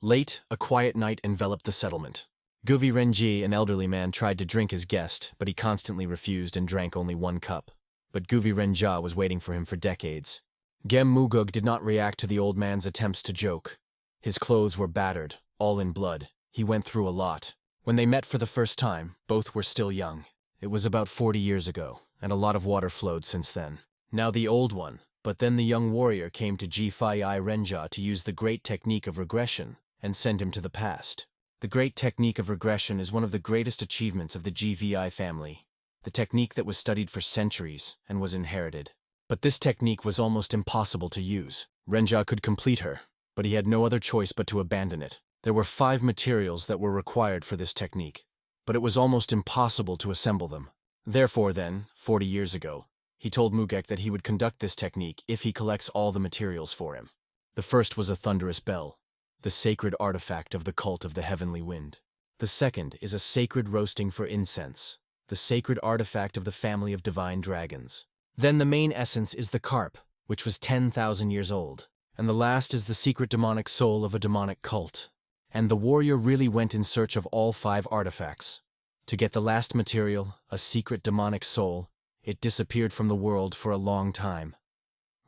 Late, a quiet night enveloped the settlement. Guvi Renji, an elderly man, tried to drink his guest, but he constantly refused and drank only 1 cup. But Guvi Renja was waiting for him for decades. Gem Mugug did not react to the old man's attempts to joke. His clothes were battered, all in blood. He went through a lot. When they met for the first time, both were still young. It was about 40 years ago, and a lot of water flowed since then. Now the old one, but then the young warrior came to Gfii Renja to use the great technique of regression and send him to the past. The great technique of regression is one of the greatest achievements of the GVI family, the technique that was studied for centuries and was inherited. But this technique was almost impossible to use. Renja could complete her, but he had no other choice but to abandon it. There were 5 materials that were required for this technique, but it was almost impossible to assemble them. Therefore then, 40 years ago, he told Mugek that he would conduct this technique if he collects all the materials for him. The first was a thunderous bell, the sacred artifact of the cult of the heavenly wind. The second is a sacred roasting for incense, the sacred artifact of the family of divine dragons. Then the main essence is the carp, which was 10,000 years old. And the last is the secret demonic soul of a demonic cult. And the warrior really went in search of all 5 artifacts. To get the last material, a secret demonic soul, it disappeared from the world for a long time.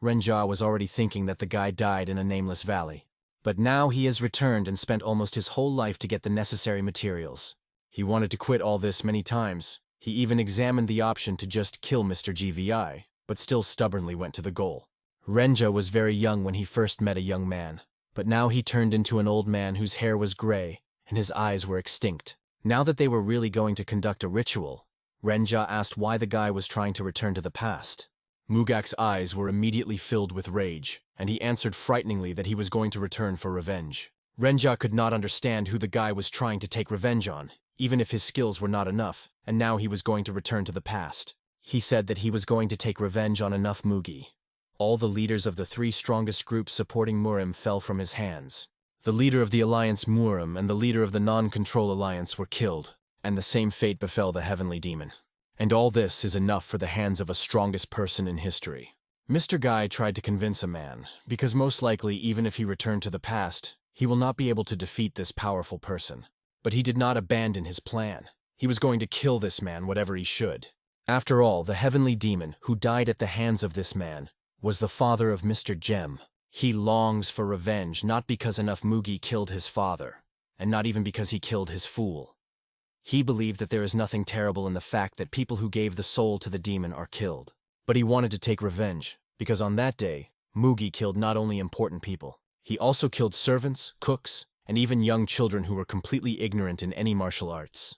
Renja was already thinking that the guy died in a nameless valley. But now he has returned and spent almost his whole life to get the necessary materials. He wanted to quit all this many times. He even examined the option to just kill Mr. GVI, but still stubbornly went to the goal. Renja was very young when he first met a young man, but now he turned into an old man whose hair was gray and his eyes were extinct. Now that they were really going to conduct a ritual, Renja asked why the guy was trying to return to the past. Mugak's eyes were immediately filled with rage, and he answered frighteningly that he was going to return for revenge. Renja could not understand who the guy was trying to take revenge on, even if his skills were not enough, and now he was going to return to the past. He said that he was going to take revenge on enough Mugi. All the leaders of the 3 strongest groups supporting Murim fell from his hands. The leader of the alliance Murim and the leader of the non-control alliance were killed, and the same fate befell the heavenly demon. And all this is enough for the hands of a strongest person in history. Mr. Guy tried to convince a man, because most likely even if he returned to the past, he will not be able to defeat this powerful person. But he did not abandon his plan. He was going to kill this man whatever he should. After all, the heavenly demon, who died at the hands of this man, was the father of Mr. Gem. He longs for revenge not because enough Mugi killed his father, and not even because he killed his fool. He believed that there is nothing terrible in the fact that people who gave the soul to the demon are killed. But he wanted to take revenge, because on that day, Mugi killed not only important people, he also killed servants, cooks, and even young children who were completely ignorant in any martial arts.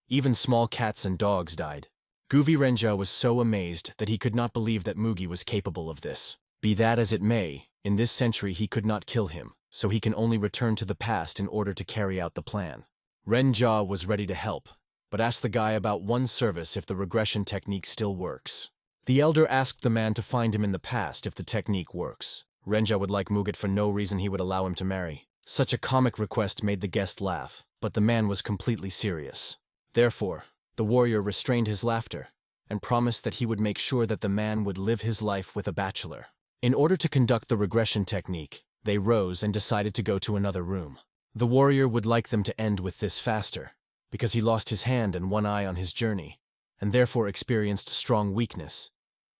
Even small cats and dogs died. Guvi Renja was so amazed that he could not believe that Mugi was capable of this. Be that as it may, in this century he could not kill him, so he can only return to the past in order to carry out the plan. Renja was ready to help, but asked the guy about one service if the regression technique still works. The elder asked the man to find him in the past if the technique works. Renja would like Muget for no reason he would allow him to marry. Such a comic request made the guest laugh, but the man was completely serious. Therefore, the warrior restrained his laughter and promised that he would make sure that the man would live his life with a bachelor. In order to conduct the regression technique, they rose and decided to go to another room. The warrior would like them to end with this faster, because he lost his hand and one eye on his journey, and therefore experienced strong weakness,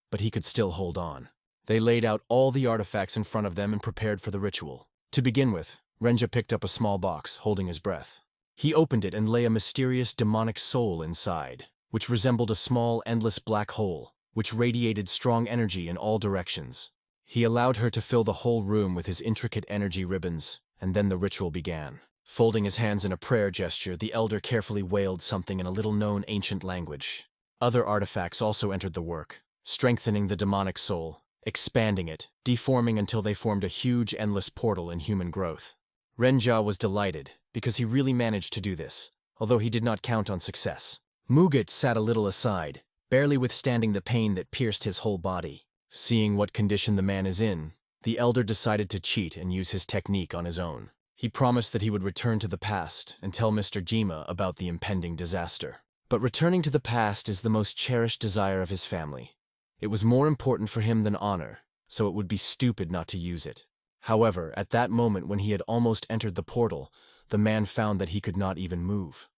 but he could still hold on. They laid out all the artifacts in front of them and prepared for the ritual. To begin with, Renja picked up a small box, holding his breath. He opened it and lay a mysterious demonic soul inside, which resembled a small, endless black hole, which radiated strong energy in all directions. He allowed her to fill the whole room with his intricate energy ribbons, and then the ritual began. Folding his hands in a prayer gesture, the elder carefully wailed something in a little-known ancient language. Other artifacts also entered the work, strengthening the demonic soul, expanding it, deforming until they formed a huge, endless portal in human growth. Renja was delighted, because he really managed to do this, although he did not count on success. Muget sat a little aside, barely withstanding the pain that pierced his whole body. Seeing what condition the man is in, the elder decided to cheat and use his technique on his own. He promised that he would return to the past and tell Mr. Jima about the impending disaster. But returning to the past is the most cherished desire of his family. It was more important for him than honor, so it would be stupid not to use it. However, at that moment when he had almost entered the portal, the man found that he could not even move.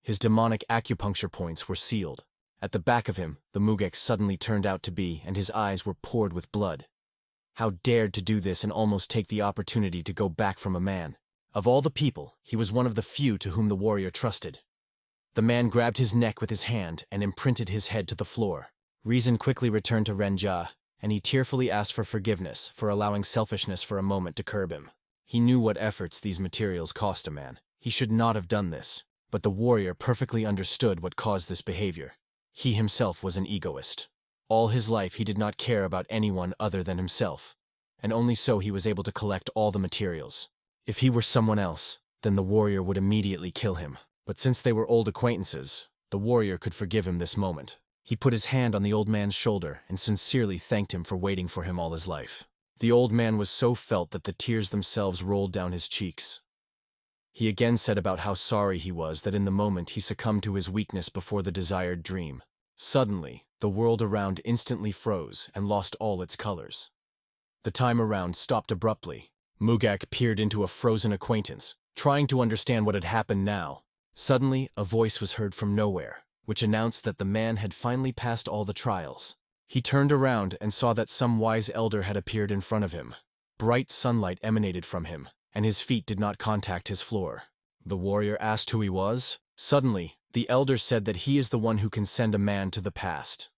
His demonic acupuncture points were sealed. At the back of him, the Mugek suddenly turned out to be, and his eyes were poured with blood. How dared to do this and almost take the opportunity to go back from a man? Of all the people, he was one of the few to whom the warrior trusted. The man grabbed his neck with his hand and imprinted his head to the floor. Reason quickly returned to Renja, and he tearfully asked for forgiveness for allowing selfishness for a moment to curb him. He knew what efforts these materials cost a man. He should not have done this, but the warrior perfectly understood what caused this behavior. He himself was an egoist. All his life he did not care about anyone other than himself, and only so he was able to collect all the materials. If he were someone else, then the warrior would immediately kill him. But since they were old acquaintances, the warrior could forgive him this moment. He put his hand on the old man's shoulder and sincerely thanked him for waiting for him all his life. The old man was so felt that the tears themselves rolled down his cheeks. He again said about how sorry he was that in the moment he succumbed to his weakness before the desired dream. Suddenly, the world around instantly froze and lost all its colors. The time around stopped abruptly. Mugak peered into a frozen acquaintance, trying to understand what had happened now. Suddenly, a voice was heard from nowhere, which announced that the man had finally passed all the trials. He turned around and saw that some wise elder had appeared in front of him. Bright sunlight emanated from him, and his feet did not contact his floor. The warrior asked who he was. Suddenly, the elder said that he is the one who can send a man to the past.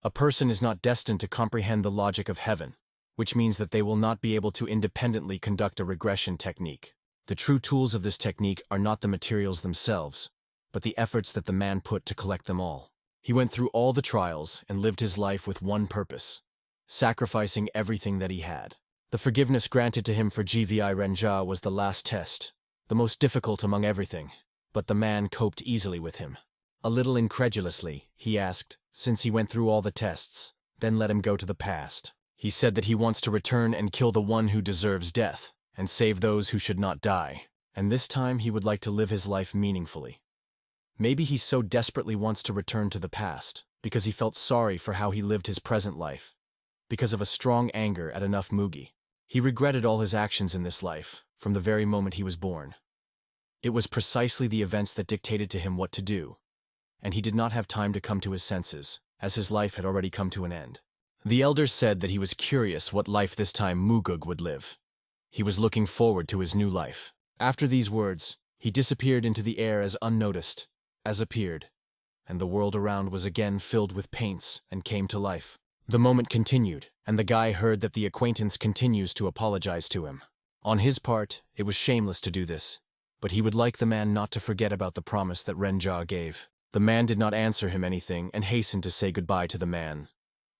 A person is not destined to comprehend the logic of heaven, which means that they will not be able to independently conduct a regression technique. The true tools of this technique are not the materials themselves, but the efforts that the man put to collect them all. He went through all the trials and lived his life with one purpose, sacrificing everything that he had. The forgiveness granted to him for GVI Renja was the last test, the most difficult among everything, but the man coped easily with him. A little incredulously, he asked, since he went through all the tests, then let him go to the past. He said that he wants to return and kill the one who deserves death, and save those who should not die, and this time he would like to live his life meaningfully. Maybe he so desperately wants to return to the past, because he felt sorry for how he lived his present life, because of a strong anger at enough Mugi. He regretted all his actions in this life, from the very moment he was born. It was precisely the events that dictated to him what to do, and he did not have time to come to his senses, as his life had already come to an end. The elder said that he was curious what life this time Mugug would live. He was looking forward to his new life. After these words, he disappeared into the air as unnoticed as appeared, and the world around was again filled with paints and came to life. The moment continued, and the guy heard that the acquaintance continues to apologize to him. On his part, it was shameless to do this, but he would like the man not to forget about the promise that Renja gave. The man did not answer him anything and hastened to say goodbye to the man.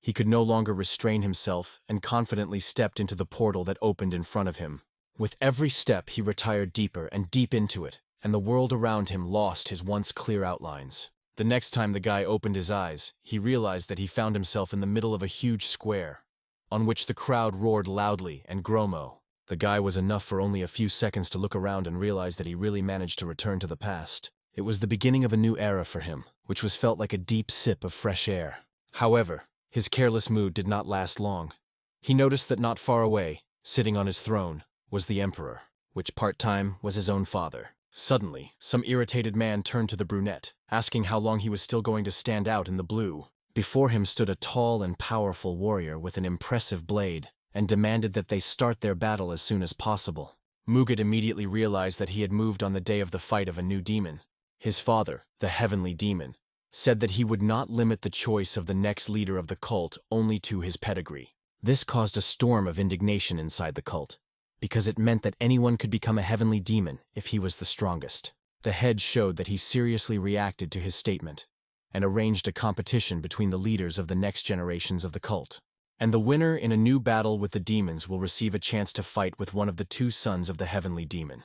He could no longer restrain himself and confidently stepped into the portal that opened in front of him. With every step he retired deeper and deep into it, and the world around him lost his once clear outlines. The next time the guy opened his eyes, he realized that he found himself in the middle of a huge square, on which the crowd roared loudly and gromo. The guy was enough for only a few seconds to look around and realize that he really managed to return to the past. It was the beginning of a new era for him, which was felt like a deep sip of fresh air. However, his careless mood did not last long. He noticed that not far away, sitting on his throne, was the emperor, which part-time was his own father. Suddenly, some irritated man turned to the brunette, asking how long he was still going to stand out in the blue. Before him stood a tall and powerful warrior with an impressive blade, and demanded that they start their battle as soon as possible. Mugid immediately realized that he had moved on the day of the fight of a new demon. His father, the heavenly demon, said that he would not limit the choice of the next leader of the cult only to his pedigree. This caused a storm of indignation inside the cult, because it meant that anyone could become a heavenly demon if he was the strongest. The head showed that he seriously reacted to his statement, and arranged a competition between the leaders of the next generations of the cult. And the winner in a new battle with the demons will receive a chance to fight with one of the two sons of the heavenly demon.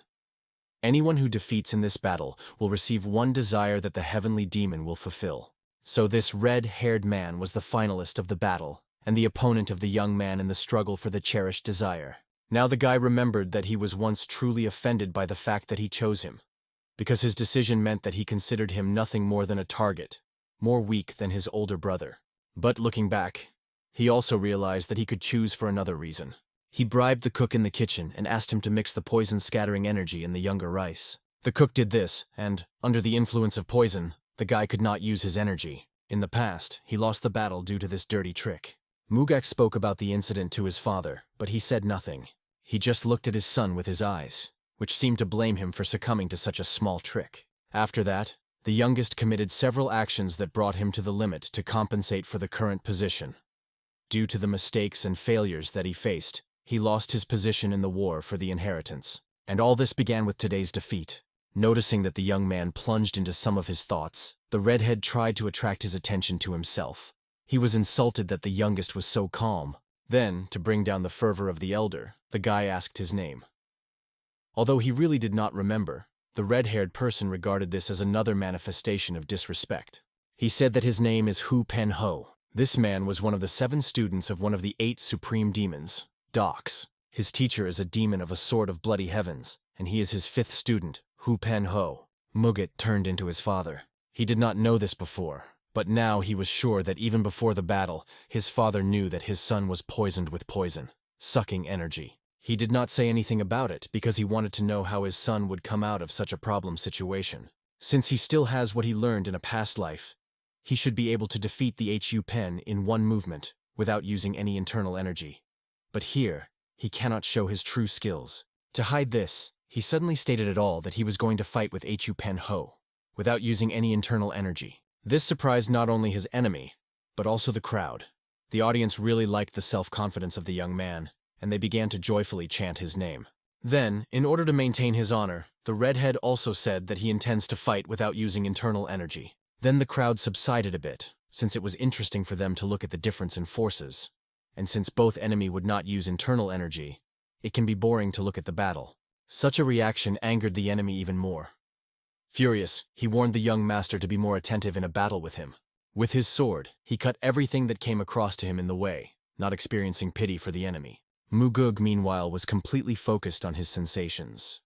Anyone who defeats in this battle will receive one desire that the heavenly demon will fulfill. So this red-haired man was the finalist of the battle, and the opponent of the young man in the struggle for the cherished desire. Now the guy remembered that he was once truly offended by the fact that he chose him, because his decision meant that he considered him nothing more than a target, more weak than his older brother. But looking back, he also realized that he could choose for another reason. He bribed the cook in the kitchen and asked him to mix the poison-scattering energy in the younger rice. The cook did this, and, under the influence of poison, the guy could not use his energy. In the past, he lost the battle due to this dirty trick. Mugak spoke about the incident to his father, but he said nothing. He just looked at his son with his eyes, which seemed to blame him for succumbing to such a small trick. After that, the youngest committed several actions that brought him to the limit to compensate for the current position. Due to the mistakes and failures that he faced, he lost his position in the war for the inheritance. And all this began with today's defeat. Noticing that the young man plunged into some of his thoughts, the redhead tried to attract his attention to himself. He was insulted that the youngest was so calm. Then, to bring down the fervor of the elder, the guy asked his name. Although he really did not remember, the red-haired person regarded this as another manifestation of disrespect. He said that his name is Hu Pen Ho. This man was one of the 7 students of one of the 8 supreme demons, Dox. His teacher is a demon of a sword of bloody heavens, and he is his 5th student, Hu Pen Ho. Muget turned into his father. He did not know this before, but now he was sure that even before the battle, his father knew that his son was poisoned with poison, sucking energy. He did not say anything about it because he wanted to know how his son would come out of such a problem situation. Since he still has what he learned in a past life, he should be able to defeat the Hu Pen in one movement without using any internal energy. But here, he cannot show his true skills. To hide this, he suddenly stated it all that he was going to fight with Hu Pen Ho, without using any internal energy. This surprised not only his enemy, but also the crowd. The audience really liked the self-confidence of the young man, and they began to joyfully chant his name. Then, in order to maintain his honor, the redhead also said that he intends to fight without using internal energy. Then the crowd subsided a bit, since it was interesting for them to look at the difference in forces. And since both enemy would not use internal energy, it can be boring to look at the battle. Such a reaction angered the enemy even more. Furious, he warned the young master to be more attentive in a battle with him. With his sword, he cut everything that came across to him in the way, not experiencing pity for the enemy. Mugug, meanwhile, was completely focused on his sensations.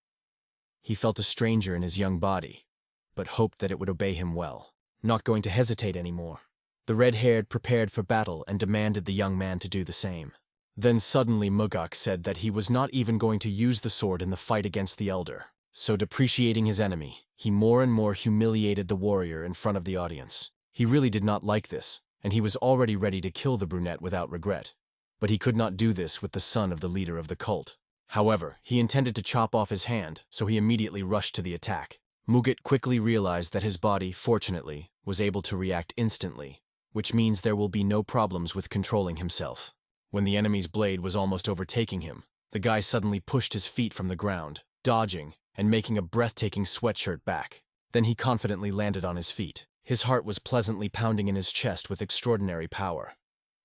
He felt a stranger in his young body, but hoped that it would obey him well, not going to hesitate anymore. The red-haired prepared for battle and demanded the young man to do the same. Then suddenly Mugak said that he was not even going to use the sword in the fight against the elder. So depreciating his enemy, he more and more humiliated the warrior in front of the audience. He really did not like this, and he was already ready to kill the brunette without regret. But he could not do this with the son of the leader of the cult. However, he intended to chop off his hand, so he immediately rushed to the attack. Muget quickly realized that his body, fortunately, was able to react instantly, which means there will be no problems with controlling himself. When the enemy's blade was almost overtaking him, the guy suddenly pushed his feet from the ground, dodging, and making a breathtaking sweatshirt back. Then he confidently landed on his feet. His heart was pleasantly pounding in his chest with extraordinary power.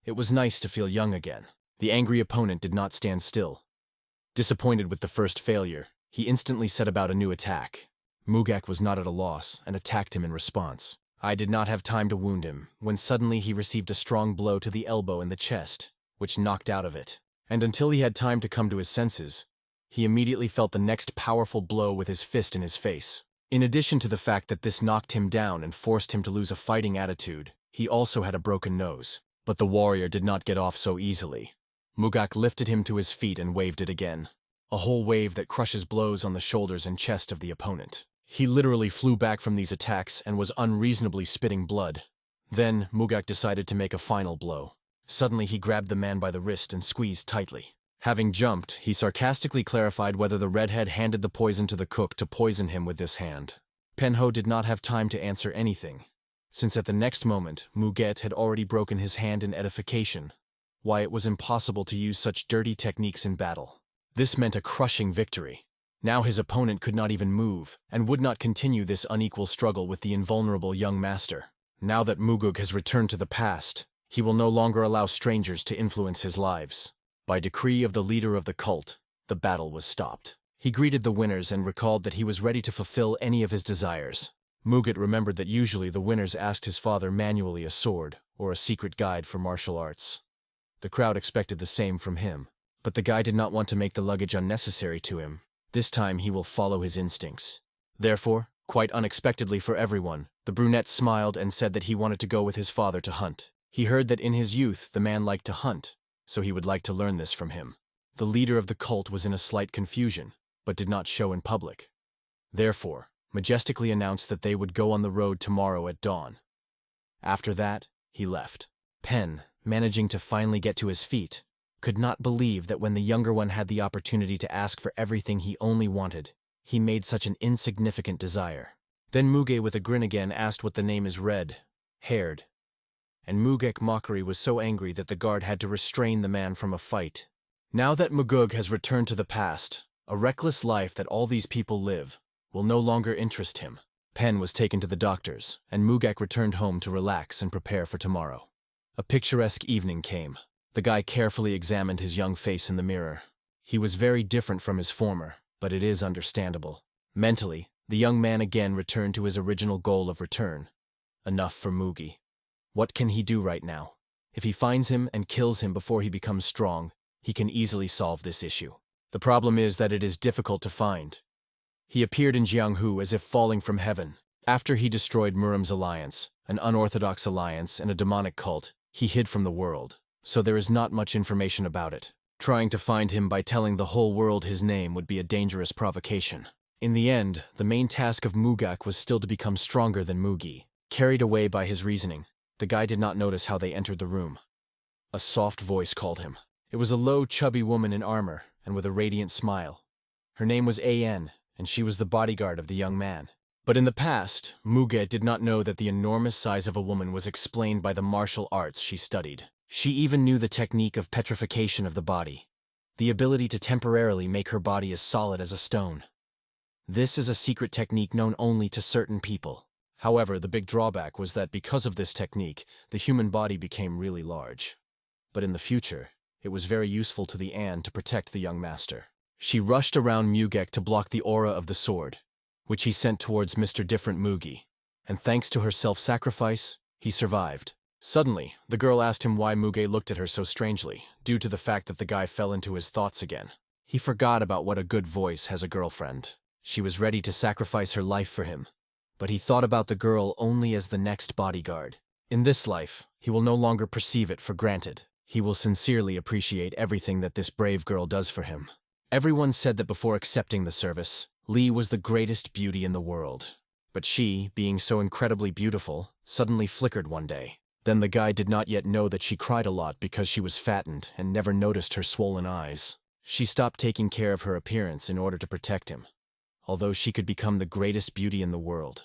It was nice to feel young again. The angry opponent did not stand still. Disappointed with the first failure, he instantly set about a new attack. Mugak was not at a loss and attacked him in response. I did not have time to wound him, when suddenly he received a strong blow to the elbow in the chest, which knocked out of it. And until he had time to come to his senses, he immediately felt the next powerful blow with his fist in his face. In addition to the fact that this knocked him down and forced him to lose a fighting attitude, he also had a broken nose. But the warrior did not get off so easily. Mugak lifted him to his feet and waved it again. A whole wave that crushes blows on the shoulders and chest of the opponent. He literally flew back from these attacks and was unreasonably spitting blood. Then, Mugak decided to make a final blow. Suddenly he grabbed the man by the wrist and squeezed tightly. Having jumped, he sarcastically clarified whether the redhead handed the poison to the cook to poison him with this hand. Penho did not have time to answer anything, since at the next moment, Muget had already broken his hand in edification. Why it was impossible to use such dirty techniques in battle. This meant a crushing victory. Now his opponent could not even move, and would not continue this unequal struggle with the invulnerable young master. Now that Mugug has returned to the past, he will no longer allow strangers to influence his lives. By decree of the leader of the cult, the battle was stopped. He greeted the winners and recalled that he was ready to fulfill any of his desires. Muget remembered that usually the winners asked his father manually a sword or a secret guide for martial arts. The crowd expected the same from him, but the guy did not want to make the luggage unnecessary to him. This time he will follow his instincts. Therefore, quite unexpectedly for everyone, the brunette smiled and said that he wanted to go with his father to hunt. He heard that in his youth the man liked to hunt, so he would like to learn this from him. The leader of the cult was in a slight confusion, but did not show in public. Therefore, majestically announced that they would go on the road tomorrow at dawn. After that, he left. Pen, managing to finally get to his feet, could not believe that when the younger one had the opportunity to ask for everything he only wanted, he made such an insignificant desire. Then Muge with a grin again asked what the name is red-haired. And Mugek mockery was so angry that the guard had to restrain the man from a fight. Now that Mugug has returned to the past, a reckless life that all these people live will no longer interest him. Pen was taken to the doctor's, and Mugek returned home to relax and prepare for tomorrow. A picturesque evening came. The guy carefully examined his young face in the mirror. He was very different from his former, but it is understandable. Mentally, the young man again returned to his original goal of return. Enough for Mugi. What can he do right now? If he finds him and kills him before he becomes strong, he can easily solve this issue. The problem is that it is difficult to find. He appeared in Jianghu as if falling from heaven. After he destroyed Muram's alliance, an unorthodox alliance and a demonic cult, he hid from the world, so there is not much information about it. Trying to find him by telling the whole world his name would be a dangerous provocation. In the end, the main task of Mugak was still to become stronger than Mugi. Carried away by his reasoning, the guy did not notice how they entered the room. A soft voice called him. It was a low, chubby woman in armor and with a radiant smile. Her name was An, and she was the bodyguard of the young man. But in the past, Muge did not know that the enormous size of a woman was explained by the martial arts she studied. She even knew the technique of petrification of the body, the ability to temporarily make her body as solid as a stone. This is a secret technique known only to certain people. However, the big drawback was that because of this technique, the human body became really large. But in the future, it was very useful to the An to protect the young master. She rushed around Mugek to block the aura of the sword, which he sent towards Mr. Different Mugi, and thanks to her self-sacrifice, he survived. Suddenly, the girl asked him why Muge looked at her so strangely, due to the fact that the guy fell into his thoughts again. He forgot about what a good voice has a girlfriend. She was ready to sacrifice her life for him, but he thought about the girl only as the next bodyguard. In this life, he will no longer perceive it for granted. He will sincerely appreciate everything that this brave girl does for him. Everyone said that before accepting the service, Lee was the greatest beauty in the world. But she, being so incredibly beautiful, suddenly flickered one day. Then the guy did not yet know that she cried a lot because she was fattened and never noticed her swollen eyes. She stopped taking care of her appearance in order to protect him, although she could become the greatest beauty in the world.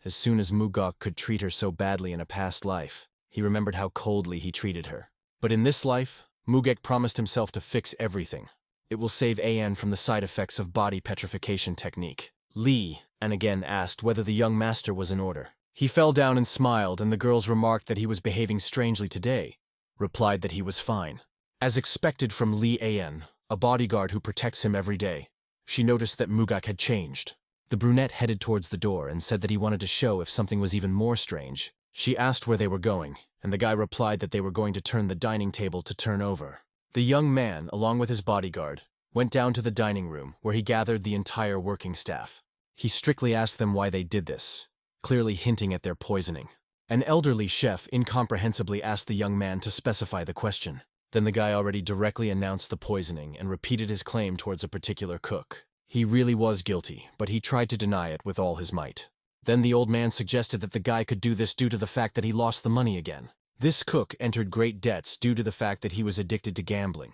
As soon as Mugok could treat her so badly in a past life, he remembered how coldly he treated her. But in this life, Mugek promised himself to fix everything. It will save An from the side effects of body petrification technique. Lee, and again asked whether the young master was in order. He fell down and smiled, and the girls remarked that he was behaving strangely today, replied that he was fine. As expected from Lee An, a bodyguard who protects him every day, she noticed that Mugak had changed. The brunette headed towards the door and said that he wanted to show if something was even more strange. She asked where they were going, and the guy replied that they were going to turn the dining table to turn over. The young man, along with his bodyguard, went down to the dining room where he gathered the entire working staff. He strictly asked them why they did this, clearly hinting at their poisoning. An elderly chef incomprehensibly asked the young man to specify the question. Then the guy already directly announced the poisoning and repeated his claim towards a particular cook. He really was guilty, but he tried to deny it with all his might. Then the old man suggested that the guy could do this due to the fact that he lost the money again. This cook entered great debts due to the fact that he was addicted to gambling.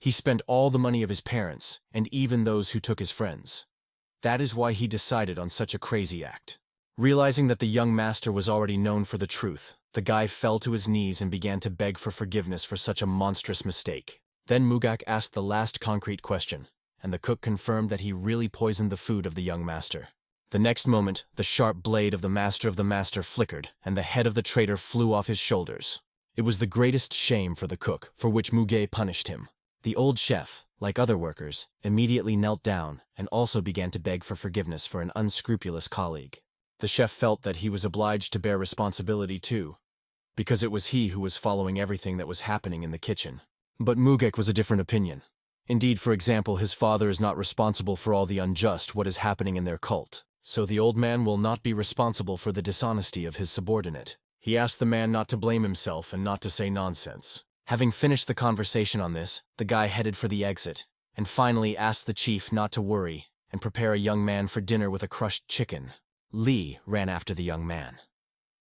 He spent all the money of his parents, and even those who took his friends. That is why he decided on such a crazy act. Realizing that the young master was already known for the truth, the guy fell to his knees and began to beg for forgiveness for such a monstrous mistake. Then Mugak asked the last concrete question, and the cook confirmed that he really poisoned the food of the young master. The next moment, the sharp blade of the master flickered, and the head of the traitor flew off his shoulders. It was the greatest shame for the cook, for which Muge punished him. The old chef, like other workers, immediately knelt down and also began to beg for forgiveness for an unscrupulous colleague. The chef felt that he was obliged to bear responsibility too, because it was he who was following everything that was happening in the kitchen. But Mugek was a different opinion. Indeed, for example, his father is not responsible for all the unjust what is happening in their cult. So the old man will not be responsible for the dishonesty of his subordinate. He asked the man not to blame himself and not to say nonsense. Having finished the conversation on this, the guy headed for the exit, and finally asked the chief not to worry and prepare a young man for dinner with a crushed chicken. Lee ran after the young man.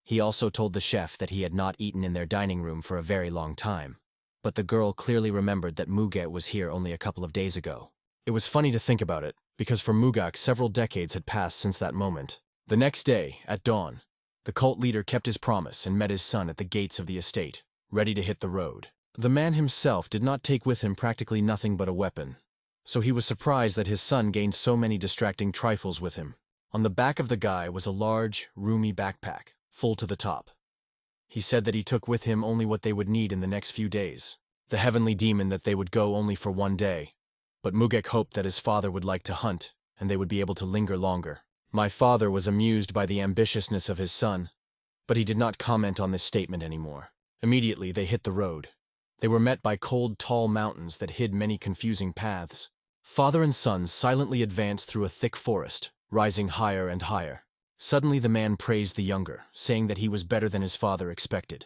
He also told the chef that he had not eaten in their dining room for a very long time. But the girl clearly remembered that Mugak was here only a couple of days ago. It was funny to think about it, because for Mugak several decades had passed since that moment. The next day, at dawn, the cult leader kept his promise and met his son at the gates of the estate, ready to hit the road. The man himself did not take with him practically nothing but a weapon, so he was surprised that his son gained so many distracting trifles with him. On the back of the guy was a large, roomy backpack, full to the top. He said that he took with him only what they would need in the next few days. The heavenly demon that they would go only for one day. But Mugak hoped that his father would like to hunt, and they would be able to linger longer. My father was amused by the ambitiousness of his son, but he did not comment on this statement anymore. Immediately, they hit the road. They were met by cold, tall mountains that hid many confusing paths. Father and son silently advanced through a thick forest, rising higher and higher. Suddenly the man praised the younger, saying that he was better than his father expected.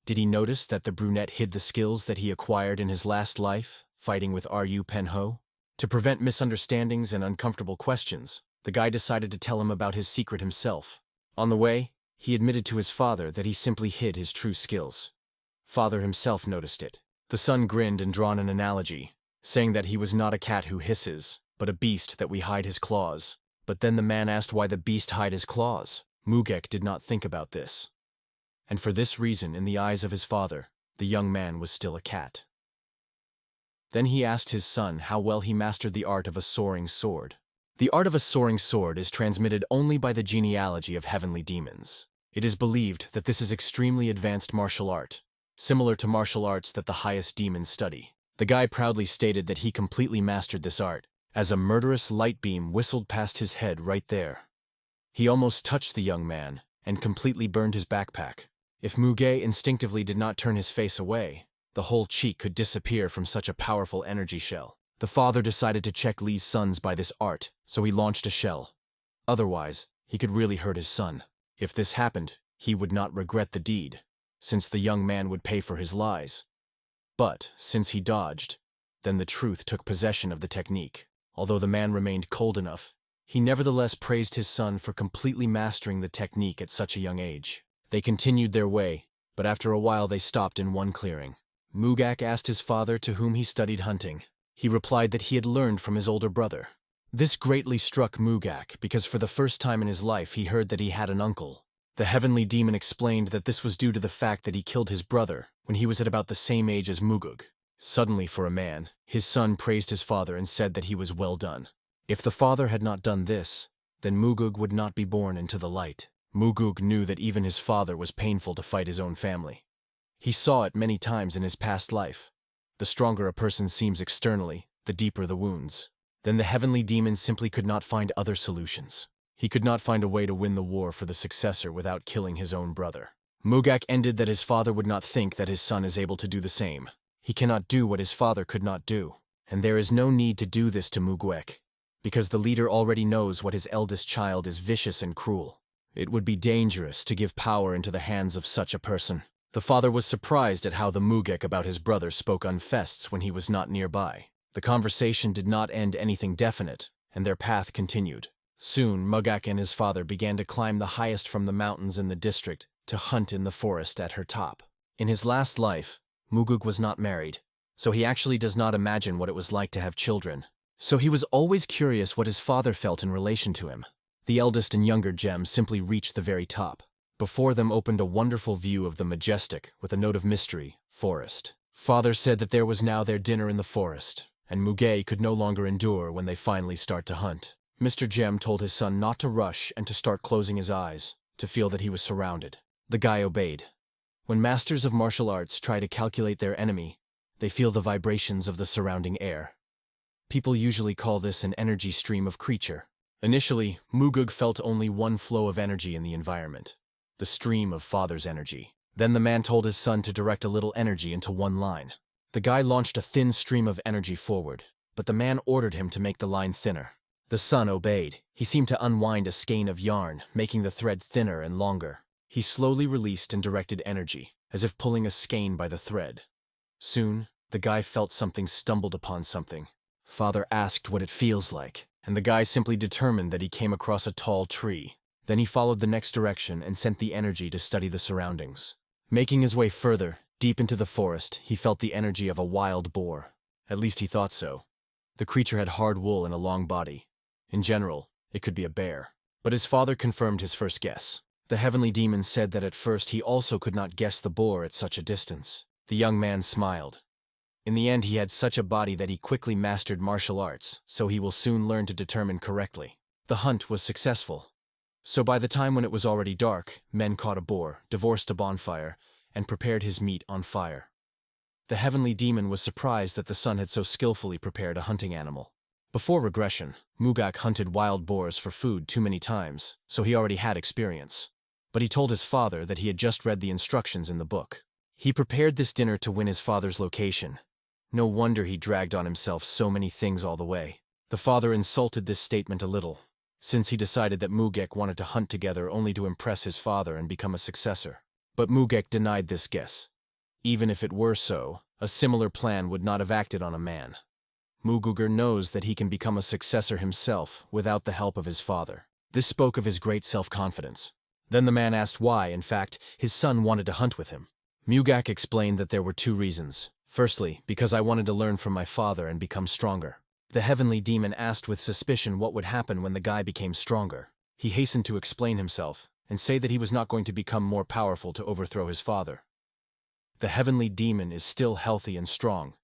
Did he notice that the brunette hid the skills that he acquired in his last life, fighting with Ru Penho? To prevent misunderstandings and uncomfortable questions, the guy decided to tell him about his secret himself. On the way, he admitted to his father that he simply hid his true skills. Father himself noticed it. The son grinned and drawn an analogy, saying that he was not a cat who hisses, but a beast that we hide his claws. But then the man asked why the beast hide his claws. Mugak did not think about this. And for this reason, in the eyes of his father, the young man was still a cat. Then he asked his son how well he mastered the art of a soaring sword. The art of a soaring sword is transmitted only by the genealogy of heavenly demons. It is believed that this is extremely advanced martial art, similar to martial arts that the highest demons study. The guy proudly stated that he completely mastered this art, as a murderous light beam whistled past his head right there. He almost touched the young man and completely burned his backpack. If Muge instinctively did not turn his face away, the whole cheek could disappear from such a powerful energy shell. The father decided to check Lee's sons by this art, so he launched a shell. Otherwise, he could really hurt his son. If this happened, he would not regret the deed, since the young man would pay for his lies. But, since he dodged, then the truth took possession of the technique. Although the man remained cold enough, he nevertheless praised his son for completely mastering the technique at such a young age. They continued their way, but after a while they stopped in one clearing. Mugak asked his father to whom he studied hunting. He replied that he had learned from his older brother. This greatly struck Mugak because for the first time in his life he heard that he had an uncle. The heavenly demon explained that this was due to the fact that he killed his brother when he was at about the same age as Mugug. Suddenly, for a man, his son praised his father and said that he was well done. If the father had not done this, then Mugug would not be born into the light. Mugug knew that even his father was painful to fight his own family. He saw it many times in his past life. The stronger a person seems externally, the deeper the wounds. Then the heavenly demon simply could not find other solutions. He could not find a way to win the war for the successor without killing his own brother. Mugak ended that his father would not think that his son is able to do the same. He cannot do what his father could not do, and there is no need to do this to Mugwek, because the leader already knows what his eldest child is vicious and cruel. It would be dangerous to give power into the hands of such a person. The father was surprised at how the Mugek about his brother spoke on fests when he was not nearby. The conversation did not end anything definite, and their path continued. Soon, Mugak and his father began to climb the highest from the mountains in the district to hunt in the forest at her top. In his last life, Mugug was not married, so he actually does not imagine what it was like to have children. So he was always curious what his father felt in relation to him. The eldest and younger gems simply reached the very top. Before them opened a wonderful view of the majestic, with a note of mystery, forest. Father said that there was now their dinner in the forest, and Muge could no longer endure when they finally start to hunt. Mr. Gem told his son not to rush and to start closing his eyes, to feel that he was surrounded. The guy obeyed. When masters of martial arts try to calculate their enemy, they feel the vibrations of the surrounding air. People usually call this an energy stream of creature. Initially, Mugug felt only one flow of energy in the environment, the stream of father's energy. Then the man told his son to direct a little energy into one line. The guy launched a thin stream of energy forward, but the man ordered him to make the line thinner. The son obeyed. He seemed to unwind a skein of yarn, making the thread thinner and longer. He slowly released and directed energy, as if pulling a skein by the thread. Soon, the guy felt something stumbled upon something. Father asked what it feels like, and the guy simply determined that he came across a tall tree. Then he followed the next direction and sent the energy to study the surroundings. Making his way further, deep into the forest, he felt the energy of a wild boar. At least he thought so. The creature had hard wool and a long body. In general, it could be a bear. But his father confirmed his first guess. The heavenly demon said that at first he also could not guess the boar at such a distance. The young man smiled. In the end, he had such a body that he quickly mastered martial arts, so he will soon learn to determine correctly. The hunt was successful. So by the time when it was already dark, men caught a boar, divorced a bonfire, and prepared his meat on fire. The heavenly demon was surprised that the son had so skillfully prepared a hunting animal. Before Regression, Mugak hunted wild boars for food too many times, so he already had experience. But he told his father that he had just read the instructions in the book. He prepared this dinner to win his father's location. No wonder he dragged on himself so many things all the way. The father insulted this statement a little, since he decided that Mugek wanted to hunt together only to impress his father and become a successor. But Mugek denied this guess. Even if it were so, a similar plan would not have acted on a man. Muguger knows that he can become a successor himself without the help of his father. This spoke of his great self-confidence. Then the man asked why, in fact, his son wanted to hunt with him. Mugak explained that there were two reasons. Firstly, because I wanted to learn from my father and become stronger. The heavenly demon asked with suspicion what would happen when the guy became stronger. He hastened to explain himself and say that he was not going to become more powerful to overthrow his father. The heavenly demon is still healthy and strong.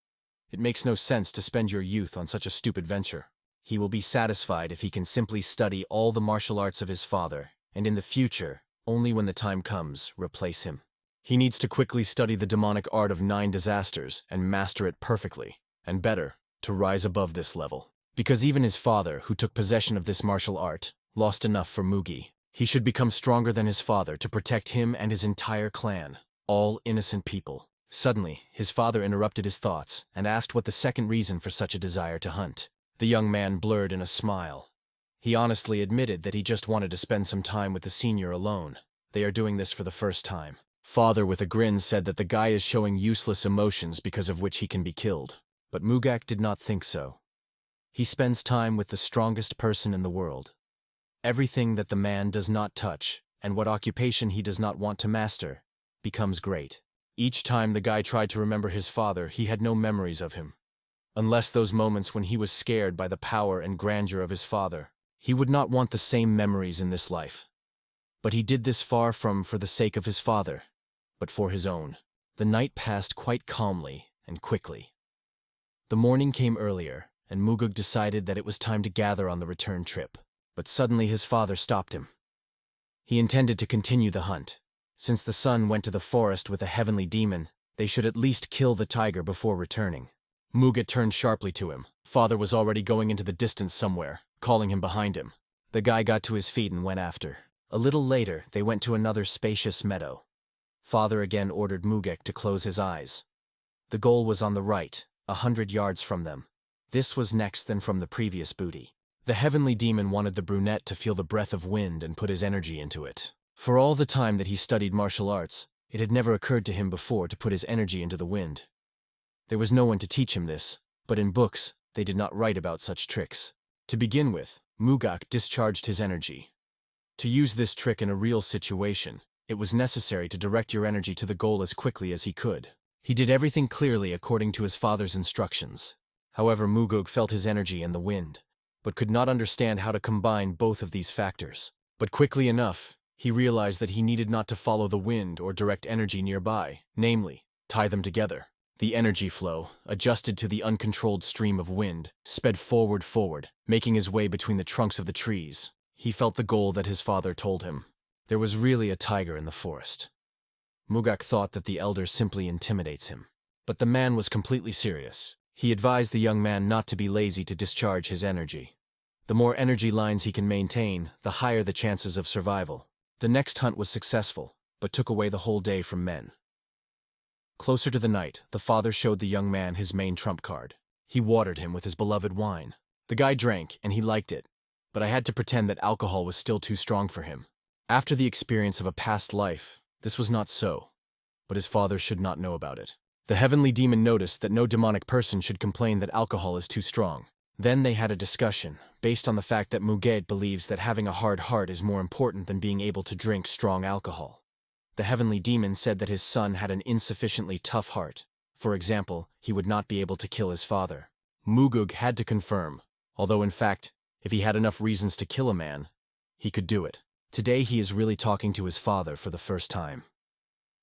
It makes no sense to spend your youth on such a stupid venture. He will be satisfied if he can simply study all the martial arts of his father, and in the future, only when the time comes, replace him. He needs to quickly study the demonic art of 9 disasters and master it perfectly, and better, to rise above this level. Because even his father, who took possession of this martial art, lost enough for Mugi. He should become stronger than his father to protect him and his entire clan, all innocent people. Suddenly, his father interrupted his thoughts and asked what the second reason for such a desire to hunt. The young man blurred in a smile. He honestly admitted that he just wanted to spend some time with the senior alone. They are doing this for the first time. Father, with a grin, said that the guy is showing useless emotions because of which he can be killed. But Mugak did not think so. He spends time with the strongest person in the world. Everything that the man does not touch, and what occupation he does not want to master, becomes great. Each time the guy tried to remember his father, he had no memories of him. Unless those moments when he was scared by the power and grandeur of his father. He would not want the same memories in this life. But he did this far from for the sake of his father, but for his own. The night passed quite calmly and quickly. The morning came earlier, and Mugug decided that it was time to gather on the return trip. But suddenly his father stopped him. He intended to continue the hunt. Since the son went to the forest with a heavenly demon, they should at least kill the tiger before returning. Muga turned sharply to him. Father was already going into the distance somewhere, calling him behind him. The guy got to his feet and went after. A little later, they went to another spacious meadow. Father again ordered Mugek to close his eyes. The goal was on the right, 100 yards from them. This was next than from the previous booty. The heavenly demon wanted the brunette to feel the breath of wind and put his energy into it. For all the time that he studied martial arts, it had never occurred to him before to put his energy into the wind. There was no one to teach him this, but in books, they did not write about such tricks. To begin with, Mugak discharged his energy. To use this trick in a real situation, it was necessary to direct your energy to the goal as quickly as he could. He did everything clearly according to his father's instructions. However, Mugug felt his energy in the wind, but could not understand how to combine both of these factors. But quickly enough, he realized that he needed not to follow the wind or direct energy nearby, namely, tie them together. The energy flow, adjusted to the uncontrolled stream of wind, sped forward, making his way between the trunks of the trees. He felt the goal that his father told him. There was really a tiger in the forest. Mugak thought that the elder simply intimidates him. But the man was completely serious. He advised the young man not to be lazy to discharge his energy. The more energy lines he can maintain, the higher the chances of survival. The next hunt was successful, but took away the whole day from men. Closer to the night, the father showed the young man his main trump card. He watered him with his beloved wine. The guy drank, and he liked it, but I had to pretend that alcohol was still too strong for him. After the experience of a past life, this was not so, but his father should not know about it. The heavenly demon noticed that no demonic person should complain that alcohol is too strong. Then they had a discussion, based on the fact that Muget believes that having a hard heart is more important than being able to drink strong alcohol. The heavenly demon said that his son had an insufficiently tough heart. For example, he would not be able to kill his father. Mugug had to confirm, although in fact, if he had enough reasons to kill a man, he could do it. Today he is really talking to his father for the first time.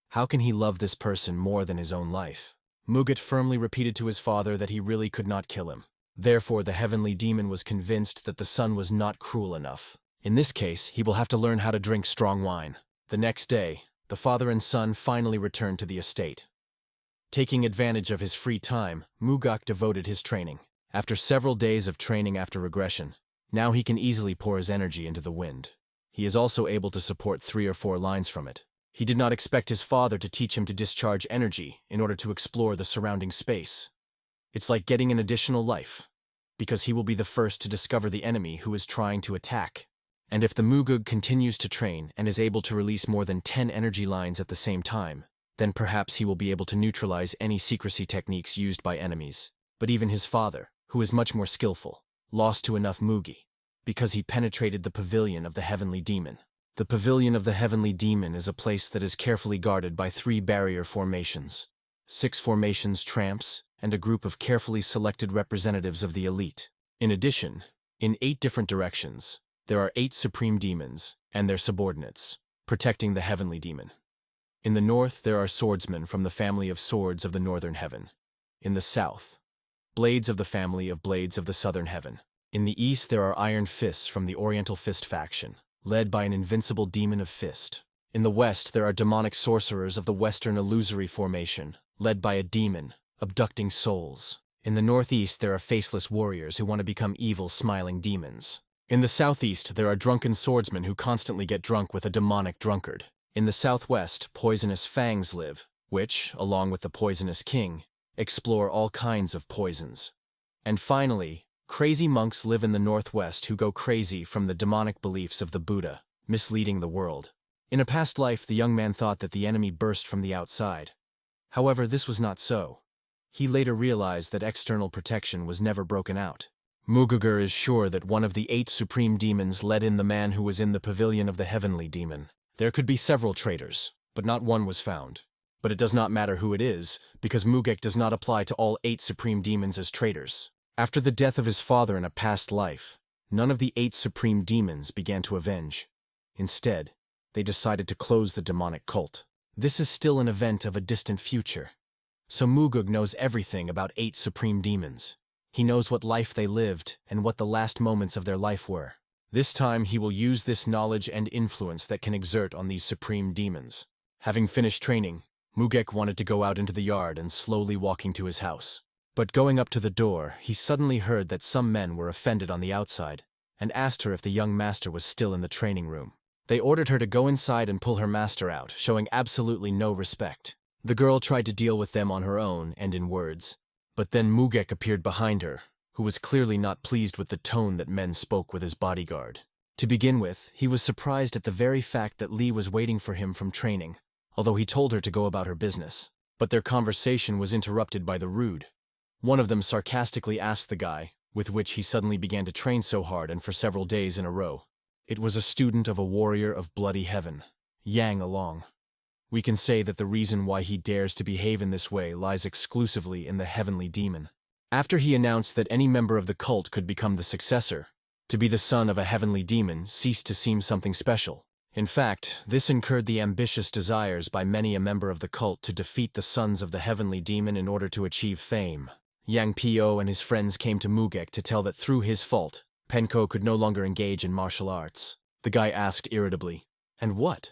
How can he love this person more than his own life? Muget firmly repeated to his father that he really could not kill him. Therefore, the heavenly demon was convinced that the son was not cruel enough. In this case, he will have to learn how to drink strong wine. The next day, the father and son finally returned to the estate. Taking advantage of his free time, Mugak devoted his training. After several days of training after regression, now he can easily pour his energy into the wind. He is also able to support 3 or 4 lines from it. He did not expect his father to teach him to discharge energy in order to explore the surrounding space. It's like getting an additional life, because he will be the first to discover the enemy who is trying to attack. And if the Mugug continues to train and is able to release more than 10 energy lines at the same time, then perhaps he will be able to neutralize any secrecy techniques used by enemies. But even his father, who is much more skillful, lost to enough Mugi, because he penetrated the pavilion of the heavenly demon. The pavilion of the heavenly demon is a place that is carefully guarded by 3 barrier formations, 6 formations tramps, and a group of carefully selected representatives of the elite. In addition, in 8 different directions, there are 8 supreme demons and their subordinates, protecting the heavenly demon. In the north, there are swordsmen from the family of swords of the northern heaven. In the south, blades of the family of blades of the southern heaven. In the east, there are iron fists from the oriental fist faction, led by an invincible demon of fist. In the west, there are demonic sorcerers of the western illusory formation, led by a demon, abducting souls. In the northeast, there are faceless warriors who want to become evil, smiling demons. In the southeast, there are drunken swordsmen who constantly get drunk with a demonic drunkard. In the southwest, poisonous fangs live, which, along with the poisonous king, explore all kinds of poisons. And finally, crazy monks live in the northwest who go crazy from the demonic beliefs of the Buddha, misleading the world. In a past life, the young man thought that the enemy burst from the outside. However, this was not so. He later realized that external protection was never broken out. Mugugur is sure that one of the 8 supreme demons led in the man who was in the pavilion of the heavenly demon. There could be several traitors, but not one was found. But it does not matter who it is, because Mugek does not apply to all 8 supreme demons as traitors. After the death of his father in a past life, none of the 8 supreme demons began to avenge. Instead, they decided to close the demonic cult. This is still an event of a distant future. So Mugug knows everything about 8 supreme demons. He knows what life they lived and what the last moments of their life were. This time he will use this knowledge and influence that can exert on these supreme demons. Having finished training, Mugek wanted to go out into the yard and slowly walking to his house. But going up to the door, he suddenly heard that some men were offended on the outside and asked her if the young master was still in the training room. They ordered her to go inside and pull her master out, showing absolutely no respect. The girl tried to deal with them on her own and in words, but then Mugek appeared behind her, who was clearly not pleased with the tone that men spoke with his bodyguard. To begin with, he was surprised at the very fact that Lee was waiting for him from training, although he told her to go about her business. But their conversation was interrupted by the rude. One of them sarcastically asked the guy, with which he suddenly began to train so hard and for several days in a row. It was a student of a warrior of bloody heaven, Yang Along. We can say that the reason why he dares to behave in this way lies exclusively in the heavenly demon. After he announced that any member of the cult could become the successor, to be the son of a heavenly demon ceased to seem something special. In fact, this incurred the ambitious desires by many a member of the cult to defeat the sons of the heavenly demon in order to achieve fame. Yang Pio and his friends came to Mugek to tell that through his fault, Penko could no longer engage in martial arts. The guy asked irritably, "And what?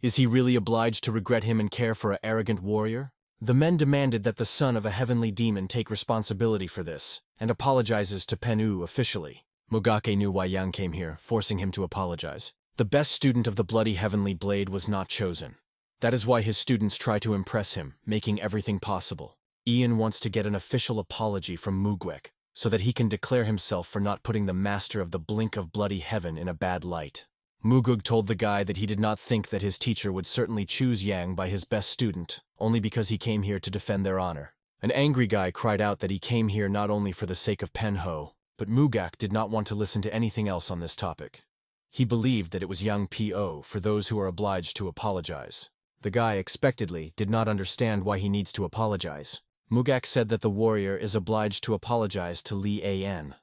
Is he really obliged to regret him and care for an arrogant warrior?" The men demanded that the son of a heavenly demon take responsibility for this, and apologizes to Penu officially. Mugake knew why Yang came here, forcing him to apologize. The best student of the bloody heavenly blade was not chosen. That is why his students try to impress him, making everything possible. Ian wants to get an official apology from Mugwek, so that he can declare himself for not putting the master of the blink of bloody heaven in a bad light. Mugug told the guy that he did not think that his teacher would certainly choose Yang by his best student, only because he came here to defend their honor. An angry guy cried out that he came here not only for the sake of Penho, But Mugak did not want to listen to anything else on this topic. He believed that it was young P.O. for those who are obliged to apologize. The guy, expectedly, did not understand why he needs to apologize. Mugak said that the warrior is obliged to apologize to Li An.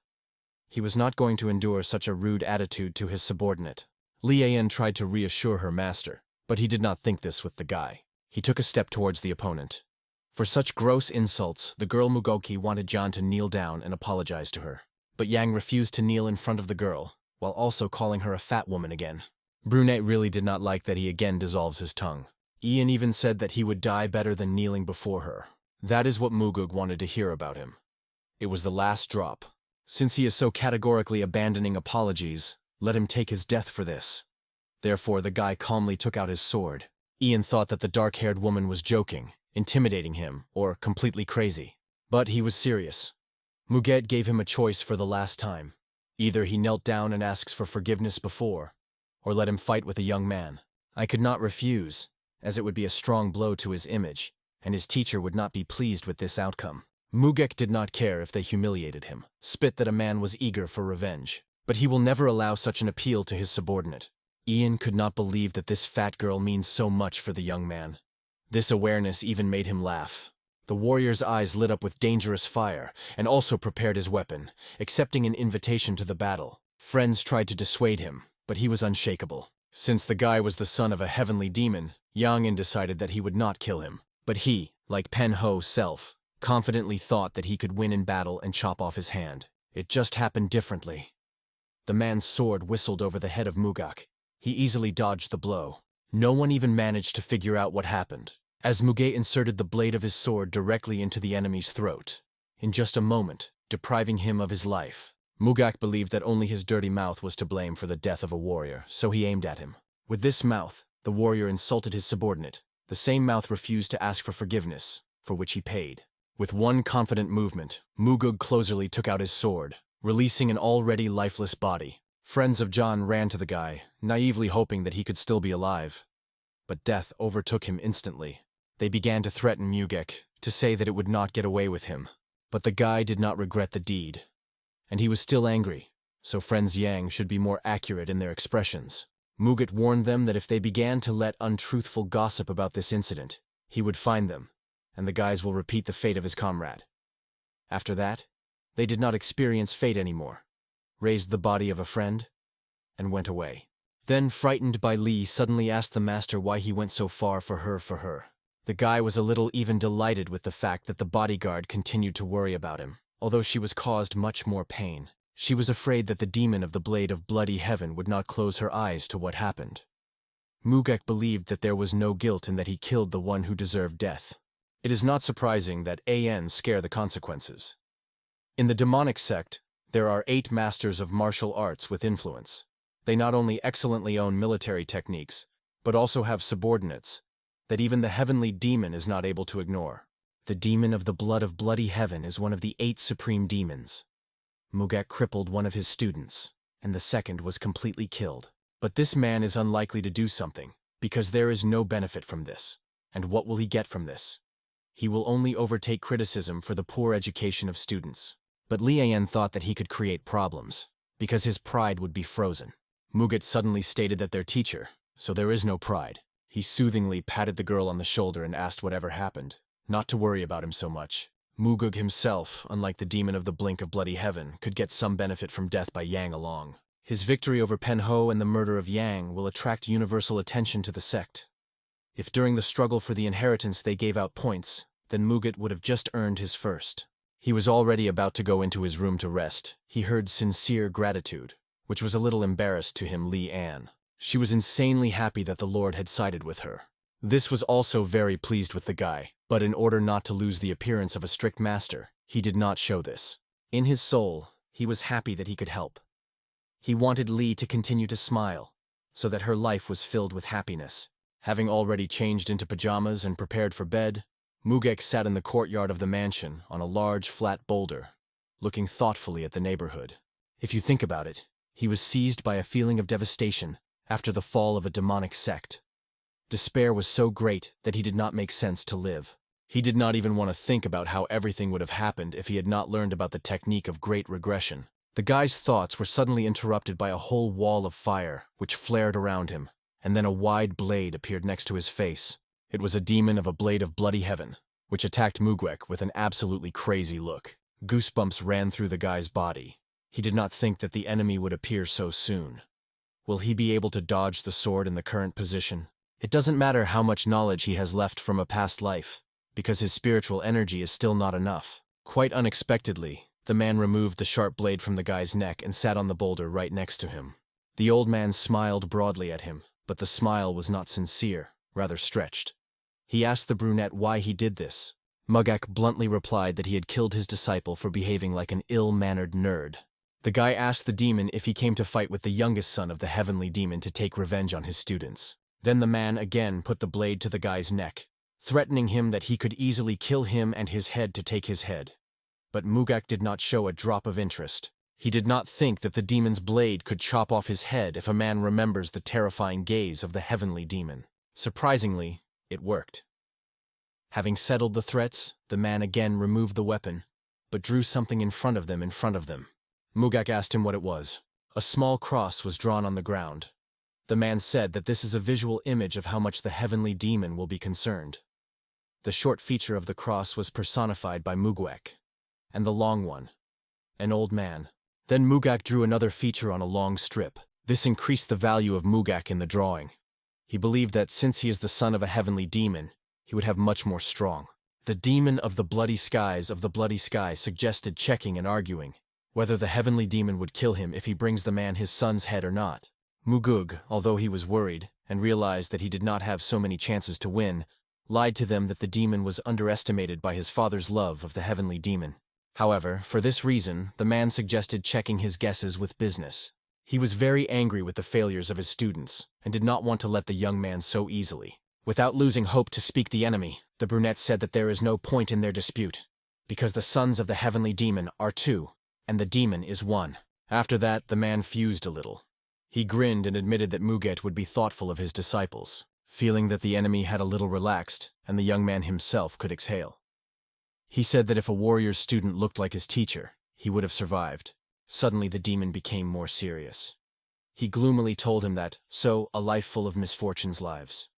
He was not going to endure such a rude attitude to his subordinate. Li An tried to reassure her master, but he did not think this with the guy. He took a step towards the opponent. For such gross insults, the girl Mugoki wanted John to kneel down and apologize to her. But Yang refused to kneel in front of the girl, while also calling her a fat woman again. Brunette really did not like that he again dissolves his tongue. Ian even said that he would die better than kneeling before her. That is what Mugug wanted to hear about him. It was the last drop. Since he is so categorically abandoning apologies, let him take his death for this. Therefore, the guy calmly took out his sword. Ian thought that the dark-haired woman was joking, intimidating him, or completely crazy. But he was serious. Muget gave him a choice for the last time. Either he knelt down and asks for forgiveness before, or let him fight with a young man. I could not refuse, as it would be a strong blow to his image, and his teacher would not be pleased with this outcome. Mugek did not care if they humiliated him, spit that a man was eager for revenge. But he will never allow such an appeal to his subordinate. Ian could not believe that this fat girl means so much for the young man. This awareness even made him laugh. The warrior's eyes lit up with dangerous fire, and also prepared his weapon, accepting an invitation to the battle. Friends tried to dissuade him, but he was unshakable. Since the guy was the son of a heavenly demon, Yang-in decided that he would not kill him. But he, like Pen Ho's self, confidently thought that he could win in battle and chop off his hand. It just happened differently. The man's sword whistled over the head of Mugak. He easily dodged the blow. No one even managed to figure out what happened, as Muge inserted the blade of his sword directly into the enemy's throat. In just a moment, depriving him of his life. Mugak believed that only his dirty mouth was to blame for the death of a warrior, so he aimed at him. With this mouth, the warrior insulted his subordinate. The same mouth refused to ask for forgiveness, for which he paid. With one confident movement, Mugug closerly took out his sword, releasing an already lifeless body. Friends of John ran to the guy, naively hoping that he could still be alive. But death overtook him instantly. They began to threaten Mugek, to say that it would not get away with him. But the guy did not regret the deed. And he was still angry, so friends Yang should be more accurate in their expressions. Muget warned them that if they began to let untruthful gossip about this incident, he would find them, and the guys will repeat the fate of his comrade. After that, they did not experience fate anymore, raised the body of a friend, and went away. Then, frightened by Li, suddenly asked the master why he went so far for her. The guy was a little even delighted with the fact that the bodyguard continued to worry about him, although she was caused much more pain. She was afraid that the demon of the blade of bloody heaven would not close her eyes to what happened. Mugek believed that there was no guilt and that he killed the one who deserved death. It is not surprising that AN scare the consequences. In the demonic sect, there are 8 masters of martial arts with influence. They not only excellently own military techniques, but also have subordinates that even the heavenly demon is not able to ignore. The demon of the blood of bloody heaven is one of the 8 supreme demons. Mugek crippled one of his students, and the second was completely killed. But this man is unlikely to do something, because there is no benefit from this. And what will he get from this? He will only overtake criticism for the poor education of students. But Lian thought that he could create problems, because his pride would be frozen. Muget suddenly stated that their teacher, so there is no pride. He soothingly patted the girl on the shoulder and asked whatever happened, not to worry about him so much. Mugug himself, unlike the demon of the blink of bloody heaven, could get some benefit from death by Yang along. His victory over Penho and the murder of Yang will attract universal attention to the sect. If during the struggle for the inheritance they gave out points, then Muget would have just earned his first. He was already about to go into his room to rest. He heard sincere gratitude, which was a little embarrassed to him Li An. She was insanely happy that the Lord had sided with her. This was also very pleased with the guy, but in order not to lose the appearance of a strict master, he did not show this. In his soul, he was happy that he could help. He wanted Li to continue to smile, so that her life was filled with happiness. Having already changed into pajamas and prepared for bed, Mugek sat in the courtyard of the mansion on a large flat boulder, looking thoughtfully at the neighborhood. If you think about it, he was seized by a feeling of devastation after the fall of a demonic sect. Despair was so great that he did not make sense to live. He did not even want to think about how everything would have happened if he had not learned about the technique of great regression. The guy's thoughts were suddenly interrupted by a whole wall of fire, which flared around him, and then a wide blade appeared next to his face. It was a demon of a blade of bloody heaven, which attacked Mugek with an absolutely crazy look. Goosebumps ran through the guy's body. He did not think that the enemy would appear so soon. Will he be able to dodge the sword in the current position? It doesn't matter how much knowledge he has left from a past life, because his spiritual energy is still not enough. Quite unexpectedly, the man removed the sharp blade from the guy's neck and sat on the boulder right next to him. The old man smiled broadly at him, but the smile was not sincere, rather stretched. He asked the brunette why he did this. Mugak bluntly replied that he had killed his disciple for behaving like an ill-mannered nerd. The guy asked the demon if he came to fight with the youngest son of the heavenly demon to take revenge on his students. Then the man again put the blade to the guy's neck, threatening him that he could easily kill him and his head to take his head. But Mugak did not show a drop of interest. He did not think that the demon's blade could chop off his head if a man remembers the terrifying gaze of the heavenly demon. Surprisingly, it worked. Having settled the threats, the man again removed the weapon, but drew something in front of them. Mugak asked him what it was. A small cross was drawn on the ground. The man said that this is a visual image of how much the heavenly demon will be concerned. The short feature of the cross was personified by Mugwek, and the long one, an old man. Then Mugak drew another feature on a long strip. This increased the value of Mugak in the drawing. He believed that since he is the son of a heavenly demon, he would have much more strong. The demon of the bloody sky suggested checking and arguing whether the heavenly demon would kill him if he brings the man his son's head or not. Mugug, although he was worried and realized that he did not have so many chances to win, lied to them that the demon was underestimated by his father's love of the heavenly demon. However, for this reason, the man suggested checking his guesses with business. He was very angry with the failures of his students and did not want to let the young man so easily. Without losing hope to speak the enemy, the brunette said that there is no point in their dispute, because the sons of the heavenly demon are two, and the demon is one. After that, the man fused a little. He grinned and admitted that Muget would be thoughtful of his disciples, feeling that the enemy had a little relaxed, and the young man himself could exhale. He said that if a warrior's student looked like his teacher, he would have survived. Suddenly the demon became more serious. He gloomily told him that, so, a life full of misfortunes lives.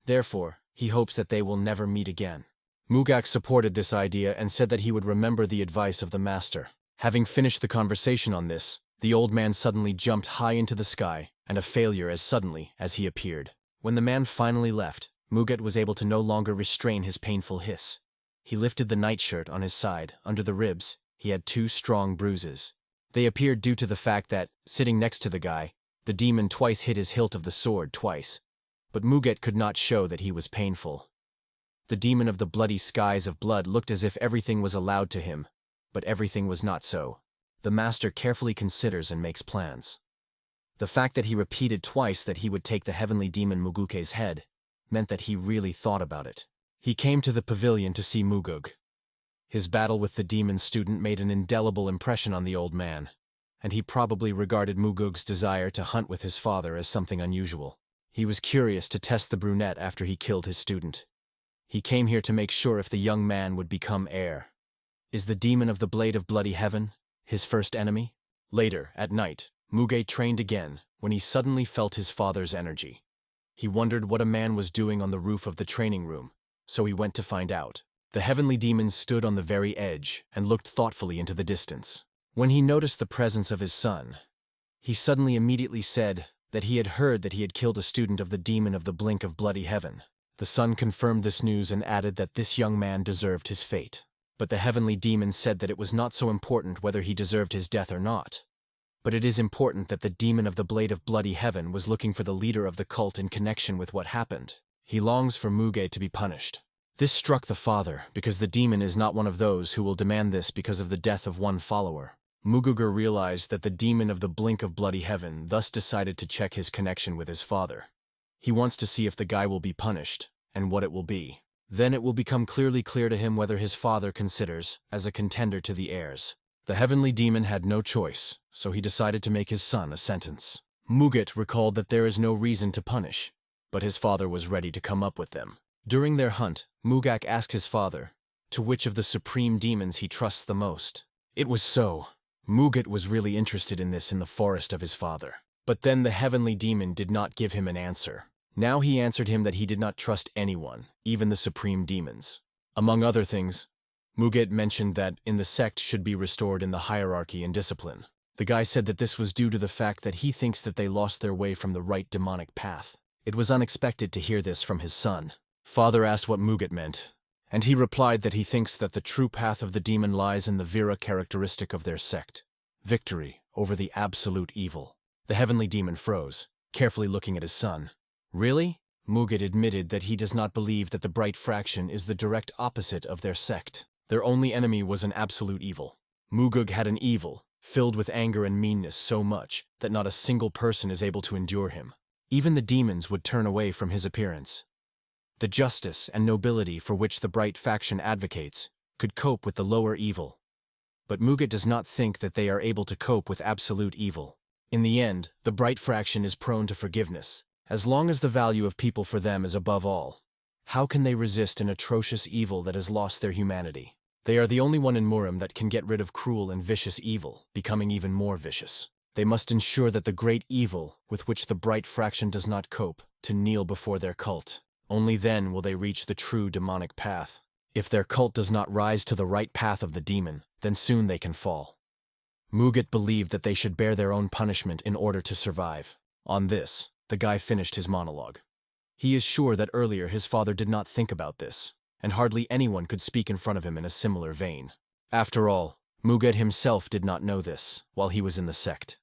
Therefore, he hopes that they will never meet again. Mugak supported this idea and said that he would remember the advice of the master. Having finished the conversation on this, the old man suddenly jumped high into the sky, and a failure as suddenly as he appeared. When the man finally left, Muget was able to no longer restrain his painful hiss. He lifted the nightshirt on his side. Under the ribs, he had 2 strong bruises. They appeared due to the fact that, sitting next to the guy, the demon twice hit his hilt of the sword twice. But Muget could not show that he was painful. The demon of the bloody skies of blood looked as if everything was allowed to him, but everything was not so. The master carefully considers and makes plans. The fact that he repeated twice that he would take the heavenly demon Muguke's head meant that he really thought about it. He came to the pavilion to see Mugug. His battle with the demon student made an indelible impression on the old man, and he probably regarded Mugug's desire to hunt with his father as something unusual. He was curious to test the brunette after he killed his student. He came here to make sure if the young man would become heir. Is the demon of the blade of bloody heaven his first enemy? Later, at night, Muge trained again when he suddenly felt his father's energy. He wondered what a man was doing on the roof of the training room, so he went to find out. The heavenly demon stood on the very edge and looked thoughtfully into the distance. When he noticed the presence of his son, he suddenly immediately said that he had heard that he had killed a student of the demon of the blink of bloody heaven. The son confirmed this news and added that this young man deserved his fate. But the heavenly demon said that it was not so important whether he deserved his death or not. But it is important that the demon of the blade of bloody heaven was looking for the leader of the cult in connection with what happened. He longs for Muge to be punished. This struck the father, because the demon is not one of those who will demand this because of the death of one follower. Muguger realized that the demon of the blink of bloody heaven thus decided to check his connection with his father. He wants to see if the guy will be punished, and what it will be. Then it will become clear to him whether his father considers as a contender to the heirs. The heavenly demon had no choice, so he decided to make his son a sentence. Muget recalled that there is no reason to punish, but his father was ready to come up with them. During their hunt, Mugak asked his father to which of the supreme demons he trusts the most. It was so. Mugat was really interested in this in the forest of his father. But then the heavenly demon did not give him an answer. Now he answered him that he did not trust anyone, even the supreme demons. Among other things, Mugat mentioned that in the sect should be restored in the hierarchy and discipline. The guy said that this was due to the fact that he thinks that they lost their way from the right demonic path. It was unexpected to hear this from his son. Father asked what Mugat meant, and he replied that he thinks that the true path of the demon lies in the Vira characteristic of their sect, victory over the absolute evil. The heavenly demon froze, carefully looking at his son. Really? Mugat admitted that he does not believe that the bright fraction is the direct opposite of their sect. Their only enemy was an absolute evil. Mugug had an evil, filled with anger and meanness so much that not a single person is able to endure him. Even the demons would turn away from his appearance. The justice and nobility for which the bright faction advocates could cope with the lower evil. But Mugat does not think that they are able to cope with absolute evil. In the end, the bright fraction is prone to forgiveness, as long as the value of people for them is above all. How can they resist an atrocious evil that has lost their humanity? They are the only one in Murim that can get rid of cruel and vicious evil, becoming even more vicious. They must ensure that the great evil, with which the bright fraction does not cope, to kneel before their cult. Only then will they reach the true demonic path. If their cult does not rise to the right path of the demon, then soon they can fall. Mugat believed that they should bear their own punishment in order to survive. On this, the guy finished his monologue. He is sure that earlier his father did not think about this, and hardly anyone could speak in front of him in a similar vein. After all, Mugat himself did not know this while he was in the sect.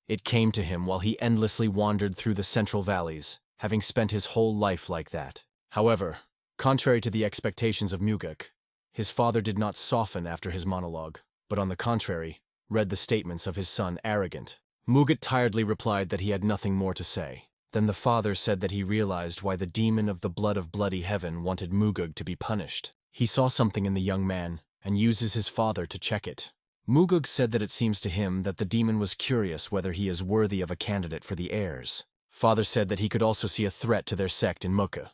It came to him while he endlessly wandered through the central valleys, having spent his whole life like that. However, contrary to the expectations of Mugak, his father did not soften after his monologue, but on the contrary, read the statements of his son arrogant. Mugat tiredly replied that he had nothing more to say. Then the father said that he realized why the demon of the blood of bloody heaven wanted Mugug to be punished. He saw something in the young man, and uses his father to check it. Mugug said that it seems to him that the demon was curious whether he is worthy of a candidate for the heirs. Father said that he could also see a threat to their sect in Mukha.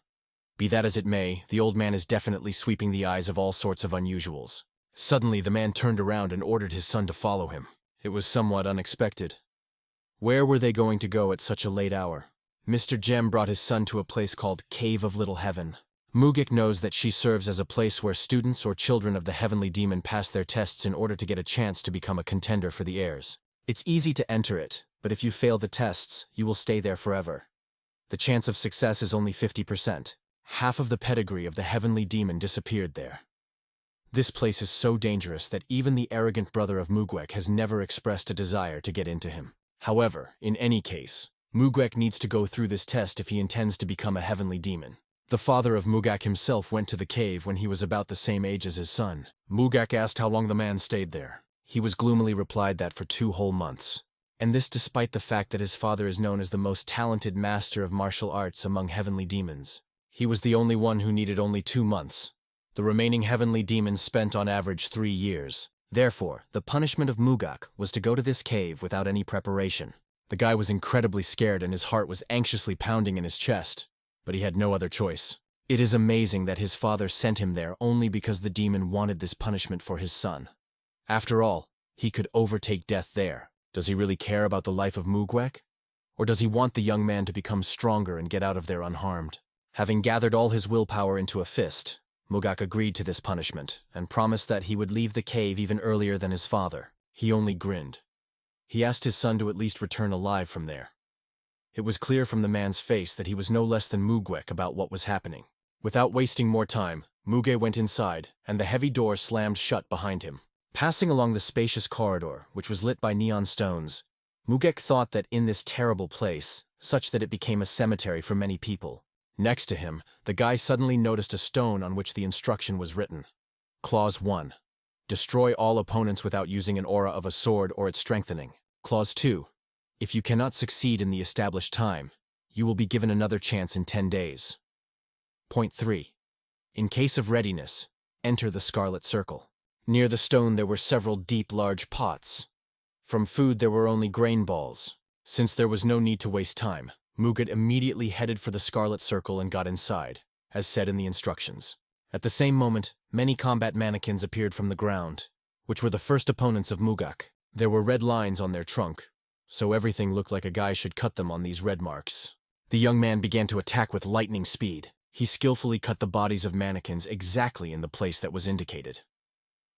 Be that as it may, the old man is definitely sweeping the eyes of all sorts of unusuals. Suddenly the man turned around and ordered his son to follow him. It was somewhat unexpected. Where were they going to go at such a late hour? Mr. Jem brought his son to a place called Cave of Little Heaven. Mugik knows that she serves as a place where students or children of the heavenly demon pass their tests in order to get a chance to become a contender for the heirs. It's easy to enter it, but if you fail the tests, you will stay there forever. The chance of success is only 50%. Half of the pedigree of the heavenly demon disappeared there. This place is so dangerous that even the arrogant brother of Mugwek has never expressed a desire to get into him. However, in any case, Mugwek needs to go through this test if he intends to become a heavenly demon. The father of Mugak himself went to the cave when he was about the same age as his son. Mugak asked how long the man stayed there. He was gloomily replied that for 2 whole months. And this despite the fact that his father is known as the most talented master of martial arts among heavenly demons. He was the only one who needed only 2 months. The remaining heavenly demons spent on average 3 years. Therefore, the punishment of Mugak was to go to this cave without any preparation. The guy was incredibly scared and his heart was anxiously pounding in his chest. But he had no other choice. It is amazing that his father sent him there only because the demon wanted this punishment for his son. After all, he could overtake death there. Does he really care about the life of Mugwek? Or does he want the young man to become stronger and get out of there unharmed? Having gathered all his willpower into a fist, Mugak agreed to this punishment and promised that he would leave the cave even earlier than his father. He only grinned. He asked his son to at least return alive from there. It was clear from the man's face that he was no less than Mugwek about what was happening. Without wasting more time, Muge went inside, and the heavy door slammed shut behind him. Passing along the spacious corridor, which was lit by neon stones, Mugek thought that in this terrible place, such that it became a cemetery for many people. Next to him, the guy suddenly noticed a stone on which the instruction was written. Clause 1. Destroy all opponents without using an aura of a sword or its strengthening. Clause 2. If you cannot succeed in the established time, you will be given another chance in 10 days. Point 3. In case of readiness, enter the Scarlet Circle. Near the stone there were several deep, large pots. From food there were only grain balls. Since there was no need to waste time, Mugat immediately headed for the Scarlet Circle and got inside, as said in the instructions. At the same moment, many combat mannequins appeared from the ground, which were the first opponents of Mugak. There were red lines on their trunk, so everything looked like a guy should cut them on these red marks. The young man began to attack with lightning speed. He skillfully cut the bodies of mannequins exactly in the place that was indicated.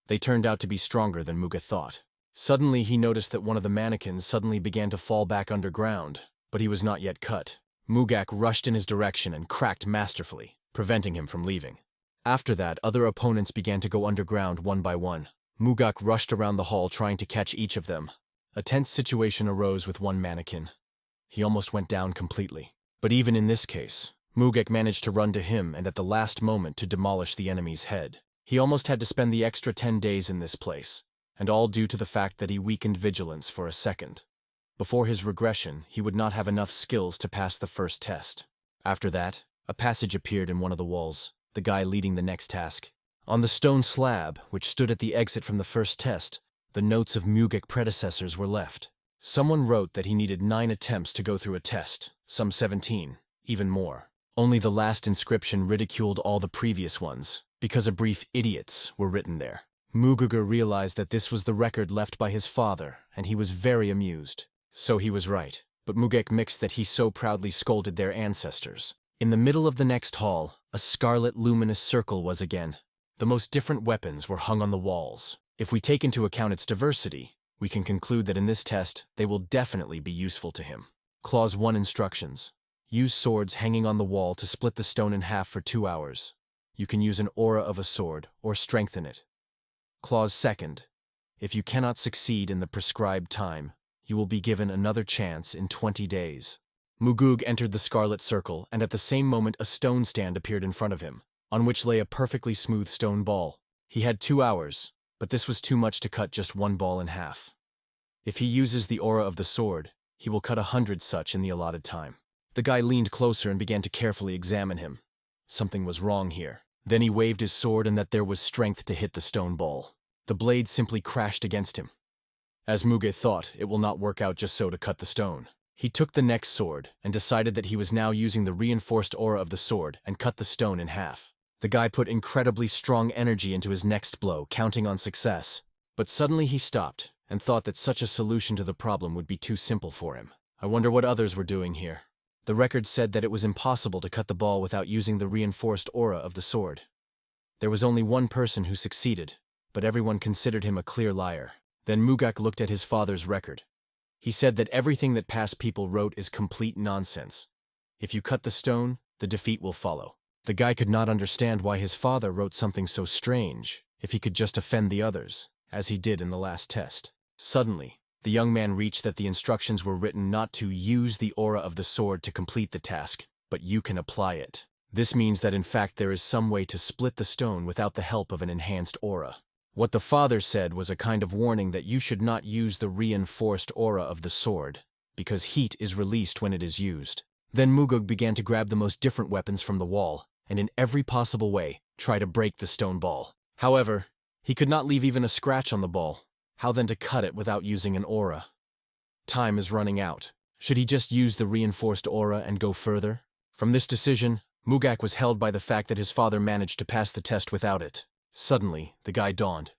They turned out to be stronger than Muga thought. Suddenly he noticed that one of the mannequins suddenly began to fall back underground, but he was not yet cut. Mugak rushed in his direction and cracked masterfully, preventing him from leaving. After that, other opponents began to go underground one by one. Mugak rushed around the hall trying to catch each of them. A tense situation arose with one mannequin. He almost went down completely. But even in this case, Mugak managed to run to him and at the last moment to demolish the enemy's head. He almost had to spend the extra 10 days in this place, and all due to the fact that he weakened vigilance for a second. Before his regression, he would not have enough skills to pass the first test. After that, a passage appeared in one of the walls, the guy leading the next task. On the stone slab, which stood at the exit from the first test, the notes of Mugak predecessors were left. Someone wrote that he needed 9 attempts to go through a test, some 17, even more. Only the last inscription ridiculed all the previous ones, because a brief idiots were written there. Muguga realized that this was the record left by his father, and he was very amused. So he was right, but Mugak mixed that he so proudly scolded their ancestors. In the middle of the next hall, a scarlet luminous circle was again. The most different weapons were hung on the walls. If we take into account its diversity, we can conclude that in this test, they will definitely be useful to him. Clause 1 instructions. Use swords hanging on the wall to split the stone in half for 2 hours. You can use an aura of a sword or strengthen it. Clause 2. If you cannot succeed in the prescribed time, you will be given another chance in 20 days. Mugug entered the scarlet circle, and at the same moment a stone stand appeared in front of him, on which lay a perfectly smooth stone ball. He had 2 hours, but this was too much to cut just one ball in half. If he uses the aura of the sword, he will cut 100 such in the allotted time. The guy leaned closer and began to carefully examine him. Something was wrong here. Then he waved his sword and that there was strength to hit the stone ball. The blade simply crashed against him. As Muge thought, it will not work out just so to cut the stone. He took the next sword and decided that he was now using the reinforced aura of the sword and cut the stone in half. The guy put incredibly strong energy into his next blow, counting on success. But suddenly he stopped and thought that such a solution to the problem would be too simple for him. I wonder what others were doing here. The record said that it was impossible to cut the ball without using the reinforced aura of the sword. There was only one person who succeeded, but everyone considered him a clear liar. Then Mugak looked at his father's record. He said that everything that past people wrote is complete nonsense. If you cut the stone, the defeat will follow. The guy could not understand why his father wrote something so strange, if he could just offend the others, as he did in the last test. Suddenly, the young man reached that the instructions were written not to use the aura of the sword to complete the task, but you can apply it. This means that in fact there is some way to split the stone without the help of an enhanced aura. What the father said was a kind of warning that you should not use the reinforced aura of the sword, because heat is released when it is used. Then Mugug began to grab the most different weapons from the wall, and in every possible way, try to break the stone ball. However, he could not leave even a scratch on the ball. How then to cut it without using an aura? Time is running out. Should he just use the reinforced aura and go further? From this decision, Mugak was held by the fact that his father managed to pass the test without it. Suddenly, the guy dawned.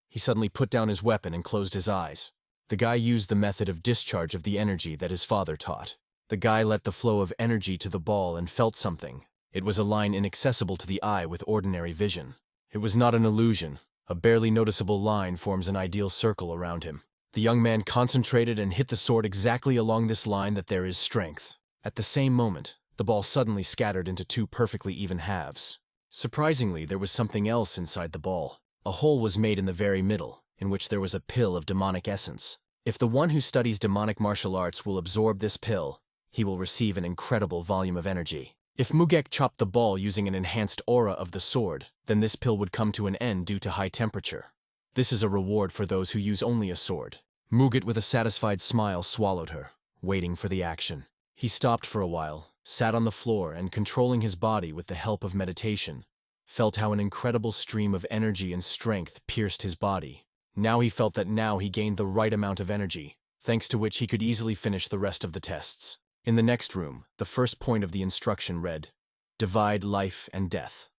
He suddenly put down his weapon and closed his eyes. The guy used the method of discharge of the energy that his father taught. The guy let the flow of energy to the ball and felt something. It was a line inaccessible to the eye with ordinary vision. It was not an illusion. A barely noticeable line forms an ideal circle around him. The young man concentrated and hit the sword exactly along this line that there is strength. At the same moment, the ball suddenly scattered into 2 perfectly even halves. Surprisingly, there was something else inside the ball. A hole was made in the very middle, in which there was a pill of demonic essence. If the one who studies demonic martial arts will absorb this pill, he will receive an incredible volume of energy. If Mugek chopped the ball using an enhanced aura of the sword, then this pill would come to an end due to high temperature. This is a reward for those who use only a sword. Muget with a satisfied smile swallowed her, waiting for the action. He stopped for a while, sat on the floor and controlling his body with the help of meditation, felt how an incredible stream of energy and strength pierced his body. Now he felt that now he gained the right amount of energy, thanks to which he could easily finish the rest of the tests. In the next room, the first point of the instruction read, "Divide life and death."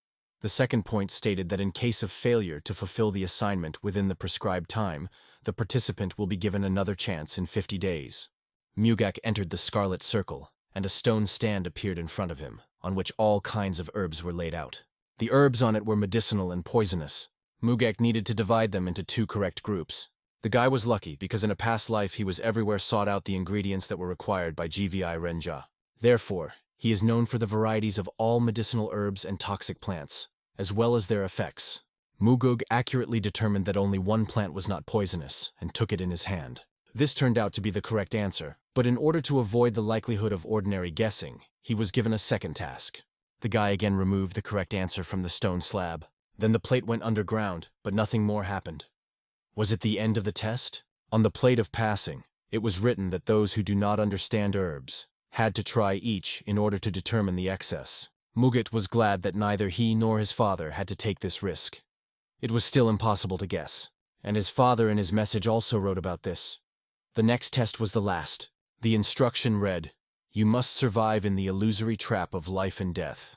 The second point stated that in case of failure to fulfill the assignment within the prescribed time, the participant will be given another chance in 50 days. Mugak entered the scarlet circle, and a stone stand appeared in front of him, on which all kinds of herbs were laid out. The herbs on it were medicinal and poisonous. Mugak needed to divide them into 2 correct groups. The guy was lucky because in a past life he was everywhere sought out the ingredients that were required by GVI Renja. Therefore, he is known for the varieties of all medicinal herbs and toxic plants, as well as their effects. Mugug accurately determined that only one plant was not poisonous, and took it in his hand. This turned out to be the correct answer, but in order to avoid the likelihood of ordinary guessing, he was given a second task. The guy again removed the correct answer from the stone slab. Then the plate went underground, but nothing more happened. Was it the end of the test? On the plate of passing, it was written that those who do not understand herbs had to try each in order to determine the excess. Mugat was glad that neither he nor his father had to take this risk. It was still impossible to guess, and his father in his message also wrote about this. The next test was the last. The instruction read, "You must survive in the illusory trap of life and death.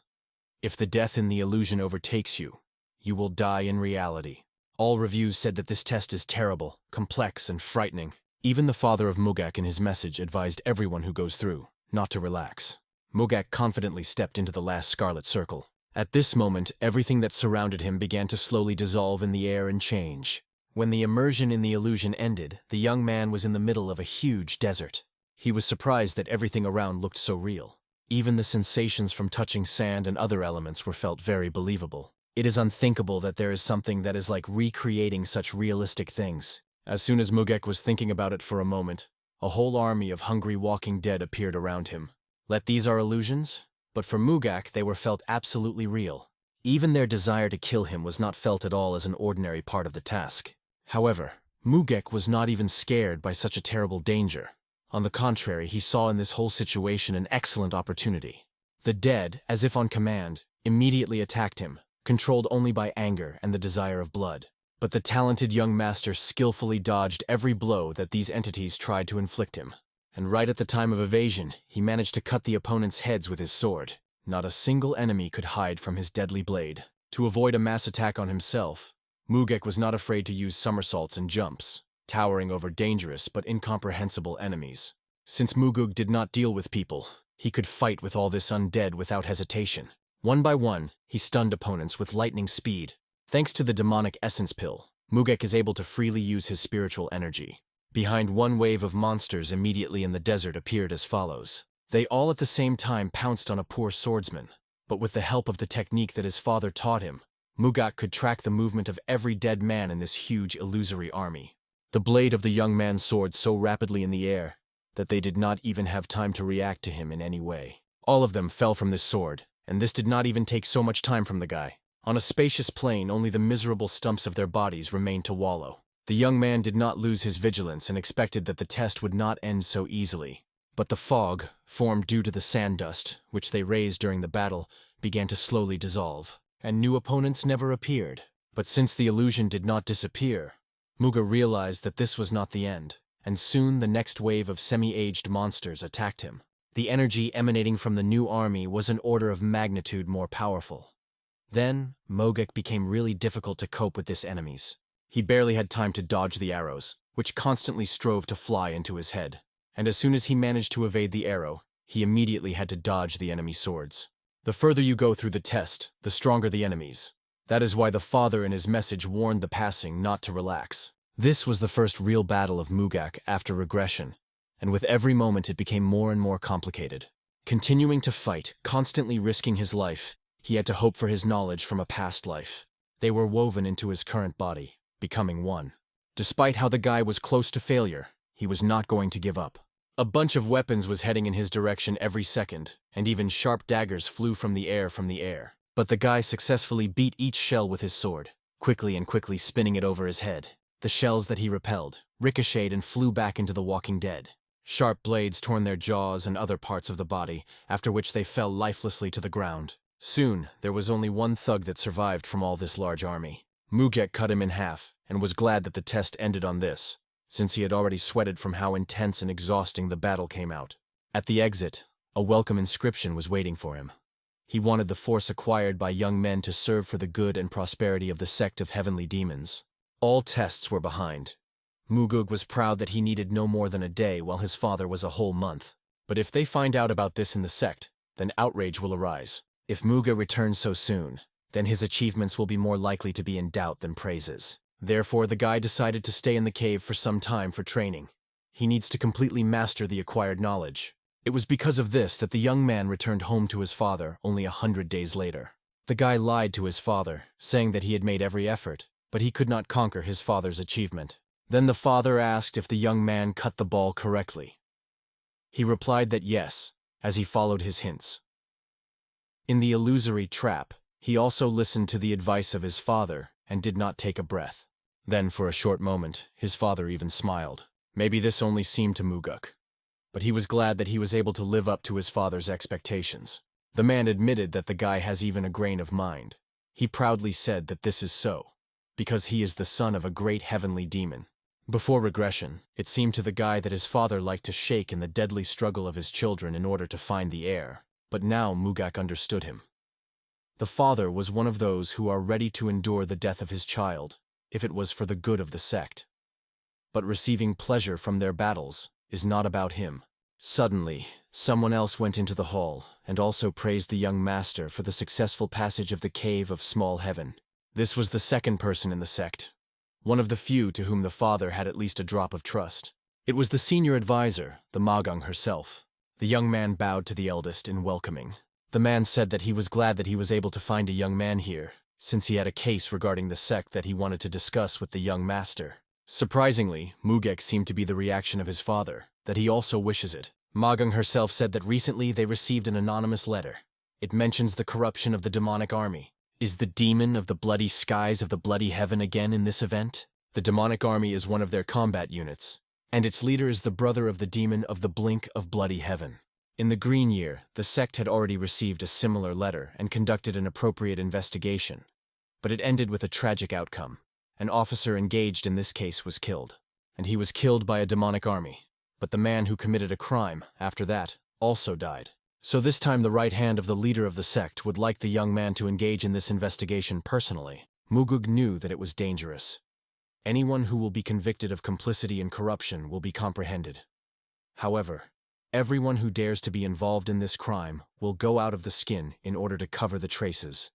If the death in the illusion overtakes you, you will die in reality." All reviews said that this test is terrible, complex, and frightening. Even the father of Mugak in his message advised everyone who goes through not to relax. Mugak confidently stepped into the last scarlet circle. At this moment, everything that surrounded him began to slowly dissolve in the air and change. When the immersion in the illusion ended, the young man was in the middle of a huge desert. He was surprised that everything around looked so real. Even the sensations from touching sand and other elements were felt very believable. It is unthinkable that there is something that is like recreating such realistic things. As soon as Mugek was thinking about it for a moment, a whole army of hungry walking dead appeared around him. Let these are illusions, but for Mugak they were felt absolutely real. Even their desire to kill him was not felt at all as an ordinary part of the task. However, Mugek was not even scared by such a terrible danger. On the contrary, he saw in this whole situation an excellent opportunity. The dead, as if on command, immediately attacked him, controlled only by anger and the desire of blood. But the talented young master skillfully dodged every blow that these entities tried to inflict him. And right at the time of evasion, he managed to cut the opponent's heads with his sword. Not a single enemy could hide from his deadly blade. To avoid a mass attack on himself, Mugek was not afraid to use somersaults and jumps, towering over dangerous but incomprehensible enemies. Since Mugug did not deal with people, he could fight with all this undead without hesitation. One by one, he stunned opponents with lightning speed. Thanks to the demonic essence pill, Mugek is able to freely use his spiritual energy. Behind one wave of monsters immediately in the desert appeared as follows. They all at the same time pounced on a poor swordsman, but with the help of the technique that his father taught him, Mugak could track the movement of every dead man in this huge illusory army. The blade of the young man soared so rapidly in the air that they did not even have time to react to him in any way. All of them fell from this sword, and this did not even take so much time from the guy. On a spacious plain, only the miserable stumps of their bodies remained to wallow. The young man did not lose his vigilance and expected that the test would not end so easily. But the fog, formed due to the sand dust, which they raised during the battle, began to slowly dissolve, and new opponents never appeared. But since the illusion did not disappear, Muga realized that this was not the end, and soon the next wave of semi-aged monsters attacked him. The energy emanating from the new army was an order of magnitude more powerful. Then, Mogek became really difficult to cope with his enemies. He barely had time to dodge the arrows, which constantly strove to fly into his head. And as soon as he managed to evade the arrow, he immediately had to dodge the enemy swords. The further you go through the test, the stronger the enemies. That is why the father in his message warned the passing not to relax. This was the first real battle of Mugak after regression, and with every moment it became more and more complicated. Continuing to fight, constantly risking his life, he had to hope for his knowledge from a past life. They were woven into his current body, becoming one. Despite how the guy was close to failure, he was not going to give up. A bunch of weapons was heading in his direction every second, and even sharp daggers flew from the air. But the guy successfully beat each shell with his sword, quickly spinning it over his head. The shells that he repelled ricocheted and flew back into the walking dead. Sharp blades torn their jaws and other parts of the body, after which they fell lifelessly to the ground. Soon, there was only one thug that survived from all this large army. Mugek cut him in half, and was glad that the test ended on this, since he had already sweated from how intense and exhausting the battle came out. At the exit, a welcome inscription was waiting for him. He wanted the force acquired by young men to serve for the good and prosperity of the sect of heavenly demons. All tests were behind. Mugug was proud that he needed no more than a day while his father was a whole month. But if they find out about this in the sect, then outrage will arise. If Muga returns so soon, then his achievements will be more likely to be in doubt than praises. Therefore, the guy decided to stay in the cave for some time for training. He needs to completely master the acquired knowledge. It was because of this that the young man returned home to his father only 100 days later. The guy lied to his father, saying that he had made every effort, but he could not conquer his father's achievement. Then the father asked if the young man cut the ball correctly. He replied that yes, as he followed his hints. In the illusory trap, he also listened to the advice of his father and did not take a breath. Then, for a short moment, his father even smiled. Maybe this only seemed to Muguk, but he was glad that he was able to live up to his father's expectations. The man admitted that the guy has even a grain of mind. He proudly said that this is so, because he is the son of a great heavenly demon. Before Regression, it seemed to the guy that his father liked to shake in the deadly struggle of his children in order to find the heir, but now Mugak understood him. The father was one of those who are ready to endure the death of his child, if it was for the good of the sect. But receiving pleasure from their battles is not about him. Suddenly, someone else went into the hall and also praised the young master for the successful passage of the Cave of Small Heaven. This was the second person in the sect, one of the few to whom the father had at least a drop of trust. It was the senior advisor, the Magung herself. The young man bowed to the eldest in welcoming. The man said that he was glad that he was able to find a young man here, since he had a case regarding the sect that he wanted to discuss with the young master. Surprisingly, Mugek seemed to be the reaction of his father, that he also wishes it. Magung herself said that recently they received an anonymous letter. It mentions the corruption of the demonic army. Is the demon of the bloody skies of the bloody heaven again in this event? The demonic army is one of their combat units, and its leader is the brother of the demon of the blink of bloody heaven. In the Green Year, the sect had already received a similar letter and conducted an appropriate investigation, but it ended with a tragic outcome. An officer engaged in this case was killed, and he was killed by a demonic army. But the man who committed a crime, after that, also died. So this time the right hand of the leader of the sect would like the young man to engage in this investigation personally. Mugug knew that it was dangerous. Anyone who will be convicted of complicity and corruption will be comprehended. However, everyone who dares to be involved in this crime will go out of the skin in order to cover the traces.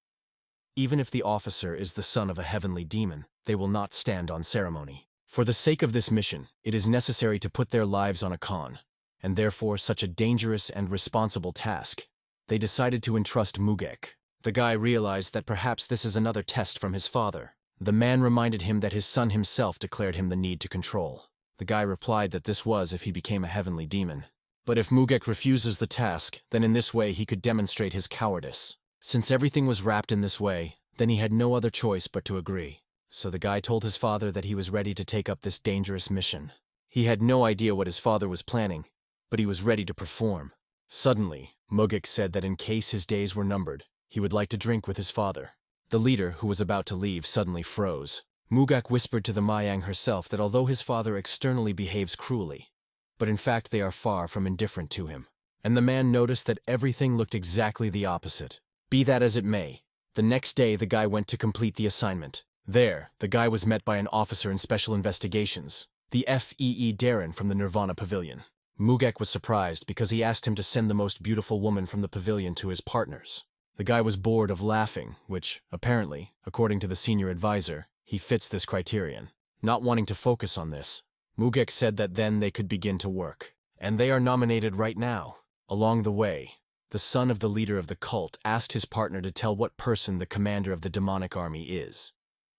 Even if the officer is the son of a heavenly demon, they will not stand on ceremony. For the sake of this mission, it is necessary to put their lives on a con, and therefore such a dangerous and responsible task. They decided to entrust Mugek. The guy realized that perhaps this is another test from his father. The man reminded him that his son himself declared him the need to control. The guy replied that this was if he became a heavenly demon. But if Mugek refuses the task, then in this way he could demonstrate his cowardice. Since everything was wrapped in this way, then he had no other choice but to agree. So the guy told his father that he was ready to take up this dangerous mission. He had no idea what his father was planning, but he was ready to perform. Suddenly, Mugek said that in case his days were numbered, he would like to drink with his father. The leader, who was about to leave, suddenly froze. Mugak whispered to the Mayang herself that although his father externally behaves cruelly, but in fact they are far from indifferent to him. And the man noticed that everything looked exactly the opposite. Be that as it may, the next day the guy went to complete the assignment. There, the guy was met by an officer in special investigations, the Fee Darren from the Nirvana Pavilion. Mugek was surprised because he asked him to send the most beautiful woman from the pavilion to his partners. The guy was bored of laughing, which, apparently, according to the senior advisor, he fits this criterion. Not wanting to focus on this, Mugek said that then they could begin to work. And they are nominated right now. Along the way, the son of the leader of the cult asked his partner to tell what person the commander of the demonic army is.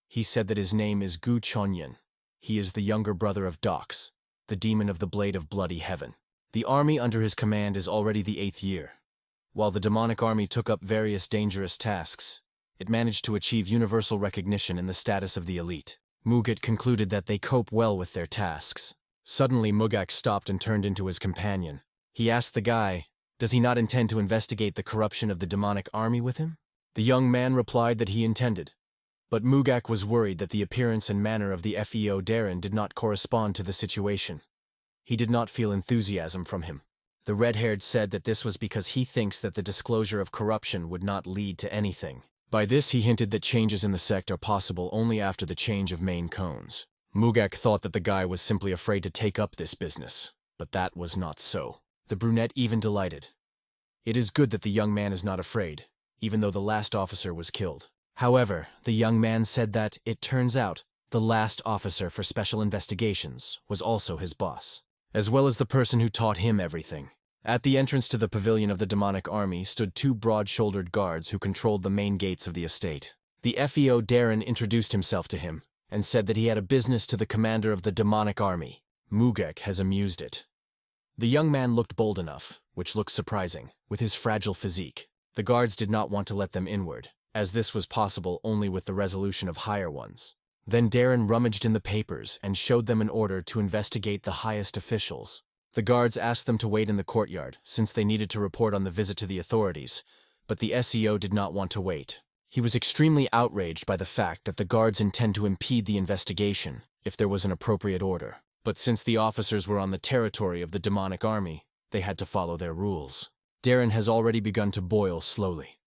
He said that his name is Gu Chonyan. He is the younger brother of Dox, the demon of the blade of bloody heaven. The army under his command is already the 8th year. While the demonic army took up various dangerous tasks, it managed to achieve universal recognition in the status of the elite. Mugak concluded that they cope well with their tasks. Suddenly Mugak stopped and turned into his companion. He asked the guy, does he not intend to investigate the corruption of the demonic army with him? The young man replied that he intended. But Mugak was worried that the appearance and manner of the Feo Darren did not correspond to the situation. He did not feel enthusiasm from him. The red-haired said that this was because he thinks that the disclosure of corruption would not lead to anything. By this he hinted that changes in the sect are possible only after the change of main cones. Mugak thought that the guy was simply afraid to take up this business, but that was not so. The brunette even delighted. It is good that the young man is not afraid, even though the last officer was killed. However, the young man said that, it turns out, the last officer for special investigations was also his boss, as well as the person who taught him everything. At the entrance to the pavilion of the demonic army stood two broad-shouldered guards who controlled the main gates of the estate. The FEO Darren introduced himself to him, and said that he had a business to the commander of the demonic army. Mugak has amused it. The young man looked bold enough, which looked surprising, with his fragile physique. The guards did not want to let them inward, as this was possible only with the resolution of higher ones. Then Darren rummaged in the papers and showed them an order to investigate the highest officials. The guards asked them to wait in the courtyard, since they needed to report on the visit to the authorities, but the SEO did not want to wait. He was extremely outraged by the fact that the guards intend to impede the investigation if there was an appropriate order. But since the officers were on the territory of the demonic army, they had to follow their rules. Darren has already begun to boil slowly.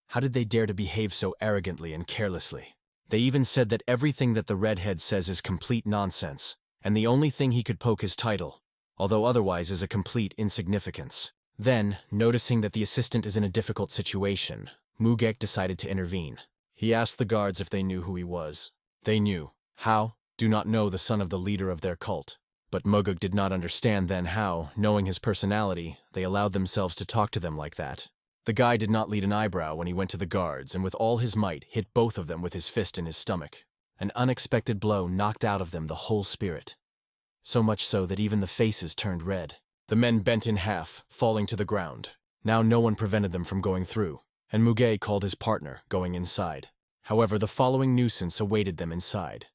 How did they dare to behave so arrogantly and carelessly? They even said that everything that the redhead says is complete nonsense, and the only thing he could poke his title, although otherwise is a complete insignificance. Then, noticing that the assistant is in a difficult situation, Mugek decided to intervene. He asked the guards if they knew who he was. They knew. How? Do not know the son of the leader of their cult. But Mugek did not understand then how, knowing his personality, they allowed themselves to talk to them like that. The guy did not lead an eyebrow when he went to the guards and with all his might hit both of them with his fist in his stomach. An unexpected blow knocked out of them the whole spirit. So much so that even the faces turned red. The men bent in half, falling to the ground. Now no one prevented them from going through, and Muge called his partner, going inside. However, the following nuisance awaited them inside.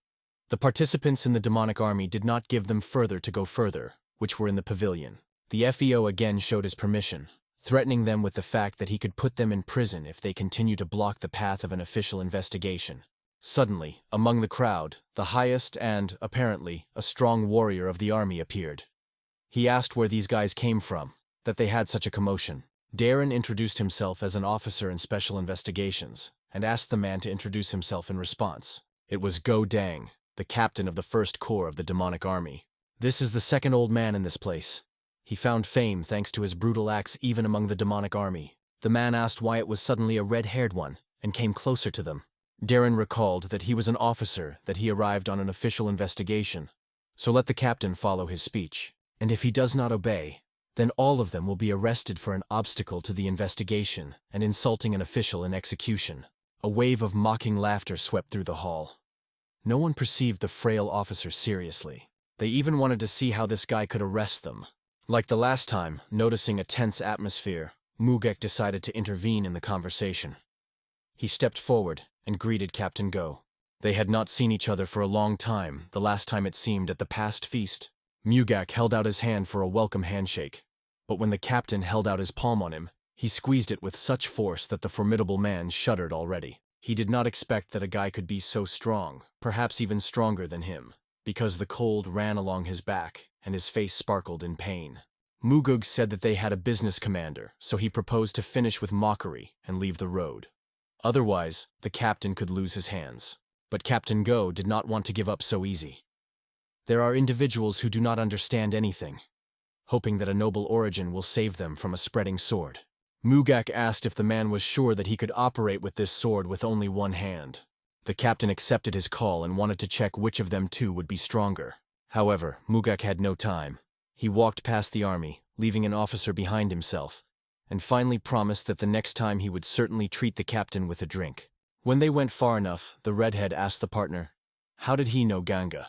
The participants in the demonic army did not give them further to go further, which were in the pavilion. The FEO again showed his permission, threatening them with the fact that he could put them in prison if they continue to block the path of an official investigation. Suddenly, among the crowd, the highest and, apparently, a strong warrior of the army appeared. He asked where these guys came from, that they had such a commotion. Darren introduced himself as an officer in special investigations, and asked the man to introduce himself in response. It was Go Dang, the captain of the first corps of the demonic army. This is the second old man in this place. He found fame thanks to his brutal acts even among the demonic army. The man asked why it was suddenly a red-haired one, and came closer to them. Darren recalled that he was an officer, that he arrived on an official investigation. So let the captain follow his speech. And if he does not obey, then all of them will be arrested for an obstacle to the investigation and insulting an official in execution. A wave of mocking laughter swept through the hall. No one perceived the frail officer seriously. They even wanted to see how this guy could arrest them. Like the last time, noticing a tense atmosphere, Mugek decided to intervene in the conversation. He stepped forward and greeted Captain Go. They had not seen each other for a long time, the last time it seemed at the past feast. Mugak held out his hand for a welcome handshake, but when the captain held out his palm on him, he squeezed it with such force that the formidable man shuddered already. He did not expect that a guy could be so strong, perhaps even stronger than him, because the cold ran along his back and his face sparkled in pain. Mugug said that they had a business commander, so he proposed to finish with mockery and leave the road. Otherwise, the captain could lose his hands. But Captain Go did not want to give up so easy. There are individuals who do not understand anything, hoping that a noble origin will save them from a spreading sword. Mugak asked if the man was sure that he could operate with this sword with only one hand. The captain accepted his call and wanted to check which of them two would be stronger. However, Mugak had no time. He walked past the army, leaving an officer behind himself, and finally promised that the next time he would certainly treat the captain with a drink. When they went far enough, the redhead asked the partner, how did he know Ganga?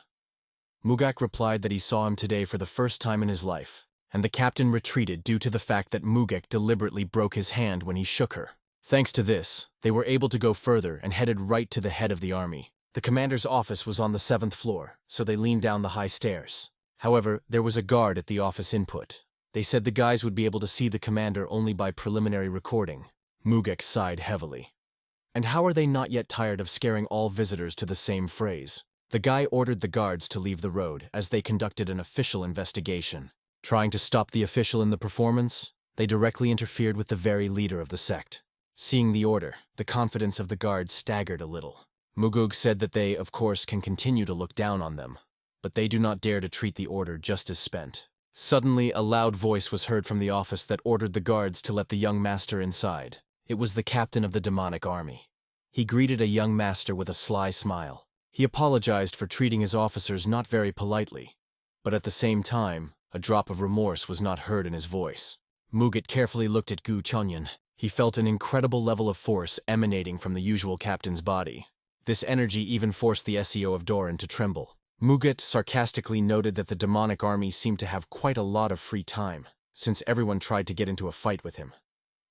Mugak replied that he saw him today for the first time in his life, and the captain retreated due to the fact that Mugak deliberately broke his hand when he shook her. Thanks to this, they were able to go further and headed right to the head of the army. The commander's office was on the 7th floor, so they leaned down the high stairs. However, there was a guard at the office input. They said the guys would be able to see the commander only by preliminary recording. Mugak sighed heavily. And how are they not yet tired of scaring all visitors to the same phrase? The guy ordered the guards to leave the road as they conducted an official investigation. Trying to stop the official in the performance, they directly interfered with the very leader of the sect. Seeing the order, the confidence of the guards staggered a little. Mugug said that they, of course, can continue to look down on them, but they do not dare to treat the order just as spent. Suddenly, a loud voice was heard from the office that ordered the guards to let the young master inside. It was the captain of the demonic army. He greeted a young master with a sly smile. He apologized for treating his officers not very politely, but at the same time, a drop of remorse was not heard in his voice. Mugat carefully looked at Gu Chonyan. He felt an incredible level of force emanating from the usual captain's body. This energy even forced the SEO of Doran to tremble. Mugat sarcastically noted that the demonic army seemed to have quite a lot of free time, since everyone tried to get into a fight with him,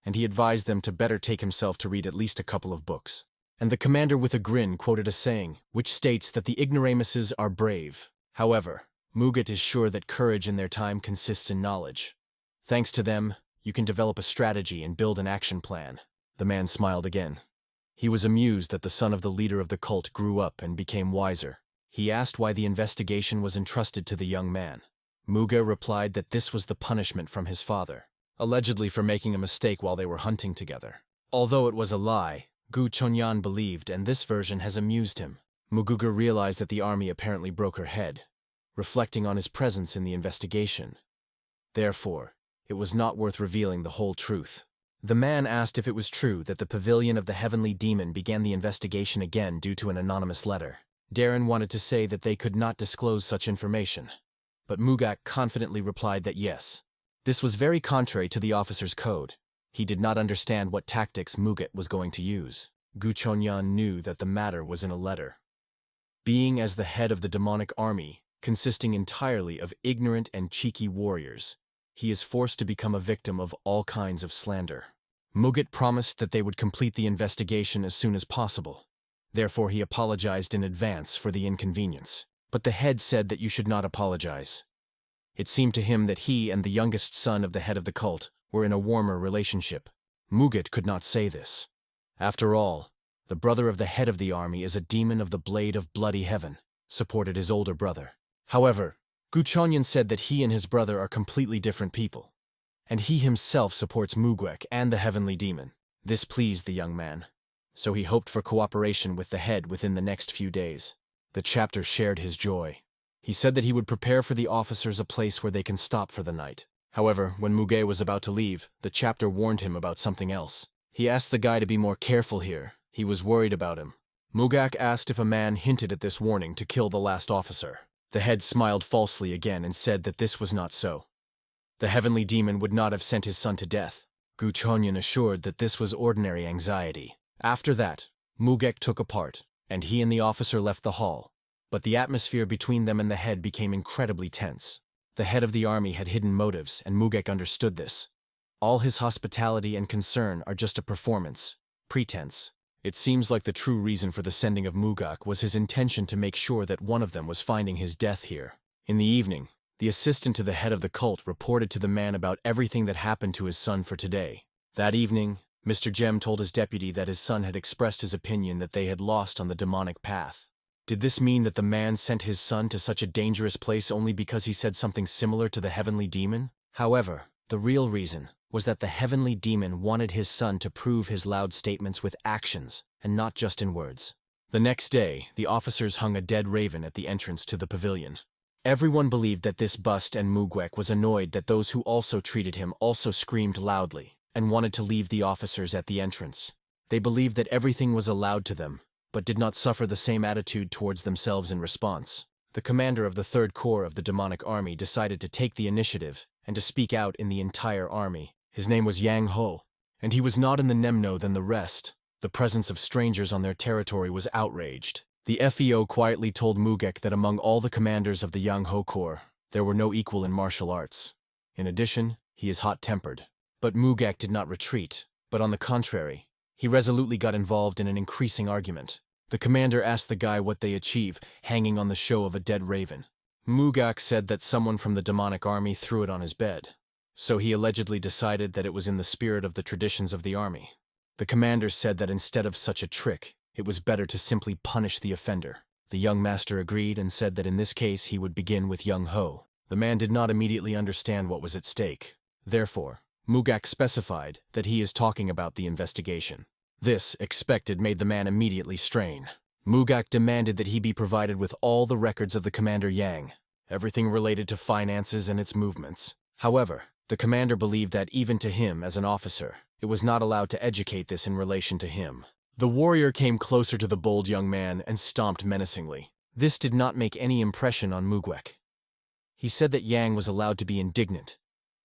and he advised them to better take himself to read at least a couple of books. And the commander with a grin quoted a saying, which states that the ignoramuses are brave. However, Mugat is sure that courage in their time consists in knowledge. Thanks to them, you can develop a strategy and build an action plan. The man smiled again. He was amused that the son of the leader of the cult grew up and became wiser. He asked why the investigation was entrusted to the young man. Muga replied that this was the punishment from his father, allegedly for making a mistake while they were hunting together. Although it was a lie, Gu Chonyan believed, and this version has amused him. Muguga realized that the army apparently broke her head, reflecting on his presence in the investigation. Therefore, it was not worth revealing the whole truth. The man asked if it was true that the Pavilion of the Heavenly Demon began the investigation again due to an anonymous letter. Darren wanted to say that they could not disclose such information, but Mugak confidently replied that yes. This was very contrary to the officer's code. He did not understand what tactics Mugat was going to use. Gu Chonyan knew that the matter was in a letter. Being as the head of the demonic army, consisting entirely of ignorant and cheeky warriors, he is forced to become a victim of all kinds of slander. Mugat promised that they would complete the investigation as soon as possible. Therefore, he apologized in advance for the inconvenience. But the head said that you should not apologize. It seemed to him that he and the youngest son of the head of the cult were in a warmer relationship. Mugat could not say this. After all, the brother of the head of the army is a demon of the blade of bloody heaven, supported his older brother. However, Gu Chonyan said that he and his brother are completely different people, and he himself supports Mugwek and the heavenly demon. This pleased the young man, so he hoped for cooperation with the head within the next few days. The chapter shared his joy. He said that he would prepare for the officers a place where they can stop for the night. However, when Muge was about to leave, the chapter warned him about something else. He asked the guy to be more careful here. He was worried about him. Mugak asked if a man hinted at this warning to kill the last officer. The head smiled falsely again and said that this was not so. The heavenly demon would not have sent his son to death. Gu Chonyan assured that this was ordinary anxiety. After that, Mugek took apart, and he and the officer left the hall. But the atmosphere between them and the head became incredibly tense. The head of the army had hidden motives, and Mugek understood this. All his hospitality and concern are just a performance, pretense. It seems like the true reason for the sending of Mugak was his intention to make sure that one of them was finding his death here. In the evening, the assistant to the head of the cult reported to the man about everything that happened to his son for today. That evening, Mr. Jem told his deputy that his son had expressed his opinion that they had lost on the demonic path. Did this mean that the man sent his son to such a dangerous place only because he said something similar to the heavenly demon? However, the real reason was that the heavenly demon wanted his son to prove his loud statements with actions and not just in words. The next day, the officers hung a dead raven at the entrance to the pavilion. Everyone believed that this bust, and Mugwek was annoyed that those who also treated him also screamed loudly and wanted to leave the officers at the entrance. They believed that everything was allowed to them, but did not suffer the same attitude towards themselves in response. The commander of the 3rd Corps of the demonic army decided to take the initiative and to speak out in the entire army. His name was Yang Ho, and he was not in the Nemno than the rest. The presence of strangers on their territory was outraged. The FEO quietly told Mugek that among all the commanders of the Yang Ho Corps, there were no equal in martial arts. In addition, he is hot-tempered. But Mugek did not retreat, but on the contrary, he resolutely got involved in an increasing argument. The commander asked the guy what they achieve, hanging on the show of a dead raven. Mugak said that someone from the demonic army threw it on his bed, so he allegedly decided that it was in the spirit of the traditions of the army. The commander said that instead of such a trick, it was better to simply punish the offender. The young master agreed and said that in this case he would begin with Young Ho. The man did not immediately understand what was at stake. Therefore, Mugak specified that he is talking about the investigation. This, expected, made the man immediately strain. Mugak demanded that he be provided with all the records of the Commander Yang, everything related to finances and its movements. However, the commander believed that even to him as an officer, it was not allowed to educate this in relation to him. The warrior came closer to the bold young man and stomped menacingly. This did not make any impression on Mugwek. He said that Yang was allowed to be indignant,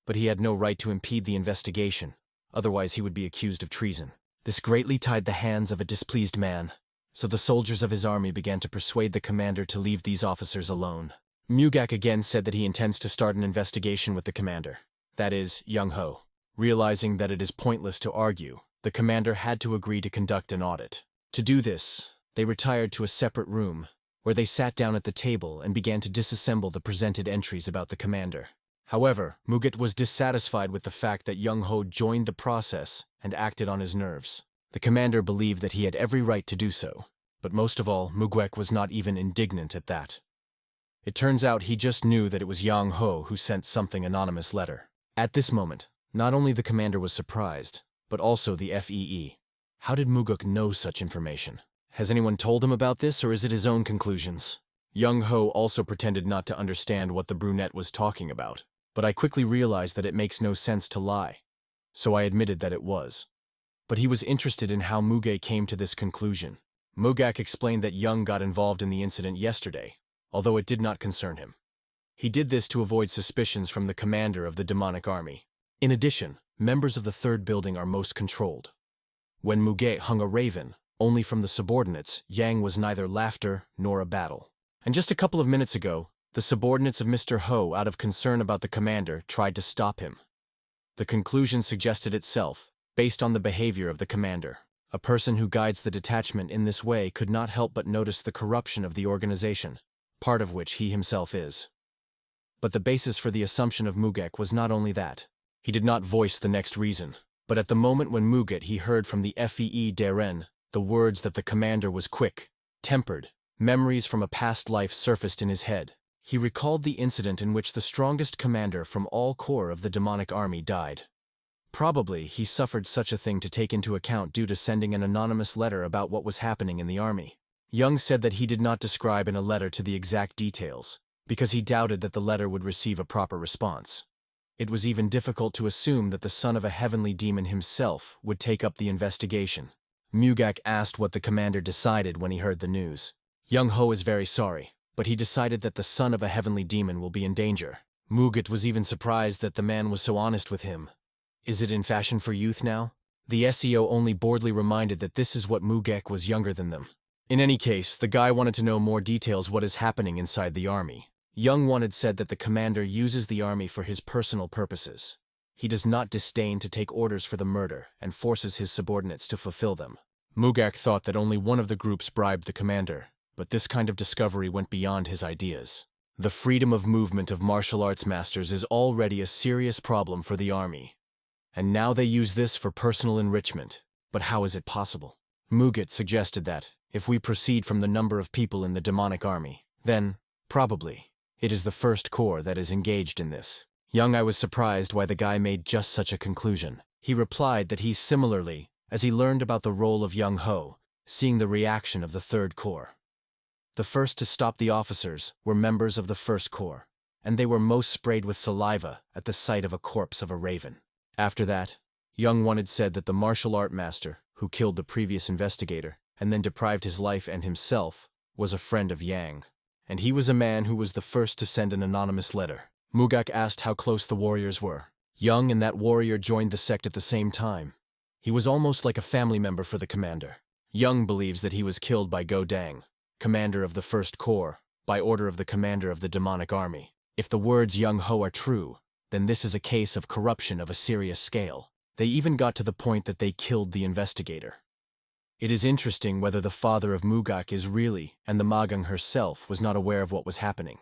but he had no right to impede the investigation, otherwise he would be accused of treason. This greatly tied the hands of a displeased man, so the soldiers of his army began to persuade the commander to leave these officers alone. Mugak again said that he intends to start an investigation with the commander, that is, Young Ho. Realizing that it is pointless to argue, the commander had to agree to conduct an audit. To do this, they retired to a separate room, where they sat down at the table and began to disassemble the presented entries about the commander. However, Mugat was dissatisfied with the fact that Young Ho joined the process and acted on his nerves. The commander believed that he had every right to do so, but most of all, Mugwek was not even indignant at that. It turns out he just knew that it was Young Ho who sent something anonymous letter. At this moment, not only the commander was surprised, but also the FEE. How did Muguk know such information? Has anyone told him about this, or is it his own conclusions? Young Ho also pretended not to understand what the brunette was talking about, but I quickly realized that it makes no sense to lie, so I admitted that it was. But he was interested in how Muge came to this conclusion. Mugak explained that Young got involved in the incident yesterday, although it did not concern him. He did this to avoid suspicions from the commander of the demonic army. In addition, members of the third building are most controlled. When Muge hung a raven, only from the subordinates, Yang was neither laughter nor a battle. And just a couple of minutes ago, the subordinates of Mr. Ho, out of concern about the commander, tried to stop him. The conclusion suggested itself, based on the behavior of the commander. A person who guides the detachment in this way could not help but notice the corruption of the organization, part of which he himself is. But the basis for the assumption of Mugek was not only that. He did not voice the next reason, but at the moment when Muget he heard from the FEE Deren the words that the commander was quick, tempered, memories from a past life surfaced in his head. He recalled the incident in which the strongest commander from all corps of the demonic army died. Probably he suffered such a thing to take into account due to sending an anonymous letter about what was happening in the army. Young said that he did not describe in a letter to the exact details, because he doubted that the letter would receive a proper response. It was even difficult to assume that the son of a heavenly demon himself would take up the investigation. Mugak asked what the commander decided when he heard the news. Young Ho is very sorry, but he decided that the son of a heavenly demon will be in danger. Mugat was even surprised that the man was so honest with him. Is it in fashion for youth now? The SEO only boredly reminded that this is what Mugek was younger than them. In any case, the guy wanted to know more details what is happening inside the army. Young wanted said that the commander uses the army for his personal purposes. He does not disdain to take orders for the murder and forces his subordinates to fulfill them. Mugak thought that only one of the groups bribed the commander, but this kind of discovery went beyond his ideas. The freedom of movement of martial arts masters is already a serious problem for the army. And now they use this for personal enrichment. But how is it possible? Mugat suggested that, if we proceed from the number of people in the demonic army, then, probably, it is the first corps that is engaged in this. I was surprised why the guy made just such a conclusion. He replied that he similarly, as he learned about the role of Young Ho, seeing the reaction of the third corps. The first to stop the officers were members of the first corps, and they were most sprayed with saliva at the sight of a corpse of a raven. After that, Young One had said that the martial art master, who killed the previous investigator, and then deprived his life and himself, was a friend of Yang. And he was a man who was the first to send an anonymous letter. Mugak asked how close the warriors were. Young and that warrior joined the sect at the same time. He was almost like a family member for the commander. Young believes that he was killed by Go Dang, commander of the First Corps, by order of the commander of the demonic army. If the words Young Ho are true, then this is a case of corruption of a serious scale. They even got to the point that they killed the investigator. It is interesting whether the father of Mugak is really, and the Magang herself was not aware of what was happening.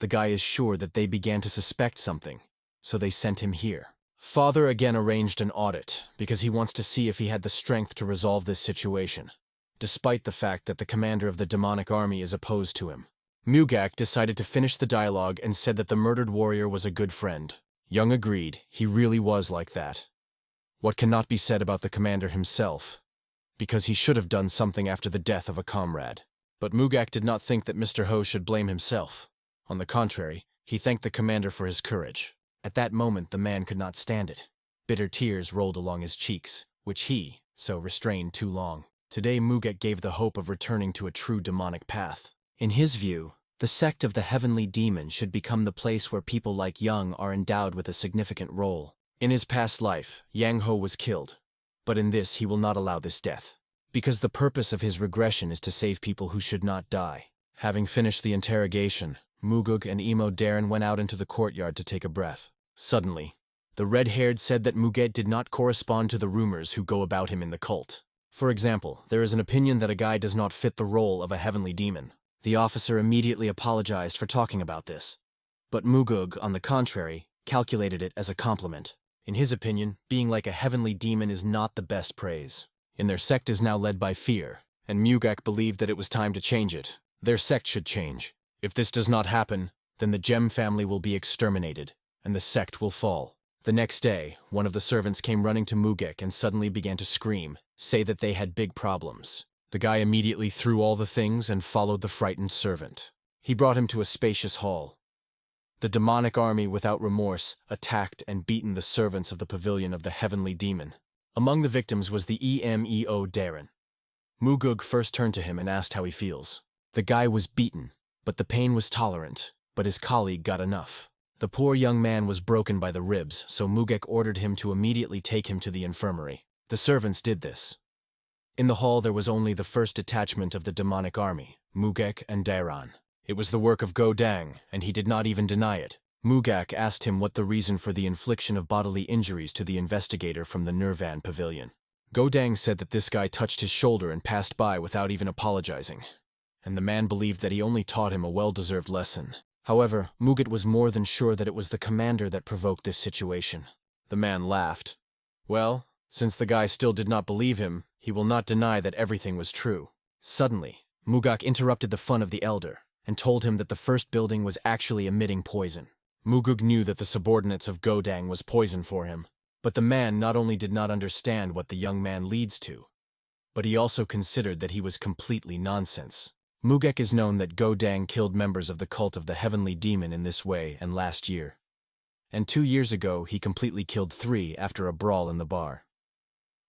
The guy is sure that they began to suspect something, so they sent him here. Father again arranged an audit, because he wants to see if he had the strength to resolve this situation, despite the fact that the commander of the demonic army is opposed to him. Mugak decided to finish the dialogue and said that the murdered warrior was a good friend. Young agreed, he really was like that. What cannot be said about the commander himself, because he should have done something after the death of a comrade. But Mugak did not think that Mr. Ho should blame himself. On the contrary, he thanked the commander for his courage. At that moment the man could not stand it. Bitter tears rolled along his cheeks, which he so restrained too long. Today Mugak gave the hope of returning to a true demonic path. In his view, the sect of the heavenly demon should become the place where people like Yang are endowed with a significant role. In his past life, Yang Ho was killed, but in this he will not allow this death, because the purpose of his regression is to save people who should not die. Having finished the interrogation, Mugug and Emo Darren went out into the courtyard to take a breath. Suddenly, the red-haired said that Muget did not correspond to the rumors who go about him in the cult. For example, there is an opinion that a guy does not fit the role of a heavenly demon. The officer immediately apologized for talking about this. But Mugug, on the contrary, calculated it as a compliment. In his opinion, being like a heavenly demon is not the best praise. In their sect is now led by fear, and Mugak believed that it was time to change it. Their sect should change. If this does not happen, then the Gem family will be exterminated, and the sect will fall. The next day, one of the servants came running to Mugek and suddenly began to scream, say that they had big problems. The guy immediately threw all the things and followed the frightened servant. He brought him to a spacious hall. The demonic army, without remorse, attacked and beaten the servants of the pavilion of the heavenly demon. Among the victims was the Emo Darren. Mugug first turned to him and asked how he feels. The guy was beaten, but the pain was tolerant, but his colleague got enough. The poor young man was broken by the ribs, so Mugek ordered him to immediately take him to the infirmary. The servants did this. In the hall there was only the first detachment of the demonic army, Mugek and Dairan. It was the work of Go Dang, and he did not even deny it. Mugak asked him what the reason for the infliction of bodily injuries to the investigator from the Nirvan pavilion. Go Dang said that this guy touched his shoulder and passed by without even apologizing, and the man believed that he only taught him a well-deserved lesson. However, Mugat was more than sure that it was the commander that provoked this situation. The man laughed. Well, since the guy still did not believe him, he will not deny that everything was true. Suddenly, Mugak interrupted the fun of the elder and told him that the first building was actually emitting poison. Mugug knew that the subordinates of Godang was poison for him, but the man not only did not understand what the young man leads to, but he also considered that he was completely nonsense. Mugek is known that Godang killed members of the cult of the heavenly demon in this way and last year. And 2 years ago he completely killed 3 after a brawl in the bar.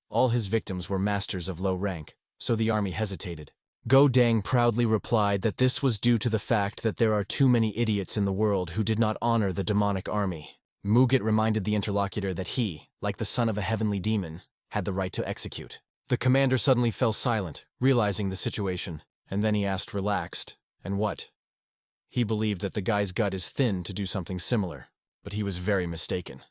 All his victims were masters of low rank, so the army hesitated. Go Dang proudly replied that this was due to the fact that there are too many idiots in the world who did not honor the demonic army. Muget reminded the interlocutor that he, like the son of a heavenly demon, had the right to execute. The commander suddenly fell silent, realizing the situation, and then he asked relaxed, "And what?" He believed that the guy's gut is thin to do something similar, but he was very mistaken.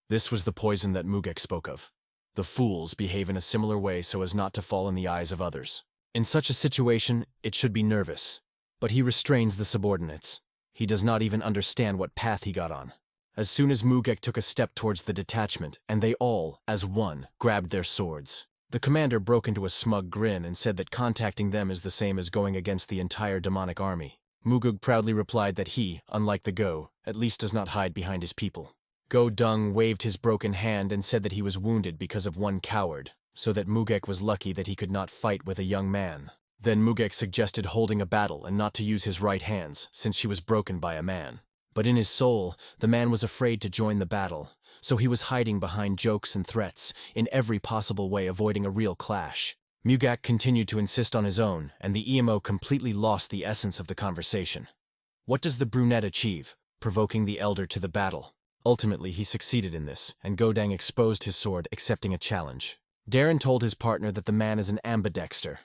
This was the poison that Mugek spoke of. The fools behave in a similar way so as not to fall in the eyes of others. In such a situation, it should be nervous, but he restrains the subordinates. He does not even understand what path he got on. As soon as Mugek took a step towards the detachment, and they all, as one, grabbed their swords. The commander broke into a smug grin and said that contacting them is the same as going against the entire demonic army. Mugug proudly replied that he, unlike the Go, at least does not hide behind his people. Go Dung waved his broken hand and said that he was wounded because of one coward, so that Mugek was lucky that he could not fight with a young man. Then Mugek suggested holding a battle and not to use his right hands, since she was broken by a man. But in his soul, the man was afraid to join the battle, so he was hiding behind jokes and threats, in every possible way avoiding a real clash. Mugak continued to insist on his own, and the EMO completely lost the essence of the conversation. What does the brunette achieve? Provoking the elder to the battle. Ultimately, he succeeded in this, and Godang exposed his sword, accepting a challenge. Darren told his partner that the man is an ambidexter.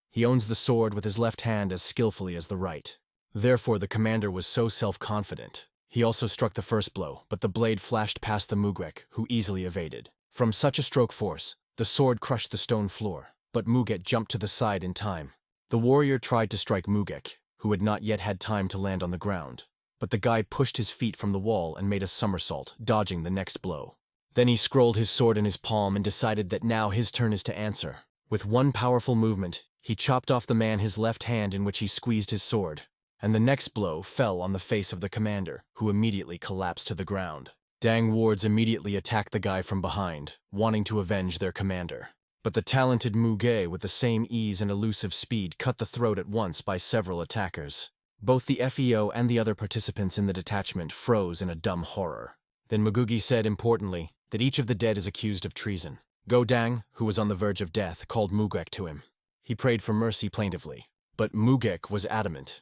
He owns the sword with his left hand as skillfully as the right. Therefore, the commander was so self-confident. He also struck the first blow, but the blade flashed past the Mugek, who easily evaded. From such a stroke force, the sword crushed the stone floor, but Mugek jumped to the side in time. The warrior tried to strike Mugek, who had not yet had time to land on the ground, but the guy pushed his feet from the wall and made a somersault, dodging the next blow. Then he scrolled his sword in his palm and decided that now his turn is to answer. With one powerful movement, he chopped off the man his left hand in which he squeezed his sword. and the next blow fell on the face of the commander, who immediately collapsed to the ground. Dang wards immediately attacked the guy from behind, wanting to avenge their commander. But the talented Muge, with the same ease and elusive speed, cut the throat at once by several attackers. Both the FEO and the other participants in the detachment froze in a dumb horror. Then Mugugi said importantly that each of the dead is accused of treason. Go Dang, who was on the verge of death, called Mugek to him. He prayed for mercy plaintively, but Mugek was adamant.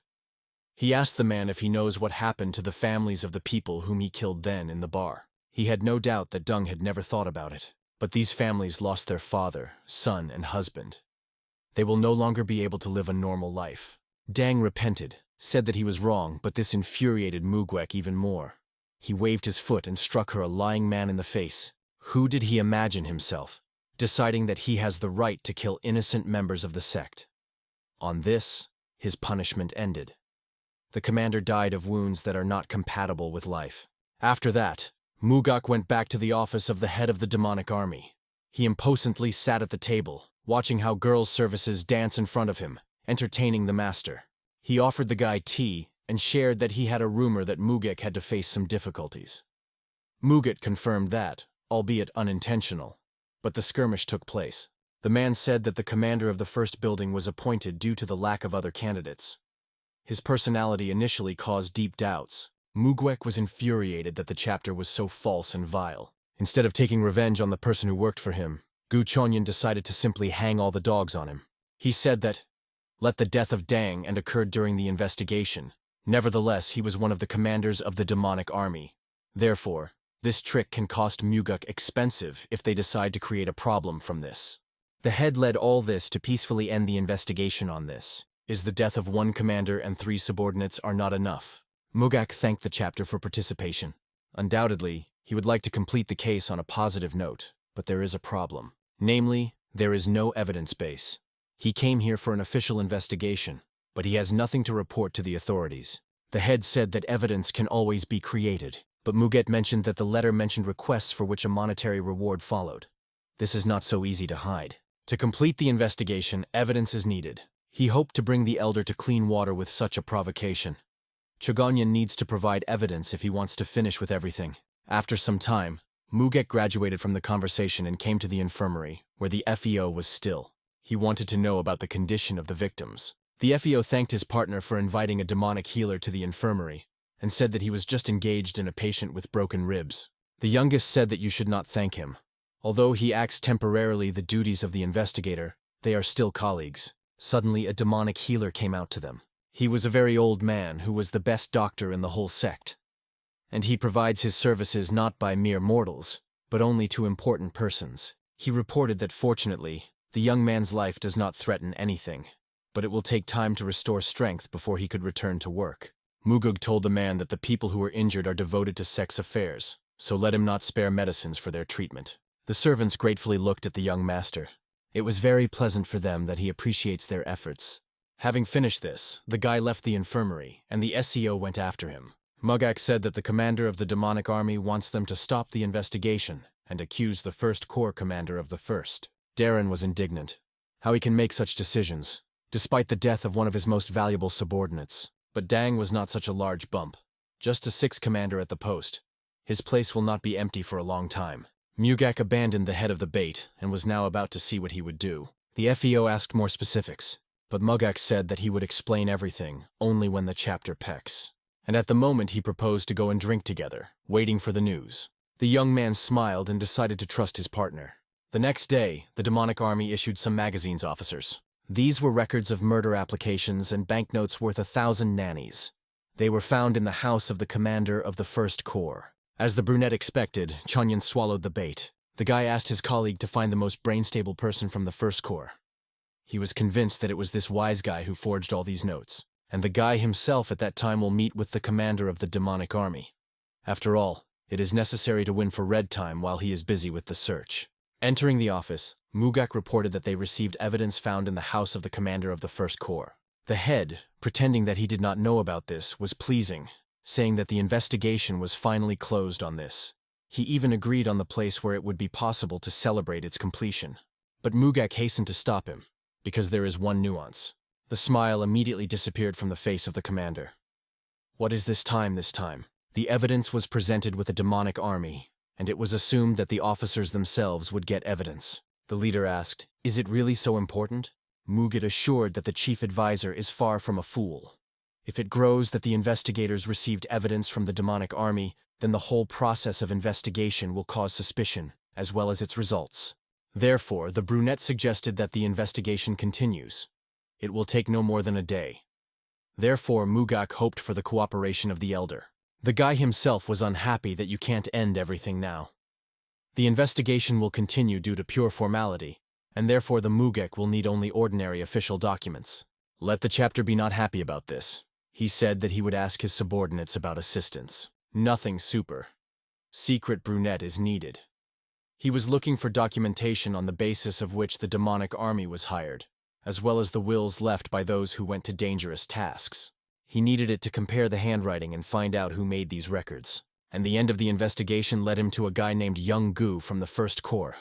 He asked the man if he knows what happened to the families of the people whom he killed then in the bar. He had no doubt that Dung had never thought about it, but these families lost their father, son, and husband. They will no longer be able to live a normal life. Dang repented, said that he was wrong, but this infuriated Mugek even more. He waved his foot and struck her a lying man in the face. Who did he imagine himself, deciding that he has the right to kill innocent members of the sect? On this, his punishment ended. The commander died of wounds that are not compatible with life. After that, Mugak went back to the office of the head of the demonic army. He impotently sat at the table, watching how girls' services dance in front of him, entertaining the master. He offered the guy tea and shared that he had a rumor that Mugek had to face some difficulties. Muget confirmed that, albeit unintentional, but the skirmish took place. The man said that the commander of the first building was appointed due to the lack of other candidates. His personality initially caused deep doubts. Mugwek was infuriated that the chapter was so false and vile. Instead of taking revenge on the person who worked for him, Gu Chonyan decided to simply hang all the dogs on him. He said that, let the death of Dang and occurred during the investigation. Nevertheless, he was one of the commanders of the demonic army. Therefore, this trick can cost Muguk expensive if they decide to create a problem from this. The head led all this to peacefully end the investigation on this. Is the death of one commander and 3 subordinates are not enough? Mugak thanked the chapter for participation. Undoubtedly, he would like to complete the case on a positive note, but there is a problem. Namely, there is no evidence base. He came here for an official investigation, but he has nothing to report to the authorities. The head said that evidence can always be created, but Muget mentioned that the letter mentioned requests for which a monetary reward followed. This is not so easy to hide. To complete the investigation, evidence is needed. He hoped to bring the elder to clean water with such a provocation. Chogonyan needs to provide evidence if he wants to finish with everything. After some time, Muget graduated from the conversation and came to the infirmary, where the FEO was still. He wanted to know about the condition of the victims. The FEO thanked his partner for inviting a demonic healer to the infirmary, and said that he was just engaged in a patient with broken ribs. The youngest said that you should not thank him. Although he acts temporarily the duties of the investigator, they are still colleagues. Suddenly, a demonic healer came out to them. He was a very old man who was the best doctor in the whole sect. And he provides his services not by mere mortals, but only to important persons. He reported that fortunately, the young man's life does not threaten anything, but it will take time to restore strength before he could return to work. Mugug told the man that the people who are injured are devoted to sex affairs, so let him not spare medicines for their treatment. The servants gratefully looked at the young master. It was very pleasant for them that he appreciates their efforts. Having finished this, the guy left the infirmary, and the SEO went after him. Mugak said that the commander of the demonic army wants them to stop the investigation and accuse the first corps commander of the first. Darren was indignant. How he can make such decisions, despite the death of one of his most valuable subordinates. But Dang was not such a large bump. Just a 6th commander at the post. His place will not be empty for a long time. Mugak abandoned the head of the bait and was now about to see what he would do. The FEO asked more specifics, but Mugak said that he would explain everything only when the chapter pecks. And at the moment he proposed to go and drink together, waiting for the news. The young man smiled and decided to trust his partner. The next day, the demonic army issued some magazines officers. These were records of murder applications and banknotes worth 1,000 nannies. They were found in the house of the commander of the First Corps. As the brunette expected, Chonyan swallowed the bait. The guy asked his colleague to find the most brain-stable person from the First Corps. He was convinced that it was this wise guy who forged all these notes, and the guy himself at that time will meet with the commander of the demonic army. After all, it is necessary to win for Red time while he is busy with the search. Entering the office, Mugak reported that they received evidence found in the house of the commander of the First Corps. The head, pretending that he did not know about this, was pleasing, saying that the investigation was finally closed on this. He even agreed on the place where it would be possible to celebrate its completion. But Mugak hastened to stop him, because there is one nuance. The smile immediately disappeared from the face of the commander. What is this time? The evidence was presented with a demonic army, and it was assumed that the officers themselves would get evidence. The leader asked, "Is it really so important?" Muget assured that the chief advisor is far from a fool. If it grows that the investigators received evidence from the demonic army, then the whole process of investigation will cause suspicion, as well as its results. Therefore, the brunette suggested that the investigation continues. It will take no more than a day. Therefore, Mugak hoped for the cooperation of the elder. The guy himself was unhappy that you can't end everything now. The investigation will continue due to pure formality, and therefore the Mugek will need only ordinary official documents. Let the chapter be not happy about this. He said that he would ask his subordinates about assistance. Nothing super. Secret brunette is needed. He was looking for documentation on the basis of which the demonic army was hired, as well as the wills left by those who went to dangerous tasks. He needed it to compare the handwriting and find out who made these records. And the end of the investigation led him to a guy named Young Gu from the First Corps.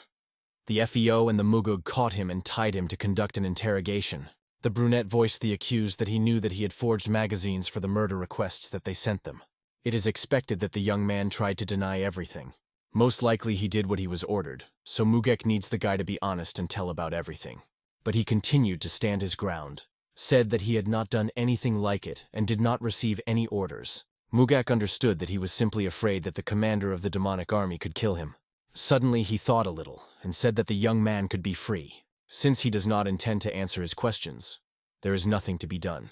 The FEO and the Mugug caught him and tied him to conduct an interrogation. The brunette voiced the accused that he knew that he had forged magazines for the murder requests that they sent them. It is expected that the young man tried to deny everything. Most likely he did what he was ordered, so Mugek needs the guy to be honest and tell about everything. But he continued to stand his ground, said that he had not done anything like it and did not receive any orders. Mugak understood that he was simply afraid that the commander of the demonic army could kill him. Suddenly he thought a little and said that the young man could be free. Since he does not intend to answer his questions, there is nothing to be done.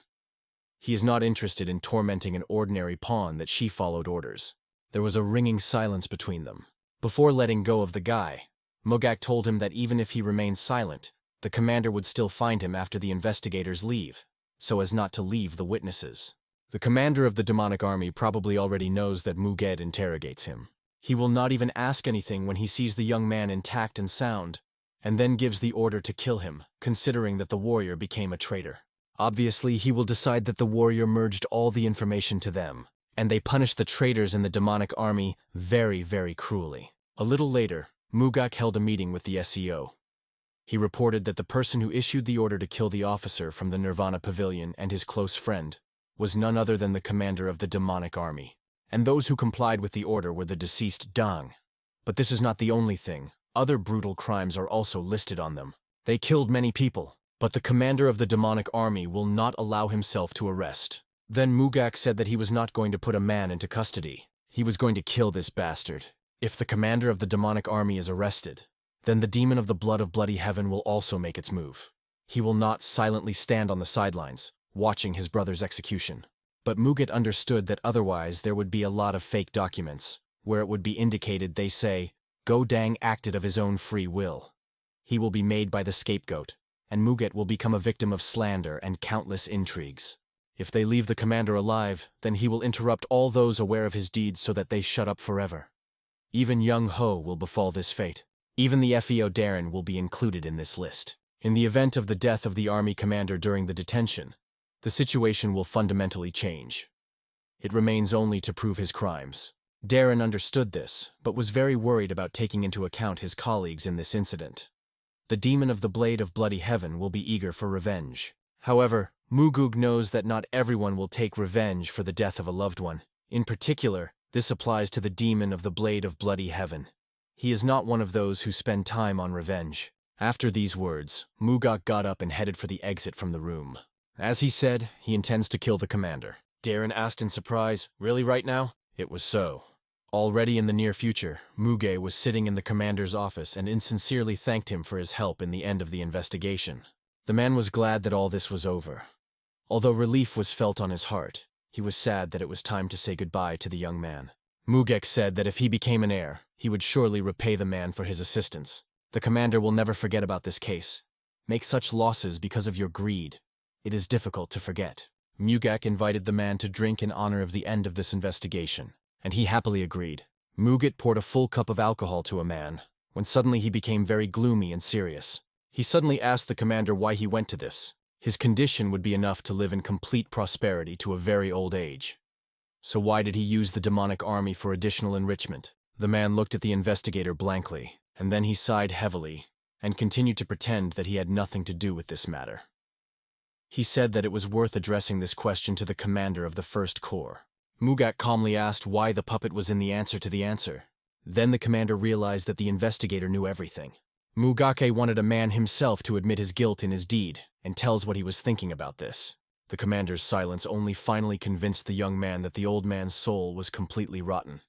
He is not interested in tormenting an ordinary pawn that she followed orders. There was a ringing silence between them. Before letting go of the guy, Mugak told him that even if he remained silent, the commander would still find him after the investigators leave, so as not to leave the witnesses. The commander of the demonic army probably already knows that Muged interrogates him. He will not even ask anything when he sees the young man intact and sound, and then gives the order to kill him, considering that the warrior became a traitor. Obviously, he will decide that the warrior merged all the information to them, and they punish the traitors in the demonic army very, very cruelly. A little later, Mugak held a meeting with the SEO. He reported that the person who issued the order to kill the officer from the Nirvana Pavilion and his close friend was none other than the commander of the demonic army, and those who complied with the order were the deceased Dang. But this is not the only thing. Other brutal crimes are also listed on them. They killed many people, but the commander of the demonic army will not allow himself to arrest. Then Mugak said that he was not going to put a man into custody. He was going to kill this bastard. If the commander of the demonic army is arrested, then the demon of the blood of bloody heaven will also make its move. He will not silently stand on the sidelines, watching his brother's execution. But Muget understood that otherwise there would be a lot of fake documents, where it would be indicated they say, Go Dang acted of his own free will. He will be made by the scapegoat, and Muget will become a victim of slander and countless intrigues. If they leave the commander alive, then he will interrupt all those aware of his deeds so that they shut up forever. Even Young Ho will befall this fate. Even the FEO Darren will be included in this list. In the event of the death of the army commander during the detention, the situation will fundamentally change. It remains only to prove his crimes. Darren understood this, but was very worried about taking into account his colleagues in this incident. The demon of the blade of bloody heaven will be eager for revenge. However, Mugug knows that not everyone will take revenge for the death of a loved one. In particular, this applies to the demon of the blade of bloody heaven. He is not one of those who spend time on revenge. After these words, Mugak got up and headed for the exit from the room. As he said, he intends to kill the commander. Darren asked in surprise, "Really right now?" It was so. Already in the near future, Muge was sitting in the commander's office and insincerely thanked him for his help in the end of the investigation. The man was glad that all this was over. Although relief was felt on his heart, he was sad that it was time to say goodbye to the young man. Mugek said that if he became an heir, he would surely repay the man for his assistance. The commander will never forget about this case. Make such losses because of your greed. It is difficult to forget. Mugek invited the man to drink in honor of the end of this investigation, and he happily agreed. Muget poured a full cup of alcohol to a man, when suddenly he became very gloomy and serious. He suddenly asked the commander why he went to this. His condition would be enough to live in complete prosperity to a very old age. So why did he use the demonic army for additional enrichment? The man looked at the investigator blankly, and then he sighed heavily, and continued to pretend that he had nothing to do with this matter. He said that it was worth addressing this question to the commander of the First Corps. Mugak calmly asked why the puppet was in the answer to the answer. Then the commander realized that the investigator knew everything. Mugake wanted a man himself to admit his guilt in his deed, and tells what he was thinking about this. The commander's silence only finally convinced the young man that the old man's soul was completely rotten.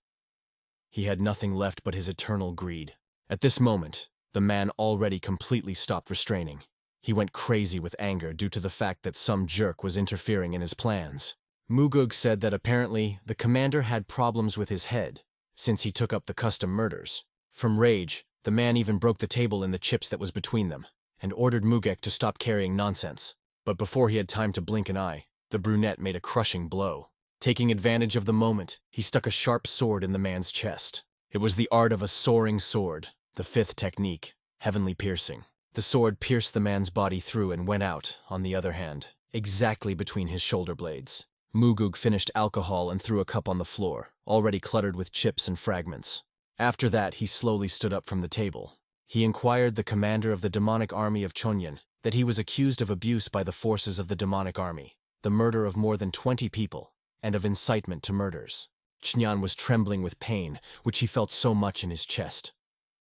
He had nothing left but his eternal greed. At this moment, the man already completely stopped restraining. He went crazy with anger due to the fact that some jerk was interfering in his plans. Mugug said that apparently the commander had problems with his head, since he took up the custom murders. From rage, the man even broke the table and the chips that was between them, and ordered Mugek to stop carrying nonsense. But before he had time to blink an eye, the brunette made a crushing blow. Taking advantage of the moment, he stuck a sharp sword in the man's chest. It was the art of a soaring sword, the fifth technique, heavenly piercing. The sword pierced the man's body through and went out, on the other hand, exactly between his shoulder blades. Mugug finished alcohol and threw a cup on the floor, already cluttered with chips and fragments. After that, he slowly stood up from the table. He inquired the commander of the demonic army of Chonyan that he was accused of abuse by the forces of the demonic army, the murder of more than 20 people, and of incitement to murders. Chnyan was trembling with pain, which he felt so much in his chest.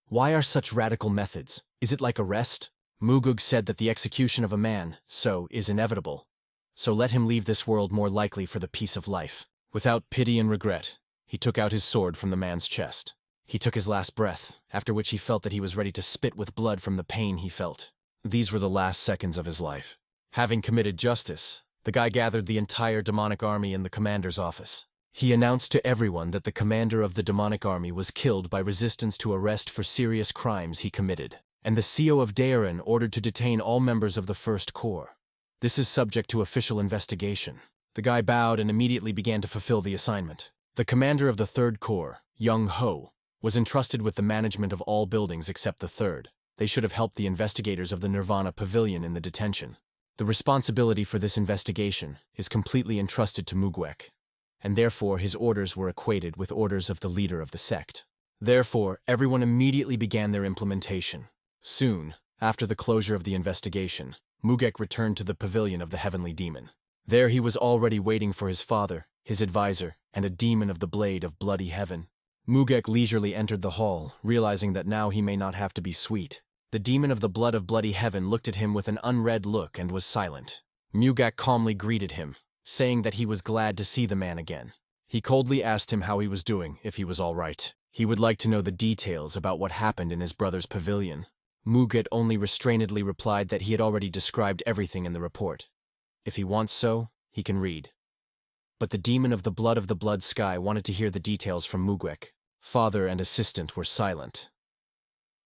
Why are such radical methods? Is it like arrest? Mugug said that the execution of a man, is inevitable. So let him leave this world more likely for the peace of life. Without pity and regret, he took out his sword from the man's chest. He took his last breath, after which he felt that he was ready to spit with blood from the pain he felt. These were the last seconds of his life. Having committed justice, the guy gathered the entire demonic army in the commander's office. He announced to everyone that the commander of the demonic army was killed by resistance to arrest for serious crimes he committed, and the CO of Daeron ordered to detain all members of the First Corps. This is subject to official investigation. The guy bowed and immediately began to fulfill the assignment. The commander of the Third Corps, Young Ho, was entrusted with the management of all buildings except the third. They should have helped the investigators of the Nirvana Pavilion in the detention. The responsibility for this investigation is completely entrusted to Mugwek, and therefore his orders were equated with orders of the leader of the sect. Therefore, everyone immediately began their implementation. Soon, after the closure of the investigation, Mugek returned to the pavilion of the heavenly demon. There he was already waiting for his father, his advisor, and a demon of the blade of bloody heaven. Mugek leisurely entered the hall, realizing that now he may not have to be sweet. The demon of the blood of bloody heaven looked at him with an unread look and was silent. Mugek calmly greeted him, saying that he was glad to see the man again. He coldly asked him how he was doing, if he was all right. He would like to know the details about what happened in his brother's pavilion. Muget only restrainedly replied that he had already described everything in the report. If he wants so, he can read. But the demon of the blood sky wanted to hear the details from Mugwek. Father and assistant were silent.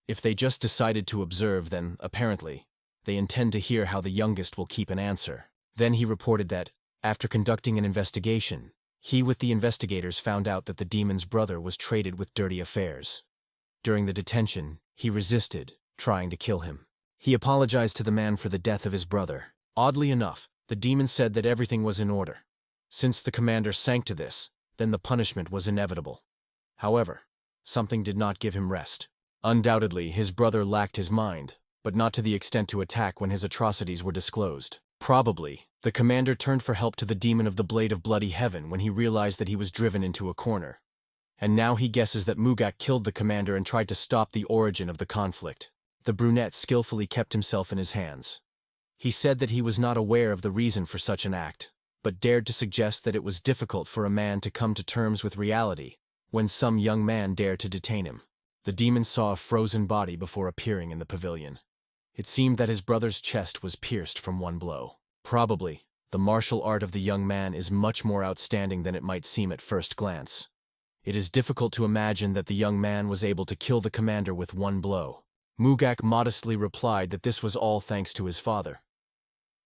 If they just decided to observe, then, apparently, they intend to hear how the youngest will keep an answer. Then he reported that, after conducting an investigation, he with the investigators found out that the demon's brother was traded with dirty affairs. During the detention, he resisted, trying to kill him. He apologized to the man for the death of his brother. Oddly enough, the demon said that everything was in order. Since the commander sank to this, then the punishment was inevitable. However, something did not give him rest. Undoubtedly, his brother lacked his mind, but not to the extent to attack when his atrocities were disclosed. Probably, the commander turned for help to the demon of the blade of bloody heaven when he realized that he was driven into a corner. And now he guesses that Mugak killed the commander and tried to stop the origin of the conflict. The brunette skillfully kept himself in his hands. He said that he was not aware of the reason for such an act, but dared to suggest that it was difficult for a man to come to terms with reality when some young man dared to detain him. The demon saw a frozen body before appearing in the pavilion. It seemed that his brother's chest was pierced from one blow. Probably, the martial art of the young man is much more outstanding than it might seem at first glance. It is difficult to imagine that the young man was able to kill the commander with one blow. Mugak modestly replied that this was all thanks to his father.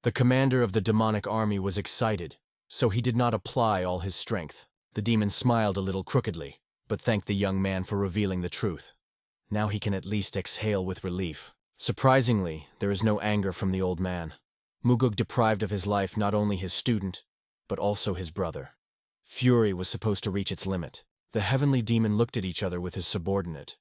The commander of the demonic army was excited, so he did not apply all his strength. The demon smiled a little crookedly, but thanked the young man for revealing the truth. Now he can at least exhale with relief. Surprisingly, there is no anger from the old man. Mugug deprived of his life not only his student, but also his brother. Fury was supposed to reach its limit. The heavenly demon looked at each other with his subordinate.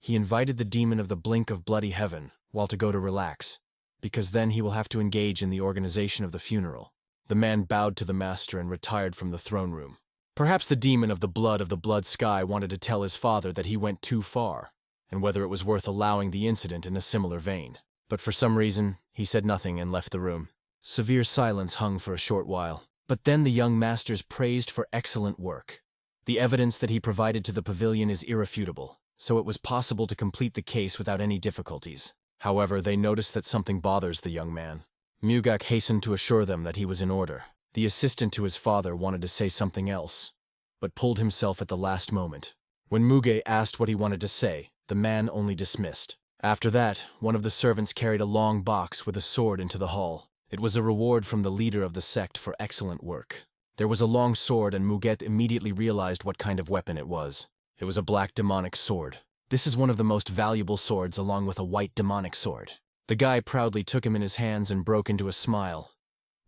He invited the demon of the blink of bloody heaven, while to go to relax, because then he will have to engage in the organization of the funeral. The man bowed to the master and retired from the throne room. Perhaps the demon of the blood sky wanted to tell his father that he went too far, and whether it was worth allowing the incident in a similar vein. But for some reason, he said nothing and left the room. Severe silence hung for a short while, but then the young masters praised for excellent work. The evidence that he provided to the pavilion is irrefutable, so it was possible to complete the case without any difficulties. However, they noticed that something bothers the young man. Mugak hastened to assure them that he was in order. The assistant to his father wanted to say something else, but pulled himself at the last moment. When Muge asked what he wanted to say, the man only dismissed. After that, one of the servants carried a long box with a sword into the hall. It was a reward from the leader of the sect for excellent work. There was a long sword, and Muget immediately realized what kind of weapon it was. It was a black demonic sword. This is one of the most valuable swords, along with a white demonic sword. The guy proudly took him in his hands and broke into a smile.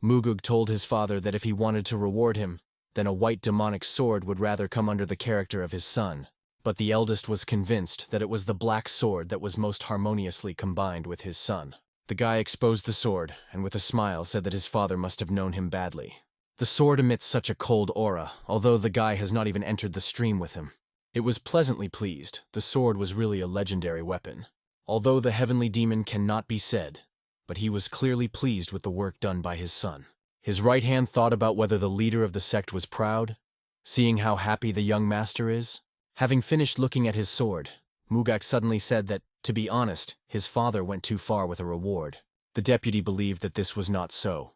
Mugug told his father that if he wanted to reward him, then a white demonic sword would rather come under the character of his son. But the eldest was convinced that it was the black sword that was most harmoniously combined with his son. The guy exposed the sword, and with a smile said that his father must have known him badly. The sword emits such a cold aura, although the guy has not even entered the stream with him. It was pleasantly pleased. The sword was really a legendary weapon. Although the heavenly demon cannot be said, but he was clearly pleased with the work done by his son. His right hand thought about whether the leader of the sect was proud, seeing how happy the young master is. Having finished looking at his sword, Mugak suddenly said that, to be honest, his father went too far with a reward. The deputy believed that this was not so.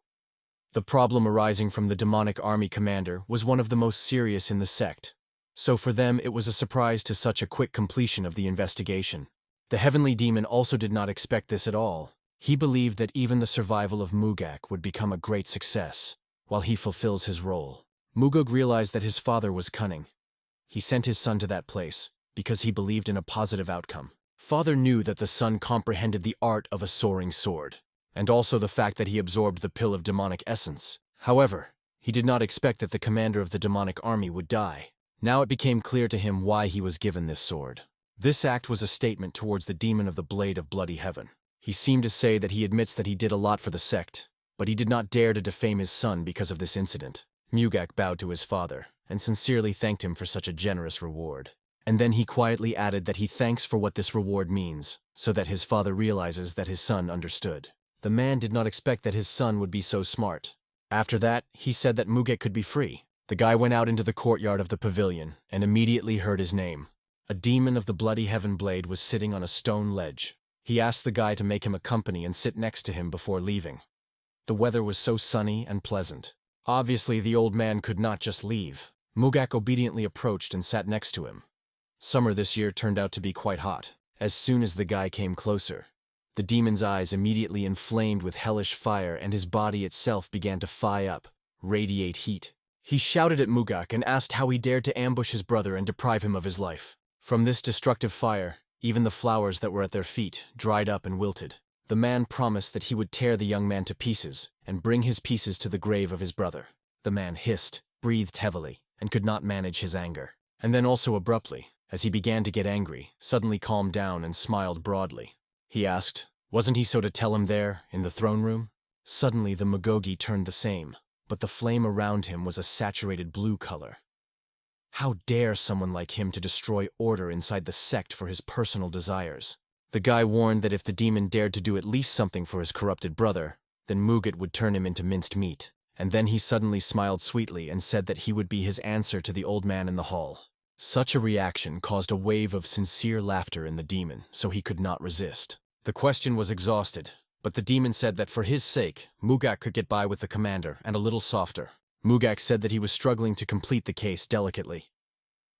The problem arising from the demonic army commander was one of the most serious in the sect, so for them it was a surprise to such a quick completion of the investigation. The heavenly demon also did not expect this at all. He believed that even the survival of Mugak would become a great success, while he fulfills his role. Mugug realized that his father was cunning. He sent his son to that place, because he believed in a positive outcome. Father knew that the son comprehended the art of a soaring sword, and also the fact that he absorbed the pill of demonic essence. However, he did not expect that the commander of the demonic army would die. Now it became clear to him why he was given this sword. This act was a statement towards the demon of the blade of bloody heaven. He seemed to say that he admits that he did a lot for the sect, but he did not dare to defame his son because of this incident. Mugak bowed to his father, and sincerely thanked him for such a generous reward. And then he quietly added that he thanks for what this reward means, so that his father realizes that his son understood. The man did not expect that his son would be so smart. After that, he said that Mugak could be free. The guy went out into the courtyard of the pavilion, and immediately heard his name. A demon of the bloody heaven blade was sitting on a stone ledge. He asked the guy to make him a company and sit next to him before leaving. The weather was so sunny and pleasant. Obviously, the old man could not just leave. Mugak obediently approached and sat next to him. Summer this year turned out to be quite hot. As soon as the guy came closer, the demon's eyes immediately inflamed with hellish fire, and his body itself began to fire up, radiate heat. He shouted at Mugak and asked how he dared to ambush his brother and deprive him of his life. From this destructive fire, even the flowers that were at their feet dried up and wilted. The man promised that he would tear the young man to pieces and bring his pieces to the grave of his brother. The man hissed, breathed heavily, and could not manage his anger. And then also abruptly, as he began to get angry, suddenly calmed down and smiled broadly. He asked, wasn't he so to tell him there, in the throne room? Suddenly the Magogi turned the same, but the flame around him was a saturated blue color. How dare someone like him to destroy order inside the sect for his personal desires? The guy warned that if the demon dared to do at least something for his corrupted brother, then Mugat would turn him into minced meat. And then he suddenly smiled sweetly and said that he would be his answer to the old man in the hall. Such a reaction caused a wave of sincere laughter in the demon, so he could not resist. The question was exhausted, but the demon said that for his sake, Mugak could get by with the commander and a little softer. Mugak said that he was struggling to complete the case delicately.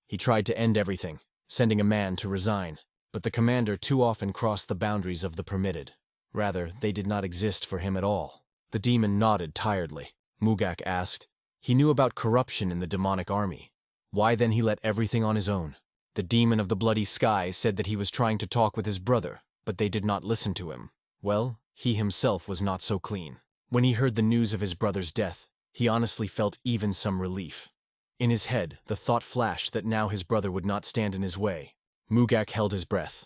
He tried to end everything, sending a man to resign, but the commander too often crossed the boundaries of the permitted. Rather, they did not exist for him at all. The demon nodded tiredly. Mugak asked, he knew about corruption in the demonic army. Why then he let everything on his own? The demon of the bloody sky said that he was trying to talk with his brother, but they did not listen to him. Well, he himself was not so clean. When he heard the news of his brother's death, he honestly felt even some relief. In his head, the thought flashed that now his brother would not stand in his way. Mugak held his breath.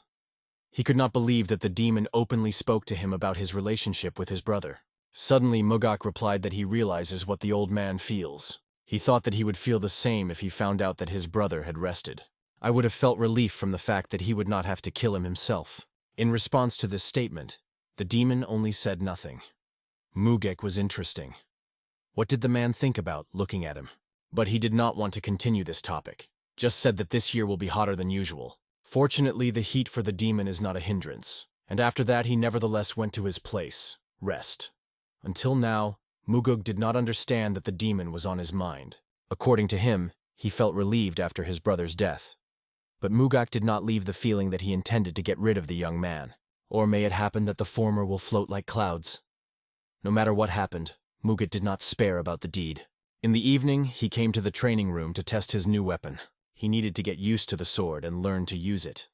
He could not believe that the demon openly spoke to him about his relationship with his brother. Suddenly, Mugak replied that he realizes what the old man feels. He thought that he would feel the same if he found out that his brother had rested. I would have felt relief from the fact that he would not have to kill him himself. In response to this statement, the demon only said nothing. Mugak was interesting. What did the man think about looking at him? But he did not want to continue this topic. Just said that this year will be hotter than usual. Fortunately, the heat for the demon is not a hindrance. And after that, he nevertheless went to his place, rest. Until now, Muguk did not understand that the demon was on his mind. According to him, he felt relieved after his brother's death. But Mugak did not leave the feeling that he intended to get rid of the young man. Or may it happen that the former will float like clouds? No matter what happened, Mugak did not spare about the deed. In the evening, he came to the training room to test his new weapon. He needed to get used to the sword and learn to use it.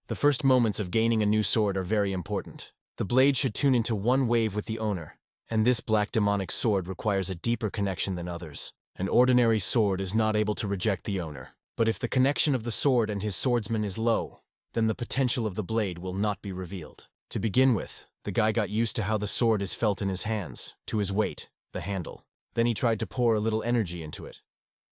The first moments of gaining a new sword are very important. The blade should tune into one wave with the owner, and this black demonic sword requires a deeper connection than others. An ordinary sword is not able to reject the owner, but if the connection of the sword and his swordsman is low, then the potential of the blade will not be revealed. To begin with, the guy got used to how the sword is felt in his hands, to his weight, the handle. Then he tried to pour a little energy into it.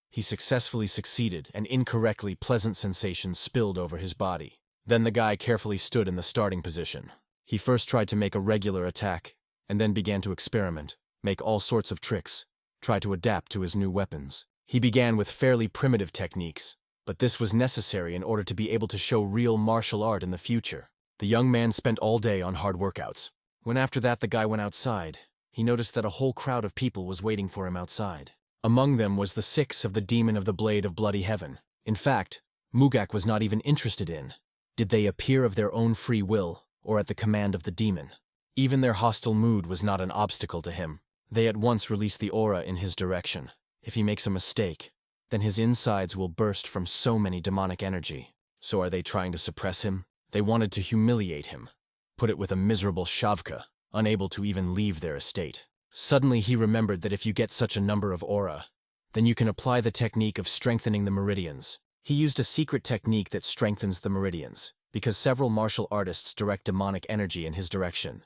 He successfully succeeded, and incorrectly pleasant sensations spilled over his body. Then the guy carefully stood in the starting position. He first tried to make a regular attack, and then began to experiment, make all sorts of tricks, try to adapt to his new weapons. He began with fairly primitive techniques, but this was necessary in order to be able to show real martial art in the future. The young man spent all day on hard workouts. When after that the guy went outside, he noticed that a whole crowd of people was waiting for him outside. Among them was the 6 of the demon of the blade of bloody heaven. In fact, Mugak was not even interested in, did they appear of their own free will, or at the command of the demon? Even their hostile mood was not an obstacle to him. They at once release the aura in his direction. If he makes a mistake, then his insides will burst from so many demonic energy. So are they trying to suppress him? They wanted to humiliate him, put it with a miserable shavka, unable to even leave their estate. Suddenly he remembered that if you get such a number of aura, then you can apply the technique of strengthening the meridians. He used a secret technique that strengthens the meridians, because several martial artists direct demonic energy in his direction.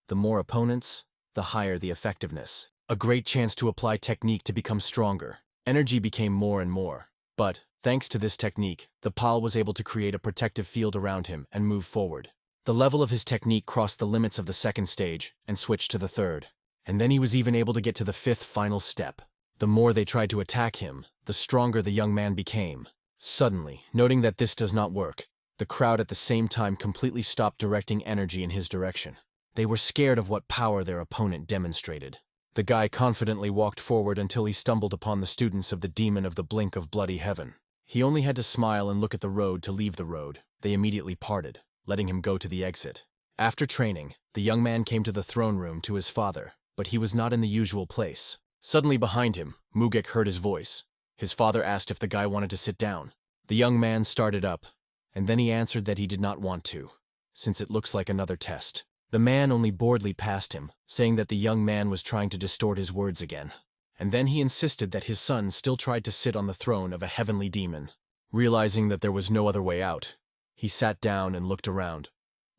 The more opponents, the higher the effectiveness. A great chance to apply technique to become stronger. Energy became more and more. But, thanks to this technique, the Pal was able to create a protective field around him and move forward. The level of his technique crossed the limits of the second stage and switched to the third. And then he was even able to get to the 5th final step. The more they tried to attack him, the stronger the young man became. Suddenly, noting that this does not work, the crowd at the same time completely stopped directing energy in his direction. They were scared of what power their opponent demonstrated. The guy confidently walked forward until he stumbled upon the students of the demon of the blink of bloody heaven. He only had to smile and look at the road to leave the road. They immediately parted, letting him go to the exit. After training, the young man came to the throne room to his father, but he was not in the usual place. Suddenly behind him, Mugek heard his voice. His father asked if the guy wanted to sit down. The young man started up, and then he answered that he did not want to, since it looks like another test. The man only boredly passed him, saying that the young man was trying to distort his words again. And then he insisted that his son still tried to sit on the throne of a heavenly demon. Realizing that there was no other way out, he sat down and looked around,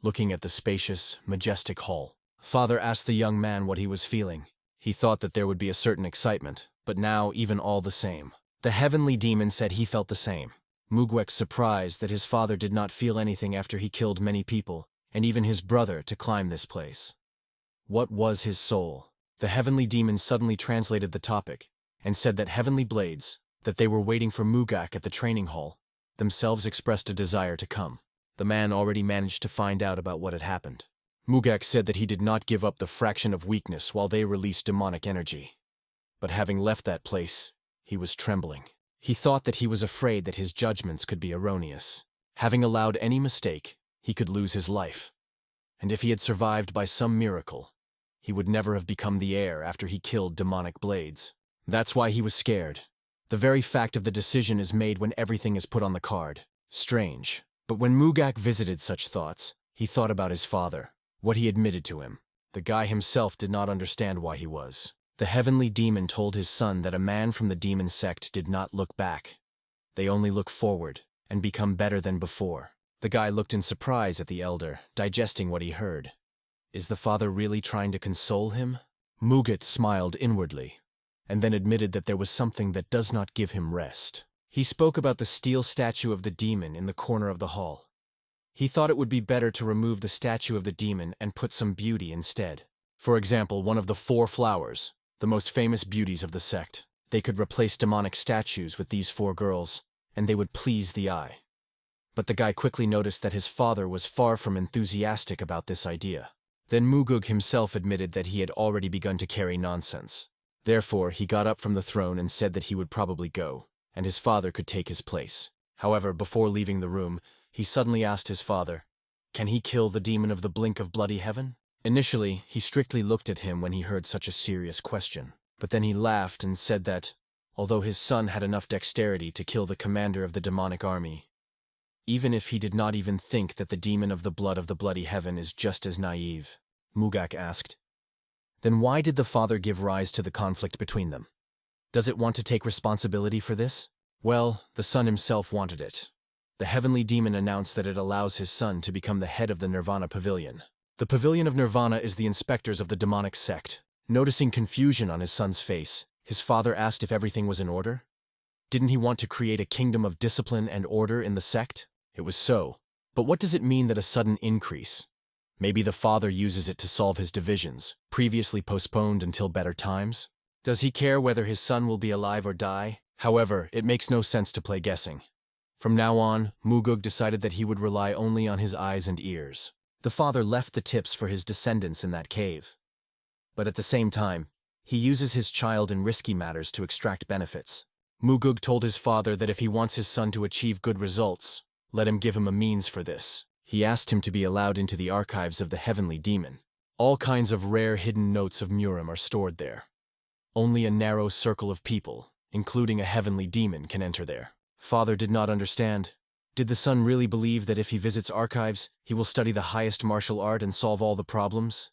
looking at the spacious, majestic hall. Father asked the young man what he was feeling. He thought that there would be a certain excitement, but now even all the same. The heavenly demon said he felt the same. Mugwek's surprised that his father did not feel anything after he killed many people, and even his brother, to climb this place. What was his soul? The heavenly demon suddenly translated the topic, and said that heavenly blades, that they were waiting for Mugak at the training hall, themselves expressed a desire to come. The man already managed to find out about what had happened. Mugak said that he did not give up the fraction of weakness while they released demonic energy. But having left that place, he was trembling. He thought that he was afraid that his judgments could be erroneous. Having allowed any mistake, he could lose his life. And if he had survived by some miracle, he would never have become the heir after he killed demonic blades. That's why he was scared. The very fact of the decision is made when everything is put on the card. Strange. But when Mugak visited such thoughts, he thought about his father, what he admitted to him. The guy himself did not understand why he was. The heavenly demon told his son that a man from the demon sect did not look back. They only look forward and become better than before. The guy looked in surprise at the elder, digesting what he heard. Is the father really trying to console him? Mugat smiled inwardly, and then admitted that there was something that does not give him rest. He spoke about the steel statue of the demon in the corner of the hall. He thought it would be better to remove the statue of the demon and put some beauty instead. For example, one of the 4 flowers, the most famous beauties of the sect. They could replace demonic statues with these 4 girls, and they would please the eye. But the guy quickly noticed that his father was far from enthusiastic about this idea. Then Mugug himself admitted that he had already begun to carry nonsense. Therefore, he got up from the throne and said that he would probably go, and his father could take his place. However, before leaving the room, he suddenly asked his father, "Can he kill the demon of the blink of bloody heaven?" Initially, he strictly looked at him when he heard such a serious question, but then he laughed and said that, although his son had enough dexterity to kill the commander of the demonic army, even if he did not even think that the demon of the blood of the bloody heaven is just as naive, Mugak asked, then why did the father give rise to the conflict between them? Does it want to take responsibility for this? Well, the son himself wanted it. The heavenly demon announced that it allows his son to become the head of the Nirvana Pavilion. The Pavilion of Nirvana is the inspectors of the demonic sect. Noticing confusion on his son's face, his father asked if everything was in order. Didn't he want to create a kingdom of discipline and order in the sect? It was so. But what does it mean that a sudden increase? Maybe the father uses it to solve his divisions, previously postponed until better times? Does he care whether his son will be alive or die? However, it makes no sense to play guessing. From now on, Mugug decided that he would rely only on his eyes and ears. The father left the tips for his descendants in that cave. But at the same time, he uses his child in risky matters to extract benefits. Mugug told his father that if he wants his son to achieve good results, let him give him a means for this. He asked him to be allowed into the archives of the heavenly demon. All kinds of rare hidden notes of Murim are stored there. Only a narrow circle of people, including a heavenly demon, can enter there. Father did not understand. Did the son really believe that if he visits archives, he will study the highest martial art and solve all the problems?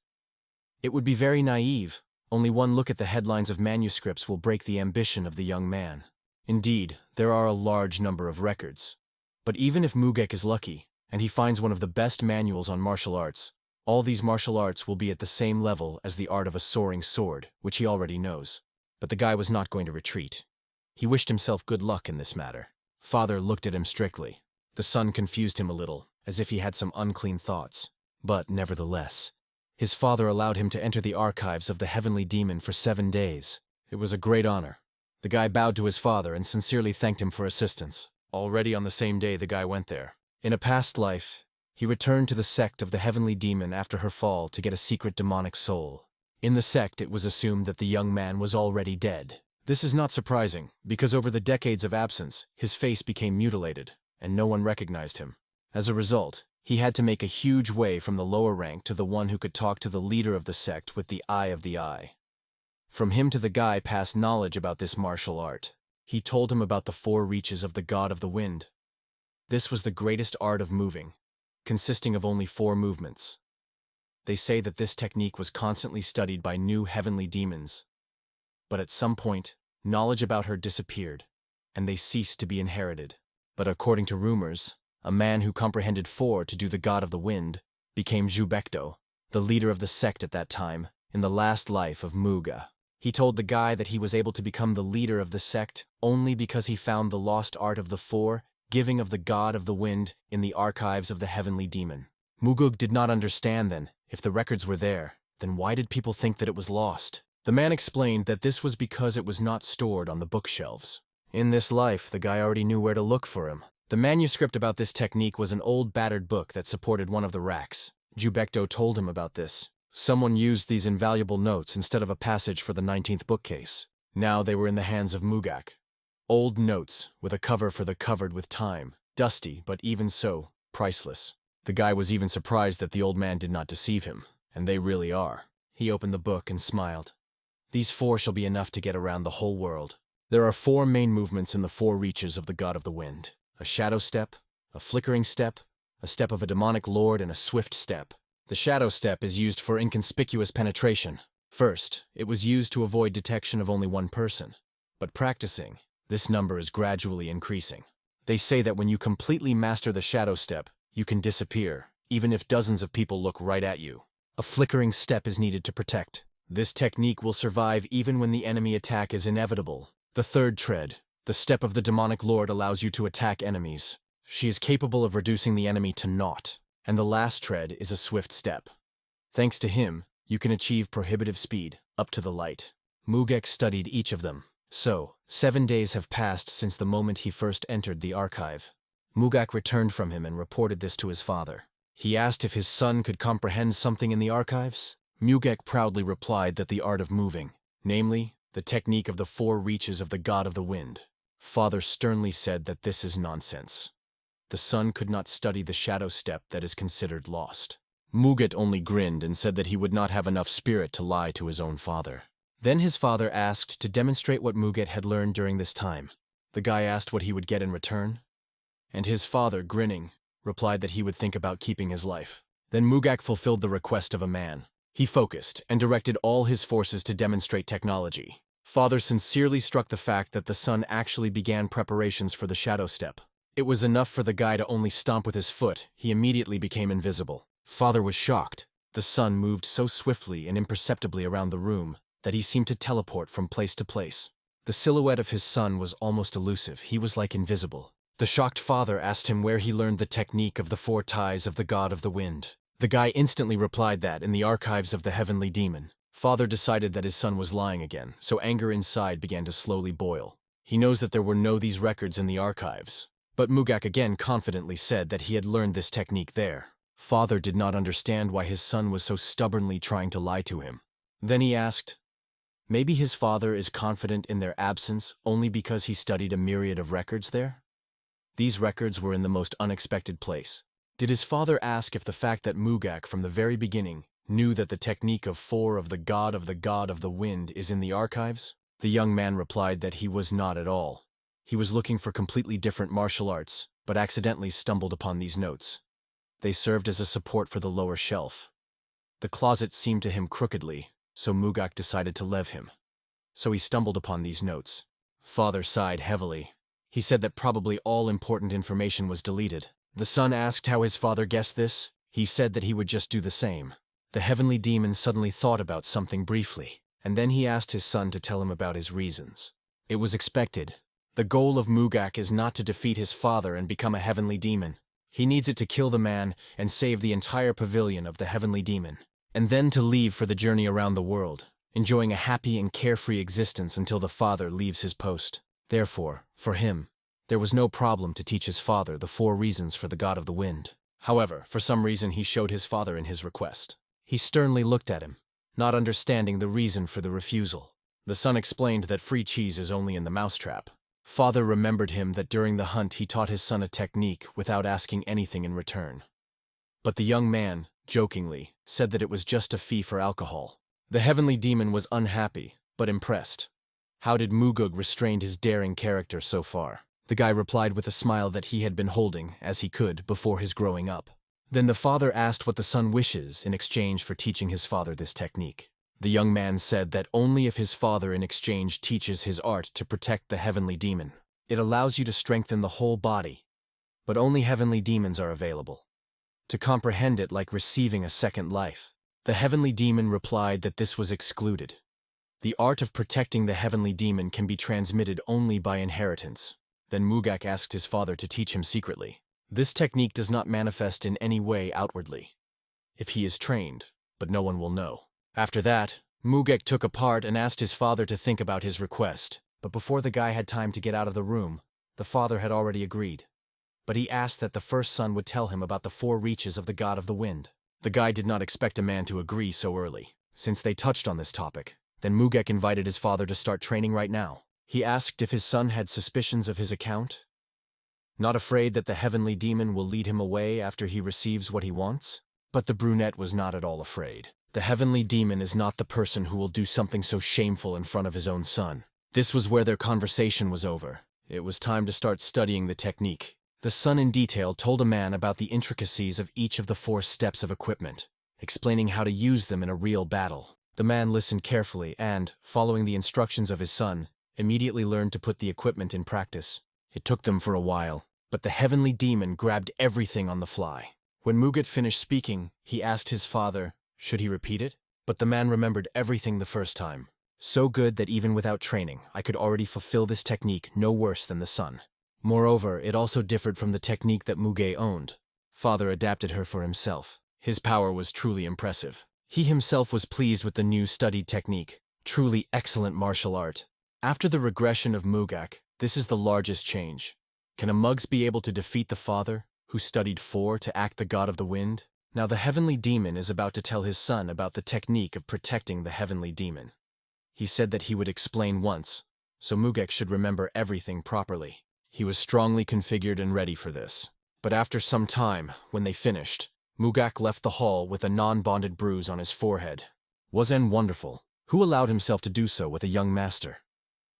It would be very naive. Only one look at the headlines of manuscripts will break the ambition of the young man. Indeed, there are a large number of records. But even if Mugek is lucky, and he finds one of the best manuals on martial arts, all these martial arts will be at the same level as the art of a soaring sword, which he already knows. But the guy was not going to retreat. He wished himself good luck in this matter. Father looked at him strictly. The son confused him a little, as if he had some unclean thoughts. But, nevertheless, his father allowed him to enter the archives of the heavenly demon for 7 days. It was a great honor. The guy bowed to his father and sincerely thanked him for assistance. Already on the same day the guy went there. In a past life, he returned to the sect of the heavenly demon after her fall to get a secret demonic soul. In the sect, it was assumed that the young man was already dead. This is not surprising, because over the decades of absence, his face became mutilated, and no one recognized him. As a result, he had to make a huge way from the lower rank to the one who could talk to the leader of the sect with the eye of the eye. From him to the guy passed knowledge about this martial art. He told him about the 4 reaches of the god of the wind. This was the greatest art of moving, consisting of only 4 movements. They say that this technique was constantly studied by new heavenly demons. But at some point, knowledge about her disappeared, and they ceased to be inherited. But according to rumors, a man who comprehended 4 to do the god of the wind became Jubekto, the leader of the sect at that time, in the last life of Muga. He told the guy that he was able to become the leader of the sect only because he found the lost art of the 4 giving of the god of the wind in the archives of the heavenly demon. Mugug did not understand then. If the records were there, then why did people think that it was lost? The man explained that this was because it was not stored on the bookshelves. In this life, the guy already knew where to look for him. The manuscript about this technique was an old battered book that supported one of the racks. Jubekto told him about this. Someone used these invaluable notes instead of a passage for the 19th bookcase. Now they were in the hands of Mugak. Old notes, with a cover for the covered with time. Dusty, but even so, priceless. The guy was even surprised that the old man did not deceive him, and they really are. He opened the book and smiled. These 4 shall be enough to get around the whole world. There are 4 main movements in the 4 reaches of the god of the wind. A shadow step, a flickering step, a step of a demonic lord, and a swift step. The shadow step is used for inconspicuous penetration. First, it was used to avoid detection of only one person. But practicing, this number is gradually increasing. They say that when you completely master the shadow step, You can disappear, even if dozens of people look right at you. A flickering step is needed to protect. This technique will survive even when the enemy attack is inevitable. The third tread, the step of the demonic lord, allows you to attack enemies. She is capable of reducing the enemy to naught. And the last tread is a swift step. Thanks to him, you can achieve prohibitive speed, up to the light. Mugek studied each of them. So, 7 days have passed since the moment he first entered the archive. Mugak returned from him and reported this to his father. He asked if his son could comprehend something in the archives. Mugek proudly replied that the art of moving, namely, the technique of the 4 reaches of the god of the wind. Father sternly said that this is nonsense. The son could not study the shadow step that is considered lost. Muget only grinned and said that he would not have enough spirit to lie to his own father. Then his father asked to demonstrate what Muget had learned during this time. The guy asked what he would get in return, and his father, grinning, replied that he would think about keeping his life. Then Mugak fulfilled the request of a man. He focused and directed all his forces to demonstrate technology. Father sincerely struck the fact that the son actually began preparations for the shadow step. It was enough for the guy to only stomp with his foot. He immediately became invisible. Father was shocked. The son moved so swiftly and imperceptibly around the room that he seemed to teleport from place to place. The silhouette of his son was almost elusive. He was like invisible. The shocked father asked him where he learned the technique of the 4 ties of the god of the wind. The guy instantly replied that in the archives of the heavenly demon. Father decided that his son was lying again, so anger inside began to slowly boil. He knows that there were no these records in the archives. But Mugak again confidently said that he had learned this technique there. Father did not understand why his son was so stubbornly trying to lie to him. Then he asked, maybe his father is confident in their absence only because he studied a myriad of records there? These records were in the most unexpected place. Did his father ask if the fact that Mugak from the very beginning knew that the technique of 4 of the god of the wind is in the archives? The young man replied that he was not at all. He was looking for completely different martial arts, but accidentally stumbled upon these notes. They served as a support for the lower shelf. The closet seemed to him crookedly, so Mugak decided to leave him. So he stumbled upon these notes. Father sighed heavily. He said that probably all important information was deleted. The son asked how his father guessed this. He said that he would just do the same. The heavenly demon suddenly thought about something briefly, and then he asked his son to tell him about his reasons. It was expected. The goal of Mugak is not to defeat his father and become a heavenly demon. He needs it to kill the man and save the entire pavilion of the heavenly demon, and then to leave for the journey around the world, enjoying a happy and carefree existence until the father leaves his post. Therefore, for him, there was no problem to teach his father the 4 reasons for the god of the wind. However, for some reason he showed his father in his request. He sternly looked at him, not understanding the reason for the refusal. The son explained that free cheese is only in the mousetrap. Father remembered him that during the hunt he taught his son a technique without asking anything in return. But the young man, jokingly, said that it was just a fee for alcohol. The heavenly demon was unhappy, but impressed. How did Mugug restrain his daring character so far? The guy replied with a smile that he had been holding, as he could, before his growing up. Then the father asked what the son wishes in exchange for teaching his father this technique. The young man said that only if his father in exchange teaches his art to protect the heavenly demon. It allows you to strengthen the whole body, but only heavenly demons are available. To comprehend it like receiving a second life. The heavenly demon replied that this was excluded. The art of protecting the heavenly demon can be transmitted only by inheritance. Then Mugak asked his father to teach him secretly. This technique does not manifest in any way outwardly. If he is trained, but no one will know. After that, Mugek took apart and asked his father to think about his request, but before the guy had time to get out of the room, the father had already agreed. But he asked that the first son would tell him about the 4 reaches of the god of the wind. The guy did not expect a man to agree so early. Since they touched on this topic, then Mugek invited his father to start training right now. He asked if his son had suspicions of his account. Not afraid that the heavenly demon will lead him away after he receives what he wants? But the brunette was not at all afraid. The heavenly demon is not the person who will do something so shameful in front of his own son. This was where their conversation was over. It was time to start studying the technique. The son in detail told a man about the intricacies of each of the 4 steps of equipment, explaining how to use them in a real battle. The man listened carefully and, following the instructions of his son, immediately learned to put the equipment in practice. It took them for a while. But the heavenly demon grabbed everything on the fly. When Mugat finished speaking, he asked his father, should he repeat it? But the man remembered everything the first time. So good that even without training, I could already fulfill this technique no worse than the sun. Moreover, it also differed from the technique that Muge owned. Father adapted her for himself. His power was truly impressive. He himself was pleased with the new studied technique. Truly excellent martial art. After the regression of Mugak, this is the largest change. Can a Mugs be able to defeat the father, who studied 4 to act the god of the wind? Now the heavenly demon is about to tell his son about the technique of protecting the heavenly demon. He said that he would explain once, so Mugak should remember everything properly. He was strongly configured and ready for this. But after some time, when they finished, Mugak left the hall with a non-bonded bruise on his forehead. Wasn't wonderful? Who allowed himself to do so with a young master?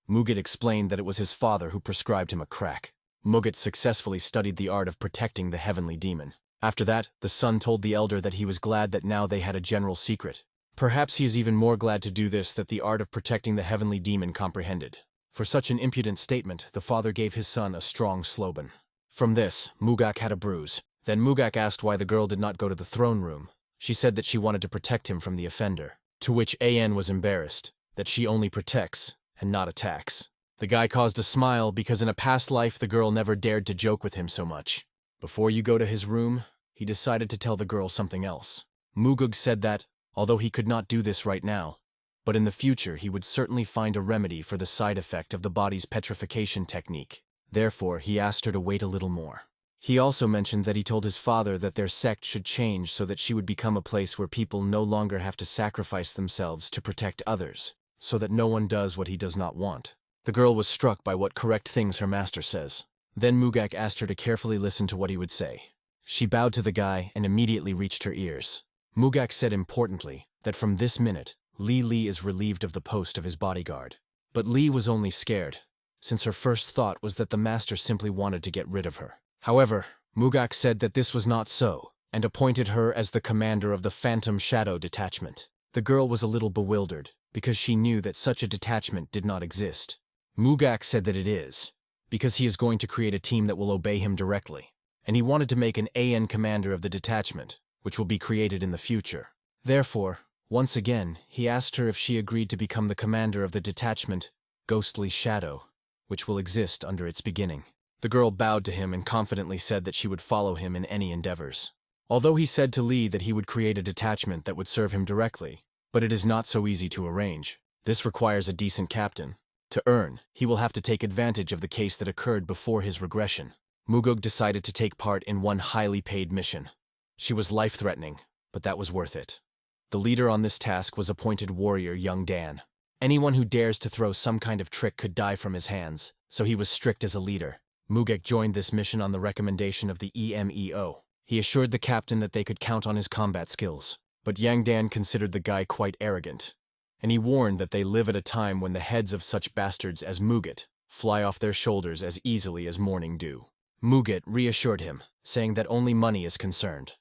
Mugat explained that it was his father who prescribed him a crack. Mugat successfully studied the art of protecting the heavenly demon. After that, the son told the elder that he was glad that now they had a general secret. Perhaps he is even more glad to do this that the art of protecting the heavenly demon comprehended. For such an impudent statement, the father gave his son a strong slogan. From this, Mugak had a bruise. Then Mugak asked why the girl did not go to the throne room. She said that she wanted to protect him from the offender. To which An was embarrassed, that she only protects and not attacks. The guy caused a smile because in a past life the girl never dared to joke with him so much. Before you go to his room, he decided to tell the girl something else. Mugug said that, although he could not do this right now, but in the future he would certainly find a remedy for the side effect of the body's petrification technique. Therefore, he asked her to wait a little more. He also mentioned that he told his father that their sect should change so that she would become a place where people no longer have to sacrifice themselves to protect others, so that no one does what he does not want. The girl was struck by what correct things her master says. Then Mugak asked her to carefully listen to what he would say. She bowed to the guy and immediately reached her ears. Mugak said importantly that from this minute, Li is relieved of the post of his bodyguard. But Li was only scared, since her first thought was that the master simply wanted to get rid of her. However, Mugak said that this was not so, and appointed her as the commander of the Phantom Shadow Detachment. The girl was a little bewildered, because she knew that such a detachment did not exist. Mugak said that it is, because he is going to create a team that will obey him directly, and he wanted to make an AN commander of the detachment, which will be created in the future. Therefore, once again, he asked her if she agreed to become the commander of the detachment, Ghostly Shadow, which will exist under its beginning. The girl bowed to him and confidently said that she would follow him in any endeavors. Although he said to Li that he would create a detachment that would serve him directly, but it is not so easy to arrange. This requires a decent captain. To earn, he will have to take advantage of the case that occurred before his regression. Mugug decided to take part in one highly paid mission. She was life-threatening, but that was worth it. The leader on this task was appointed warrior Young Dan. Anyone who dares to throw some kind of trick could die from his hands, so he was strict as a leader. Mugek joined this mission on the recommendation of the EMEO. He assured the captain that they could count on his combat skills, but Yang Dan considered the guy quite arrogant, and he warned that they live at a time when the heads of such bastards as Mugat fly off their shoulders as easily as morning dew. Mugat reassured him, saying that only money is concerned.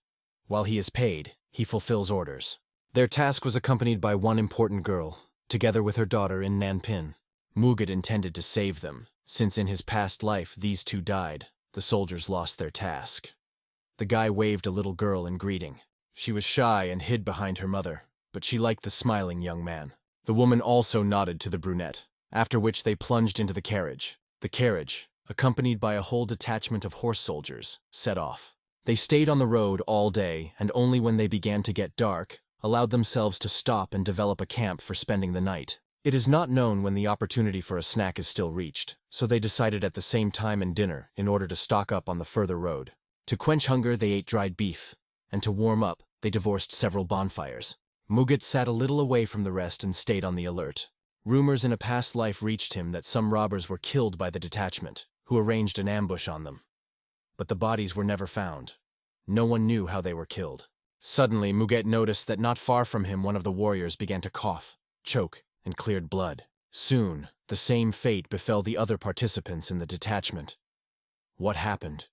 While he is paid, he fulfills orders. Their task was accompanied by one important girl, together with her daughter in Nanpin. Mugat intended to save them, since in his past life these two died. The soldiers lost their task. The guy waved a little girl in greeting. She was shy and hid behind her mother, but she liked the smiling young man. The woman also nodded to the brunette, after which they plunged into the carriage. The carriage, accompanied by a whole detachment of horse soldiers, set off. They stayed on the road all day, and only when they began to get dark, allowed themselves to stop and develop a camp for spending the night. It is not known when the opportunity for a snack is still reached, so they decided at the same time and dinner in order to stock up on the further road. To quench hunger, they ate dried beef, and to warm up, they divorced several bonfires. Mugat sat a little away from the rest and stayed on the alert. Rumors in a past life reached him that some robbers were killed by the detachment, who arranged an ambush on them. But the bodies were never found. No one knew how they were killed. Suddenly, Mugat noticed that not far from him one of the warriors began to cough, choke, and cleared blood. Soon, the same fate befell the other participants in the detachment. What happened?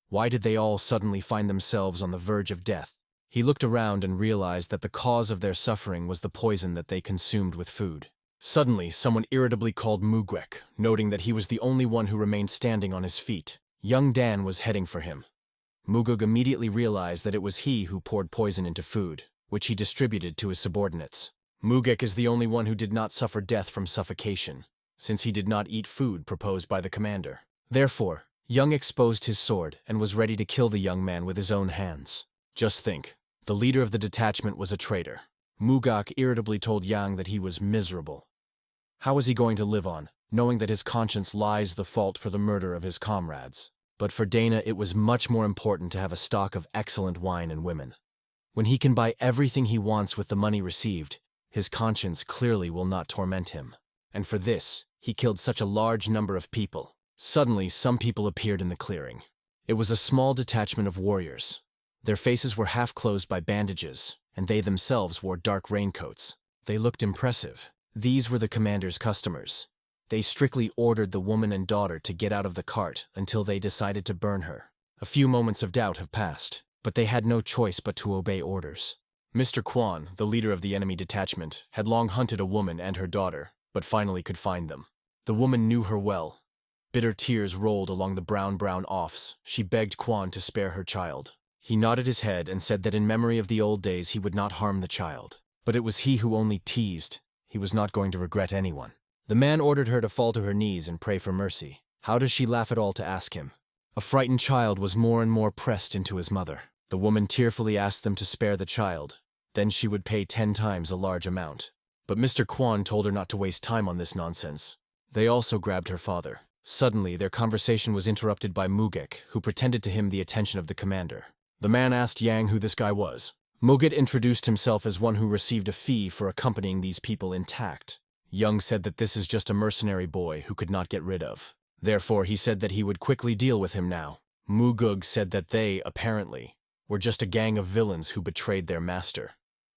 Why did they all suddenly find themselves on the verge of death? He looked around and realized that the cause of their suffering was the poison that they consumed with food. Suddenly, someone irritably called Mugwek, noting that he was the only one who remained standing on his feet. Young Dan was heading for him. Mugug immediately realized that it was he who poured poison into food, which he distributed to his subordinates. Mugek is the only one who did not suffer death from suffocation, since he did not eat food proposed by the commander. Therefore, Young exposed his sword and was ready to kill the young man with his own hands. Just think, the leader of the detachment was a traitor. Mugak irritably told Yang that he was miserable. How was he going to live on, knowing that his conscience lies the fault for the murder of his comrades? But for Dana, it was much more important to have a stock of excellent wine and women. When he can buy everything he wants with the money received, his conscience clearly will not torment him. And for this, he killed such a large number of people. Suddenly, some people appeared in the clearing. It was a small detachment of warriors. Their faces were half closed by bandages, and they themselves wore dark raincoats. They looked impressive. These were the commander's customers. They strictly ordered the woman and daughter to get out of the cart until they decided to burn her. A few moments of doubt have passed, but they had no choice but to obey orders. Mr. Quan, the leader of the enemy detachment, had long hunted a woman and her daughter, but finally could find them. The woman knew her well. Bitter tears rolled along the brown offs. She begged Quan to spare her child. He nodded his head and said that in memory of the old days he would not harm the child. But it was he who only teased. He was not going to regret anyone. The man ordered her to fall to her knees and pray for mercy. How does she laugh at all to ask him? A frightened child was more and more pressed into his mother. The woman tearfully asked them to spare the child. Then she would pay 10 times a large amount. But Mr. Quan told her not to waste time on this nonsense. They also grabbed her father. Suddenly, their conversation was interrupted by Mugek, who pretended to him the attention of the commander. The man asked Yang who this guy was. Mugek introduced himself as one who received a fee for accompanying these people intact. Young said that this is just a mercenary boy who could not get rid of. Therefore, he said that he would quickly deal with him now. Mugug said that they, apparently, were just a gang of villains who betrayed their master.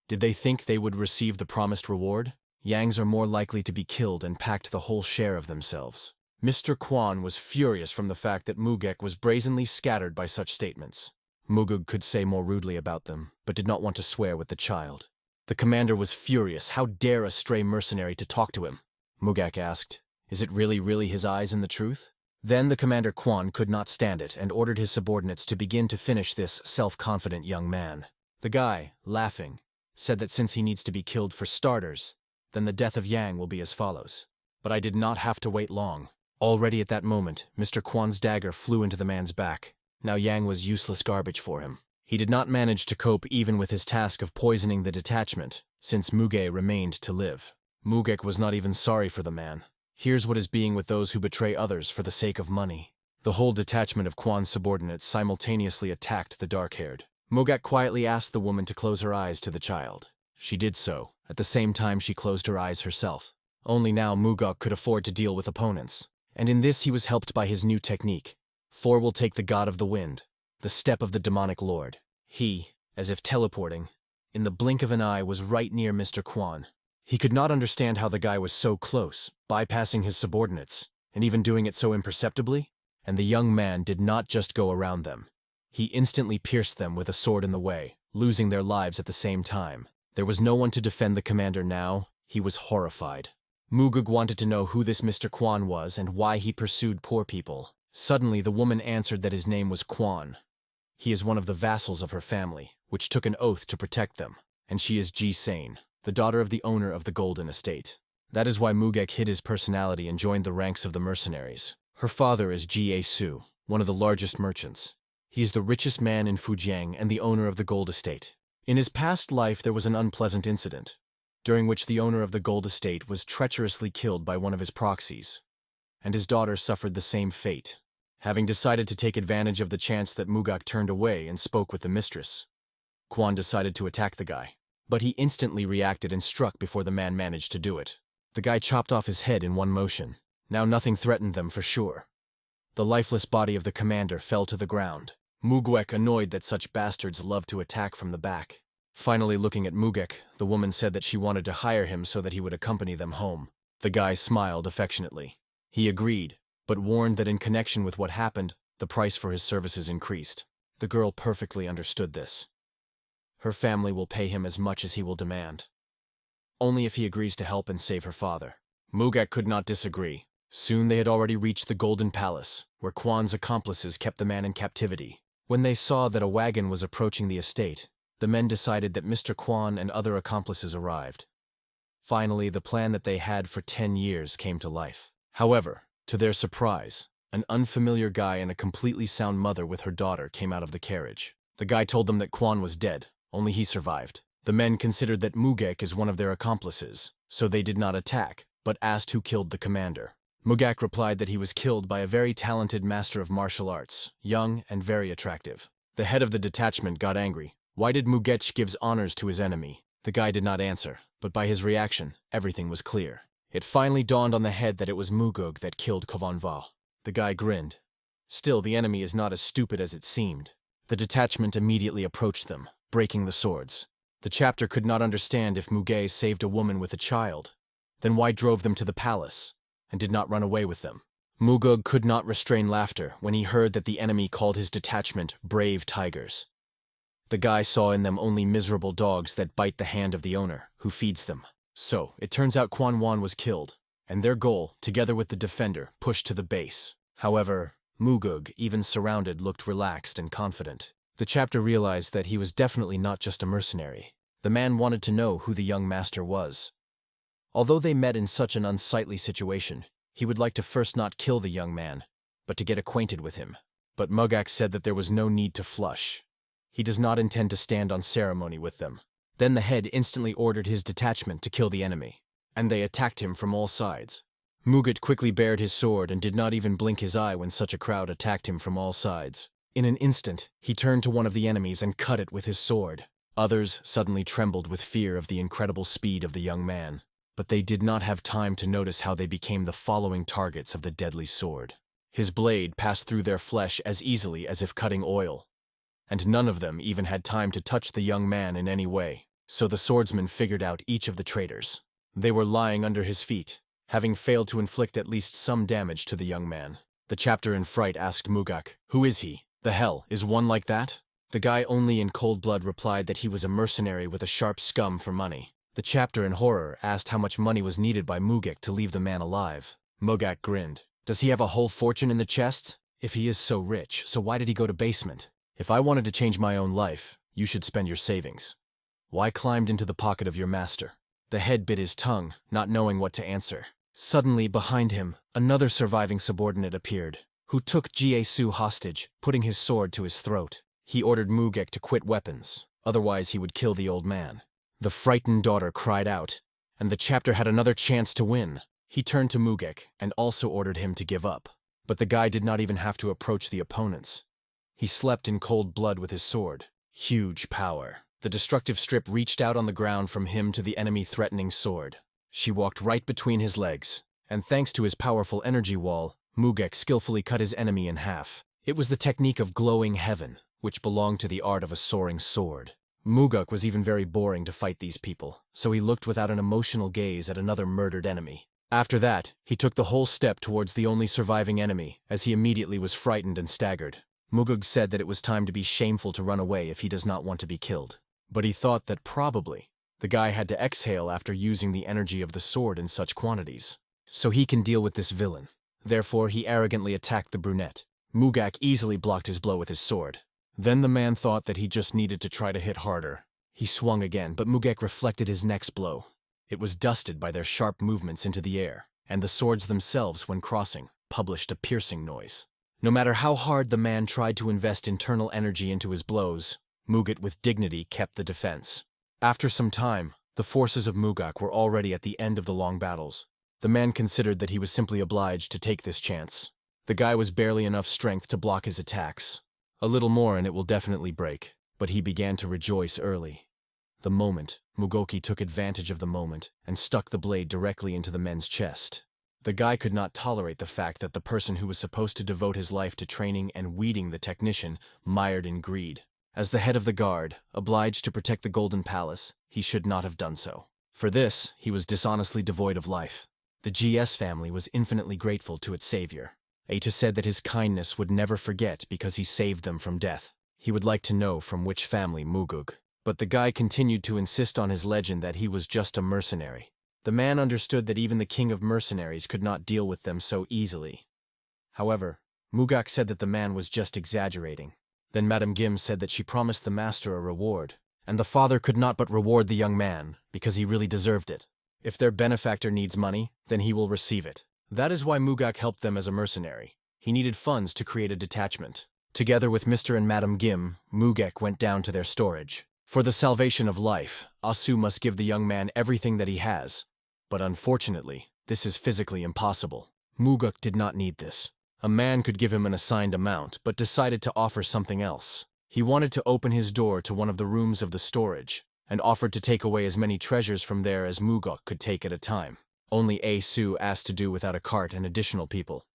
Did they think they would receive the promised reward? Yangs are more likely to be killed and packed the whole share of themselves. Mr. Quan was furious from the fact that Mugek was brazenly scattered by such statements. Mugug could say more rudely about them, but did not want to swear with the child. The commander was furious. How dare a stray mercenary to talk to him? Mugak asked. Is it really his eyes in the truth? Then the commander Quan could not stand it and ordered his subordinates to begin to finish this self-confident young man. The guy, laughing, said that since he needs to be killed for starters, then the death of Yang will be as follows. But I did not have to wait long. Already at that moment, Mr. Quan's dagger flew into the man's back. Now Yang was useless garbage for him. He did not manage to cope even with his task of poisoning the detachment, since Muge remained to live. Mugek was not even sorry for the man. Here's what is being with those who betray others for the sake of money. The whole detachment of Quan's subordinates simultaneously attacked the dark-haired. Mugek quietly asked the woman to close her eyes to the child. She did so. At the same time, she closed her eyes herself. Only now Mugok could afford to deal with opponents. And in this he was helped by his new technique. 4 will take the god of the wind, the step of the demonic lord. He, as if teleporting, in the blink of an eye was right near Mr. Quan. He could not understand how the guy was so close, bypassing his subordinates, and even doing it so imperceptibly. And the young man did not just go around them. He instantly pierced them with a sword in the way, losing their lives at the same time. There was no one to defend the commander now. He was horrified. Mugug wanted to know who this Mr. Quan was and why he pursued poor people. Suddenly, the woman answered that his name was Quan. He is one of the vassals of her family, which took an oath to protect them, and she is Ji Sane, the daughter of the owner of the Golden Estate. That is why Mugek hid his personality and joined the ranks of the mercenaries. Her father is Ji Su, one of the largest merchants. He is the richest man in Fujiang and the owner of the Gold Estate. In his past life, there was an unpleasant incident, during which the owner of the Gold Estate was treacherously killed by one of his proxies, and his daughter suffered the same fate. Having decided to take advantage of the chance that Mugak turned away and spoke with the mistress, Quan decided to attack the guy. But he instantly reacted and struck before the man managed to do it. The guy chopped off his head in one motion. Now nothing threatened them for sure. The lifeless body of the commander fell to the ground. Mugwek, annoyed that such bastards loved to attack from the back. Finally looking at Mugek, the woman said that she wanted to hire him so that he would accompany them home. The guy smiled affectionately. He agreed, but warned that in connection with what happened, the price for his services increased. The girl perfectly understood this. Her family will pay him as much as he will demand, only if he agrees to help and save her father. Mugek could not disagree, Soon they had already reached the Golden Palace, where Kwan's accomplices kept the man in captivity. When they saw that a wagon was approaching the estate, the men decided that Mr. Kwan and other accomplices arrived. Finally, the plan that they had for 10 years came to life. However, to their surprise, an unfamiliar guy and a completely sound mother with her daughter came out of the carriage. The guy told them that Kwan was dead, only he survived. The men considered that Mugek is one of their accomplices, so they did not attack, but asked who killed the commander. Mugek replied that he was killed by a very talented master of martial arts, young and very attractive. The head of the detachment got angry. Why did Mugek give honors to his enemy? The guy did not answer, but by his reaction, everything was clear. It finally dawned on the head that it was Mugug that killed Kovanva. The guy grinned. Still, the enemy is not as stupid as it seemed. The detachment immediately approached them, breaking the swords. The chapter could not understand if Muge saved a woman with a child. Then why drove them to the palace, and did not run away with them? Mugug could not restrain laughter when he heard that the enemy called his detachment brave tigers. The guy saw in them only miserable dogs that bite the hand of the owner, who feeds them. So, it turns out Quan Wan was killed, and their goal, together with the defender, pushed to the base. However, Mugug, even surrounded, looked relaxed and confident. The chapter realized that he was definitely not just a mercenary. The man wanted to know who the young master was. Although they met in such an unsightly situation, he would like to first not kill the young man, but to get acquainted with him. But Mugak said that there was no need to flush. He does not intend to stand on ceremony with them. Then the head instantly ordered his detachment to kill the enemy, and they attacked him from all sides. Mugat quickly bared his sword and did not even blink his eye when such a crowd attacked him from all sides. In an instant, he turned to one of the enemies and cut it with his sword. Others suddenly trembled with fear of the incredible speed of the young man, but they did not have time to notice how they became the following targets of the deadly sword. His blade passed through their flesh as easily as if cutting oil, and none of them even had time to touch the young man in any way. So the swordsman figured out each of the traitors. They were lying under his feet, having failed to inflict at least some damage to the young man. The chapter in fright asked Mugak, "Who is he? The hell, is one like that?" The guy only in cold blood replied that he was a mercenary with a sharp scum for money. The chapter in horror asked how much money was needed by Mugak to leave the man alive. Mugak grinned. "Does he have a whole fortune in the chest? If he is so rich, so why did he go to basement? If I wanted to change my own life, you should spend your savings. Why climbed into the pocket of your master?" The head bit his tongue, not knowing what to answer. Suddenly, behind him, another surviving subordinate appeared, who took Jie-Su hostage, putting his sword to his throat. He ordered Mugek to quit weapons, otherwise he would kill the old man. The frightened daughter cried out, and the chapter had another chance to win. He turned to Mugek and also ordered him to give up. But the guy did not even have to approach the opponents. He slept in cold blood with his sword. Huge power. The destructive strip reached out on the ground from him to the enemy threatening sword. She walked right between his legs, and thanks to his powerful energy wall, Mugek skillfully cut his enemy in half. It was the technique of glowing heaven, which belonged to the art of a soaring sword. Mugak was even very boring to fight these people, so he looked without an emotional gaze at another murdered enemy. After that, he took the whole step towards the only surviving enemy, as he immediately was frightened and staggered. Mugug said that it was time to be shameful to run away if he does not want to be killed. But he thought that probably the guy had to exhale after using the energy of the sword in such quantities. So he can deal with this villain. Therefore, he arrogantly attacked the brunette. Mugak easily blocked his blow with his sword. Then the man thought that he just needed to try to hit harder. He swung again, but Mugek reflected his next blow. It was dusted by their sharp movements into the air, and the swords themselves, when crossing, published a piercing noise. No matter how hard the man tried to invest internal energy into his blows, Mugat with dignity kept the defense. After some time, the forces of Mugak were already at the end of the long battles. The man considered that he was simply obliged to take this chance. The guy was barely enough strength to block his attacks. A little more and it will definitely break, but he began to rejoice early. The moment, Mugoki took advantage of the moment and stuck the blade directly into the man's chest. The guy could not tolerate the fact that the person who was supposed to devote his life to training and weeding the technician mired in greed. As the head of the guard, obliged to protect the Golden Palace, he should not have done so. For this, he was dishonestly devoid of life. The GS family was infinitely grateful to its savior. Aita said that his kindness would never forget because he saved them from death. He would like to know from which family Mugug. But the guy continued to insist on his legend that he was just a mercenary. The man understood that even the king of mercenaries could not deal with them so easily. However, Mugak said that the man was just exaggerating. Then Madame Gim said that she promised the master a reward, and the father could not but reward the young man because he really deserved it. If their benefactor needs money, then he will receive it. That is why Mugak helped them as a mercenary. He needed funds to create a detachment. Together with Mr. and Madame Gim, Mugak went down to their storage. For the salvation of life, Asu must give the young man everything that he has. But unfortunately, this is physically impossible. Mugak did not need this. A man could give him an assigned amount, but decided to offer something else. He wanted to open his door to one of the rooms of the storage, and offered to take away as many treasures from there as Mugak could take at a time. Only Asu asked to do without a cart and additional people.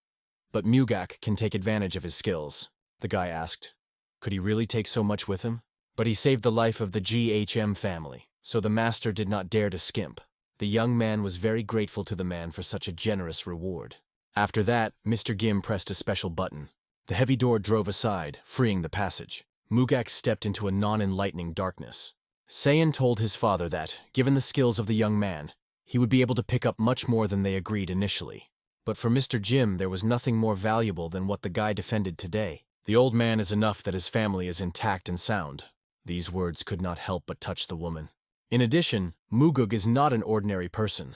But Mugak can take advantage of his skills, the guy asked. Could he really take so much with him? But he saved the life of the GHM family, so the master did not dare to skimp. The young man was very grateful to the man for such a generous reward. After that, Mr. Gim pressed a special button. The heavy door drove aside, freeing the passage. Mugak stepped into a non-enlightening darkness. Saiyan told his father that, given the skills of the young man, he would be able to pick up much more than they agreed initially. But for Mr. Jim, there was nothing more valuable than what the guy defended today. The old man is enough that his family is intact and sound. These words could not help but touch the woman. In addition, Mugug is not an ordinary person.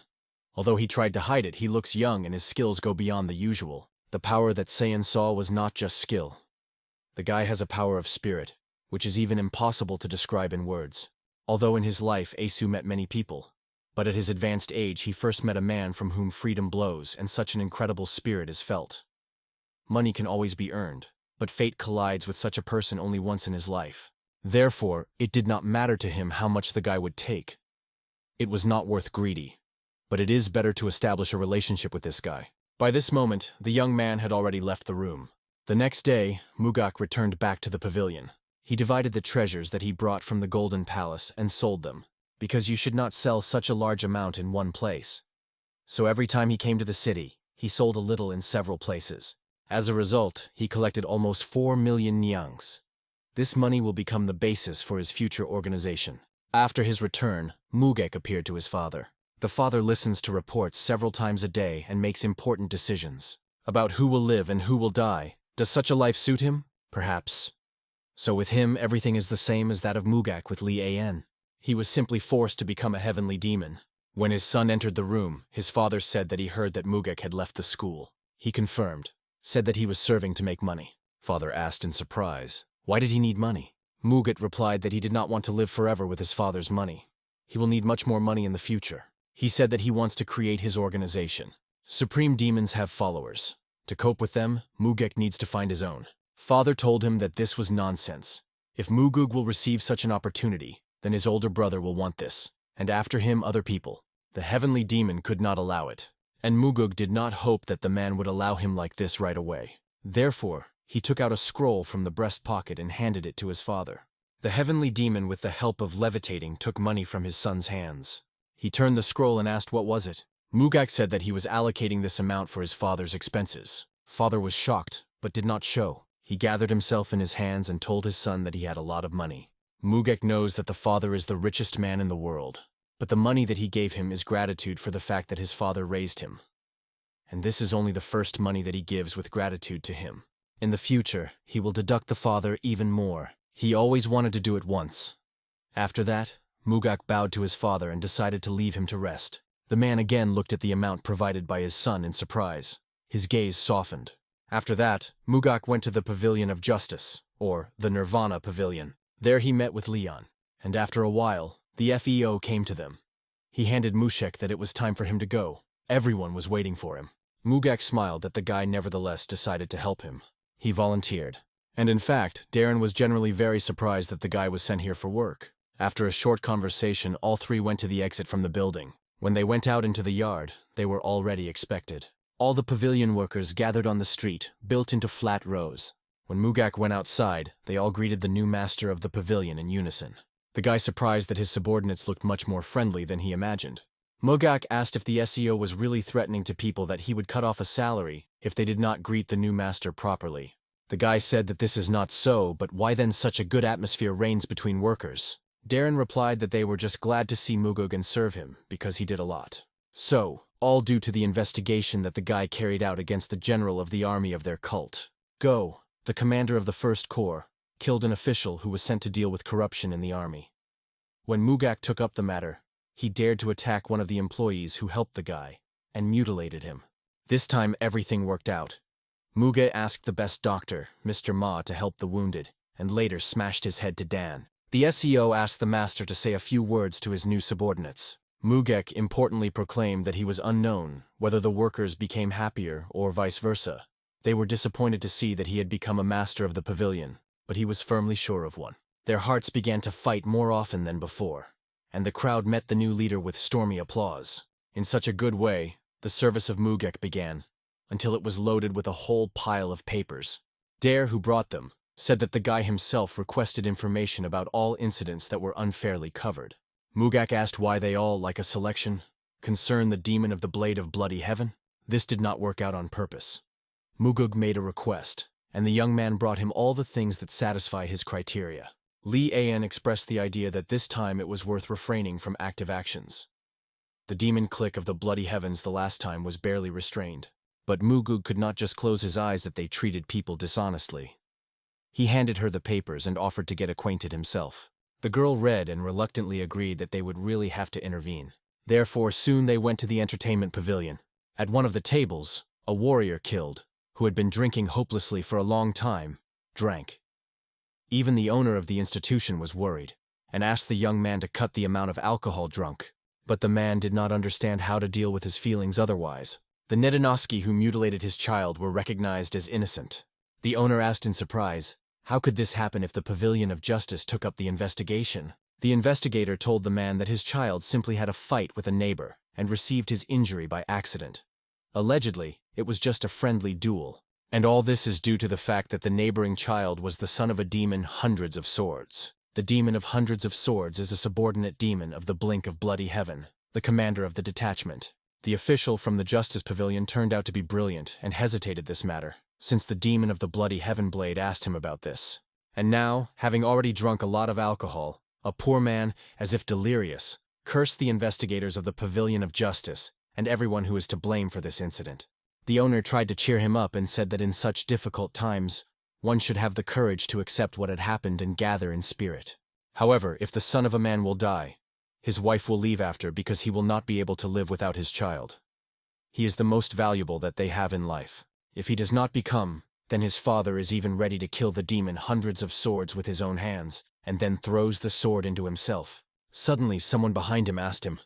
Although he tried to hide it, he looks young and his skills go beyond the usual. The power that Saiyan saw was not just skill. The guy has a power of spirit, which is even impossible to describe in words. Although in his life Asu met many people, but at his advanced age he first met a man from whom freedom blows and such an incredible spirit is felt. Money can always be earned, but fate collides with such a person only once in his life. Therefore, it did not matter to him how much the guy would take. It was not worth greedy. But it is better to establish a relationship with this guy. By this moment, the young man had already left the room. The next day, Mugak returned back to the pavilion. He divided the treasures that he brought from the Golden Palace and sold them, because you should not sell such a large amount in one place. So every time he came to the city, he sold a little in several places. As a result, he collected almost 4 million nyongs. This money will become the basis for his future organization. After his return, Mugak appeared to his father. The father listens to reports several times a day and makes important decisions. About who will live and who will die. Does such a life suit him? Perhaps. So with him, everything is the same as that of Mugak with Li An. He was simply forced to become a heavenly demon. When his son entered the room, his father said that he heard that Mugak had left the school. He confirmed, said that he was serving to make money. Father asked in surprise, why did he need money? Mugak replied that he did not want to live forever with his father's money. He will need much more money in the future. He said that he wants to create his organization. Supreme demons have followers. To cope with them, Mugak needs to find his own. Father told him that this was nonsense. If Mugug will receive such an opportunity, then his older brother will want this, and after him other people. The heavenly demon could not allow it, and Mugug did not hope that the man would allow him like this right away. Therefore, he took out a scroll from the breast pocket and handed it to his father. The heavenly demon, with the help of levitating, took money from his son's hands. He turned the scroll and asked what was it. Mugak said that he was allocating this amount for his father's expenses. Father was shocked, but did not show. He gathered himself in his hands and told his son that he had a lot of money. Mugak knows that the father is the richest man in the world, but the money that he gave him is gratitude for the fact that his father raised him. And this is only the first money that he gives with gratitude to him. In the future, he will deduct the father even more. He always wanted to do it once. After that, Mugak bowed to his father and decided to leave him to rest. The man again looked at the amount provided by his son in surprise. His gaze softened. After that, Mugak went to the Pavilion of Justice, or the Nirvana Pavilion. There he met with Leon, and after a while, the FEO came to them. He handed Mushek that it was time for him to go. Everyone was waiting for him. Mugak smiled that the guy nevertheless decided to help him. He volunteered. And in fact, Darren was generally very surprised that the guy was sent here for work. After a short conversation, all three went to the exit from the building. When they went out into the yard, they were already expected. All the pavilion workers gathered on the street, built into flat rows. When Mugak went outside, they all greeted the new master of the pavilion in unison. The guy surprised that his subordinates looked much more friendly than he imagined. Mugak asked if the SEO was really threatening to people that he would cut off a salary if they did not greet the new master properly. The guy said that this is not so, but why then such a good atmosphere reigns between workers? Darren replied that they were just glad to see Mugug and serve him, because he did a lot. So, all due to the investigation that the guy carried out against the general of the army of their cult. Go, the commander of the First Corps, killed an official who was sent to deal with corruption in the army. When Mugak took up the matter, he dared to attack one of the employees who helped the guy, and mutilated him. This time everything worked out. Muga asked the best doctor, Mr. Ma, to help the wounded, and later smashed his head to Dan. The SEO asked the master to say a few words to his new subordinates. Mugek importantly proclaimed that he was unknown whether the workers became happier or vice versa. They were disappointed to see that he had become a master of the pavilion, but he was firmly sure of one. Their hearts began to fight more often than before, and the crowd met the new leader with stormy applause. In such a good way, the service of Mugek began, until it was loaded with a whole pile of papers. Dare, who brought them, said that the guy himself requested information about all incidents that were unfairly covered. Mugak asked why they all, like a selection, concerned the demon of the blade of bloody heaven. This did not work out on purpose. Mugug made a request, and the young man brought him all the things that satisfy his criteria. Li An expressed the idea that this time it was worth refraining from active actions. The demon clique of the bloody heavens the last time was barely restrained, but Mugug could not just close his eyes that they treated people dishonestly. He handed her the papers and offered to get acquainted himself. The girl read and reluctantly agreed that they would really have to intervene. Therefore, soon they went to the entertainment pavilion. At one of the tables, a warrior killed, who had been drinking hopelessly for a long time, drank. Even the owner of the institution was worried, and asked the young man to cut the amount of alcohol drunk. But the man did not understand how to deal with his feelings otherwise. The Nedanoski who mutilated his child were recognized as innocent. The owner asked in surprise, how could this happen if the Pavilion of Justice took up the investigation? The investigator told the man that his child simply had a fight with a neighbor and received his injury by accident. Allegedly, it was just a friendly duel. And all this is due to the fact that the neighboring child was the son of a demon Hundreds of Swords. The demon of Hundreds of Swords is a subordinate demon of the Blink of Bloody Heaven, the commander of the detachment. The official from the Justice Pavilion turned out to be brilliant and hesitated this matter, since the demon of the Bloody Heaven blade asked him about this. And now, having already drunk a lot of alcohol, a poor man, as if delirious, cursed the investigators of the Pavilion of Justice and everyone who is to blame for this incident. The owner tried to cheer him up and said that in such difficult times, one should have the courage to accept what had happened and gather in spirit. However, if the son of a man will die, his wife will leave after because he will not be able to live without his child. He is the most valuable that they have in life. If he does not become, then his father is even ready to kill the demon Hundreds of Swords with his own hands, and then throws the sword into himself. Suddenly, someone behind him asked him,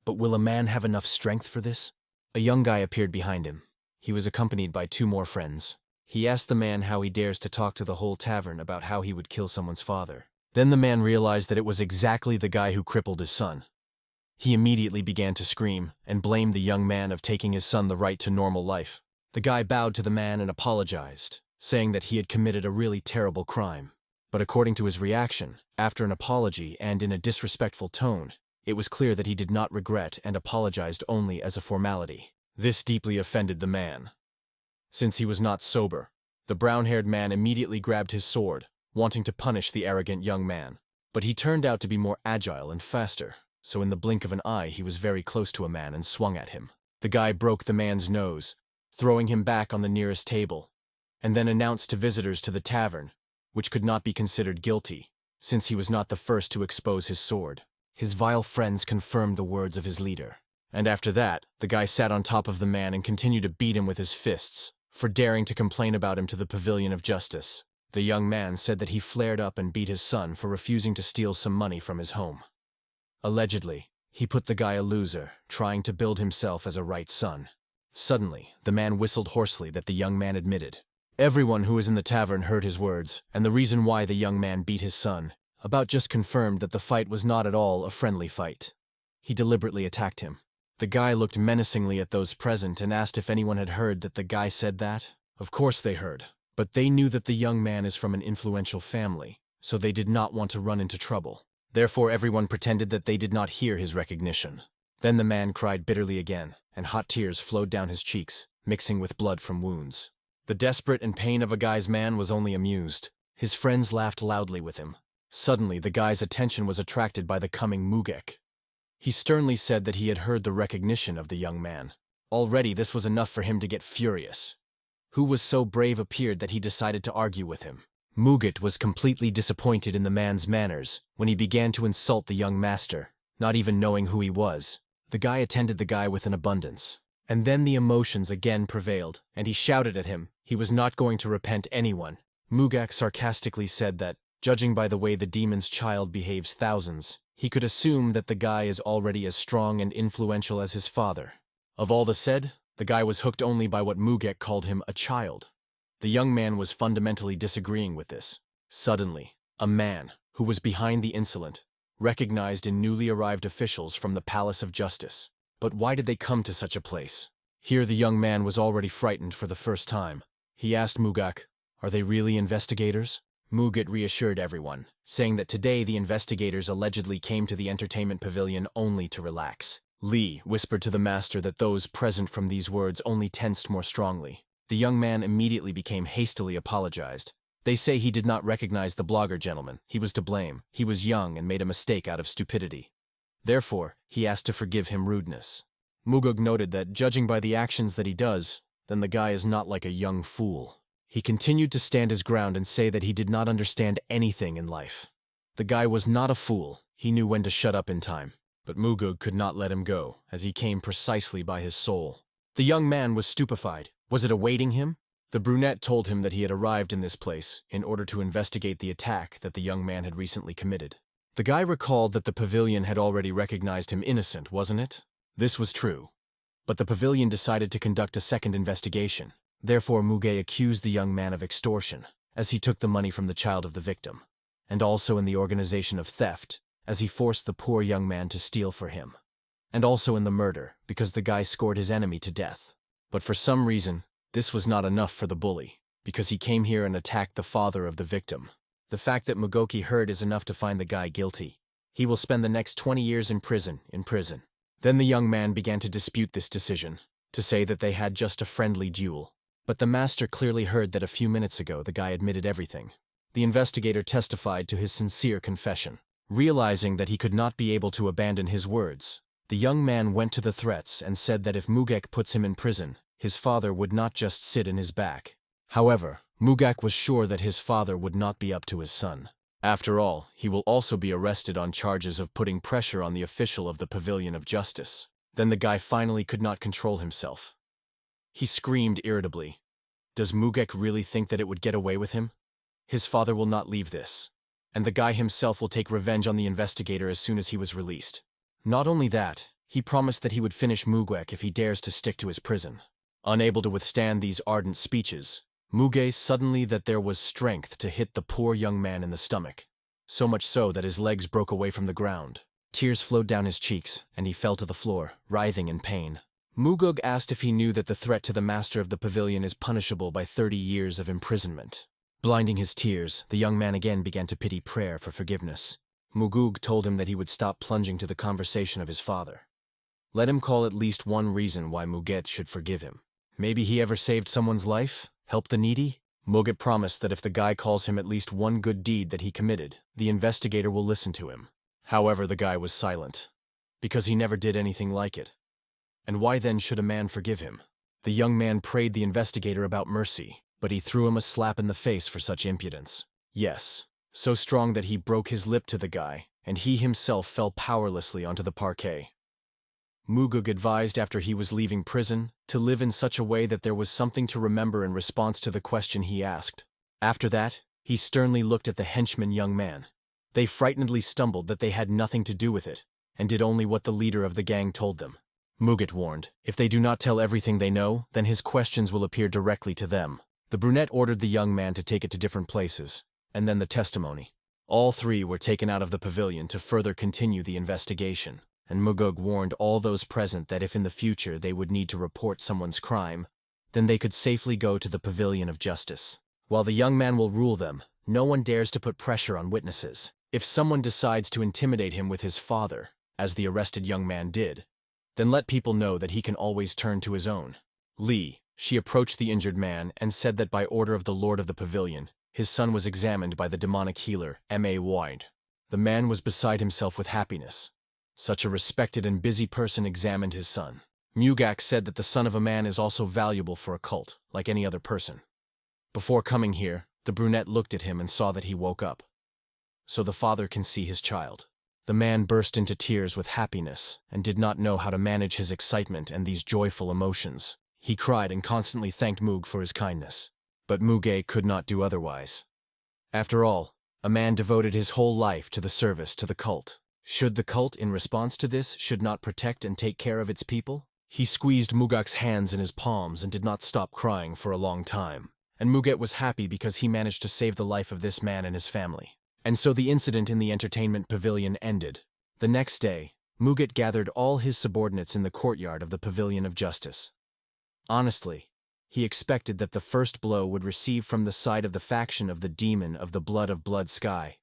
"But will a man have enough strength for this?" A young guy appeared behind him. He was accompanied by two more friends. He asked the man how he dares to talk to the whole tavern about how he would kill someone's father. Then the man realized that it was exactly the guy who crippled his son. He immediately began to scream and blamed the young man of taking his son the right to normal life. The guy bowed to the man and apologized, saying that he had committed a really terrible crime. But according to his reaction, after an apology and in a disrespectful tone, it was clear that he did not regret and apologized only as a formality. This deeply offended the man. Since he was not sober, the brown-haired man immediately grabbed his sword, wanting to punish the arrogant young man. But he turned out to be more agile and faster, so in the blink of an eye he was very close to a man and swung at him. The guy broke the man's nose, throwing him back on the nearest table, and then announced to visitors to the tavern, which could not be considered guilty, since he was not the first to expose his sword. His vile friends confirmed the words of his leader. And after that, the guy sat on top of the man and continued to beat him with his fists, for daring to complain about him to the Pavilion of Justice. The young man said that he flared up and beat his son for refusing to steal some money from his home. Allegedly, he put the guy a loser, trying to build himself as a right son. Suddenly, the man whistled hoarsely that the young man admitted. Everyone who was in the tavern heard his words, and the reason why the young man beat his son about just confirmed that the fight was not at all a friendly fight. He deliberately attacked him. The guy looked menacingly at those present and asked if anyone had heard that the guy said that. Of course they heard, but they knew that the young man is from an influential family, so they did not want to run into trouble. Therefore everyone pretended that they did not hear his recognition. Then the man cried bitterly again, and hot tears flowed down his cheeks, mixing with blood from wounds. The desperate and pain of a guy's man was only amused. His friends laughed loudly with him. Suddenly the guy's attention was attracted by the coming Mugek. He sternly said that he had heard the recognition of the young man. Already this was enough for him to get furious. Who was so brave appeared that he decided to argue with him. Mugat was completely disappointed in the man's manners when he began to insult the young master, not even knowing who he was. The guy attended the guy with an abundance. And then the emotions again prevailed, and he shouted at him he was not going to repent anyone. Mugak sarcastically said that, judging by the way the demon's child behaves thousands, he could assume that the guy is already as strong and influential as his father. Of all the said, the guy was hooked only by what Mugak called him a child. The young man was fundamentally disagreeing with this. Suddenly, a man, who was behind the insolent, recognized in newly arrived officials from the Palace of Justice. But why did they come to such a place? Here the young man was already frightened for the first time. He asked Mugak, "Are they really investigators?" Mugat reassured everyone, saying that today the investigators allegedly came to the entertainment pavilion only to relax. Lee whispered to the master that those present from these words only tensed more strongly. The young man immediately became hastily apologized. They say he did not recognize the blogger gentleman. He was to blame. He was young and made a mistake out of stupidity. Therefore, he asked to forgive him rudeness. Mugug noted that, judging by the actions that he does, then the guy is not like a young fool. He continued to stand his ground and say that he did not understand anything in life. The guy was not a fool. He knew when to shut up in time. But Mugug could not let him go, as he came precisely by his soul. The young man was stupefied. Was it awaiting him? The brunette told him that he had arrived in this place in order to investigate the attack that the young man had recently committed. The guy recalled that the pavilion had already recognized him innocent, wasn't it? This was true. But the pavilion decided to conduct a second investigation. Therefore, Muge accused the young man of extortion, as he took the money from the child of the victim, and also in the organization of theft, as he forced the poor young man to steal for him, and also in the murder, because the guy scored his enemy to death. But for some reason, this was not enough for the bully, because he came here and attacked the father of the victim. The fact that Mugoki heard is enough to find the guy guilty. He will spend the next 20 years in prison. Then the young man began to dispute this decision, to say that they had just a friendly duel. But the master clearly heard that a few minutes ago the guy admitted everything. The investigator testified to his sincere confession. Realizing that he could not be able to abandon his words, the young man went to the threats and said that if Mugak puts him in prison, his father would not just sit in his back. However, Mugak was sure that his father would not be up to his son. After all, he will also be arrested on charges of putting pressure on the official of the Pavilion of Justice. Then the guy finally could not control himself. He screamed irritably. Does Mugak really think that it would get away with him? His father will not leave this. And the guy himself will take revenge on the investigator as soon as he was released. Not only that, he promised that he would finish Mugak if he dares to stick to his prison. Unable to withstand these ardent speeches, Muge suddenly that there was strength to hit the poor young man in the stomach, so much so that his legs broke away from the ground. Tears flowed down his cheeks, and he fell to the floor, writhing in pain. Mugug asked if he knew that the threat to the master of the pavilion is punishable by 30 years of imprisonment. Blinding his tears, the young man again began to pity prayer for forgiveness. Mugug told him that he would stop plunging to the conversation of his father. Let him call at least one reason why Muget should forgive him. Maybe he ever saved someone's life? Helped the needy? Muget promised that if the guy calls him at least one good deed that he committed, the investigator will listen to him. However, the guy was silent, because he never did anything like it. And why then should a man forgive him? The young man prayed the investigator about mercy, but he threw him a slap in the face for such impudence. Yes, so strong that he broke his lip to the guy, and he himself fell powerlessly onto the parquet. Mugug advised after he was leaving prison to live in such a way that there was something to remember in response to the question he asked. After that, he sternly looked at the henchman young man. They frightenedly stumbled that they had nothing to do with it, and did only what the leader of the gang told them. Mugat warned, if they do not tell everything they know, then his questions will appear directly to them. The brunette ordered the young man to take it to different places, and then the testimony. All three were taken out of the pavilion to further continue the investigation, and Mugug warned all those present that if in the future they would need to report someone's crime, then they could safely go to the Pavilion of Justice. While the young man will rule them, no one dares to put pressure on witnesses. If someone decides to intimidate him with his father, as the arrested young man did, then let people know that he can always turn to his own. She approached the injured man and said that by order of the Lord of the Pavilion, his son was examined by the demonic healer, M.A. Wide. The man was beside himself with happiness. Such a respected and busy person examined his son. Mugak said that the son of a man is also valuable for a cult, like any other person. Before coming here, the brunette looked at him and saw that he woke up. So the father can see his child. The man burst into tears with happiness and did not know how to manage his excitement and these joyful emotions. He cried and constantly thanked Moog for his kindness. But Muge could not do otherwise. After all, a man devoted his whole life to the service to the cult. Should the cult, in response to this, should not protect and take care of its people? He squeezed Mugak's hands in his palms and did not stop crying for a long time. And Muget was happy because he managed to save the life of this man and his family. And so the incident in the entertainment pavilion ended. The next day, Muget gathered all his subordinates in the courtyard of the Pavilion of Justice. Honestly, he expected that the first blow would receive from the side of the faction of the demon of the blood sky.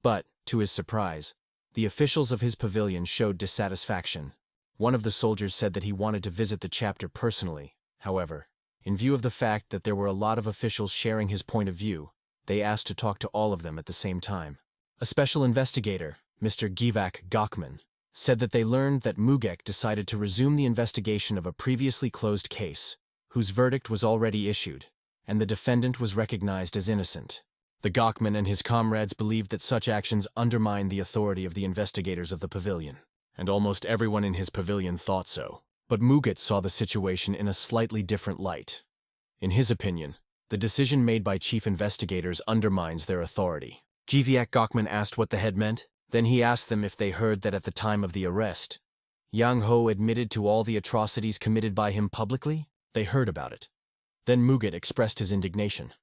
But, to his surprise, the officials of his pavilion showed dissatisfaction. One of the soldiers said that he wanted to visit the chapter personally. However, in view of the fact that there were a lot of officials sharing his point of view, they asked to talk to all of them at the same time. A special investigator, Mr. Givak Gokman, said that they learned that Mugek decided to resume the investigation of a previously closed case, whose verdict was already issued, and the defendant was recognized as innocent. The Gokman and his comrades believed that such actions undermined the authority of the investigators of the pavilion, and almost everyone in his pavilion thought so. But Muget saw the situation in a slightly different light. In his opinion, the decision made by chief investigators undermines their authority. Givak Gokman asked what the head meant. Then he asked them if they heard that at the time of the arrest, Yang Ho admitted to all the atrocities committed by him publicly. They heard about it. Then Muget expressed his indignation.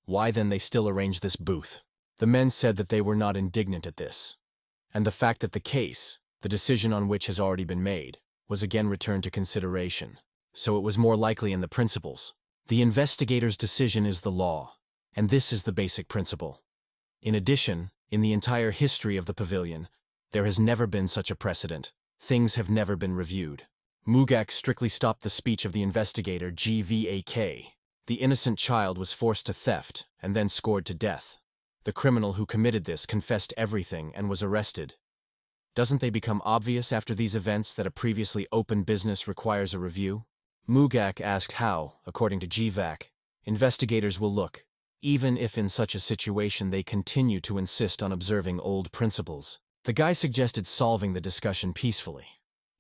Why then they still arranged this booth? The men said that they were not indignant at this, and the fact that the case, the decision on which has already been made, was again returned to consideration. So it was more likely in the principles. The investigator's decision is the law, and this is the basic principle. In addition, in the entire history of the pavilion, there has never been such a precedent. Things have never been reviewed. Mugak strictly stopped the speech of the investigator Gvak. The innocent child was forced to theft and then scored to death. The criminal who committed this confessed everything and was arrested. Doesn't they become obvious after these events that a previously open business requires a review? Mugak asked how, according to Gvak, investigators will look, even if in such a situation they continue to insist on observing old principles. The guy suggested solving the discussion peacefully.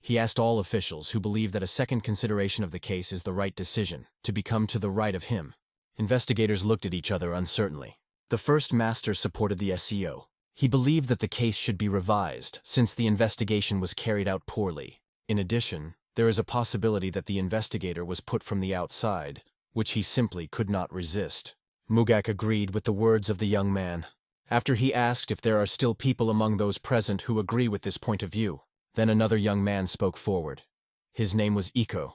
He asked all officials who believe that a second consideration of the case is the right decision, to become to the right of him. Investigators looked at each other uncertainly. The first master supported the SEO. He believed that the case should be revised, since the investigation was carried out poorly. In addition, there is a possibility that the investigator was put from the outside, which he simply could not resist. Mugak agreed with the words of the young man. After he asked if there are still people among those present who agree with this point of view, then another young man spoke forward. His name was Iko.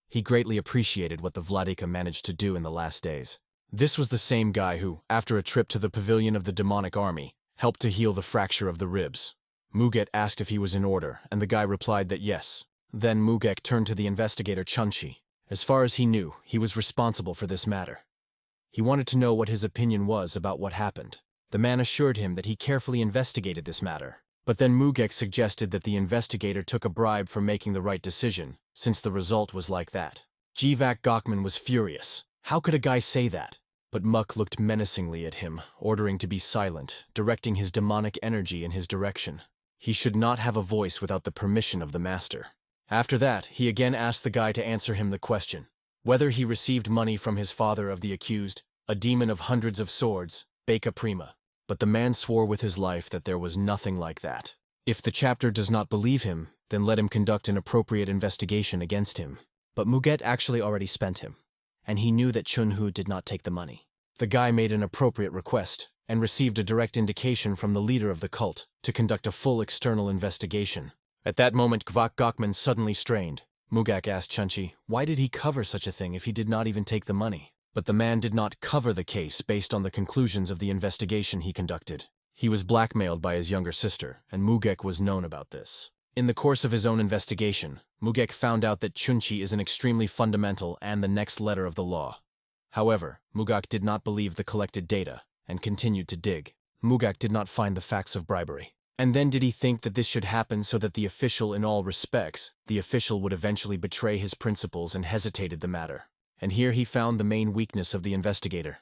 He greatly appreciated what the Vladika managed to do in the last days. This was the same guy who, after a trip to the pavilion of the demonic army, helped to heal the fracture of the ribs. Muget asked if he was in order, and the guy replied that yes. Then Mugek turned to the investigator Chunchi. As far as he knew, he was responsible for this matter. He wanted to know what his opinion was about what happened. The man assured him that he carefully investigated this matter. But then Mugek suggested that the investigator took a bribe for making the right decision, since the result was like that. Gvak Gokman was furious. How could a guy say that? But Muk looked menacingly at him, ordering to be silent, directing his demonic energy in his direction. He should not have a voice without the permission of the master. After that, he again asked the guy to answer him the question, whether he received money from his father of the accused, a demon of hundreds of swords, Beka Prima. But the man swore with his life that there was nothing like that. If the chapter does not believe him, then let him conduct an appropriate investigation against him. But Muget actually already spent him, and he knew that Chunhu did not take the money. The guy made an appropriate request, and received a direct indication from the leader of the cult to conduct a full external investigation. At that moment Gvak Gokman suddenly strained. Mugak asked Chunchi, why did he cover such a thing if he did not even take the money? But the man did not cover the case based on the conclusions of the investigation he conducted. He was blackmailed by his younger sister, and Mugek was known about this. In the course of his own investigation, Mugek found out that Chunchi is an extremely fundamental and the next letter of the law. However, Mugak did not believe the collected data, and continued to dig. Mugak did not find the facts of bribery. And then did he think that this should happen so that the official in all respects, the official would eventually betray his principles and hesitated the matter. And here he found the main weakness of the investigator.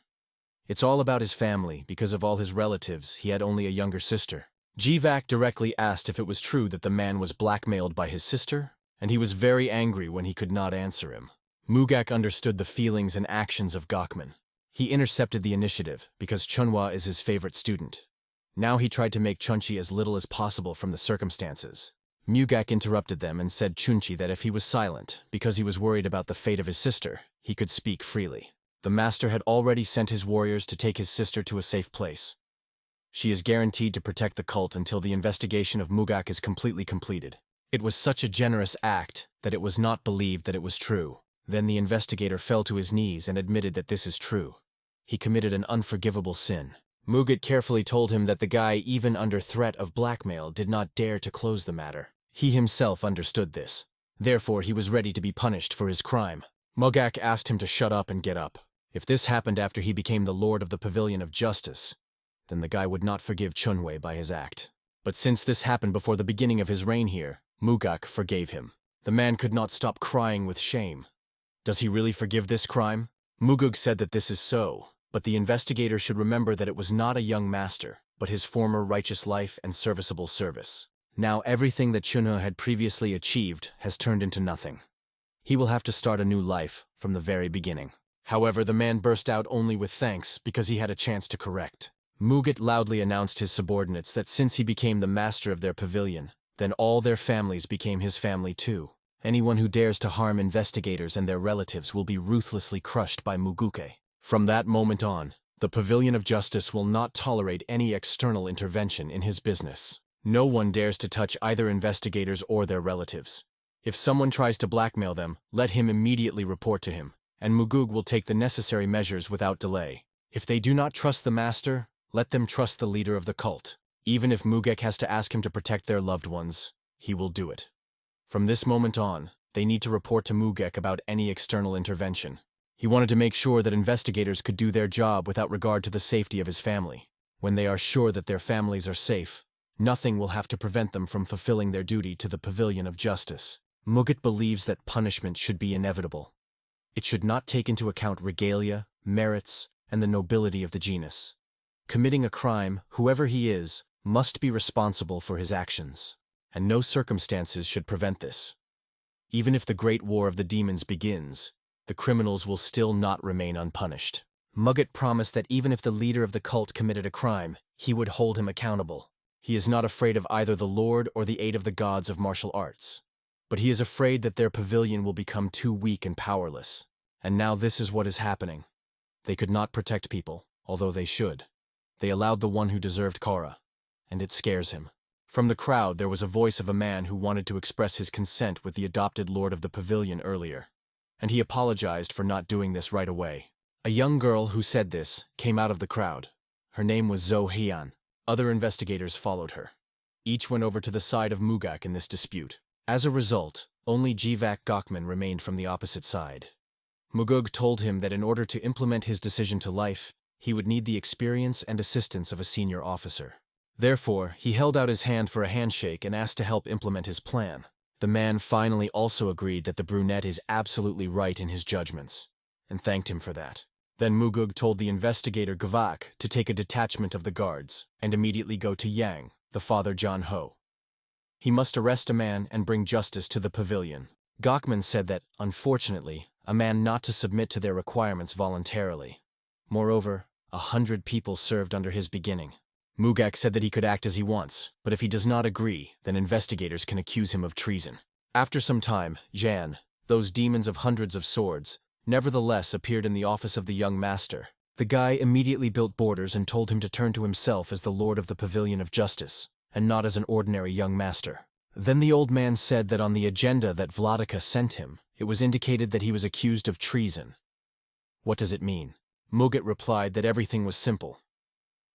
It's all about his family. Because of all his relatives, he had only a younger sister. Jivak directly asked if it was true that the man was blackmailed by his sister, and he was very angry when he could not answer him. Mugak understood the feelings and actions of Gokman. He intercepted the initiative because Chunhwa is his favorite student. Now he tried to make Chunchi as little as possible from the circumstances. Mugak interrupted them and said Chunchi that if he was silent, because he was worried about the fate of his sister, he could speak freely. The master had already sent his warriors to take his sister to a safe place. She is guaranteed to protect the cult until the investigation of Mugak is completely completed. It was such a generous act that it was not believed that it was true. Then the investigator fell to his knees and admitted that this is true. He committed an unforgivable sin. Mugat carefully told him that the guy, even under threat of blackmail, did not dare to close the matter. He himself understood this. Therefore, he was ready to be punished for his crime. Mugak asked him to shut up and get up. If this happened after he became the Lord of the Pavilion of Justice, then the guy would not forgive Chunwei by his act. But since this happened before the beginning of his reign here, Mugak forgave him. The man could not stop crying with shame. Does he really forgive this crime? Mugug said that this is so, but the investigator should remember that it was not a young master, but his former righteous life and serviceable service. Now everything that Chunhe had previously achieved has turned into nothing. He will have to start a new life from the very beginning. However, the man burst out only with thanks because he had a chance to correct. Mugat loudly announced his subordinates that since he became the master of their pavilion, then all their families became his family too. Anyone who dares to harm investigators and their relatives will be ruthlessly crushed by Muguke. From that moment on, the Pavilion of Justice will not tolerate any external intervention in his business. No one dares to touch either investigators or their relatives. If someone tries to blackmail them, let him immediately report to him, and Mugug will take the necessary measures without delay. If they do not trust the master, let them trust the leader of the cult. Even if Mugek has to ask him to protect their loved ones, he will do it. From this moment on, they need to report to Mugek about any external intervention. He wanted to make sure that investigators could do their job without regard to the safety of his family. When they are sure that their families are safe, nothing will have to prevent them from fulfilling their duty to the Pavilion of Justice. Mugat believes that punishment should be inevitable. It should not take into account regalia, merits, and the nobility of the genus. Committing a crime, whoever he is, must be responsible for his actions, and no circumstances should prevent this. Even if the Great War of the Demons begins, the criminals will still not remain unpunished. Mugat promised that even if the leader of the cult committed a crime, he would hold him accountable. He is not afraid of either the Lord or the aid of the gods of martial arts. But he is afraid that their pavilion will become too weak and powerless. And now this is what is happening. They could not protect people, although they should. They allowed the one who deserved Kara, and it scares him. From the crowd there was a voice of a man who wanted to express his consent with the adopted lord of the pavilion earlier, and he apologized for not doing this right away. A young girl who said this came out of the crowd. Her name was Zhou Heian. Other investigators followed her. Each went over to the side of Mugak in this dispute. As a result, only Jivak Gokman remained from the opposite side. Mugug told him that in order to implement his decision to life, he would need the experience and assistance of a senior officer. Therefore, he held out his hand for a handshake and asked to help implement his plan. The man finally also agreed that the brunette is absolutely right in his judgments, and thanked him for that. Then Mugug told the investigator Gavak to take a detachment of the guards and immediately go to Yang, the father John Ho. He must arrest a man and bring justice to the pavilion. Gokman said that, unfortunately, a man not to submit to their requirements voluntarily. Moreover, 100 people served under his beginning. Mugak said that he could act as he wants, but if he does not agree, then investigators can accuse him of treason. After some time, Jan, those demons of hundreds of swords, nevertheless appeared in the office of the young master. The guy immediately built borders and told him to turn to himself as the lord of the Pavilion of Justice, and not as an ordinary young master. Then the old man said that on the agenda that Vladika sent him, it was indicated that he was accused of treason. What does it mean? Mugat replied that everything was simple.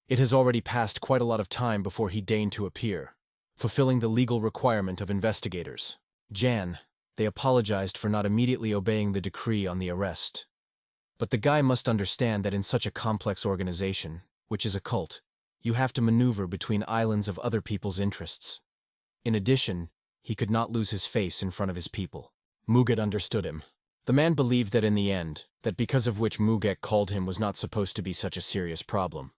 It has already passed quite a lot of time before he deigned to appear, fulfilling the legal requirement of investigators. Jan, they apologized for not immediately obeying the decree on the arrest. But the guy must understand that in such a complex organization, which is a cult, You have to maneuver between islands of other people's interests. In addition, he could not lose his face in front of his people. Muget understood him. The man believed that in the end, that because of which Muget called him was not supposed to be such a serious problem.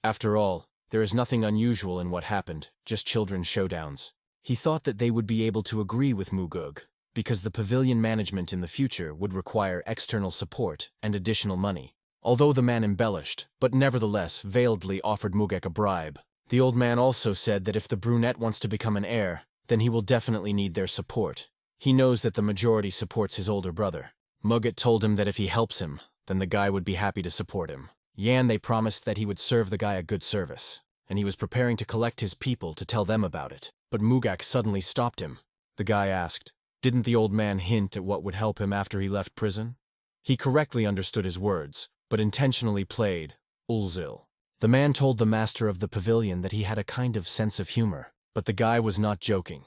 After all, there is nothing unusual in what happened, just children's showdowns. He thought that they would be able to agree with Mugug, because the pavilion management in the future would require external support and additional money. Although the man embellished, but nevertheless veiledly offered Mugek a bribe. The old man also said that if the brunette wants to become an heir, then he will definitely need their support. He knows that the majority supports his older brother. Muget told him that if he helps him, then the guy would be happy to support him. They promised that he would serve the guy a good service, and he was preparing to collect his people to tell them about it. But Mugak suddenly stopped him. The guy asked, didn't the old man hint at what would help him after he left prison? He correctly understood his words, but intentionally played Ulzil. The man told the master of the pavilion that he had a kind of sense of humor, but the guy was not joking.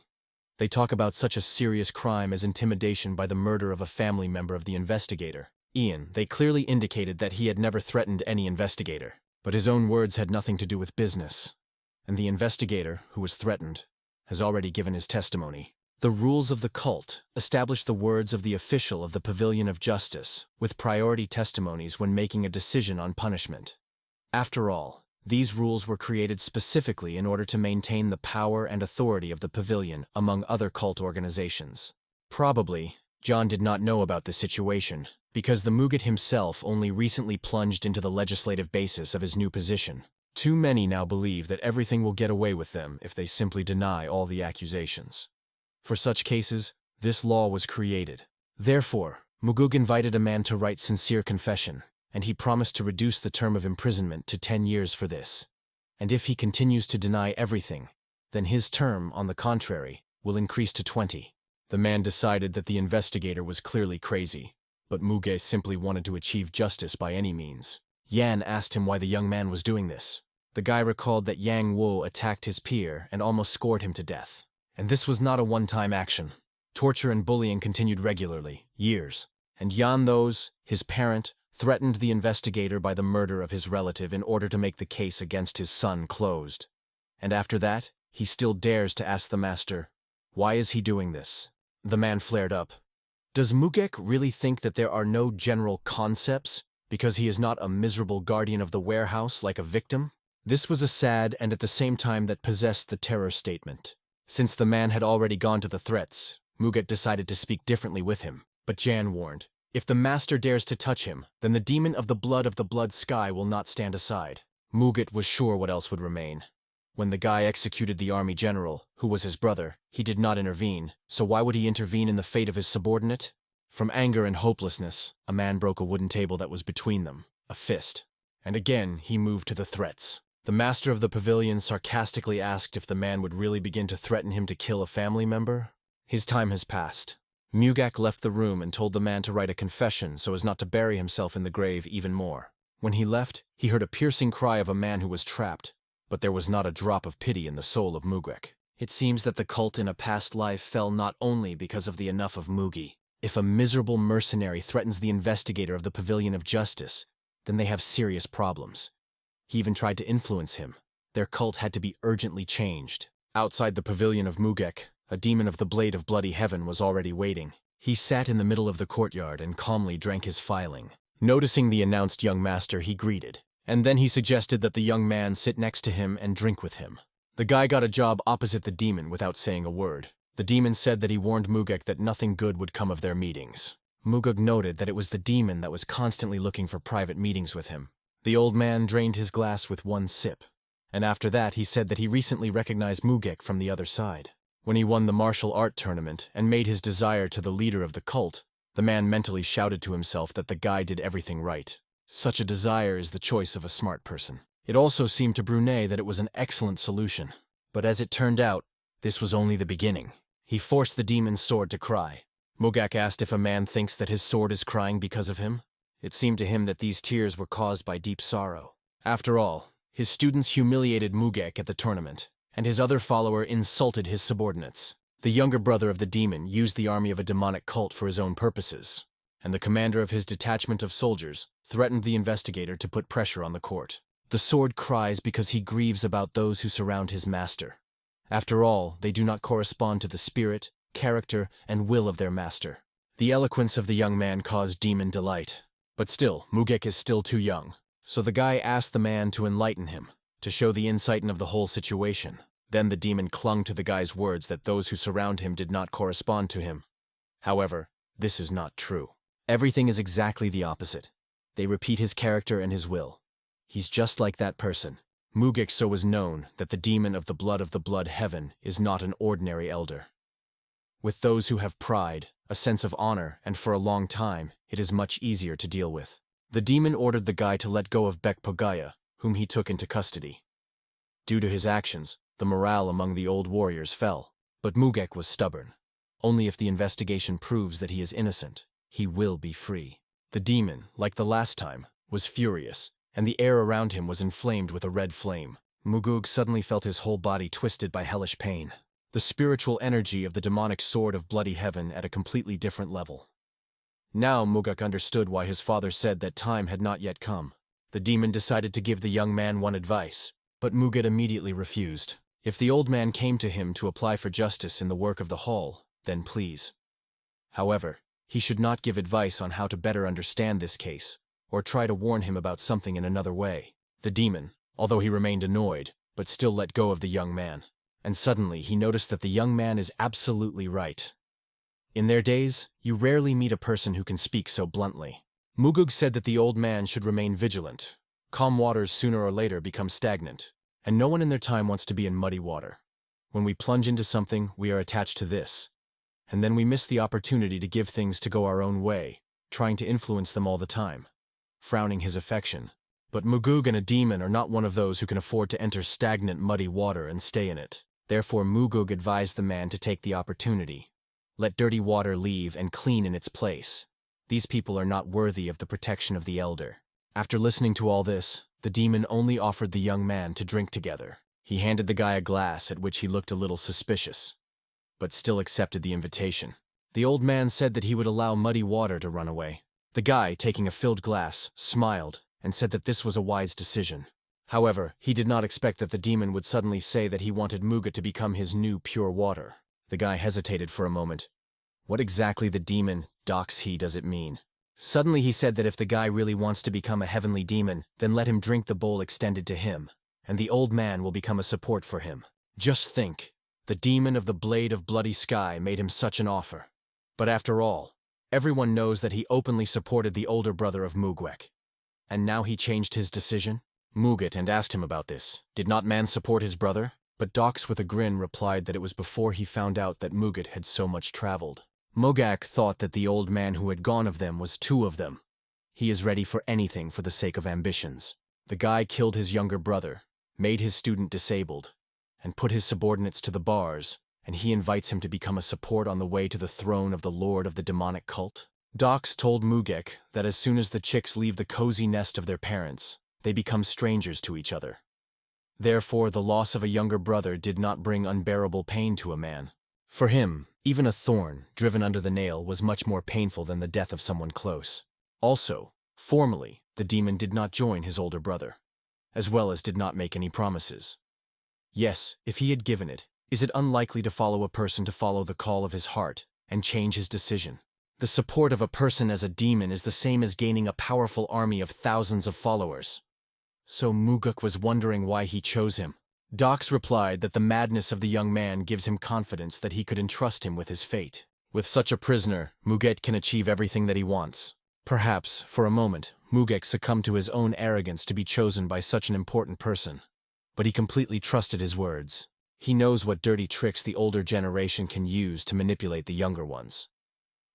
They talk about such a serious crime as intimidation by the murder of a family member of the investigator. They clearly indicated that he had never threatened any investigator, but his own words had nothing to do with business. And the investigator, who was threatened, has already given his testimony. The rules of the cult establish the words of the official of the Pavilion of Justice, with priority testimonies when making a decision on punishment. After all, these rules were created specifically in order to maintain the power and authority of the pavilion among other cult organizations. Probably, John did not know about the situation, because the Muget himself only recently plunged into the legislative basis of his new position. Too many now believe that everything will get away with them if they simply deny all the accusations. For such cases, this law was created. Therefore, Mugug invited a man to write sincere confession, and he promised to reduce the term of imprisonment to 10 years for this. And if he continues to deny everything, then his term, on the contrary, will increase to 20. The man decided that the investigator was clearly crazy, but Muge simply wanted to achieve justice by any means. Yan asked him why the young man was doing this. The guy recalled that Yang Wo attacked his peer and almost scored him to death. And this was not a one-time action. Torture and bullying continued regularly, years. And Yan Those, his parent, threatened the investigator by the murder of his relative in order to make the case against his son closed. And after that, he still dares to ask the master, why is he doing this? The man flared up. Does Mugek really think that there are no general concepts because he is not a miserable guardian of the warehouse like a victim? This was a sad and at the same time that possessed the terror statement. Since the man had already gone to the threats, Muget decided to speak differently with him. But Jan warned, if the master dares to touch him, then the demon of the blood sky will not stand aside. Muget was sure what else would remain. When the guy executed the army general, who was his brother, he did not intervene, so why would he intervene in the fate of his subordinate? From anger and hopelessness, a man broke a wooden table that was between them, a fist. And again, he moved to the threats. The master of the pavilion sarcastically asked if the man would really begin to threaten him to kill a family member. His time has passed. Mugak left the room and told the man to write a confession so as not to bury himself in the grave even more. When he left, he heard a piercing cry of a man who was trapped, but there was not a drop of pity in the soul of Mugek. It seems that the cult in a past life fell not only because of the enough of Mugi. If a miserable mercenary threatens the investigator of the Pavilion of Justice, then they have serious problems. He even tried to influence him. Their cult had to be urgently changed. Outside the pavilion of Mugek, a demon of the Blade of Bloody Heaven was already waiting. He sat in the middle of the courtyard and calmly drank his filing. Noticing the announced young master, he greeted, and then he suggested that the young man sit next to him and drink with him. The guy got a job opposite the demon without saying a word. The demon said that he warned Mugek that nothing good would come of their meetings. Mugek noted that it was the demon that was constantly looking for private meetings with him. The old man drained his glass with one sip, and after that he said that he recently recognized Mugek from the other side. When he won the martial art tournament and made his desire to the leader of the cult, the man mentally shouted to himself that the guy did everything right. Such a desire is the choice of a smart person. It also seemed to Brunet that it was an excellent solution. But as it turned out, this was only the beginning. He forced the demon's sword to cry. Mugak asked if a man thinks that his sword is crying because of him. It seemed to him that these tears were caused by deep sorrow. After all, his students humiliated Mugek at the tournament, and his other follower insulted his subordinates. The younger brother of the demon used the army of a demonic cult for his own purposes, and the commander of his detachment of soldiers threatened the investigator to put pressure on the court. The sword cries because he grieves about those who surround his master. After all, they do not correspond to the spirit, character, and will of their master. The eloquence of the young man caused demon delight. But still, Mugek is still too young. So the guy asked the man to enlighten him, to show the insight of the whole situation. Then the demon clung to the guy's words that those who surround him did not correspond to him. However, this is not true. Everything is exactly the opposite. They repeat his character and his will. He's just like that person. Mugek so was known that the demon of the blood heaven is not an ordinary elder. With those who have pride, a sense of honor, and for a long time, it is much easier to deal with. The demon ordered the guy to let go of Bekpogaya, whom he took into custody. Due to his actions, the morale among the old warriors fell. But Mugek was stubborn. Only if the investigation proves that he is innocent, he will be free. The demon, like the last time, was furious, and the air around him was inflamed with a red flame. Mugug suddenly felt his whole body twisted by hellish pain. The spiritual energy of the demonic sword of bloody heaven at a completely different level. Now Muguk understood why his father said that time had not yet come. The demon decided to give the young man one advice, but Muguk immediately refused. If the old man came to him to apply for justice in the work of the hall, then please. However, he should not give advice on how to better understand this case, or try to warn him about something in another way. The demon, although he remained annoyed, but still let go of the young man. And suddenly he noticed that the young man is absolutely right. In their days, you rarely meet a person who can speak so bluntly. Mugug said that the old man should remain vigilant. Calm waters sooner or later become stagnant, and no one in their time wants to be in muddy water. When we plunge into something, we are attached to this, and then we miss the opportunity to give things to go our own way, trying to influence them all the time, frowning his affection. But Mugug and a demon are not one of those who can afford to enter stagnant muddy water and stay in it. Therefore Mugug advised the man to take the opportunity. Let dirty water leave and clean in its place. These people are not worthy of the protection of the elder. After listening to all this, the demon only offered the young man to drink together. He handed the guy a glass at which he looked a little suspicious, but still accepted the invitation. The old man said that he would allow muddy water to run away. The guy, taking a filled glass, smiled and said that this was a wise decision. However, he did not expect that the demon would suddenly say that he wanted Muga to become his new pure water. The guy hesitated for a moment. What exactly the demon, docs he, does it mean? Suddenly he said that if the guy really wants to become a heavenly demon, then let him drink the bowl extended to him, and the old man will become a support for him. Just think, the demon of the blade of bloody sky made him such an offer. But after all, everyone knows that he openly supported the older brother of Mugwek. And now he changed his decision? Mugat and asked him about this. Did not man support his brother? But Dox with a grin replied that it was before he found out that Mugat had so much traveled. Mogak thought that the old man who had gone of them was two of them. He is ready for anything for the sake of ambitions. The guy killed his younger brother, made his student disabled, and put his subordinates to the bars, and he invites him to become a support on the way to the throne of the lord of the demonic cult. Dox told Mugek that as soon as the chicks leave the cozy nest of their parents, they become strangers to each other. Therefore, the loss of a younger brother did not bring unbearable pain to a man. For him, even a thorn, driven under the nail, was much more painful than the death of someone close. Also, formally, the demon did not join his older brother, as well as did not make any promises. Yes, if he had given it, is it unlikely to follow a person to follow the call of his heart and change his decision? The support of a person as a demon is the same as gaining a powerful army of thousands of followers. So Muguk was wondering why he chose him. Dox replied that the madness of the young man gives him confidence that he could entrust him with his fate. With such a prisoner, Muget can achieve everything that he wants. Perhaps, for a moment, Mugek succumbed to his own arrogance to be chosen by such an important person. But he completely trusted his words. He knows what dirty tricks the older generation can use to manipulate the younger ones.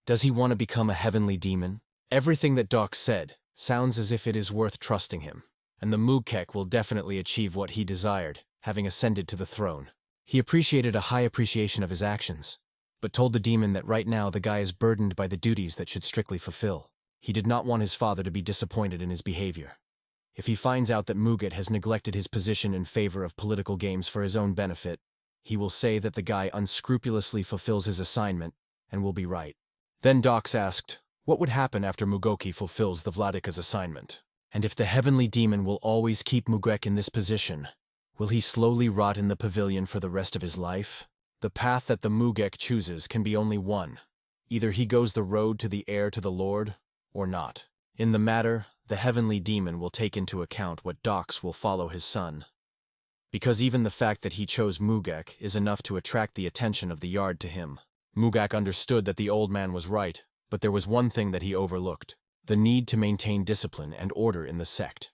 Does he want to become a heavenly demon? Everything that Dox said sounds as if it is worth trusting him. And the Mugkek will definitely achieve what he desired, having ascended to the throne. He appreciated a high appreciation of his actions, but told the demon that right now the guy is burdened by the duties that should strictly fulfill. He did not want his father to be disappointed in his behavior. If he finds out that Mugat has neglected his position in favor of political games for his own benefit, he will say that the guy unscrupulously fulfills his assignment, and will be right. Then Dox asked, what would happen after Mugoki fulfills the Vladika's assignment? And if the heavenly demon will always keep Mugek in this position, will he slowly rot in the pavilion for the rest of his life? The path that the Mugek chooses can be only one. Either he goes the road to the heir to the Lord, or not. In the matter, the heavenly demon will take into account what docs will follow his son. Because even the fact that he chose Mugek is enough to attract the attention of the yard to him. Mugek understood that the old man was right, but there was one thing that he overlooked: the need to maintain discipline and order in the sect.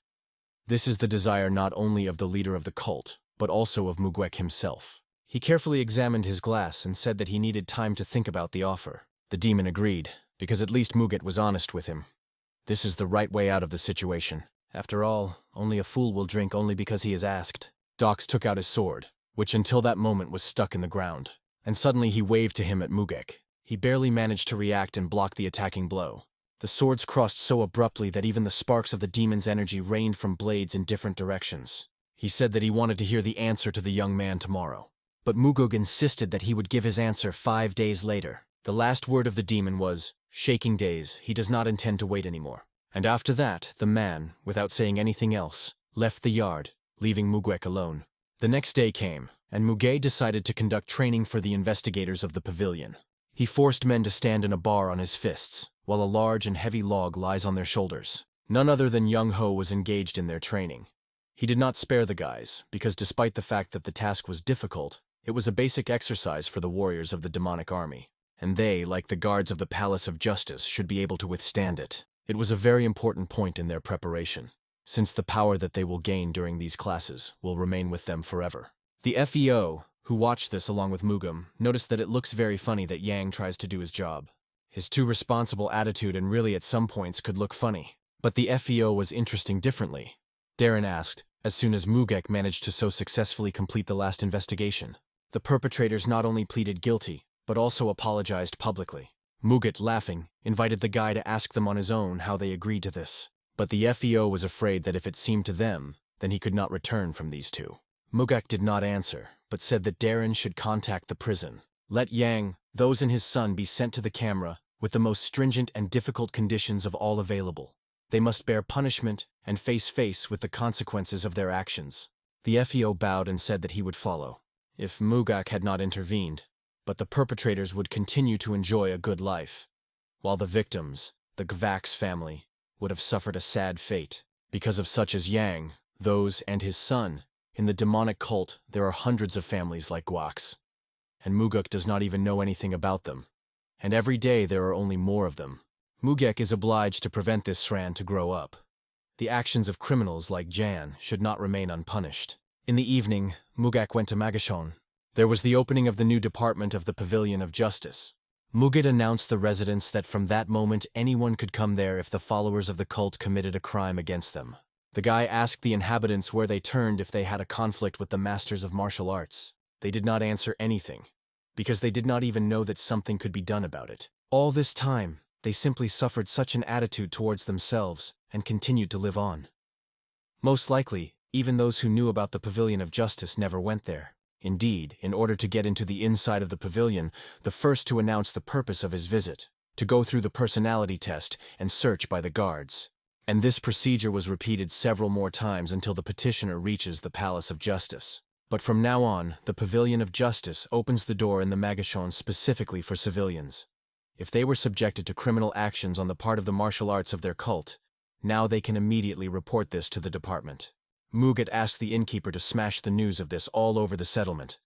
This is the desire not only of the leader of the cult, but also of Mugek himself. He carefully examined his glass and said that he needed time to think about the offer. The demon agreed, because at least Mugek was honest with him. This is the right way out of the situation. After all, only a fool will drink only because he is asked. Dox took out his sword, which until that moment was stuck in the ground, and suddenly he waved to him at Mugek. He barely managed to react and block the attacking blow. The swords crossed so abruptly that even the sparks of the demon's energy rained from blades in different directions. He said that he wanted to hear the answer to the young man tomorrow. But Mugek insisted that he would give his answer 5 days later. The last word of the demon was, "Shaking days, he does not intend to wait anymore." And after that, the man, without saying anything else, left the yard, leaving Mugek alone. The next day came, and Mugek decided to conduct training for the investigators of the pavilion. He forced men to stand in a bar on his fists, while a large and heavy log lies on their shoulders. None other than Young Ho was engaged in their training. He did not spare the guys, because despite the fact that the task was difficult, it was a basic exercise for the warriors of the demonic army, and they, like the guards of the Palace of Justice, should be able to withstand it. It was a very important point in their preparation, since the power that they will gain during these classes will remain with them forever. The FEO, who watched this along with Mugam, noticed that it looks very funny that Yang tries to do his job. His too responsible attitude and really at some points could look funny. But the FEO was interesting differently. Darren asked, as soon as Mugek managed to so successfully complete the last investigation. The perpetrators not only pleaded guilty, but also apologized publicly. Mugek, laughing, invited the guy to ask them on his own how they agreed to this. But the FEO was afraid that if it seemed to them, then he could not return from these two. Mugek did not answer, but said that Darren should contact the prison. Let Yang, those and his son be sent to the camera with the most stringent and difficult conditions of all available. They must bear punishment and face with the consequences of their actions. The FEO bowed and said that he would follow, if Mugek had not intervened, but the perpetrators would continue to enjoy a good life, while the victims, the Gvax family, would have suffered a sad fate. Because of such as Yang, those and his son, in the demonic cult there are hundreds of families like Gvax, and Mugek does not even know anything about them, and every day there are only more of them. Mugek is obliged to prevent this Sran to grow up. The actions of criminals like Jan should not remain unpunished. In the evening, Mugek went to Magashon. There was the opening of the new department of the Pavilion of Justice. Mugek announced the residents that from that moment anyone could come there if the followers of the cult committed a crime against them. The guy asked the inhabitants where they turned if they had a conflict with the masters of martial arts. They did not answer anything, because they did not even know that something could be done about it. All this time, they simply suffered such an attitude towards themselves and continued to live on. Most likely, even those who knew about the Pavilion of Justice never went there. Indeed, in order to get into the inside of the pavilion, the first to announce the purpose of his visit, to go through the personality test and search by the guards. And this procedure was repeated several more times until the petitioner reaches the Palace of Justice. But from now on, the Pavilion of Justice opens the door in the Magashon specifically for civilians. If they were subjected to criminal actions on the part of the martial arts of their cult, now they can immediately report this to the department. Mugek asked the innkeeper to smash the news of this all over the settlement,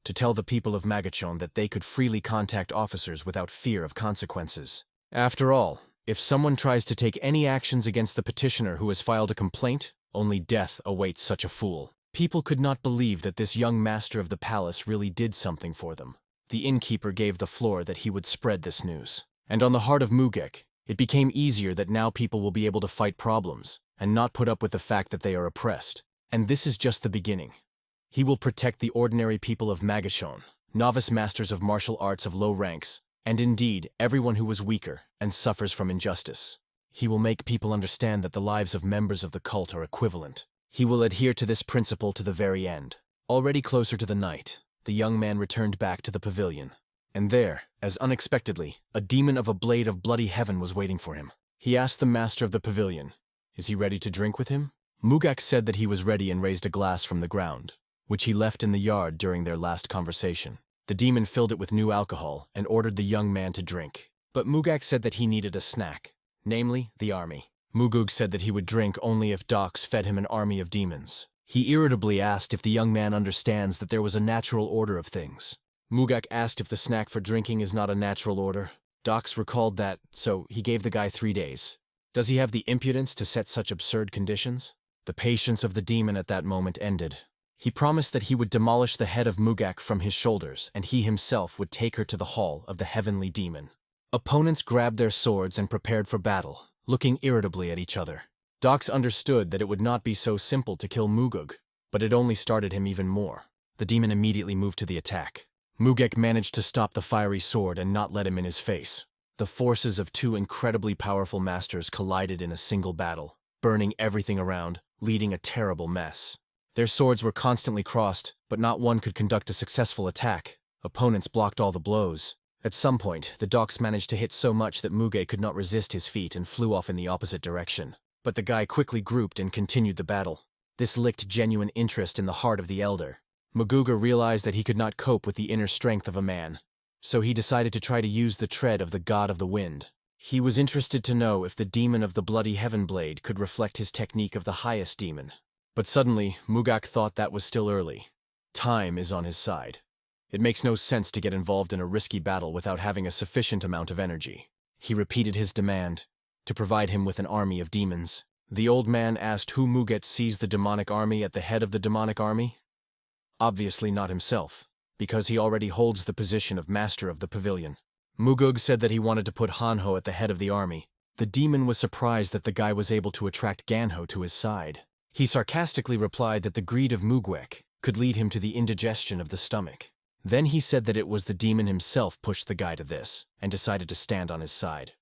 to tell the people of Magashon that they could freely contact officers without fear of consequences. After all, if someone tries to take any actions against the petitioner who has filed a complaint, only death awaits such a fool. People could not believe that this young master of the palace really did something for them. The innkeeper gave the floor that he would spread this news. And on the heart of Mugek, it became easier that now people will be able to fight problems, and not put up with the fact that they are oppressed. And this is just the beginning. He will protect the ordinary people of Magashon, novice masters of martial arts of low ranks, and indeed everyone who is weaker and suffers from injustice. He will make people understand that the lives of members of the cult are equivalent. He will adhere to this principle to the very end. Already closer to the night, the young man returned back to the pavilion. And there, as unexpectedly, a demon of a blade of bloody heaven was waiting for him. He asked the master of the pavilion, Is he ready to drink with him? Mugak said that he was ready and raised a glass from the ground, which he left in the yard during their last conversation. The demon filled it with new alcohol and ordered the young man to drink. But Mugak said that he needed a snack, namely, the army. Mugug said that he would drink only if Dox fed him an army of demons. He irritably asked if the young man understands that there was a natural order of things. Mugak asked if the snack for drinking is not a natural order. Dox recalled that, so he gave the guy 3 days. Does he have the impudence to set such absurd conditions? The patience of the demon at that moment ended. He promised that he would demolish the head of Mugak from his shoulders, and he himself would take her to the hall of the heavenly demon. Opponents grabbed their swords and prepared for battle, looking irritably at each other. Dox understood that it would not be so simple to kill Mugug, but it only started him even more. The demon immediately moved to the attack. Mugek managed to stop the fiery sword and not let him in his face. The forces of 2 incredibly powerful masters collided in a single battle, burning everything around, leading a terrible mess. Their swords were constantly crossed, but not one could conduct a successful attack. Opponents blocked all the blows. At some point, the Dox managed to hit so much that Muge could not resist his feet and flew off in the opposite direction. But the guy quickly grouped and continued the battle. This licked genuine interest in the heart of the elder. Maguga realized that he could not cope with the inner strength of a man, so he decided to try to use the tread of the god of the wind. He was interested to know if the demon of the bloody heaven blade could reflect his technique of the highest demon. But suddenly, Mugak thought that was still early. Time is on his side. It makes no sense to get involved in a risky battle without having a sufficient amount of energy. He repeated his demand, to provide him with an army of demons. The old man asked who Muget sees the demonic army at the head of the demonic army. Obviously not himself, because he already holds the position of master of the pavilion. Mugug said that he wanted to put Hanho at the head of the army. The demon was surprised that the guy was able to attract Ganho to his side. He sarcastically replied that the greed of Mugwek could lead him to the indigestion of the stomach. Then he said that it was the demon himself pushed the guy to this, and decided to stand on his side.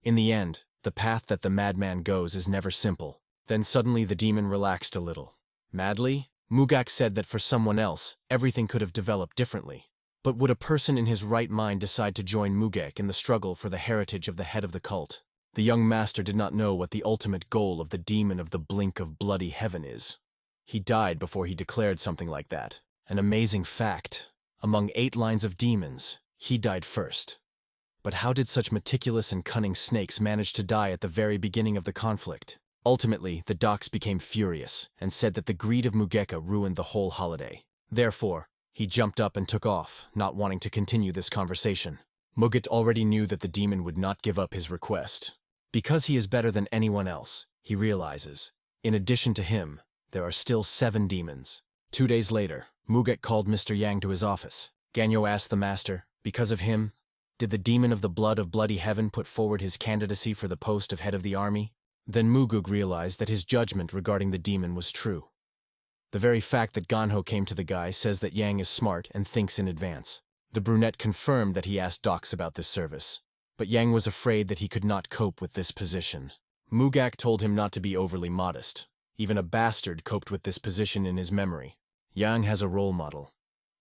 In the end, the path that the madman goes is never simple. Then suddenly the demon relaxed a little. Madly, Mugak said that for someone else, everything could have developed differently. But would a person in his right mind decide to join Mugek in the struggle for the heritage of the head of the cult? The young master did not know what the ultimate goal of the demon of the blink of bloody heaven is. He died before he declared something like that. An amazing fact. Among 8 lines of demons, he died first. But how did such meticulous and cunning snakes manage to die at the very beginning of the conflict? Ultimately, the Dox became furious and said that the greed of Mugeka ruined the whole holiday. Therefore, he jumped up and took off, not wanting to continue this conversation. Muget already knew that the demon would not give up his request. Because he is better than anyone else, he realizes, in addition to him, there are still 7 demons. 2 days later, Muget called Mr. Yang to his office. Ganyo asked the master, because of him, did the demon of the blood of bloody heaven put forward his candidacy for the post of head of the army? Then Mugug realized that his judgment regarding the demon was true. The very fact that Ganho came to the guy says that Yang is smart and thinks in advance. The brunette confirmed that he asked Dox about this service, but Yang was afraid that he could not cope with this position. Mugak told him not to be overly modest. Even a bastard coped with this position in his memory. Yang has a role model.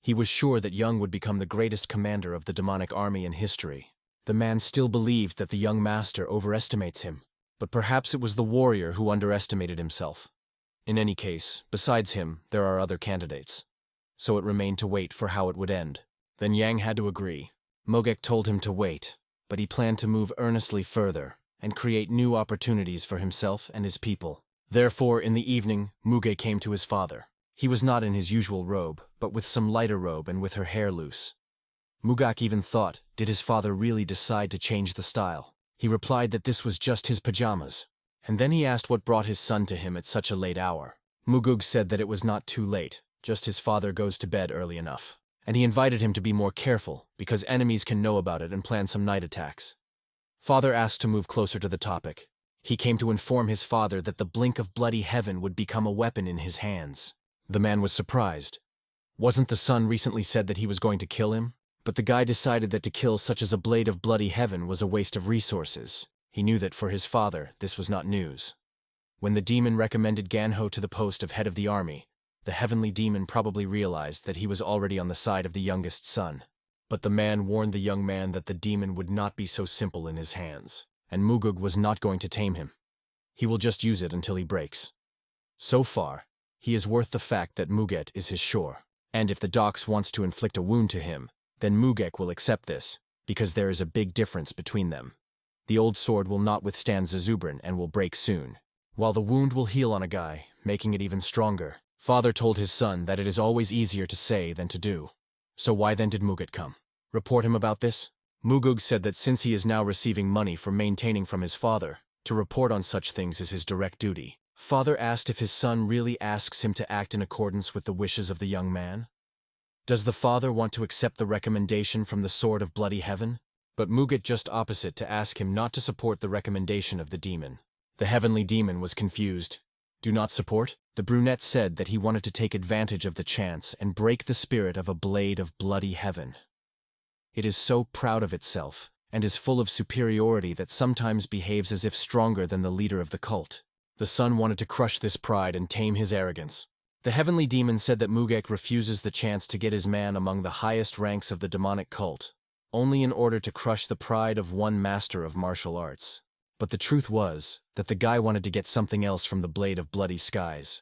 He was sure that Yang would become the greatest commander of the demonic army in history. The man still believed that the young master overestimates him. But perhaps it was the warrior who underestimated himself. In any case, besides him, there are other candidates. So it remained to wait for how it would end. Then Yang had to agree. Mogek told him to wait, but he planned to move earnestly further and create new opportunities for himself and his people. Therefore, in the evening, Muge came to his father. He was not in his usual robe, but with some lighter robe and with her hair loose. Mugak even thought, did his father really decide to change the style? He replied that this was just his pajamas, and then he asked what brought his son to him at such a late hour. Mugug said that it was not too late, just his father goes to bed early enough, and he invited him to be more careful because enemies can know about it and plan some night attacks. Father asked to move closer to the topic. He came to inform his father that the blink of bloody heaven would become a weapon in his hands. The man was surprised. Wasn't the son recently said that he was going to kill him? But the guy decided that to kill such as a blade of bloody heaven was a waste of resources. He knew that for his father, this was not news. When the demon recommended Ganho to the post of head of the army, the heavenly demon probably realized that he was already on the side of the youngest son. But the man warned the young man that the demon would not be so simple in his hands, and Mugug was not going to tame him. He will just use it until he breaks. So far, he is worth the fact that Muget is his shore. And if the Dox wants to inflict a wound to him, then Muget will accept this, because there is a big difference between them. The old sword will not withstand Zazubran and will break soon, while the wound will heal on a guy, making it even stronger. Father told his son that it is always easier to say than to do. So why then did Muget come? Report him about this? Mugug said that since he is now receiving money for maintaining from his father, to report on such things is his direct duty. Father asked if his son really asks him to act in accordance with the wishes of the young man. Does the father want to accept the recommendation from the Sword of Bloody Heaven? But Muget just opposite to ask him not to support the recommendation of the demon. The heavenly demon was confused. Do not support? The brunette said that he wanted to take advantage of the chance and break the spirit of a blade of bloody heaven. It is so proud of itself, and is full of superiority that sometimes behaves as if stronger than the leader of the cult. The son wanted to crush this pride and tame his arrogance. The heavenly demon said that Mugek refuses the chance to get his man among the highest ranks of the demonic cult, only in order to crush the pride of one master of martial arts. But the truth was that the guy wanted to get something else from the blade of bloody skies.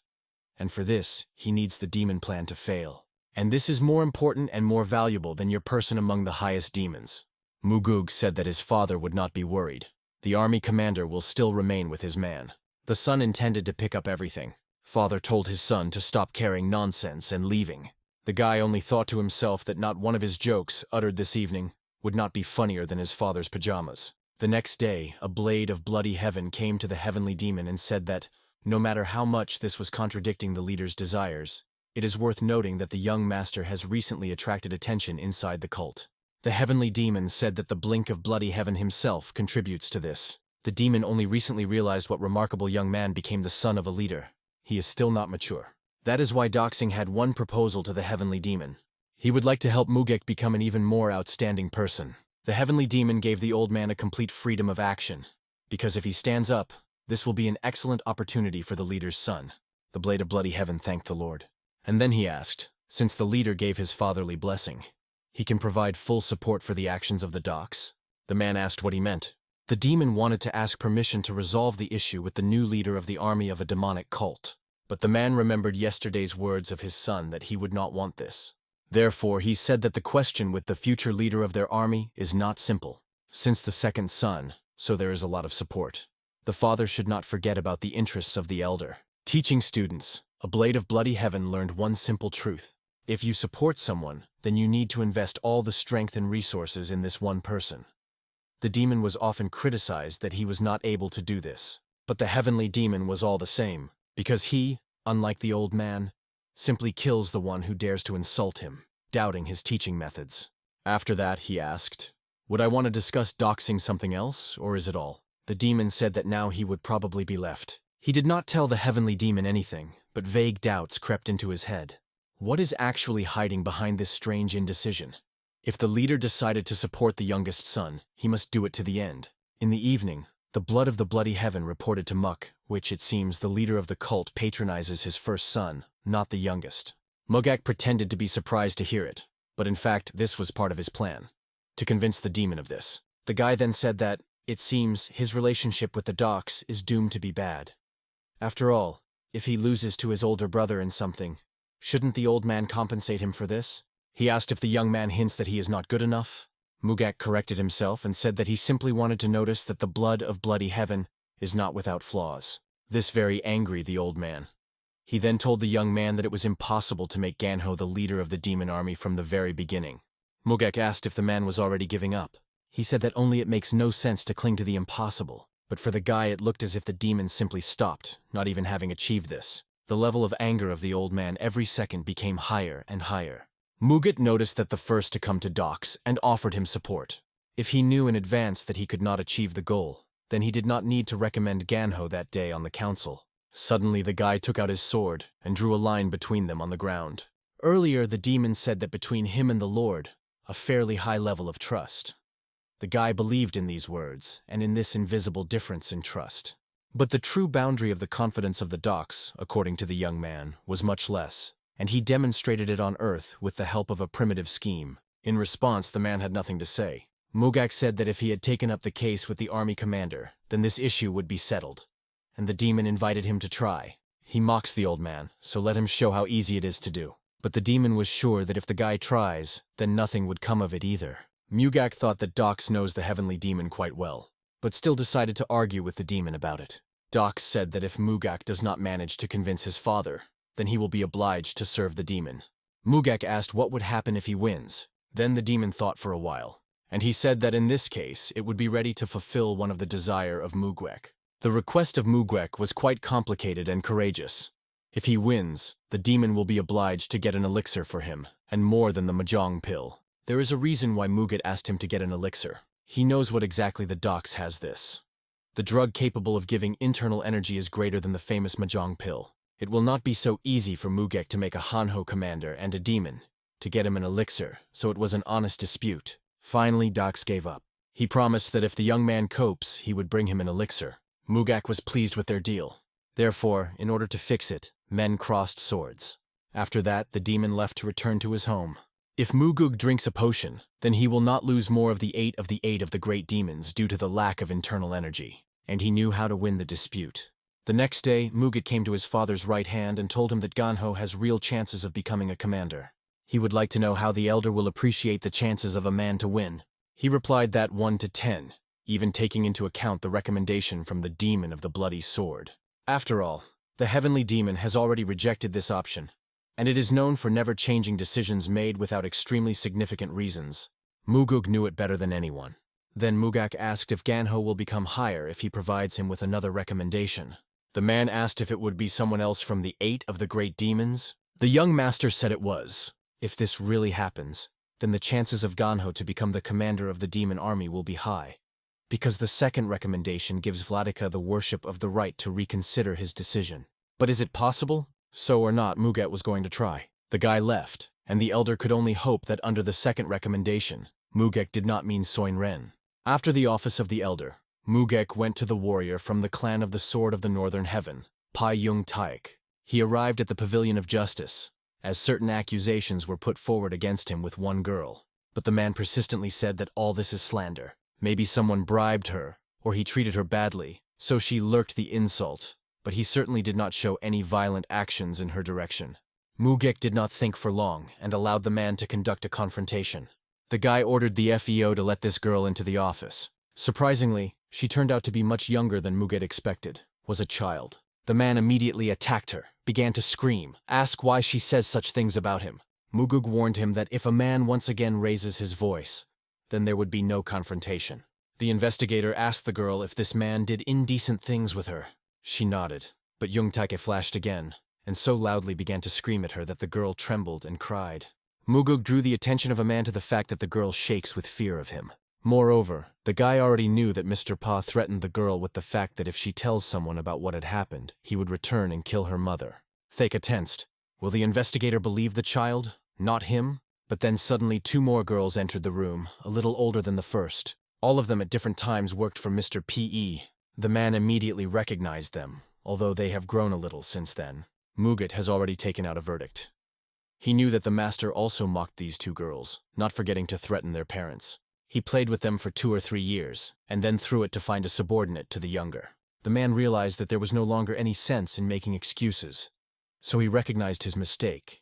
And for this, he needs the demon plan to fail. And this is more important and more valuable than your person among the highest demons. Mugug said that his father would not be worried. The army commander will still remain with his man. The son intended to pick up everything. Father told his son to stop carrying nonsense and leaving. The guy only thought to himself that not one of his jokes, uttered this evening, would not be funnier than his father's pajamas. The next day, a blade of bloody heaven came to the heavenly demon and said that, no matter how much this was contradicting the leader's desires, it is worth noting that the young master has recently attracted attention inside the cult. The heavenly demon said that the blink of bloody heaven himself contributes to this. The demon only recently realized what remarkable young man became the son of a leader. He is still not mature. That is why Doxing had one proposal to the heavenly demon. He would like to help Mugek become an even more outstanding person. The heavenly demon gave the old man a complete freedom of action, because if he stands up, this will be an excellent opportunity for the leader's son. The blade of bloody heaven thanked the Lord. And then he asked, since the leader gave his fatherly blessing, he can provide full support for the actions of the Dox. The man asked what he meant. The demon wanted to ask permission to resolve the issue with the new leader of the army of a demonic cult. But the man remembered yesterday's words of his son that he would not want this. Therefore, he said that the question with the future leader of their army is not simple. Since the second son, so there is a lot of support. The father should not forget about the interests of the elder. Teaching students, a blade of bloody heaven learned one simple truth. If you support someone, then you need to invest all the strength and resources in this one person. The demon was often criticized that he was not able to do this. But the heavenly demon was all the same, because he, unlike the old man, simply kills the one who dares to insult him, doubting his teaching methods. After that, he asked, would I want to discuss doxing something else, or is it all? The demon said that now he would probably be left. He did not tell the heavenly demon anything, but vague doubts crept into his head. What is actually hiding behind this strange indecision? If the leader decided to support the youngest son, he must do it to the end. In the evening, the blood of the bloody heaven reported to Muk, which it seems the leader of the cult patronizes his first son, not the youngest. Mugak pretended to be surprised to hear it, but in fact this was part of his plan, to convince the demon of this. The guy then said that, it seems, his relationship with the Dox is doomed to be bad. After all, if he loses to his older brother in something, shouldn't the old man compensate him for this? He asked if the young man hints that he is not good enough. Mugak corrected himself and said that he simply wanted to notice that the blood of bloody heaven is not without flaws. This very angry the old man. He then told the young man that it was impossible to make Ganho the leader of the demon army from the very beginning. Mugak asked if the man was already giving up. He said that only it makes no sense to cling to the impossible, but for the guy it looked as if the demon simply stopped, not even having achieved this. The level of anger of the old man every second became higher and higher. Mugat noticed that the first to come to Dox and offered him support. If he knew in advance that he could not achieve the goal, then he did not need to recommend Ganho that day on the council. Suddenly the guy took out his sword and drew a line between them on the ground. Earlier the demon said that between him and the Lord, a fairly high level of trust. The guy believed in these words and in this invisible difference in trust. But the true boundary of the confidence of the Dox, according to the young man, was much less, and he demonstrated it on Earth with the help of a primitive scheme. In response, the man had nothing to say. Mugak said that if he had taken up the case with the army commander, then this issue would be settled. and the demon invited him to try. He mocks the old man, so let him show how easy it is to do. But the demon was sure that if the guy tries, then nothing would come of it either. Mugak thought that Dox knows the heavenly demon quite well, but still decided to argue with the demon about it. Dox said that if Mugak does not manage to convince his father, then he will be obliged to serve the demon. Mugak asked what would happen if he wins. Then the demon thought for a while, and he said that in this case it would be ready to fulfill one of the desire of Mugwek. The request of Mugwek was quite complicated and courageous. If he wins, the demon will be obliged to get an elixir for him, and more than the mahjong pill. There is a reason why Mugat asked him to get an elixir. He knows what exactly the Dox has this. The drug capable of giving internal energy is greater than the famous mahjong pill. It will not be so easy for Mugek to make a Hanho commander and a demon to get him an elixir, so it was an honest dispute. Finally, Dox gave up. He promised that if the young man copes, he would bring him an elixir. Mugak was pleased with their deal. Therefore, in order to fix it, men crossed swords. After that, the demon left to return to his home. If Mugug drinks a potion, then he will not lose more of the eight of the great demons due to the lack of internal energy. And he knew how to win the dispute. The next day, Mugat came to his father's right hand and told him that Ganho has real chances of becoming a commander. He would like to know how the elder will appreciate the chances of a man to win. He replied that 1 to 10, even taking into account the recommendation from the demon of the bloody sword. After all, the heavenly demon has already rejected this option, and it is known for never changing decisions made without extremely significant reasons. Mugug knew it better than anyone. Then Mugak asked if Ganho will become higher if he provides him with another recommendation. The man asked if it would be someone else from the 8 of the great demons. The young master said it was. If this really happens, then the chances of Ganho to become the commander of the demon army will be high, because the second recommendation gives Vladika the worship of the right to reconsider his decision. But is it possible? So or not, Mugat was going to try. The guy left, and the elder could only hope that under the second recommendation, Mugek did not mean Soin Ren. After the office of the elder, Mugek went to the warrior from the clan of the Sword of the Northern Heaven, Pai Yung Taik. He arrived at the Pavilion of Justice, as certain accusations were put forward against him with one girl. But the man persistently said that all this is slander. Maybe someone bribed her, or he treated her badly, so she lurked the insult, but he certainly did not show any violent actions in her direction. Mugek did not think for long and allowed the man to conduct a confrontation. The guy ordered the FEO to let this girl into the office. Surprisingly, she turned out to be much younger than Muget expected, was a child. The man immediately attacked her, began to scream, ask why she says such things about him. Mugug warned him that if a man once again raises his voice, then there would be no confrontation. The investigator asked the girl if this man did indecent things with her. She nodded, but Jungtaike flashed again, and so loudly began to scream at her that the girl trembled and cried. Mugug drew the attention of a man to the fact that the girl shakes with fear of him. Moreover, the guy already knew that Mr. Pa threatened the girl with the fact that if she tells someone about what had happened, he would return and kill her mother. Theka tensed. Will the investigator believe the child? Not him? But then suddenly 2 more girls entered the room, a little older than the first. All of them at different times worked for Mr. P.E. The man immediately recognized them, although they have grown a little since then. Mugat has already taken out a verdict. He knew that the master also mocked these 2 girls, not forgetting to threaten their parents. He played with them for 2 or 3 years, and then threw it to find a subordinate to the younger. The man realized that there was no longer any sense in making excuses, so he recognized his mistake,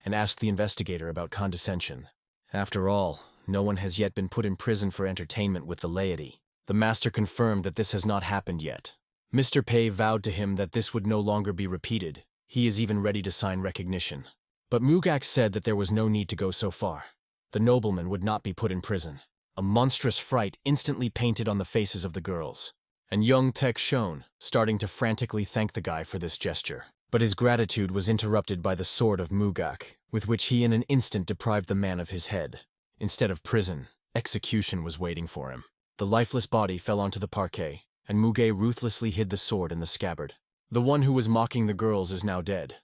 and asked the investigator about condescension. After all, no one has yet been put in prison for entertainment with the laity. The master confirmed that this has not happened yet. Mr. Pei vowed to him that this would no longer be repeated. He is even ready to sign recognition. But Mugak said that there was no need to go so far. The nobleman would not be put in prison. A monstrous fright instantly painted on the faces of the girls, and young Pek shone, starting to frantically thank the guy for this gesture. But his gratitude was interrupted by the sword of Mugak, with which he in an instant deprived the man of his head. Instead of prison, execution was waiting for him. The lifeless body fell onto the parquet, and Muge ruthlessly hid the sword in the scabbard. The one who was mocking the girls is now dead.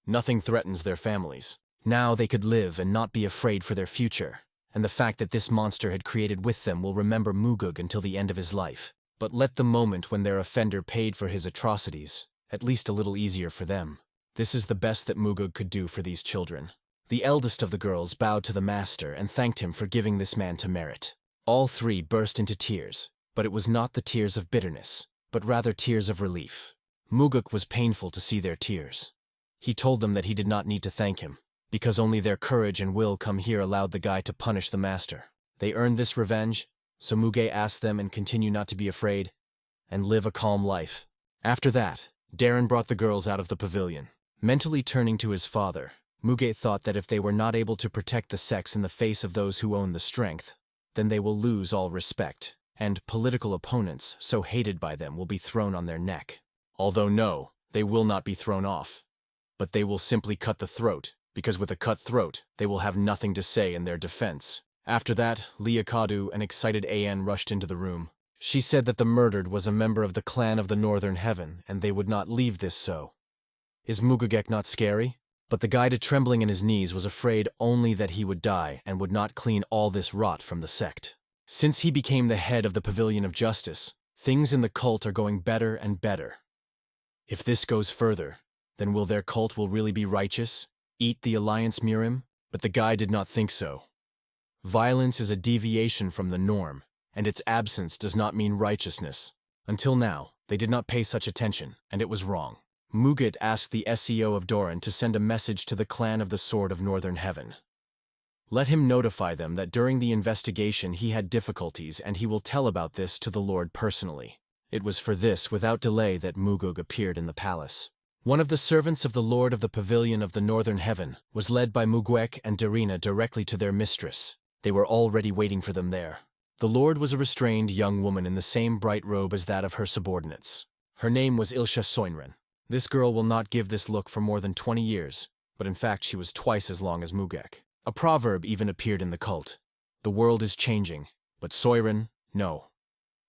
Nothing threatens their families. Now they could live and not be afraid for their future. And the fact that this monster had created with them will remember Mugug until the end of his life. But let the moment when their offender paid for his atrocities, at least a little easier for them. This is the best that Mugug could do for these children. The eldest of the girls bowed to the master and thanked him for giving this man to merit. All 3 burst into tears, but it was not the tears of bitterness, but rather tears of relief. Muguk was painful to see their tears. He told them that he did not need to thank him, because only their courage and will come here allowed the guy to punish the master. They earned this revenge, so Muge asked them and continue not to be afraid, and live a calm life. After that, Darren brought the girls out of the pavilion. Mentally turning to his father, Muge thought that if they were not able to protect the sex in the face of those who own the strength, then they will lose all respect, and political opponents, so hated by them, will be thrown on their neck. Although no, they will not be thrown off. But they will simply cut the throat, because with a cut throat, they will have nothing to say in their defense. After that, Liakadu, an excited An, rushed into the room. She said that the murdered was a member of the clan of the Northern Heaven, and they would not leave this so. Is Mugugek not scary? But the guide, trembling in his knees, was afraid only that he would die and would not clean all this rot from the sect. Since he became the head of the Pavilion of Justice, things in the cult are going better and better. If this goes further, then will their cult really be righteous? Eat the Alliance Mirim? But the guy did not think so. Violence is a deviation from the norm, and its absence does not mean righteousness. Until now, they did not pay such attention, and it was wrong. Muget asked the SEO of Doran to send a message to the clan of the Sword of Northern Heaven. Let him notify them that during the investigation he had difficulties and he will tell about this to the Lord personally. It was for this, without delay, that Mugug appeared in the palace. One of the servants of the Lord of the Pavilion of the Northern Heaven was led by Mugwek and Darina directly to their mistress. They were already waiting for them there. The Lord was a restrained young woman in the same bright robe as that of her subordinates. Her name was Ilsha Soinren. This girl will not give this look for more than 20 years, but in fact she was twice as long as Mugek. A proverb even appeared in the cult. The world is changing, but Soiren, no.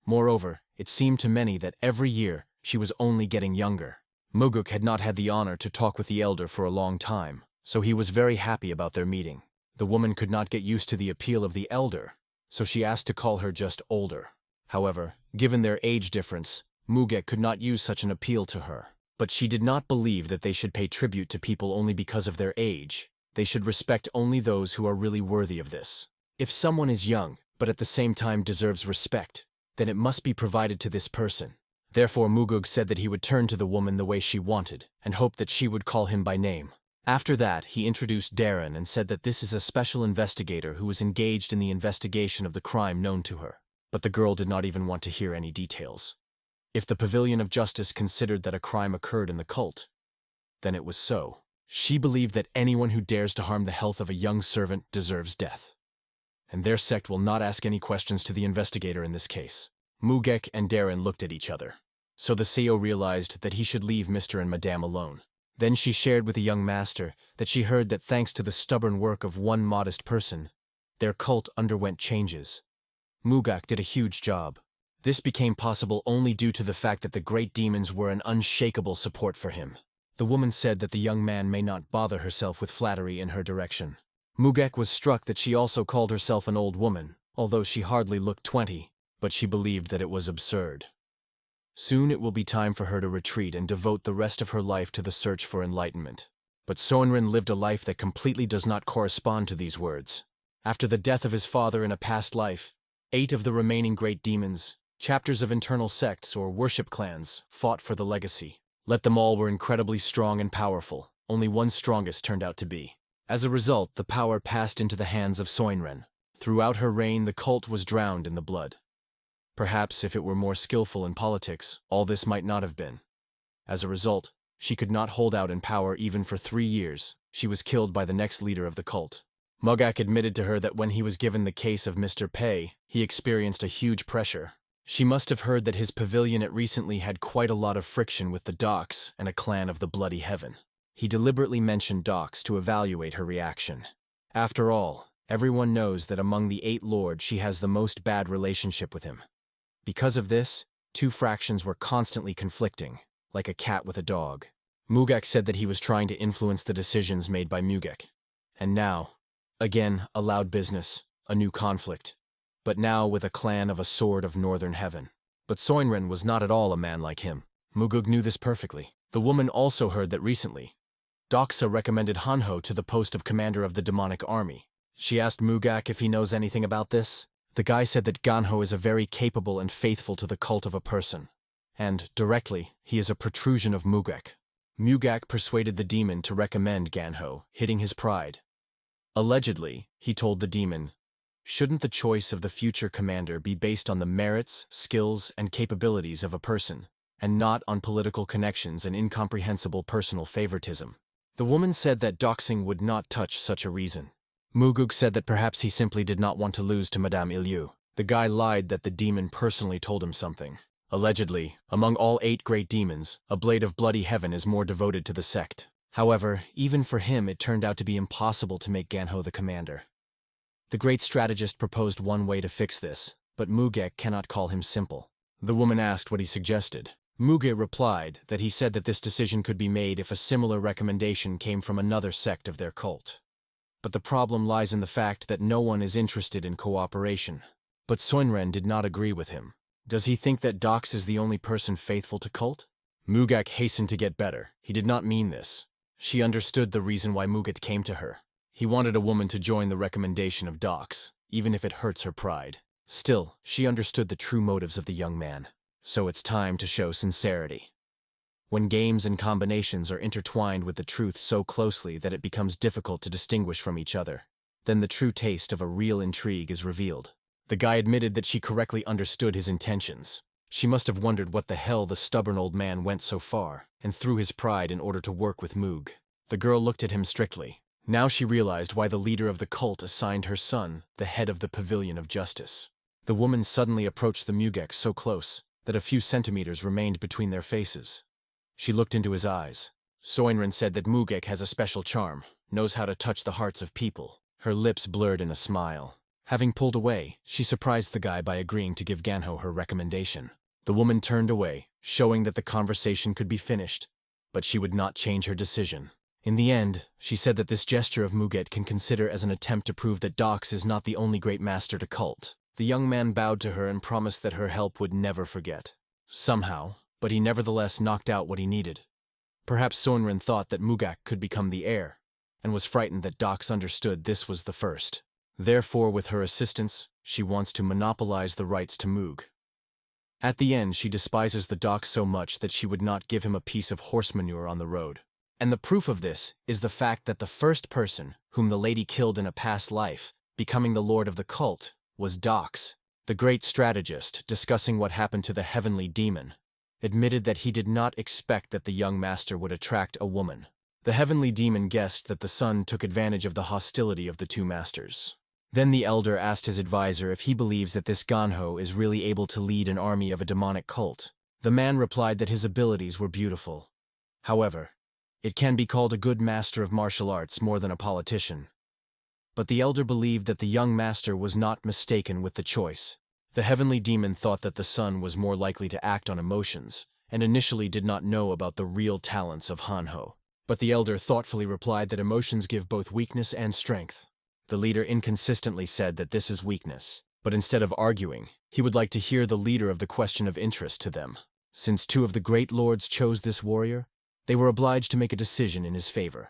Moreover, it seemed to many that every year she was only getting younger. Muguk had not had the honor to talk with the elder for a long time, so he was very happy about their meeting. The woman could not get used to the appeal of the elder, so she asked to call her just older. However, given their age difference, Mugek could not use such an appeal to her. But she did not believe that they should pay tribute to people only because of their age. They should respect only those who are really worthy of this. If someone is young, but at the same time deserves respect, then it must be provided to this person. Therefore Mugug said that he would turn to the woman the way she wanted, and hoped that she would call him by name. After that, he introduced Darren and said that this is a special investigator who was engaged in the investigation of the crime known to her. But the girl did not even want to hear any details. If the Pavilion of Justice considered that a crime occurred in the cult, then it was so. She believed that anyone who dares to harm the health of a young servant deserves death. And their sect will not ask any questions to the investigator in this case. Mugek and Darren looked at each other. So the Seo realized that he should leave Mr. and Madame alone. Then she shared with the young master that she heard that thanks to the stubborn work of one modest person, their cult underwent changes. Mugak did a huge job. This became possible only due to the fact that the great demons were an unshakable support for him. The woman said that the young man may not bother herself with flattery in her direction. Mugek was struck that she also called herself an old woman, although she hardly looked 20, but she believed that it was absurd. Soon it will be time for her to retreat and devote the rest of her life to the search for enlightenment. But Soenrin lived a life that completely does not correspond to these words. After the death of his father in a past life, 8 of the remaining great demons, chapters of internal sects or worship clans, fought for the legacy. Let them all were incredibly strong and powerful. Only one strongest turned out to be. As a result, the power passed into the hands of Soinren. Throughout her reign, the cult was drowned in the blood. Perhaps if it were more skillful in politics, all this might not have been. As a result, she could not hold out in power even for 3 years. She was killed by the next leader of the cult. Mugak admitted to her that when he was given the case of Mr. Pei, he experienced a huge pressure. She must have heard that his pavilion had recently had quite a lot of friction with the Docks and a clan of the Bloody Heaven. He deliberately mentioned Docks to evaluate her reaction. After all, everyone knows that among the 8 lords she has the most bad relationship with him. Because of this, 2 fractions were constantly conflicting, like a cat with a dog. Mugak said that he was trying to influence the decisions made by Mugek. And now, again, a loud business, a new conflict. But now with a clan of a Sword of Northern Heaven. But Soinren was not at all a man like him. Mugug knew this perfectly. The woman also heard that recently, Doxa recommended Hanho to the post of commander of the demonic army. She asked Mugak if he knows anything about this. The guy said that Ganho is a very capable and faithful to the cult of a person. and, directly, he is a protrusion of Mugak. Mugak persuaded the demon to recommend Ganho, hitting his pride. Allegedly, he told the demon, "Shouldn't the choice of the future commander be based on the merits, skills, and capabilities of a person, and not on political connections and incomprehensible personal favoritism?" The woman said that doxing would not touch such a reason. Muguk said that perhaps he simply did not want to lose to Madame Ilyu. The guy lied that the demon personally told him something. Allegedly, among all 8 great demons, a blade of bloody heaven is more devoted to the sect. However, even for him it turned out to be impossible to make Ganho the commander. The great strategist proposed one way to fix this, but Mugek cannot call him simple. The woman asked what he suggested. Muge replied that he said that this decision could be made if a similar recommendation came from another sect of their cult. But the problem lies in the fact that no one is interested in cooperation. But Soinren did not agree with him. Does he think that Dox is the only person faithful to cult? Mugak hastened to get better. He did not mean this. She understood the reason why Mugat came to her. He wanted a woman to join the recommendation of Dox, even if it hurts her pride. Still, she understood the true motives of the young man. So it's time to show sincerity. When games and combinations are intertwined with the truth so closely that it becomes difficult to distinguish from each other, then the true taste of a real intrigue is revealed. The guy admitted that she correctly understood his intentions. She must have wondered what the hell the stubborn old man went so far, and threw his pride in order to work with Moog. The girl looked at him strictly. Now she realized why the leader of the cult assigned her son the head of the Pavilion of Justice. The woman suddenly approached the Mugek so close that a few centimeters remained between their faces. She looked into his eyes. Soinren said that Mugek has a special charm, knows how to touch the hearts of people. Her lips blurred in a smile. Having pulled away, she surprised the guy by agreeing to give Ganho her recommendation. The woman turned away, showing that the conversation could be finished, but she would not change her decision. In the end, she said that this gesture of Muget can consider as an attempt to prove that Dox is not the only great master to cult. The young man bowed to her and promised that her help would never forget. Somehow, but he nevertheless knocked out what he needed. Perhaps Soinren thought that Mugak could become the heir, and was frightened that Dox understood this was the first. Therefore, with her assistance, she wants to monopolize the rights to Moog. At the end, she despises the Dox so much that she would not give him a piece of horse manure on the road. And the proof of this is the fact that the first person whom the lady killed in a past life, becoming the lord of the cult, was Dox. The great strategist, discussing what happened to the heavenly demon, admitted that he did not expect that the young master would attract a woman. The heavenly demon guessed that the son took advantage of the hostility of the two masters. Then the elder asked his advisor if he believes that this Ganho is really able to lead an army of a demonic cult. The man replied that his abilities were beautiful. However, it can be called a good master of martial arts more than a politician. But the elder believed that the young master was not mistaken with the choice. The heavenly demon thought that the son was more likely to act on emotions, and initially did not know about the real talents of Hanho. But the elder thoughtfully replied that emotions give both weakness and strength. The leader inconsistently said that this is weakness, but instead of arguing, he would like to hear the leader of the question of interest to them. Since 2 of the great lords chose this warrior, they were obliged to make a decision in his favor.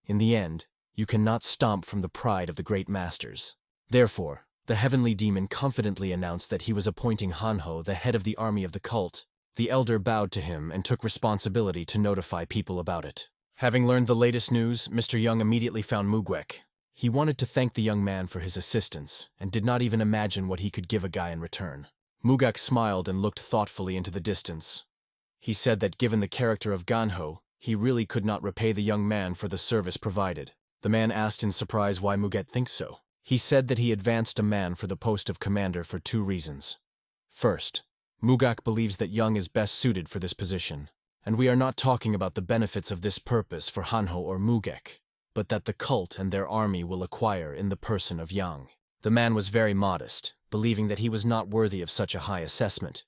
In the end, you cannot stomp from the pride of the great masters. Therefore, the heavenly demon confidently announced that he was appointing Hanho the head of the army of the cult. The elder bowed to him and took responsibility to notify people about it. Having learned the latest news, Mr. Young immediately found Mugwek. He wanted to thank the young man for his assistance, and did not even imagine what he could give a guy in return. Mugak smiled and looked thoughtfully into the distance. He said that given the character of Ganho, he really could not repay the young man for the service provided. The man asked in surprise why Muget thinks so. He said that he advanced a man for the post of commander for 2 reasons. First, Mugak believes that Young is best suited for this position, and we are not talking about the benefits of this purpose for Hanho or Mugek, but that the cult and their army will acquire in the person of Yang. The man was very modest, believing that he was not worthy of such a high assessment,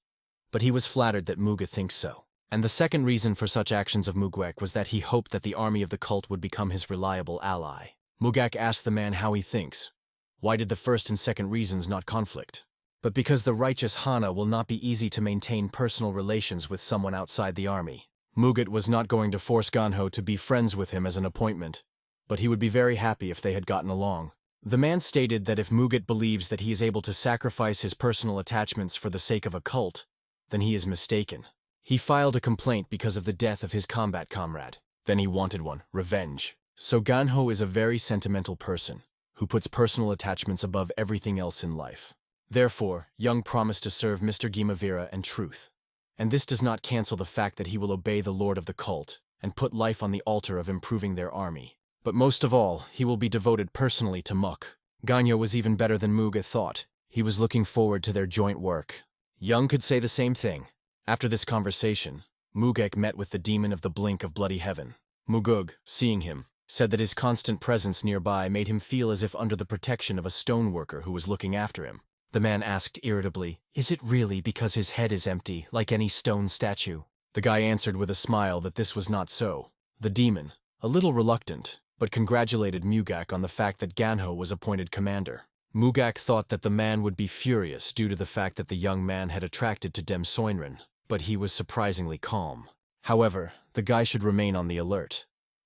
but he was flattered that Muga thinks so. And the second reason for such actions of Mugwek was that he hoped that the army of the cult would become his reliable ally. Mugak asked the man how he thinks. Why did the first and second reasons not conflict? But because the righteous Hana will not be easy to maintain personal relations with someone outside the army. Mugat was not going to force Ganho to be friends with him as an appointment, but he would be very happy if they had gotten along. The man stated that if Mugat believes that he is able to sacrifice his personal attachments for the sake of a cult, then he is mistaken. He filed a complaint because of the death of his combat comrade. Then he wanted one, revenge. So Ganho is a very sentimental person, who puts personal attachments above everything else in life. Therefore, Young promised to serve Mr. Gimavira and truth. And this does not cancel the fact that he will obey the lord of the cult and put life on the altar of improving their army. But most of all, he will be devoted personally to Muk. Ganyo was even better than Muga thought. He was looking forward to their joint work. Young could say the same thing. After this conversation, Mugek met with the demon of the blink of bloody heaven. Mugug, seeing him, said that his constant presence nearby made him feel as if under the protection of a stoneworker who was looking after him. The man asked irritably, "Is it really because his head is empty, like any stone statue?" The guy answered with a smile that this was not so. The demon, a little reluctant, but congratulated Mugak on the fact that Ganho was appointed commander. Mugak thought that the man would be furious due to the fact that the young man had attracted to Dem Soinren, but he was surprisingly calm. However, the guy should remain on the alert.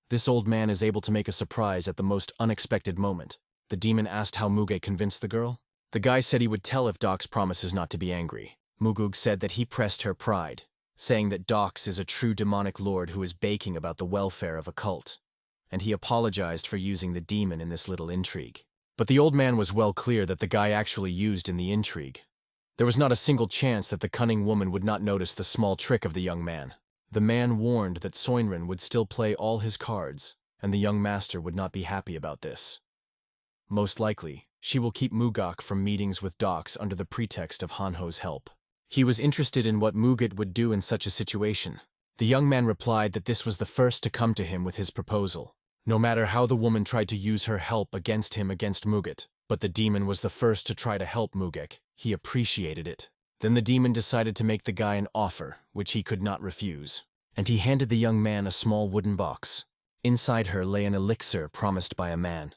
This old man is able to make a surprise at the most unexpected moment. The demon asked how Muge convinced the girl. The guy said he would tell if Dox promises not to be angry. Mugug said that he pressed her pride, saying that Dox is a true demonic lord who is baking about the welfare of a cult, and he apologized for using the demon in this little intrigue. But the old man was well clear that the guy actually used in the intrigue. There was not a single chance that the cunning woman would not notice the small trick of the young man. The man warned that Soinren would still play all his cards, and the young master would not be happy about this. Most likely, she will keep Mugak from meetings with Dox under the pretext of Hanho's help. He was interested in what Mugat would do in such a situation. The young man replied that this was the first to come to him with his proposal. No matter how the woman tried to use her help against him against Mugat, but the demon was the first to try to help Mugek. He appreciated it. Then the demon decided to make the guy an offer, which he could not refuse. And he handed the young man a small wooden box. Inside her lay an elixir promised by a man.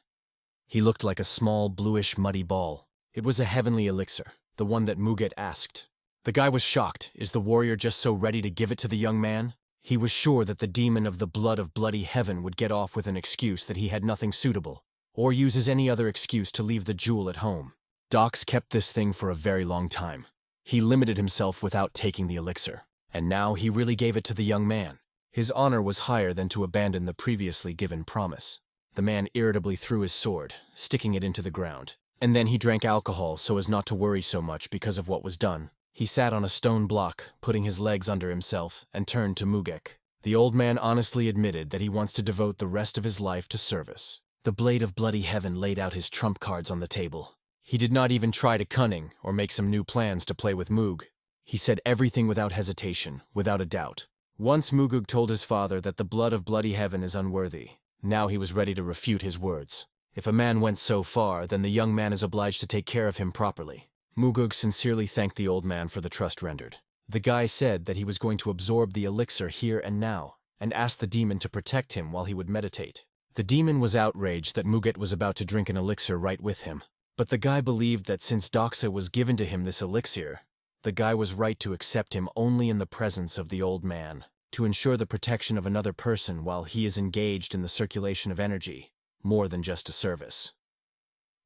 He looked like a small, bluish, muddy ball. It was a heavenly elixir, the one that Muget asked. The guy was shocked. Is the warrior just so ready to give it to the young man? He was sure that the demon of the blood of bloody heaven would get off with an excuse that he had nothing suitable, or uses any other excuse to leave the jewel at home. Dox kept this thing for a very long time. He limited himself without taking the elixir, and now he really gave it to the young man. His honor was higher than to abandon the previously given promise. The man irritably threw his sword, sticking it into the ground, and then he drank alcohol so as not to worry so much because of what was done. He sat on a stone block, putting his legs under himself, and turned to Mugek. The old man honestly admitted that he wants to devote the rest of his life to service. The blade of bloody heaven laid out his trump cards on the table. He did not even try to cunning or make some new plans to play with Moog. He said everything without hesitation, without a doubt. Once Mugug told his father that the blood of bloody heaven is unworthy. Now he was ready to refute his words. If a man went so far, then the young man is obliged to take care of him properly. Mugug sincerely thanked the old man for the trust rendered. The guy said that he was going to absorb the elixir here and now, and asked the demon to protect him while he would meditate. The demon was outraged that Muget was about to drink an elixir right with him. But the guy believed that since Doxa was given to him this elixir, the guy was right to accept him only in the presence of the old man, to ensure the protection of another person while he is engaged in the circulation of energy, more than just a service.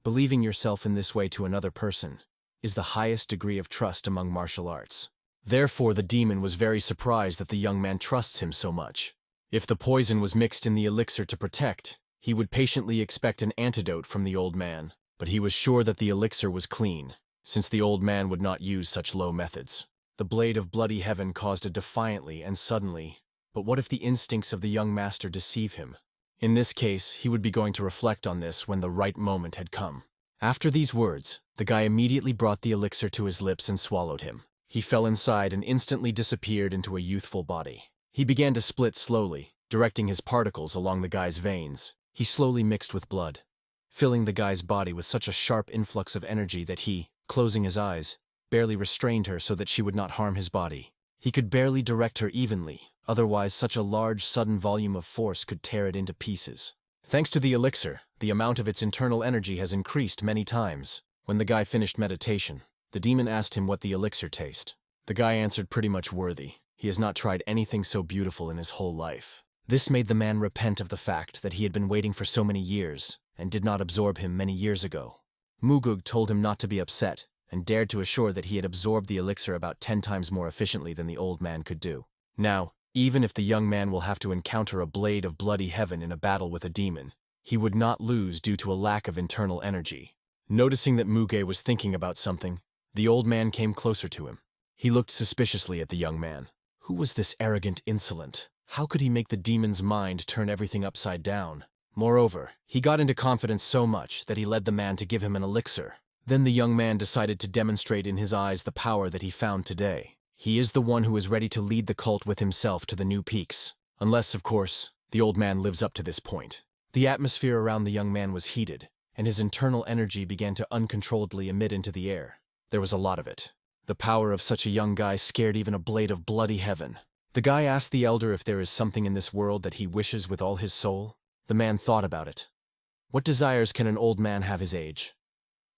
Believing yourself in this way to another person is the highest degree of trust among martial arts. Therefore, the demon was very surprised that the young man trusts him so much. If the poison was mixed in the elixir to protect, he would patiently expect an antidote from the old man, but he was sure that the elixir was clean, since the old man would not use such low methods. The blade of bloody heaven caused a defiantly and suddenly, but what if the instincts of the young master deceive him? In this case, he would be going to reflect on this when the right moment had come. After these words, the guy immediately brought the elixir to his lips and swallowed him. He fell inside and instantly disappeared into a youthful body. He began to split slowly, directing his particles along the guy's veins. He slowly mixed with blood, filling the guy's body with such a sharp influx of energy that he, closing his eyes, barely restrained her so that she would not harm his body. He could barely direct her evenly, otherwise such a large sudden volume of force could tear it into pieces. Thanks to the elixir, the amount of its internal energy has increased many times. When the guy finished meditation, the demon asked him what the elixir tasted. The guy answered pretty much worthy. He has not tried anything so beautiful in his whole life. This made the man repent of the fact that he had been waiting for so many years and did not absorb him many years ago. Mugug told him not to be upset, and dared to assure that he had absorbed the elixir about 10 times more efficiently than the old man could do. Now, even if the young man will have to encounter a blade of bloody heaven in a battle with a demon, he would not lose due to a lack of internal energy. Noticing that Muge was thinking about something, the old man came closer to him. He looked suspiciously at the young man. Who was this arrogant insolent? How could he make the demon's mind turn everything upside down? Moreover, he got into confidence so much that he led the man to give him an elixir. Then the young man decided to demonstrate in his eyes the power that he found today. He is the one who is ready to lead the cult with himself to the new peaks. Unless, of course, the old man lives up to this point. The atmosphere around the young man was heated, and his internal energy began to uncontrolledly emit into the air. There was a lot of it. The power of such a young guy scared even a blade of bloody heaven. The guy asked the elder if there is something in this world that he wishes with all his soul. The man thought about it. What desires can an old man have his age?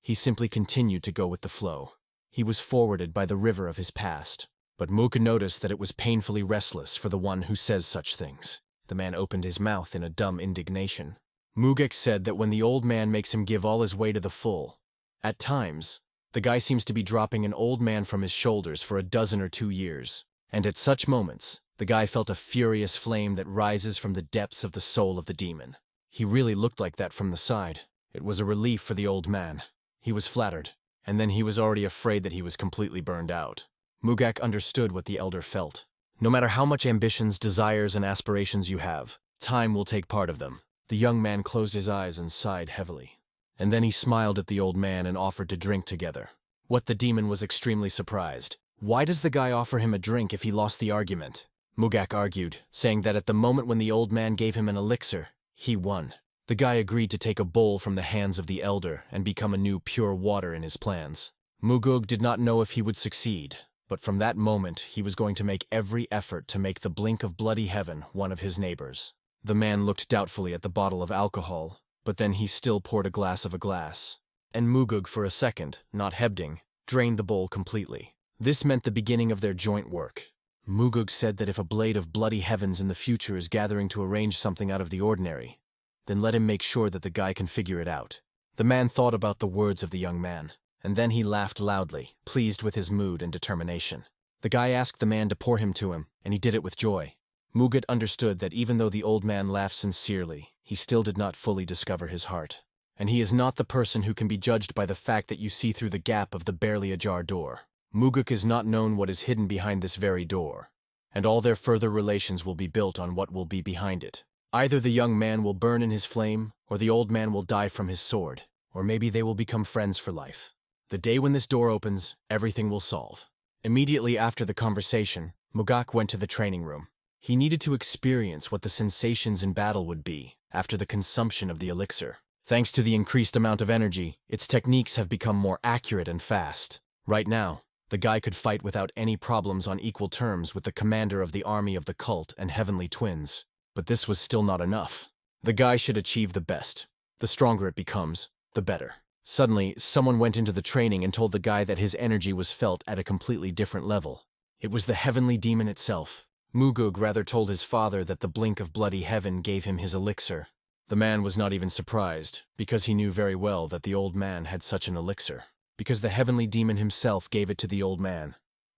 He simply continued to go with the flow. He was forwarded by the river of his past. But Muka noticed that it was painfully restless for the one who says such things. The man opened his mouth in a dumb indignation. Mugek said that when the old man makes him give all his way to the full, at times, the guy seems to be dropping an old man from his shoulders for a dozen or 2 years. And at such moments, the guy felt a furious flame that rises from the depths of the soul of the demon. He really looked like that from the side. It was a relief for the old man. He was flattered, and then he was already afraid that he was completely burned out. Mugak understood what the elder felt. No matter how much ambitions, desires, and aspirations you have, time will take part of them. The young man closed his eyes and sighed heavily. And then he smiled at the old man and offered to drink together. What the demon was extremely surprised. Why does the guy offer him a drink if he lost the argument? Mugak argued, saying that at the moment when the old man gave him an elixir, he won. The guy agreed to take a bowl from the hands of the elder and become a new pure water in his plans. Mugug did not know if he would succeed, but from that moment he was going to make every effort to make the blink of bloody heaven one of his neighbors. The man looked doubtfully at the bottle of alcohol, but then he still poured a glass of a glass. And Mugug for a second, not Hebding, drained the bowl completely. This meant the beginning of their joint work. Mugug said that if a blade of bloody heavens in the future is gathering to arrange something out of the ordinary, then let him make sure that the guy can figure it out. The man thought about the words of the young man, and then he laughed loudly, pleased with his mood and determination. The guy asked the man to pour him to him, and he did it with joy. Mugat understood that even though the old man laughed sincerely, he still did not fully discover his heart. And he is not the person who can be judged by the fact that you see through the gap of the barely ajar door. Muguk is not known what is hidden behind this very door, and all their further relations will be built on what will be behind it. Either the young man will burn in his flame, or the old man will die from his sword, or maybe they will become friends for life. The day when this door opens, everything will solve. Immediately after the conversation, Mugak went to the training room. He needed to experience what the sensations in battle would be after the consumption of the elixir. Thanks to the increased amount of energy, its techniques have become more accurate and fast. Right now, the guy could fight without any problems on equal terms with the commander of the army of the cult and heavenly twins. But this was still not enough. The guy should achieve the best. The stronger it becomes, the better. Suddenly, someone went into the training and told the guy that his energy was felt at a completely different level. It was the heavenly demon itself. Mugug rather told his father that the blink of bloody heaven gave him his elixir. The man was not even surprised, because he knew very well that the old man had such an elixir. Because the heavenly demon himself gave it to the old man,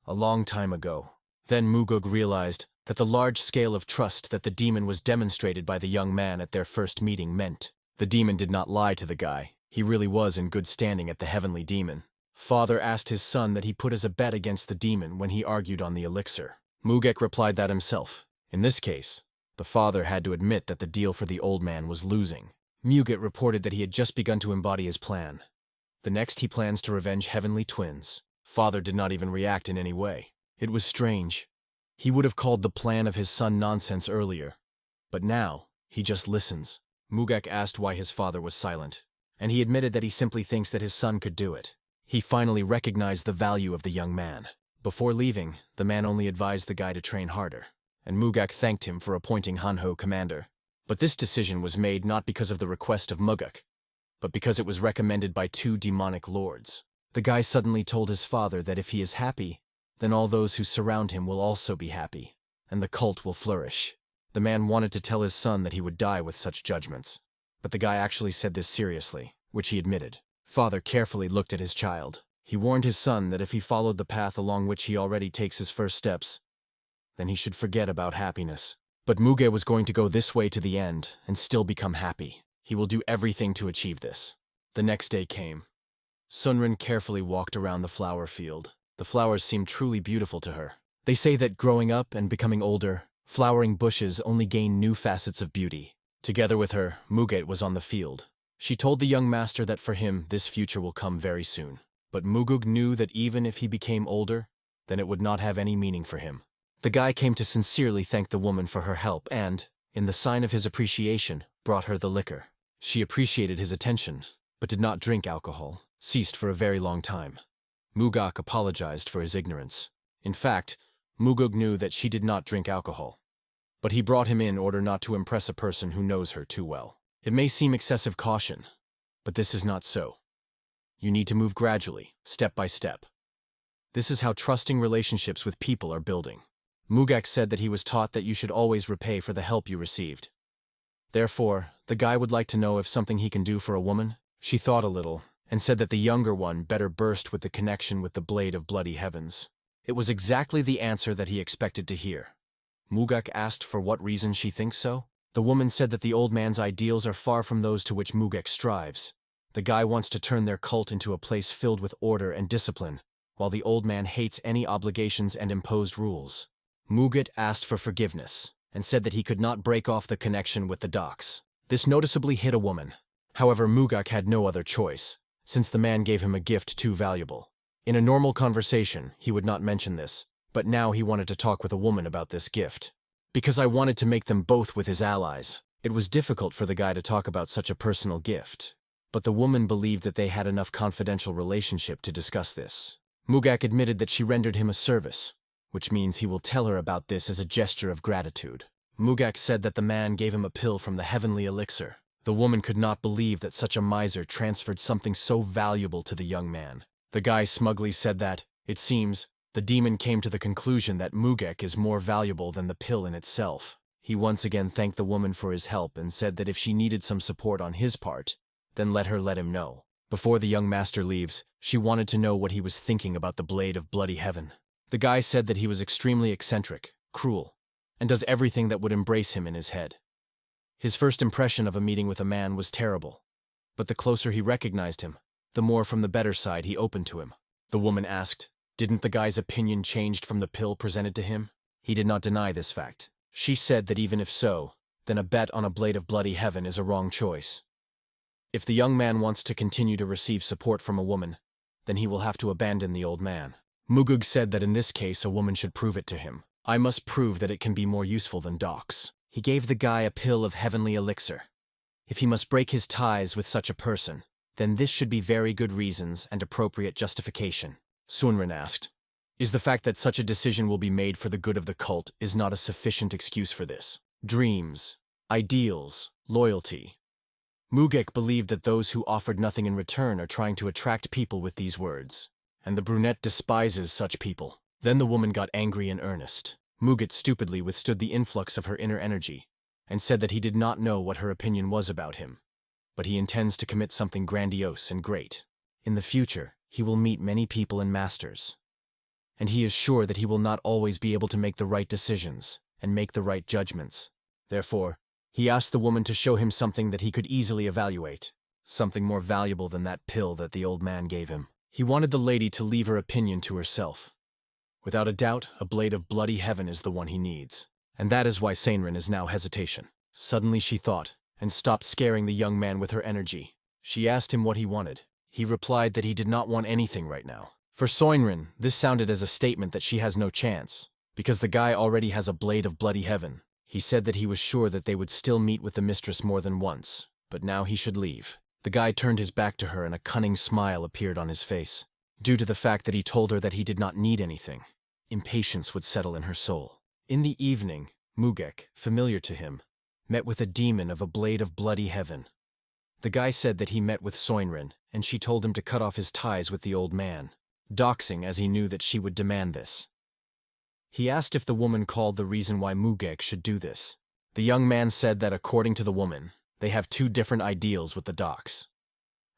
a long time ago. Then Mugug realized that the large scale of trust that the demon was demonstrated by the young man at their first meeting meant. The demon did not lie to the guy. He really was in good standing at the heavenly demon. Father asked his son that he put as a bet against the demon when he argued on the elixir. Mugek replied that himself. In this case, the father had to admit that the deal for the old man was losing. Muget reported that he had just begun to embody his plan. The next he plans to revenge heavenly twins. Father did not even react in any way. It was strange. He would have called the plan of his son nonsense earlier. But now, he just listens. Mugek asked why his father was silent, and he admitted that he simply thinks that his son could do it. He finally recognized the value of the young man. Before leaving, the man only advised the guy to train harder, and Mugak thanked him for appointing Hanho commander. But this decision was made not because of the request of Mugak, but because it was recommended by 2 demonic lords. The guy suddenly told his father that if he is happy, then all those who surround him will also be happy, and the cult will flourish. The man wanted to tell his son that he would die with such judgments, but the guy actually said this seriously, which he admitted. Father carefully looked at his child. He warned his son that if he followed the path along which he already takes his first steps, then he should forget about happiness. But Muge was going to go this way to the end and still become happy. He will do everything to achieve this. The next day came. Sunrin carefully walked around the flower field. The flowers seemed truly beautiful to her. They say that growing up and becoming older, flowering bushes only gain new facets of beauty. Together with her, Muge was on the field. She told the young master that for him, this future will come very soon. But Mugug knew that even if he became older, then it would not have any meaning for him. The guy came to sincerely thank the woman for her help and, in the sign of his appreciation, brought her the liquor. She appreciated his attention, but did not drink alcohol, ceased for a very long time. Mugak apologized for his ignorance. In fact, Mugug knew that she did not drink alcohol. But he brought him in order not to impress a person who knows her too well. It may seem excessive caution, but this is not so. You need to move gradually, step by step. This is how trusting relationships with people are building. Mugak said that he was taught that you should always repay for the help you received. Therefore, the guy would like to know if something he can do for a woman. She thought a little, and said that the younger one better burst with the connection with the blade of bloody heavens. It was exactly the answer that he expected to hear. Mugak asked for what reason she thinks so. The woman said that the old man's ideals are far from those to which Mugak strives. The guy wants to turn their cult into a place filled with order and discipline, while the old man hates any obligations and imposed rules. Mugat asked for forgiveness, and said that he could not break off the connection with the docks. This noticeably hit a woman. However, Mugak had no other choice, since the man gave him a gift too valuable. In a normal conversation, he would not mention this, but now he wanted to talk with a woman about this gift. Because I wanted to make them both with his allies. It was difficult for the guy to talk about such a personal gift. But the woman believed that they had enough confidential relationship to discuss this. Mugak admitted that she rendered him a service, which means he will tell her about this as a gesture of gratitude. Mugak said that the man gave him a pill from the heavenly elixir. The woman could not believe that such a miser transferred something so valuable to the young man. The guy smugly said that, it seems, the demon came to the conclusion that Mugak is more valuable than the pill in itself. He once again thanked the woman for his help and said that if she needed some support on his part, then let him know. Before the young master leaves, she wanted to know what he was thinking about the blade of bloody heaven. The guy said that he was extremely eccentric, cruel, and does everything that would embrace him in his head. His first impression of a meeting with a man was terrible, but the closer he recognized him, the more from the better side he opened to him. The woman asked, didn't the guy's opinion changed from the pill presented to him? He did not deny this fact. She said that even if so, then a bet on a blade of bloody heaven is a wrong choice. If the young man wants to continue to receive support from a woman, then he will have to abandon the old man. Mugug said that in this case a woman should prove it to him. I must prove that it can be more useful than docs. He gave the guy a pill of heavenly elixir. If he must break his ties with such a person, then this should be very good reasons and appropriate justification. Sunrin asked, is the fact that such a decision will be made for the good of the cult is not a sufficient excuse for this? Dreams, ideals, loyalty. Mugek believed that those who offered nothing in return are trying to attract people with these words, and the brunette despises such people. Then the woman got angry in earnest. Muget stupidly withstood the influx of her inner energy, and said that he did not know what her opinion was about him, but he intends to commit something grandiose and great. In the future, he will meet many people and masters, and he is sure that he will not always be able to make the right decisions and make the right judgments. Therefore, he asked the woman to show him something that he could easily evaluate, something more valuable than that pill that the old man gave him. He wanted the lady to leave her opinion to herself. Without a doubt, a blade of bloody heaven is the one he needs. And that is why Seinrin is now hesitation. Suddenly she thought, and stopped scaring the young man with her energy. She asked him what he wanted. He replied that he did not want anything right now. For Seinrin, this sounded as a statement that she has no chance, because the guy already has a blade of bloody heaven. He said that he was sure that they would still meet with the mistress more than once, but now he should leave. The guy turned his back to her and a cunning smile appeared on his face. Due to the fact that he told her that he did not need anything, impatience would settle in her soul. In the evening, Mugek, familiar to him, met with a demon of a blade of bloody heaven. The guy said that he met with Seinrin, and she told him to cut off his ties with the old man, doxing as he knew that she would demand this. He asked if the woman called the reason why Mugek should do this. The young man said that according to the woman, they have two different ideals with the dox.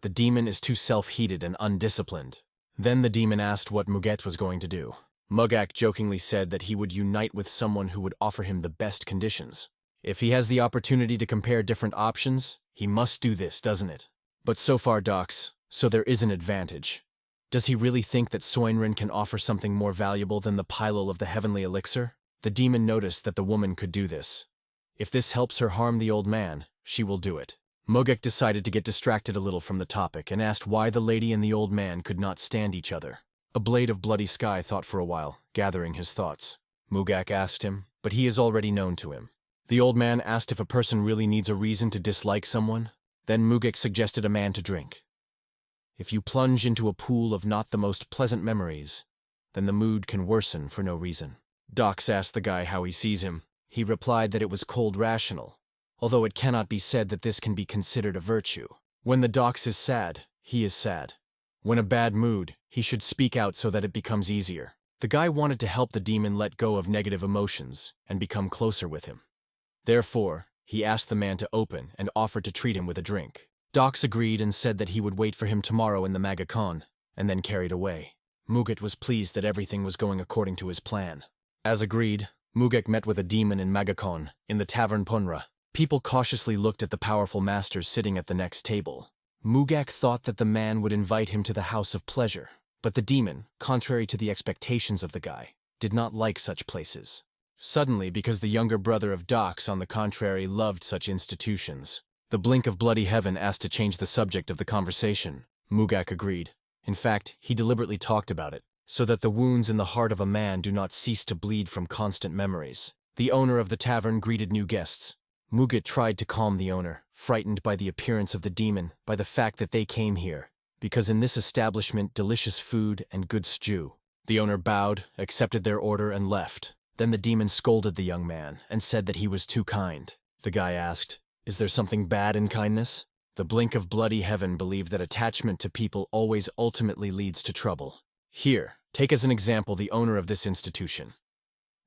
The demon is too self-heated and undisciplined, Then the demon asked what Muget was going to do. Mugak jokingly said that he would unite with someone who would offer him the best conditions. If he has the opportunity to compare different options, he must do this, doesn't it? But so far, Docs, so there is an advantage. Does he really think that Soinrin can offer something more valuable than the pylul of the heavenly elixir? The demon noticed that the woman could do this. If this helps her harm the old man, she will do it. Mugak decided to get distracted a little from the topic and asked why the lady and the old man could not stand each other. A blade of bloody sky thought for a while, gathering his thoughts. Mugak asked him, but he is already known to him. The old man asked if a person really needs a reason to dislike someone. Then Mugak suggested a man to drink. If you plunge into a pool of not the most pleasant memories, then the mood can worsen for no reason. Docs asked the guy how he sees him. He replied that it was cold rational, although it cannot be said that this can be considered a virtue. When the Docs is sad, he is sad. When a bad mood, he should speak out so that it becomes easier. The guy wanted to help the demon let go of negative emotions and become closer with him. Therefore, he asked the man to open and offered to treat him with a drink. Docs agreed and said that he would wait for him tomorrow in the Magacon, and then carried away. Muget was pleased that everything was going according to his plan. As agreed, Mugek met with a demon in Magacon, in the tavern Punra. People cautiously looked at the powerful masters sitting at the next table. Mugak thought that the man would invite him to the house of pleasure, but the demon, contrary to the expectations of the guy, did not like such places. Suddenly, because the younger brother of Docs, on the contrary, loved such institutions, the blink of bloody heaven asked to change the subject of the conversation. Mugak agreed. In fact, he deliberately talked about it, so that the wounds in the heart of a man do not cease to bleed from constant memories. The owner of the tavern greeted new guests. Muget tried to calm the owner, frightened by the appearance of the demon, by the fact that they came here, because in this establishment delicious food and good stew. The owner bowed, accepted their order, and left. Then the demon scolded the young man and said that he was too kind. The guy asked, "Is there something bad in kindness?" The blink of bloody heaven believed that attachment to people always ultimately leads to trouble. Here, take as an example the owner of this institution.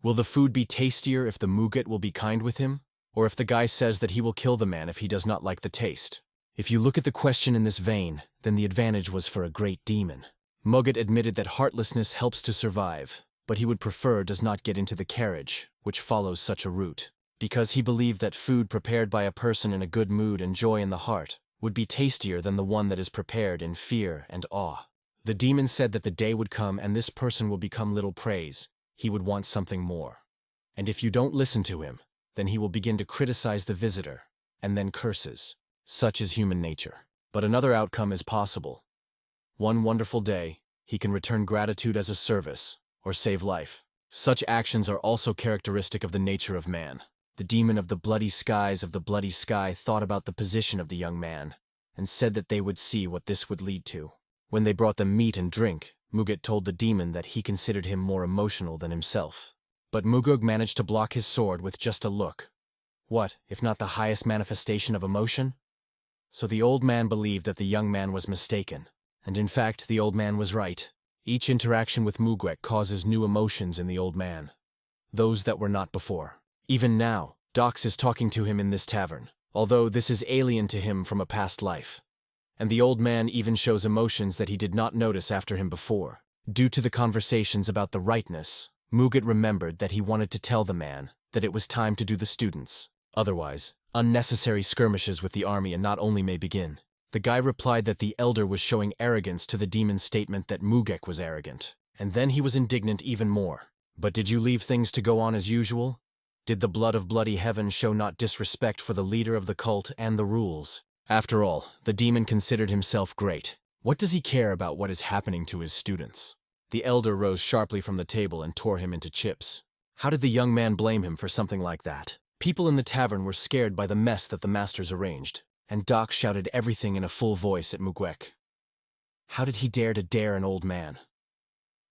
Will the food be tastier if the Muget will be kind with him? Or if the guy says that he will kill the man if he does not like the taste? If you look at the question in this vein, then the advantage was for a great demon. Muget admitted that heartlessness helps to survive, but he would prefer does not get into the carriage, which follows such a route, because he believed that food prepared by a person in a good mood and joy in the heart would be tastier than the one that is prepared in fear and awe. The demon said that the day would come and this person will become little praise. He would want something more. And if you don't listen to him, then he will begin to criticize the visitor, and then curses. Such is human nature. But another outcome is possible. One wonderful day, he can return gratitude as a service, or save life. Such actions are also characteristic of the nature of man. The demon of the bloody skies of the bloody sky thought about the position of the young man, and said that they would see what this would lead to. When they brought them meat and drink, Muget told the demon that he considered him more emotional than himself. But Mugug managed to block his sword with just a look. What, if not the highest manifestation of emotion? So the old man believed that the young man was mistaken. And in fact, the old man was right. Each interaction with Mugwek causes new emotions in the old man. Those that were not before. Even now, Dox is talking to him in this tavern, although this is alien to him from a past life. And the old man even shows emotions that he did not notice after him before. Due to the conversations about the rightness, Muget remembered that he wanted to tell the man that it was time to do the students. Otherwise, unnecessary skirmishes with the army and not only may begin. The guy replied that the elder was showing arrogance to the demon's statement that Mugek was arrogant. And then he was indignant even more. But did you leave things to go on as usual? Did the blood of bloody heaven show not disrespect for the leader of the cult and the rules? After all, the demon considered himself great. What does he care about what is happening to his students? The elder rose sharply from the table and tore him into chips. How did the young man blame him for something like that? People in the tavern were scared by the mess that the masters arranged, and Doc shouted everything in a full voice at Mugwek. How did he dare an old man?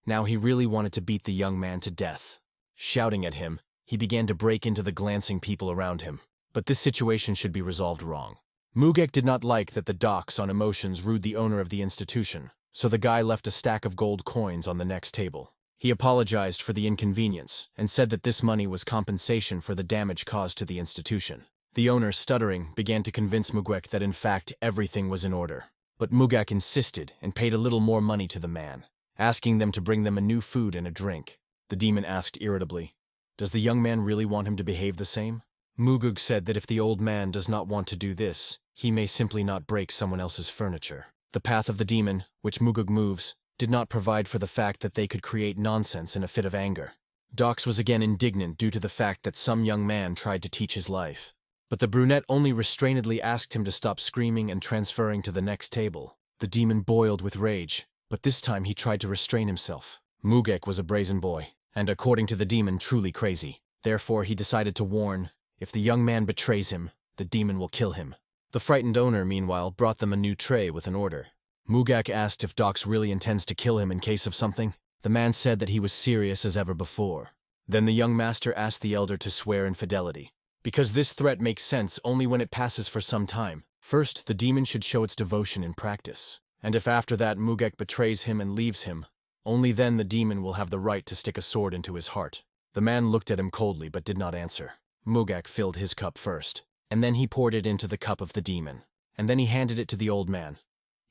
Now he really wanted to beat the young man to death. Shouting at him, he began to break into the glancing people around him. But this situation should be resolved wrong. Mugek did not like that the Docs on emotions rude the owner of the institution, so the guy left a stack of gold coins on the next table. He apologized for the inconvenience and said that this money was compensation for the damage caused to the institution. The owner, stuttering, began to convince Mugwek that in fact everything was in order. But Mugak insisted and paid a little more money to the man, asking them to bring them a new food and a drink. The demon asked irritably, "Does the young man really want him to behave the same?" Mugug said that if the old man does not want to do this, he may simply not break someone else's furniture. The path of the demon, which Mugug moves, did not provide for the fact that they could create nonsense in a fit of anger. Dox was again indignant due to the fact that some young man tried to teach his life. But the brunette only restrainedly asked him to stop screaming and transferring to the next table. The demon boiled with rage, but this time he tried to restrain himself. Mugek was a brazen boy, and according to the demon, truly crazy. Therefore he decided to warn, if the young man betrays him, the demon will kill him. The frightened owner, meanwhile, brought them a new tray with an order. Mugak asked if Dox really intends to kill him in case of something. The man said that he was serious as ever before. Then the young master asked the elder to swear infidelity. Because this threat makes sense only when it passes for some time. First, the demon should show its devotion in practice. And if after that Mugek betrays him and leaves him, only then the demon will have the right to stick a sword into his heart. The man looked at him coldly but did not answer. Mugak filled his cup first, and then he poured it into the cup of the demon. And then he handed it to the old man.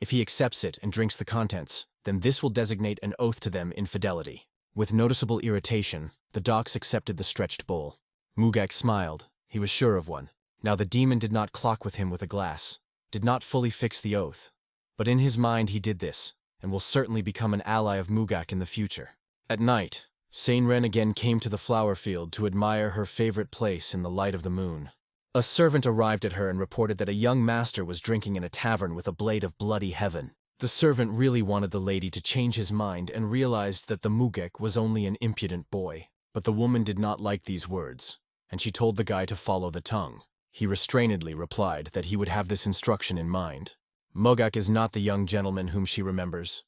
If he accepts it and drinks the contents, then this will designate an oath to them infidelity. With noticeable irritation, the Dox accepted the stretched bowl. Mugak smiled. He was sure of one. Now the demon did not clock with him with a glass, did not fully fix the oath. But in his mind he did this, and will certainly become an ally of Mugak in the future. At night, Seinren again came to the flower field to admire her favorite place in the light of the moon. A servant arrived at her and reported that a young master was drinking in a tavern with a blade of bloody heaven. The servant really wanted the lady to change his mind and realized that the Mugek was only an impudent boy. But the woman did not like these words, and she told the guy to follow the tongue. He restrainedly replied that he would have this instruction in mind. Mugak is not the young gentleman whom she remembers.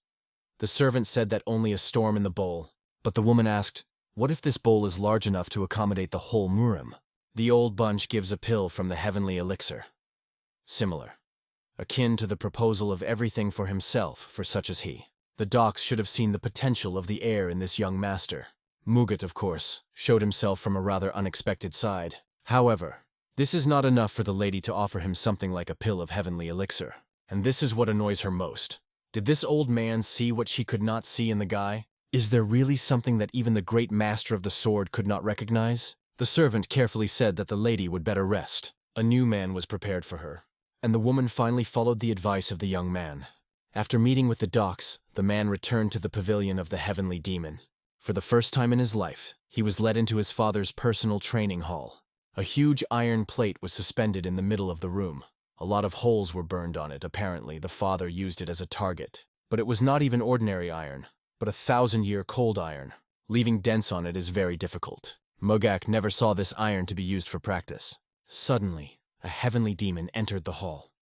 The servant said that only a storm in the bowl, but the woman asked, "What if this bowl is large enough to accommodate the whole Murim?" The old bunch gives a pill from the heavenly elixir. Similar. Akin to the proposal of everything for himself for such as he. The Dox should have seen the potential of the heir in this young master. Mugat, of course, showed himself from a rather unexpected side. However, this is not enough for the lady to offer him something like a pill of heavenly elixir. And this is what annoys her most. Did this old man see what she could not see in the guy? Is there really something that even the great master of the sword could not recognize? The servant carefully said that the lady would better rest. A new man was prepared for her, and the woman finally followed the advice of the young man. After meeting with the Dox, the man returned to the pavilion of the heavenly demon. For the first time in his life, he was led into his father's personal training hall. A huge iron plate was suspended in the middle of the room. A lot of holes were burned on it. Apparently, the father used it as a target. But it was not even ordinary iron, but 1,000-year cold iron. Leaving dents on it is very difficult. Mugak never saw this iron to be used for practice. Suddenly, a heavenly demon entered the hall.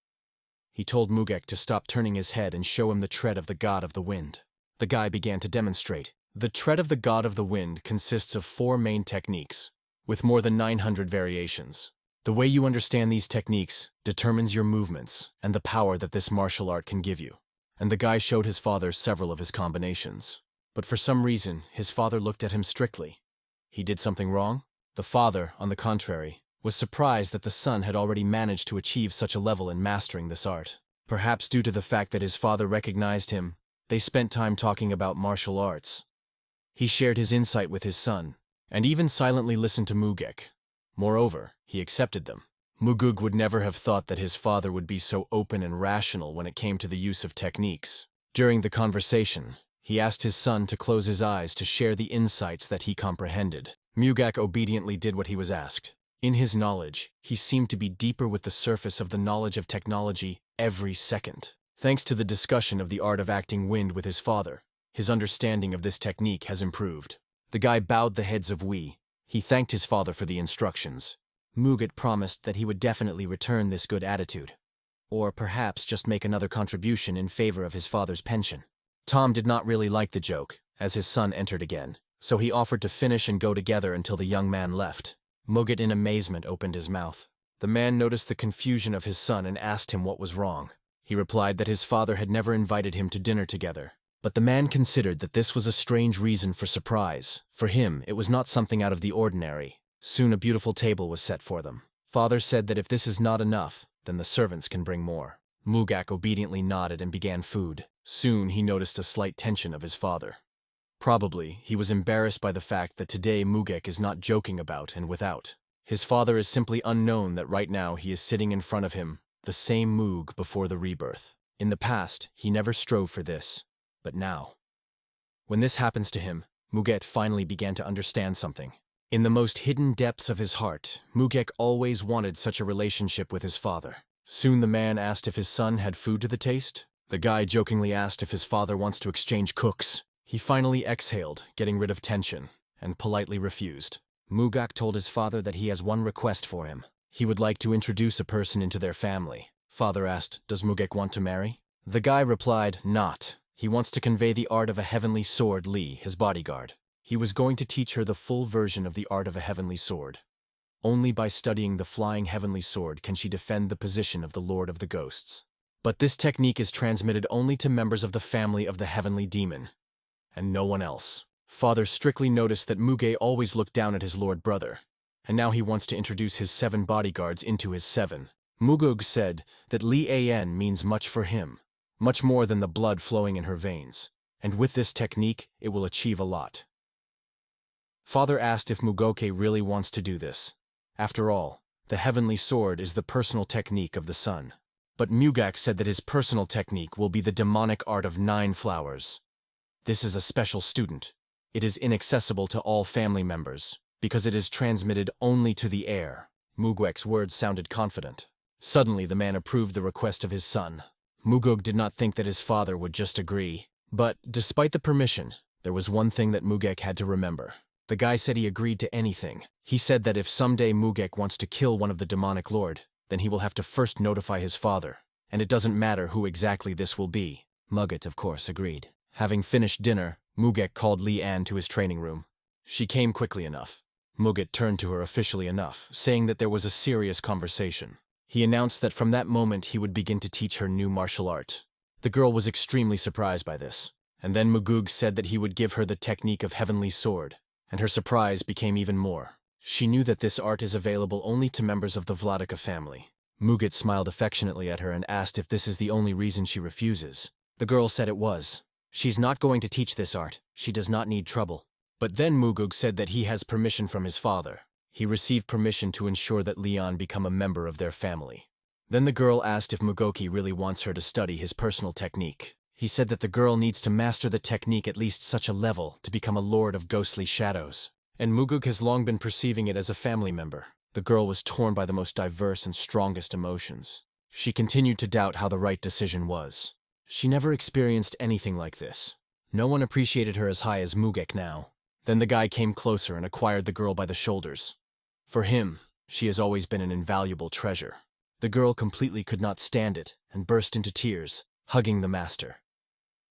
He told Mugak to stop turning his head and show him the tread of the god of the wind. The guy began to demonstrate. The tread of the god of the wind consists of 4 main techniques, with more than 900 variations. The way you understand these techniques determines your movements and the power that this martial art can give you. And the guy showed his father several of his combinations. But for some reason, his father looked at him strictly. He did something wrong? The father, on the contrary, was surprised that the son had already managed to achieve such a level in mastering this art. Perhaps due to the fact that his father recognized him, they spent time talking about martial arts. He shared his insight with his son, and even silently listened to Mugek. Moreover, he accepted them. Mugug would never have thought that his father would be so open and rational when it came to the use of techniques. During the conversation, he asked his son to close his eyes to share the insights that he comprehended. Mugak obediently did what he was asked. In his knowledge, he seemed to be deeper with the surface of the knowledge of technology every second. Thanks to the discussion of the art of acting wind with his father, his understanding of this technique has improved. The guy bowed the heads of we. He thanked his father for the instructions. Mugat promised that he would definitely return this good attitude. Or perhaps just make another contribution in favor of his father's pension. Tom did not really like the joke, as his son entered again, so he offered to finish and go together until the young man left. Mugat in amazement opened his mouth. The man noticed the confusion of his son and asked him what was wrong. He replied that his father had never invited him to dinner together. But the man considered that this was a strange reason for surprise. For him, it was not something out of the ordinary. Soon a beautiful table was set for them. Father said that if this is not enough, then the servants can bring more. Mugak obediently nodded and began food. Soon he noticed a slight tension of his father. Probably, he was embarrassed by the fact that today Mugek is not joking about and without. His father is simply unknown that right now he is sitting in front of him, the same Moog before the rebirth. In the past, he never strove for this, but now. When this happens to him, Muget finally began to understand something. In the most hidden depths of his heart, Mugek always wanted such a relationship with his father. Soon the man asked if his son had food to the taste. The guy jokingly asked if his father wants to exchange cooks. He finally exhaled, getting rid of tension, and politely refused. Mugak told his father that he has one request for him. He would like to introduce a person into their family. Father asked, "Does Mugek want to marry?" The guy replied, "Not. He wants to convey the art of a heavenly sword, Lee, his bodyguard. He was going to teach her the full version of the art of a heavenly sword. Only by studying the flying heavenly sword can she defend the position of the Lord of the Ghosts. But this technique is transmitted only to members of the family of the heavenly demon, and no one else." Father strictly noticed that Muge always looked down at his lord brother, and now he wants to introduce his 7 bodyguards into his 7. Mugug said that Li An means much for him, much more than the blood flowing in her veins, and with this technique it will achieve a lot. Father asked if Mugoke really wants to do this. After all, the heavenly sword is the personal technique of the sun. But Mugak said that his personal technique will be the demonic art of 9 flowers. This is a special student. It is inaccessible to all family members, because it is transmitted only to the heir. Mugwek's words sounded confident. Suddenly the man approved the request of his son. Mugug did not think that his father would just agree. But, despite the permission, there was one thing that Mugek had to remember. The guy said he agreed to anything. He said that if someday Mugek wants to kill one of the demonic lord, then he will have to first notify his father, and it doesn't matter who exactly this will be. Muget, of course, agreed. Having finished dinner, Mugek called Li An to his training room. She came quickly enough. Muget turned to her officially enough, saying that there was a serious conversation. He announced that from that moment he would begin to teach her new martial art. The girl was extremely surprised by this, and then Mugug said that he would give her the technique of heavenly sword, and her surprise became even more. She knew that this art is available only to members of the Vladika family. Muget smiled affectionately at her and asked if this is the only reason she refuses. The girl said it was. She's not going to teach this art. She does not need trouble. But then Mugug said that he has permission from his father. He received permission to ensure that Leon become a member of their family. Then the girl asked if Mugoki really wants her to study his personal technique. He said that the girl needs to master the technique at least such a level to become a lord of ghostly shadows. And Mugug has long been perceiving it as a family member. The girl was torn by the most diverse and strongest emotions. She continued to doubt how the right decision was. She never experienced anything like this. No one appreciated her as high as Mugek now. Then the guy came closer and acquired the girl by the shoulders. For him, she has always been an invaluable treasure. The girl completely could not stand it and burst into tears, hugging the master.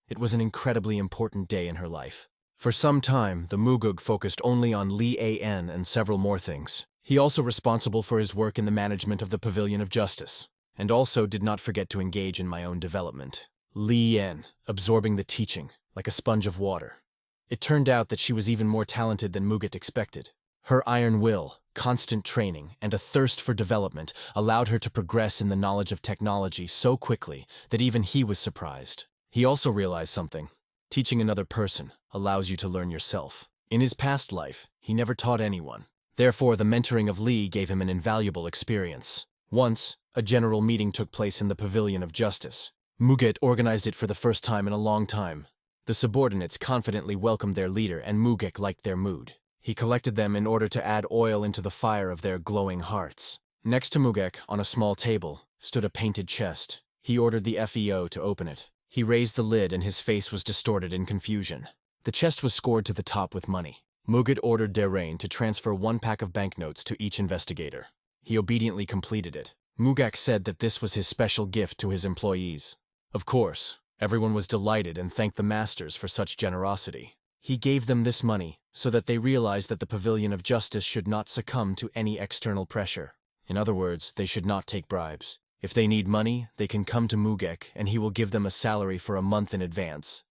It was an incredibly important day in her life. For some time, the Mugug focused only on Li An and several more things. He also responsible for his work in the management of the Pavilion of Justice, and also did not forget to engage in my own development. Li An, absorbing the teaching, like a sponge of water. It turned out that she was even more talented than Muget expected. Her iron will, constant training, and a thirst for development allowed her to progress in the knowledge of technology so quickly that even he was surprised. He also realized something. Teaching another person allows you to learn yourself. In his past life, he never taught anyone. Therefore, the mentoring of Li gave him an invaluable experience. Once, a general meeting took place in the Pavilion of Justice. Muget organized it for the first time in a long time. The subordinates confidently welcomed their leader, and Mugek liked their mood. He collected them in order to add oil into the fire of their glowing hearts. Next to Mugek, on a small table, stood a painted chest. He ordered the FEO to open it. He raised the lid and his face was distorted in confusion. The chest was scored to the top with money. Muget ordered Derain to transfer 1 pack of banknotes to each investigator. He obediently completed it. Mugak said that this was his special gift to his employees. Of course, everyone was delighted and thanked the masters for such generosity. He gave them this money so that they realized that the Pavilion of Justice should not succumb to any external pressure. In other words, they should not take bribes. If they need money, they can come to Mugek and he will give them a salary for a month in advance.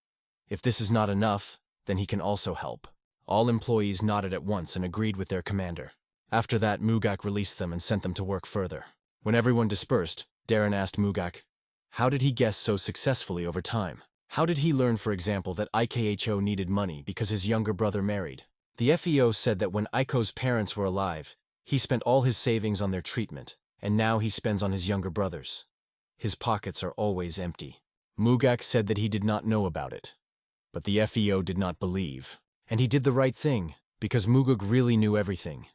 If this is not enough, then he can also help. All employees nodded at once and agreed with their commander. After that, Mugak released them and sent them to work further. When everyone dispersed, Darren asked Mugak, How did he guess so successfully over time? How did he learn, for example, that Ikho needed money because his younger brother married? The FEO said that when Iko's parents were alive, he spent all his savings on their treatment, and now he spends on his younger brothers. His pockets are always empty. Mugak said that he did not know about it. But the FEO did not believe. And he did the right thing, because Mugug really knew everything.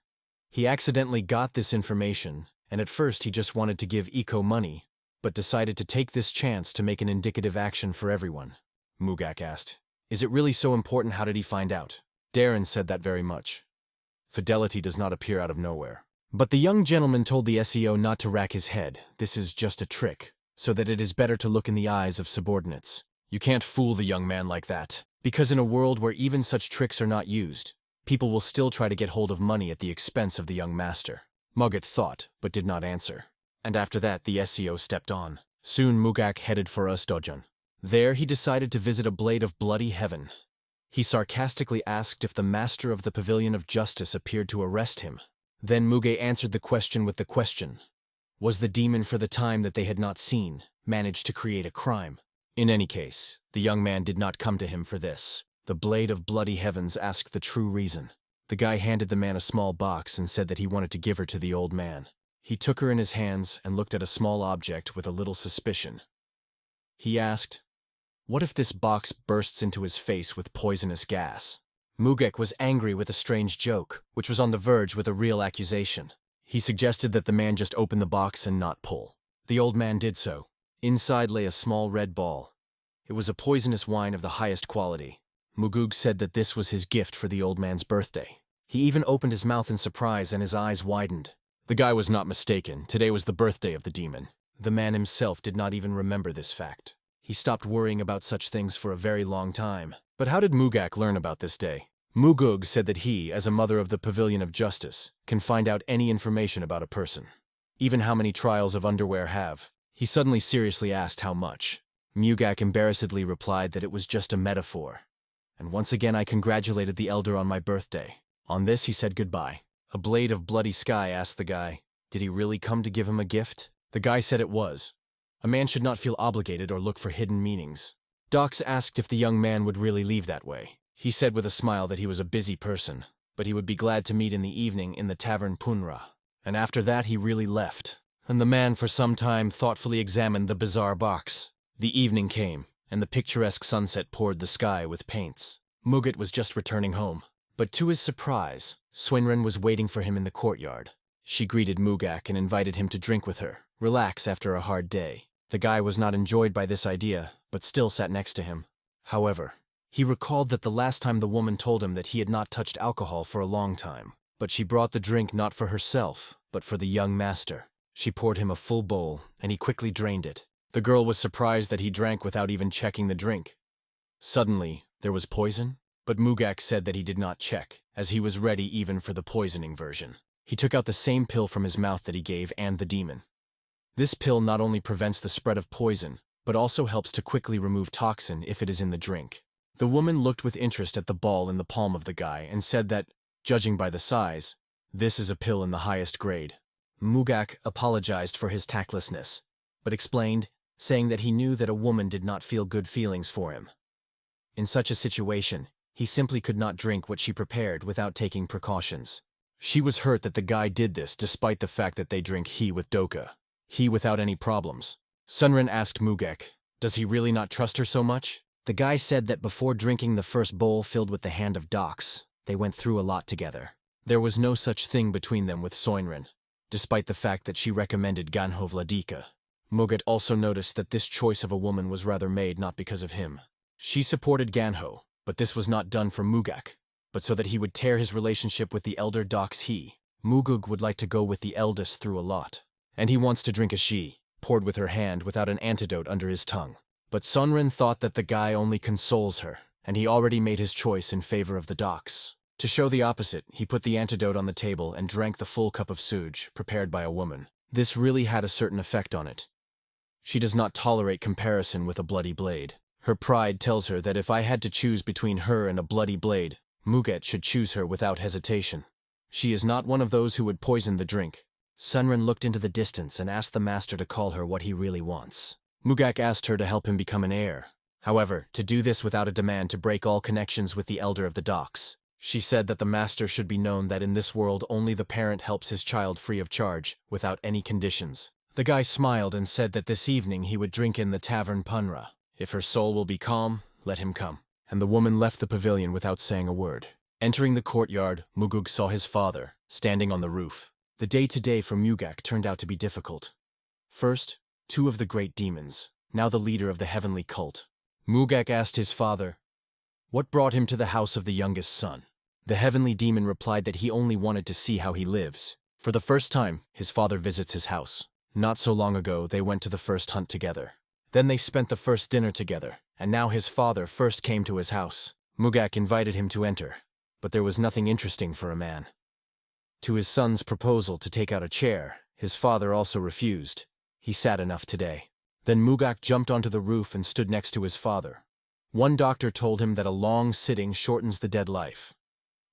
He accidentally got this information, and at first he just wanted to give Iko money, but decided to take this chance to make an indicative action for everyone. Mugak asked, "Is it really so important? How did he find out?" Darren said that very much. Fidelity does not appear out of nowhere. But the young gentleman told the SEO not to rack his head. This is just a trick, so that it is better to look in the eyes of subordinates. You can't fool the young man like that, because in a world where even such tricks are not used, people will still try to get hold of money at the expense of the young master. Mugak thought, but did not answer. And after that, the SEO stepped on. Soon Mugak headed for Dojon. There he decided to visit a blade of bloody heaven. He sarcastically asked if the master of the Pavilion of Justice appeared to arrest him. Then Muge answered the question with the question. Was the demon, for the time that they had not seen, managed to create a crime? In any case, the young man did not come to him for this. The blade of bloody heavens asked the true reason. The guy handed the man a small box and said that he wanted to give her to the old man. He took her in his hands and looked at a small object with a little suspicion. He asked, "What if this box bursts into his face with poisonous gas?" Mugek was angry with a strange joke, which was on the verge with a real accusation. He suggested that the man just open the box and not pull. The old man did so. Inside lay a small red ball. It was a poisonous wine of the highest quality. Mugug said that this was his gift for the old man's birthday. He even opened his mouth in surprise and his eyes widened. The guy was not mistaken. Today was the birthday of the demon. The man himself did not even remember this fact. He stopped worrying about such things for a very long time. But how did Mugak learn about this day? Mugug said that he, as a mother of the Pavilion of Justice, can find out any information about a person. Even how many trials of underwear have. He suddenly seriously asked how much. Mugak embarrassedly replied that it was just a metaphor. And once again I congratulated the elder on my birthday. On this he said goodbye. A blade of bloody sky asked the guy, did he really come to give him a gift? The guy said it was. A man should not feel obligated or look for hidden meanings. Dox asked if the young man would really leave that way. He said with a smile that he was a busy person, but he would be glad to meet in the evening in the tavern Punra. And after that he really left. And the man for some time thoughtfully examined the bizarre box. The evening came, and the picturesque sunset poured the sky with paints. Mugat was just returning home. But to his surprise, Swinren was waiting for him in the courtyard. She greeted Mugak and invited him to drink with her, relax after a hard day. The guy was not enjoyed by this idea, but still sat next to him. However, he recalled that the last time the woman told him that he had not touched alcohol for a long time. But she brought the drink not for herself, but for the young master. She poured him a full bowl, and he quickly drained it. The girl was surprised that he drank without even checking the drink. Suddenly, there was poison? But Mugak said that he did not check, as he was ready even for the poisoning version. He took out the same pill from his mouth that he gave and the demon. This pill not only prevents the spread of poison, but also helps to quickly remove toxin if it is in the drink. The woman looked with interest at the ball in the palm of the guy and said that, judging by the size, this is a pill in the highest grade. Mugak apologized for his tactlessness, but explained, saying that he knew that a woman did not feel good feelings for him. In such a situation, he simply could not drink what she prepared without taking precautions. She was hurt that the guy did this despite the fact that they drink he with Doka. He without any problems. Sunren asked Mugek, does he really not trust her so much? The guy said that before drinking the first bowl filled with the hand of Dox, they went through a lot together. There was no such thing between them with Soinren, despite the fact that she recommended Ganho Vladika. Muget also noticed that this choice of a woman was rather made not because of him. She supported Ganho, but this was not done for Mugak, but so that he would tear his relationship with the elder Dox he. Mugug would like to go with the eldest through a lot, and he wants to drink a she, poured with her hand without an antidote under his tongue. But Sunren thought that the guy only consoles her, and he already made his choice in favor of the Dox. To show the opposite, he put the antidote on the table and drank the full cup of suj, prepared by a woman. This really had a certain effect on it. She does not tolerate comparison with a bloody blade. Her pride tells her that if I had to choose between her and a bloody blade, Muget should choose her without hesitation. She is not one of those who would poison the drink. Sunren looked into the distance and asked the master to call her what he really wants. Mugak asked her to help him become an heir. However, to do this without a demand to break all connections with the elder of the docks. She said that the master should be known that in this world only the parent helps his child free of charge, without any conditions. The guy smiled and said that this evening he would drink in the tavern Punra. If her soul will be calm, let him come. And the woman left the pavilion without saying a word. Entering the courtyard, Mugug saw his father, standing on the roof. The day-to-day for Mugak turned out to be difficult. First, two of the great demons, now the leader of the heavenly cult. Mugak asked his father, what brought him to the house of the youngest son? The heavenly demon replied that he only wanted to see how he lives. For the first time, his father visits his house. Not so long ago, they went to the first hunt together. Then they spent the first dinner together, and now his father first came to his house. Mugak invited him to enter, but there was nothing interesting for a man. To his son's proposal to take out a chair, his father also refused. He sat enough today. Then Mugak jumped onto the roof and stood next to his father. One doctor told him that a long sitting shortens the dead life.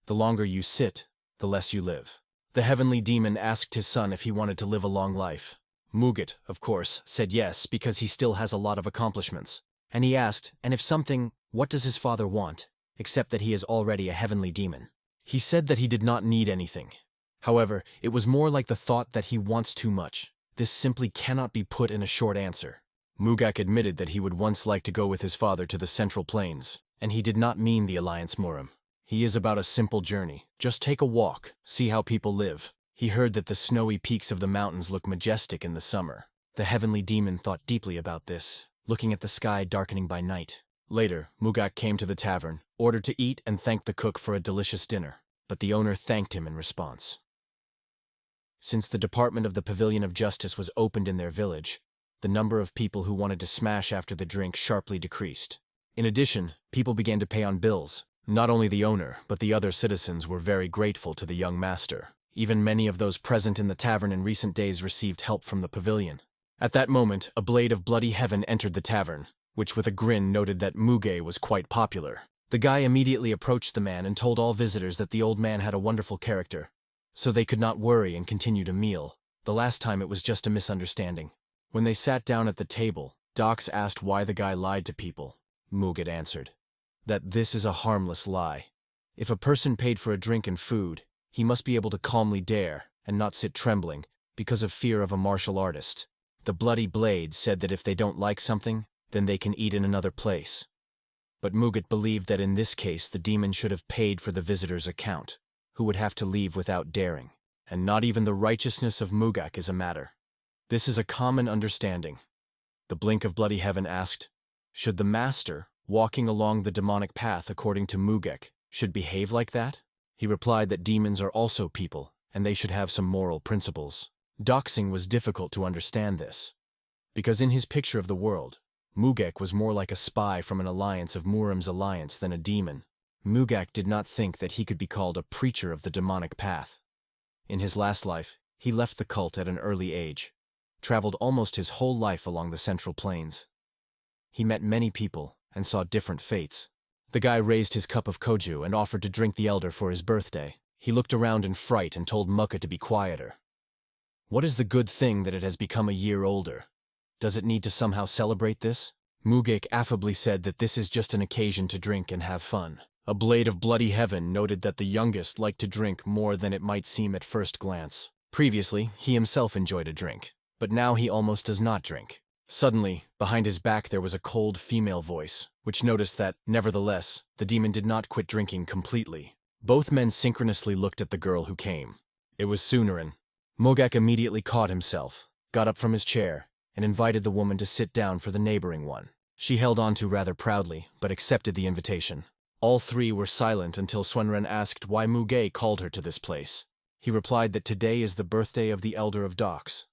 The longer you sit, the less you live. The heavenly demon asked his son if he wanted to live a long life. Mugat, of course, said yes because he still has a lot of accomplishments. And he asked, and if something, what does his father want, except that he is already a heavenly demon? He said that he did not need anything. However, it was more like the thought that he wants too much. This simply cannot be put in a short answer. Mugak admitted that he would once like to go with his father to the Central Plains, and he did not mean the Alliance Murim. He is about a simple journey. Just take a walk, see how people live. He heard that the snowy peaks of the mountains look majestic in the summer. The heavenly demon thought deeply about this, looking at the sky darkening by night. Later, Mugak came to the tavern, ordered to eat and thanked the cook for a delicious dinner, but the owner thanked him in response. Since the Department of the Pavilion of Justice was opened in their village, the number of people who wanted to smash after the drink sharply decreased. In addition, people began to pay on bills. Not only the owner, but the other citizens were very grateful to the young master. Even many of those present in the tavern in recent days received help from the pavilion. At that moment, a blade of bloody heaven entered the tavern, which with a grin noted that Muge was quite popular. The guy immediately approached the man and told all visitors that the old man had a wonderful character, so they could not worry and continue to meal. The last time it was just a misunderstanding. When they sat down at the table, Dox asked why the guy lied to people. Muget answered that this is a harmless lie. If a person paid for a drink and food, he must be able to calmly dare and not sit trembling because of fear of a martial artist. The bloody blade said that if they don't like something, then they can eat in another place. But Muget believed that in this case the demon should have paid for the visitor's account, who would have to leave without daring. And not even the righteousness of Mugak is a matter. This is a common understanding. The blink of bloody heaven asked, should the master, walking along the demonic path according to Mugek, should behave like that? He replied that demons are also people, and they should have some moral principles. Doxing was difficult to understand this, because in his picture of the world, Mugek was more like a spy from an alliance of Murim's alliance than a demon. Mugak did not think that he could be called a preacher of the demonic path. In his last life, he left the cult at an early age, traveled almost his whole life along the Central Plains. He met many people and saw different fates. The guy raised his cup of koju and offered to drink the elder for his birthday. He looked around in fright and told Mukka to be quieter. What is the good thing that it has become a year older? Does it need to somehow celebrate this? Mugek affably said that this is just an occasion to drink and have fun. A blade of bloody heaven noted that the youngest liked to drink more than it might seem at first glance. Previously, he himself enjoyed a drink, but now he almost does not drink. Suddenly, behind his back there was a cold female voice, which noticed that, nevertheless, the demon did not quit drinking completely. Both men synchronously looked at the girl who came. It was Sunarin. Mogak immediately caught himself, got up from his chair, and invited the woman to sit down for the neighboring one. She held on to rather proudly, but accepted the invitation. All three were silent until Swenren asked why Muge called her to this place. He replied that today is the birthday of the Elder of Dox.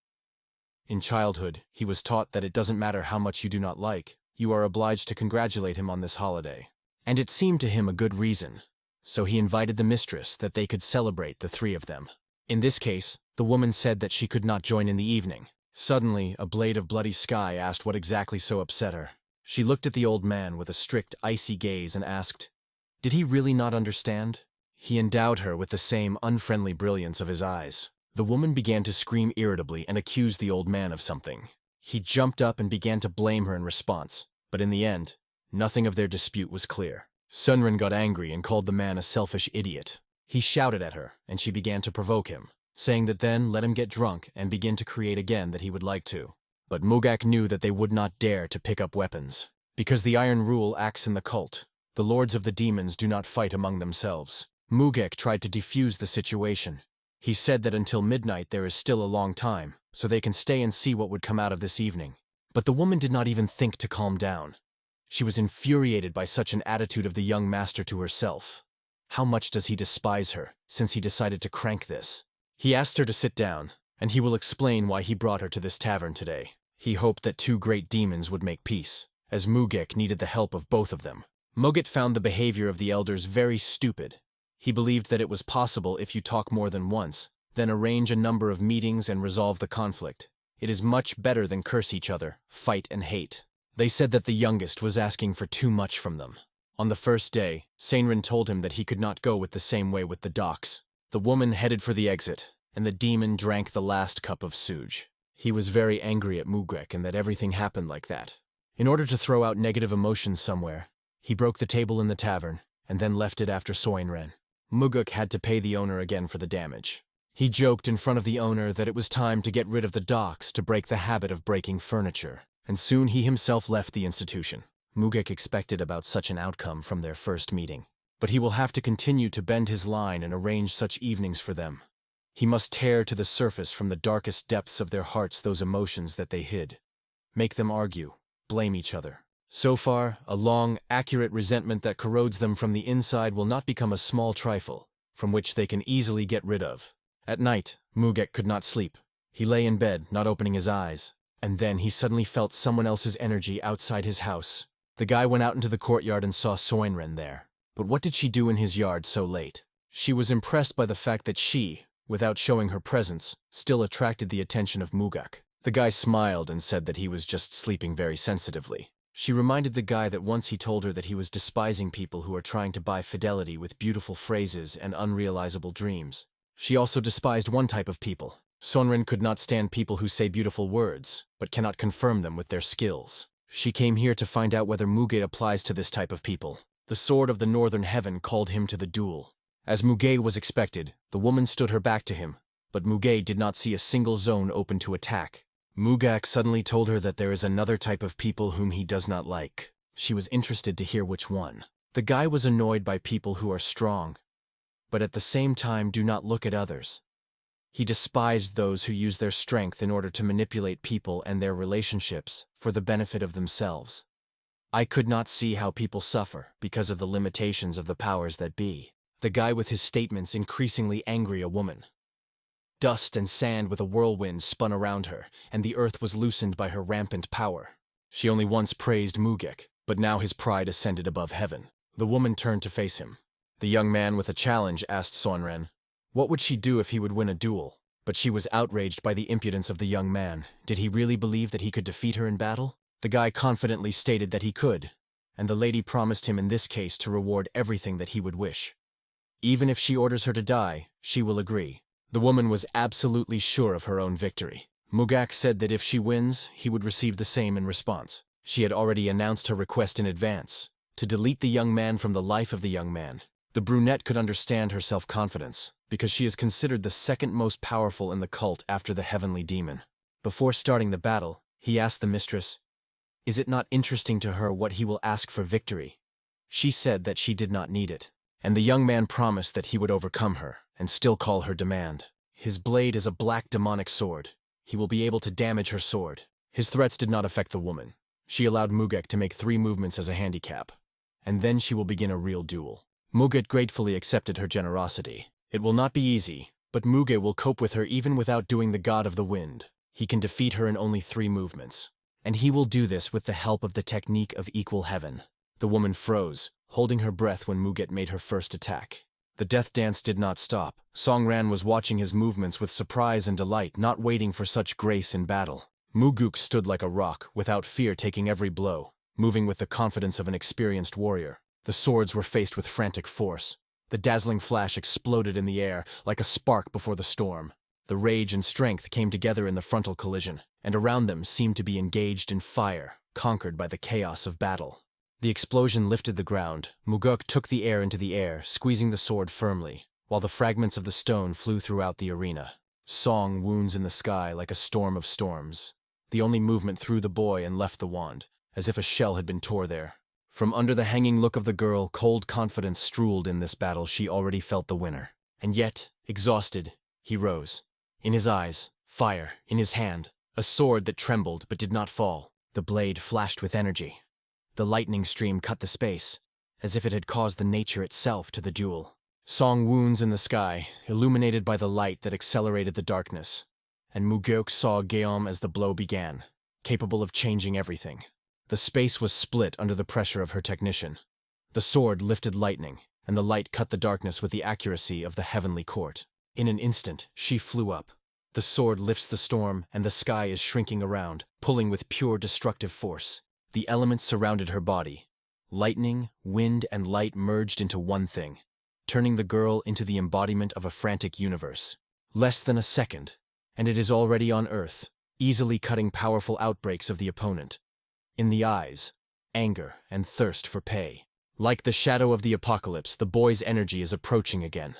In childhood, he was taught that it doesn't matter how much you do not like, you are obliged to congratulate him on this holiday. And it seemed to him a good reason, so he invited the mistress that they could celebrate the three of them. In this case, the woman said that she could not join in the evening. Suddenly, a blade of bloody sky asked what exactly so upset her. She looked at the old man with a strict, icy gaze and asked, did he really not understand? He endowed her with the same unfriendly brilliance of his eyes. The woman began to scream irritably and accused the old man of something. He jumped up and began to blame her in response, but in the end, nothing of their dispute was clear. Sunrin got angry and called the man a selfish idiot. He shouted at her, and she began to provoke him, saying that then let him get drunk and begin to create again that he would like to. But Mugak knew that they would not dare to pick up weapons. Because the Iron Rule acts in the cult, the lords of the demons do not fight among themselves. Mugak tried to defuse the situation. He said that until midnight there is still a long time, so they can stay and see what would come out of this evening. But the woman did not even think to calm down. She was infuriated by such an attitude of the young master to herself. How much does he despise her, since he decided to crank this? He asked her to sit down, and he will explain why he brought her to this tavern today. He hoped that two great demons would make peace, as Mugek needed the help of both of them. Moget found the behavior of the elders very stupid. He believed that it was possible if you talk more than once, then arrange a number of meetings and resolve the conflict. It is much better than curse each other, fight and hate. They said that the youngest was asking for too much from them. On the first day, Seinrin told him that he could not go with the same way with the docks. The woman headed for the exit, and the demon drank the last cup of suj. He was very angry at Mugek and that everything happened like that. In order to throw out negative emotions somewhere, he broke the table in the tavern, and then left it after Soinren. Mugek had to pay the owner again for the damage. He joked in front of the owner that it was time to get rid of the docks to break the habit of breaking furniture, and soon he himself left the institution. Mugek expected about such an outcome from their first meeting, but he will have to continue to bend his line and arrange such evenings for them. He must tear to the surface from the darkest depths of their hearts those emotions that they hid. Make them argue, blame each other. So far, a long, accurate resentment that corrodes them from the inside will not become a small trifle, from which they can easily get rid of. At night, Mugek could not sleep. He lay in bed, not opening his eyes, and then he suddenly felt someone else's energy outside his house. The guy went out into the courtyard and saw Soinren there. But what did she do in his yard so late? She was impressed by the fact that she, without showing her presence, still attracted the attention of Mugak. The guy smiled and said that he was just sleeping very sensitively. She reminded the guy that once he told her that he was despising people who are trying to buy fidelity with beautiful phrases and unrealizable dreams. She also despised one type of people. Sonren could not stand people who say beautiful words, but cannot confirm them with their skills. She came here to find out whether Muge applies to this type of people. The sword of the northern heaven called him to the duel. As Muge was expected, the woman stood her back to him, but Muge did not see a single zone open to attack. Mugak suddenly told her that there is another type of people whom he does not like. She was interested to hear which one. The guy was annoyed by people who are strong, but at the same time do not look at others. He despised those who use their strength in order to manipulate people and their relationships for the benefit of themselves. I could not see how people suffer because of the limitations of the powers that be. The guy with his statements increasingly angry a woman. Dust and sand with a whirlwind spun around her, and the earth was loosened by her rampant power. She only once praised Mugek, but now his pride ascended above heaven. The woman turned to face him. The young man with a challenge asked Sonren, what would she do if he would win a duel? But she was outraged by the impudence of the young man. Did he really believe that he could defeat her in battle? The guy confidently stated that he could, and the lady promised him in this case to reward everything that he would wish. Even if she orders her to die, she will agree. The woman was absolutely sure of her own victory. Mugak said that if she wins, he would receive the same in response. She had already announced her request in advance, to delete the young man from the life of the young man. The brunette could understand her self-confidence, because she is considered the second most powerful in the cult after the heavenly demon. Before starting the battle, he asked the mistress, is it not interesting to her what he will ask for victory? She said that she did not need it, and the young man promised that he would overcome her and still call her demand. His blade is a black demonic sword. He will be able to damage her sword. His threats did not affect the woman. She allowed Mugek to make 3 movements as a handicap, and then she will begin a real duel. Muget gratefully accepted her generosity. It will not be easy, but Muge will cope with her even without doing the God of the Wind. He can defeat her in only 3 movements. And he will do this with the help of the technique of equal heaven. The woman froze, holding her breath when Muget made her first attack. The death dance did not stop. Songran was watching his movements with surprise and delight, not waiting for such grace in battle. Muguk stood like a rock, without fear taking every blow, moving with the confidence of an experienced warrior. The swords were faced with frantic force. The dazzling flash exploded in the air, like a spark before the storm. The rage and strength came together in the frontal collision. and around them seemed to be engaged in fire, conquered by the chaos of battle. The explosion lifted the ground. Mugok took the air into the air, squeezing the sword firmly, while the fragments of the stone flew throughout the arena. Song wounds in the sky like a storm of storms. The only movement threw the boy and left the wand, as if a shell had been tore there. From under the hanging look of the girl, cold confidence strolled in this battle. She already felt the winner. And yet, exhausted, he rose. In his eyes, fire. In his hand, a sword that trembled but did not fall. The blade flashed with energy. The lightning stream cut the space, as if it had caused the nature itself to the duel. Song wounds in the sky, illuminated by the light that accelerated the darkness, and Mugok saw Guillaume as the blow began, capable of changing everything. The space was split under the pressure of her technician. The sword lifted lightning, and the light cut the darkness with the accuracy of the heavenly court. In an instant, she flew up. The sword lifts the storm, and the sky is shrinking around, pulling with pure destructive force. The elements surrounded her body. Lightning, wind, and light merged into one thing, turning the girl into the embodiment of a frantic universe. Less than a second, and it is already on Earth, easily cutting powerful outbreaks of the opponent. In the eyes, anger and thirst for pay. Like the shadow of the apocalypse, the boy's energy is approaching again.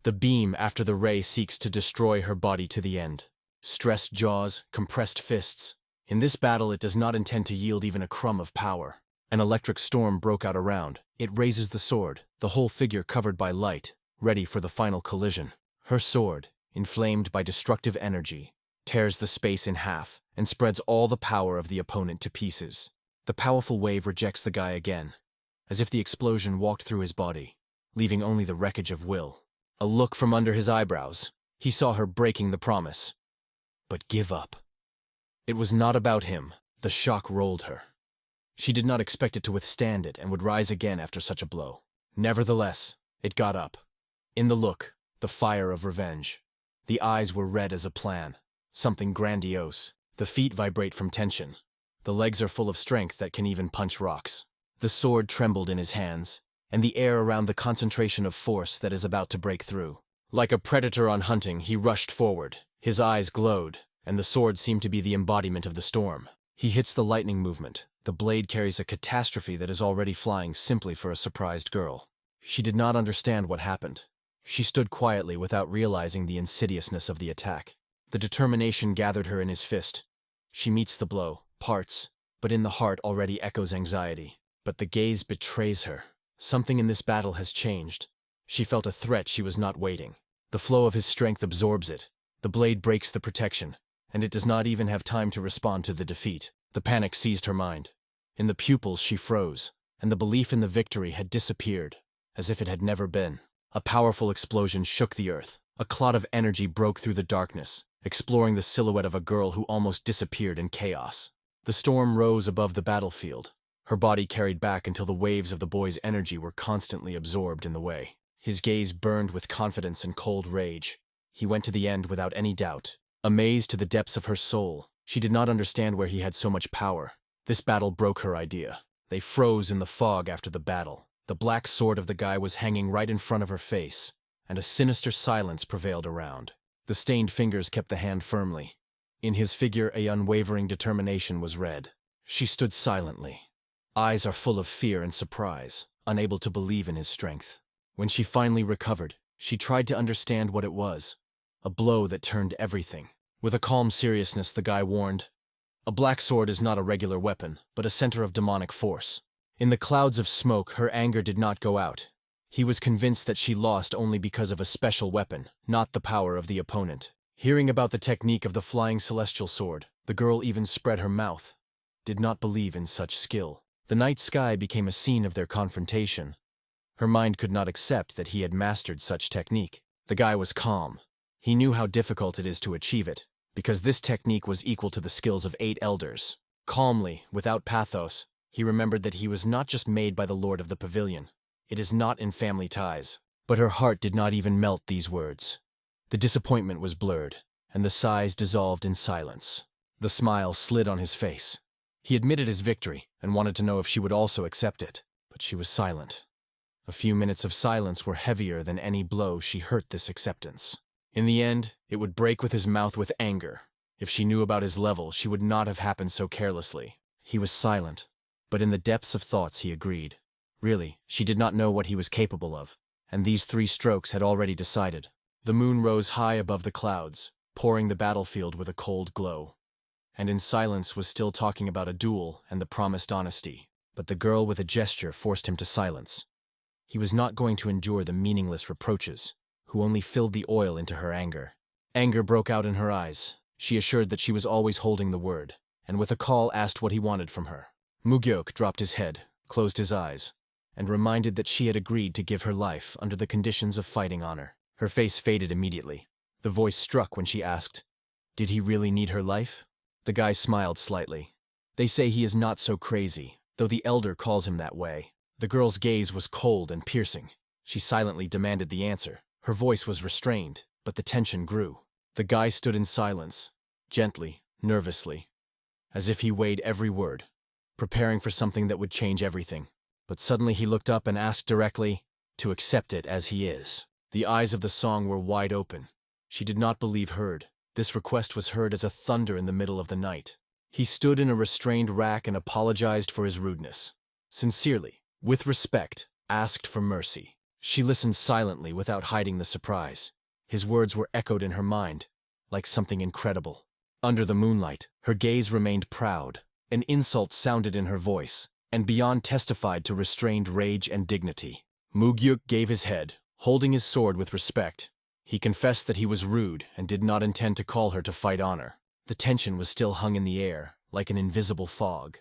The beam after the ray seeks to destroy her body to the end. Stressed jaws, compressed fists. In this battle, it does not intend to yield even a crumb of power. An electric storm broke out around. It raises the sword, the whole figure covered by light, ready for the final collision. Her sword, inflamed by destructive energy, tears the space in half and spreads all the power of the opponent to pieces. The powerful wave rejects the guy again, as if the explosion walked through his body, leaving only the wreckage of will. A look from under his eyebrows. He saw her breaking the promise. But give up. It was not about him. The shock rolled her. She did not expect it to withstand it and would rise again after such a blow. Nevertheless, it got up. In the look, the fire of revenge. The eyes were red as a plan, something grandiose. The feet vibrate from tension. The legs are full of strength that can even punch rocks. The sword trembled in his hands, and the air around the concentration of force that is about to break through. Like a predator on hunting, he rushed forward. His eyes glowed, and the sword seemed to be the embodiment of the storm. He hits the lightning movement. The blade carries a catastrophe that is already flying simply for a surprised girl. She did not understand what happened. She stood quietly without realizing the insidiousness of the attack. The determination gathered her in his fist. She meets the blow, parts, but in the heart already echoes anxiety. But the gaze betrays her. Something in this battle has changed. She felt a threat she was not waiting. The flow of his strength absorbs it. The blade breaks the protection, and it does not even have time to respond to the defeat. The panic seized her mind. In the pupils she froze, and the belief in the victory had disappeared, as if it had never been. A powerful explosion shook the earth. A clot of energy broke through the darkness, exploring the silhouette of a girl who almost disappeared in chaos. The storm rose above the battlefield. Her body carried back until the waves of the boy's energy were constantly absorbed in the way. His gaze burned with confidence and cold rage. He went to the end without any doubt. Amazed to the depths of her soul, she did not understand where he had so much power. This battle broke her idea. They froze in the fog after the battle. The black sword of the guy was hanging right in front of her face, and a sinister silence prevailed around. The stained fingers kept the hand firmly. In his figure, an unwavering determination was read. She stood silently. Eyes are full of fear and surprise, unable to believe in his strength. When she finally recovered, she tried to understand what it was. A blow that turned everything. With a calm seriousness, the guy warned, "A black sword is not a regular weapon, but a center of demonic force." In the clouds of smoke, her anger did not go out. He was convinced that she lost only because of a special weapon, not the power of the opponent. Hearing about the technique of the flying celestial sword, the girl even spread her mouth. Did not believe in such skill. The night sky became a scene of their confrontation. Her mind could not accept that he had mastered such technique. The guy was calm. He knew how difficult it is to achieve it, because this technique was equal to the skills of 8 elders. Calmly, without pathos, he remembered that he was not just made by the Lord of the Pavilion. It is not in family ties. But her heart did not even melt these words. The disappointment was blurred, and the sighs dissolved in silence. The smile slid on his face. He admitted his victory and wanted to know if she would also accept it, but she was silent. A few minutes of silence were heavier than any blow she hurt this acceptance. In the end, it would break with his mouth with anger. If she knew about his level, she would not have happened so carelessly. He was silent, but in the depths of thoughts he agreed. Really, she did not know what he was capable of, and these 3 strokes had already decided. The moon rose high above the clouds, pouring the battlefield with a cold glow. And in silence was still talking about a duel and the promised honesty. But the girl with a gesture forced him to silence. He was not going to endure the meaningless reproaches, who only filled the oil into her anger. Anger broke out in her eyes. She assured that she was always holding the word, and with a call asked what he wanted from her. Mugyok dropped his head, closed his eyes, and reminded that she had agreed to give her life under the conditions of fighting honor. Her face faded immediately. The voice struck when she asked, "Did he really need her life?" The guy smiled slightly. "They say he is not so crazy, though the elder calls him that way." The girl's gaze was cold and piercing. She silently demanded the answer. Her voice was restrained, but the tension grew. The guy stood in silence, gently, nervously, as if he weighed every word, preparing for something that would change everything. But suddenly he looked up and asked directly, "To accept it as he is." The eyes of the song were wide open. She did not believe heard. This request was heard as a thunder in the middle of the night. He stood in a restrained rack and apologized for his rudeness. Sincerely, with respect, asked for mercy. She listened silently without hiding the surprise. His words were echoed in her mind, like something incredible. Under the moonlight, her gaze remained proud. An insult sounded in her voice, and beyond testified to restrained rage and dignity. Mugyuk gave his head, holding his sword with respect. He confessed that he was rude and did not intend to call her to fight honor. The tension was still hung in the air, like an invisible fog.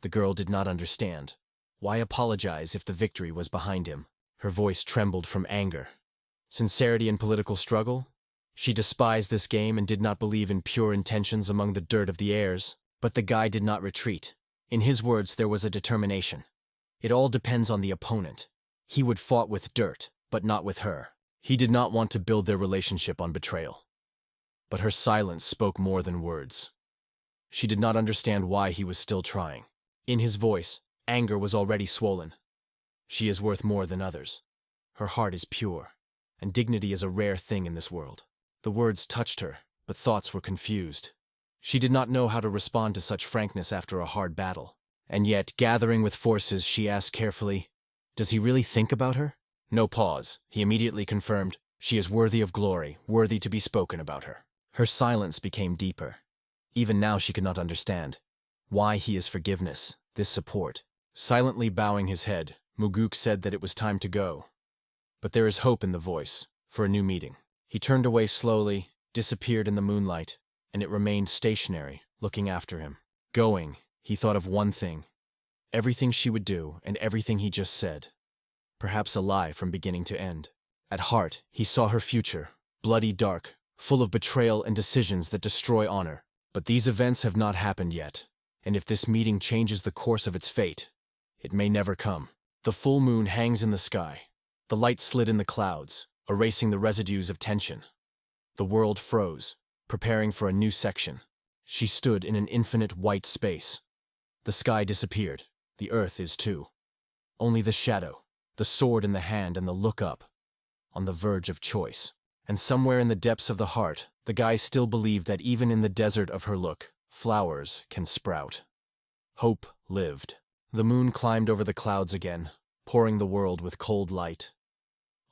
The girl did not understand. Why apologize if the victory was behind him? Her voice trembled from anger. Sincerity in political struggle? She despised this game and did not believe in pure intentions among the dirt of the heirs. But the guy did not retreat. In his words there was a determination. It all depends on the opponent. He would fought with dirt, but not with her. He did not want to build their relationship on betrayal. But her silence spoke more than words. She did not understand why he was still trying. In his voice, anger was already swollen. She is worth more than others. Her heart is pure, and dignity is a rare thing in this world. The words touched her, but thoughts were confused. She did not know how to respond to such frankness after a hard battle. And yet, gathering with forces, she asked carefully, "Does he really think about her?" No pause. He immediately confirmed, "She is worthy of glory, worthy to be spoken about her." Her silence became deeper. Even now she could not understand. Why he is forgiveness, this support. Silently bowing his head, Mugyuk said that it was time to go. But there is hope in the voice, for a new meeting. He turned away slowly, disappeared in the moonlight, and it remained stationary, looking after him. Going, he thought of one thing. Everything she would do, and everything he just said. Perhaps a lie from beginning to end. At heart, he saw her future, bloody dark, full of betrayal and decisions that destroy honor. But these events have not happened yet, and if this meeting changes the course of its fate, it may never come. The full moon hangs in the sky. The light slid in the clouds, erasing the residues of tension. The world froze, preparing for a new section. She stood in an infinite white space. The sky disappeared. The earth is too. Only the shadow, the sword in the hand, and the look up, on the verge of choice. And somewhere in the depths of the heart, the guy still believed that even in the desert of her look, flowers can sprout. Hope lived. The moon climbed over the clouds again, pouring the world with cold light.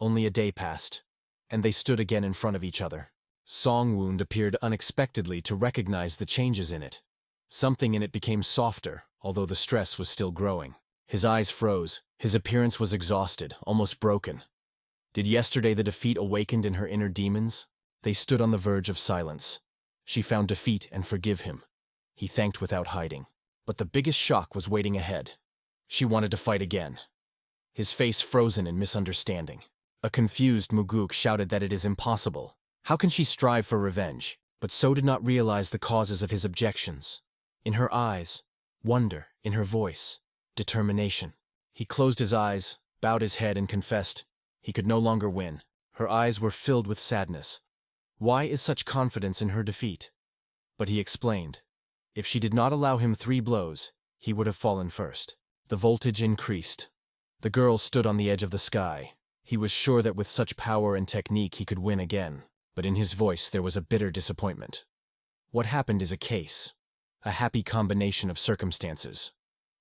Only a day passed, and they stood again in front of each other. Songwound appeared unexpectedly to recognize the changes in it. Something in it became softer, although the stress was still growing. His eyes froze. His appearance was exhausted, almost broken. Did yesterday the defeat awakened in her inner demons? They stood on the verge of silence. She found defeat and forgive him. He thanked without hiding. But the biggest shock was waiting ahead. She wanted to fight again. His face frozen in misunderstanding. A confused Mugyuk shouted that it is impossible. How can she strive for revenge? But so did not realize the causes of his objections. In her eyes, wonder; in her voice, determination. He closed his eyes, bowed his head, and confessed he could no longer win. Her eyes were filled with sadness. Why is such confidence in her defeat? But he explained. If she did not allow him 3 blows, he would have fallen first. The voltage increased. The girl stood on the edge of the sky. He was sure that with such power and technique he could win again, but in his voice there was a bitter disappointment. What happened is a case. A happy combination of circumstances,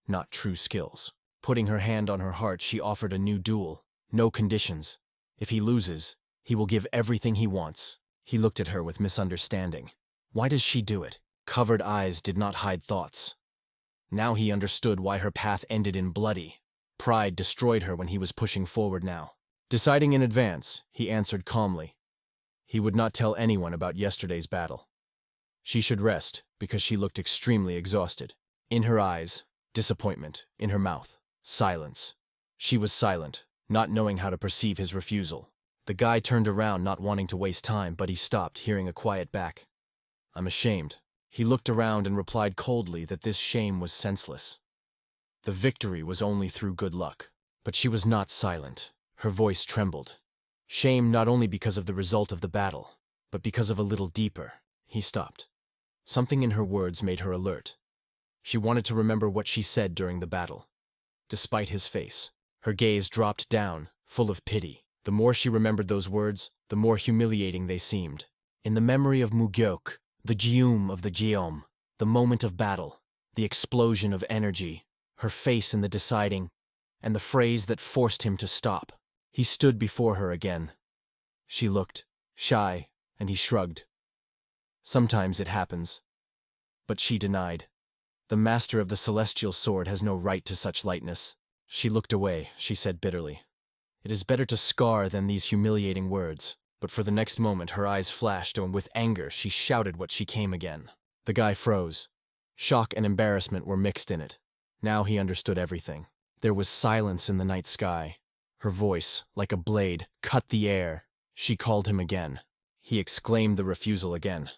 not true skills. Putting her hand on her heart, she offered a new duel. No conditions. If he loses, he will give everything he wants. He looked at her with misunderstanding. Why does she do it? Covered eyes did not hide thoughts. Now he understood why her path ended in bloody. Pride destroyed her when he was pushing forward now. Deciding in advance, he answered calmly. He would not tell anyone about yesterday's battle. She should rest, because she looked extremely exhausted. In her eyes, disappointment. In her mouth, silence. She was silent, not knowing how to perceive his refusal. The guy turned around, not wanting to waste time, but he stopped, hearing a quiet back. I'm ashamed. He looked around and replied coldly that this shame was senseless. The victory was only through good luck. But she was not silent. Her voice trembled. Shame not only because of the result of the battle, but because of a little deeper. He stopped. Something in her words made her alert. She wanted to remember what she said during the battle. Despite his face, her gaze dropped down, full of pity. The more she remembered those words, the more humiliating they seemed. In the memory of Mugyok, the Geum of the Geom, the moment of battle, the explosion of energy, her face in the deciding, and the phrase that forced him to stop. He stood before her again. She looked, shy, and he shrugged. Sometimes it happens. But she denied. The master of the celestial sword has no right to such lightness. She looked away, she said bitterly. It is better to scar than these humiliating words. But for the next moment her eyes flashed, and with anger she shouted what she came again. The guy froze. Shock and embarrassment were mixed in it. Now he understood everything. There was silence in the night sky. Her voice, like a blade, cut the air. She called him again. He exclaimed the refusal again.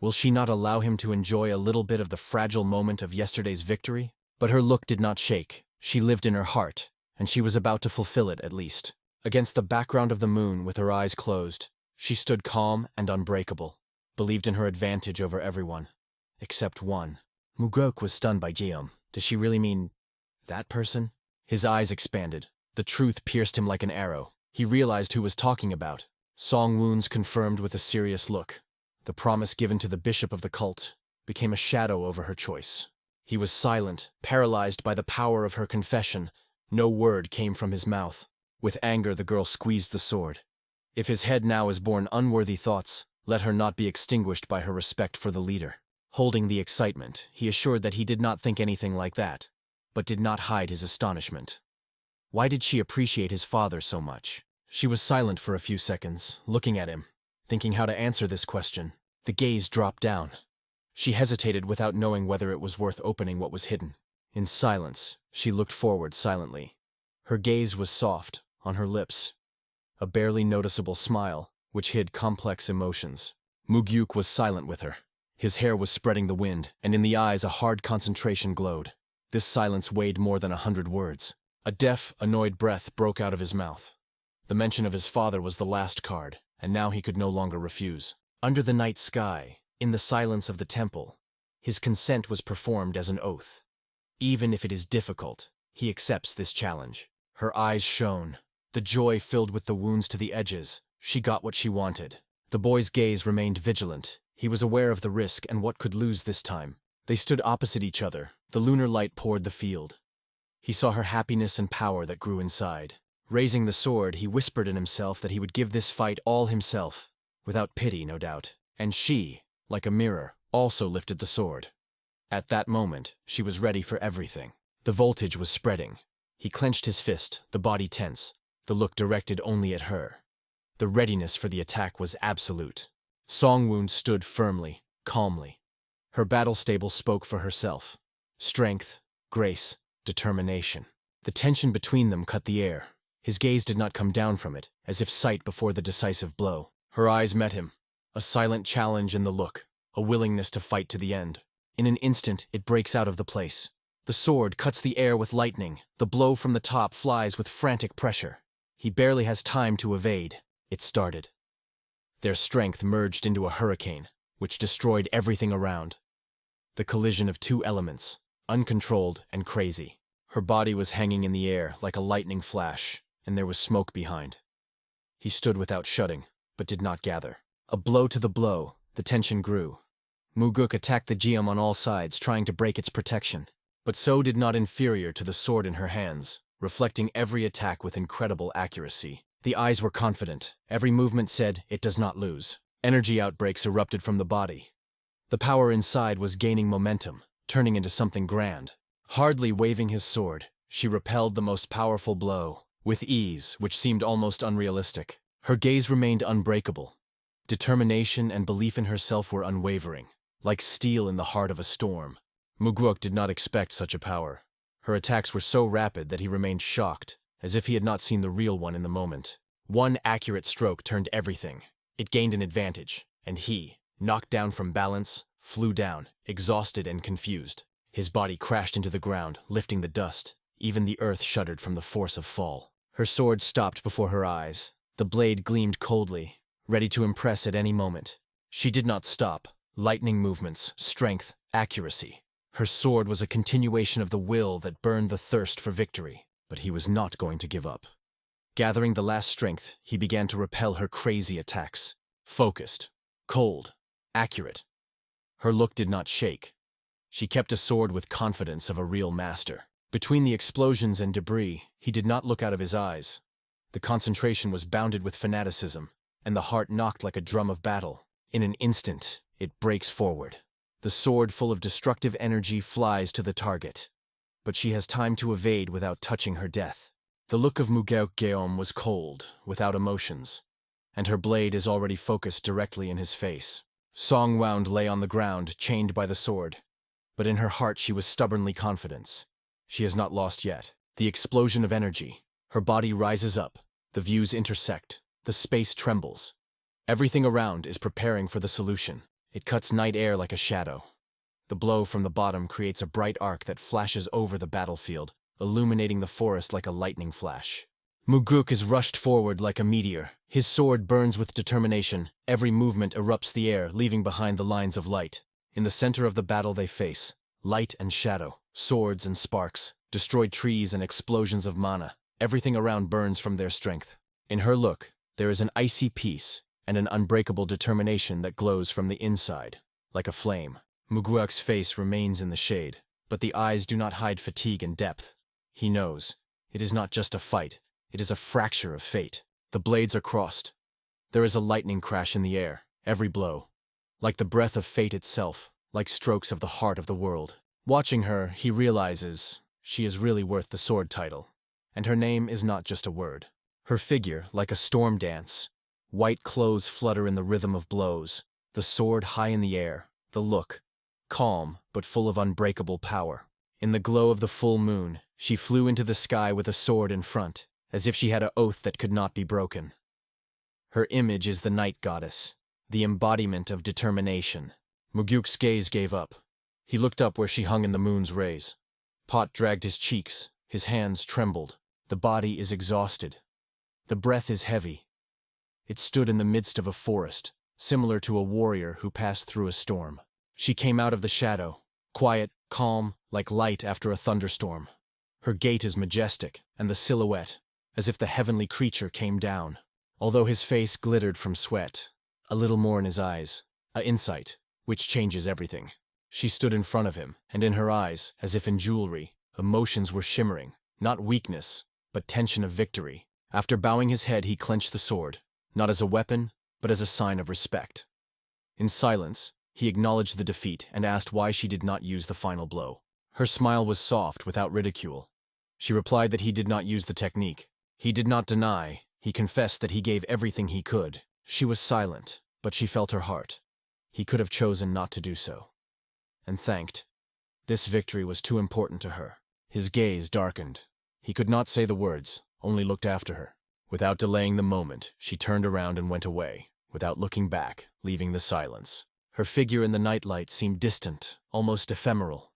Will she not allow him to enjoy a little bit of the fragile moment of yesterday's victory? But her look did not shake. She lived in her heart, and she was about to fulfill it at least. Against the background of the moon, with her eyes closed, she stood calm and unbreakable, believed in her advantage over everyone. Except one. Mugok was stunned by Geom. Does she really mean that person? His eyes expanded. The truth pierced him like an arrow. He realized who was talking about. Songwoon's confirmed with a serious look. The promise given to the bishop of the cult became a shadow over her choice. He was silent, paralyzed by the power of her confession. No word came from his mouth. With anger, the girl squeezed the sword. If his head now is born unworthy thoughts, let her not be extinguished by her respect for the leader. Holding the excitement, he assured that he did not think anything like that, but did not hide his astonishment. Why did she appreciate his father so much? She was silent for a few seconds, looking at him, thinking how to answer this question. The gaze dropped down. She hesitated without knowing whether it was worth opening what was hidden. In silence, she looked forward silently. Her gaze was soft, on her lips, a barely noticeable smile, which hid complex emotions. Mugyuk was silent with her. His hair was spreading the wind, and in the eyes a hard concentration glowed. This silence weighed more than 100 words. A deaf, annoyed breath broke out of his mouth. The mention of his father was the last card, and now he could no longer refuse. Under the night sky, in the silence of the temple, his consent was performed as an oath. Even if it is difficult, he accepts this challenge. Her eyes shone. The joy filled with the wounds to the edges. She got what she wanted. The boy's gaze remained vigilant. He was aware of the risk and what could lose this time. They stood opposite each other. The lunar light poured the field. He saw her happiness and power that grew inside. Raising the sword, he whispered in himself that he would give this fight all himself, without pity, no doubt. And she, like a mirror, also lifted the sword. At that moment, she was ready for everything. The voltage was spreading. He clenched his fist, the body tense, the look directed only at her. The readiness for the attack was absolute. Songwoon stood firmly, calmly. Her battle stable spoke for herself. Strength, grace, determination. The tension between them cut the air. His gaze did not come down from it, as if sight before the decisive blow. Her eyes met him, a silent challenge in the look, a willingness to fight to the end. In an instant, it breaks out of the place. The sword cuts the air with lightning. The blow from the top flies with frantic pressure. He barely has time to evade. It started. Their strength merged into a hurricane, which destroyed everything around. The collision of two elements, uncontrolled and crazy. Her body was hanging in the air like a lightning flash, and there was smoke behind. He stood without shutting, but did not gather. A blow to the blow, the tension grew. Muguk attacked the geom on all sides, trying to break its protection. But so did not inferior to the sword in her hands, reflecting every attack with incredible accuracy. The eyes were confident. Every movement said, "It does not lose." Energy outbreaks erupted from the body. The power inside was gaining momentum, turning into something grand. Hardly waving his sword, she repelled the most powerful blow, with ease, which seemed almost unrealistic. Her gaze remained unbreakable. Determination and belief in herself were unwavering, like steel in the heart of a storm. Muguk did not expect such a power. Her attacks were so rapid that he remained shocked, as if he had not seen the real one in the moment. One accurate stroke turned everything. It gained an advantage, and he, knocked down from balance, flew down, exhausted and confused. His body crashed into the ground, lifting the dust. Even the earth shuddered from the force of fall. Her sword stopped before her eyes. The blade gleamed coldly, ready to impress at any moment. She did not stop. Lightning movements, strength, accuracy. Her sword was a continuation of the will that burned the thirst for victory. But he was not going to give up. Gathering the last strength, he began to repel her crazy attacks. Focused, cold, accurate. Her look did not shake. She kept a sword with confidence of a real master. Between the explosions and debris, he did not look out of his eyes. The concentration was bounded with fanaticism, and the heart knocked like a drum of battle. In an instant, it breaks forward. The sword full of destructive energy flies to the target. But she has time to evade without touching her death. The look of Muguk was cold, without emotions, and her blade is already focused directly in his face. Songwound lay on the ground, chained by the sword, but in her heart she was stubbornly confident. She has not lost yet. The explosion of energy. Her body rises up, the views intersect, the space trembles. Everything around is preparing for the solution. It cuts night air like a shadow. The blow from the bottom creates a bright arc that flashes over the battlefield, illuminating the forest like a lightning flash. Muguk is rushed forward like a meteor. His sword burns with determination. Every movement erupts the air, leaving behind the lines of light. In the center of the battle they face, light and shadow, swords and sparks, destroyed trees and explosions of mana. Everything around burns from their strength. In her look, there is an icy peace and an unbreakable determination that glows from the inside, like a flame. Muguk's face remains in the shade, but the eyes do not hide fatigue and depth. He knows. It is not just a fight. It is a fracture of fate. The blades are crossed. There is a lightning crash in the air, every blow. Like the breath of fate itself, like strokes of the heart of the world. Watching her, he realizes she is really worth the sword title. And her name is not just a word. Her figure, like a storm dance. White clothes flutter in the rhythm of blows. The sword high in the air. The look, calm but full of unbreakable power. In the glow of the full moon, she flew into the sky with a sword in front, as if she had an oath that could not be broken. Her image is the night goddess, the embodiment of determination. Muguk's gaze gave up. He looked up where she hung in the moon's rays. Pot dragged his cheeks, his hands trembled. The body is exhausted. The breath is heavy. It stood in the midst of a forest, similar to a warrior who passed through a storm. She came out of the shadow, quiet, calm, like light after a thunderstorm. Her gait is majestic, and the silhouette, as if the heavenly creature came down. Although his face glittered from sweat, a little more in his eyes, an insight, which changes everything. She stood in front of him, and in her eyes, as if in jewelry, emotions were shimmering, not weakness, but tension of victory. After bowing his head, he clenched the sword, not as a weapon, but as a sign of respect. In silence, he acknowledged the defeat and asked why she did not use the final blow. Her smile was soft, without ridicule. She replied that he did not use the technique. He did not deny. He confessed that he gave everything he could. She was silent, but she felt her heart. He could have chosen not to do so. And thanked. This victory was too important to her. His gaze darkened. He could not say the words, only looked after her. Without delaying the moment, she turned around and went away, without looking back, leaving the silence. Her figure in the nightlight seemed distant, almost ephemeral.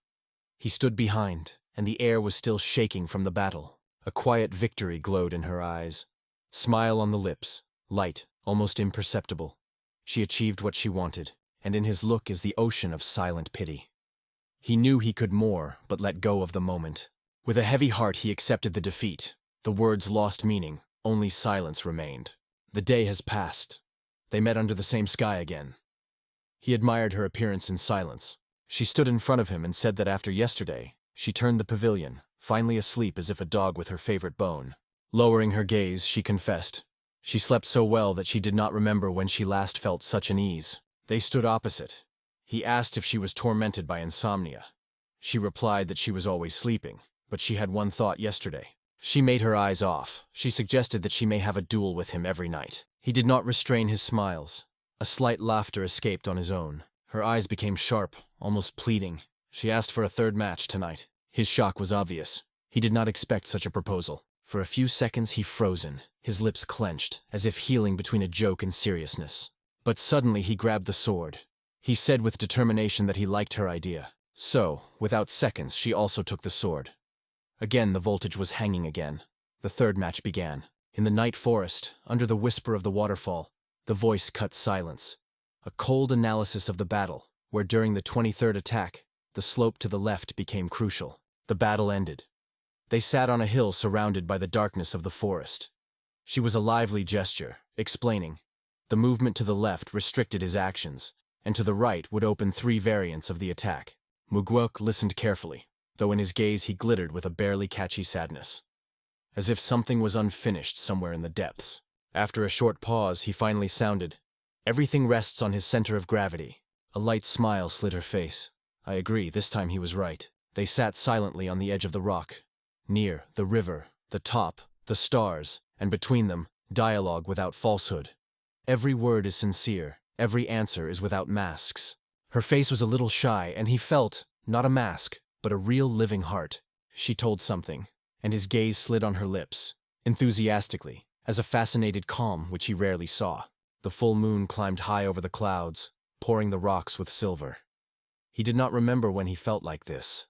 He stood behind, and the air was still shaking from the battle. A quiet victory glowed in her eyes. Smile on the lips, light, almost imperceptible. She achieved what she wanted, and in his look is the ocean of silent pity. He knew he could more, but let go of the moment. With a heavy heart he accepted the defeat. The words lost meaning, only silence remained. The day has passed. They met under the same sky again. He admired her appearance in silence. She stood in front of him and said that after yesterday, she turned the pavilion, finally asleep as if a dog with her favorite bone. Lowering her gaze, she confessed. She slept so well that she did not remember when she last felt such an ease. They stood opposite. He asked if she was tormented by insomnia. She replied that she was always sleeping, but she had one thought yesterday. She made her eyes off. She suggested that she may have a duel with him every night. He did not restrain his smiles. A slight laughter escaped on his own. Her eyes became sharp, almost pleading. She asked for a third match tonight. His shock was obvious. He did not expect such a proposal. For a few seconds he frozen, his lips clenched, as if healing between a joke and seriousness. But suddenly he grabbed the sword. He said with determination that he liked her idea. So, without seconds, she also took the sword. Again the voltage was hanging again. The third match began. In the night forest, under the whisper of the waterfall, the voice cut silence. A cold analysis of the battle, where during the 23rd attack, the slope to the left became crucial. The battle ended. They sat on a hill surrounded by the darkness of the forest. She was a lively gesture, explaining. The movement to the left restricted his actions, and to the right would open 3 variants of the attack. Mugwelk listened carefully, though in his gaze he glittered with a barely catchy sadness. As if something was unfinished somewhere in the depths. After a short pause, he finally sounded. Everything rests on his center of gravity. A light smile slid her face. I agree, this time he was right. They sat silently on the edge of the rock. Near, the river, the top, the stars, and between them, dialogue without falsehood. Every word is sincere, every answer is without masks. Her face was a little shy, and he felt, not a mask, but a real living heart. She told something, and his gaze slid on her lips, enthusiastically, as a fascinated calm which he rarely saw. The full moon climbed high over the clouds, pouring the rocks with silver. He did not remember when he felt like this.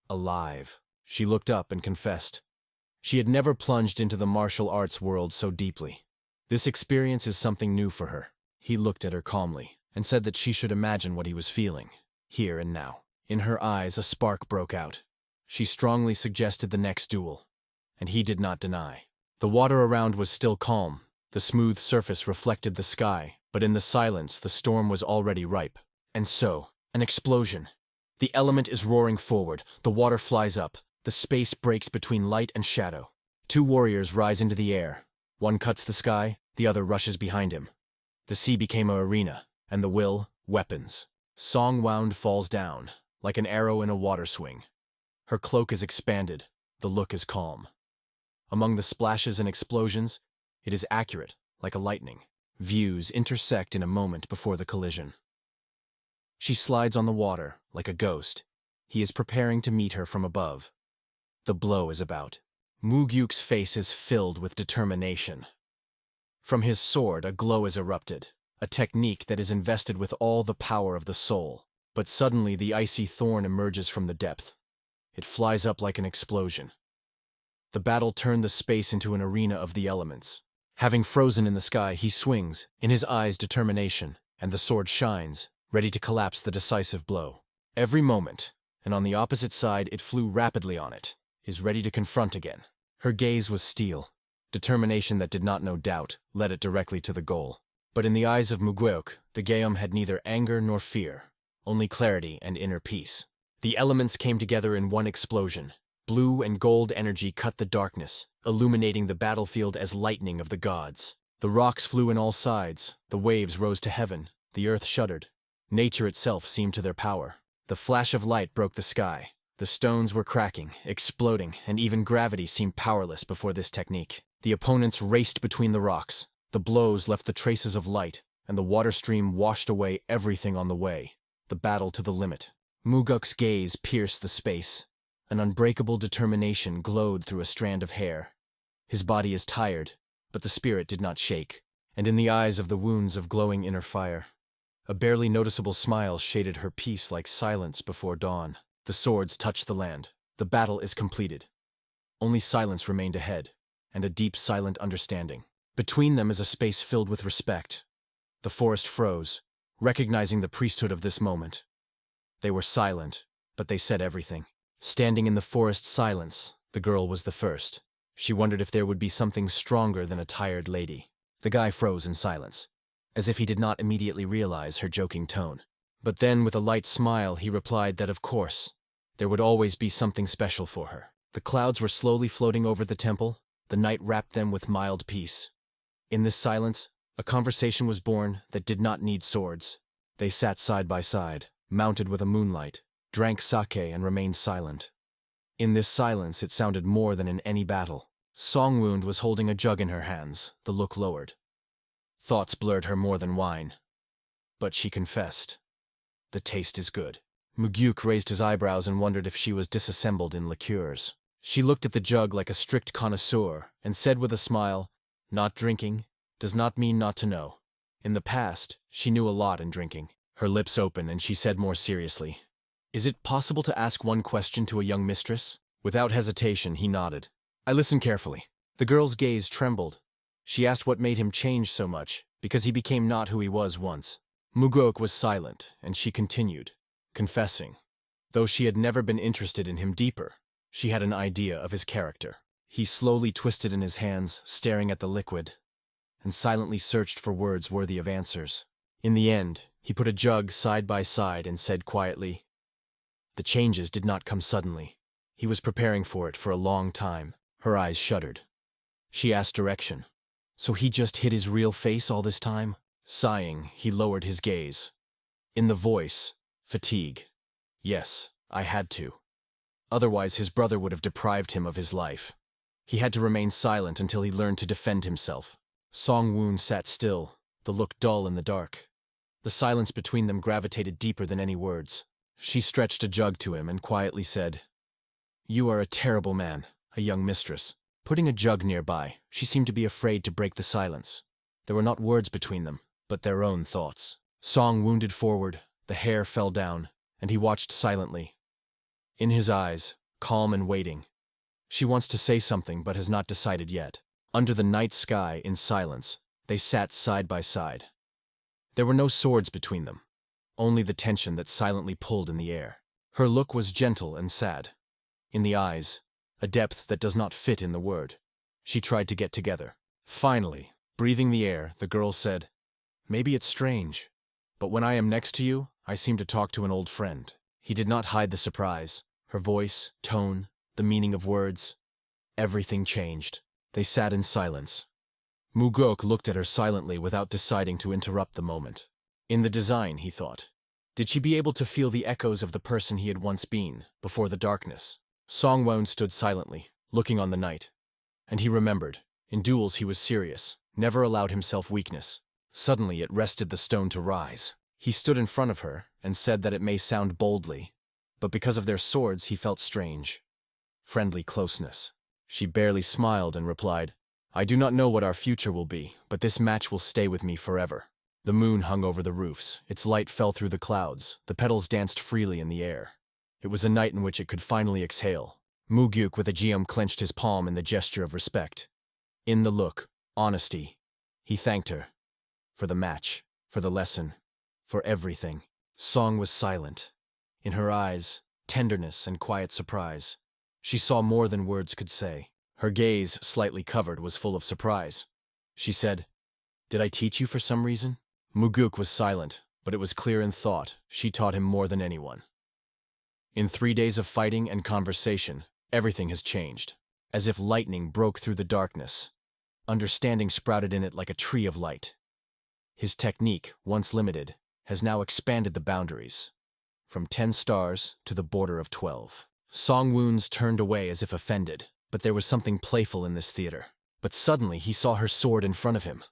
Alive. She looked up and confessed. She had never plunged into the martial arts world so deeply. This experience is something new for her. He looked at her calmly, and said that she should imagine what he was feeling, here and now. In her eyes a spark broke out. She strongly suggested the next duel, and he did not deny. The water around was still calm. The smooth surface reflected the sky, but in the silence the storm was already ripe. And so, an explosion. The element is roaring forward, the water flies up, the space breaks between light and shadow. 2 warriors rise into the air. One cuts the sky, the other rushes behind him. The sea became an arena, and the will, weapons. Song Wound falls down, like an arrow in a water swing. Her cloak is expanded, the look is calm. Among the splashes and explosions, it is accurate, like a lightning. Views intersect in a moment before the collision. She slides on the water, like a ghost. He is preparing to meet her from above. The blow is about. Mugyuk's face is filled with determination. From his sword, a glow is erupted, a technique that is invested with all the power of the soul. But suddenly the icy thorn emerges from the depth. It flies up like an explosion. The battle turned the space into an arena of the elements. Having frozen in the sky, he swings, in his eyes determination, and the sword shines, ready to collapse the decisive blow. Every moment, and on the opposite side it flew rapidly on it, is ready to confront again. Her gaze was steel. Determination that did not know doubt led it directly to the goal. But in the eyes of Mugweok, the Geum had neither anger nor fear, only clarity and inner peace. The elements came together in one explosion. Blue and gold energy cut the darkness, illuminating the battlefield as lightning of the gods. The rocks flew in all sides, the waves rose to heaven, the earth shuddered. Nature itself seemed to their power. The flash of light broke the sky. The stones were cracking, exploding, and even gravity seemed powerless before this technique. The opponents raced between the rocks. The blows left the traces of light, and the water stream washed away everything on the way. The battle to the limit. Muguk's gaze pierced the space. An unbreakable determination glowed through a strand of hair. His body is tired, but the spirit did not shake, and in the eyes of the wounds of glowing inner fire. A barely noticeable smile shaded her peace like silence before dawn. The swords touched the land. The battle is completed. Only silence remained ahead, and a deep silent understanding. Between them is a space filled with respect. The forest froze, recognizing the priesthood of this moment. They were silent, but they said everything. Standing in the forest silence, the girl was the first. She wondered if there would be something stronger than a tired lady. The guy froze in silence. as if he did not immediately realize her joking tone. But then, with a light smile, he replied that of course, there would always be something special for her. The clouds were slowly floating over the temple, the night wrapped them with mild peace. In this silence, a conversation was born that did not need swords. They sat side by side, mounted with a moonlight, drank sake and remained silent. In this silence it sounded more than in any battle. Songwoon was holding a jug in her hands, the look lowered. Thoughts blurred her more than wine. But she confessed. The taste is good. Mugyuk raised his eyebrows and wondered if she was disassembled in liqueurs. She looked at the jug like a strict connoisseur and said with a smile, "Not drinking does not mean not to know." In the past, she knew a lot in drinking. Her lips opened and she said more seriously, "Is it possible to ask one question to a young mistress?" Without hesitation, he nodded. I listened carefully. The girl's gaze trembled. She asked what made him change so much, because he became not who he was once. Mugok was silent, and she continued, confessing. Though she had never been interested in him deeper, she had an idea of his character. He slowly twisted in his hands, staring at the liquid, and silently searched for words worthy of answers. In the end, he put a jug side by side and said quietly, "The changes did not come suddenly. He was preparing for it for a long time." Her eyes shuddered. She asked direction. So he just hid his real face all this time? Sighing, he lowered his gaze. In the voice, fatigue. Yes, I had to. Otherwise his brother would have deprived him of his life. He had to remain silent until he learned to defend himself. Songwoon sat still, the look dull in the dark. The silence between them gravitated deeper than any words. She stretched a jug to him and quietly said, "You are a terrible man, a young mistress." Putting a jug nearby, she seemed to be afraid to break the silence. There were not words between them, but their own thoughts. Song wounded forward, the hair fell down, and he watched silently. In his eyes, calm and waiting. She wants to say something but has not decided yet. Under the night sky, in silence, they sat side by side. There were no swords between them, only the tension that silently pulled in the air. Her look was gentle and sad. In the eyes, a depth that does not fit in the word. She tried to get together. Finally, breathing the air, the girl said, "Maybe it's strange, but when I am next to you, I seem to talk to an old friend." He did not hide the surprise. Her voice, tone, the meaning of words. Everything changed. They sat in silence. Mugok looked at her silently without deciding to interrupt the moment. In the design, he thought. Did she be able to feel the echoes of the person he had once been, before the darkness? Songwon stood silently, looking on the night. And he remembered. In duels he was serious, never allowed himself weakness. Suddenly it rested the stone to rise. He stood in front of her and said that it may sound boldly, but because of their swords he felt strange. Friendly closeness. She barely smiled and replied, "I do not know what our future will be, but this match will stay with me forever." The moon hung over the roofs, its light fell through the clouds, the petals danced freely in the air. It was a night in which it could finally exhale. Mugyuk with a geom clenched his palm in the gesture of respect. In the look, honesty. He thanked her. For the match, for the lesson, for everything. Song was silent. In her eyes, tenderness and quiet surprise. She saw more than words could say. Her gaze, slightly covered, was full of surprise. She said, "Did I teach you for some reason?" Mugyuk was silent, but it was clear in thought. She taught him more than anyone. In 3 days of fighting and conversation, everything has changed. As if lightning broke through the darkness. Understanding sprouted in it like a tree of light. His technique, once limited, has now expanded the boundaries. From 10 stars to the border of 12. Songwoons turned away as if offended, but there was something playful in this theater. But suddenly he saw her sword in front of him.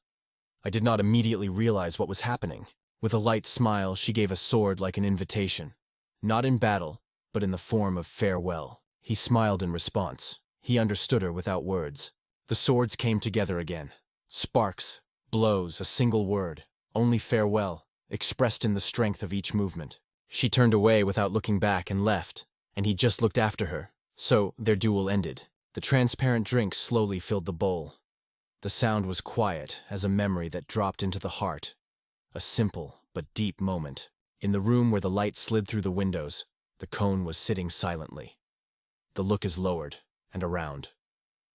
I did not immediately realize what was happening. With a light smile, she gave a sword like an invitation. Not in battle, but in the form of farewell. He smiled in response. He understood her without words. The swords came together again. Sparks, blows, a single word. Only farewell, expressed in the strength of each movement. She turned away without looking back and left, and he just looked after her. So, their duel ended. The transparent drink slowly filled the bowl. The sound was quiet as a memory that dropped into the heart. A simple but deep moment. In the room where the light slid through the windows, the cone was sitting silently. The look is lowered and around.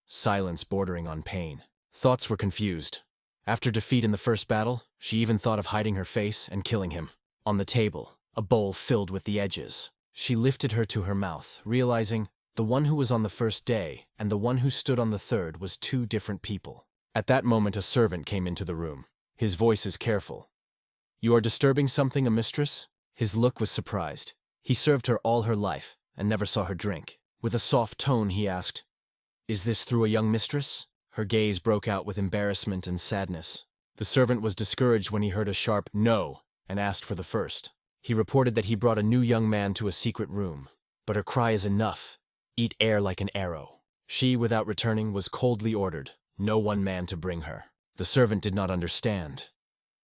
Silence bordering on pain. Thoughts were confused. After defeat in the first battle, she even thought of hiding her face and killing him. On the table, a bowl filled with the edges. She lifted her to her mouth, realizing the one who was on the first day and the one who stood on the third was two different people. At that moment, a servant came into the room. His voice is careful. "You are disturbing something, a mistress?" His look was surprised. He served her all her life and never saw her drink. With a soft tone, he asked, "Is this through a young mistress?" Her gaze broke out with embarrassment and sadness. The servant was discouraged when he heard a sharp "no" and asked for the first. He reported that he brought a new young man to a secret room. But her cry is enough. Eat air like an arrow. She, without returning, was coldly ordered. No one man to bring her. The servant did not understand.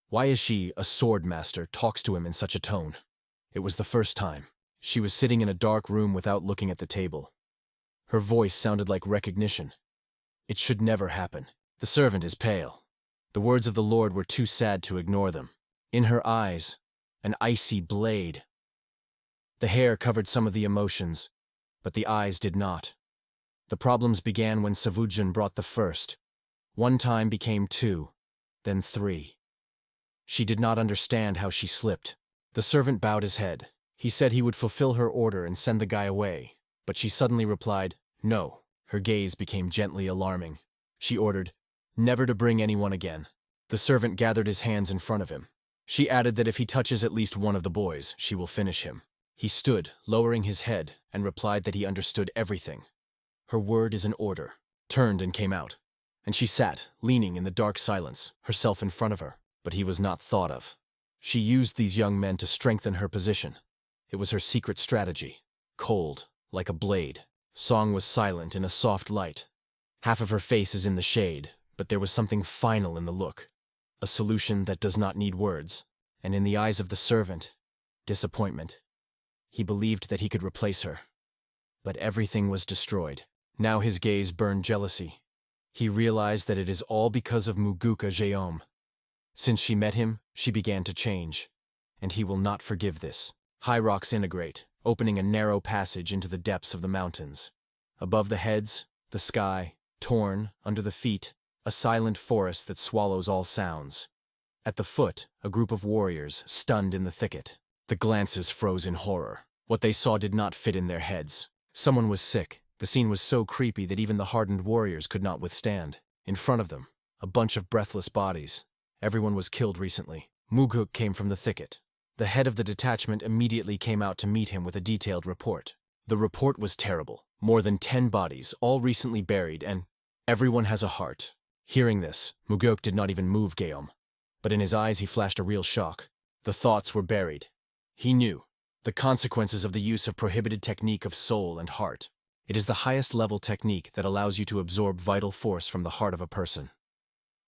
Why is she, a sword master, talks to him in such a tone? It was the first time. She was sitting in a dark room without looking at the table. Her voice sounded like recognition. It should never happen. The servant is pale. The words of the Lord were too sad to ignore them. In her eyes, an icy blade. The hair covered some of the emotions, but the eyes did not. The problems began when Savujin brought the first. One time became two, then three. She did not understand how she slipped. The servant bowed his head. He said he would fulfill her order and send the guy away, but she suddenly replied, "No." Her gaze became gently alarming. She ordered, "Never to bring anyone again." The servant gathered his hands in front of him. She added that if he touches at least one of the boys, she will finish him. He stood, lowering his head, and replied that he understood everything. Her word is an order. Turned and came out. And she sat, leaning in the dark silence, herself in front of her, but he was not thought of. She used these young men to strengthen her position. It was her secret strategy. Cold, like a blade. Song was silent in a soft light. Half of her face is in the shade, but there was something final in the look. A solution that does not need words. And in the eyes of the servant, disappointment. He believed that he could replace her. But everything was destroyed. Now his gaze burned jealousy. He realized that it is all because of Muguka Jeom. Since she met him, she began to change. And he will not forgive this. High rocks integrate, opening a narrow passage into the depths of the mountains. Above the heads, the sky, torn, under the feet, a silent forest that swallows all sounds. At the foot, a group of warriors, stunned in the thicket. The glances froze in horror. What they saw did not fit in their heads. Someone was sick. The scene was so creepy that even the hardened warriors could not withstand. In front of them, a bunch of breathless bodies. Everyone was killed recently. Muguk came from the thicket. The head of the detachment immediately came out to meet him with a detailed report. The report was terrible. More than 10 bodies, all recently buried, and everyone has a heart. Hearing this, Muguk did not even move Geom. But in his eyes he flashed a real shock. The thoughts were buried. He knew the consequences of the use of prohibited technique of soul and heart. It is the highest level technique that allows you to absorb vital force from the heart of a person.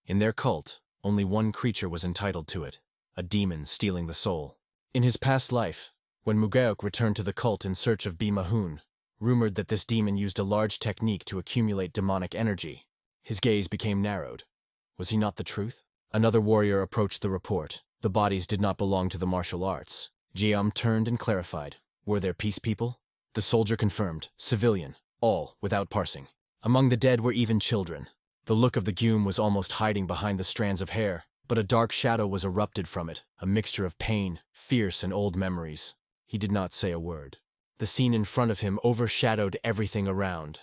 In their cult, only one creature was entitled to it, a demon stealing the soul. In his past life, when Mugaok returned to the cult in search of Bimahun, rumored that this demon used a large technique to accumulate demonic energy, his gaze became narrowed. Was he not the truth? Another warrior approached the report. The bodies did not belong to the martial arts. Jeom turned and clarified. Were there peace people? The soldier confirmed. Civilian. All, without parsing. Among the dead were even children. The look of the Gyum was almost hiding behind the strands of hair, but a dark shadow was erupted from it, a mixture of pain, fierce, and old memories. He did not say a word. The scene in front of him overshadowed everything around.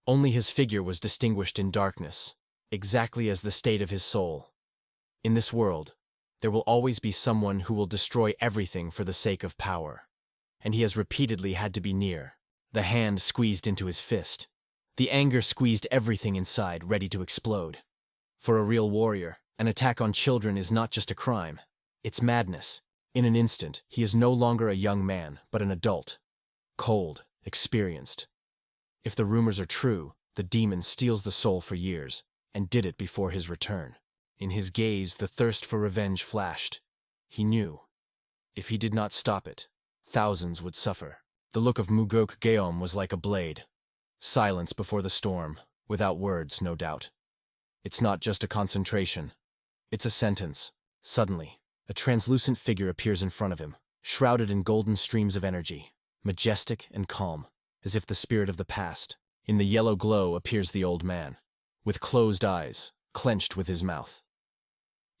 Only his figure was distinguished in darkness, exactly as the state of his soul. In this world, there will always be someone who will destroy everything for the sake of power. And he has repeatedly had to be near. The hand squeezed into his fist. The anger squeezed everything inside, ready to explode. For a real warrior, an attack on children is not just a crime. It's madness. In an instant, he is no longer a young man, but an adult. Cold, experienced. If the rumors are true, the demon steals the soul for years, and did it before his return. In his gaze, the thirst for revenge flashed. He knew. If he did not stop it, thousands would suffer. The look of Mugok Geom was like a blade. Silence before the storm, without words, no doubt. It's not just a concentration. It's a sentence. Suddenly, a translucent figure appears in front of him, shrouded in golden streams of energy, majestic and calm, as if the spirit of the past. In the yellow glow appears the old man, with closed eyes, clenched with his mouth.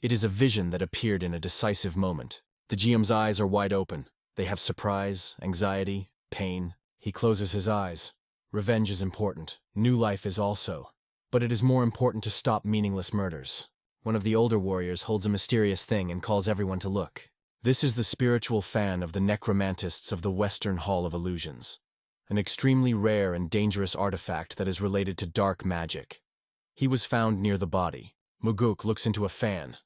It is a vision that appeared in a decisive moment. The GM's eyes are wide open. They have surprise, anxiety, pain. He closes his eyes. Revenge is important. New life is also. But it is more important to stop meaningless murders. One of the older warriors holds a mysterious thing and calls everyone to look. This is the spiritual fan of the necromantists of the Western Hall of Illusions. An extremely rare and dangerous artifact that is related to dark magic. He was found near the body. Muguk looks into a fan.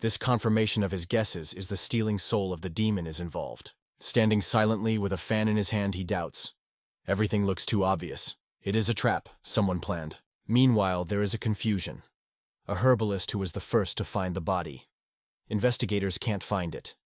This confirmation of his guesses is the stealing soul of the demon is involved. Standing silently with a fan in his hand, he doubts. Everything looks too obvious. It is a trap someone planned. Meanwhile, there is a confusion. A herbalist who was the first to find the body. Investigators can't find it.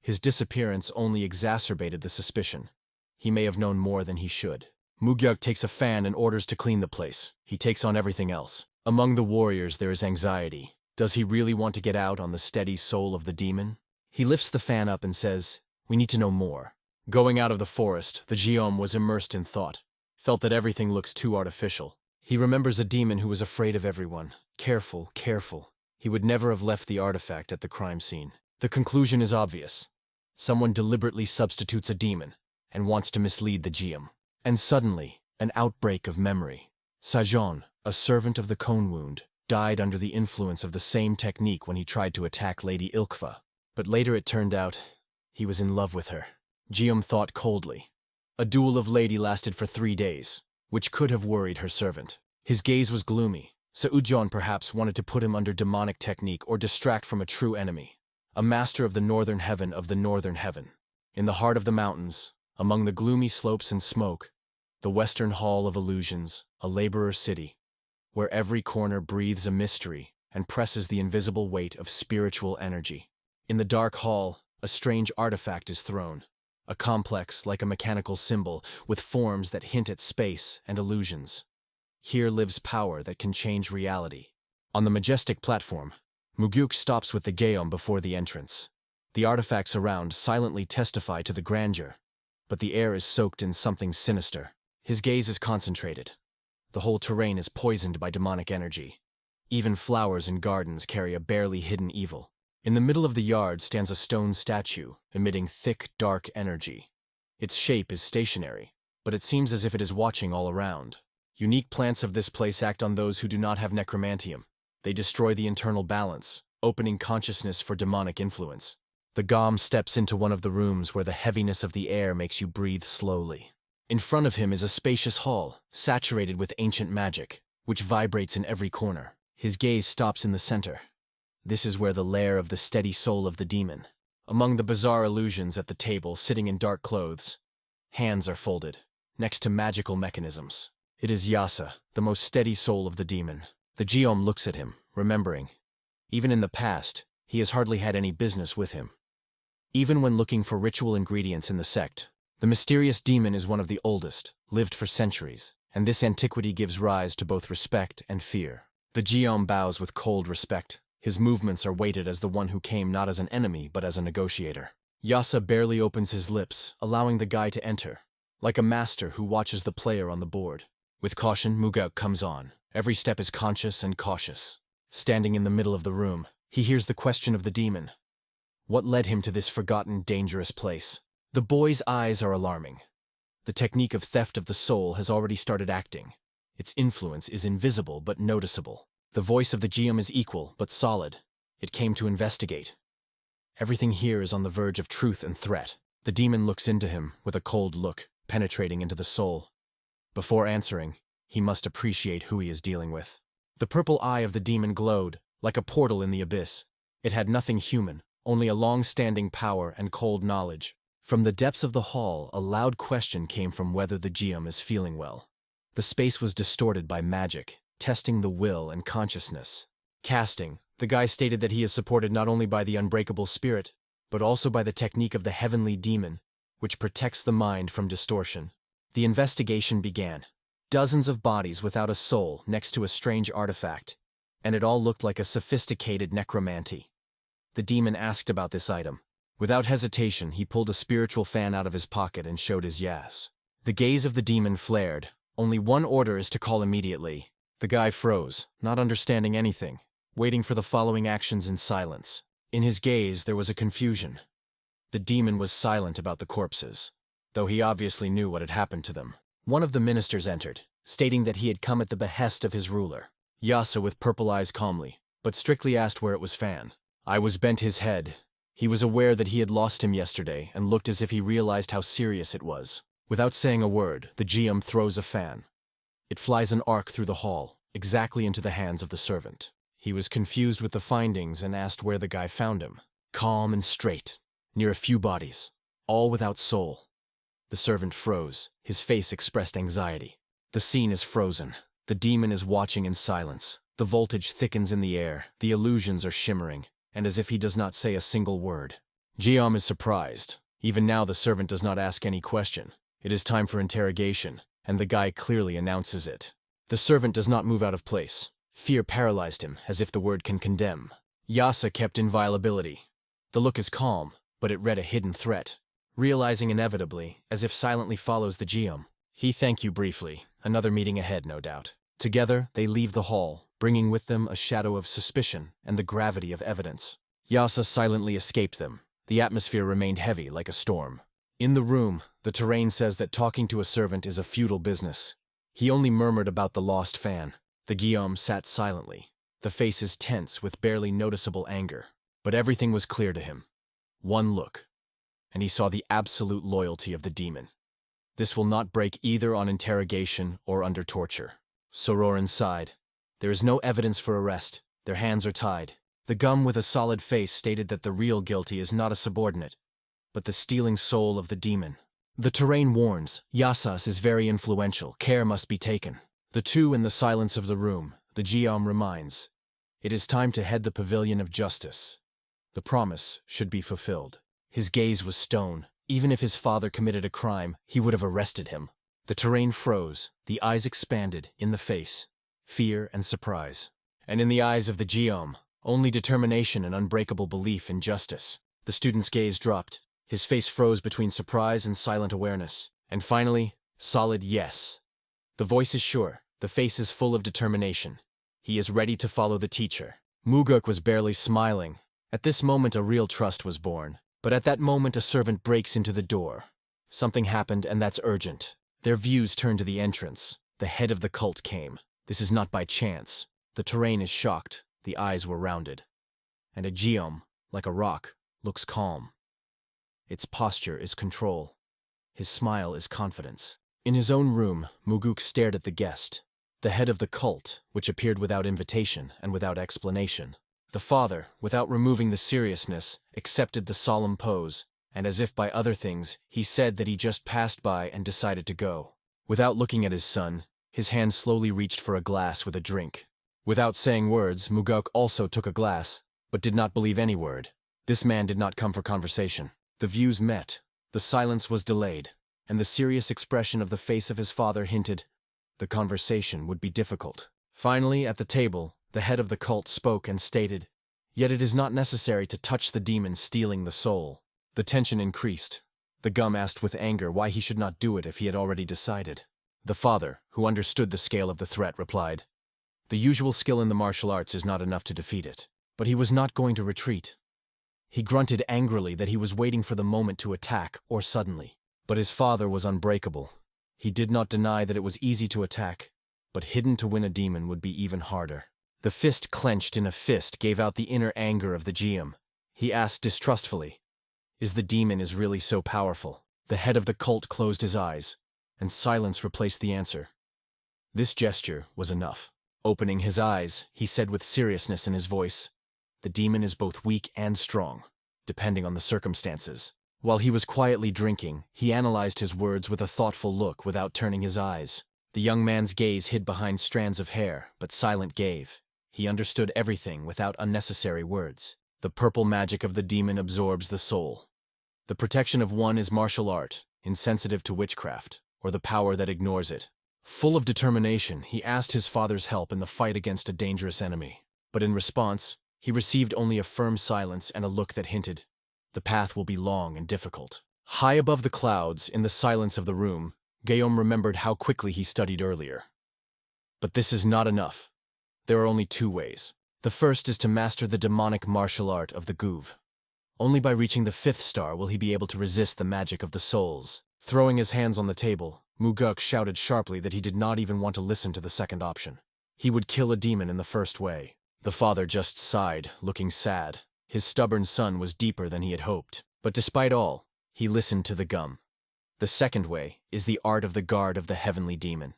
His disappearance only exacerbated the suspicion. He may have known more than he should. Mugyuk takes a fan and orders to clean the place. He takes on everything else. Among the warriors there is anxiety. Does he really want to get out on the steady soul of the demon? He lifts the fan up and says, "We need to know more." Going out of the forest, the Geom was immersed in thought. Felt that everything looks too artificial. He remembers a demon who was afraid of everyone. Careful, careful. He would never have left the artifact at the crime scene. The conclusion is obvious. Someone deliberately substitutes a demon and wants to mislead the Geom. And suddenly, an outbreak of memory. Sajon, a servant of the Cone Wound, died under the influence of the same technique when he tried to attack Lady Ilkva. But later it turned out he was in love with her. Geom thought coldly. A duel of lady lasted for 3 days, which could have worried her servant. His gaze was gloomy. Seujon perhaps wanted to put him under demonic technique or distract from a true enemy. A master of the northern heaven of the northern heaven. In the heart of the mountains, among the gloomy slopes and smoke, the Western Hall of Illusions, a laborer city, where every corner breathes a mystery and presses the invisible weight of spiritual energy. In the dark hall, a strange artifact is thrown, a complex like a mechanical symbol with forms that hint at space and illusions. Here lives power that can change reality. On the majestic platform, Mugyuk stops with the Geom before the entrance. The artifacts around silently testify to the grandeur, but the air is soaked in something sinister. His gaze is concentrated. The whole terrain is poisoned by demonic energy. Even flowers and gardens carry a barely hidden evil. In the middle of the yard stands a stone statue, emitting thick, dark energy. Its shape is stationary, but it seems as if it is watching all around. Unique plants of this place act on those who do not have necromantium. They destroy the internal balance, opening consciousness for demonic influence. The Gom steps into one of the rooms where the heaviness of the air makes you breathe slowly. In front of him is a spacious hall, saturated with ancient magic, which vibrates in every corner. His gaze stops in the center. This is where the lair of the steady soul of the demon. Among the bizarre illusions at the table, sitting in dark clothes, hands are folded, next to magical mechanisms. It is Yasa, the most steady soul of the demon. The Geom looks at him, remembering. Even in the past, he has hardly had any business with him. Even when looking for ritual ingredients in the sect, the mysterious demon is one of the oldest, lived for centuries, and this antiquity gives rise to both respect and fear. The Geom bows with cold respect. His movements are weighted as the one who came not as an enemy but as a negotiator. Yasa barely opens his lips, allowing the guy to enter, like a master who watches the player on the board. With caution, Mugyuk comes on. Every step is conscious and cautious. Standing in the middle of the room, he hears the question of the demon. What led him to this forgotten, dangerous place? The boy's eyes are alarming. The technique of theft of the soul has already started acting. Its influence is invisible but noticeable. The voice of the Geom is equal but solid. It came to investigate. Everything here is on the verge of truth and threat. The demon looks into him with a cold look, penetrating into the soul. Before answering, he must appreciate who he is dealing with. The purple eye of the demon glowed, like a portal in the abyss. It had nothing human, only a long-standing power and cold knowledge. From the depths of the hall, a loud question came from whether the Geom is feeling well. The space was distorted by magic, testing the will and consciousness. Casting, the guy stated that he is supported not only by the unbreakable spirit, but also by the technique of the heavenly demon, which protects the mind from distortion. The investigation began. Dozens of bodies without a soul next to a strange artifact, and it all looked like a sophisticated necromancy. The demon asked about this item. Without hesitation, he pulled a spiritual fan out of his pocket and showed his yes. The gaze of the demon flared. Only one order is to call immediately. The guy froze, not understanding anything. waiting for the following actions in silence. In his gaze, there was a confusion. The demon was silent about the corpses, though he obviously knew what had happened to them. One of the ministers entered, stating that he had come at the behest of his ruler. Yasa with purple eyes calmly, but strictly asked where it was Fan. I was bent his head. He was aware that he had lost him yesterday and looked as if he realized how serious it was. Without saying a word, the GM throws a fan. It flies an arc through the hall, exactly into the hands of the servant. He was confused with the findings and asked where the guy found him. Calm and straight, near a few bodies, all without soul. The servant froze. His face expressed anxiety. The scene is frozen. The demon is watching in silence. The voltage thickens in the air. The illusions are shimmering, and as if he does not say a single word. Jiom is surprised. Even now the servant does not ask any question. It is time for interrogation, and the guy clearly announces it. The servant does not move out of place. Fear paralyzed him, as if the word can condemn. Yasa kept inviolability. The look is calm, but it read a hidden threat. Realizing inevitably, as if silently follows the Geom. He thank you briefly, another meeting ahead no doubt. Together, they leave the hall, bringing with them a shadow of suspicion and the gravity of evidence. Yasa silently escaped them. The atmosphere remained heavy like a storm. In the room, the terrain says that talking to a servant is a futile business. He only murmured about the lost fan. The Guillaume sat silently, the faces tense with barely noticeable anger. But everything was clear to him. One look, and he saw the absolute loyalty of the demon. This will not break either on interrogation or under torture. Sororin sighed. There is no evidence for arrest. Their hands are tied. The gum with a solid face stated that the real guilty is not a subordinate, but the stealing soul of the demon. The terrain warns, Yasas is very influential, care must be taken. The two in the silence of the room, the Geom reminds, it is time to head the pavilion of justice. The promise should be fulfilled. His gaze was stone. Even if his father committed a crime, he would have arrested him. The terrain froze, the eyes expanded, in the face, fear and surprise. And in the eyes of the Geom, only determination and unbreakable belief in justice. The student's gaze dropped. His face froze between surprise and silent awareness. And finally, solid yes. The voice is sure, the face is full of determination. He is ready to follow the teacher. Muguk was barely smiling. At this moment a real trust was born. But at that moment a servant breaks into the door. Something happened and that's urgent. Their views turn to the entrance. The head of the cult came. This is not by chance. The terrain is shocked. The eyes were rounded. And a Geom, like a rock, looks calm. Its posture is control. His smile is confidence. In his own room, Muguk stared at the guest, the head of the cult, which appeared without invitation and without explanation. The father, without removing the seriousness, accepted the solemn pose, and as if by other things, he said that he just passed by and decided to go. Without looking at his son, his hand slowly reached for a glass with a drink. Without saying words, Muguk also took a glass, but did not believe any word. This man did not come for conversation. The views met. The silence was delayed, and the serious expression of the face of his father hinted the conversation would be difficult. Finally, at the table, the head of the cult spoke and stated, "Yet it is not necessary to touch the demon stealing the soul." The tension increased. The gum asked with anger why he should not do it if he had already decided. The father, who understood the scale of the threat, replied, "The usual skill in the martial arts is not enough to defeat it." But he was not going to retreat. He grunted angrily that he was waiting for the moment to attack, or suddenly. But his father was unbreakable. He did not deny that it was easy to attack, but hidden to win a demon would be even harder. The fist clenched in a fist gave out the inner anger of the Geom. He asked distrustfully, "Is the demon really so powerful?" The head of the cult closed his eyes, and silence replaced the answer. This gesture was enough. Opening his eyes, he said with seriousness in his voice, "The demon is both weak and strong, depending on the circumstances." While he was quietly drinking, he analyzed his words with a thoughtful look without turning his eyes. The young man's gaze hid behind strands of hair, but silent gave. He understood everything without unnecessary words. The purple magic of the demon absorbs the soul. The protection of one is martial art, insensitive to witchcraft, or the power that ignores it. Full of determination, he asked his father's help in the fight against a dangerous enemy. But in response, he received only a firm silence and a look that hinted, the path will be long and difficult. High above the clouds, in the silence of the room, Guillaume remembered how quickly he studied earlier. But this is not enough. There are only two ways. The The first is to master the demonic martial art of the Guv. Only by reaching the 5th star will he be able to resist the magic of the souls. Throwing his hands on the table, Muguk shouted sharply that he did not even want to listen to the second option. He would kill a demon in the first way. The father just sighed, looking sad. His stubborn son was deeper than he had hoped. But despite all, he listened to the gum. The second way is the art of the guard of the heavenly demon.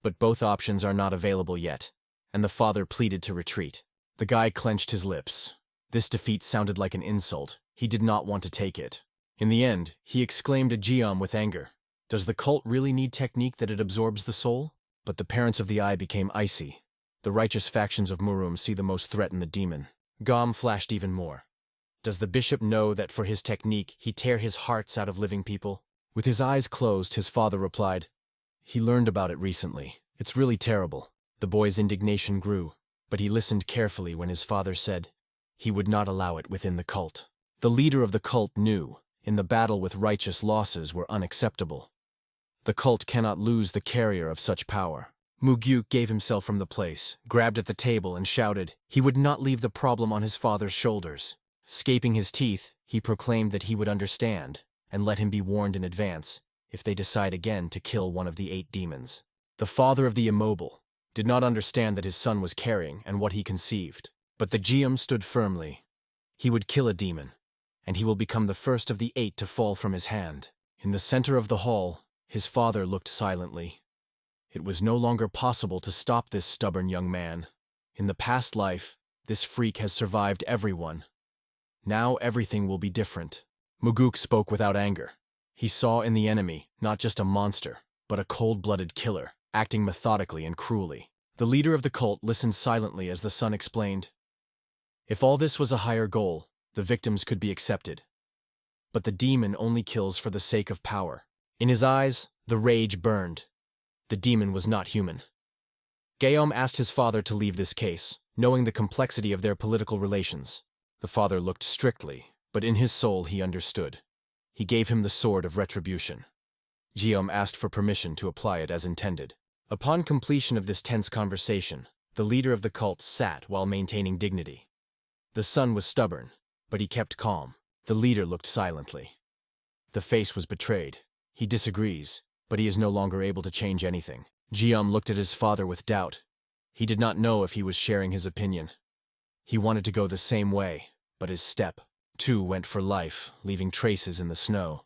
But both options are not available yet, and the father pleaded to retreat. The guy clenched his lips. This defeat sounded like an insult. He did not want to take it. In the end, he exclaimed to Jiom with anger, "Does the cult really need technique that it absorbs the soul?" But the parents of the eye became icy. The righteous factions of Murum see the most threaten the demon. Gom flashed even more. Does the bishop know that for his technique he tear his hearts out of living people? With his eyes closed, his father replied, "He learned about it recently. It's really terrible." The boy's indignation grew, but he listened carefully when his father said he would not allow it within the cult. The leader of the cult knew, in the battle with righteous losses were unacceptable. The cult cannot lose the carrier of such power. Mugyuk gave himself from the place, grabbed at the table and shouted he would not leave the problem on his father's shoulders. Scaping his teeth, he proclaimed that he would understand, and let him be warned in advance, if they decide again to kill one of the 8 demons. The father of the immobile did not understand that his son was carrying and what he conceived, but the Jiom stood firmly. He would kill a demon, and he will become the first of the 8 to fall from his hand. In the center of the hall, his father looked silently. It was no longer possible to stop this stubborn young man. In the past life, this freak has survived everyone. Now everything will be different. Muguk spoke without anger. He saw in the enemy not just a monster, but a cold-blooded killer, acting methodically and cruelly. The leader of the cult listened silently as the son explained, "If all this was a higher goal, the victims could be accepted. But the demon only kills for the sake of power." In his eyes, the rage burned. The demon was not human. Guillaume asked his father to leave this case, knowing the complexity of their political relations. The father looked strictly, but in his soul he understood. He gave him the sword of retribution. Guillaume asked for permission to apply it as intended. Upon completion of this tense conversation, the leader of the cult sat while maintaining dignity. The son was stubborn, but he kept calm. The leader looked silently. The face was betrayed. He disagrees, but he is no longer able to change anything. Guillaume looked at his father with doubt. He did not know if he was sharing his opinion. He wanted to go the same way, but his step, too, went for life, leaving traces in the snow.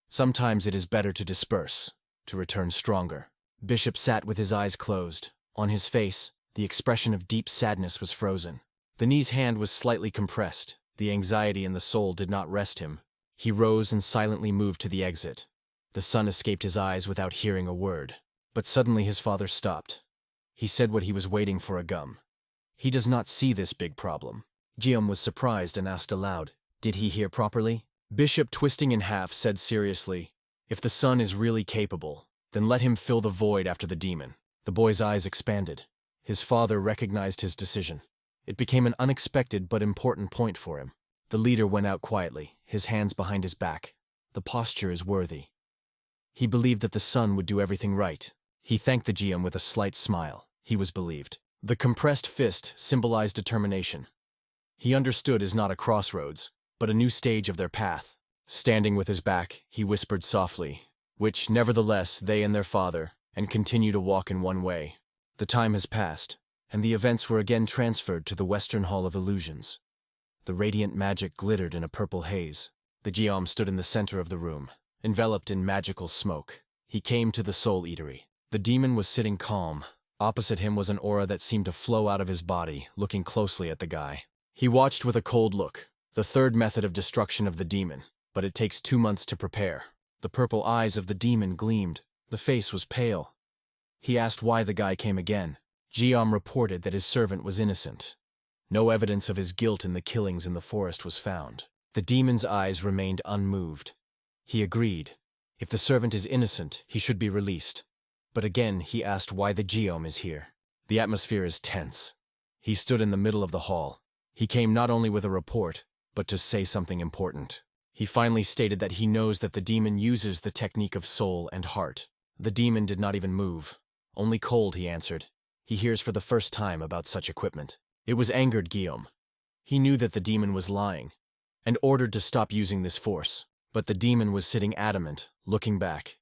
Sometimes it is better to disperse, to return stronger. Bishop sat with his eyes closed. On his face, the expression of deep sadness was frozen. The knee's hand was slightly compressed. The anxiety in the soul did not rest him. He rose and silently moved to the exit. The son escaped his eyes without hearing a word. But suddenly his father stopped. He said what he was waiting for, a gum. He does not see this big problem. Guillaume was surprised and asked aloud, "Did he hear properly?" Bishop, twisting in half, said seriously, "If the son is really capable, then let him fill the void after the demon." The boy's eyes expanded. His father recognized his decision. It became an unexpected but important point for him. The leader went out quietly, his hands behind his back. The posture is worthy. He believed that the son would do everything right. He thanked the Guillaume with a slight smile. He was believed. The compressed fist symbolized determination. He understood is not a crossroads, but a new stage of their path. Standing with his back, he whispered softly, which, nevertheless, they and their father, and continue to walk in one way. The time has passed, and the events were again transferred to the Western Hall of Illusions. The radiant magic glittered in a purple haze. The Guillaume stood in the center of the room, enveloped in magical smoke. He came to the Soul Eatery. The demon was sitting calm. Opposite him was an aura that seemed to flow out of his body, looking closely at the guy. He watched with a cold look. The third method of destruction of the demon, but it takes 2 months to prepare. The purple eyes of the demon gleamed. The face was pale. He asked why the guy came again. Guillaume reported that his servant was innocent. No evidence of his guilt in the killings in the forest was found. The demon's eyes remained unmoved. He agreed. If the servant is innocent, he should be released. But again he asked why the Guillaume is here. The atmosphere is tense. He stood in the middle of the hall. He came not only with a report, but to say something important. He finally stated that he knows that the demon uses the technique of soul and heart. The demon did not even move. Only cold, he answered. He hears for the first time about such equipment. It was angered Guillaume. He knew that the demon was lying, and ordered to stop using this force. But the demon was sitting adamant, looking back.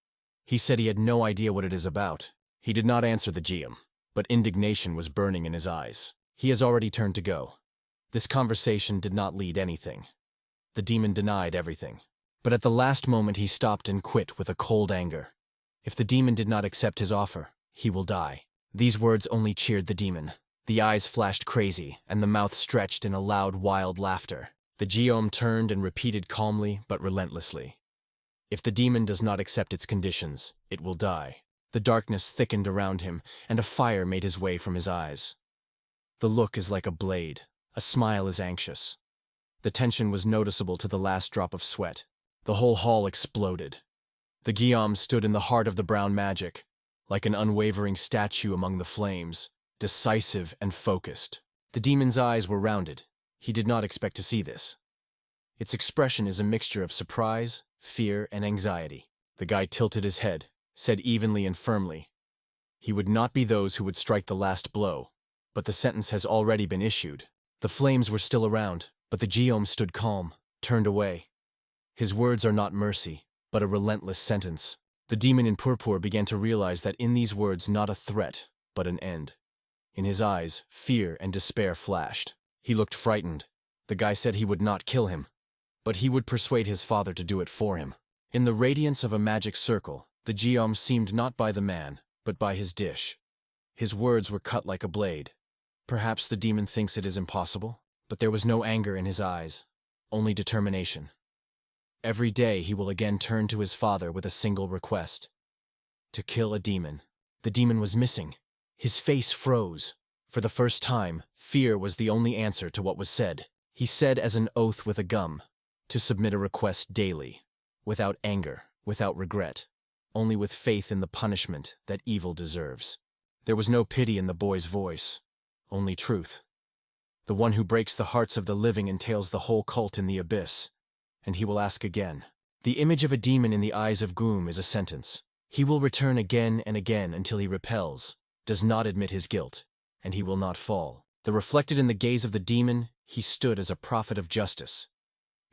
He said he had no idea what it is about. He did not answer the Guillaume, but indignation was burning in his eyes. He has already turned to go. This conversation did not lead anything. The demon denied everything. But at the last moment he stopped and quit with a cold anger. If the demon did not accept his offer, he will die. These words only cheered the demon. The eyes flashed crazy, and the mouth stretched in a loud, wild laughter. The Guillaume turned and repeated calmly but relentlessly. If the demon does not accept its conditions, it will die. The darkness thickened around him, and a fire made his way from his eyes. The look is like a blade. A smile is anxious. The tension was noticeable to the last drop of sweat. The whole hall exploded. The Guillaume stood in the heart of the brown magic, like an unwavering statue among the flames, decisive and focused. The demon's eyes were rounded. He did not expect to see this. Its expression is a mixture of surprise, fear, and anxiety. The guy tilted his head, said evenly and firmly, "He would not be those who would strike the last blow, but the sentence has already been issued." The flames were still around, but the Guillaume stood calm, turned away. His words are not mercy, but a relentless sentence. The demon in purpur began to realize that in these words not a threat, but an end. In his eyes, fear and despair flashed. He looked frightened. The guy said he would not kill him, but he would persuade his father to do it for him. In the radiance of a magic circle, the Guillaume seemed not by the man, but by his dish. His words were cut like a blade. Perhaps the demon thinks it is impossible, but there was no anger in his eyes, only determination. Every day he will again turn to his father with a single request: to kill a demon. The demon was missing. His face froze. For the first time, fear was the only answer to what was said. He said as an oath with a gum, to submit a request daily, without anger, without regret, only with faith in the punishment that evil deserves. There was no pity in the boy's voice, only truth. The one who breaks the hearts of the living entails the whole cult in the abyss, and he will ask again. The image of a demon in the eyes of gloom is a sentence. He will return again and again until he repels, does not admit his guilt, and he will not fall. The reflected in the gaze of the demon, he stood as a prophet of justice.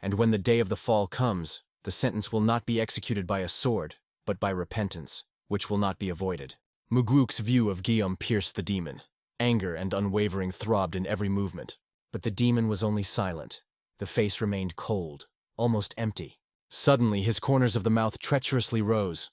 And when the day of the fall comes, the sentence will not be executed by a sword, but by repentance, which will not be avoided. Muguuk's view of Guillaume pierced the demon. Anger and unwavering throbbed in every movement. But the demon was only silent. The face remained cold, almost empty. Suddenly, his corners of the mouth treacherously rose.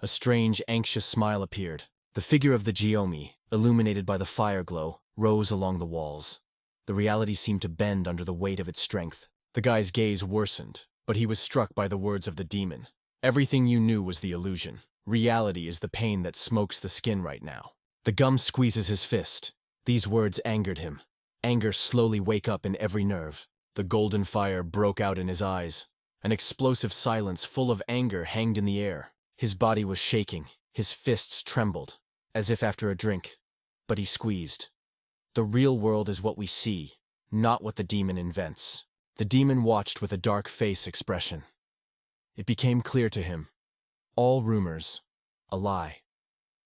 A strange, anxious smile appeared. The figure of the Guillaume, illuminated by the fire glow, rose along the walls. The reality seemed to bend under the weight of its strength. The guy's gaze worsened, but he was struck by the words of the demon. Everything you knew was the illusion. Reality is the pain that smokes the skin right now. The gum squeezes his fist. These words angered him. Anger slowly wake up in every nerve. The golden fire broke out in his eyes. An explosive silence full of anger hanged in the air. His body was shaking. His fists trembled, as if after a drink. But he squeezed. The real world is what we see, not what the demon invents. The demon watched with a dark face expression. It became clear to him. All rumors, a lie.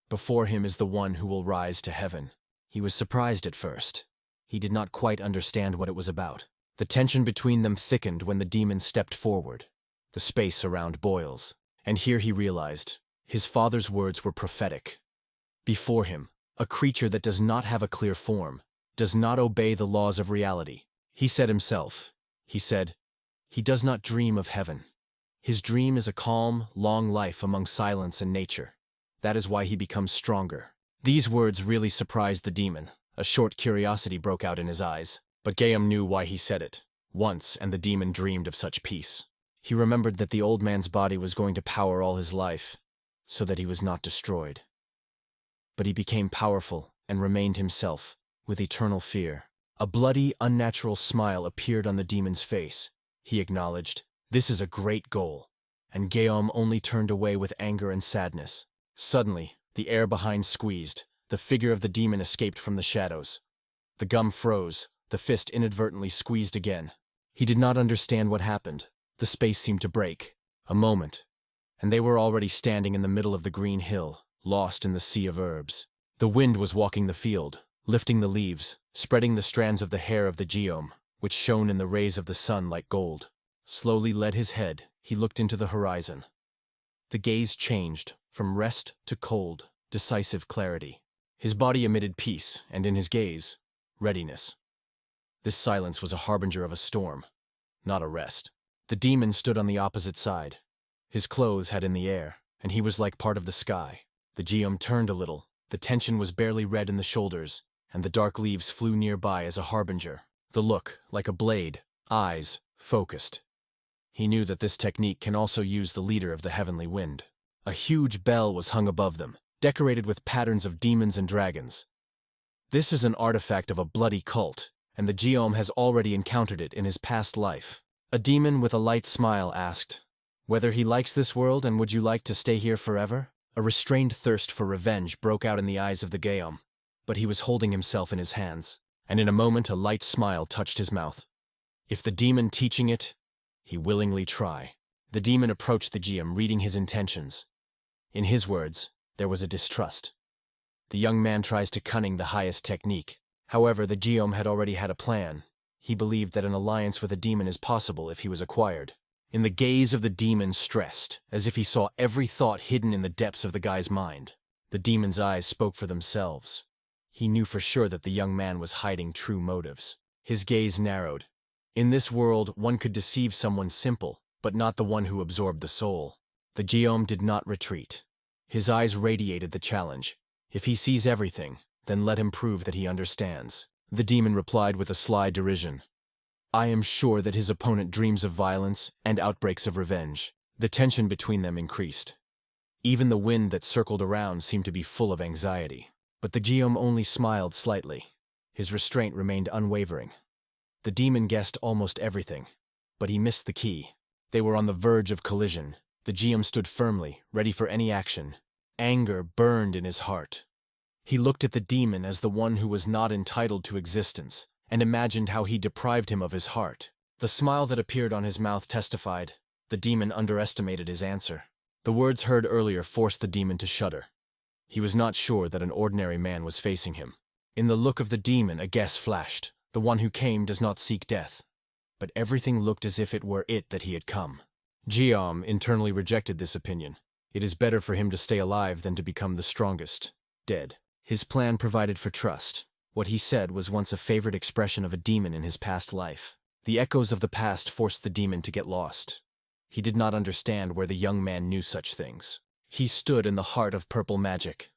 Before him is the one who will rise to heaven. He was surprised at first. He did not quite understand what it was about. The tension between them thickened when the demon stepped forward. The space around boils. And here he realized, his father's words were prophetic. Before him, a creature that does not have a clear form, does not obey the laws of reality. He said himself, he does not dream of heaven. His dream is a calm, long life among silence and nature. That is why he becomes stronger. These words really surprised the demon. A short curiosity broke out in his eyes. But Guillaume knew why he said it. Once, and the demon dreamed of such peace. He remembered that the old man's body was going to power all his life, so that he was not destroyed. But he became powerful and remained himself, with eternal fear. A bloody, unnatural smile appeared on the demon's face. He acknowledged, "This is a great goal." And Guillaume only turned away with anger and sadness. Suddenly, the air behind squeezed. The figure of the demon escaped from the shadows. The gum froze. The fist inadvertently squeezed again. He did not understand what happened. The space seemed to break. A moment, and they were already standing in the middle of the green hill, lost in the sea of herbs. The wind was walking the field. lifting the leaves, spreading the strands of the hair of the geom, which shone in the rays of the sun like gold. Slowly led his head, he looked into the horizon. The gaze changed, from rest to cold, decisive clarity. His body emitted peace, and in his gaze, readiness. This silence was a harbinger of a storm, not a rest. The demon stood on the opposite side. His clothes had in the air, and he was like part of the sky. The geom turned a little, the tension was barely red in the shoulders, and the dark leaves flew nearby as a harbinger. The look, like a blade, eyes, focused. He knew that this technique can also use the leader of the heavenly wind. A huge bell was hung above them, decorated with patterns of demons and dragons. This is an artifact of a bloody cult, and the geom has already encountered it in his past life. A demon with a light smile asked, whether he likes this world and would you like to stay here forever? A restrained thirst for revenge broke out in the eyes of the geom, but he was holding himself in his hands, and in a moment a light smile touched his mouth. If the demon teaching it, he willingly try. The demon approached the geom, reading his intentions. In his words, there was a distrust. The young man tries to cunning the highest technique. However, the geom had already had a plan. He believed that an alliance with a demon is possible if he was acquired. In the gaze of the demon stressed, as if he saw every thought hidden in the depths of the guy's mind. The demon's eyes spoke for themselves. He knew for sure that the young man was hiding true motives. His gaze narrowed. In this world, one could deceive someone simple, but not the one who absorbed the soul. The geom did not retreat. His eyes radiated the challenge. If he sees everything, then let him prove that he understands. The demon replied with a sly derision. I am sure that his opponent dreams of violence and outbreaks of revenge. The tension between them increased. Even the wind that circled around seemed to be full of anxiety. But the geom only smiled slightly. His restraint remained unwavering. The demon guessed almost everything, but he missed the key. They were on the verge of collision. The geom stood firmly, ready for any action. Anger burned in his heart. He looked at the demon as the one who was not entitled to existence, and imagined how he deprived him of his heart. The smile that appeared on his mouth testified. The demon underestimated his answer. The words heard earlier forced the demon to shudder. He was not sure that an ordinary man was facing him. In the look of the demon a guess flashed. The one who came does not seek death. But everything looked as if it were it that he had come. Geom internally rejected this opinion. It is better for him to stay alive than to become the strongest, dead. His plan provided for trust. What he said was once a favorite expression of a demon in his past life. The echoes of the past forced the demon to get lost. He did not understand where the young man knew such things. He stood in the heart of purple magic.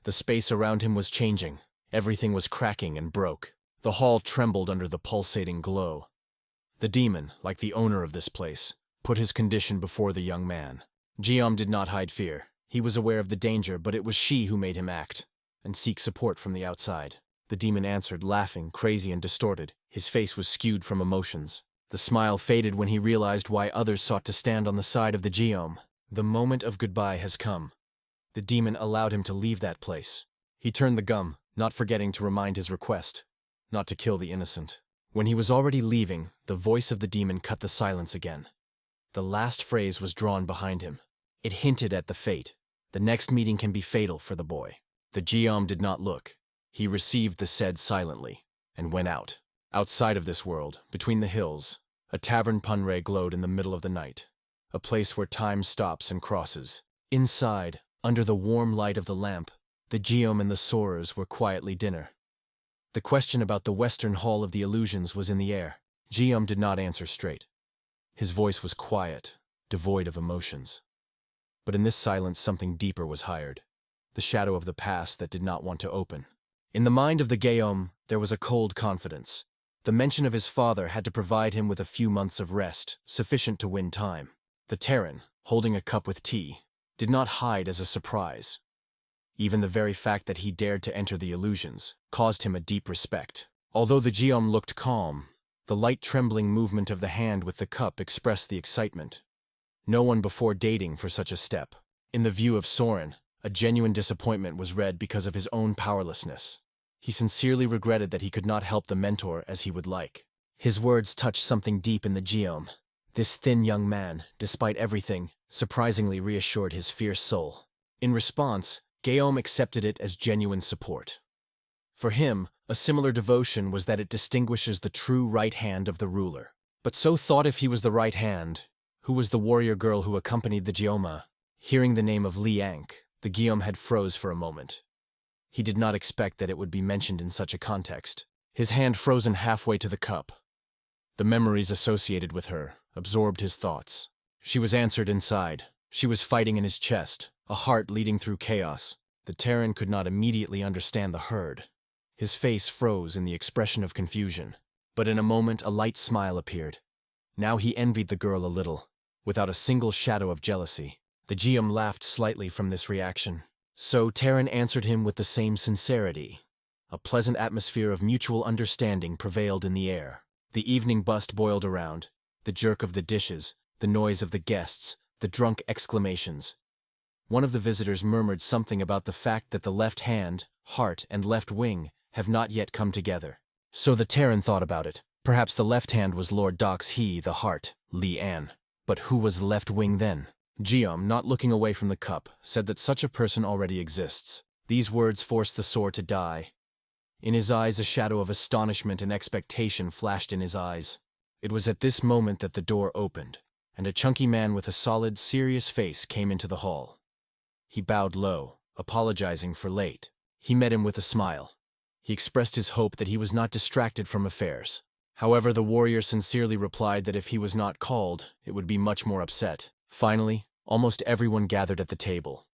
The space around him was changing. Everything was cracking and broke. The hall trembled under the pulsating glow. The demon, like the owner of this place, put his condition before the young man. Geom did not hide fear. He was aware of the danger, but it was she who made him act and seek support from the outside. The demon answered, laughing, crazy and distorted. His face was skewed from emotions. The smile faded when he realized why others sought to stand on the side of the geom. The moment of goodbye has come. The demon allowed him to leave that place. He turned the gum, not forgetting to remind his request, not to kill the innocent. When he was already leaving, the voice of the demon cut the silence again. The last phrase was drawn behind him. It hinted at the fate. The next meeting can be fatal for the boy. The geom did not look. He received the said silently, and went out. Outside of this world, between the hills, a tavern punray glowed in the middle of the night, a place where time stops and crosses. Inside, under the warm light of the lamp, the geom and the soarers were quietly dinner. The question about the western hall of the illusions was in the air. Geom did not answer straight. His voice was quiet, devoid of emotions. But in this silence something deeper was hired, the shadow of the past that did not want to open. In the mind of the geom, there was a cold confidence. The mention of his father had to provide him with a few months of rest, sufficient to win time. The Terran, holding a cup with tea, did not hide as a surprise. Even the very fact that he dared to enter the illusions caused him a deep respect. Although the geom looked calm, the light trembling movement of the hand with the cup expressed the excitement. No one before dating for such a step. In the view of Soren, a genuine disappointment was read because of his own powerlessness. He sincerely regretted that he could not help the mentor as he would like. His words touched something deep in the geom. This thin young man, despite everything, surprisingly reassured his fierce soul. In response, geom accepted it as genuine support. For him, A similar devotion was that it distinguishes the true right hand of the ruler. But so thought if he was the right hand, who was the warrior girl who accompanied the Gyoma? Hearing the name of Li Ank, the Guillaume had froze for a moment. He did not expect that it would be mentioned in such a context. His hand frozen halfway to the cup. The memories associated with her absorbed his thoughts. She was answered inside. She was fighting in his chest, a heart leading through chaos. The Terran could not immediately understand the herd. His face froze in the expression of confusion. But in a moment a light smile appeared. Now he envied the girl a little, without a single shadow of jealousy. The Geum laughed slightly from this reaction. So Terran answered him with the same sincerity. A pleasant atmosphere of mutual understanding prevailed in the air. The evening bust boiled around, the jerk of the dishes, the noise of the guests, the drunk exclamations. One of the visitors murmured something about the fact that the left hand, heart, and left wing have not yet come together. So the Terran thought about it. Perhaps the left hand was Lord Doc's he, the heart, Li An. But who was the left wing then? Geum, not looking away from the cup, said that such a person already exists. These words forced the sword to die. In his eyes a shadow of astonishment and expectation flashed in his eyes. It was at this moment that the door opened, and a chunky man with a solid, serious face came into the hall. He bowed low, apologizing for late. He met him with a smile. He expressed his hope that he was not distracted from affairs. However, the warrior sincerely replied that if he was not called, it would be much more upset. Finally, almost everyone gathered at the table.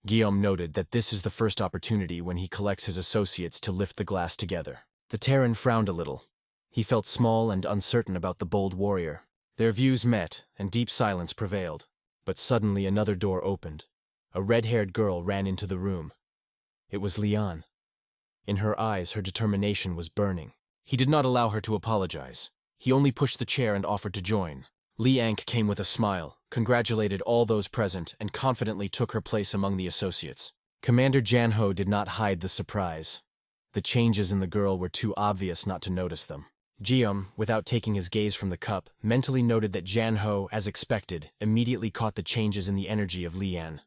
Guillaume noted that this is the first opportunity when he collects his associates to lift the glass together. The Terran frowned a little. He felt small and uncertain about the bold warrior. Their views met, and deep silence prevailed. But suddenly another door opened. A red-haired girl ran into the room. It was Lian. In her eyes, her determination was burning. He did not allow her to apologize. He only pushed the chair and offered to join. Li Ank came with a smile, congratulated all those present, and confidently took her place among the associates. Commander Janho did not hide the surprise. The changes in the girl were too obvious not to notice them. Guillaume, without taking his gaze from the cup, mentally noted that Janho, as expected, immediately caught the changes in the energy of Lian.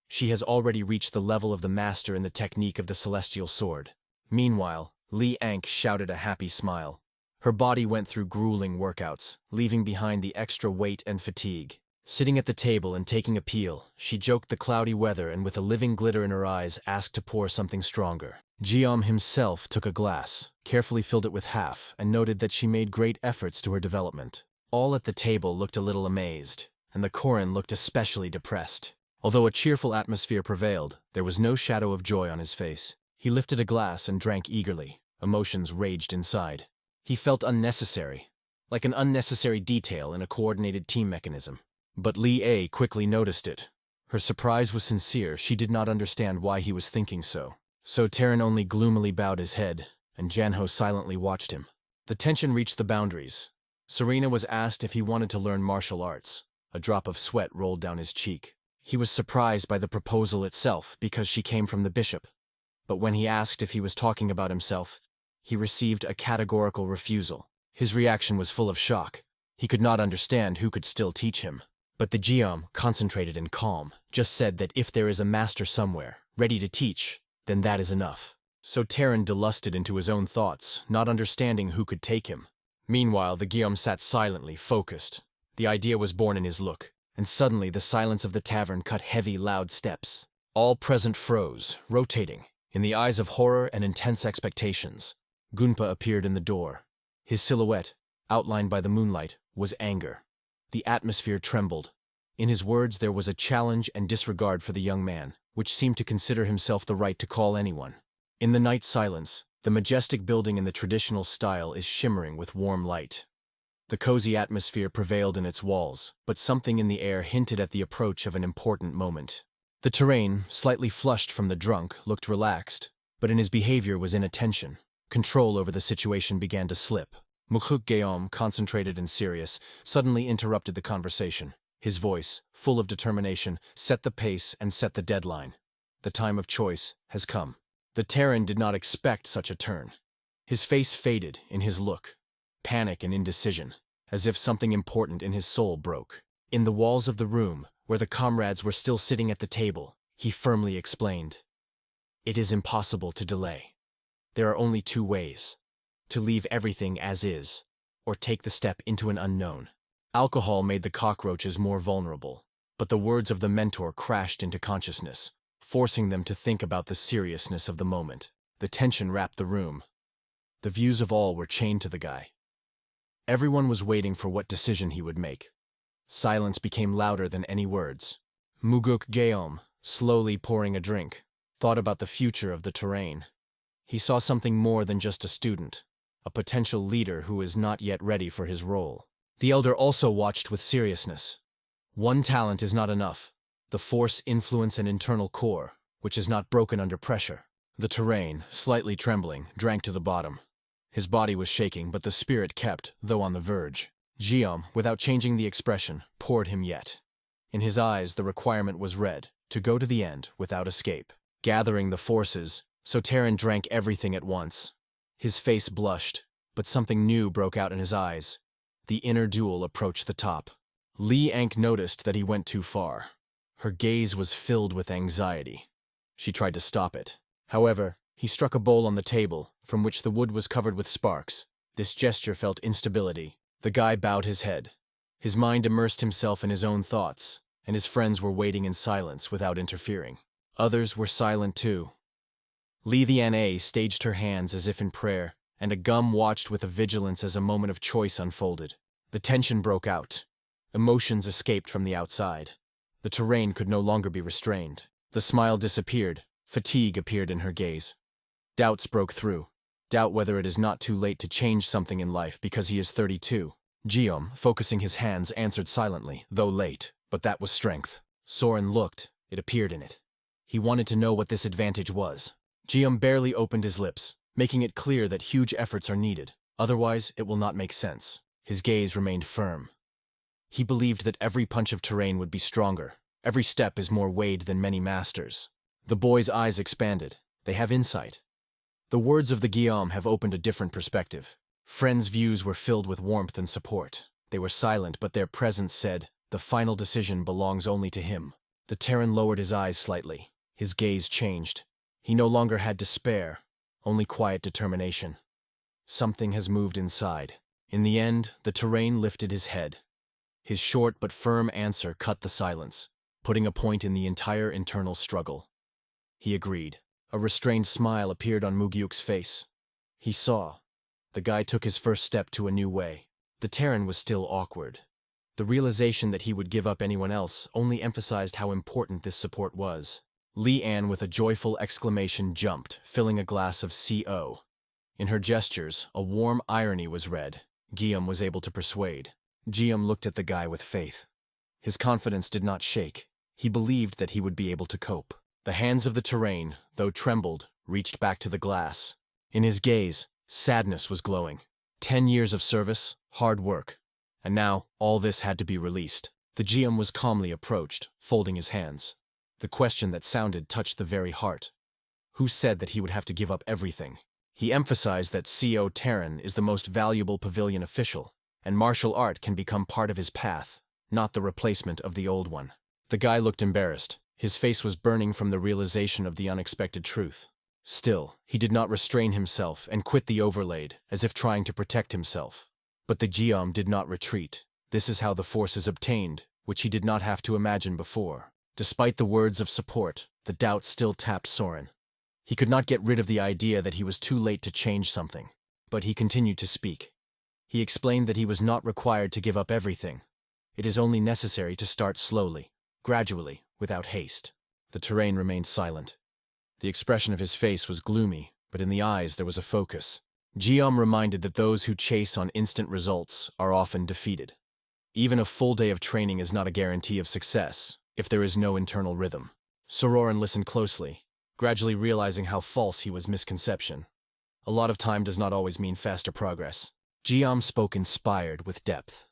She has already reached the level of the master in the technique of the celestial sword. Meanwhile, Li Ank shouted a happy smile. Her body went through grueling workouts, leaving behind the extra weight and fatigue. Sitting at the table and taking a peel, she joked the cloudy weather and with a living glitter in her eyes asked to pour something stronger. Guillaume himself took a glass, carefully filled it with half, and noted that she made great efforts to her development. All at the table looked a little amazed, and the Koran looked especially depressed. Although a cheerful atmosphere prevailed, there was no shadow of joy on his face. He lifted a glass and drank eagerly. Emotions raged inside. He felt unnecessary, like an unnecessary detail in a coordinated team mechanism. But Li A quickly noticed it. Her surprise was sincere. She did not understand why he was thinking so. So Terran only gloomily bowed his head, and Janho silently watched him. The tension reached the boundaries. Serena was asked if he wanted to learn martial arts. A drop of sweat rolled down his cheek. He was surprised by the proposal itself because she came from the bishop. But when he asked if he was talking about himself, he received a categorical refusal. His reaction was full of shock. He could not understand who could still teach him. But the Geom, concentrated and calm, just said that if there is a master somewhere, ready to teach, then that is enough. So Terran delusted into his own thoughts, not understanding who could take him. Meanwhile, the Geom sat silently, focused. The idea was born in his look, and suddenly the silence of the tavern cut heavy, loud steps. All present froze, rotating, in the eyes of horror and intense expectations. Gunpa appeared in the door. His silhouette, outlined by the moonlight, was anger. The atmosphere trembled. In his words there was a challenge and disregard for the young man, which seemed to consider himself the right to call anyone. In the night silence, the majestic building in the traditional style is shimmering with warm light. The cozy atmosphere prevailed in its walls, but something in the air hinted at the approach of an important moment. The terrain, slightly flushed from the drunk, looked relaxed, but in his behavior was inattention. Control over the situation began to slip. Mukhuk Guillaume, concentrated and serious, suddenly interrupted the conversation. His voice, full of determination, set the pace and set the deadline. The time of choice has come. The Terran did not expect such a turn. His face faded in his look, panic and indecision, as if something important in his soul broke. In the walls of the room, where the comrades were still sitting at the table, he firmly explained, "It is impossible to delay. There are only two ways: to leave everything as is, or take the step into an unknown. Alcohol made the cockroaches more vulnerable, but the words of the mentor crashed into consciousness, forcing them to think about the seriousness of the moment. The tension wrapped the room. The views of all were chained to the guy. Everyone was waiting for what decision he would make. Silence became louder than any words. Muguk Geom, slowly pouring a drink, thought about the future of the terrain. He saw something more than just a student, a potential leader who is not yet ready for his role. The elder also watched with seriousness. One talent is not enough: the force, influence, and internal core, which is not broken under pressure. The terrain, slightly trembling, drank to the bottom. His body was shaking, but the spirit kept, though on the verge. Geom, without changing the expression, poured him yet. In his eyes, the requirement was red: to go to the end without escape. Gathering the forces, Soteran drank everything at once. His face blushed, but something new broke out in his eyes. The inner duel approached the top. Li Ank noticed that he went too far. Her gaze was filled with anxiety. She tried to stop it. However, he struck a bowl on the table, from which the wood was covered with sparks. This gesture felt instability. The guy bowed his head. His mind immersed himself in his own thoughts, and his friends were waiting in silence without interfering. Others were silent too. Li the Ana staged her hands as if in prayer, and a gum watched with a vigilance as a moment of choice unfolded. The tension broke out. Emotions escaped from the outside. The terrain could no longer be restrained. The smile disappeared. Fatigue appeared in her gaze. Doubts broke through. Doubt whether it is not too late to change something in life because he is 32. Geom, focusing his hands, answered silently, though late, but that was strength. Soren looked. It appeared in it. He wanted to know what this advantage was. Geom barely opened his lips, making it clear that huge efforts are needed. Otherwise, it will not make sense. His gaze remained firm. He believed that every punch of terrain would be stronger. Every step is more weighed than many masters. The boy's eyes expanded. They have insight. The words of the Guillaume have opened a different perspective. Friends' views were filled with warmth and support. They were silent, but their presence said, the final decision belongs only to him. The Terran lowered his eyes slightly. His gaze changed. He no longer had despair, only quiet determination. Something has moved inside. In the end, the terrain lifted his head. His short but firm answer cut the silence, putting a point in the entire internal struggle. He agreed. A restrained smile appeared on Mugyuk's face. He saw. The guy took his first step to a new way. The Terran was still awkward. The realization that he would give up anyone else only emphasized how important this support was. Li An, with a joyful exclamation, jumped, filling a glass of CO. In her gestures, a warm irony was read. Guillaume was able to persuade. Guillaume looked at the guy with faith. His confidence did not shake. He believed that he would be able to cope. The hands of the terrain, though trembled, reached back to the glass. In his gaze, sadness was glowing. 10 years of service, hard work. And now, all this had to be released. The Guillaume was calmly approached, folding his hands. The question that sounded touched the very heart. Who said that he would have to give up everything? He emphasized that CO Terran is the most valuable pavilion official, and martial art can become part of his path, not the replacement of the old one. The guy looked embarrassed. His face was burning from the realization of the unexpected truth. Still, he did not restrain himself and quit the overlaid, as if trying to protect himself. But the Guillaume did not retreat. This is how the force is obtained, which he did not have to imagine before. Despite the words of support, the doubt still tapped Soren. He could not get rid of the idea that he was too late to change something. But he continued to speak. He explained that he was not required to give up everything. It is only necessary to start slowly, gradually, without haste. The terrain remained silent. The expression of his face was gloomy, but in the eyes there was a focus. Guillaume reminded that those who chase on instant results are often defeated. Even a full day of training is not a guarantee of success if there is no internal rhythm. Sororan listened closely, gradually realizing how false he was misconception. A lot of time does not always mean faster progress. Guillaume spoke inspired with depth.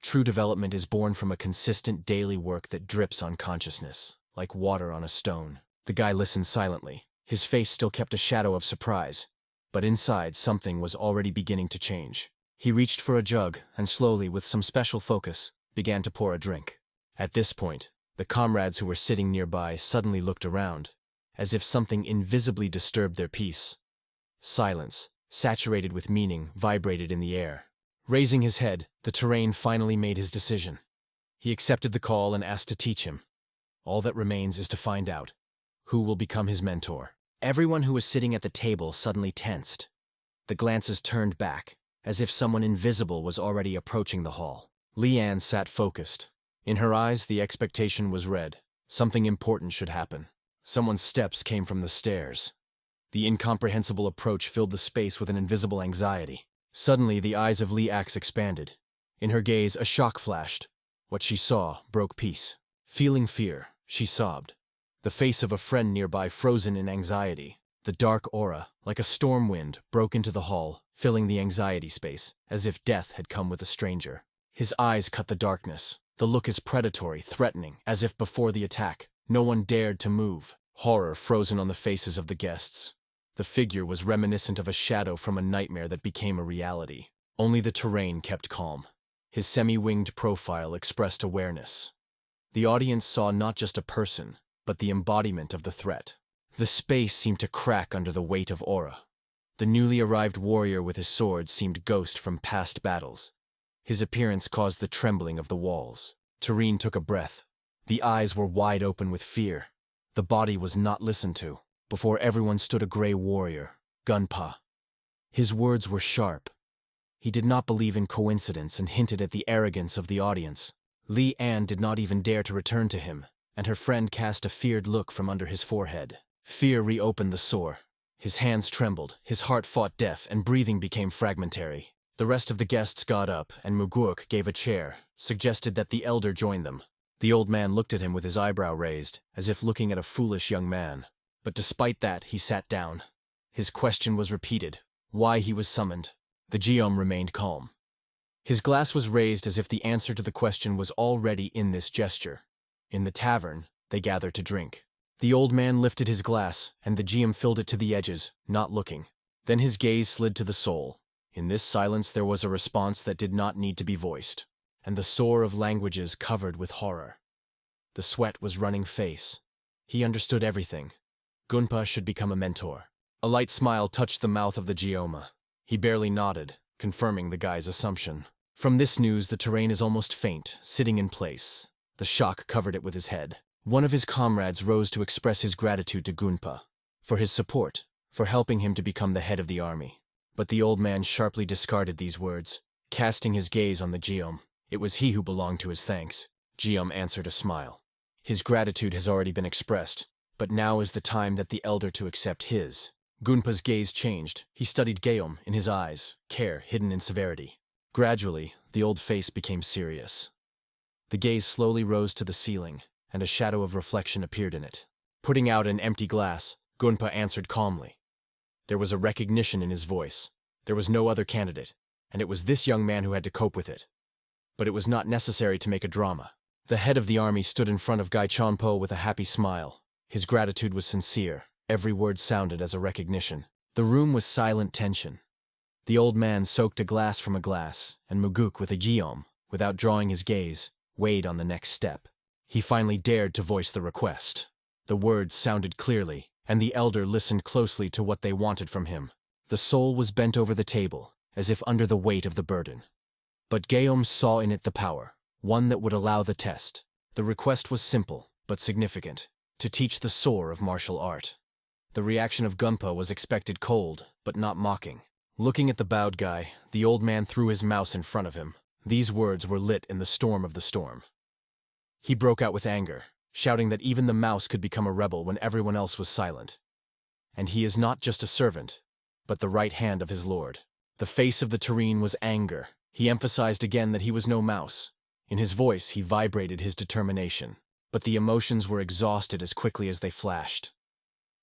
True development is born from a consistent daily work that drips on consciousness, like water on a stone. The guy listened silently. His face still kept a shadow of surprise, but inside something was already beginning to change. He reached for a jug and slowly, with some special focus, began to pour a drink. At this point, the comrades who were sitting nearby suddenly looked around, as if something invisibly disturbed their peace. Silence, saturated with meaning, vibrated in the air. Raising his head, the terrain finally made his decision. He accepted the call and asked to teach him. All that remains is to find out who will become his mentor. Everyone who was sitting at the table suddenly tensed. The glances turned back, as if someone invisible was already approaching the hall. Leanne sat focused. In her eyes, the expectation was red. Something important should happen. Someone's steps came from the stairs. The incomprehensible approach filled the space with an invisible anxiety. Suddenly, the eyes of Leax expanded. In her gaze, a shock flashed. What she saw broke peace. Feeling fear, she sobbed. The face of a friend nearby frozen in anxiety. The dark aura, like a storm wind, broke into the hall, filling the anxiety space, as if death had come with a stranger. His eyes cut the darkness. The look is predatory, threatening, as if before the attack. No one dared to move. Horror frozen on the faces of the guests. The figure was reminiscent of a shadow from a nightmare that became a reality. Only the terrain kept calm. His semi-winged profile expressed awareness. The audience saw not just a person, but the embodiment of the threat. The space seemed to crack under the weight of aura. The newly arrived warrior with his sword seemed ghost from past battles. His appearance caused the trembling of the walls. Tareen took a breath. The eyes were wide open with fear. The body was not listened to. Before everyone stood a gray warrior, Gunpa. His words were sharp. He did not believe in coincidence and hinted at the arrogance of the audience. Leanne did not even dare to return to him, and her friend cast a feared look from under his forehead. Fear reopened the sore. His hands trembled, his heart fought death, and breathing became fragmentary. The rest of the guests got up, and Mugurk gave a chair, suggested that the elder join them. The old man looked at him with his eyebrow raised, as if looking at a foolish young man. But despite that, he sat down. His question was repeated, why he was summoned. The Geom remained calm. His glass was raised as if the answer to the question was already in this gesture. In the tavern, they gathered to drink. The old man lifted his glass, and the Geom filled it to the edges, not looking. Then his gaze slid to the soul. In this silence there was a response that did not need to be voiced, and the soar of languages covered with horror. The sweat was running face. He understood everything. Gunpa should become a mentor. A light smile touched the mouth of the Geoma. He barely nodded, confirming the guy's assumption. From this news, the terrain is almost faint, sitting in place. The shock covered it with his head. One of his comrades rose to express his gratitude to Gunpa, for his support, for helping him to become the head of the army. But the old man sharply discarded these words, casting his gaze on the Geom. It was he who belonged to his thanks. Geom answered a smile. His gratitude has already been expressed, but now is the time that the elder to accept his. Gunpa's gaze changed. He studied Geom in his eyes, care hidden in severity. Gradually, the old face became serious. The gaze slowly rose to the ceiling, and a shadow of reflection appeared in it. Putting out an empty glass, Gunpa answered calmly. There was a recognition in his voice. There was no other candidate, and it was this young man who had to cope with it. But it was not necessary to make a drama. The head of the army stood in front of Gai Chanpo with a happy smile. His gratitude was sincere. Every word sounded as a recognition. The room was silent tension. The old man soaked a glass from a glass, and Muguk with a Geom, without drawing his gaze, weighed on the next step. He finally dared to voice the request. The words sounded clearly, and the elder listened closely to what they wanted from him. The soul was bent over the table, as if under the weight of the burden. But Geom saw in it the power, one that would allow the test. The request was simple, but significant, to teach the soar of martial art. The reaction of Gunpa was expected cold, but not mocking. Looking at the bowed guy, the old man threw his mouse in front of him. These words were lit in the storm of the storm. He broke out with anger, shouting that even the mouse could become a rebel when everyone else was silent. And he is not just a servant, but the right hand of his lord. The face of the Terrene was anger. He emphasized again that he was no mouse. In his voice, he vibrated his determination. But the emotions were exhausted as quickly as they flashed.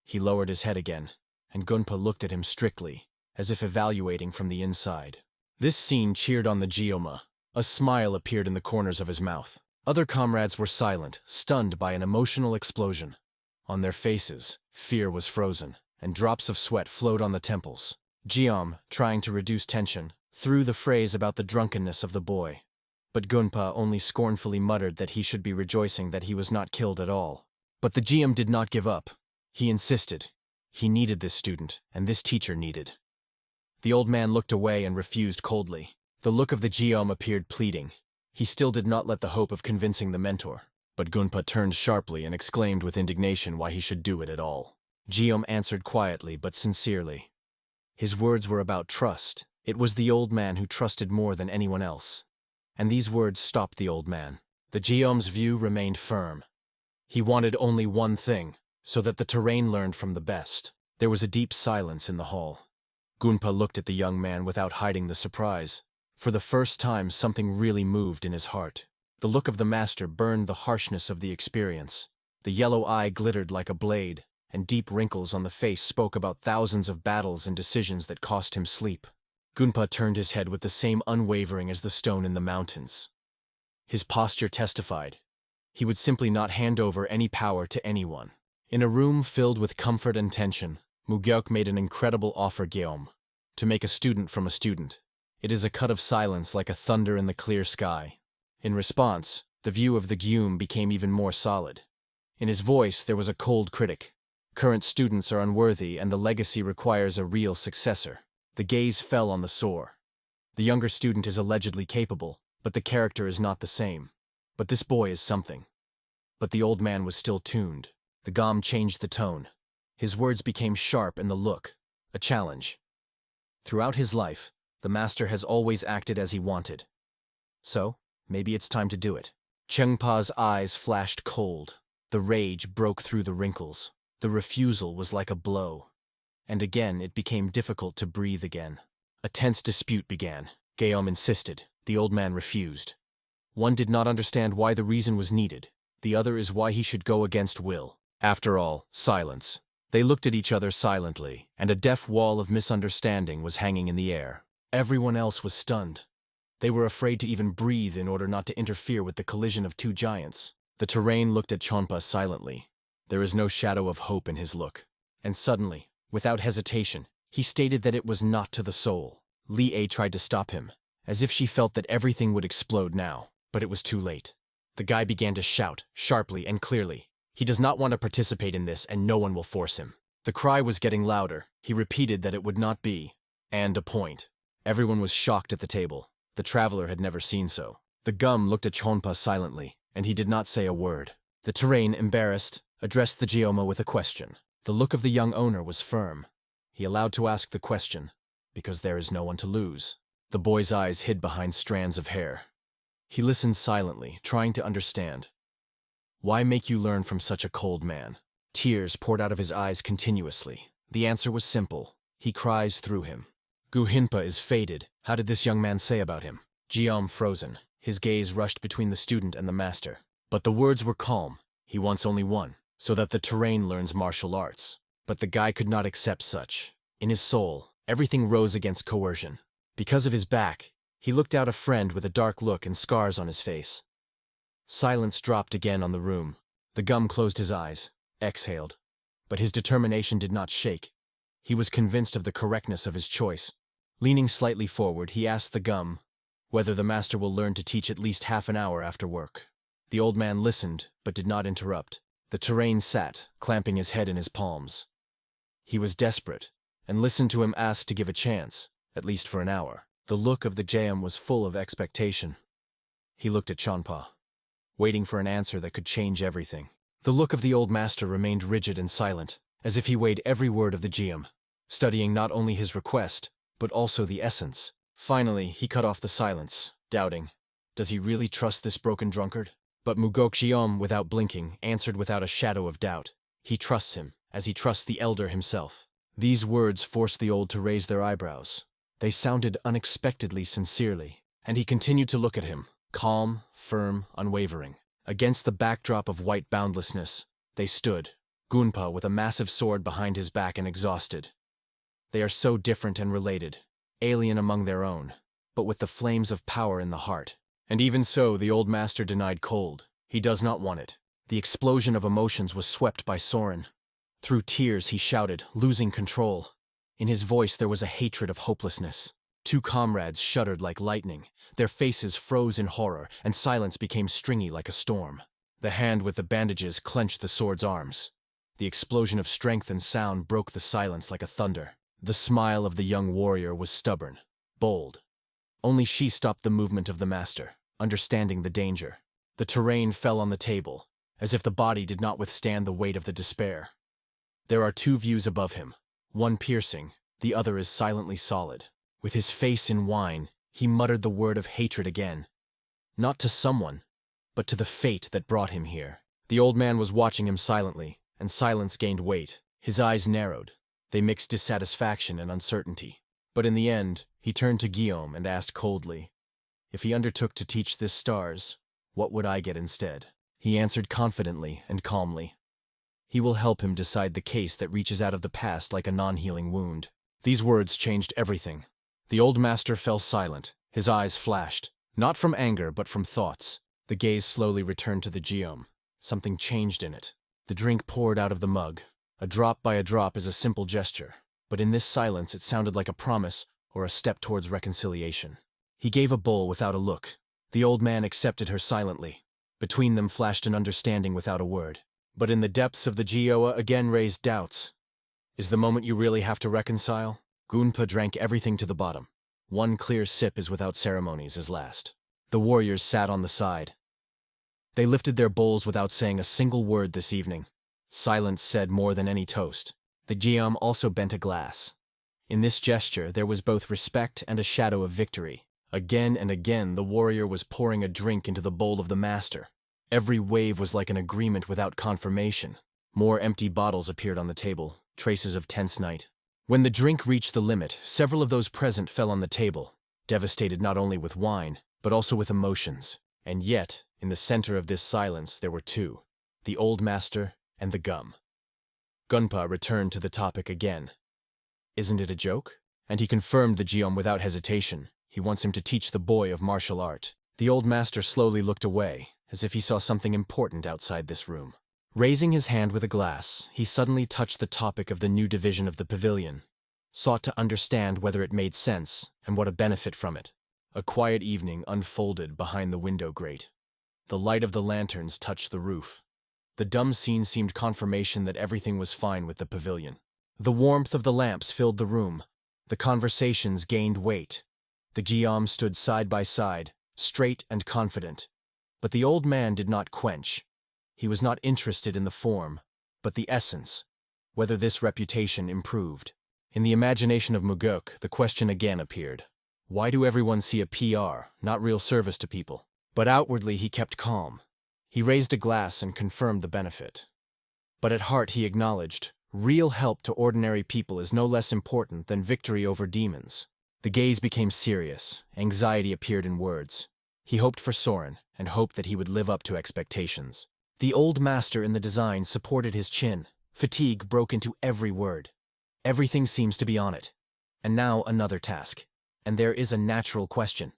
He lowered his head again, and Gunpa looked at him strictly, as if evaluating from the inside. This scene cheered on the Geoma. A smile appeared in the corners of his mouth. Other comrades were silent, stunned by an emotional explosion. On their faces, fear was frozen, and drops of sweat flowed on the temples. Geom, trying to reduce tension, threw the phrase about the drunkenness of the boy. But Gunpa only scornfully muttered that he should be rejoicing that he was not killed at all. But the Geom did not give up. He insisted. He needed this student, and this teacher needed. The old man looked away and refused coldly. The look of the geom appeared pleading. He still did not let the hope of convincing the mentor. But Gunpa turned sharply and exclaimed with indignation why he should do it at all. Geom answered quietly but sincerely. His words were about trust. It was the old man who trusted more than anyone else. And these words stopped the old man. The geom's view remained firm. He wanted only one thing, so that the terrain learned from the best. There was a deep silence in the hall. Gunpa looked at the young man without hiding the surprise. For the first time, something really moved in his heart. The look of the master burned the harshness of the experience. The yellow eye glittered like a blade, and deep wrinkles on the face spoke about thousands of battles and decisions that cost him sleep. Gunpa turned his head with the same unwavering as the stone in the mountains. His posture testified. He would simply not hand over any power to anyone. In a room filled with comfort and tension, Mugyok made an incredible offer Geom. To make a student from a student. It is a cut of silence like a thunder in the clear sky. In response, the view of the Gyum became even more solid. In his voice there was a cold critic. Current students are unworthy and the legacy requires a real successor. The gaze fell on the sore. The younger student is allegedly capable, but the character is not the same. But this boy is something. But the old man was still tuned. The Gom changed the tone. His words became sharp and the look, a challenge. Throughout his life, the master has always acted as he wanted. So, maybe it's time to do it. Chengpa's eyes flashed cold. The rage broke through the wrinkles. The refusal was like a blow. And again it became difficult to breathe again. A tense dispute began. Geom insisted. The old man refused. One did not understand why the reason was needed. The other is why he should go against will. After all, silence. They looked at each other silently, and a deaf wall of misunderstanding was hanging in the air. Everyone else was stunned. They were afraid to even breathe in order not to interfere with the collision of two giants. The terrain looked at Chonpa silently. There is no shadow of hope in his look. And suddenly, without hesitation, he stated that it was not to the soul. Li-A tried to stop him, as if she felt that everything would explode now, but it was too late. The guy began to shout, sharply and clearly. He does not want to participate in this and no one will force him. The cry was getting louder. He repeated that it would not be. And a point. Everyone was shocked at the table. The traveler had never seen so. The Gum looked at Chonpa silently, and he did not say a word. The terrain, embarrassed, addressed the Geoma with a question. The look of the young owner was firm. He allowed to ask the question, because there is no one to lose. The boy's eyes hid behind strands of hair. He listened silently, trying to understand. Why make you learn from such a cold man? Tears poured out of his eyes continuously. The answer was simple. He cries through him. Gu Hinpa is faded. How did this young man say about him? Geom frozen. His gaze rushed between the student and the master. But the words were calm. He wants only one, so that the terrain learns martial arts. But the guy could not accept such. In his soul, everything rose against coercion. Because of his back, he looked out a friend with a dark look and scars on his face. Silence dropped again on the room. The Gum closed his eyes, exhaled. But his determination did not shake. He was convinced of the correctness of his choice. Leaning slightly forward, he asked the Gum whether the master will learn to teach at least half an hour after work. The old man listened, but did not interrupt. The terrain sat, clamping his head in his palms. He was desperate, and listened to him ask to give a chance, at least for an hour. The look of the Jaem was full of expectation. He looked at Chonpa, waiting for an answer that could change everything. The look of the old master remained rigid and silent, as if he weighed every word of the Jaem, studying not only his request, but also the essence. Finally, he cut off the silence, doubting. Does he really trust this broken drunkard? But Mugok Jiom, without blinking, answered without a shadow of doubt. He trusts him, as he trusts the elder himself. These words forced the old to raise their eyebrows. They sounded unexpectedly sincerely, and he continued to look at him, calm, firm, unwavering. Against the backdrop of white boundlessness, they stood, Gunpa with a massive sword behind his back and exhausted. They are so different and related, alien among their own, but with the flames of power in the heart. And even so, the old master denied cold. He does not want it. The explosion of emotions was swept by Soren. Through tears, he shouted, losing control. In his voice, there was a hatred of hopelessness. Two comrades shuddered like lightning. Their faces froze in horror, and silence became stringy like a storm. The hand with the bandages clenched the sword's arms. The explosion of strength and sound broke the silence like a thunder. The smile of the young warrior was stubborn, bold. Only she stopped the movement of the master, understanding the danger. The terrain fell on the table, as if the body did not withstand the weight of the despair. There are two views above him, one piercing, the other is silently solid. With his face in wine, he muttered the word of hatred again. Not to someone, but to the fate that brought him here. The old man was watching him silently, and silence gained weight. His eyes narrowed. They mixed dissatisfaction and uncertainty. But in the end, he turned to Guillaume and asked coldly, "If he undertook to teach this stars, what would I get instead?" He answered confidently and calmly, "He will help him decide the case that reaches out of the past like a non-healing wound." These words changed everything. The old master fell silent. His eyes flashed, not from anger but from thoughts. The gaze slowly returned to the Guillaume. Something changed in it. The drink poured out of the mug. A drop by a drop is a simple gesture, but in this silence it sounded like a promise or a step towards reconciliation. He gave a bowl without a look. The old man accepted her silently. Between them flashed an understanding without a word. But in the depths of the Gioa again raised doubts. Is the moment you really have to reconcile? Gunpa drank everything to the bottom. One clear sip is without ceremonies as last. The warriors sat on the side. They lifted their bowls without saying a single word this evening. Silence said more than any toast. The Guillaume also bent a glass. In this gesture there was both respect and a shadow of victory. Again and again the warrior was pouring a drink into the bowl of the master. Every wave was like an agreement without confirmation. More empty bottles appeared on the table, traces of tense night. When the drink reached the limit, several of those present fell on the table, devastated not only with wine, but also with emotions. And yet, in the center of this silence there were two, the old master and the gum. Gunpa returned to the topic again. "Isn't it a joke?" And he confirmed the Guillaume without hesitation. He wants him to teach the boy of martial art. The old master slowly looked away, as if he saw something important outside this room. Raising his hand with a glass, he suddenly touched the topic of the new division of the pavilion, sought to understand whether it made sense and what a benefit from it. A quiet evening unfolded behind the window grate. The light of the lanterns touched the roof. The dumb scene seemed confirmation that everything was fine with the pavilion. The warmth of the lamps filled the room. The conversations gained weight. The Guillaume stood side by side, straight and confident. But the old man did not quench. He was not interested in the form, but the essence, whether this reputation improved. In the imagination of Mugok, the question again appeared. Why do everyone see a PR, not real service to people? But outwardly he kept calm. He raised a glass and confirmed the benefit. But at heart he acknowledged, real help to ordinary people is no less important than victory over demons. The gaze became serious. Anxiety appeared in words. He hoped for Soren, and hoped that he would live up to expectations. The old master in the design supported his chin. Fatigue broke into every word. Everything seems to be on it. And now another task. And there is a natural question.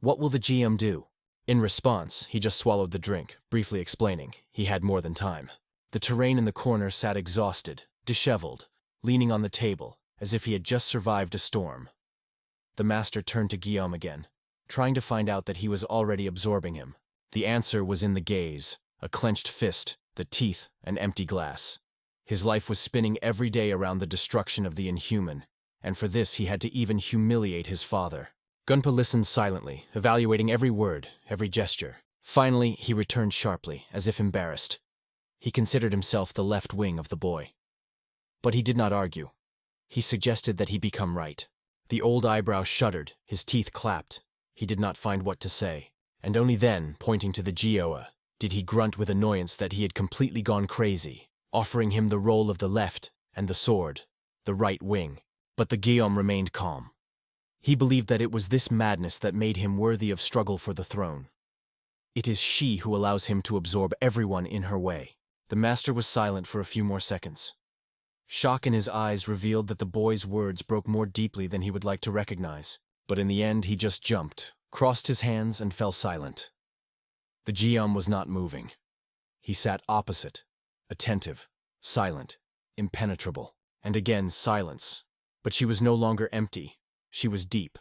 What will the GM do? In response, he just swallowed the drink, briefly explaining he had more than time. The terrain in the corner sat exhausted, disheveled, leaning on the table, as if he had just survived a storm. The master turned to Guillaume again, trying to find out that he was already absorbing him. The answer was in the gaze, a clenched fist, the teeth, an empty glass. His life was spinning every day around the destruction of the inhuman, and for this he had to even humiliate his father. Gunpa listened silently, evaluating every word, every gesture. Finally, he returned sharply, as if embarrassed. He considered himself the left wing of the boy. But he did not argue. He suggested that he become right. The old eyebrow shuddered, his teeth clapped. He did not find what to say, and only then, pointing to the Gioa, did he grunt with annoyance that he had completely gone crazy, offering him the role of the left and the sword, the right wing. But the Guillaume remained calm. He believed that it was this madness that made him worthy of struggle for the throne. It is she who allows him to absorb everyone in her way. The master was silent for a few more seconds. Shock in his eyes revealed that the boy's words broke more deeply than he would like to recognize. But in the end he just jumped, crossed his hands and fell silent. The Guillaume was not moving. He sat opposite, attentive, silent, impenetrable, and again silence. But she was no longer empty. She was deep.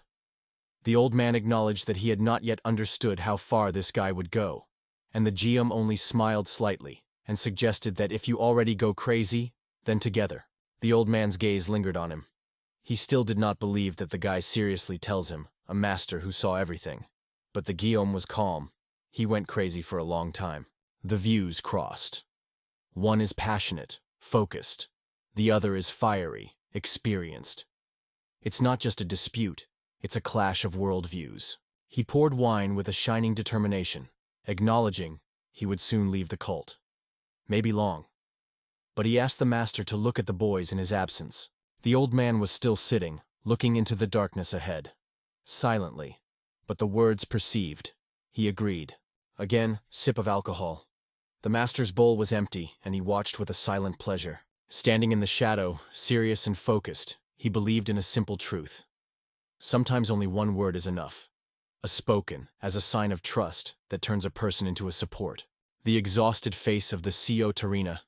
The old man acknowledged that he had not yet understood how far this guy would go, and the Guillaume only smiled slightly, and suggested that if you already go crazy, then together. The old man's gaze lingered on him. He still did not believe that the guy seriously tells him, a master who saw everything. But the Guillaume was calm. He went crazy for a long time. The views crossed. One is passionate, focused. The other is fiery, experienced. It's not just a dispute, it's a clash of worldviews. He poured wine with a shining determination, acknowledging he would soon leave the cult. Maybe long. But he asked the master to look at the boys in his absence. The old man was still sitting, looking into the darkness ahead. Silently, but the words perceived. He agreed. Again, sip of alcohol. The master's bowl was empty, and he watched with a silent pleasure. Standing in the shadow, serious and focused, he believed in a simple truth. Sometimes only one word is enough. A spoken, as a sign of trust that turns a person into a support. The exhausted face of the CO Tarina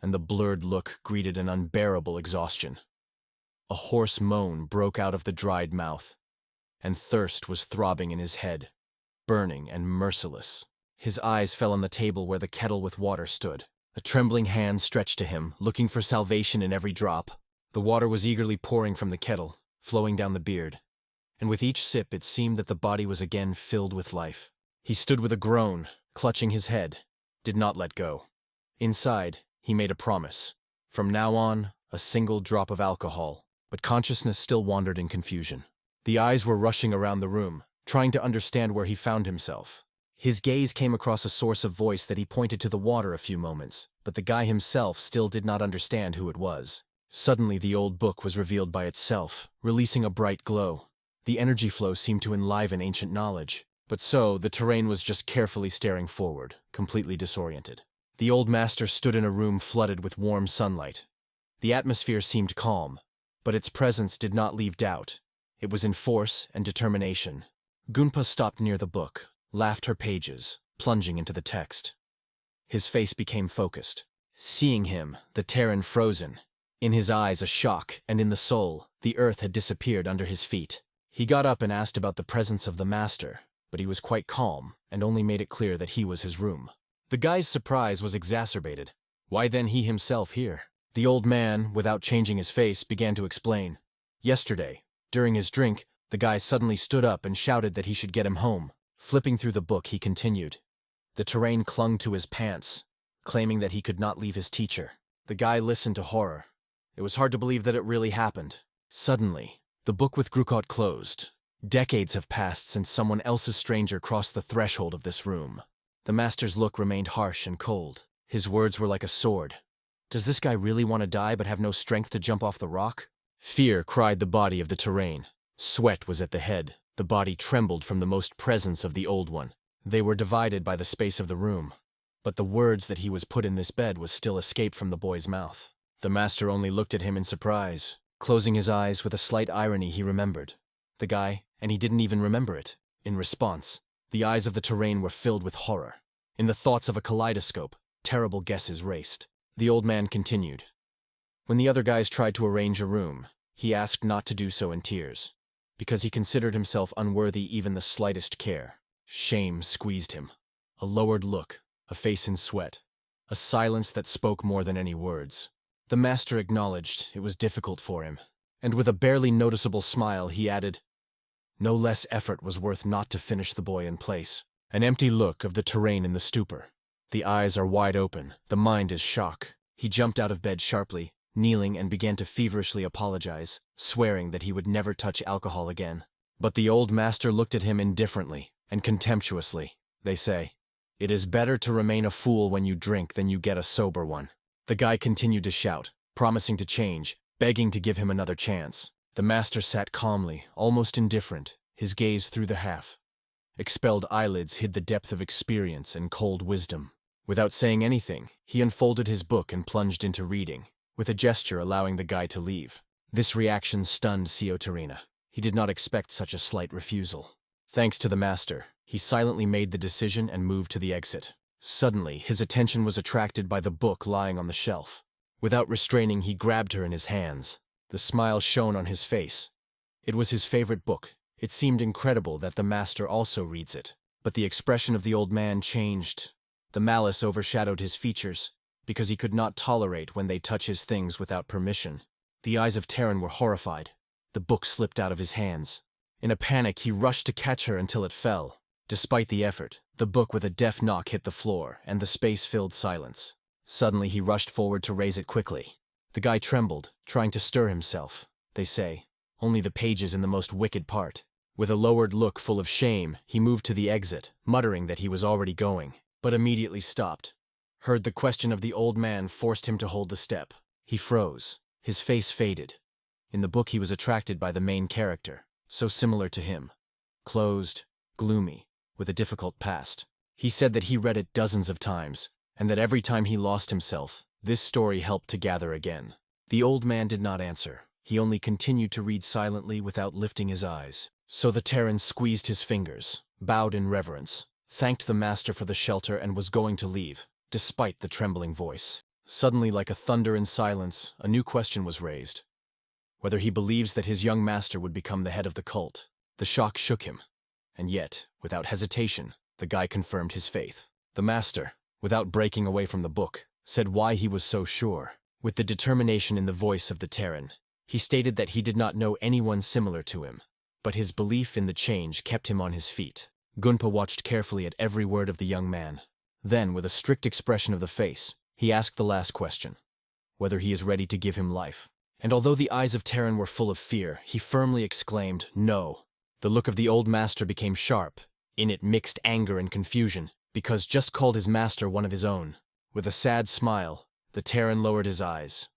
and the blurred look greeted an unbearable exhaustion. A hoarse moan broke out of the dried mouth, and thirst was throbbing in his head, burning and merciless. His eyes fell on the table where the kettle with water stood. A trembling hand stretched to him, looking for salvation in every drop. The water was eagerly pouring from the kettle, flowing down the beard, and with each sip it seemed that the body was again filled with life. He stood with a groan, clutching his head, did not let go. Inside, he made a promise. From now on, a single drop of alcohol, but consciousness still wandered in confusion. The eyes were rushing around the room, trying to understand where he found himself. His gaze came across a source of voice that he pointed to the water a few moments, but the guy himself still did not understand who it was. Suddenly the old book was revealed by itself, releasing a bright glow. The energy flow seemed to enliven ancient knowledge. But so, the terrain was just carefully staring forward, completely disoriented. The old master stood in a room flooded with warm sunlight. The atmosphere seemed calm, but its presence did not leave doubt. It was in force and determination. Gunpa stopped near the book, laughed her pages, plunging into the text. His face became focused. Seeing him, the Terran frozen. In his eyes a shock, and in the soul, the earth had disappeared under his feet. He got up and asked about the presence of the master, but he was quite calm and only made it clear that he was his room. The guy's surprise was exacerbated. Why then he himself here? The old man, without changing his face, began to explain. Yesterday, during his drink, the guy suddenly stood up and shouted that he should get him home. Flipping through the book, he continued. The terrain clung to his pants, claiming that he could not leave his teacher. The guy listened to horror. It was hard to believe that it really happened. Suddenly, the book with Grucot closed. Decades have passed since someone else's stranger crossed the threshold of this room. The master's look remained harsh and cold. His words were like a sword. Does this guy really want to die but have no strength to jump off the rock? Fear cried the body of the terrain. Sweat was at the head. The body trembled from the most presence of the old one. They were divided by the space of the room. But the words that he was put in this bed was still escaped from the boy's mouth. The master only looked at him in surprise. Closing his eyes with a slight irony, he remembered. The guy, and he didn't even remember it. In response, the eyes of the terrain were filled with horror. In the thoughts of a kaleidoscope, terrible guesses raced. The old man continued. When the other guys tried to arrange a room, he asked not to do so in tears, because he considered himself unworthy even the slightest care. Shame squeezed him. A lowered look, a face in sweat, a silence that spoke more than any words. The master acknowledged it was difficult for him, and with a barely noticeable smile he added, no less effort was worth not to finish the boy in place. An empty look of the terrain in the stupor. The eyes are wide open, the mind is shock. He jumped out of bed sharply, kneeling, and began to feverishly apologize, swearing that he would never touch alcohol again. But the old master looked at him indifferently and contemptuously. They say, it is better to remain a fool when you drink than you get a sober one. The guy continued to shout, promising to change, begging to give him another chance. The master sat calmly, almost indifferent, his gaze through the half. Expelled eyelids hid the depth of experience and cold wisdom. Without saying anything, he unfolded his book and plunged into reading, with a gesture allowing the guy to leave. This reaction stunned Sio Tarina. He did not expect such a slight refusal. Thanks to the master, he silently made the decision and moved to the exit. Suddenly, his attention was attracted by the book lying on the shelf. Without restraining, he grabbed her in his hands. The smile shone on his face. It was his favorite book. It seemed incredible that the master also reads it. But the expression of the old man changed. The malice overshadowed his features. because he could not tolerate when they touch his things without permission. The eyes of Terran were horrified. The book slipped out of his hands. In a panic, he rushed to catch her until it fell. Despite the effort, the book with a deaf knock hit the floor, and the space-filled silence. Suddenly, he rushed forward to raise it quickly. The guy trembled, trying to stir himself. They say, only the pages in the most wicked part. With a lowered look full of shame, he moved to the exit, muttering that he was already going, but immediately stopped. Heard the question of the old man forced him to hold the step. He froze. His face faded. In the book he was attracted by the main character, so similar to him. Closed, gloomy, with a difficult past. He said that he read it dozens of times, and that every time he lost himself, this story helped to gather again. The old man did not answer. He only continued to read silently without lifting his eyes. So the Terran squeezed his fingers, bowed in reverence, thanked the master for the shelter and was going to leave, despite the trembling voice. Suddenly, like a thunder in silence, a new question was raised. Whether he believes that his young master would become the head of the cult. The shock shook him. And yet, without hesitation, the guy confirmed his faith. The master, without breaking away from the book, said why he was so sure. With the determination in the voice of the Terran, he stated that he did not know anyone similar to him. But his belief in the change kept him on his feet. Gunpa watched carefully at every word of the young man. Then, with a strict expression of the face, he asked the last question, whether he is ready to give him life. And although the eyes of Terran were full of fear, he firmly exclaimed, "No." The look of the old master became sharp, in it mixed anger and confusion, because just called his master one of his own. With a sad smile, the Terran lowered his eyes.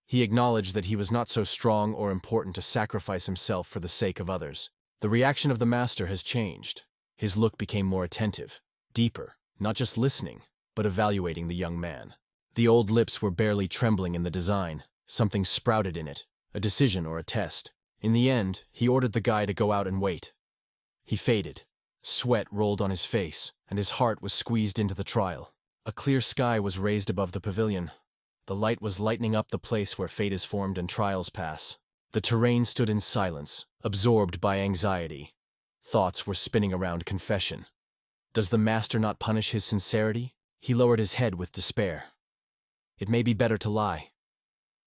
He acknowledged that he was not so strong or important to sacrifice himself for the sake of others. The reaction of the master has changed. His look became more attentive, deeper, not just listening, but evaluating the young man. The old lips were barely trembling in the design. Something sprouted in it, a decision or a test. In the end, he ordered the guy to go out and wait. He faded. Sweat rolled on his face, and his heart was squeezed into the trial. A clear sky was raised above the pavilion. The light was lightening up the place where fate is formed and trials pass. The terrain stood in silence, absorbed by anxiety. Thoughts were spinning around confession. Does the master not punish his sincerity? He lowered his head with despair. It may be better to lie.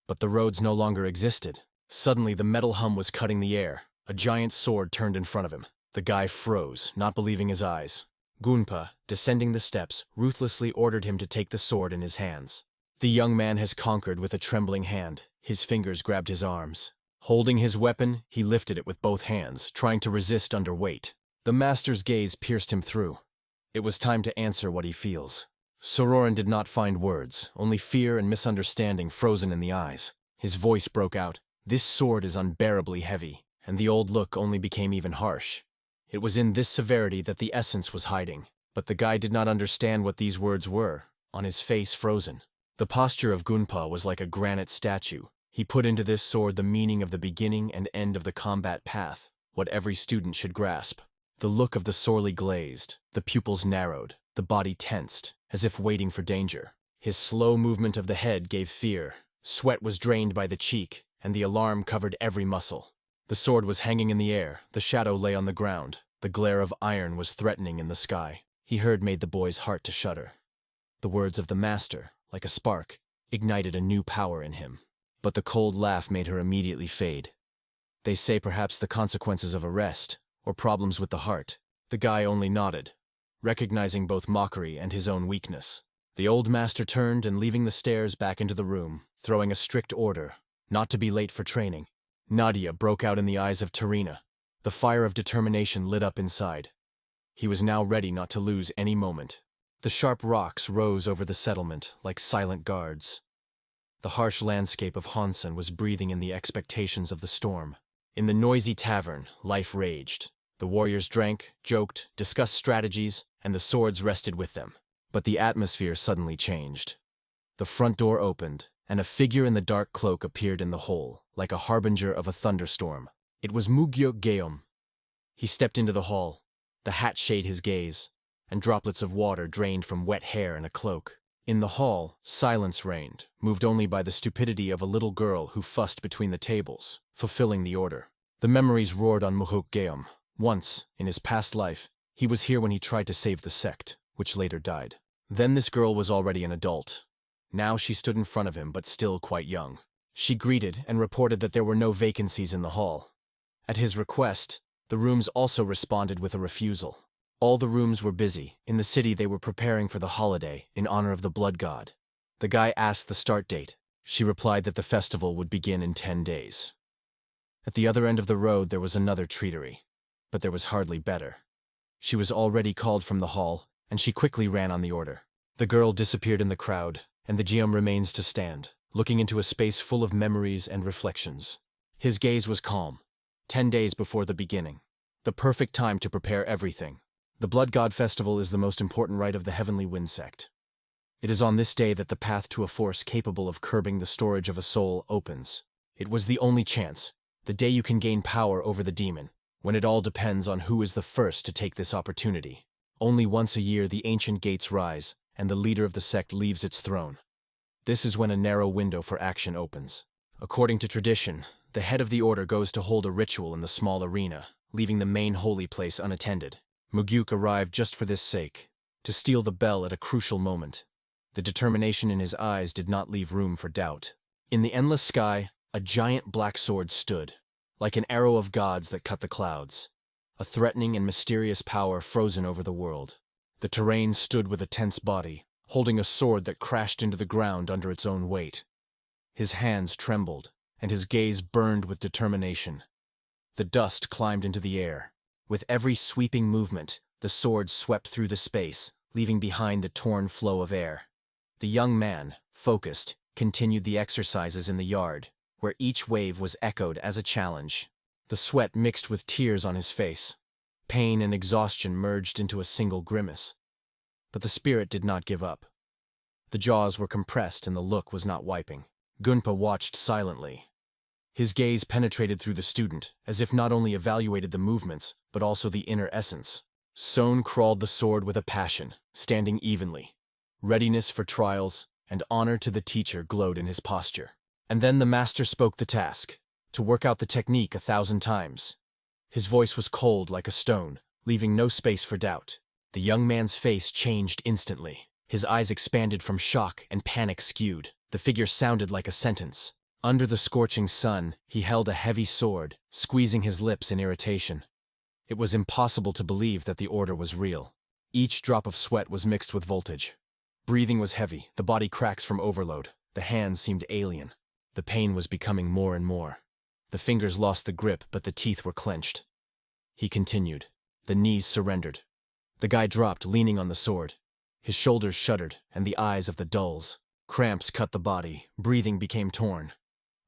But the roads no longer existed. Suddenly the metal hum was cutting the air. A giant sword turned in front of him. The guy froze, not believing his eyes. Gunpa, descending the steps, ruthlessly ordered him to take the sword in his hands. The young man has conquered with a trembling hand. His fingers grabbed his arms. Holding his weapon, he lifted it with both hands, trying to resist under weight. The master's gaze pierced him through. It was time to answer what he feels. Sororan did not find words, only fear and misunderstanding frozen in the eyes. His voice broke out. This sword is unbearably heavy, and the old look only became even harsh. It was in this severity that the essence was hiding. But the guy did not understand what these words were, on his face frozen. The posture of Gunpa was like a granite statue. He put into this sword the meaning of the beginning and end of the combat path, what every student should grasp. The look of the sorely glazed, the pupils narrowed, the body tensed, as if waiting for danger. His slow movement of the head gave fear. Sweat was drained by the cheek, and the alarm covered every muscle. The sword was hanging in the air, the shadow lay on the ground, the glare of iron was threatening in the sky. He heard made the boy's heart to shudder. The words of the master, like a spark, ignited a new power in him. But the cold laugh made her immediately fade. They say perhaps the consequences of arrest, or problems with the heart. The guy only nodded, recognizing both mockery and his own weakness. The old master turned and leaving the stairs back into the room, throwing a strict order, not to be late for training. Nadia broke out in the eyes of Tarina. The fire of determination lit up inside. He was now ready not to lose any moment. The sharp rocks rose over the settlement like silent guards. The harsh landscape of Hansen was breathing in the expectations of the storm. In the noisy tavern, life raged. The warriors drank, joked, discussed strategies, and the swords rested with them. But the atmosphere suddenly changed. The front door opened, and a figure in the dark cloak appeared in the hole, like a harbinger of a thunderstorm. It was Mugyo Geom. He stepped into the hall. The hat shaded his gaze, and droplets of water drained from wet hair in a cloak. In the hall, silence reigned, moved only by the stupidity of a little girl who fussed between the tables, fulfilling the order. The memories roared on Muhuk Geom. Once, in his past life, he was here when he tried to save the sect, which later died. Then this girl was already an adult. Now she stood in front of him, but still quite young. She greeted and reported that there were no vacancies in the hall. At his request, the rooms also responded with a refusal. All the rooms were busy. In the city they were preparing for the holiday in honor of the blood god. The guy asked the start date. She replied that the festival would begin in 10 days. At the other end of the road there was another treatery, but there was hardly better. She was already called from the hall, and she quickly ran on the order. The girl disappeared in the crowd, and the Geom remains to stand, looking into a space full of memories and reflections. His gaze was calm. 10 days before the beginning. The perfect time to prepare everything. The Blood God Festival is the most important rite of the Heavenly Wind sect. It is on this day that the path to a force capable of curbing the storage of a soul opens. It was the only chance, the day you can gain power over the demon, when it all depends on who is the first to take this opportunity. Only once a year the ancient gates rise, and the leader of the sect leaves its throne. This is when a narrow window for action opens. According to tradition, the head of the order goes to hold a ritual in the small arena, leaving the main holy place unattended. Mugyuk arrived just for this sake, to steal the bell at a crucial moment. The determination in his eyes did not leave room for doubt. In the endless sky, a giant black sword stood, like an arrow of gods that cut the clouds, a threatening and mysterious power frozen over the world. The terrain stood with a tense body, holding a sword that crashed into the ground under its own weight. His hands trembled, and his gaze burned with determination. The dust climbed into the air. With every sweeping movement, the sword swept through the space, leaving behind the torn flow of air. The young man, focused, continued the exercises in the yard, where each wave was echoed as a challenge. The sweat mixed with tears on his face. Pain and exhaustion merged into a single grimace. But the spirit did not give up. The jaws were compressed and the look was not wiping. Gunpa watched silently. His gaze penetrated through the student, as if not only evaluated the movements, but also the inner essence. Sohn crawled the sword with a passion, standing evenly. Readiness for trials and honor to the teacher glowed in his posture. And then the master spoke the task, to work out the technique 1,000 times. His voice was cold like a stone, leaving no space for doubt. The young man's face changed instantly. His eyes expanded from shock and panic skewed. The figure sounded like a sentence. Under the scorching sun, he held a heavy sword, squeezing his lips in irritation. It was impossible to believe that the order was real. Each drop of sweat was mixed with voltage. Breathing was heavy, the body cracks from overload. The hands seemed alien. The pain was becoming more and more. The fingers lost the grip, but the teeth were clenched. He continued. The knees surrendered. The guy dropped, leaning on the sword. His shoulders shuddered, and the eyes of the dulls. Cramps cut the body, breathing became torn.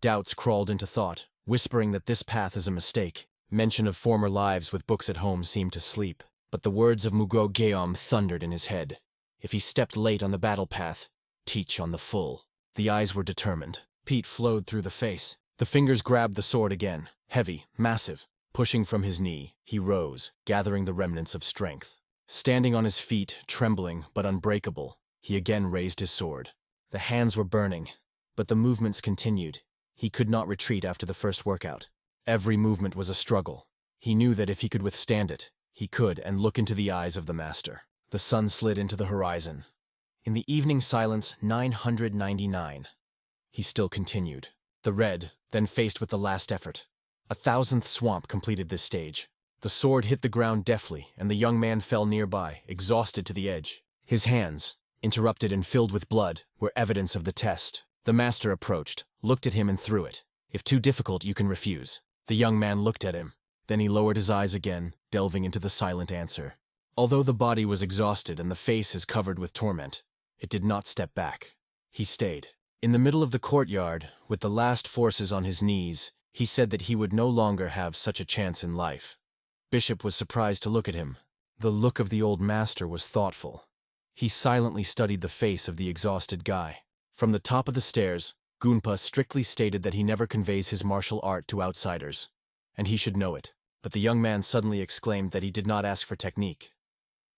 Doubts crawled into thought, whispering that this path is a mistake. Mention of former lives with books at home seemed to sleep, but the words of Mugo Geom thundered in his head. If he stepped late on the battle path, teach on the full. The eyes were determined. Heat flowed through the face. The fingers grabbed the sword again, heavy, massive. Pushing from his knee, he rose, gathering the remnants of strength. Standing on his feet, trembling but unbreakable, he again raised his sword. The hands were burning, but the movements continued. He could not retreat after the first workout. Every movement was a struggle. He knew that if he could withstand it, he could and look into the eyes of the master. The sun slid into the horizon. In the evening silence, 999. He still continued. The red, then faced with the last effort. 1,000th swamp completed this stage. The sword hit the ground deftly, and the young man fell nearby, exhausted to the edge. His hands, interrupted and filled with blood, were evidence of the test. The master approached, looked at him and threw it. If too difficult, you can refuse. The young man looked at him. Then he lowered his eyes again, delving into the silent answer. Although the body was exhausted and the face is covered with torment, it did not step back. He stayed. In the middle of the courtyard, with the last forces on his knees, he said that he would no longer have such a chance in life. Bishop was surprised to look at him. The look of the old master was thoughtful. He silently studied the face of the exhausted guy. From the top of the stairs, Gunpa strictly stated that he never conveys his martial art to outsiders, and he should know it. But the young man suddenly exclaimed that he did not ask for technique.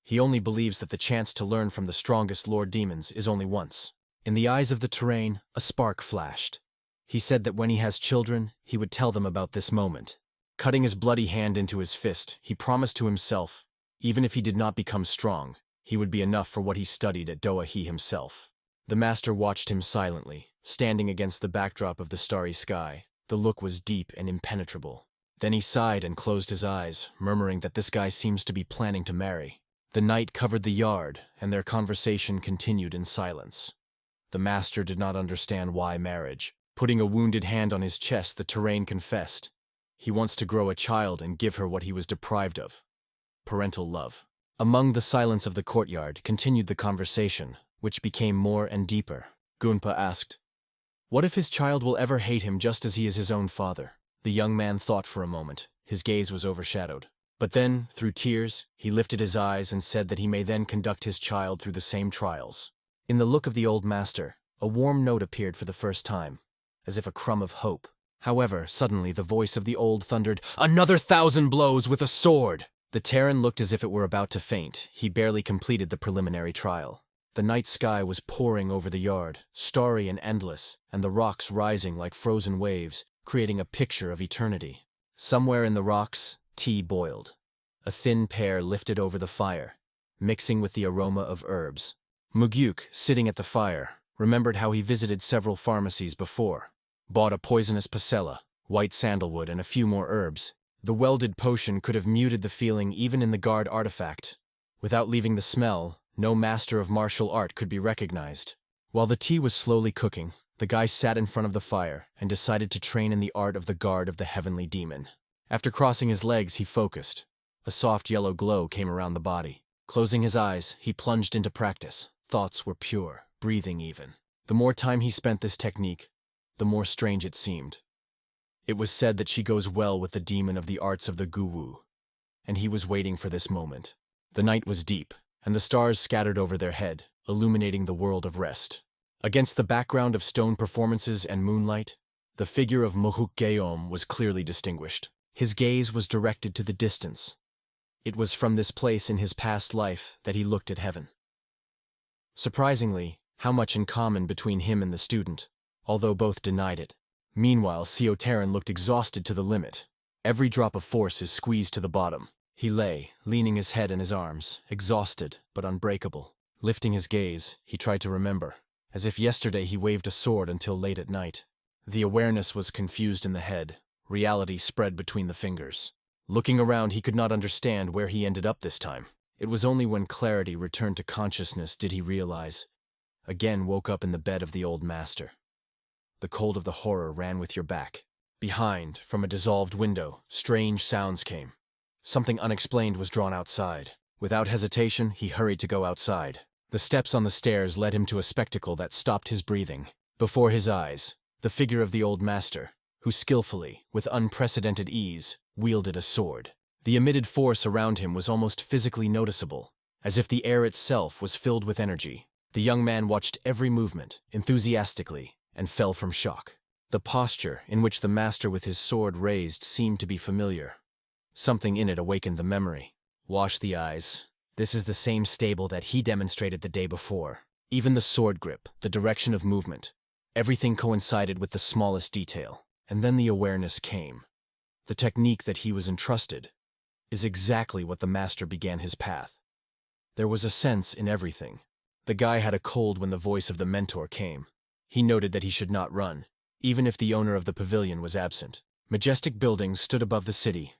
He only believes that the chance to learn from the strongest lord demons is only once. In the eyes of the terrain, a spark flashed. He said that when he has children, he would tell them about this moment. Cutting his bloody hand into his fist, he promised to himself, even if he did not become strong, he would be enough for what he studied at Doha he himself. The master watched him silently, standing against the backdrop of the starry sky. The look was deep and impenetrable. Then he sighed and closed his eyes, murmuring that this guy seems to be planning to marry. The night covered the yard, and their conversation continued in silence. The master did not understand why marriage. Putting a wounded hand on his chest, the terrain confessed. He wants to grow a child and give her what he was deprived of. Parental love. Among the silence of the courtyard continued the conversation, which became more and deeper. Gunpa asked, "What if his child will ever hate him just as he is his own father?" The young man thought for a moment. His gaze was overshadowed. But then, through tears, he lifted his eyes and said that he may then conduct his child through the same trials. In the look of the old master, a warm note appeared for the first time, as if a crumb of hope. However, suddenly the voice of the old thundered, "Another 1,000 blows with a sword!" The Terran looked as if it were about to faint. He barely completed the preliminary trial. The night sky was pouring over the yard, starry and endless, and the rocks rising like frozen waves, creating a picture of eternity. Somewhere in the rocks, tea boiled. A thin pear lifted over the fire, mixing with the aroma of herbs. Mugyuk, sitting at the fire, remembered how he visited several pharmacies before, bought a poisonous pasella, white sandalwood, and a few more herbs. The welded potion could have muted the feeling even in the guard artifact. Without leaving the smell, no master of martial art could be recognized. While the tea was slowly cooking, the guy sat in front of the fire and decided to train in the art of the guard of the heavenly demon. After crossing his legs, he focused. A soft yellow glow came around the body. Closing his eyes, he plunged into practice. Thoughts were pure, breathing even. The more time he spent this technique, the more strange it seemed. It was said that she goes well with the demon of the arts of the Guwu, and he was waiting for this moment. The night was deep, and the stars scattered over their head, illuminating the world of rest. Against the background of stone performances and moonlight, the figure of Mohuk Geom was clearly distinguished. His gaze was directed to the distance. It was from this place in his past life that he looked at heaven. Surprisingly, how much in common between him and the student, although both denied it. Meanwhile, Seotaran looked exhausted to the limit. Every drop of force is squeezed to the bottom. He lay, leaning his head in his arms, exhausted but unbreakable. Lifting his gaze, he tried to remember. As if yesterday he waved a sword until late at night. The awareness was confused in the head. Reality spread between the fingers. Looking around, he could not understand where he ended up this time. It was only when clarity returned to consciousness did he realize. Again woke up in the bed of the old master. The cold of the horror ran with your back. Behind, from a dissolved window, strange sounds came. Something unexplained was drawn outside. Without hesitation, he hurried to go outside. The steps on the stairs led him to a spectacle that stopped his breathing. Before his eyes, the figure of the old master, who skillfully, with unprecedented ease, wielded a sword. The emitted force around him was almost physically noticeable, as if the air itself was filled with energy. The young man watched every movement, enthusiastically, and fell from shock. The posture in which the master with his sword raised seemed to be familiar. Something in it awakened the memory. Wash the eyes. This is the same stable that he demonstrated the day before. Even the sword grip, the direction of movement, everything coincided with the smallest detail. And then the awareness came. The technique that he was entrusted is exactly what the master began his path. There was a sense in everything. The guy had a cold when the voice of the mentor came. He noted that he should not run, even if the owner of the pavilion was absent. Majestic buildings stood above the city,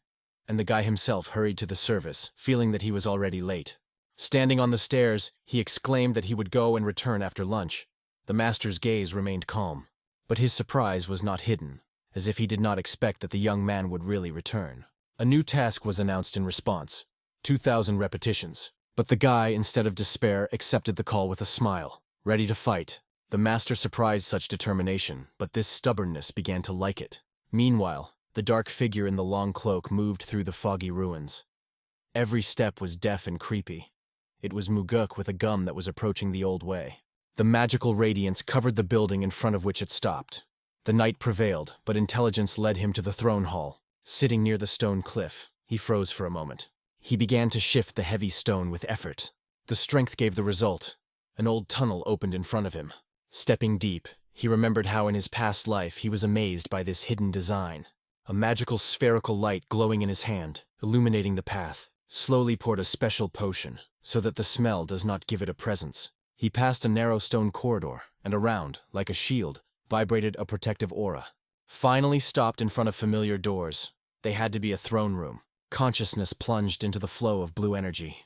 and the guy himself hurried to the service, feeling that he was already late. Standing on the stairs, he exclaimed that he would go and return after lunch. The master's gaze remained calm, but his surprise was not hidden, as if he did not expect that the young man would really return. A new task was announced in response, 2,000 repetitions. But the guy, instead of despair, accepted the call with a smile, ready to fight. The master surprised such determination, but this stubbornness began to like it. Meanwhile, the dark figure in the long cloak moved through the foggy ruins. Every step was deaf and creepy. It was Muguk with a gum that was approaching the old way. The magical radiance covered the building in front of which it stopped. The night prevailed, but intelligence led him to the throne hall. Sitting near the stone cliff, he froze for a moment. He began to shift the heavy stone with effort. The strength gave the result. An old tunnel opened in front of him. Stepping deep, he remembered how in his past life he was amazed by this hidden design. A magical spherical light glowing in his hand, illuminating the path, slowly poured a special potion, so that the smell does not give it a presence. He passed a narrow stone corridor, and around, like a shield, vibrated a protective aura. Finally stopped in front of familiar doors. They had to be a throne room. Consciousness plunged into the flow of blue energy.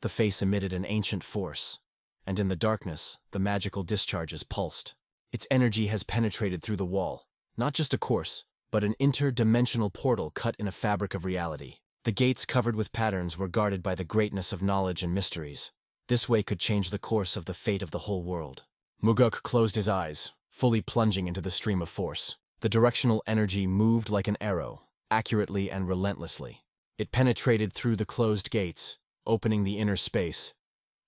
The face emitted an ancient force, and in the darkness, the magical discharges pulsed. Its energy has penetrated through the wall, not just a course, but an interdimensional portal cut in a fabric of reality. The gates covered with patterns were guarded by the greatness of knowledge and mysteries. This way could change the course of the fate of the whole world. Muguk closed his eyes, fully plunging into the stream of force. The directional energy moved like an arrow, accurately and relentlessly. It penetrated through the closed gates, opening the inner space.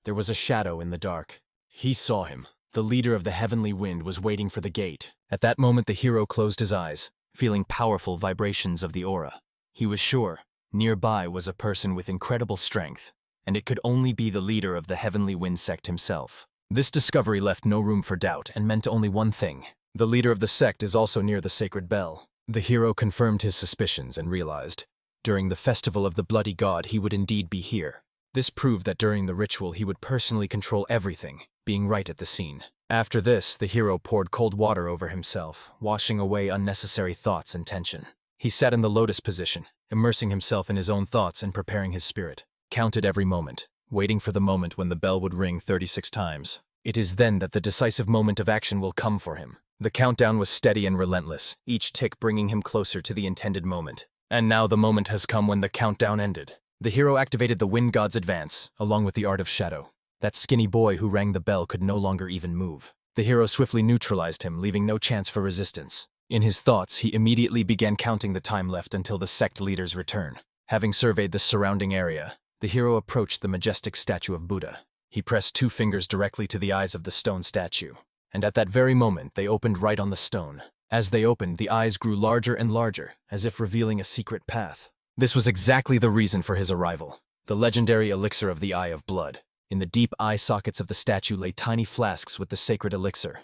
There was a shadow in the dark. He saw him. The leader of the heavenly wind was waiting for the gate. At that moment the hero closed his eyes, feeling powerful vibrations of the aura. He was sure nearby was a person with incredible strength, and it could only be the leader of the heavenly wind sect himself. This discovery left no room for doubt and meant only one thing. The leader of the sect is also near the sacred bell. The hero confirmed his suspicions and realized, during the festival of the bloody god, he would indeed be here. This proved that during the ritual he would personally control everything, being right at the scene. After this, the hero poured cold water over himself, washing away unnecessary thoughts and tension. He sat in the lotus position, immersing himself in his own thoughts and preparing his spirit. Counted every moment, waiting for the moment when the bell would ring 36 times. It is then that the decisive moment of action will come for him. The countdown was steady and relentless, each tick bringing him closer to the intended moment. And now the moment has come when the countdown ended. The hero activated the Wind God's advance, along with the Art of Shadow. That skinny boy who rang the bell could no longer even move. The hero swiftly neutralized him, leaving no chance for resistance. In his thoughts, he immediately began counting the time left until the sect leader's return. Having surveyed the surrounding area, the hero approached the majestic statue of Buddha. He pressed 2 fingers directly to the eyes of the stone statue, and at that very moment they opened right on the stone. As they opened, the eyes grew larger and larger, as if revealing a secret path. This was exactly the reason for his arrival. The legendary elixir of the Eye of Blood. In the deep eye sockets of the statue lay tiny flasks with the sacred elixir.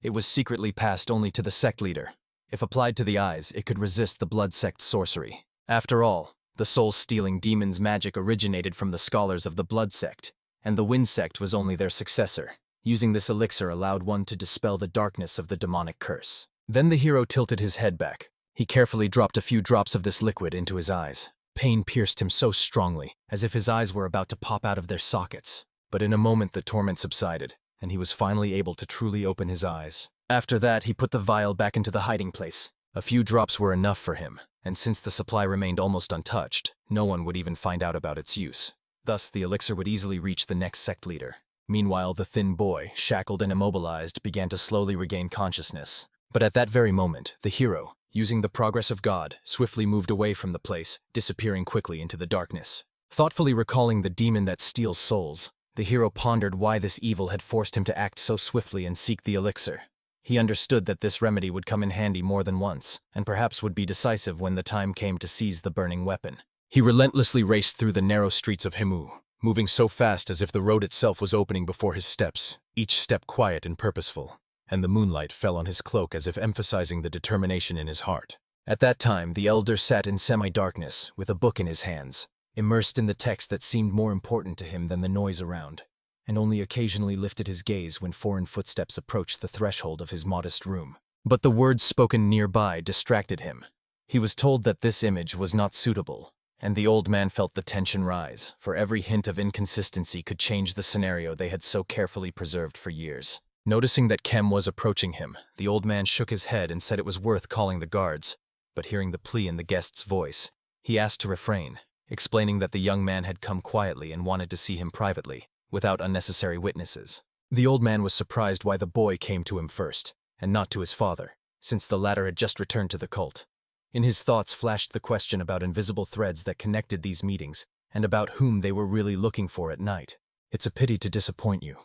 It was secretly passed only to the sect leader. If applied to the eyes, it could resist the blood sect's sorcery. After all, the soul-stealing demon's magic originated from the scholars of the blood sect, and the wind sect was only their successor. Using this elixir allowed one to dispel the darkness of the demonic curse. Then the hero tilted his head back. He carefully dropped a few drops of this liquid into his eyes. Pain pierced him so strongly, as if his eyes were about to pop out of their sockets. But in a moment the torment subsided, and he was finally able to truly open his eyes. After that, he put the vial back into the hiding place. A few drops were enough for him, and since the supply remained almost untouched, no one would even find out about its use. Thus, the elixir would easily reach the next sect leader. Meanwhile, the thin boy, shackled and immobilized, began to slowly regain consciousness. But at that very moment, the hero, using the progress of God, swiftly moved away from the place, disappearing quickly into the darkness. Thoughtfully recalling the demon that steals souls, the hero pondered why this evil had forced him to act so swiftly and seek the elixir. He understood that this remedy would come in handy more than once, and perhaps would be decisive when the time came to seize the burning weapon. He relentlessly raced through the narrow streets of Himu, moving so fast as if the road itself was opening before his steps, each step quiet and purposeful, and the moonlight fell on his cloak as if emphasizing the determination in his heart. At that time, the elder sat in semi-darkness, with a book in his hands, immersed in the text that seemed more important to him than the noise around, and only occasionally lifted his gaze when foreign footsteps approached the threshold of his modest room. But the words spoken nearby distracted him. He was told that this image was not suitable, and the old man felt the tension rise, for every hint of inconsistency could change the scenario they had so carefully preserved for years. Noticing that Kem was approaching him, the old man shook his head and said it was worth calling the guards, but hearing the plea in the guest's voice, he asked to refrain, explaining that the young man had come quietly and wanted to see him privately, without unnecessary witnesses. The old man was surprised why the boy came to him first, and not to his father, since the latter had just returned to the cult. In his thoughts flashed the question about invisible threads that connected these meetings, and about whom they were really looking for at night. "It's a pity to disappoint you,"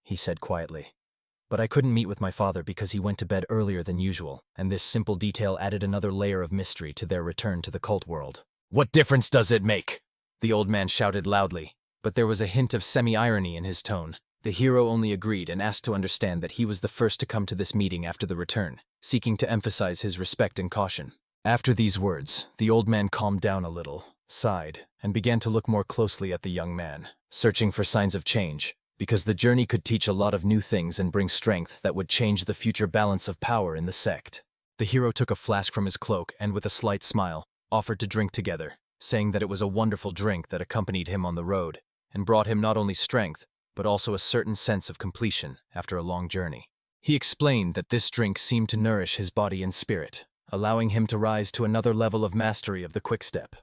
he said quietly. "But I couldn't meet with my father because he went to bed earlier than usual, and this simple detail added another layer of mystery to their return to the cult world." "What difference does it make?" the old man shouted loudly, but there was a hint of semi-irony in his tone. The hero only agreed and asked to understand that he was the first to come to this meeting after the return, seeking to emphasize his respect and caution. After these words, the old man calmed down a little, sighed, and began to look more closely at the young man, searching for signs of change, because the journey could teach a lot of new things and bring strength that would change the future balance of power in the sect. The hero took a flask from his cloak and, with a slight smile, offered to drink together, saying that it was a wonderful drink that accompanied him on the road and brought him not only strength, but also a certain sense of completion after a long journey. He explained that this drink seemed to nourish his body and spirit, allowing him to rise to another level of mastery of the quickstep.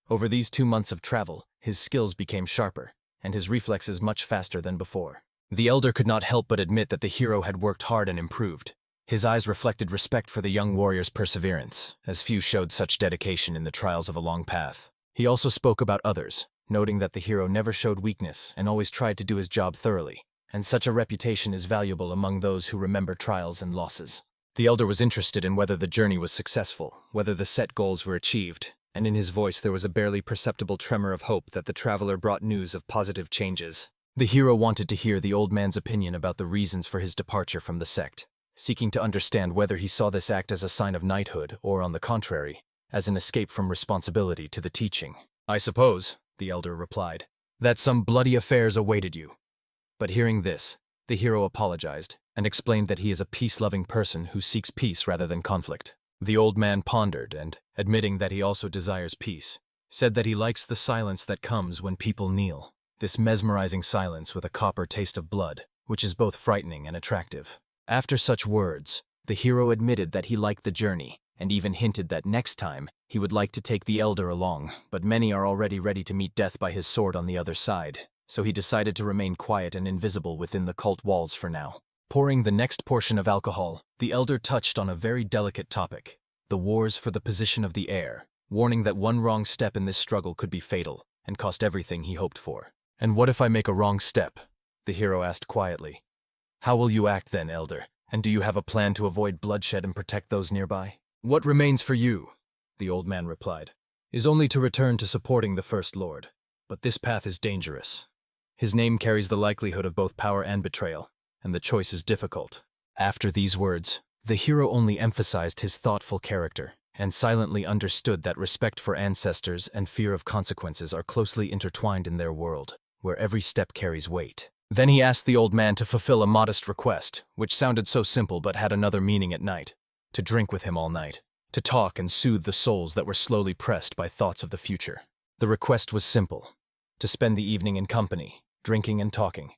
Over these 2 months of travel, his skills became sharper, and his reflexes much faster than before. The elder could not help but admit that the hero had worked hard and improved. His eyes reflected respect for the young warrior's perseverance, as few showed such dedication in the trials of a long path. He also spoke about others, noting that the hero never showed weakness and always tried to do his job thoroughly, and such a reputation is valuable among those who remember trials and losses. The elder was interested in whether the journey was successful, whether the set goals were achieved, and in his voice there was a barely perceptible tremor of hope that the traveler brought news of positive changes. The hero wanted to hear the old man's opinion about the reasons for his departure from the sect, seeking to understand whether he saw this act as a sign of knighthood or, on the contrary, as an escape from responsibility to the teaching. "I suppose," the elder replied, "that some bloody affairs awaited you." But hearing this, the hero apologized and explained that he is a peace-loving person who seeks peace rather than conflict. The old man pondered and, admitting that he also desires peace, said that he likes the silence that comes when people kneel, this mesmerizing silence with a copper taste of blood, which is both frightening and attractive. After such words, the hero admitted that he liked the journey, and even hinted that next time he would like to take the elder along, but many are already ready to meet death by his sword on the other side, so he decided to remain quiet and invisible within the cult walls for now. Pouring the next portion of alcohol, the elder touched on a very delicate topic, the wars for the position of the heir, warning that one wrong step in this struggle could be fatal and cost everything he hoped for. "And what if I make a wrong step?" the hero asked quietly. "How will you act then, elder, and do you have a plan to avoid bloodshed and protect those nearby?" "What remains for you," the old man replied, "is only to return to supporting the First Lord. But this path is dangerous. His name carries the likelihood of both power and betrayal, and the choice is difficult." After these words, the hero only emphasized his thoughtful character, and silently understood that respect for ancestors and fear of consequences are closely intertwined in their world, where every step carries weight. Then he asked the old man to fulfill a modest request, which sounded so simple but had another meaning at night: to drink with him all night, to talk and soothe the souls that were slowly pressed by thoughts of the future. The request was simple: to spend the evening in company, drinking and talking,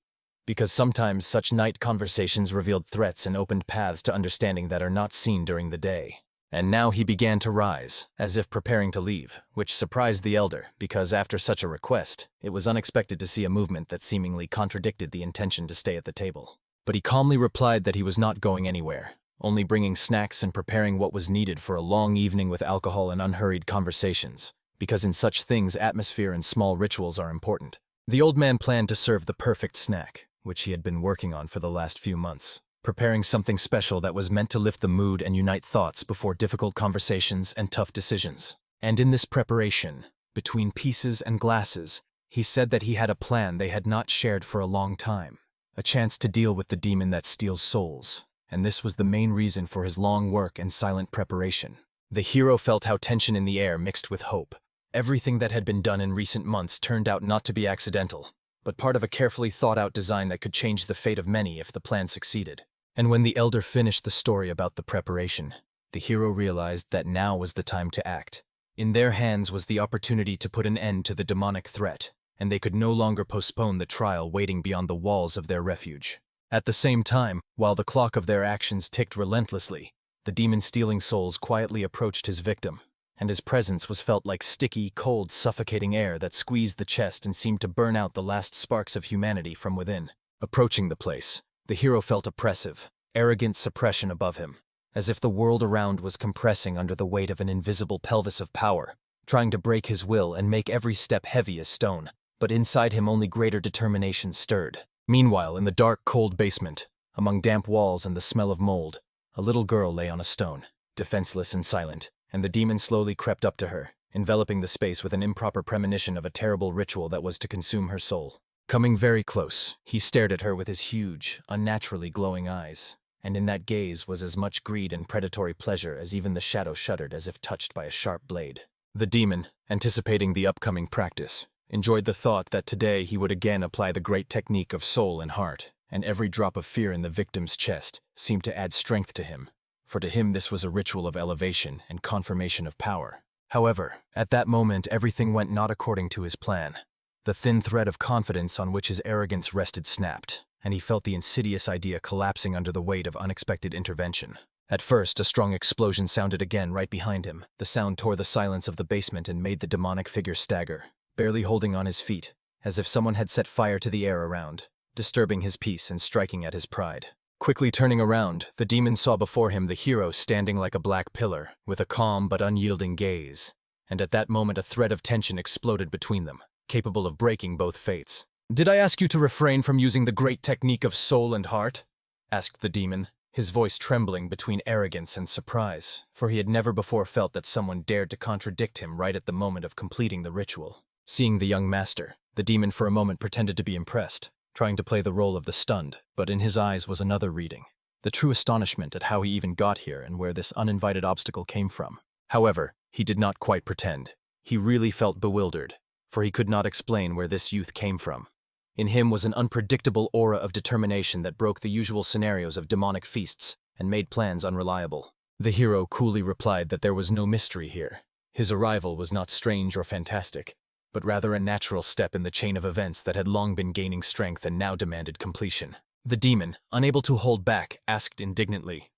because sometimes such night conversations revealed threats and opened paths to understanding that are not seen during the day. And now he began to rise, as if preparing to leave, which surprised the elder, because after such a request, it was unexpected to see a movement that seemingly contradicted the intention to stay at the table. But he calmly replied that he was not going anywhere, only bringing snacks and preparing what was needed for a long evening with alcohol and unhurried conversations, because in such things atmosphere and small rituals are important. The old man planned to serve the perfect snack, which he had been working on for the last few months, preparing something special that was meant to lift the mood and unite thoughts before difficult conversations and tough decisions. And in this preparation, between pieces and glasses, he said that he had a plan they had not shared for a long time, a chance to deal with the demon that steals souls, and this was the main reason for his long work and silent preparation. The hero felt how tension in the air mixed with hope. Everything that had been done in recent months turned out not to be accidental, but part of a carefully thought-out design that could change the fate of many if the plan succeeded. And when the elder finished the story about the preparation, the hero realized that now was the time to act. In their hands was the opportunity to put an end to the demonic threat, and they could no longer postpone the trial waiting beyond the walls of their refuge. At the same time, while the clock of their actions ticked relentlessly, the demon-stealing souls quietly approached his victim, and his presence was felt like sticky, cold, suffocating air that squeezed the chest and seemed to burn out the last sparks of humanity from within. Approaching the place, the hero felt oppressive, arrogant suppression above him, as if the world around was compressing under the weight of an invisible pelvis of power, trying to break his will and make every step heavy as stone, but inside him only greater determination stirred. Meanwhile, in the dark, cold basement, among damp walls and the smell of mold, a little girl lay on a stone, defenseless and silent, and the demon slowly crept up to her, enveloping the space with an improper premonition of a terrible ritual that was to consume her soul. Coming very close, he stared at her with his huge, unnaturally glowing eyes, and in that gaze was as much greed and predatory pleasure as even the shadow shuddered as if touched by a sharp blade. The demon, anticipating the upcoming practice, enjoyed the thought that today he would again apply the great technique of soul and heart, and every drop of fear in the victim's chest seemed to add strength to him, for to him this was a ritual of elevation and confirmation of power. However, at that moment everything went not according to his plan. The thin thread of confidence on which his arrogance rested snapped, and he felt the insidious idea collapsing under the weight of unexpected intervention. At first, a strong explosion sounded again right behind him. The sound tore the silence of the basement and made the demonic figure stagger, barely holding on his feet, as if someone had set fire to the air around, disturbing his peace and striking at his pride. Quickly turning around, the demon saw before him the hero standing like a black pillar, with a calm but unyielding gaze. And at that moment a thread of tension exploded between them, capable of breaking both fates. "Did I ask you to refrain from using the great technique of soul and heart?" asked the demon, his voice trembling between arrogance and surprise, for he had never before felt that someone dared to contradict him right at the moment of completing the ritual. Seeing the young master, the demon for a moment pretended to be impressed, trying to play the role of the stunned, but in his eyes was another reading, the true astonishment at how he even got here and where this uninvited obstacle came from. However, he did not quite pretend. He really felt bewildered, for he could not explain where this youth came from. In him was an unpredictable aura of determination that broke the usual scenarios of demonic feasts and made plans unreliable. The hero coolly replied that there was no mystery here. His arrival was not strange or fantastic, but rather a natural step in the chain of events that had long been gaining strength and now demanded completion. The demon, unable to hold back, asked indignantly,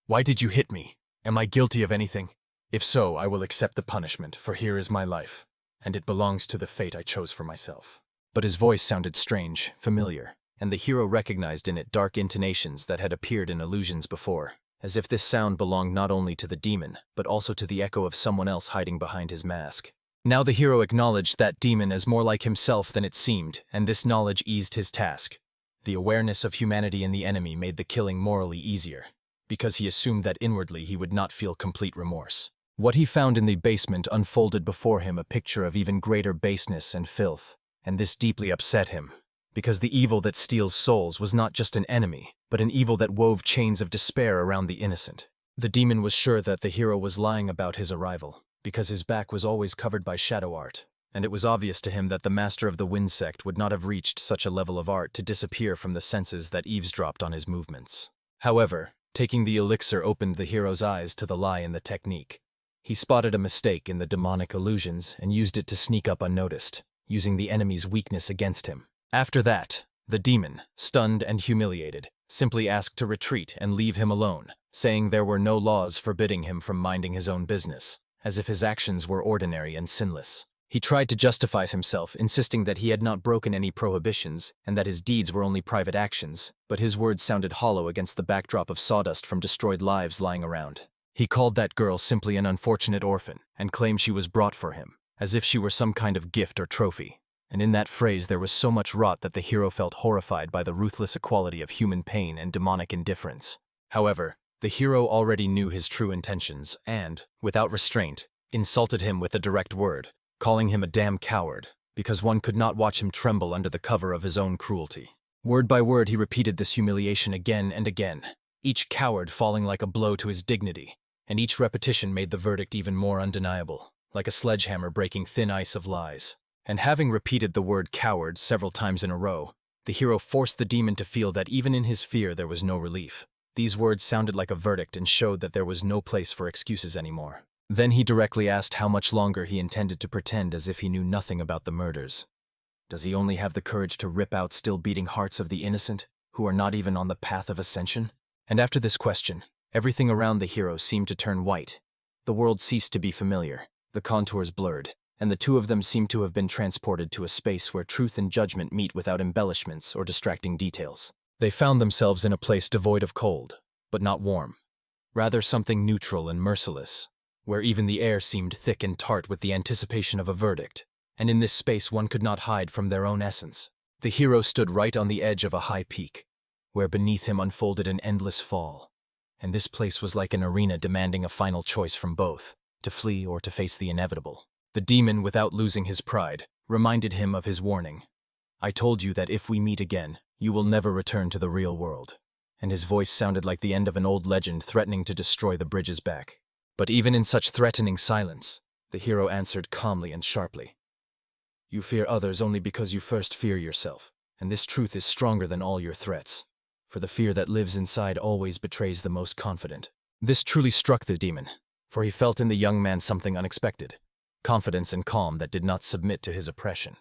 "Why did you hit me? Am I guilty of anything? If so, I will accept the punishment, for here is my life, and it belongs to the fate I chose for myself." But his voice sounded strange, familiar, and the hero recognized in it dark intonations that had appeared in illusions before, as if this sound belonged not only to the demon, but also to the echo of someone else hiding behind his mask. Now the hero acknowledged that demon as more like himself than it seemed, and this knowledge eased his task. The awareness of humanity in the enemy made the killing morally easier, because he assumed that inwardly he would not feel complete remorse. What he found in the basement unfolded before him a picture of even greater baseness and filth, and this deeply upset him, because the evil that steals souls was not just an enemy, but an evil that wove chains of despair around the innocent. The demon was sure that the hero was lying about his arrival, because his back was always covered by shadow art, and it was obvious to him that the master of the Wind Sect would not have reached such a level of art to disappear from the senses that eavesdropped on his movements. However, taking the elixir opened the hero's eyes to the lie in the technique. He spotted a mistake in the demonic illusions and used it to sneak up unnoticed, using the enemy's weakness against him. After that, the demon, stunned and humiliated, simply asked to retreat and leave him alone, saying there were no laws forbidding him from minding his own business, as if his actions were ordinary and sinless. He tried to justify himself, insisting that he had not broken any prohibitions and that his deeds were only private actions, but his words sounded hollow against the backdrop of sawdust from destroyed lives lying around. He called that girl simply an unfortunate orphan and claimed she was brought for him, as if she were some kind of gift or trophy. And in that phrase there was so much rot that the hero felt horrified by the ruthless equality of human pain and demonic indifference. However, the hero already knew his true intentions and, without restraint, insulted him with a direct word, calling him a damn coward, because one could not watch him tremble under the cover of his own cruelty. Word by word he repeated this humiliation again and again, each coward falling like a blow to his dignity, and each repetition made the verdict even more undeniable, like a sledgehammer breaking thin ice of lies. And having repeated the word coward several times in a row, the hero forced the demon to feel that even in his fear there was no relief. These words sounded like a verdict and showed that there was no place for excuses anymore. Then he directly asked how much longer he intended to pretend as if he knew nothing about the murders. Does he only have the courage to rip out still beating hearts of the innocent, who are not even on the path of ascension? And after this question, everything around the hero seemed to turn white. The world ceased to be familiar, the contours blurred, and the two of them seemed to have been transported to a space where truth and judgment meet without embellishments or distracting details. They found themselves in a place devoid of cold, but not warm. Rather something neutral and merciless, where even the air seemed thick and tart with the anticipation of a verdict, and in this space one could not hide from their own essence. The hero stood right on the edge of a high peak, where beneath him unfolded an endless fall, and this place was like an arena demanding a final choice from both, to flee or to face the inevitable. The demon, without losing his pride, reminded him of his warning. "I told you that if we meet again, you will never return to the real world." And his voice sounded like the end of an old legend threatening to destroy the bridges back. But even in such threatening silence, the hero answered calmly and sharply. You fear others only because you first fear yourself, and this truth is stronger than all your threats. For the fear that lives inside always betrays the most confident. This truly struck the demon, for he felt in the young man something unexpected, confidence and calm that did not submit to his oppression.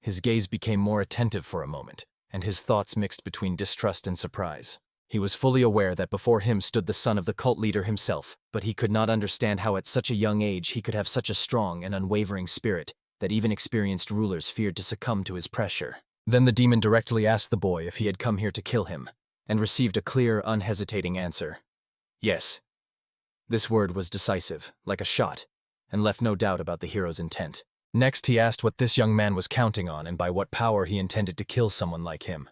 His gaze became more attentive for a moment, and his thoughts mixed between distrust and surprise. He was fully aware that before him stood the son of the cult leader himself, but he could not understand how at such a young age he could have such a strong and unwavering spirit that even experienced rulers feared to succumb to his pressure. Then the demon directly asked the boy if he had come here to kill him, and received a clear, unhesitating answer. Yes. This word was decisive, like a shot, and left no doubt about the hero's intent. Next he asked what this young man was counting on and by what power he intended to kill someone like him.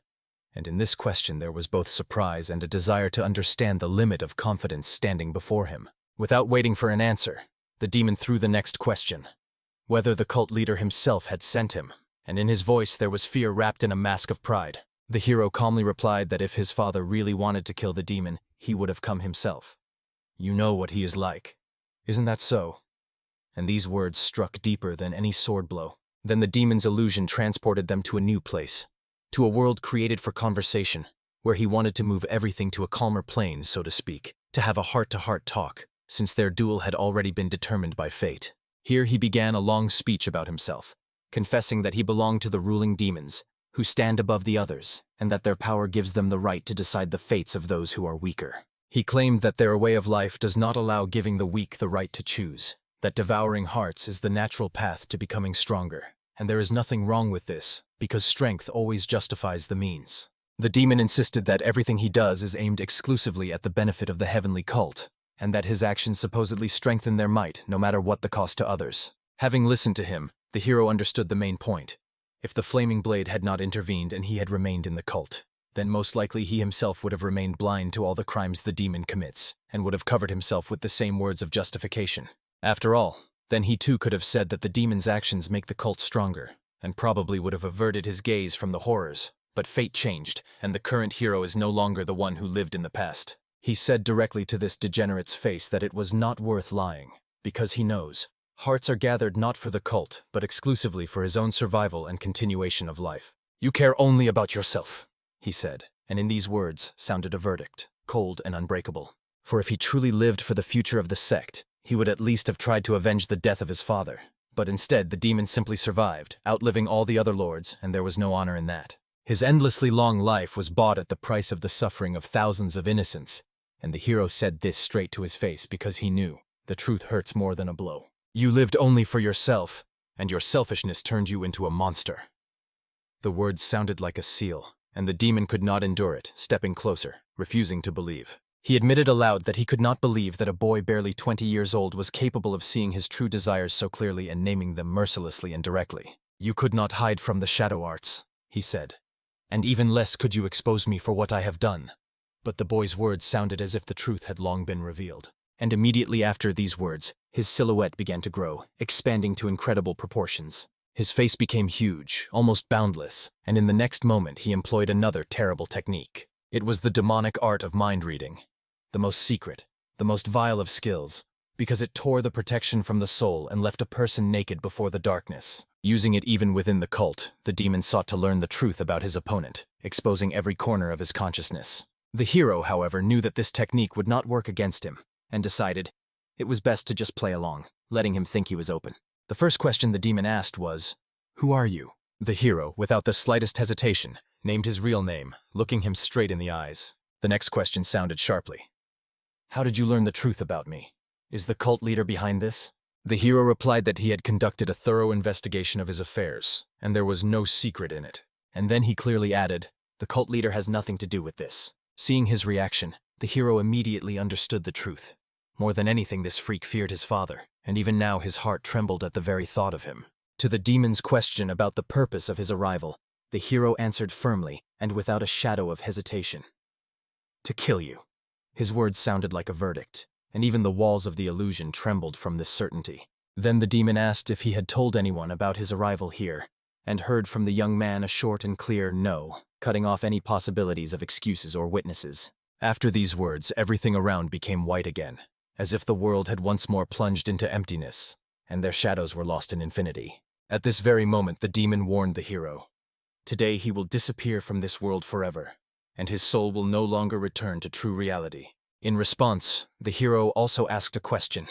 And in this question there was both surprise and a desire to understand the limit of confidence standing before him. Without waiting for an answer, the demon threw the next question, whether the cult leader himself had sent him, and in his voice there was fear wrapped in a mask of pride. The hero calmly replied that if his father really wanted to kill the demon, he would have come himself. You know what he is like. Isn't that so? And these words struck deeper than any sword blow. Then the demon's illusion transported them to a new place, to a world created for conversation, where he wanted to move everything to a calmer plane, so to speak, to have a heart-to-heart talk, since their duel had already been determined by fate. Here he began a long speech about himself, confessing that he belonged to the ruling demons, who stand above the others, and that their power gives them the right to decide the fates of those who are weaker. He claimed that their way of life does not allow giving the weak the right to choose, that devouring hearts is the natural path to becoming stronger, and there is nothing wrong with this, because strength always justifies the means. The demon insisted that everything he does is aimed exclusively at the benefit of the heavenly cult, and that his actions supposedly strengthen their might no matter what the cost to others. Having listened to him, the hero understood the main point. If the flaming blade had not intervened and he had remained in the cult, then most likely he himself would have remained blind to all the crimes the demon commits, and would have covered himself with the same words of justification. After all, then he too could have said that the demon's actions make the cult stronger, and probably would have averted his gaze from the horrors. But fate changed, and the current hero is no longer the one who lived in the past. He said directly to this degenerate's face that it was not worth lying, because he knows. Hearts are gathered not for the cult, but exclusively for his own survival and continuation of life. You care only about yourself, he said, and in these words sounded a verdict, cold and unbreakable. For if he truly lived for the future of the sect, he would at least have tried to avenge the death of his father. But instead, the demon simply survived, outliving all the other lords, and there was no honor in that. His endlessly long life was bought at the price of the suffering of thousands of innocents, and the hero said this straight to his face because he knew the truth hurts more than a blow. You lived only for yourself, and your selfishness turned you into a monster. The words sounded like a seal, and the demon could not endure it, stepping closer, refusing to believe. He admitted aloud that he could not believe that a boy barely 20 years old was capable of seeing his true desires so clearly and naming them mercilessly and directly. You could not hide from the shadow arts, he said, and even less could you expose me for what I have done. But the boy's words sounded as if the truth had long been revealed. And immediately after these words, his silhouette began to grow, expanding to incredible proportions. His face became huge, almost boundless, and in the next moment he employed another terrible technique. It was the demonic art of mind reading, the most secret, the most vile of skills, because it tore the protection from the soul and left a person naked before the darkness. Using it even within the cult, the demon sought to learn the truth about his opponent, exposing every corner of his consciousness. The hero, however, knew that this technique would not work against him, and decided it was best to just play along, letting him think he was open. The first question the demon asked was, "Who are you?" The hero, without the slightest hesitation, named his real name, looking him straight in the eyes. The next question sounded sharply. "How did you learn the truth about me? Is the cult leader behind this?" The hero replied that he had conducted a thorough investigation of his affairs, and there was no secret in it. And then he clearly added, "The cult leader has nothing to do with this." Seeing his reaction, the hero immediately understood the truth. More than anything, this freak feared his father, and even now his heart trembled at the very thought of him. To the demon's question about the purpose of his arrival, the hero answered firmly and without a shadow of hesitation. "To kill you." His words sounded like a verdict, and even the walls of the illusion trembled from this certainty. Then the demon asked if he had told anyone about his arrival here, and heard from the young man a short and clear no, cutting off any possibilities of excuses or witnesses. After these words, everything around became white again, as if the world had once more plunged into emptiness, and their shadows were lost in infinity. At this very moment, the demon warned the hero. Today he will disappear from this world forever, and his soul will no longer return to true reality. In response, the hero also asked a question.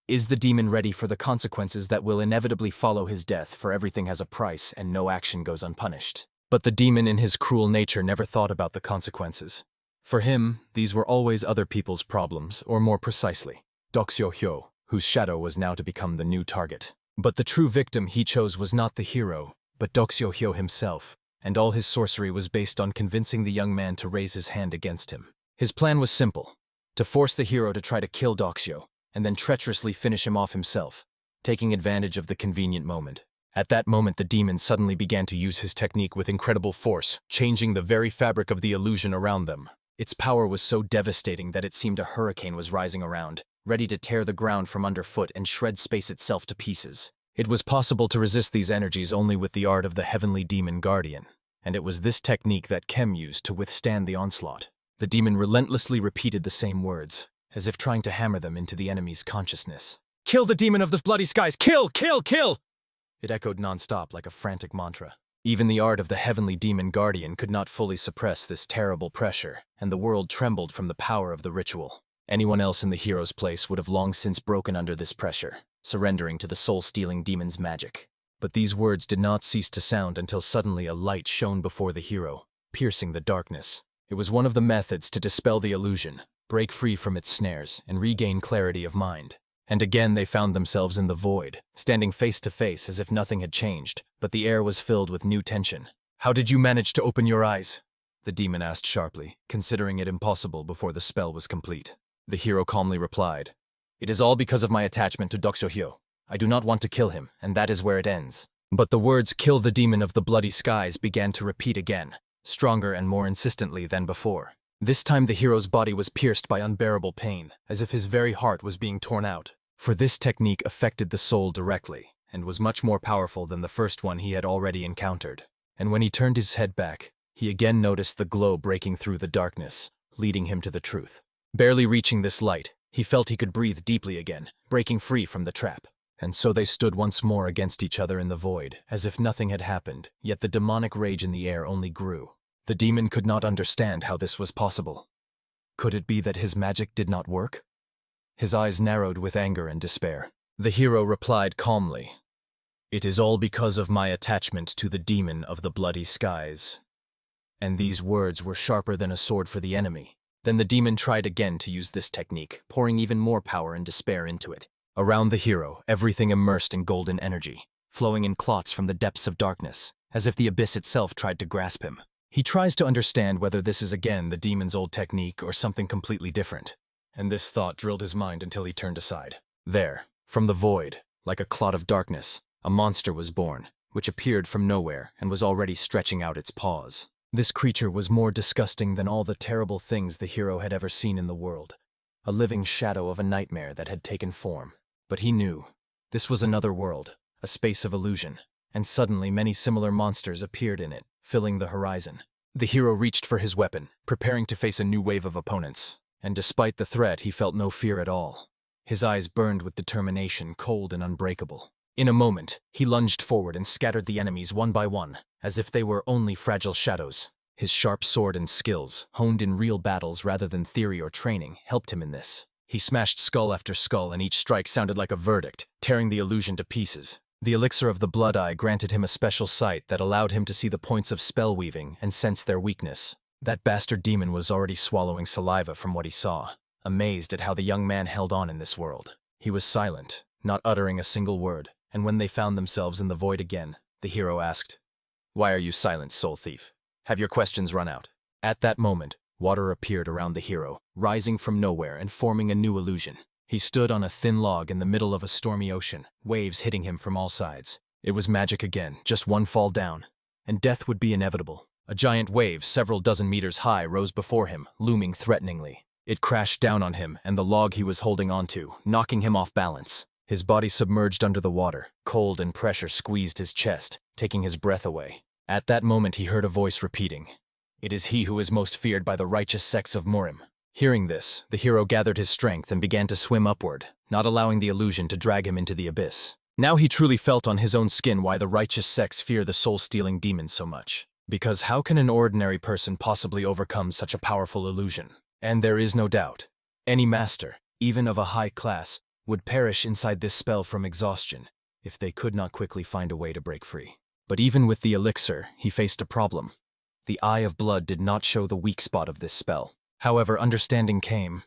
Is the demon ready for the consequences that will inevitably follow his death, for everything has a price and no action goes unpunished? But the demon in his cruel nature never thought about the consequences. For him, these were always other people's problems, or more precisely, Doxyo-hyo, whose shadow was now to become the new target. But the true victim he chose was not the hero, but Doxyo-hyo himself, and all his sorcery was based on convincing the young man to raise his hand against him. His plan was simple, to force the hero to try to kill Doxyo, and then treacherously finish him off himself, taking advantage of the convenient moment. At that moment, the demon suddenly began to use his technique with incredible force, changing the very fabric of the illusion around them. Its power was so devastating that it seemed a hurricane was rising around, ready to tear the ground from underfoot and shred space itself to pieces. It was possible to resist these energies only with the art of the heavenly demon guardian, and it was this technique that Kem used to withstand the onslaught. The demon relentlessly repeated the same words, as if trying to hammer them into the enemy's consciousness. "Kill the demon of the bloody skies! Kill! Kill! Kill!" It echoed non-stop like a frantic mantra. Even the art of the heavenly demon guardian could not fully suppress this terrible pressure, and the world trembled from the power of the ritual. Anyone else in the hero's place would have long since broken under this pressure, surrendering to the soul-stealing demon's magic. But these words did not cease to sound until suddenly a light shone before the hero, piercing the darkness. It was one of the methods to dispel the illusion, break free from its snares, and regain clarity of mind. And again they found themselves in the void, standing face to face as if nothing had changed, but the air was filled with new tension. "How did you manage to open your eyes?" the demon asked sharply, considering it impossible before the spell was complete. The hero calmly replied, "It is all because of my attachment to Doxyo-hyo. I do not want to kill him, and that is where it ends." But the words "kill the demon of the bloody skies" began to repeat again, stronger and more insistently than before. This time the hero's body was pierced by unbearable pain, as if his very heart was being torn out. For this technique affected the soul directly, and was much more powerful than the first one he had already encountered. And when he turned his head back, he again noticed the glow breaking through the darkness, leading him to the truth. Barely reaching this light, he felt he could breathe deeply again, breaking free from the trap. And so they stood once more against each other in the void, as if nothing had happened, yet the demonic rage in the air only grew. The demon could not understand how this was possible. Could it be that his magic did not work? His eyes narrowed with anger and despair. The hero replied calmly, "It is all because of my attachment to the demon of the bloody skies." And these words were sharper than a sword for the enemy. Then the demon tried again to use this technique, pouring even more power and despair into it. Around the hero, everything immersed in golden energy, flowing in clots from the depths of darkness, as if the abyss itself tried to grasp him. He tries to understand whether this is again the demon's old technique or something completely different. And this thought drilled his mind until he turned aside. There, from the void, like a clot of darkness, a monster was born, which appeared from nowhere and was already stretching out its paws. This creature was more disgusting than all the terrible things the hero had ever seen in the world, a living shadow of a nightmare that had taken form. But he knew, this was another world, a space of illusion, and suddenly many similar monsters appeared in it, filling the horizon. The hero reached for his weapon, preparing to face a new wave of opponents. And despite the threat, he felt no fear at all. His eyes burned with determination, cold and unbreakable. In a moment, he lunged forward and scattered the enemies one by one, as if they were only fragile shadows. His sharp sword and skills, honed in real battles rather than theory or training, helped him in this. He smashed skull after skull, and each strike sounded like a verdict, tearing the illusion to pieces. The elixir of the Blood Eye granted him a special sight that allowed him to see the points of spell weaving and sense their weakness. That bastard demon was already swallowing saliva from what he saw, amazed at how the young man held on in this world. He was silent, not uttering a single word, and when they found themselves in the void again, the hero asked, "Why are you silent, soul thief? Have your questions run out?" At that moment, water appeared around the hero, rising from nowhere and forming a new illusion. He stood on a thin log in the middle of a stormy ocean, waves hitting him from all sides. It was magic again, just one fall down, and death would be inevitable. A giant wave, several dozen meters high, rose before him, looming threateningly. It crashed down on him and the log he was holding onto, knocking him off balance. His body submerged under the water. Cold and pressure squeezed his chest, taking his breath away. At that moment he heard a voice repeating, "It is he who is most feared by the righteous sects of Murim." Hearing this, the hero gathered his strength and began to swim upward, not allowing the illusion to drag him into the abyss. Now he truly felt on his own skin why the righteous sects fear the soul-stealing demon so much. Because how can an ordinary person possibly overcome such a powerful illusion? And there is no doubt, any master, even of a high class, would perish inside this spell from exhaustion if they could not quickly find a way to break free. But even with the elixir, he faced a problem. The Eye of Blood did not show the weak spot of this spell. However, understanding came.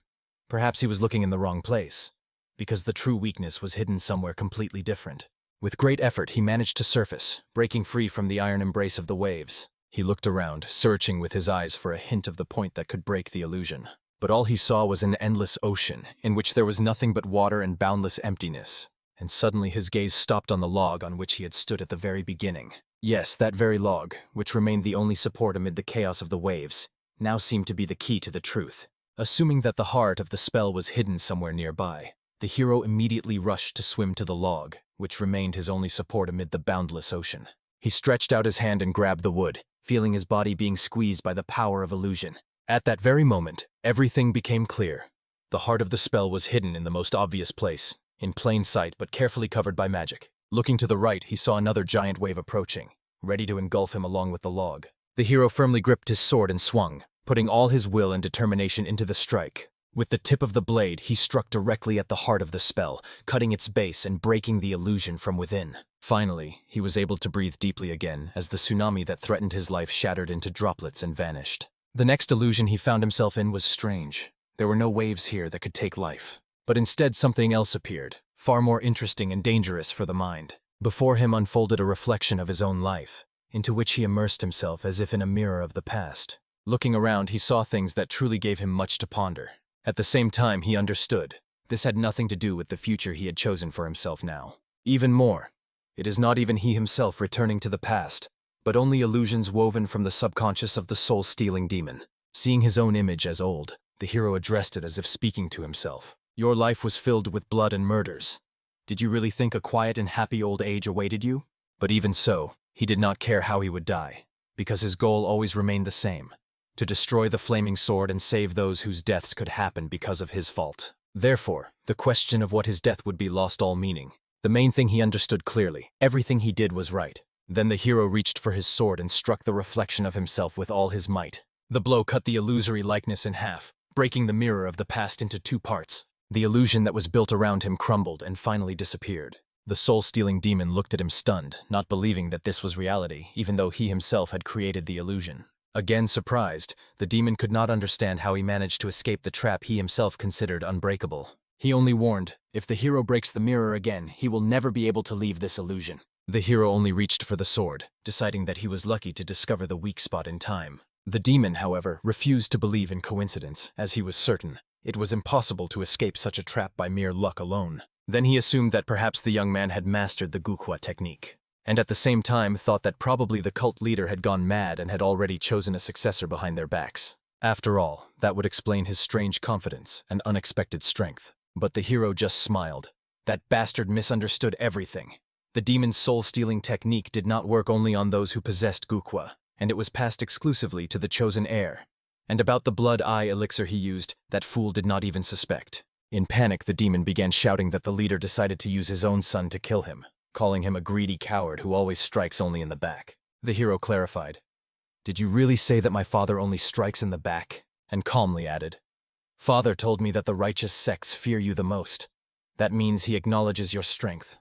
Perhaps he was looking in the wrong place, because the true weakness was hidden somewhere completely different. With great effort, he managed to surface, breaking free from the iron embrace of the waves. He looked around, searching with his eyes for a hint of the point that could break the illusion. But all he saw was an endless ocean, in which there was nothing but water and boundless emptiness. And suddenly his gaze stopped on the log on which he had stood at the very beginning. Yes, that very log, which remained the only support amid the chaos of the waves, now seemed to be the key to the truth. Assuming that the heart of the spell was hidden somewhere nearby, the hero immediately rushed to swim to the log, which remained his only support amid the boundless ocean. He stretched out his hand and grabbed the wood, feeling his body being squeezed by the power of illusion. At that very moment, everything became clear. The heart of the spell was hidden in the most obvious place, in plain sight but carefully covered by magic. Looking to the right, he saw another giant wave approaching, ready to engulf him along with the log. The hero firmly gripped his sword and swung, putting all his will and determination into the strike. With the tip of the blade, he struck directly at the heart of the spell, cutting its base and breaking the illusion from within. Finally, he was able to breathe deeply again as the tsunami that threatened his life shattered into droplets and vanished. The next illusion he found himself in was strange. There were no waves here that could take life. But instead something else appeared, far more interesting and dangerous for the mind. Before him unfolded a reflection of his own life, into which he immersed himself as if in a mirror of the past. Looking around, he saw things that truly gave him much to ponder. At the same time, he understood. This had nothing to do with the future he had chosen for himself now. Even more, it is not even he himself returning to the past, but only illusions woven from the subconscious of the soul-stealing demon. Seeing his own image as old, the hero addressed it as if speaking to himself. Your life was filled with blood and murders. Did you really think a quiet and happy old age awaited you? But even so, he did not care how he would die, because his goal always remained the same: to destroy the flaming sword and save those whose deaths could happen because of his fault. Therefore, the question of what his death would be lost all meaning. The main thing he understood clearly: everything he did was right. Then the hero reached for his sword and struck the reflection of himself with all his might. The blow cut the illusory likeness in half, breaking the mirror of the past into two parts. The illusion that was built around him crumbled and finally disappeared. The soul-stealing demon looked at him stunned, not believing that this was reality, even though he himself had created the illusion. Again surprised, the demon could not understand how he managed to escape the trap he himself considered unbreakable. He only warned, if the hero breaks the mirror again, he will never be able to leave this illusion. The hero only reached for the sword, deciding that he was lucky to discover the weak spot in time. The demon, however, refused to believe in coincidence, as he was certain it was impossible to escape such a trap by mere luck alone. Then he assumed that perhaps the young man had mastered the Guhua technique, and at the same time thought that probably the cult leader had gone mad and had already chosen a successor behind their backs. After all, that would explain his strange confidence and unexpected strength. But the hero just smiled. That bastard misunderstood everything. The demon's soul-stealing technique did not work only on those who possessed Guhua, and it was passed exclusively to the chosen heir. And about the blood eye elixir he used, that fool did not even suspect. In panic, the demon began shouting that the leader decided to use his own son to kill him, calling him a greedy coward who always strikes only in the back. The hero clarified, "Did you really say that my father only strikes in the back?" And calmly added, "Father told me that the righteous sects fear you the most. That means he acknowledges your strength.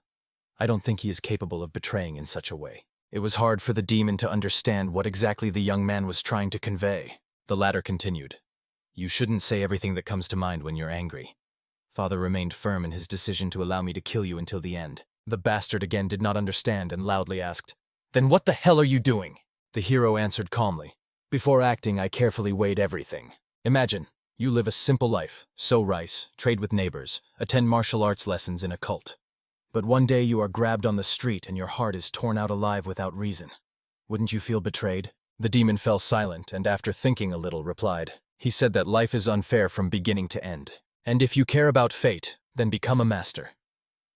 I don't think he is capable of betraying in such a way." It was hard for the demon to understand what exactly the young man was trying to convey. The latter continued, "You shouldn't say everything that comes to mind when you're angry. Father remained firm in his decision to allow me to kill you until the end." The bastard again did not understand and loudly asked, "Then what the hell are you doing?" The hero answered calmly, "Before acting, I carefully weighed everything. Imagine, you live a simple life, sow rice, trade with neighbors, attend martial arts lessons in a cult. But one day you are grabbed on the street and your heart is torn out alive without reason. Wouldn't you feel betrayed?" The demon fell silent and after thinking a little replied, "He said that life is unfair from beginning to end. And if you care about fate, then become a master."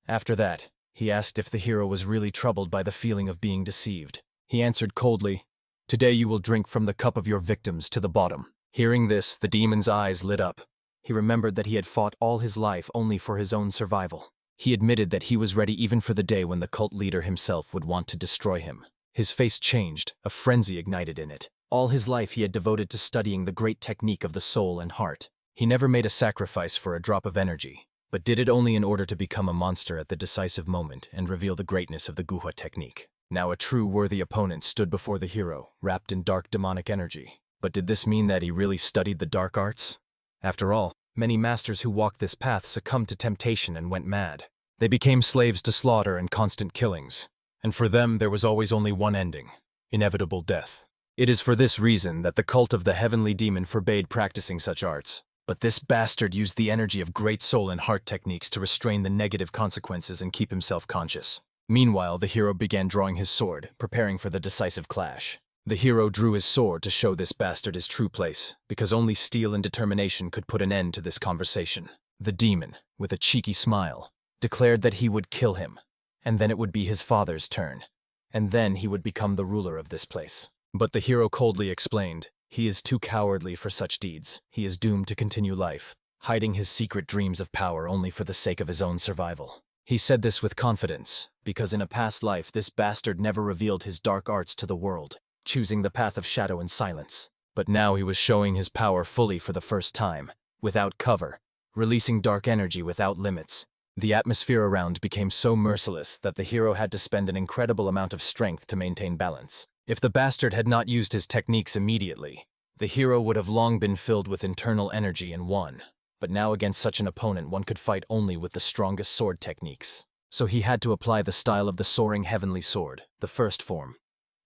After that, he asked if the hero was really troubled by the feeling of being deceived. He answered coldly, "Today you will drink from the cup of your victims to the bottom." Hearing this, the demon's eyes lit up. He remembered that he had fought all his life only for his own survival. He admitted that he was ready even for the day when the cult leader himself would want to destroy him. His face changed, a frenzy ignited in it. All his life he had devoted to studying the great technique of the soul and heart. He never made a sacrifice for a drop of energy, but did it only in order to become a monster at the decisive moment and reveal the greatness of the Guhua technique. Now a true worthy opponent stood before the hero, wrapped in dark demonic energy. But did this mean that he really studied the dark arts? After all, many masters who walked this path succumbed to temptation and went mad. They became slaves to slaughter and constant killings. And for them there was always only one ending: inevitable death. It is for this reason that the cult of the heavenly demon forbade practicing such arts. But this bastard used the energy of great soul and heart techniques to restrain the negative consequences and keep himself conscious. Meanwhile, the hero began drawing his sword, preparing for the decisive clash. The hero drew his sword to show this bastard his true place, because only steel and determination could put an end to this conversation. The demon, with a cheeky smile, declared that he would kill him, and then it would be his father's turn, and then he would become the ruler of this place. But the hero coldly explained, he is too cowardly for such deeds. He is doomed to continue life, hiding his secret dreams of power only for the sake of his own survival. He said this with confidence, because in a past life this bastard never revealed his dark arts to the world, choosing the path of shadow and silence. But now he was showing his power fully for the first time, without cover, releasing dark energy without limits. The atmosphere around became so merciless that the hero had to spend an incredible amount of strength to maintain balance. If the bastard had not used his techniques immediately, the hero would have long been filled with internal energy and won. But now against such an opponent one could fight only with the strongest sword techniques. So he had to apply the style of the soaring heavenly sword, the first form,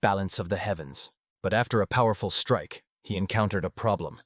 balance of the heavens. But after a powerful strike, he encountered a problem.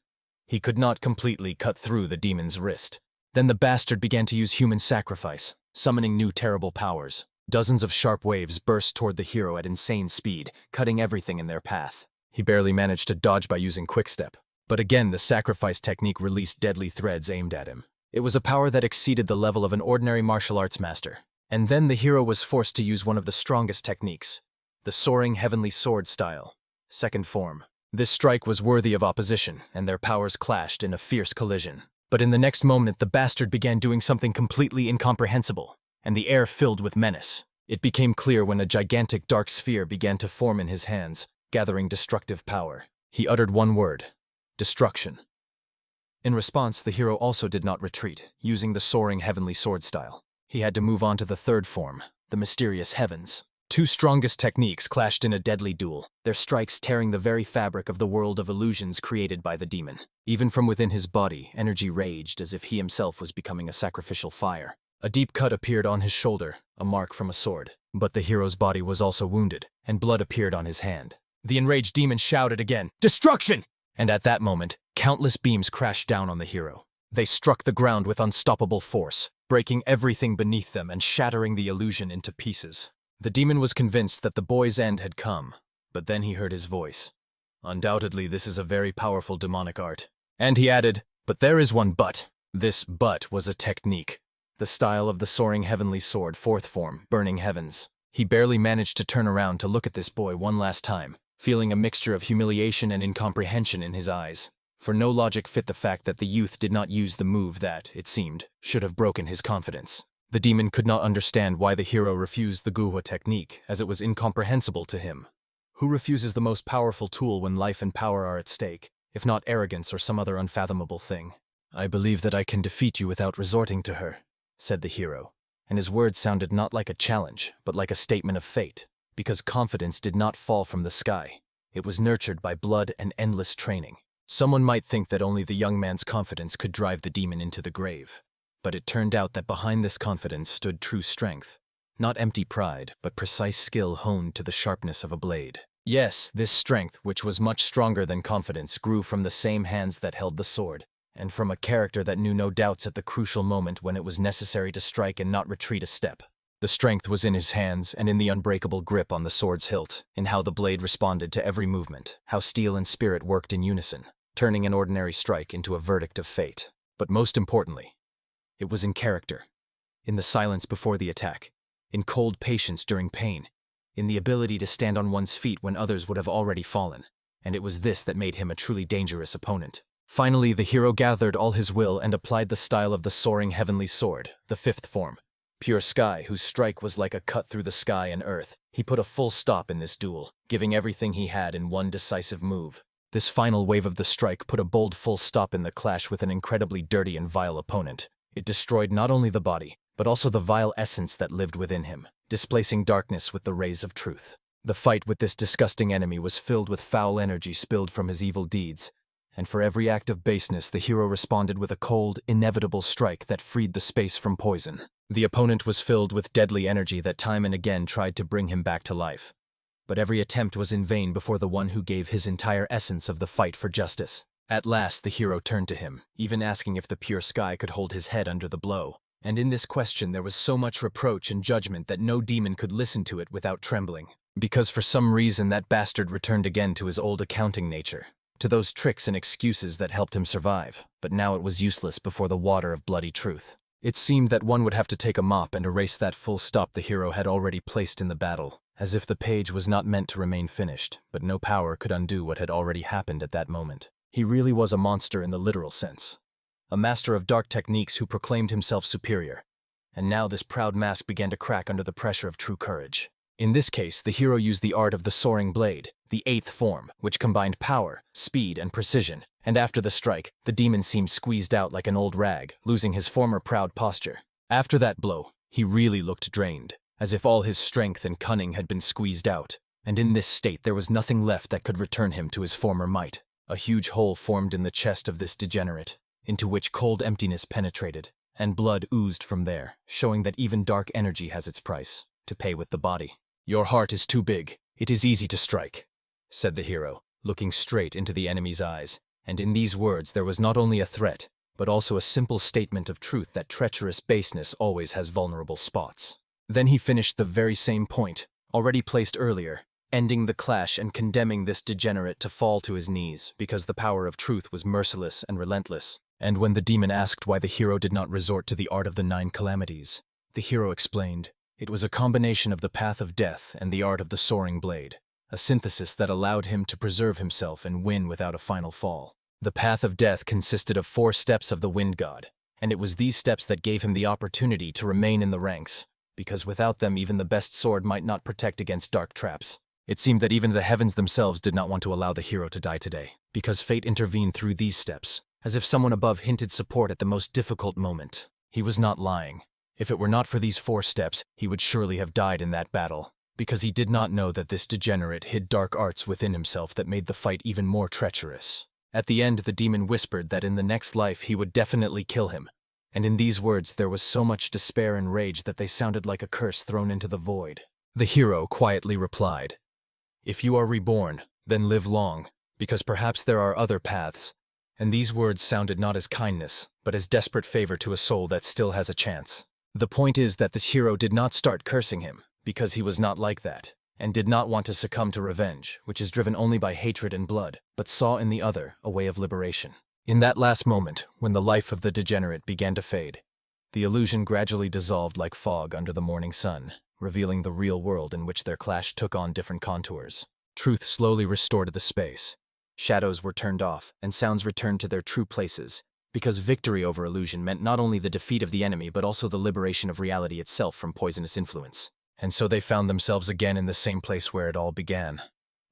He could not completely cut through the demon's wrist. Then the bastard began to use human sacrifice, summoning new terrible powers. Dozens of sharp waves burst toward the hero at insane speed, cutting everything in their path. He barely managed to dodge by using quickstep. But again, the sacrifice technique released deadly threads aimed at him. It was a power that exceeded the level of an ordinary martial arts master. And then the hero was forced to use one of the strongest techniques, the soaring heavenly sword style, second form. This strike was worthy of opposition, and their powers clashed in a fierce collision. But in the next moment, the bastard began doing something completely incomprehensible, and the air filled with menace. It became clear when a gigantic dark sphere began to form in his hands, gathering destructive power. He uttered one word: destruction. In response, the hero also did not retreat, using the soaring heavenly sword style. He had to move on to the third form, the mysterious heavens. Two strongest techniques clashed in a deadly duel, their strikes tearing the very fabric of the world of illusions created by the demon. Even from within his body, energy raged as if he himself was becoming a sacrificial fire. A deep cut appeared on his shoulder, a mark from a sword. But the hero's body was also wounded, and blood appeared on his hand. The enraged demon shouted again, "Destruction!" And at that moment, countless beams crashed down on the hero. They struck the ground with unstoppable force, breaking everything beneath them and shattering the illusion into pieces. The demon was convinced that the boy's end had come, but then he heard his voice. "Undoubtedly this is a very powerful demonic art." And he added, "But there is one but." This but was a technique. The style of the soaring heavenly sword, fourth form, burning heavens. He barely managed to turn around to look at this boy one last time, feeling a mixture of humiliation and incomprehension in his eyes. For no logic fit the fact that the youth did not use the move that, it seemed, should have broken his confidence. The demon could not understand why the hero refused the Guhua technique, as it was incomprehensible to him. Who refuses the most powerful tool when life and power are at stake, if not arrogance or some other unfathomable thing? "I believe that I can defeat you without resorting to her," said the hero, and his words sounded not like a challenge, but like a statement of fate, because confidence did not fall from the sky. It was nurtured by blood and endless training. Someone might think that only the young man's confidence could drive the demon into the grave. But it turned out that behind this confidence stood true strength. Not empty pride, but precise skill honed to the sharpness of a blade. Yes, this strength, which was much stronger than confidence, grew from the same hands that held the sword, and from a character that knew no doubts at the crucial moment when it was necessary to strike and not retreat a step. The strength was in his hands and in the unbreakable grip on the sword's hilt, in how the blade responded to every movement, how steel and spirit worked in unison, turning an ordinary strike into a verdict of fate. But most importantly, it was in character, in the silence before the attack, in cold patience during pain, in the ability to stand on one's feet when others would have already fallen, and it was this that made him a truly dangerous opponent. Finally, the hero gathered all his will and applied the style of the soaring heavenly sword, the fifth form, Pure Sky, whose strike was like a cut through the sky and earth. He put a full stop in this duel, giving everything he had in one decisive move. This final wave of the strike put a bold full stop in the clash with an incredibly dirty and vile opponent. It destroyed not only the body, but also the vile essence that lived within him, displacing darkness with the rays of truth. The fight with this disgusting enemy was filled with foul energy spilled from his evil deeds, and for every act of baseness the hero responded with a cold, inevitable strike that freed the space from poison. The opponent was filled with deadly energy that time and again tried to bring him back to life. But every attempt was in vain before the one who gave his entire essence of the fight for justice. At last the hero turned to him, even asking if the Pure Sky could hold his head under the blow. And in this question there was so much reproach and judgment that no demon could listen to it without trembling. Because for some reason that bastard returned again to his old accounting nature, to those tricks and excuses that helped him survive, but now it was useless before the water of bloody truth. It seemed that one would have to take a mop and erase that full stop the hero had already placed in the battle, as if the page was not meant to remain finished, but no power could undo what had already happened at that moment. He really was a monster in the literal sense. A master of dark techniques who proclaimed himself superior. And now this proud mask began to crack under the pressure of true courage. In this case, the hero used the art of the soaring blade, the 8th form, which combined power, speed, and precision. And after the strike, the demon seemed squeezed out like an old rag, losing his former proud posture. After that blow, he really looked drained, as if all his strength and cunning had been squeezed out. And in this state there was nothing left that could return him to his former might. A huge hole formed in the chest of this degenerate, into which cold emptiness penetrated, and blood oozed from there, showing that even dark energy has its price, to pay with the body. "Your heart is too big. It is easy to strike," said the hero, looking straight into the enemy's eyes. And in these words there was not only a threat, but also a simple statement of truth that treacherous baseness always has vulnerable spots. Then he finished the very same point, already placed earlier, ending the clash and condemning this degenerate to fall to his knees, because the power of truth was merciless and relentless. And when the demon asked why the hero did not resort to the art of the 9 calamities, the hero explained, it was a combination of the path of death and the art of the soaring blade. A synthesis that allowed him to preserve himself and win without a final fall. The path of death consisted of 4 steps of the wind god, and it was these steps that gave him the opportunity to remain in the ranks, because without them even the best sword might not protect against dark traps. It seemed that even the heavens themselves did not want to allow the hero to die today, because fate intervened through these steps, as if someone above hinted support at the most difficult moment. He was not lying. If it were not for these 4 steps, he would surely have died in that battle. Because he did not know that this degenerate hid dark arts within himself that made the fight even more treacherous. At the end, the demon whispered that in the next life he would definitely kill him, and in these words there was so much despair and rage that they sounded like a curse thrown into the void. The hero quietly replied, "If you are reborn, then live long, because perhaps there are other paths." And these words sounded not as kindness, but as desperate favor to a soul that still has a chance. The point is that this hero did not start cursing him, because he was not like that, and did not want to succumb to revenge, which is driven only by hatred and blood, but saw in the other a way of liberation. In that last moment, when the life of the degenerate began to fade, the illusion gradually dissolved like fog under the morning sun, revealing the real world in which their clash took on different contours. Truth slowly restored the space. Shadows were turned off, and sounds returned to their true places, because victory over illusion meant not only the defeat of the enemy but also the liberation of reality itself from poisonous influence. And so they found themselves again in the same place where it all began.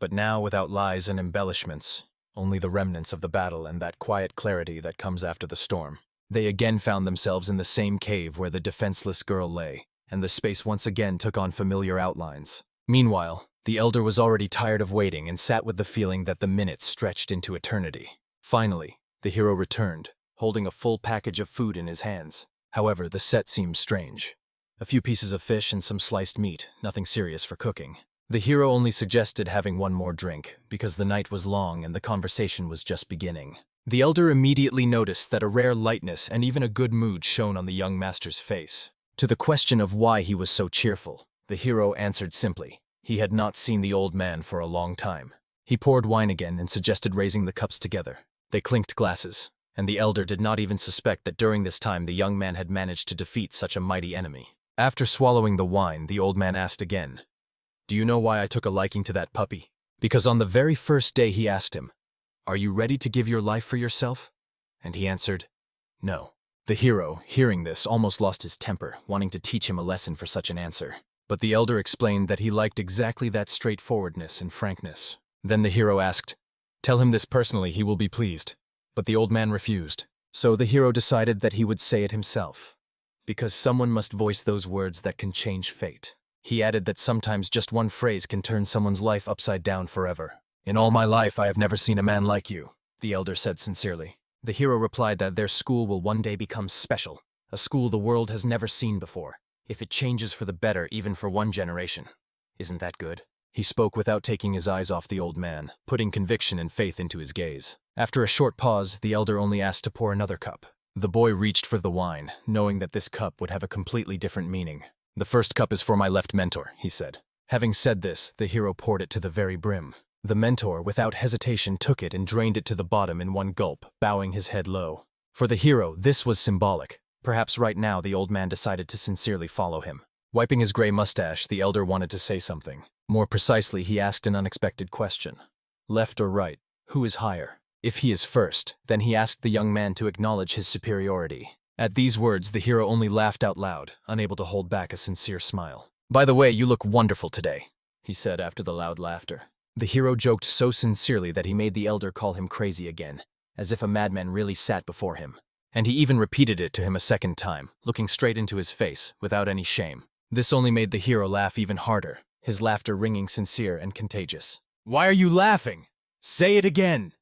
But now without lies and embellishments, only the remnants of the battle and that quiet clarity that comes after the storm. They again found themselves in the same cave where the defenseless girl lay, and the space once again took on familiar outlines. Meanwhile, the elder was already tired of waiting and sat with the feeling that the minutes stretched into eternity. Finally, the hero returned, holding a full package of food in his hands. However, the set seemed strange. A few pieces of fish and some sliced meat, nothing serious for cooking. The hero only suggested having one more drink, because the night was long and the conversation was just beginning. The elder immediately noticed that a rare lightness and even a good mood shone on the young master's face. To the question of why he was so cheerful, the hero answered simply, he had not seen the old man for a long time. He poured wine again and suggested raising the cups together. They clinked glasses, and the elder did not even suspect that during this time the young man had managed to defeat such a mighty enemy. After swallowing the wine, the old man asked again, "Do you know why I took a liking to that puppy?" Because on the very first day he asked him, "Are you ready to give your life for yourself?" And he answered, "No." The hero, hearing this, almost lost his temper, wanting to teach him a lesson for such an answer. But the elder explained that he liked exactly that straightforwardness and frankness. Then the hero asked, "Tell him this personally, he will be pleased." But the old man refused. So the hero decided that he would say it himself. Because someone must voice those words that can change fate. He added that sometimes just one phrase can turn someone's life upside down forever. "In all my life, I have never seen a man like you," the elder said sincerely. The hero replied that their school will one day become special, a school the world has never seen before, if it changes for the better even for one generation. Isn't that good? He spoke without taking his eyes off the old man, putting conviction and faith into his gaze. After a short pause, the elder only asked to pour another cup. The boy reached for the wine, knowing that this cup would have a completely different meaning. "The first cup is for my left mentor," he said. Having said this, the hero poured it to the very brim. The mentor, without hesitation, took it and drained it to the bottom in one gulp, bowing his head low. For the hero, this was symbolic. Perhaps right now the old man decided to sincerely follow him. Wiping his gray mustache, the elder wanted to say something. More precisely, he asked an unexpected question. Left or right, who is higher? If he is first, then he asked the young man to acknowledge his superiority. At these words, the hero only laughed out loud, unable to hold back a sincere smile. "By the way, you look wonderful today," he said after the loud laughter. The hero joked so sincerely that he made the elder call him crazy again, as if a madman really sat before him. And he even repeated it to him a second time, looking straight into his face, without any shame. This only made the hero laugh even harder, his laughter ringing sincere and contagious. "Why are you laughing? Say it again!"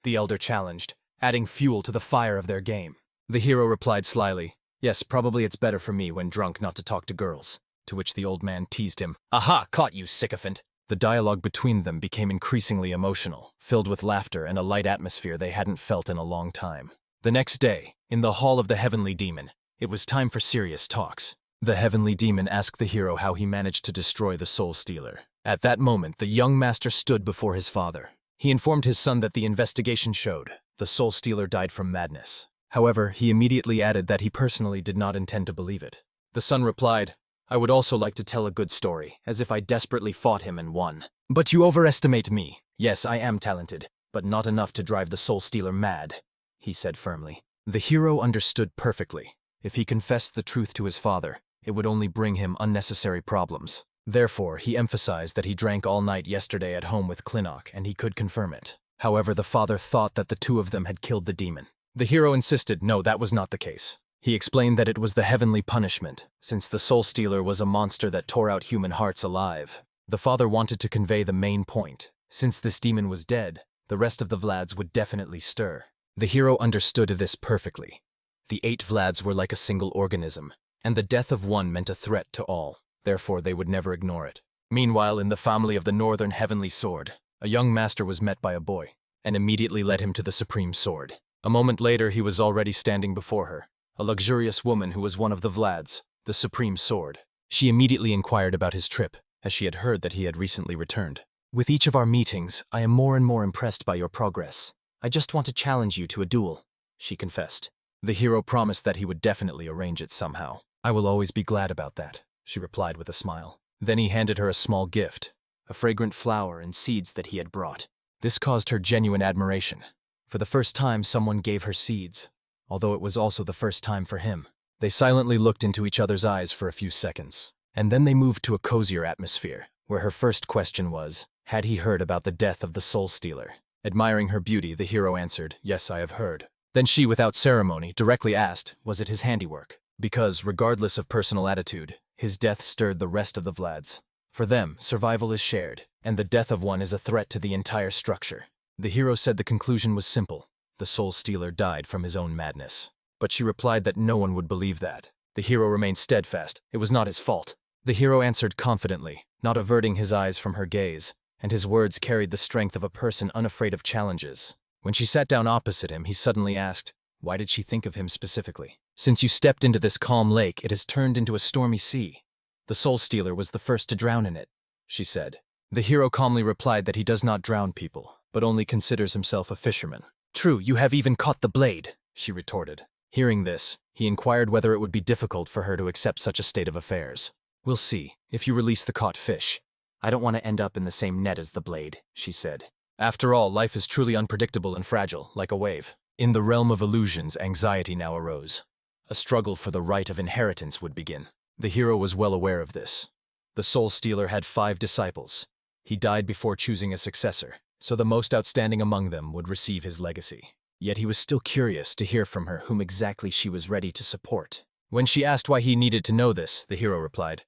the elder challenged, adding fuel to the fire of their game. The hero replied slyly, "Yes, probably it's better for me when drunk not to talk to girls," to which the old man teased him. "Aha, caught you, sycophant!" The dialogue between them became increasingly emotional, filled with laughter and a light atmosphere they hadn't felt in a long time. The next day, in the hall of the Heavenly Demon, it was time for serious talks. The Heavenly Demon asked the hero how he managed to destroy the Soul Stealer. At that moment, the young master stood before his father. He informed his son that the investigation showed the Soul Stealer died from madness. However, he immediately added that he personally did not intend to believe it. The son replied, "I would also like to tell a good story, as if I desperately fought him and won. But you overestimate me. Yes, I am talented, but not enough to drive the Soul Stealer mad," he said firmly. The hero understood perfectly. If he confessed the truth to his father, it would only bring him unnecessary problems. Therefore, he emphasized that he drank all night yesterday at home with Clinock, and he could confirm it. However, the father thought that the two of them had killed the demon. The hero insisted no, that was not the case. He explained that it was the heavenly punishment, since the Soul Stealer was a monster that tore out human hearts alive. The father wanted to convey the main point. Since this demon was dead, the rest of the Vlads would definitely stir. The hero understood this perfectly. The 8 Vlads were like a single organism, and the death of one meant a threat to all. Therefore, they would never ignore it. Meanwhile, in the family of the Northern Heavenly Sword, a young master was met by a boy, and immediately led him to the Supreme Sword. A moment later, he was already standing before her, a luxurious woman who was one of the Vlads, the Supreme Sword. She immediately inquired about his trip, as she had heard that he had recently returned. "With each of our meetings, I am more and more impressed by your progress. I just want to challenge you to a duel," she confessed. The hero promised that he would definitely arrange it somehow. "I will always be glad about that," she replied with a smile. Then he handed her a small gift, a fragrant flower and seeds that he had brought. This caused her genuine admiration. For the first time, someone gave her seeds, although it was also the first time for him. They silently looked into each other's eyes for a few seconds, and then they moved to a cozier atmosphere, where her first question was, had he heard about the death of the Soul Stealer? Admiring her beauty, the hero answered, "Yes, I have heard." Then she, without ceremony, directly asked, was it his handiwork? Because, regardless of personal attitude, his death stirred the rest of the Vlads. For them, survival is shared, and the death of one is a threat to the entire structure. The hero said the conclusion was simple. The Soul Stealer died from his own madness. But she replied that no one would believe that. The hero remained steadfast. It was not his fault. The hero answered confidently, not averting his eyes from her gaze, and his words carried the strength of a person unafraid of challenges. When she sat down opposite him, he suddenly asked, why did she think of him specifically? "Since you stepped into this calm lake, it has turned into a stormy sea. The Soul Stealer was the first to drown in it," she said. The hero calmly replied that he does not drown people, but only considers himself a fisherman. "True, you have even caught the blade," she retorted. Hearing this, he inquired whether it would be difficult for her to accept such a state of affairs. "We'll see, if you release the caught fish. I don't want to end up in the same net as the blade," she said. After all, life is truly unpredictable and fragile, like a wave. In the realm of illusions, anxiety now arose. a struggle for the right of inheritance would begin. The hero was well aware of this. The Soul Stealer had 5 disciples. He died before choosing a successor, so the most outstanding among them would receive his legacy. Yet he was still curious to hear from her whom exactly she was ready to support. When she asked why he needed to know this, the hero replied,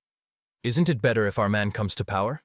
"Isn't it better if our man comes to power?"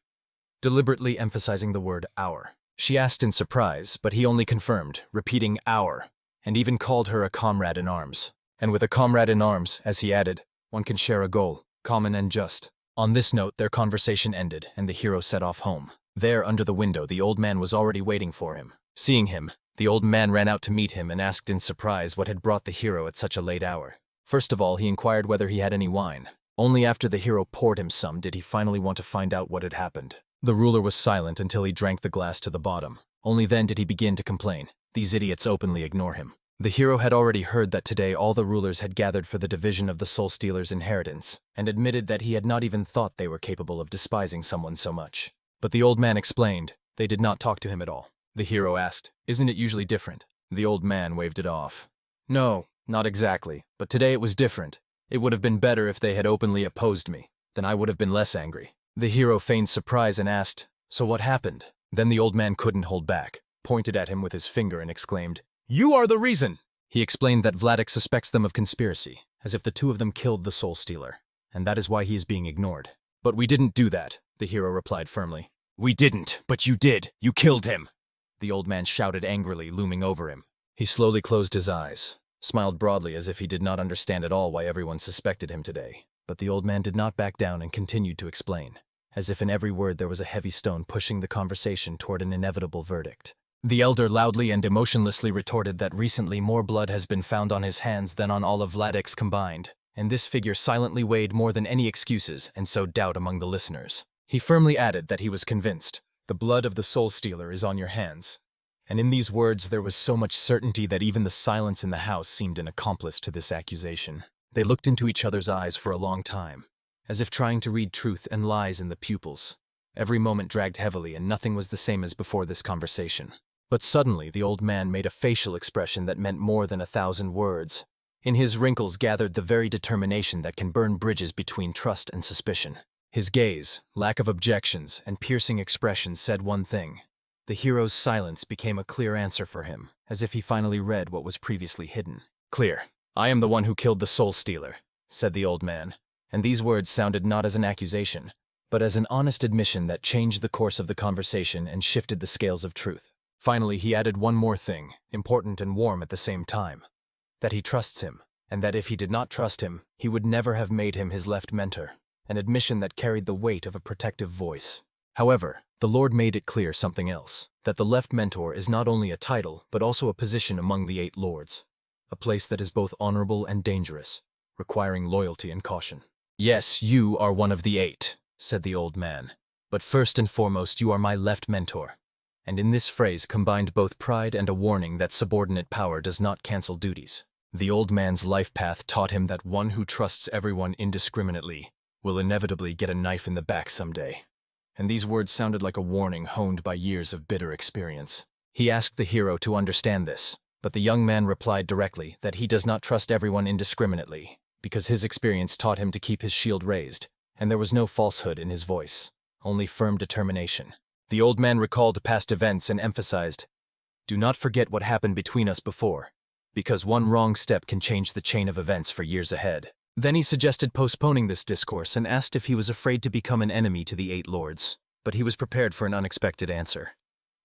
Deliberately emphasizing the word our. She asked in surprise, but he only confirmed, repeating our, and even called her a comrade in arms. And with a comrade in arms, as he added, one can share a goal, common and just. On this note, their conversation ended, and the hero set off home. There, under the window, the old man was already waiting for him. Seeing him, the old man ran out to meet him and asked in surprise what had brought the hero at such a late hour. First of all, he inquired whether he had any wine. Only after the hero poured him some did he finally want to find out what had happened. The ruler was silent until he drank the glass to the bottom. Only then did he begin to complain. These idiots openly ignore him. The hero had already heard that today all the rulers had gathered for the division of the Soul Stealer's inheritance, and admitted that he had not even thought they were capable of despising someone so much. But the old man explained, they did not talk to him at all. The hero asked, "Isn't it usually different?" The old man waved it off. "No, not exactly, but today it was different. It would have been better if they had openly opposed me. Then I would have been less angry." The hero feigned surprise and asked, "So what happened?" Then the old man couldn't hold back, pointed at him with his finger and exclaimed, "You are the reason!" He explained that Vladik suspects them of conspiracy, as if the two of them killed the Soul Stealer, and that is why he is being ignored. "But we didn't do that," the hero replied firmly. "We didn't, but you did. You killed him!" The old man shouted angrily, looming over him. He slowly closed his eyes, smiled broadly as if he did not understand at all why everyone suspected him today. But the old man did not back down and continued to explain, as if in every word there was a heavy stone pushing the conversation toward an inevitable verdict. The elder loudly and emotionlessly retorted that recently more blood has been found on his hands than on all of Vladik's combined, and this figure silently weighed more than any excuses and sowed doubt among the listeners. He firmly added that he was convinced, "The blood of the Soul Stealer is on your hands." And in these words there was so much certainty that even the silence in the house seemed an accomplice to this accusation. They looked into each other's eyes for a long time, as if trying to read truth and lies in the pupils. Every moment dragged heavily and nothing was the same as before this conversation. But suddenly the old man made a facial expression that meant more than 1,000 words. In his wrinkles gathered the very determination that can burn bridges between trust and suspicion. His gaze, lack of objections, and piercing expression said one thing. The hero's silence became a clear answer for him, as if he finally read what was previously hidden. "Clear. I am the one who killed the Soul Stealer," said the old man, and these words sounded not as an accusation, but as an honest admission that changed the course of the conversation and shifted the scales of truth. Finally, he added one more thing, important and warm at the same time, that he trusts him, and that if he did not trust him, he would never have made him his left mentor, an admission that carried the weight of a protective voice. However, the Lord made it clear something else, that the left mentor is not only a title, but also a position among the 8 lords, a place that is both honorable and dangerous, requiring loyalty and caution. "Yes, you are one of the 8, said the old man, "but first and foremost you are my left mentor." And in this phrase combined both pride and a warning that subordinate power does not cancel duties. The old man's life path taught him that one who trusts everyone indiscriminately will inevitably get a knife in the back someday. And these words sounded like a warning honed by years of bitter experience. He asked the hero to understand this, but the young man replied directly that he does not trust everyone indiscriminately, because his experience taught him to keep his shield raised, and there was no falsehood in his voice, only firm determination. The old man recalled past events and emphasized, "Do not forget what happened between us before, because one wrong step can change the chain of events for years ahead." Then he suggested postponing this discourse and asked if he was afraid to become an enemy to the 8 lords. But he was prepared for an unexpected answer,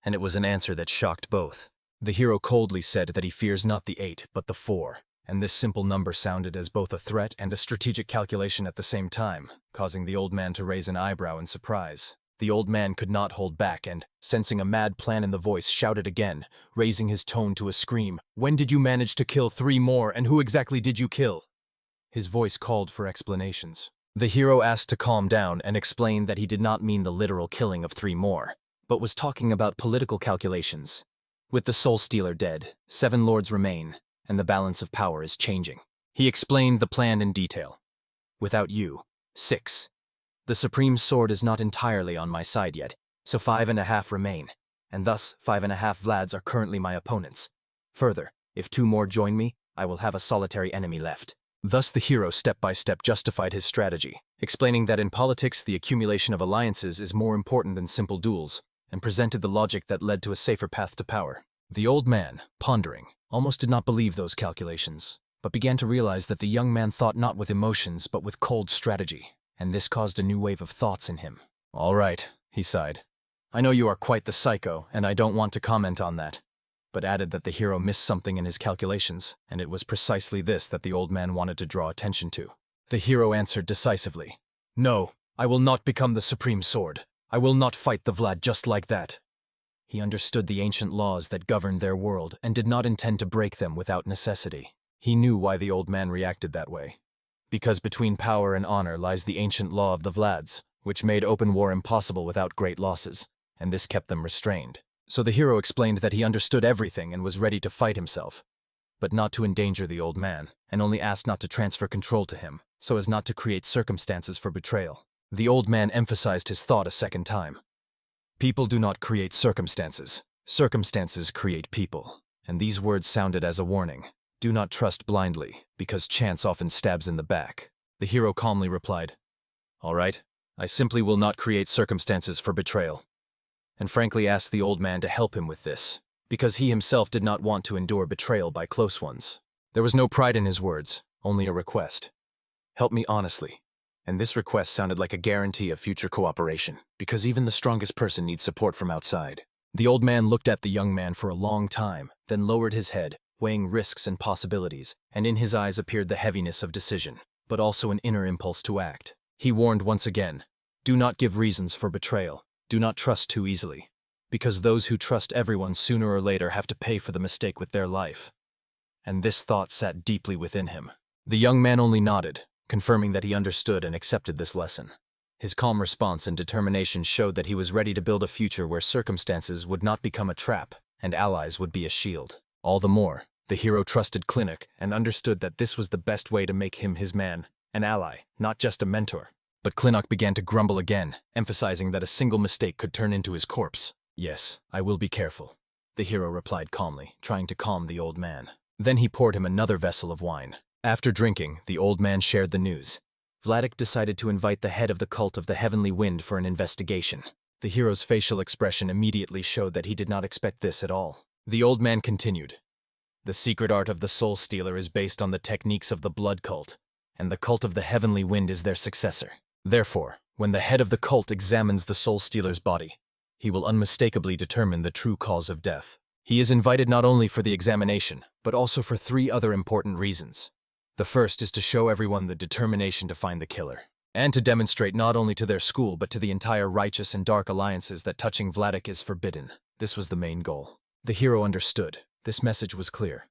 and it was an answer that shocked both. The hero coldly said that he fears not the 8, but the 4, and this simple number sounded as both a threat and a strategic calculation at the same time, causing the old man to raise an eyebrow in surprise. The old man could not hold back and, sensing a mad plan in the voice, shouted again, raising his tone to a scream, "When did you manage to kill 3 more, and who exactly did you kill?" His voice called for explanations. The hero asked to calm down and explained that he did not mean the literal killing of 3 more, but was talking about political calculations. With the Soul Stealer dead, 7 lords remain, and the balance of power is changing. He explained the plan in detail. "Without you, 6. The Supreme Sword is not entirely on my side yet, so 5.5 remain, and thus 5.5 Vlads are currently my opponents. Further, if 2 more join me, I will have a solitary enemy left. Thus the hero step by step justified his strategy, explaining that in politics the accumulation of alliances is more important than simple duels, and presented the logic that led to a safer path to power. The old man, pondering, almost did not believe those calculations, but began to realize that the young man thought not with emotions but with cold strategy, and this caused a new wave of thoughts in him. "All right," he sighed. "I know you are quite the psycho, and I don't want to comment on that," but added that the hero missed something in his calculations, and it was precisely this that the old man wanted to draw attention to. The hero answered decisively, "No, I will not become the supreme sword. I will not fight the Vlad just like that." He understood the ancient laws that governed their world and did not intend to break them without necessity. He knew why the old man reacted that way. Because between power and honor lies the ancient law of the Vlads, which made open war impossible without great losses, and this kept them restrained. So the hero explained that he understood everything and was ready to fight himself, but not to endanger the old man, and only asked not to transfer control to him, so as not to create circumstances for betrayal. The old man emphasized his thought a second time. "People do not create circumstances. Circumstances create people." And these words sounded as a warning. Do not trust blindly, because chance often stabs in the back. The hero calmly replied, "All right, I simply will not create circumstances for betrayal," and frankly asked the old man to help him with this, because he himself did not want to endure betrayal by close ones. There was no pride in his words, only a request. "Help me honestly." And this request sounded like a guarantee of future cooperation, because even the strongest person needs support from outside. The old man looked at the young man for a long time, then lowered his head, weighing risks and possibilities, and in his eyes appeared the heaviness of decision, but also an inner impulse to act. He warned once again, "Do not give reasons for betrayal. Do not trust too easily, because those who trust everyone sooner or later have to pay for the mistake with their life." And this thought sat deeply within him. The young man only nodded, confirming that he understood and accepted this lesson. His calm response and determination showed that he was ready to build a future where circumstances would not become a trap and allies would be a shield. All the more, the hero trusted Clinic and understood that this was the best way to make him his man, an ally, not just a mentor. But Clinoc began to grumble again, emphasizing that a single mistake could turn into his corpse. "Yes, I will be careful," the hero replied calmly, trying to calm the old man. Then he poured him another vessel of wine. After drinking, the old man shared the news. Vladik decided to invite the head of the cult of the Heavenly Wind for an investigation. The hero's facial expression immediately showed that he did not expect this at all. The old man continued, "The secret art of the Soul Stealer is based on the techniques of the Blood Cult, and the cult of the Heavenly Wind is their successor. Therefore, when the head of the cult examines the Soul Stealer's body, he will unmistakably determine the true cause of death. He is invited not only for the examination, but also for 3 other important reasons. The first is to show everyone the determination to find the killer, and to demonstrate not only to their school but to the entire righteous and dark alliances that touching Vladik is forbidden." This was the main goal. The hero understood. This message was clear.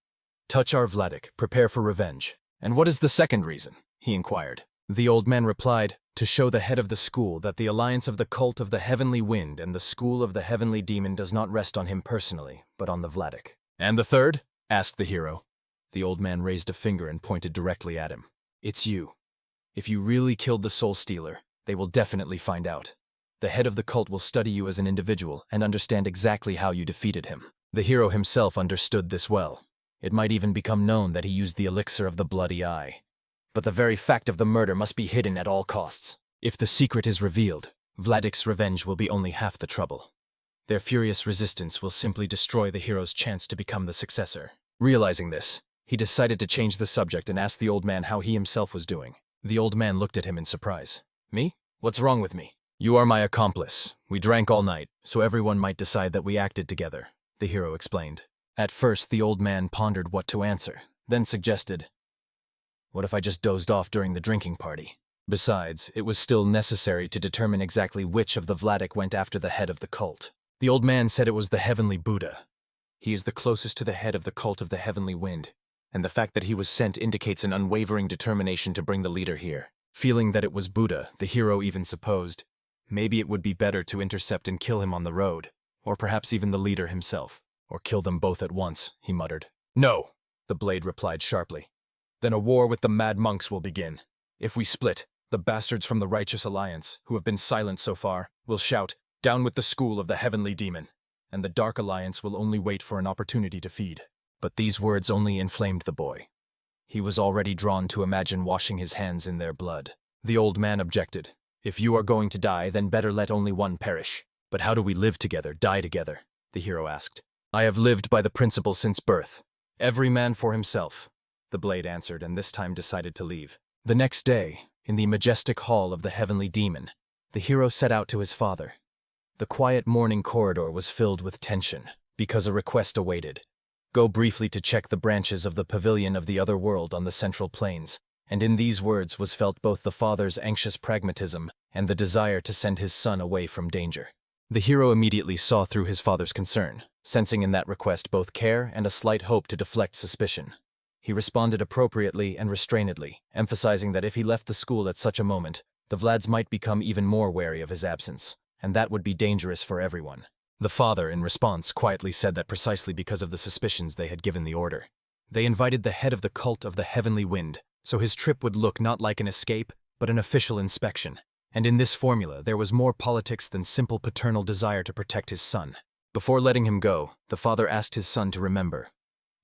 "Touch our Vladik, prepare for revenge." "And what is the second reason?" he inquired. The old man replied, "To show the head of the school that the alliance of the cult of the Heavenly Wind and the school of the Heavenly Demon does not rest on him personally, but on the Vladik." "And the third?" asked the hero. The old man raised a finger and pointed directly at him. "It's you. If you really killed the Soul Stealer, they will definitely find out. The head of the cult will study you as an individual and understand exactly how you defeated him." The hero himself understood this well. It might even become known that he used the elixir of the bloody eye. But the very fact of the murder must be hidden at all costs. If the secret is revealed, Vladik's revenge will be only half the trouble. Their furious resistance will simply destroy the hero's chance to become the successor. Realizing this, he decided to change the subject and asked the old man how he himself was doing. The old man looked at him in surprise. "Me? What's wrong with me?" "You are my accomplice. We drank all night, so everyone might decide that we acted together," the hero explained. At first, the old man pondered what to answer, then suggested, "What if I just dozed off during the drinking party?" Besides, it was still necessary to determine exactly which of the Vladik went after the head of the cult. The old man said it was the Heavenly Buddha. He is the closest to the head of the cult of the Heavenly Wind, and the fact that he was sent indicates an unwavering determination to bring the leader here. Feeling that it was Buddha, the hero even supposed, maybe it would be better to intercept and kill him on the road, or perhaps even the leader himself, or kill them both at once, he muttered. "No," the blade replied sharply. "Then a war with the mad monks will begin. If we split, the bastards from the Righteous Alliance, who have been silent so far, will shout, 'Down with the school of the Heavenly Demon,' and the Dark Alliance will only wait for an opportunity to feed." But these words only inflamed the boy. He was already drawn to imagine washing his hands in their blood. The old man objected. "If you are going to die, then better let only one perish." "But how do we live together, die together?" the hero asked. "I have lived by the principle since birth. Every man for himself," the blade answered, and this time decided to leave. The next day, in the majestic hall of the heavenly demon, the hero set out to his father. The quiet morning corridor was filled with tension, because a request awaited. Go briefly to check the branches of the pavilion of the other world on the central plains, and in these words was felt both the father's anxious pragmatism and the desire to send his son away from danger. The hero immediately saw through his father's concern, sensing in that request both care and a slight hope to deflect suspicion. He responded appropriately and restrainedly, emphasizing that if he left the school at such a moment, the Vlads might become even more wary of his absence, and that would be dangerous for everyone. The father, in response, quietly said that precisely because of the suspicions they had given the order. They invited the head of the cult of the heavenly wind, so his trip would look not like an escape, but an official inspection. And in this formula, there was more politics than simple paternal desire to protect his son. Before letting him go, the father asked his son to remember,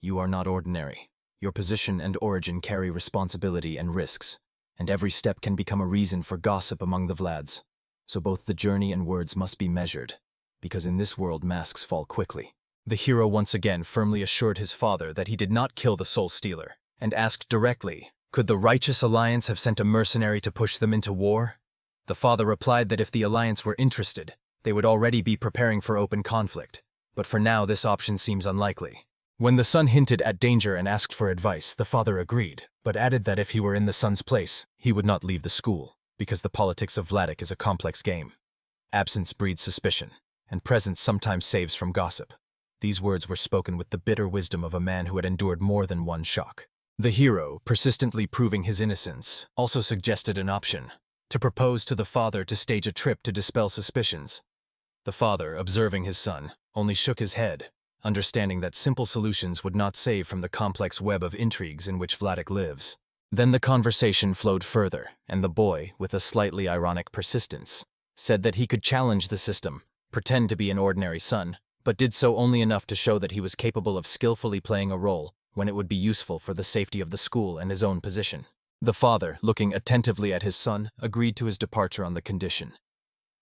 "You are not ordinary. Your position and origin carry responsibility and risks, and every step can become a reason for gossip among the Vlads. So both the journey and words must be measured, because in this world masks fall quickly." The hero once again firmly assured his father that he did not kill the soul stealer, and asked directly, could the righteous alliance have sent a mercenary to push them into war? The father replied that if the alliance were interested, they would already be preparing for open conflict, but for now this option seems unlikely. When the son hinted at danger and asked for advice, the father agreed, but added that if he were in the son's place, he would not leave the school, because the politics of Vladik is a complex game. Absence breeds suspicion, and presence sometimes saves from gossip. These words were spoken with the bitter wisdom of a man who had endured more than one shock. The hero, persistently proving his innocence, also suggested an option: to propose to the father to stage a trip to dispel suspicions. The father, observing his son, only shook his head, understanding that simple solutions would not save from the complex web of intrigues in which Vladik lives. Then the conversation flowed further, and the boy, with a slightly ironic persistence, said that he could challenge the system, pretend to be an ordinary son, but did so only enough to show that he was capable of skillfully playing a role when it would be useful for the safety of the school and his own position. The father, looking attentively at his son, agreed to his departure on the condition: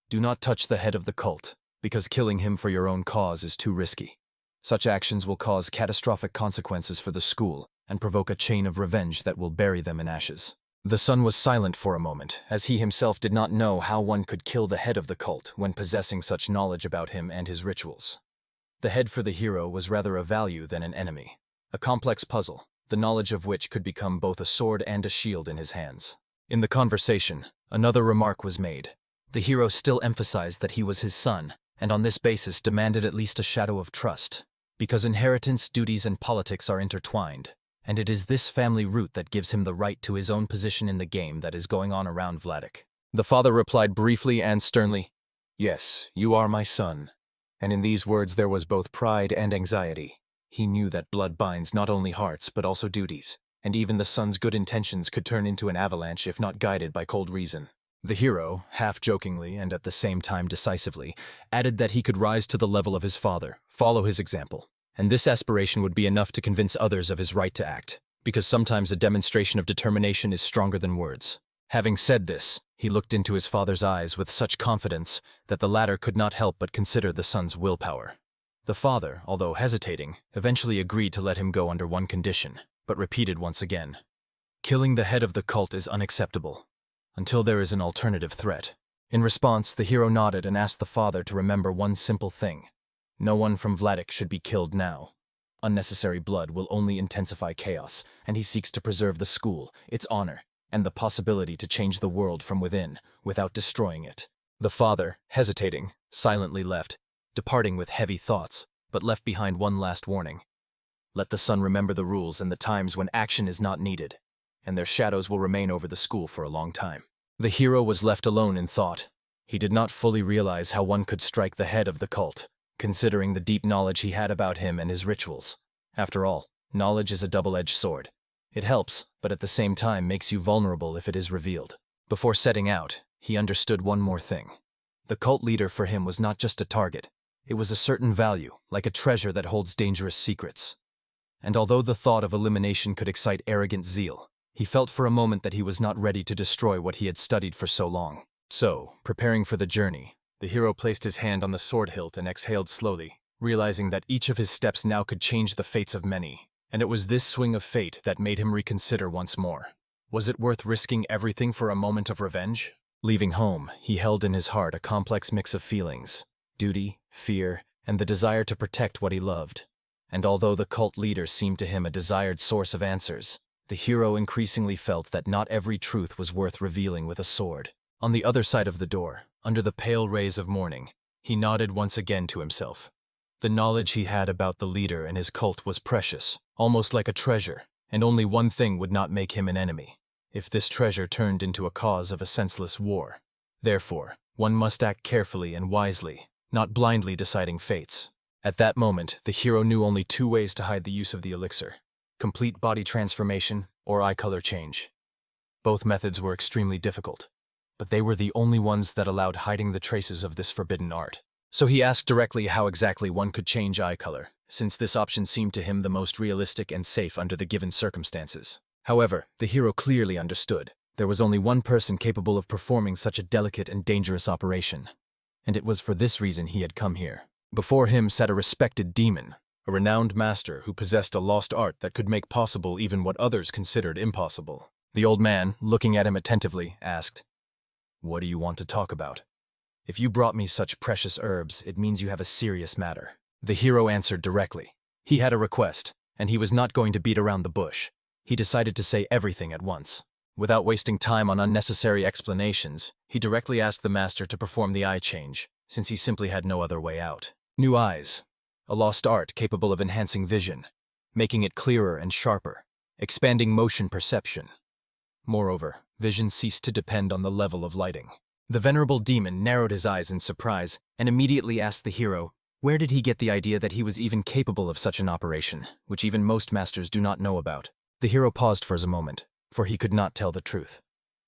do not touch the head of the cult, because killing him for your own cause is too risky. Such actions will cause catastrophic consequences for the school and provoke a chain of revenge that will bury them in ashes. The son was silent for a moment, as he himself did not know how one could kill the head of the cult when possessing such knowledge about him and his rituals. The head for the hero was rather a value than an enemy, a complex puzzle, the knowledge of which could become both a sword and a shield in his hands. In the conversation, another remark was made. The hero still emphasized that he was his son, and on this basis demanded at least a shadow of trust, because inheritance, duties, and politics are intertwined, and it is this family root that gives him the right to his own position in the game that is going on around Vladik. The father replied briefly and sternly, "Yes, you are my son." And in these words there was both pride and anxiety. He knew that blood binds not only hearts but also duties, and even the son's good intentions could turn into an avalanche if not guided by cold reason. The hero, half jokingly and at the same time decisively, added that he could rise to the level of his father, follow his example, and this aspiration would be enough to convince others of his right to act, because sometimes a demonstration of determination is stronger than words. Having said this, he looked into his father's eyes with such confidence that the latter could not help but consider the son's willpower. The father, although hesitating, eventually agreed to let him go under one condition, but repeated once again, "Killing the head of the cult is unacceptable, until there is an alternative threat." In response, the hero nodded and asked the father to remember one simple thing: no one from Vladik should be killed now. Unnecessary blood will only intensify chaos, and he seeks to preserve the school, its honor, and the possibility to change the world from within, without destroying it. The father, hesitating, silently left, departing with heavy thoughts, but left behind one last warning. Let the son remember the rules and the times when action is not needed, and their shadows will remain over the school for a long time. The hero was left alone in thought. He did not fully realize how one could strike the head of the cult, considering the deep knowledge he had about him and his rituals. After all, knowledge is a double-edged sword. It helps, but at the same time makes you vulnerable if it is revealed. Before setting out, he understood one more thing. The cult leader for him was not just a target. It was a certain value, like a treasure that holds dangerous secrets. And although the thought of elimination could excite arrogant zeal, he felt for a moment that he was not ready to destroy what he had studied for so long. So, preparing for the journey, the hero placed his hand on the sword hilt and exhaled slowly, realizing that each of his steps now could change the fates of many. And it was this swing of fate that made him reconsider once more. Was it worth risking everything for a moment of revenge? Leaving home, he held in his heart a complex mix of feelings: duty, fear, and the desire to protect what he loved. And although the cult leader seemed to him a desired source of answers, the hero increasingly felt that not every truth was worth revealing with a sword. On the other side of the door, under the pale rays of morning, he nodded once again to himself. The knowledge he had about the leader and his cult was precious, almost like a treasure, and only one thing would not make him an enemy: if this treasure turned into a cause of a senseless war. Therefore, one must act carefully and wisely, not blindly deciding fates. At that moment, the hero knew only two ways to hide the use of the elixir: complete body transformation or eye color change. Both methods were extremely difficult, but they were the only ones that allowed hiding the traces of this forbidden art. So he asked directly how exactly one could change eye color, since this option seemed to him the most realistic and safe under the given circumstances. However, the hero clearly understood. There was only one person capable of performing such a delicate and dangerous operation, and it was for this reason he had come here. Before him sat a respected demon, a renowned master who possessed a lost art that could make possible even what others considered impossible. The old man, looking at him attentively, asked, "What do you want to talk about? If you brought me such precious herbs, it means you have a serious matter." The hero answered directly. He had a request, and he was not going to beat around the bush. He decided to say everything at once. Without wasting time on unnecessary explanations, he directly asked the master to perform the eye change, since he simply had no other way out. New eyes, a lost art capable of enhancing vision, making it clearer and sharper, expanding motion perception. Moreover, vision ceased to depend on the level of lighting. The venerable demon narrowed his eyes in surprise and immediately asked the hero, where did he get the idea that he was even capable of such an operation, which even most masters do not know about? The hero paused for a moment, for he could not tell the truth.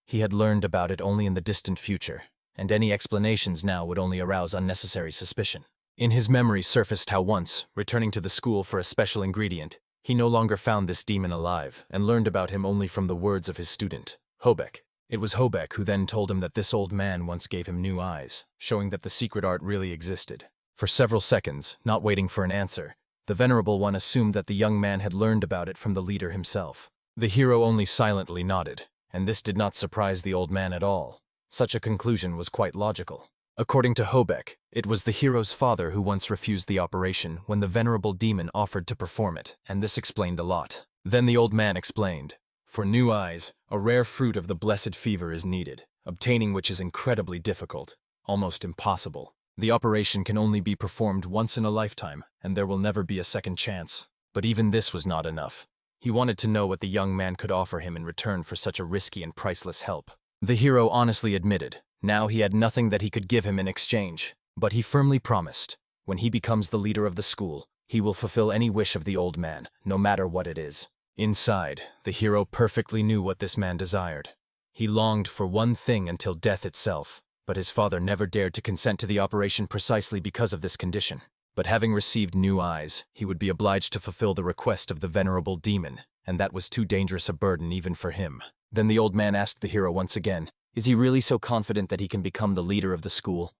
He had learned about it only in the distant future, and any explanations now would only arouse unnecessary suspicion. In his memory surfaced how once, returning to the school for a special ingredient, he no longer found this demon alive, and learned about him only from the words of his student, Hobeck. It was Hobeck who then told him that this old man once gave him new eyes, showing that the secret art really existed. For several seconds, not waiting for an answer, the venerable one assumed that the young man had learned about it from the leader himself. The hero only silently nodded, and this did not surprise the old man at all. Such a conclusion was quite logical. According to Hobeck, it was the hero's father who once refused the operation when the venerable demon offered to perform it, and this explained a lot. Then the old man explained, "For new eyes, a rare fruit of the blessed fever is needed, obtaining which is incredibly difficult, almost impossible. The operation can only be performed once in a lifetime, and there will never be a second chance." But even this was not enough. He wanted to know what the young man could offer him in return for such a risky and priceless help. The hero honestly admitted, now he had nothing that he could give him in exchange, but he firmly promised, when he becomes the leader of the school, he will fulfill any wish of the old man, no matter what it is. Inside, the hero perfectly knew what this man desired. He longed for one thing until death itself, but his father never dared to consent to the operation precisely because of this condition. But having received new eyes, he would be obliged to fulfill the request of the venerable demon, and that was too dangerous a burden even for him. Then the old man asked the hero once again, is he really so confident that he can become the leader of the school?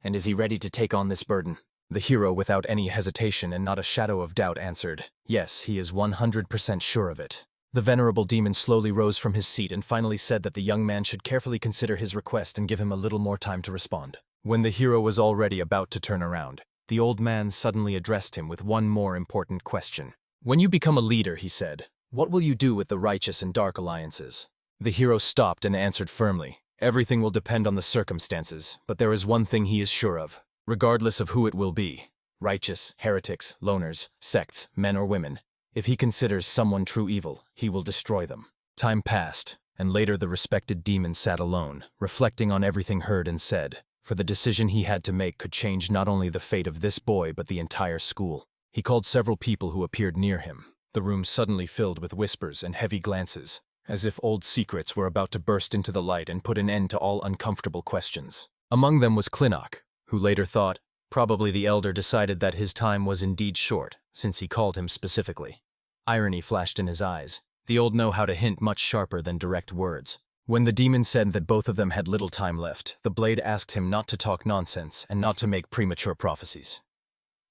And is he ready to take on this burden? The hero, without any hesitation and not a shadow of doubt, answered, yes, he is 100% sure of it. The venerable demon slowly rose from his seat and finally said that the young man should carefully consider his request and give him a little more time to respond. When the hero was already about to turn around, the old man suddenly addressed him with one more important question. When you become a leader, he said, what will you do with the righteous and dark alliances? The hero stopped and answered firmly, everything will depend on the circumstances, but there is one thing he is sure of, regardless of who it will be, righteous, heretics, loners, sects, men or women. If he considers someone true evil, he will destroy them. Time passed, and later the respected demon sat alone, reflecting on everything heard and said, for the decision he had to make could change not only the fate of this boy but the entire school. He called several people who appeared near him. The room suddenly filled with whispers and heavy glances, as if old secrets were about to burst into the light and put an end to all uncomfortable questions. Among them was Klinok, who later thought, probably the elder decided that his time was indeed short, since he called him specifically. Irony flashed in his eyes. The old know how to hint much sharper than direct words. When the demon said that both of them had little time left, the blade asked him not to talk nonsense and not to make premature prophecies.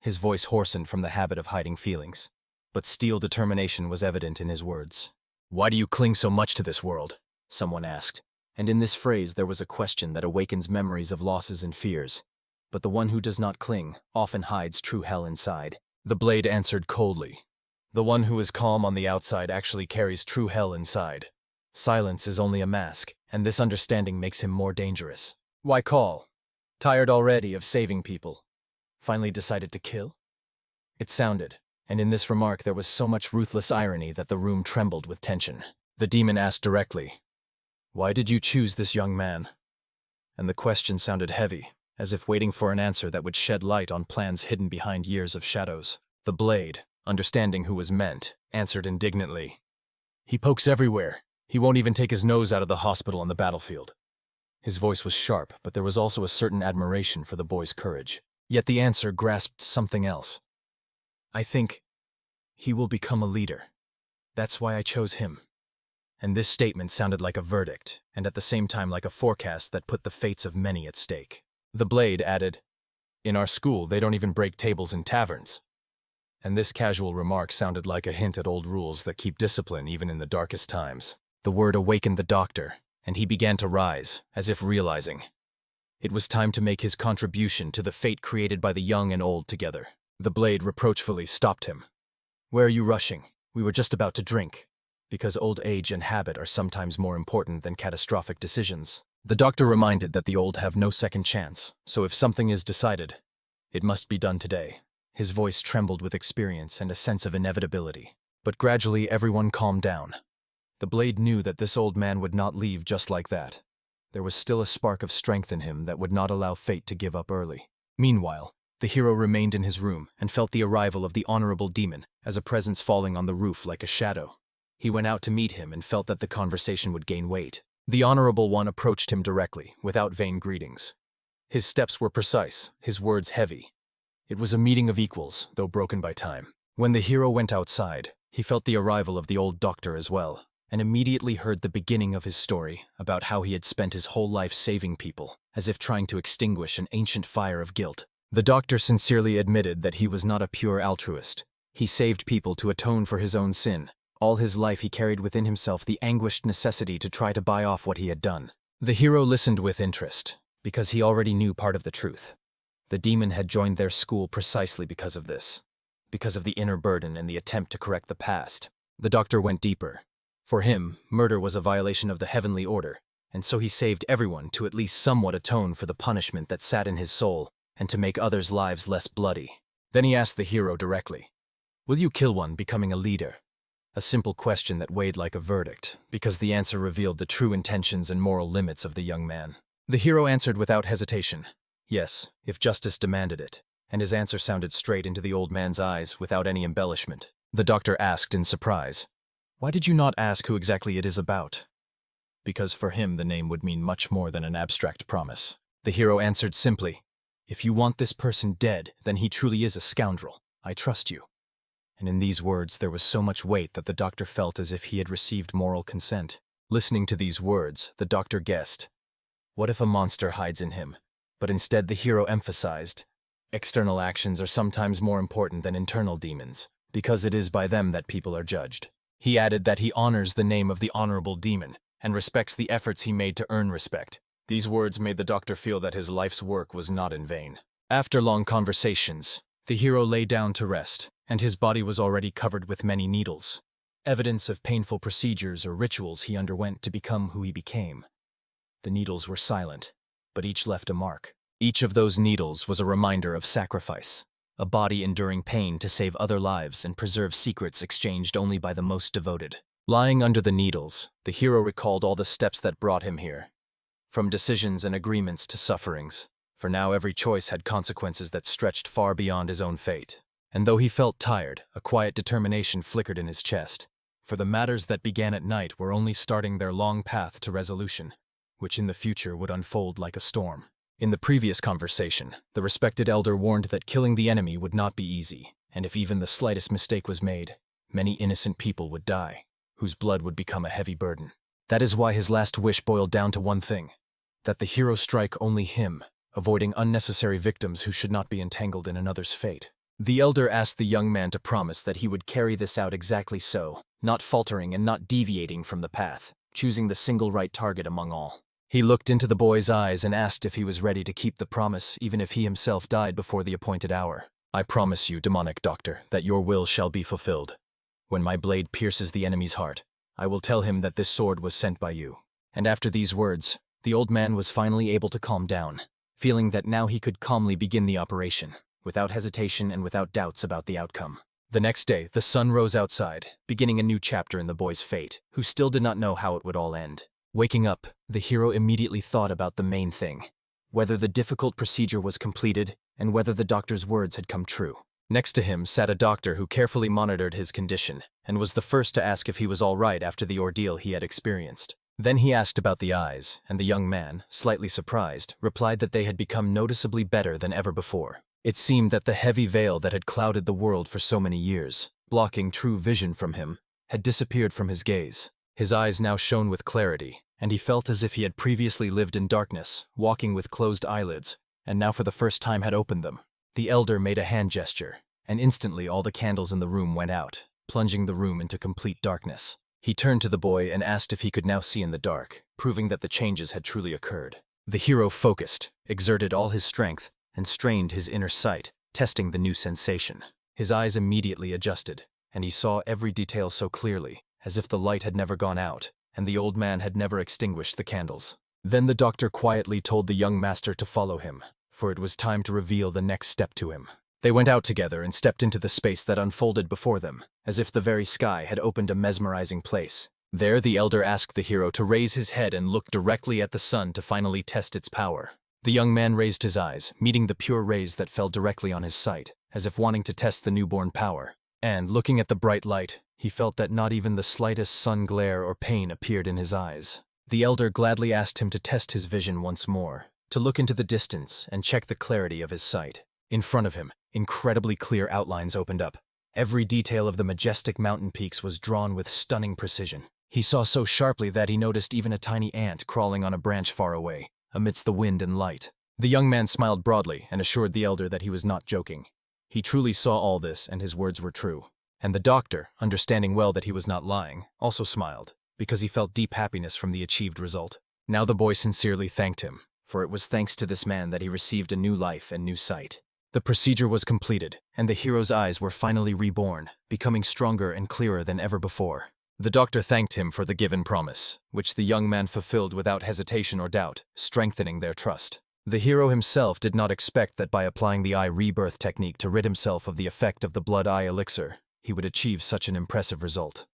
His voice hoarsened from the habit of hiding feelings, but steel determination was evident in his words. "Why do you cling so much to this world?" someone asked. And in this phrase there was a question that awakens memories of losses and fears. But the one who does not cling often hides true hell inside. The blade answered coldly. The one who is calm on the outside actually carries true hell inside. Silence is only a mask, and this understanding makes him more dangerous. Why call? Tired already of saving people? Finally decided to kill? It sounded, and in this remark there was so much ruthless irony that the room trembled with tension. The demon asked directly, "Why did you choose this young man?" And the question sounded heavy, as if waiting for an answer that would shed light on plans hidden behind years of shadows. The blade, understanding who was meant, answered indignantly, "He pokes everywhere. He won't even take his nose out of the hospital on the battlefield." His voice was sharp, but there was also a certain admiration for the boy's courage. Yet the answer grasped something else. "I think he will become a leader. That's why I chose him." And this statement sounded like a verdict, and at the same time like a forecast that put the fates of many at stake. The blade added, "In our school, they don't even break tables in taverns." And this casual remark sounded like a hint at old rules that keep discipline even in the darkest times. The word awakened the doctor, and he began to rise, as if realizing it was time to make his contribution to the fate created by the young and old together. The blade reproachfully stopped him. "Where are you rushing? We were just about to drink." Because old age and habit are sometimes more important than catastrophic decisions. The doctor reminded that the old have no second chance, so if something is decided, it must be done today. His voice trembled with experience and a sense of inevitability. But gradually everyone calmed down. The blade knew that this old man would not leave just like that. There was still a spark of strength in him that would not allow fate to give up early. Meanwhile, the hero remained in his room and felt the arrival of the honorable demon as a presence falling on the roof like a shadow. He went out to meet him and felt that the conversation would gain weight. The honorable one approached him directly, without vain greetings. His steps were precise, his words heavy. It was a meeting of equals, though broken by time. When the hero went outside, he felt the arrival of the old doctor as well, and immediately heard the beginning of his story about how he had spent his whole life saving people, as if trying to extinguish an ancient fire of guilt. The doctor sincerely admitted that he was not a pure altruist. He saved people to atone for his own sin. All his life he carried within himself the anguished necessity to try to buy off what he had done. The hero listened with interest, because he already knew part of the truth. The demon had joined their school precisely because of this, because of the inner burden and the attempt to correct the past. The doctor went deeper. For him, murder was a violation of the heavenly order, and so he saved everyone to at least somewhat atone for the punishment that sat in his soul and to make others' lives less bloody. Then he asked the hero directly, "Will you kill one becoming a leader?" A simple question that weighed like a verdict, because the answer revealed the true intentions and moral limits of the young man. The hero answered without hesitation, yes, if justice demanded it, and his answer sounded straight into the old man's eyes without any embellishment. The doctor asked in surprise, "Why did you not ask who exactly it is about?" Because for him the name would mean much more than an abstract promise. The hero answered simply, "If you want this person dead, then he truly is a scoundrel. I trust you." And in these words there was so much weight that the doctor felt as if he had received moral consent. Listening to these words, the doctor guessed, what if a monster hides in him? But instead the hero emphasized, external actions are sometimes more important than internal demons, because it is by them that people are judged. He added that he honors the name of the honorable demon, and respects the efforts he made to earn respect. These words made the doctor feel that his life's work was not in vain. After long conversations, the hero lay down to rest, and his body was already covered with many needles, evidence of painful procedures or rituals he underwent to become who he became. The needles were silent, but each left a mark. Each of those needles was a reminder of sacrifice, a body enduring pain to save other lives and preserve secrets exchanged only by the most devoted. Lying under the needles, the hero recalled all the steps that brought him here, from decisions and agreements to sufferings, for now every choice had consequences that stretched far beyond his own fate. And though he felt tired, a quiet determination flickered in his chest, for the matters that began at night were only starting their long path to resolution, which in the future would unfold like a storm. In the previous conversation, the respected elder warned that killing the enemy would not be easy, and if even the slightest mistake was made, many innocent people would die, whose blood would become a heavy burden. That is why his last wish boiled down to one thing: that the hero strike only him, avoiding unnecessary victims who should not be entangled in another's fate. The elder asked the young man to promise that he would carry this out exactly so, not faltering and not deviating from the path, choosing the single right target among all. He looked into the boy's eyes and asked if he was ready to keep the promise even if he himself died before the appointed hour. "I promise you, demonic doctor, that your will shall be fulfilled. When my blade pierces the enemy's heart, I will tell him that this sword was sent by you." And after these words, the old man was finally able to calm down, feeling that now he could calmly begin the operation, without hesitation and without doubts about the outcome. The next day, the sun rose outside, beginning a new chapter in the boy's fate, who still did not know how it would all end. Waking up, the hero immediately thought about the main thing: whether the difficult procedure was completed and whether the doctor's words had come true. Next to him sat a doctor who carefully monitored his condition and was the first to ask if he was all right after the ordeal he had experienced. Then he asked about the eyes, and the young man, slightly surprised, replied that they had become noticeably better than ever before. It seemed that the heavy veil that had clouded the world for so many years, blocking true vision from him, had disappeared from his gaze. His eyes now shone with clarity, and he felt as if he had previously lived in darkness, walking with closed eyelids, and now for the first time had opened them. The elder made a hand gesture, and instantly all the candles in the room went out, plunging the room into complete darkness. He turned to the boy and asked if he could now see in the dark, proving that the changes had truly occurred. The hero focused, exerted all his strength, and strained his inner sight, testing the new sensation. His eyes immediately adjusted, and he saw every detail so clearly, as if the light had never gone out, and the old man had never extinguished the candles. Then the doctor quietly told the young master to follow him, for it was time to reveal the next step to him. They went out together and stepped into the space that unfolded before them, as if the very sky had opened a mesmerizing place. There the elder asked the hero to raise his head and look directly at the sun to finally test its power. The young man raised his eyes, meeting the pure rays that fell directly on his sight, as if wanting to test the newborn power. And, looking at the bright light, he felt that not even the slightest sun glare or pain appeared in his eyes. The elder gladly asked him to test his vision once more, to look into the distance and check the clarity of his sight. In front of him, incredibly clear outlines opened up. Every detail of the majestic mountain peaks was drawn with stunning precision. He saw so sharply that he noticed even a tiny ant crawling on a branch far away, amidst the wind and light. The young man smiled broadly and assured the elder that he was not joking. He truly saw all this, and his words were true. And the doctor, understanding well that he was not lying, also smiled, because he felt deep happiness from the achieved result. Now the boy sincerely thanked him, for it was thanks to this man that he received a new life and new sight. The procedure was completed, and the hero's eyes were finally reborn, becoming stronger and clearer than ever before. The doctor thanked him for the given promise, which the young man fulfilled without hesitation or doubt, strengthening their trust. The hero himself did not expect that by applying the eye rebirth technique to rid himself of the effect of the blood eye elixir, he would achieve such an impressive result.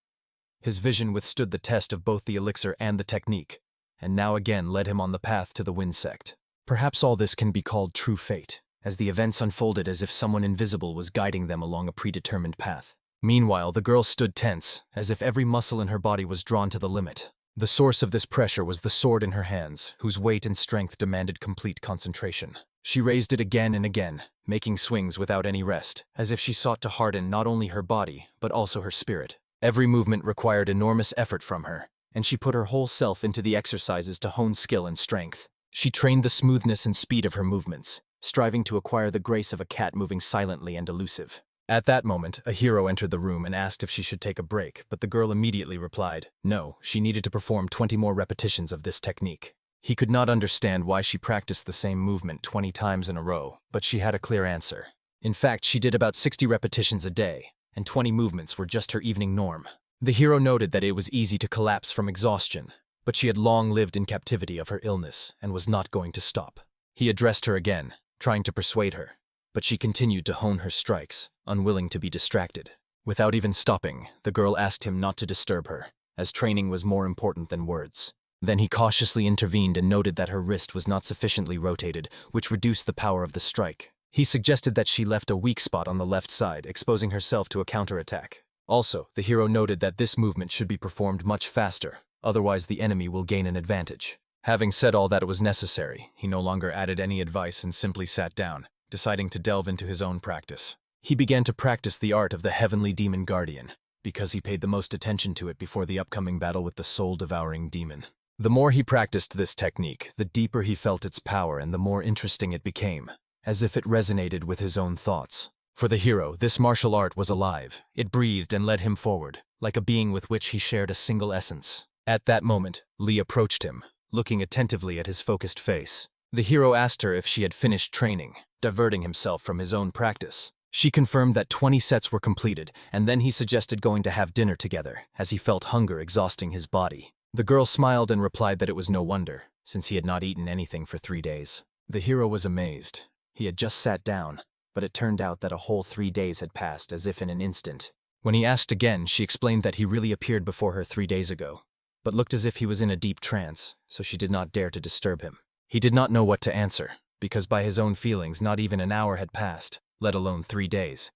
His vision withstood the test of both the elixir and the technique, and now again led him on the path to the wind sect. Perhaps all this can be called true fate, as the events unfolded as if someone invisible was guiding them along a predetermined path. Meanwhile, the girl stood tense, as if every muscle in her body was drawn to the limit. The source of this pressure was the sword in her hands, whose weight and strength demanded complete concentration. She raised it again and again, making swings without any rest, as if she sought to harden not only her body, but also her spirit. Every movement required enormous effort from her, and she put her whole self into the exercises to hone skill and strength. She trained the smoothness and speed of her movements, striving to acquire the grace of a cat moving silently and elusive. At that moment, a hero entered the room and asked if she should take a break, but the girl immediately replied, no, she needed to perform 20 more repetitions of this technique. He could not understand why she practiced the same movement 20 times in a row, but she had a clear answer. In fact, she did about 60 repetitions a day, and 20 movements were just her evening norm. The hero noted that it was easy to collapse from exhaustion, but she had long lived in captivity of her illness and was not going to stop. He addressed her again, trying to persuade her, but she continued to hone her strikes, unwilling to be distracted. Without even stopping, the girl asked him not to disturb her, as training was more important than words. Then he cautiously intervened and noted that her wrist was not sufficiently rotated, which reduced the power of the strike. He suggested that she left a weak spot on the left side, exposing herself to a counterattack. Also, the hero noted that this movement should be performed much faster, otherwise the enemy will gain an advantage. Having said all that was necessary, he no longer added any advice and simply sat down, deciding to delve into his own practice. He began to practice the art of the heavenly demon guardian, because he paid the most attention to it before the upcoming battle with the soul-devouring demon. The more he practiced this technique, the deeper he felt its power and the more interesting it became, as if it resonated with his own thoughts. For the hero, this martial art was alive. It breathed and led him forward, like a being with which he shared a single essence. At that moment, Lee approached him, looking attentively at his focused face. The hero asked her if she had finished training, diverting himself from his own practice. She confirmed that 20 sets were completed, and then he suggested going to have dinner together, as he felt hunger exhausting his body. The girl smiled and replied that it was no wonder, since he had not eaten anything for 3 days. The hero was amazed. He had just sat down, but it turned out that a whole 3 days had passed as if in an instant. When he asked again, she explained that he really appeared before her 3 days ago, but looked as if he was in a deep trance, so she did not dare to disturb him. He did not know what to answer, because by his own feelings not even an hour had passed, let alone 3 days.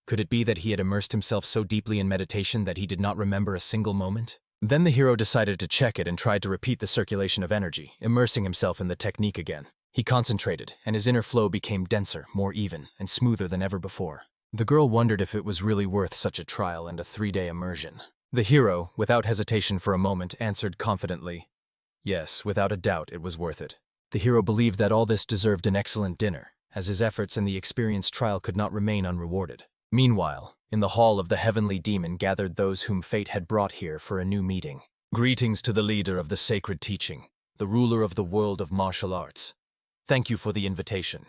Could it be that he had immersed himself so deeply in meditation that he did not remember a single moment? Then the hero decided to check it and tried to repeat the circulation of energy, immersing himself in the technique again. He concentrated, and his inner flow became denser, more even, and smoother than ever before. The girl wondered if it was really worth such a trial and a 3-day immersion. The hero, without hesitation for a moment, answered confidently, yes, without a doubt it was worth it. The hero believed that all this deserved an excellent dinner, as his efforts in the experience trial could not remain unrewarded. Meanwhile, in the hall of the heavenly demon gathered those whom fate had brought here for a new meeting. Greetings to the leader of the sacred teaching, the ruler of the world of martial arts. Thank you for the invitation,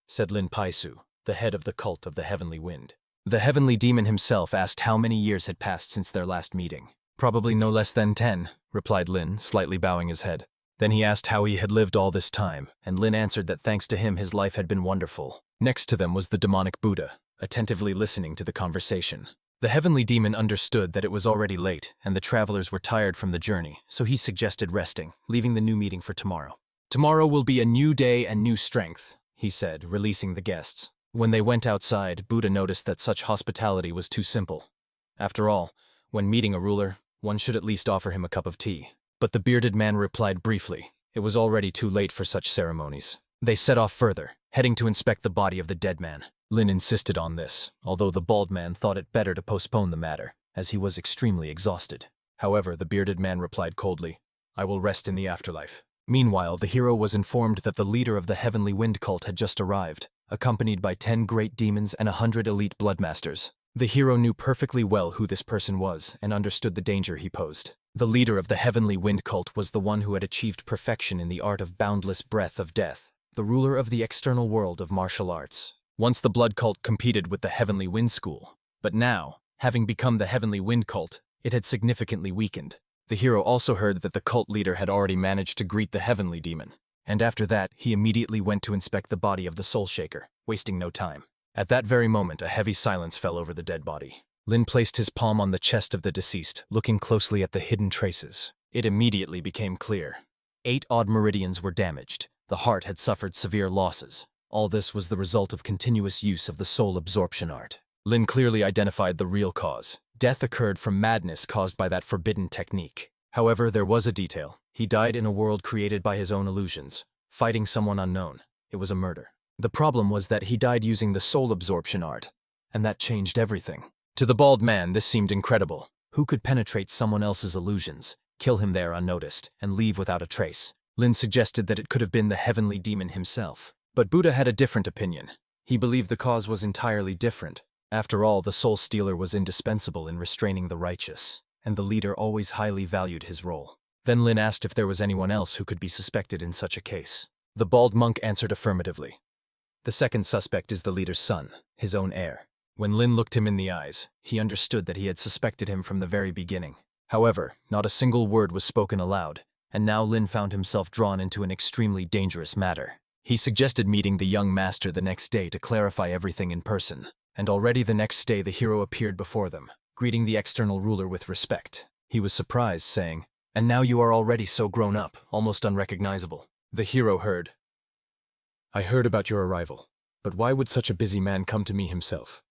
said Lin Paisu, the head of the cult of the heavenly wind. The heavenly demon himself asked how many years had passed since their last meeting. Probably no less than 10, replied Lin, slightly bowing his head. Then he asked how he had lived all this time, and Lin answered that thanks to him his life had been wonderful. Next to them was the demonic Buddha, attentively listening to the conversation. The heavenly demon understood that it was already late, and the travelers were tired from the journey, so he suggested resting, leaving the new meeting for tomorrow. Tomorrow will be a new day and new strength, he said, releasing the guests. When they went outside, Buddha noticed that such hospitality was too simple. After all, when meeting a ruler, one should at least offer him a cup of tea. But the bearded man replied briefly. It was already too late for such ceremonies. They set off further, heading to inspect the body of the dead man. Lin insisted on this, although the bald man thought it better to postpone the matter, as he was extremely exhausted. However, the bearded man replied coldly, I will rest in the afterlife. Meanwhile, the hero was informed that the leader of the heavenly wind cult had just arrived, accompanied by 10 great demons and 100 elite bloodmasters. The hero knew perfectly well who this person was and understood the danger he posed. The leader of the heavenly wind cult was the one who had achieved perfection in the art of boundless breath of death, the ruler of the external world of martial arts. Once the blood cult competed with the heavenly wind school, but now, having become the heavenly wind cult, it had significantly weakened. The hero also heard that the cult leader had already managed to greet the heavenly demon, and after that he immediately went to inspect the body of the soul shaker, wasting no time. At that very moment a heavy silence fell over the dead body. Lin placed his palm on the chest of the deceased, looking closely at the hidden traces. It immediately became clear. 8 odd meridians were damaged. The heart had suffered severe losses. All this was the result of continuous use of the soul absorption art. Lin clearly identified the real cause. Death occurred from madness caused by that forbidden technique. However, there was a detail. He died in a world created by his own illusions, fighting someone unknown. It was a murder. The problem was that he died using the soul absorption art, and that changed everything. To the bald man, this seemed incredible. Who could penetrate someone else's illusions, kill him there unnoticed, and leave without a trace? Lin suggested that it could have been the heavenly demon himself. But Buddha had a different opinion. He believed the cause was entirely different. After all, the soul stealer was indispensable in restraining the righteous, and the leader always highly valued his role. Then Lin asked if there was anyone else who could be suspected in such a case. The bald monk answered affirmatively. The second suspect is the leader's son, his own heir. When Lin looked him in the eyes, he understood that he had suspected him from the very beginning. However, not a single word was spoken aloud, and now Lin found himself drawn into an extremely dangerous matter. He suggested meeting the young master the next day to clarify everything in person, and already the next day the hero appeared before them, greeting the external ruler with respect. He was surprised, saying, "And now you are already so grown up, almost unrecognizable." The hero heard, "I heard about your arrival, but why would such a busy man come to me himself?"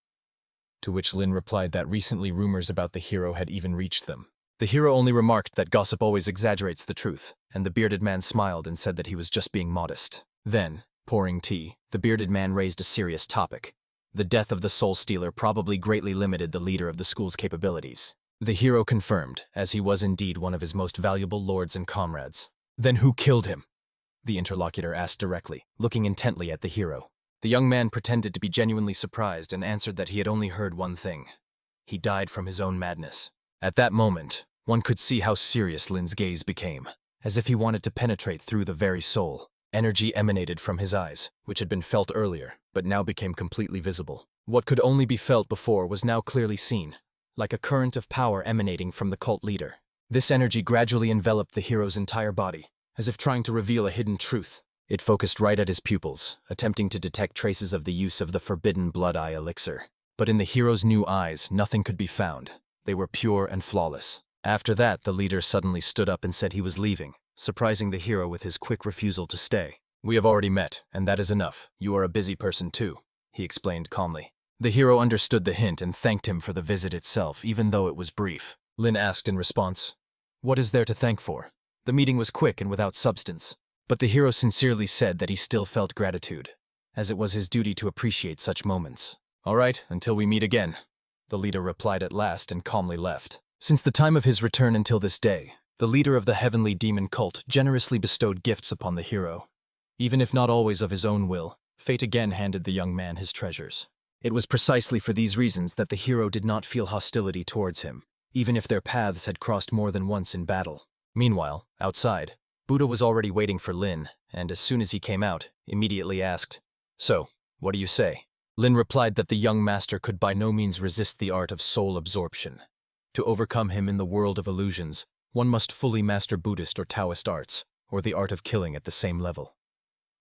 To which Lin replied that recently rumors about the hero had even reached them. The hero only remarked that gossip always exaggerates the truth, and the bearded man smiled and said that he was just being modest. Then, pouring tea, the bearded man raised a serious topic. The death of the Soul Stealer probably greatly limited the leader of the school's capabilities. The hero confirmed, as he was indeed one of his most valuable lords and comrades. Then who killed him? The interlocutor asked directly, looking intently at the hero. The young man pretended to be genuinely surprised and answered that he had only heard one thing. He died from his own madness. At that moment, one could see how serious Lin's gaze became, as if he wanted to penetrate through the very soul. Energy emanated from his eyes, which had been felt earlier, but now became completely visible. What could only be felt before was now clearly seen, like a current of power emanating from the cult leader. This energy gradually enveloped the hero's entire body, as if trying to reveal a hidden truth. It focused right at his pupils, attempting to detect traces of the use of the forbidden blood eye elixir. But in the hero's new eyes, nothing could be found. They were pure and flawless. After that, the leader suddenly stood up and said he was leaving, surprising the hero with his quick refusal to stay. "We have already met, and that is enough. You are a busy person too," he explained calmly. The hero understood the hint and thanked him for the visit itself, even though it was brief. Lin asked in response, "What is there to thank for?" The meeting was quick and without substance, but the hero sincerely said that he still felt gratitude, as it was his duty to appreciate such moments. "All right, until we meet again," the leader replied at last and calmly left. Since the time of his return until this day, the leader of the heavenly demon cult generously bestowed gifts upon the hero. Even if not always of his own will, fate again handed the young man his treasures. It was precisely for these reasons that the hero did not feel hostility towards him, even if their paths had crossed more than once in battle. Meanwhile, outside, Buddha was already waiting for Lin, and as soon as he came out, immediately asked, "So, what do you say?" Lin replied that the young master could by no means resist the art of soul absorption. To overcome him in the world of illusions, one must fully master Buddhist or Taoist arts, or the art of killing at the same level.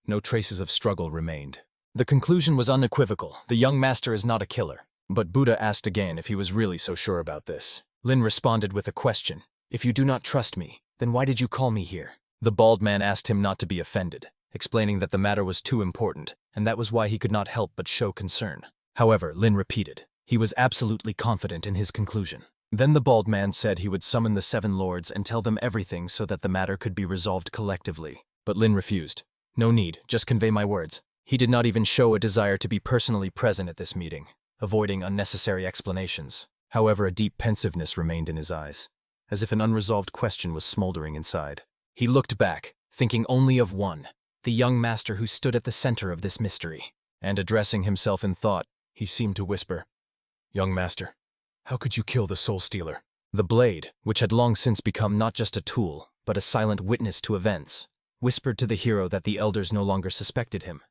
No traces of struggle remained. The conclusion was unequivocal: the young master is not a killer. But Buddha asked again if he was really so sure about this. Lin responded with a question. "If you do not trust me, then why did you call me here?" The bald man asked him not to be offended, explaining that the matter was too important, and that was why he could not help but show concern. However, Lin repeated, he was absolutely confident in his conclusion. Then the bald man said he would summon the 7 lords and tell them everything so that the matter could be resolved collectively. But Lin refused. "No need, just convey my words." He did not even show a desire to be personally present at this meeting, avoiding unnecessary explanations. However, a deep pensiveness remained in his eyes, as if an unresolved question was smoldering inside. He looked back, thinking only of one, the young master who stood at the center of this mystery. And addressing himself in thought, he seemed to whisper, "Young master, how could you kill the Soul Stealer?" The blade, which had long since become not just a tool, but a silent witness to events, whispered to the hero that the elders no longer suspected him.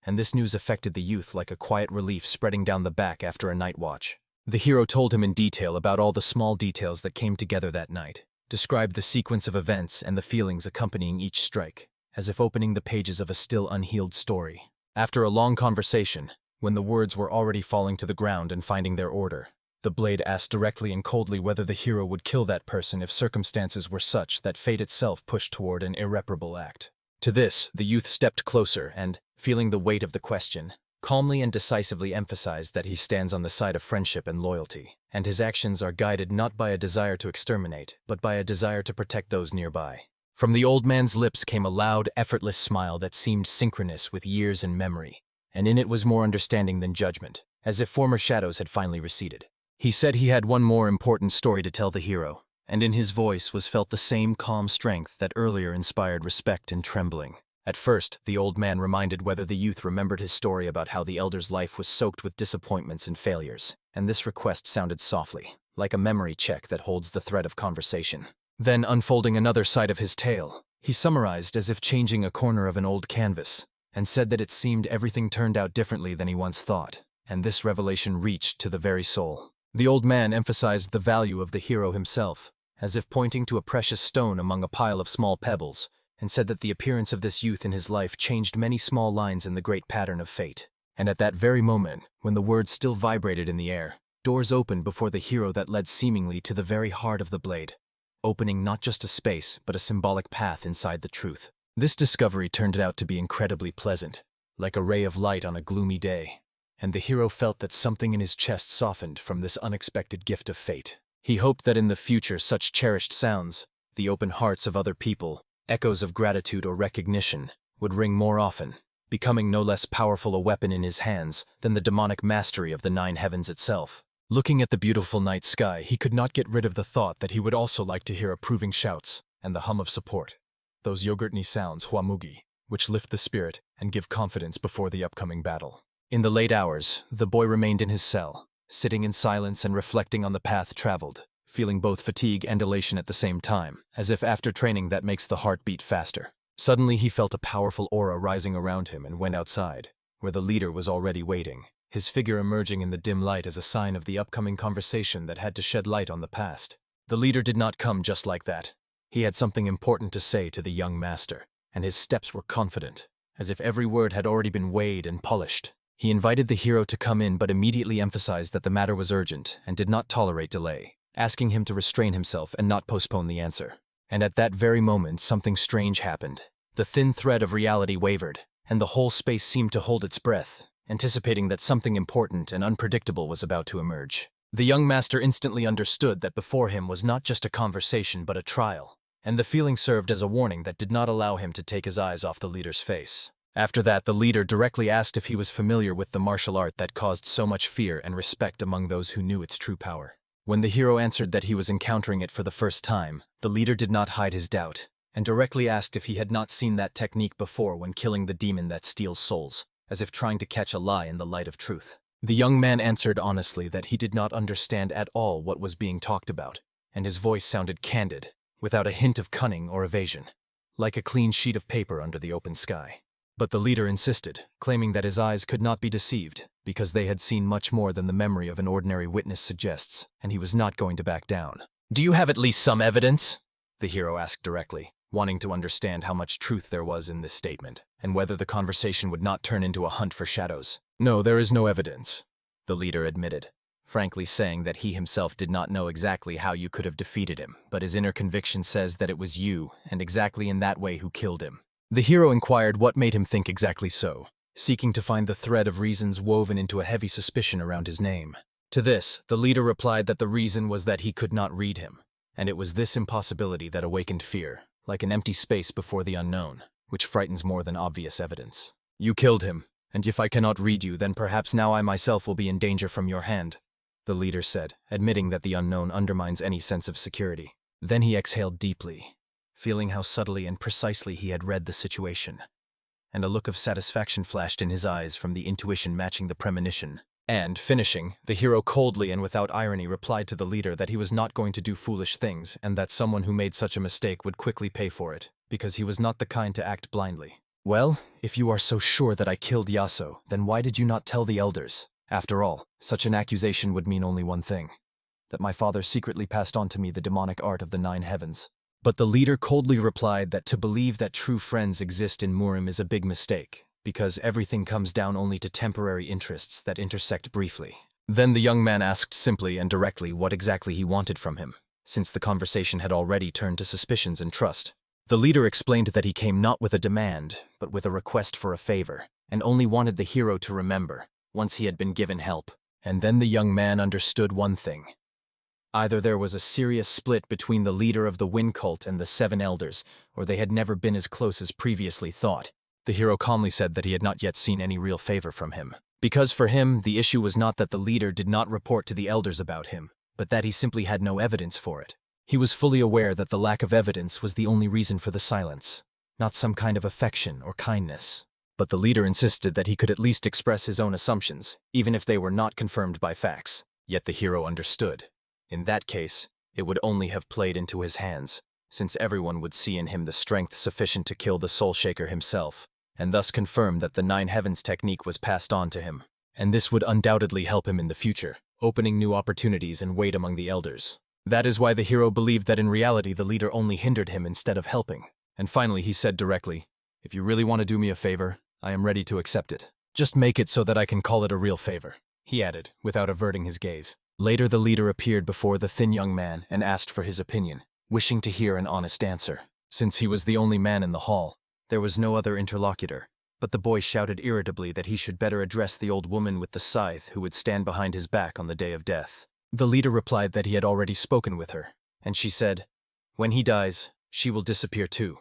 And this news affected the youth like a quiet relief spreading down the back after a night watch. The hero told him in detail about all the small details that came together that night, described the sequence of events and the feelings accompanying each strike, as if opening the pages of a still unhealed story. After a long conversation, when the words were already falling to the ground and finding their order, the blade asked directly and coldly whether the hero would kill that person if circumstances were such that fate itself pushed toward an irreparable act. To this, the youth stepped closer and, feeling the weight of the question, calmly and decisively emphasized that he stands on the side of friendship and loyalty, and his actions are guided not by a desire to exterminate, but by a desire to protect those nearby. From the old man's lips came a loud, effortless smile that seemed synchronous with years and memory, and in it was more understanding than judgment, as if former shadows had finally receded. He said he had one more important story to tell the hero, and in his voice was felt the same calm strength that earlier inspired respect and trembling. At first, the old man reminded whether the youth remembered his story about how the elder's life was soaked with disappointments and failures, and this request sounded softly, like a memory check that holds the thread of conversation. Then, unfolding another side of his tale, he summarized as if changing a corner of an old canvas, and said that it seemed everything turned out differently than he once thought, and this revelation reached to the very soul. The old man emphasized the value of the hero himself, as if pointing to a precious stone among a pile of small pebbles, and said that the appearance of this youth in his life changed many small lines in the great pattern of fate. And at that very moment, when the words still vibrated in the air, doors opened before the hero that led seemingly to the very heart of the blade, opening not just a space, but a symbolic path inside the truth. This discovery turned out to be incredibly pleasant, like a ray of light on a gloomy day, and the hero felt that something in his chest softened from this unexpected gift of fate. He hoped that in the future such cherished sounds, the open hearts of other people, echoes of gratitude or recognition, would ring more often. becoming no less powerful a weapon in his hands than the demonic mastery of the nine heavens itself. Looking at the beautiful night sky, he could not get rid of the thought that he would also like to hear approving shouts and the hum of support. Those yogurtny sounds, huamugi, which lift the spirit and give confidence before the upcoming battle. In the late hours, the boy remained in his cell, sitting in silence and reflecting on the path traveled, feeling both fatigue and elation at the same time, as if after training that makes the heart beat faster. Suddenly he felt a powerful aura rising around him and went outside, where the leader was already waiting, his figure emerging in the dim light as a sign of the upcoming conversation that had to shed light on the past. The leader did not come just like that. He had something important to say to the young master, and his steps were confident, as if every word had already been weighed and polished. He invited the hero to come in but immediately emphasized that the matter was urgent and did not tolerate delay, asking him to restrain himself and not postpone the answer. And at that very moment, something strange happened. The thin thread of reality wavered, and the whole space seemed to hold its breath, anticipating that something important and unpredictable was about to emerge. The young master instantly understood that before him was not just a conversation but a trial, and the feeling served as a warning that did not allow him to take his eyes off the leader's face. After that, the leader directly asked if he was familiar with the martial art that caused so much fear and respect among those who knew its true power. When the hero answered that he was encountering it for the first time, the leader did not hide his doubt, and directly asked if he had not seen that technique before when killing the demon that steals souls, as if trying to catch a lie in the light of truth. The young man answered honestly that he did not understand at all what was being talked about, and his voice sounded candid, without a hint of cunning or evasion, like a clean sheet of paper under the open sky. But the leader insisted, claiming that his eyes could not be deceived, because they had seen much more than the memory of an ordinary witness suggests, and he was not going to back down. "Do you have at least some evidence?" the hero asked directly, wanting to understand how much truth there was in this statement, and whether the conversation would not turn into a hunt for shadows. "No, there is no evidence," the leader admitted, frankly saying that he himself did not know exactly how you could have defeated him, but his inner conviction says that it was you, and exactly in that way, who killed him. The hero inquired what made him think exactly so, seeking to find the thread of reasons woven into a heavy suspicion around his name. To this, the leader replied that the reason was that he could not read him, and it was this impossibility that awakened fear, like an empty space before the unknown, which frightens more than obvious evidence. "You killed him, and if I cannot read you, then perhaps now I myself will be in danger from your hand," the leader said, admitting that the unknown undermines any sense of security. Then he exhaled deeply, feeling how subtly and precisely he had read the situation, and a look of satisfaction flashed in his eyes from the intuition matching the premonition. And, finishing, the hero coldly and without irony replied to the leader that he was not going to do foolish things and that someone who made such a mistake would quickly pay for it, because he was not the kind to act blindly. "Well, if you are so sure that I killed Yaso, then why did you not tell the elders? After all, such an accusation would mean only one thing, that my father secretly passed on to me the demonic art of the nine heavens." But the leader coldly replied that to believe that true friends exist in Murim is a big mistake, because everything comes down only to temporary interests that intersect briefly. Then the young man asked simply and directly what exactly he wanted from him, since the conversation had already turned to suspicions and trust. The leader explained that he came not with a demand, but with a request for a favor, and only wanted the hero to remember, once he had been given help. And then the young man understood one thing. Either there was a serious split between the leader of the Wind Cult and the Seven Elders, or they had never been as close as previously thought. The hero calmly said that he had not yet seen any real favor from him. Because for him, the issue was not that the leader did not report to the elders about him, but that he simply had no evidence for it. He was fully aware that the lack of evidence was the only reason for the silence, not some kind of affection or kindness. But the leader insisted that he could at least express his own assumptions, even if they were not confirmed by facts. Yet the hero understood. In that case, it would only have played into his hands, since everyone would see in him the strength sufficient to kill the Soul Shaker himself, and thus confirm that the Nine Heavens technique was passed on to him. And this would undoubtedly help him in the future, opening new opportunities and weight among the elders. That is why the hero believed that in reality the leader only hindered him instead of helping. And finally he said directly, "If you really want to do me a favor, I am ready to accept it. Just make it so that I can call it a real favor," he added, without averting his gaze. Later the leader appeared before the thin young man and asked for his opinion, wishing to hear an honest answer. Since he was the only man in the hall, there was no other interlocutor, but the boy shouted irritably that he should better address the old woman with the scythe who would stand behind his back on the day of death. The leader replied that he had already spoken with her, and she said, "When he dies, she will disappear too,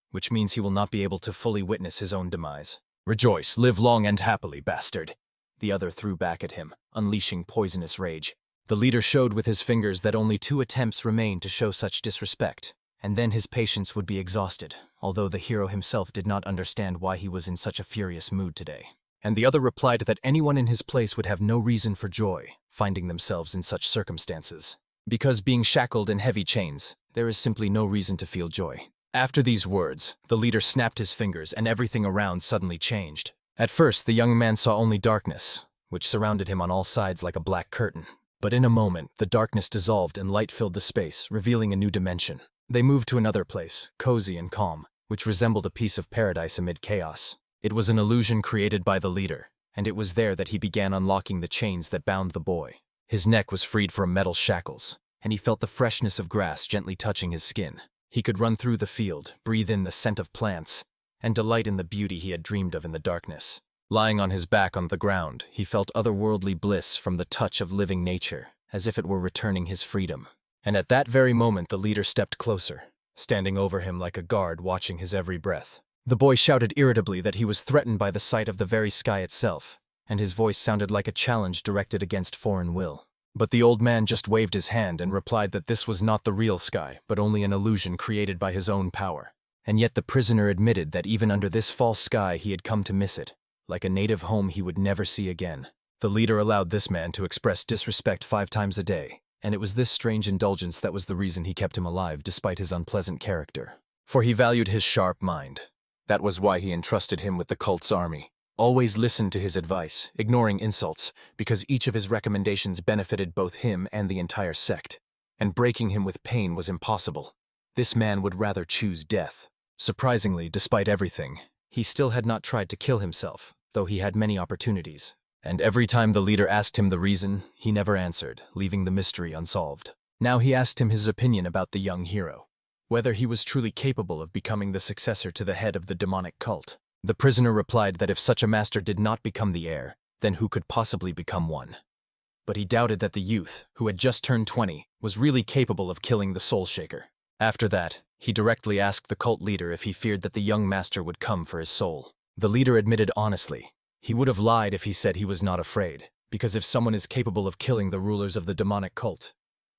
which means he will not be able to fully witness his own demise." "Rejoice, live long and happily, bastard," the other threw back at him, unleashing poisonous rage. The leader showed with his fingers that only 2 attempts remained to show such disrespect, and then his patience would be exhausted, although the hero himself did not understand why he was in such a furious mood today. And the other replied that anyone in his place would have no reason for joy, finding themselves in such circumstances. Because being shackled in heavy chains, there is simply no reason to feel joy. After these words, the leader snapped his fingers and everything around suddenly changed. At first, the young man saw only darkness, which surrounded him on all sides like a black curtain. But in a moment, the darkness dissolved and light filled the space, revealing a new dimension. They moved to another place, cozy and calm, which resembled a piece of paradise amid chaos. It was an illusion created by the leader, and it was there that he began unlocking the chains that bound the boy. His neck was freed from metal shackles, and he felt the freshness of grass gently touching his skin. He could run through the field, breathe in the scent of plants, and delight in the beauty he had dreamed of in the darkness. Lying on his back on the ground, he felt otherworldly bliss from the touch of living nature, as if it were returning his freedom. And at that very moment the leader stepped closer, standing over him like a guard watching his every breath. The boy shouted irritably that he was threatened by the sight of the very sky itself, and his voice sounded like a challenge directed against foreign will. But the old man just waved his hand and replied that this was not the real sky, but only an illusion created by his own power. And yet the prisoner admitted that even under this false sky he had come to miss it, like a native home he would never see again. The leader allowed this man to express disrespect 5 times a day, and it was this strange indulgence that was the reason he kept him alive despite his unpleasant character. For he valued his sharp mind. That was why he entrusted him with the cult's army. Always listened to his advice, ignoring insults, because each of his recommendations benefited both him and the entire sect. And breaking him with pain was impossible. This man would rather choose death. Surprisingly, despite everything, he still had not tried to kill himself, though he had many opportunities. And every time the leader asked him the reason, he never answered, leaving the mystery unsolved. Now he asked him his opinion about the young hero, whether he was truly capable of becoming the successor to the head of the demonic cult. The prisoner replied that if such a master did not become the heir, then who could possibly become one? But he doubted that the youth, who had just turned 20, was really capable of killing the Soul Shaker. After that, he directly asked the cult leader if he feared that the young master would come for his soul. The leader admitted honestly. He would have lied if he said he was not afraid, because if someone is capable of killing the rulers of the demonic cult,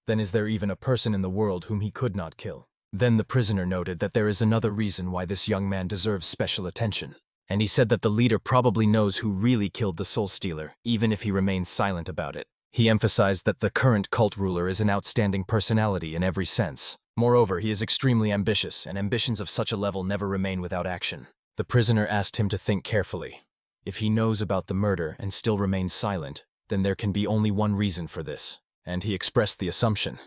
then is there even a person in the world whom he could not kill? Then the prisoner noted that there is another reason why this young man deserves special attention, and he said that the leader probably knows who really killed the Soul Stealer, even if he remains silent about it. He emphasized that the current cult ruler is an outstanding personality in every sense. Moreover, he is extremely ambitious, and ambitions of such a level never remain without action. The prisoner asked him to think carefully. If he knows about the murder and still remains silent, then there can be only one reason for this. And he expressed the assumption.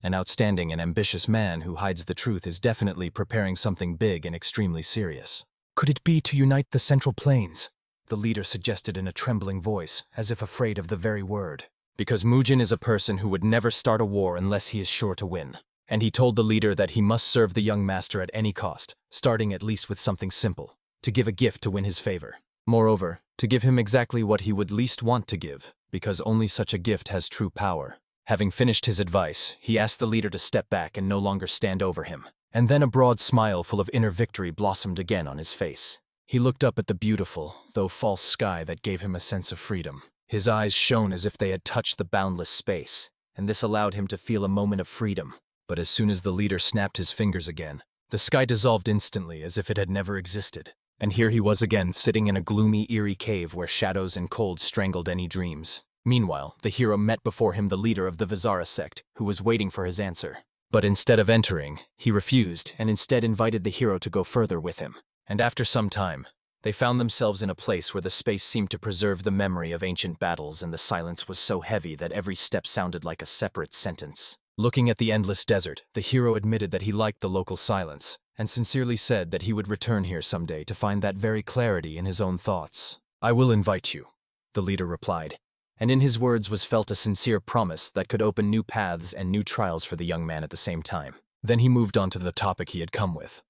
An outstanding and ambitious man who hides the truth is definitely preparing something big and extremely serious. Could it be to unite the Central Plains? The leader suggested in a trembling voice, as if afraid of the very word. Because Mujin is a person who would never start a war unless he is sure to win. And he told the leader that he must serve the young master at any cost, starting at least with something simple, to give a gift to win his favor. Moreover, to give him exactly what he would least want to give, because only such a gift has true power. Having finished his advice, he asked the leader to step back and no longer stand over him. And then a broad smile full of inner victory blossomed again on his face. He looked up at the beautiful, though false sky that gave him a sense of freedom. His eyes shone as if they had touched the boundless space, and this allowed him to feel a moment of freedom. But as soon as the leader snapped his fingers again, the sky dissolved instantly as if it had never existed. And here he was again, sitting in a gloomy, eerie cave where shadows and cold strangled any dreams. Meanwhile, the hero met before him the leader of the Vizara sect, who was waiting for his answer. But instead of entering, he refused and instead invited the hero to go further with him. And after some time, they found themselves in a place where the space seemed to preserve the memory of ancient battles, and the silence was so heavy that every step sounded like a separate sentence. Looking at the endless desert, the hero admitted that he liked the local silence, and sincerely said that he would return here someday to find that very clarity in his own thoughts. "I will invite you," the leader replied, and in his words was felt a sincere promise that could open new paths and new trials for the young man at the same time. Then he moved on to the topic he had come with.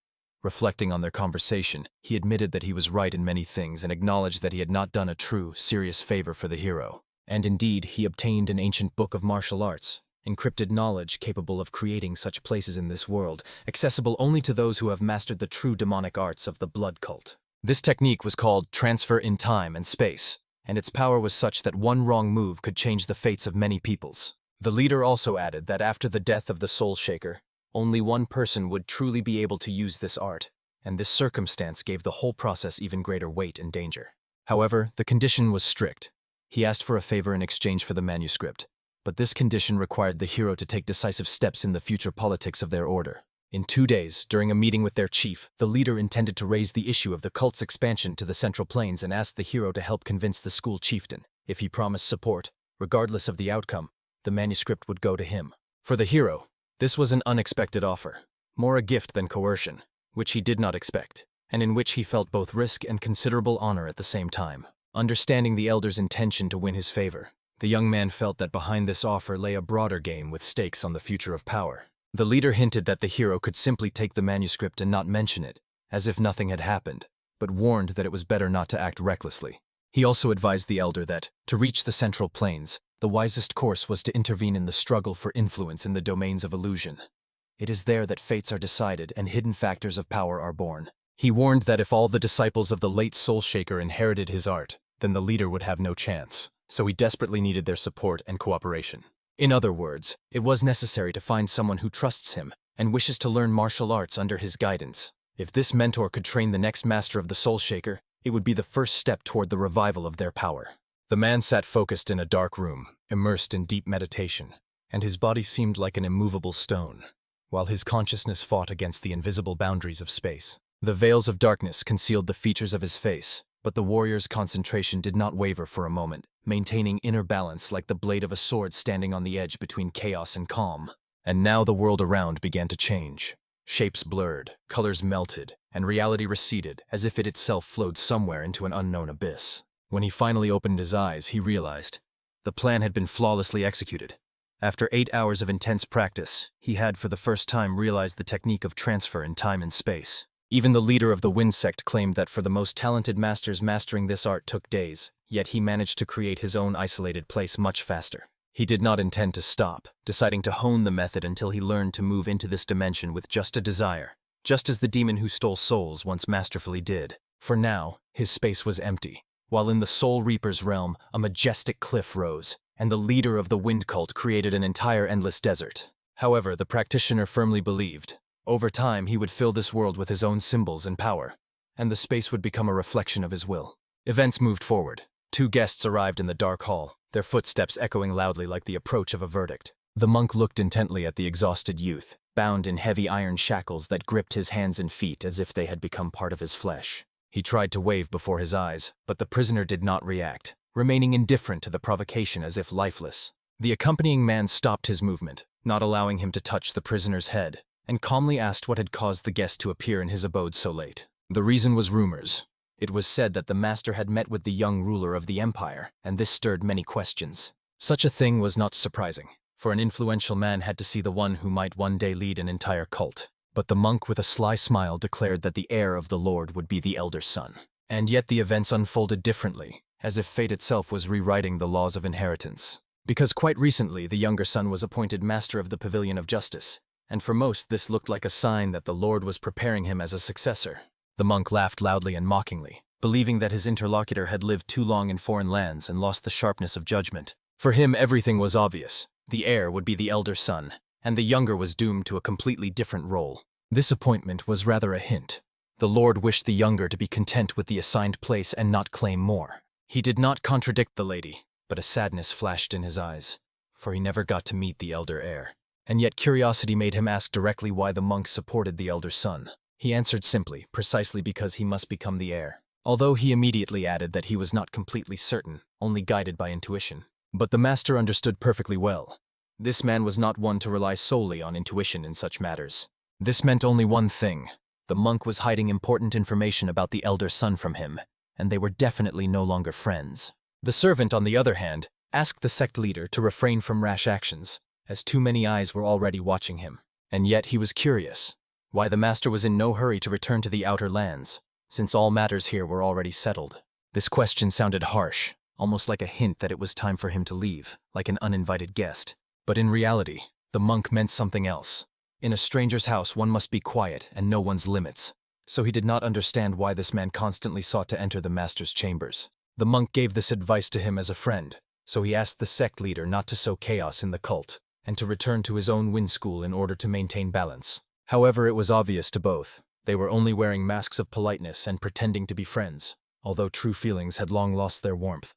Reflecting on their conversation, he admitted that he was right in many things and acknowledged that he had not done a true, serious favor for the hero. And indeed, he obtained an ancient book of martial arts, encrypted knowledge capable of creating such places in this world, accessible only to those who have mastered the true demonic arts of the blood cult. This technique was called transfer in time and space, and its power was such that one wrong move could change the fates of many peoples. The leader also added that after the death of the Soul Shaker, only one person would truly be able to use this art, and this circumstance gave the whole process even greater weight and danger. However, the condition was strict. He asked for a favor in exchange for the manuscript, but this condition required the hero to take decisive steps in the future politics of their order. In 2 days, during a meeting with their chief, the leader intended to raise the issue of the cult's expansion to the Central Plains and asked the hero to help convince the school chieftain. If he promised support, regardless of the outcome, the manuscript would go to him. For the hero, this was an unexpected offer, more a gift than coercion, which he did not expect, and in which he felt both risk and considerable honor at the same time. Understanding the elder's intention to win his favor, the young man felt that behind this offer lay a broader game with stakes on the future of power. The leader hinted that the hero could simply take the manuscript and not mention it, as if nothing had happened, but warned that it was better not to act recklessly. He also advised the elder that, to reach the Central Plains, the wisest course was to intervene in the struggle for influence in the domains of illusion. It is there that fates are decided and hidden factors of power are born. He warned that if all the disciples of the late Soul Shaker inherited his art, then the leader would have no chance, so he desperately needed their support and cooperation. In other words, it was necessary to find someone who trusts him and wishes to learn martial arts under his guidance. If this mentor could train the next master of the Soul Shaker, it would be the first step toward the revival of their power. The man sat focused in a dark room, immersed in deep meditation, and his body seemed like an immovable stone, while his consciousness fought against the invisible boundaries of space. The veils of darkness concealed the features of his face, but the warrior's concentration did not waver for a moment, maintaining inner balance like the blade of a sword standing on the edge between chaos and calm. And now the world around began to change. Shapes blurred, colors melted, and reality receded as if it itself flowed somewhere into an unknown abyss. When he finally opened his eyes, he realized the plan had been flawlessly executed. After 8 hours of intense practice, he had for the first time realized the technique of transfer in time and space. Even the leader of the Wind Sect claimed that for the most talented masters mastering this art took days, yet he managed to create his own isolated place much faster. He did not intend to stop, deciding to hone the method until he learned to move into this dimension with just a desire, just as the demon who stole souls once masterfully did. For now, his space was empty, while in the Soul Reaper's realm, a majestic cliff rose, and the leader of the Wind Cult created an entire endless desert. However, the practitioner firmly believed, over time he would fill this world with his own symbols and power, and the space would become a reflection of his will. Events moved forward. 2 guests arrived in the dark hall, their footsteps echoing loudly like the approach of a verdict. The monk looked intently at the exhausted youth, bound in heavy iron shackles that gripped his hands and feet as if they had become part of his flesh. He tried to wave before his eyes, but the prisoner did not react, remaining indifferent to the provocation as if lifeless. The accompanying man stopped his movement, not allowing him to touch the prisoner's head, and calmly asked what had caused the guest to appear in his abode so late. The reason was rumors. It was said that the master had met with the young ruler of the empire, and this stirred many questions. Such a thing was not surprising, for an influential man had to see the one who might one day lead an entire cult. But the monk with a sly smile declared that the heir of the Lord would be the elder son. And yet the events unfolded differently, as if fate itself was rewriting the laws of inheritance. Because quite recently the younger son was appointed master of the Pavilion of Justice, and for most this looked like a sign that the Lord was preparing him as a successor. The monk laughed loudly and mockingly, believing that his interlocutor had lived too long in foreign lands and lost the sharpness of judgment. For him everything was obvious. The heir would be the elder son, and the younger was doomed to a completely different role. This appointment was rather a hint. The Lord wished the younger to be content with the assigned place and not claim more. He did not contradict the lady, but a sadness flashed in his eyes, for he never got to meet the elder heir. And yet curiosity made him ask directly why the monk supported the elder son. He answered simply, precisely because he must become the heir, although he immediately added that he was not completely certain, only guided by intuition. But the master understood perfectly well. This man was not one to rely solely on intuition in such matters. This meant only one thing. The monk was hiding important information about the elder son from him, and they were definitely no longer friends. The servant, on the other hand, asked the sect leader to refrain from rash actions, as too many eyes were already watching him. And yet he was curious, why the master was in no hurry to return to the outer lands, since all matters here were already settled. This question sounded harsh, almost like a hint that it was time for him to leave, like an uninvited guest. But in reality, the monk meant something else. In a stranger's house one must be quiet and know one's limits. so he did not understand why this man constantly sought to enter the master's chambers. The monk gave this advice to him as a friend, so he asked the sect leader not to sow chaos in the cult, and to return to his own wind school in order to maintain balance. However, it was obvious to both. They were only wearing masks of politeness and pretending to be friends, although true feelings had long lost their warmth.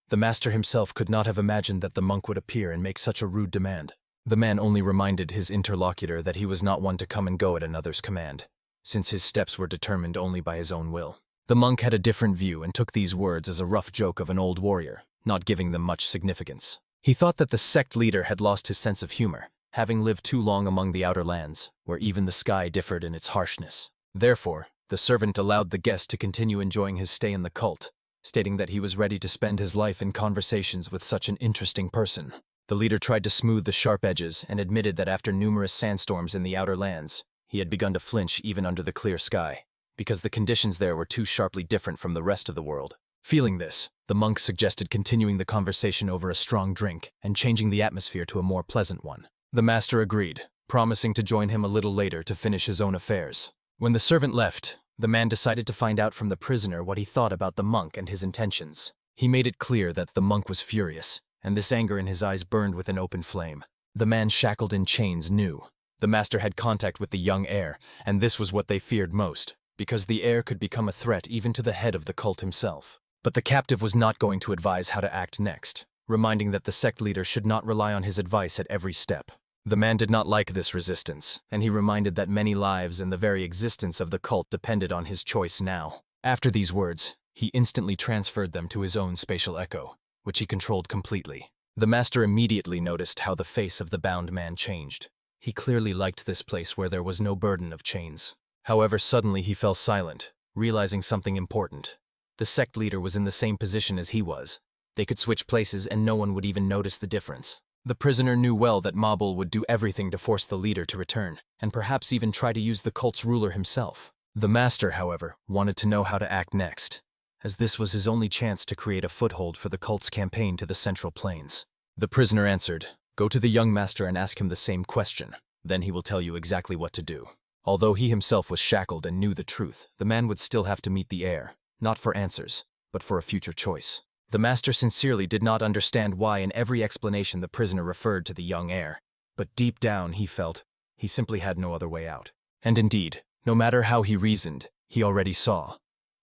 The master himself could not have imagined that the monk would appear and make such a rude demand. The man only reminded his interlocutor that he was not one to come and go at another's command, since his steps were determined only by his own will. The monk had a different view and took these words as a rough joke of an old warrior, not giving them much significance. He thought that the sect leader had lost his sense of humor, having lived too long among the outer lands, where even the sky differed in its harshness. Therefore, the servant allowed the guest to continue enjoying his stay in the cult, stating that he was ready to spend his life in conversations with such an interesting person. The leader tried to smooth the sharp edges and admitted that after numerous sandstorms in the outer lands, he had begun to flinch even under the clear sky, because the conditions there were too sharply different from the rest of the world. Feeling this, the monk suggested continuing the conversation over a strong drink and changing the atmosphere to a more pleasant one. The master agreed, promising to join him a little later to finish his own affairs. When the servant left, the man decided to find out from the prisoner what he thought about the monk and his intentions. He made it clear that the monk was furious, and this anger in his eyes burned with an open flame. The man shackled in chains knew. The master had contact with the young heir, and this was what they feared most, because the heir could become a threat even to the head of the cult himself. But the captive was not going to advise how to act next, reminding that the sect leader should not rely on his advice at every step. The man did not like this resistance, and he reminded that many lives and the very existence of the cult depended on his choice now. After these words, he instantly transferred them to his own spatial echo, which he controlled completely. The master immediately noticed how the face of the bound man changed. He clearly liked this place where there was no burden of chains. However, suddenly he fell silent, realizing something important. The sect leader was in the same position as he was. They could switch places and no one would even notice the difference. The prisoner knew well that Mabul would do everything to force the leader to return, and perhaps even try to use the cult's ruler himself. The master, however, wanted to know how to act next, as this was his only chance to create a foothold for the cult's campaign to the Central Plains. The prisoner answered, "Go to the young master and ask him the same question. Then he will tell you exactly what to do." Although he himself was shackled and knew the truth, the man would still have to meet the heir, not for answers, but for a future choice. The master sincerely did not understand why in every explanation the prisoner referred to the young heir, but deep down he felt he simply had no other way out. And indeed, no matter how he reasoned, he already saw.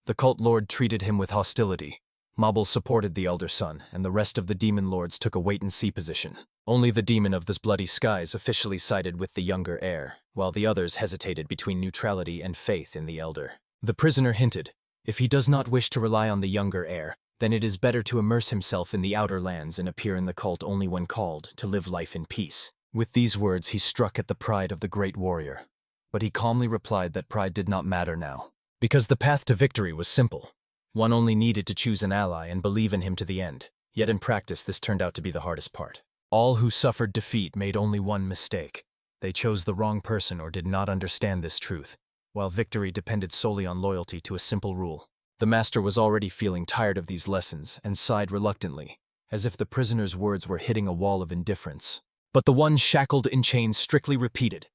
The cult lord treated him with hostility. Mabul supported the elder son, and the rest of the demon lords took a wait-and-see position. Only the demon of the bloody skies officially sided with the younger heir, while the others hesitated between neutrality and faith in the elder. The prisoner hinted, if he does not wish to rely on the younger heir, then it is better to immerse himself in the outer lands and appear in the cult only when called, to live life in peace. With these words he struck at the pride of the great warrior. But he calmly replied that pride did not matter now, because the path to victory was simple. One only needed to choose an ally and believe in him to the end. Yet in practice this turned out to be the hardest part. All who suffered defeat made only one mistake. They chose the wrong person or did not understand this truth, while victory depended solely on loyalty to a simple rule. The master was already feeling tired of these lessons and sighed reluctantly, as if the prisoner's words were hitting a wall of indifference. But the one shackled in chains strictly repeated,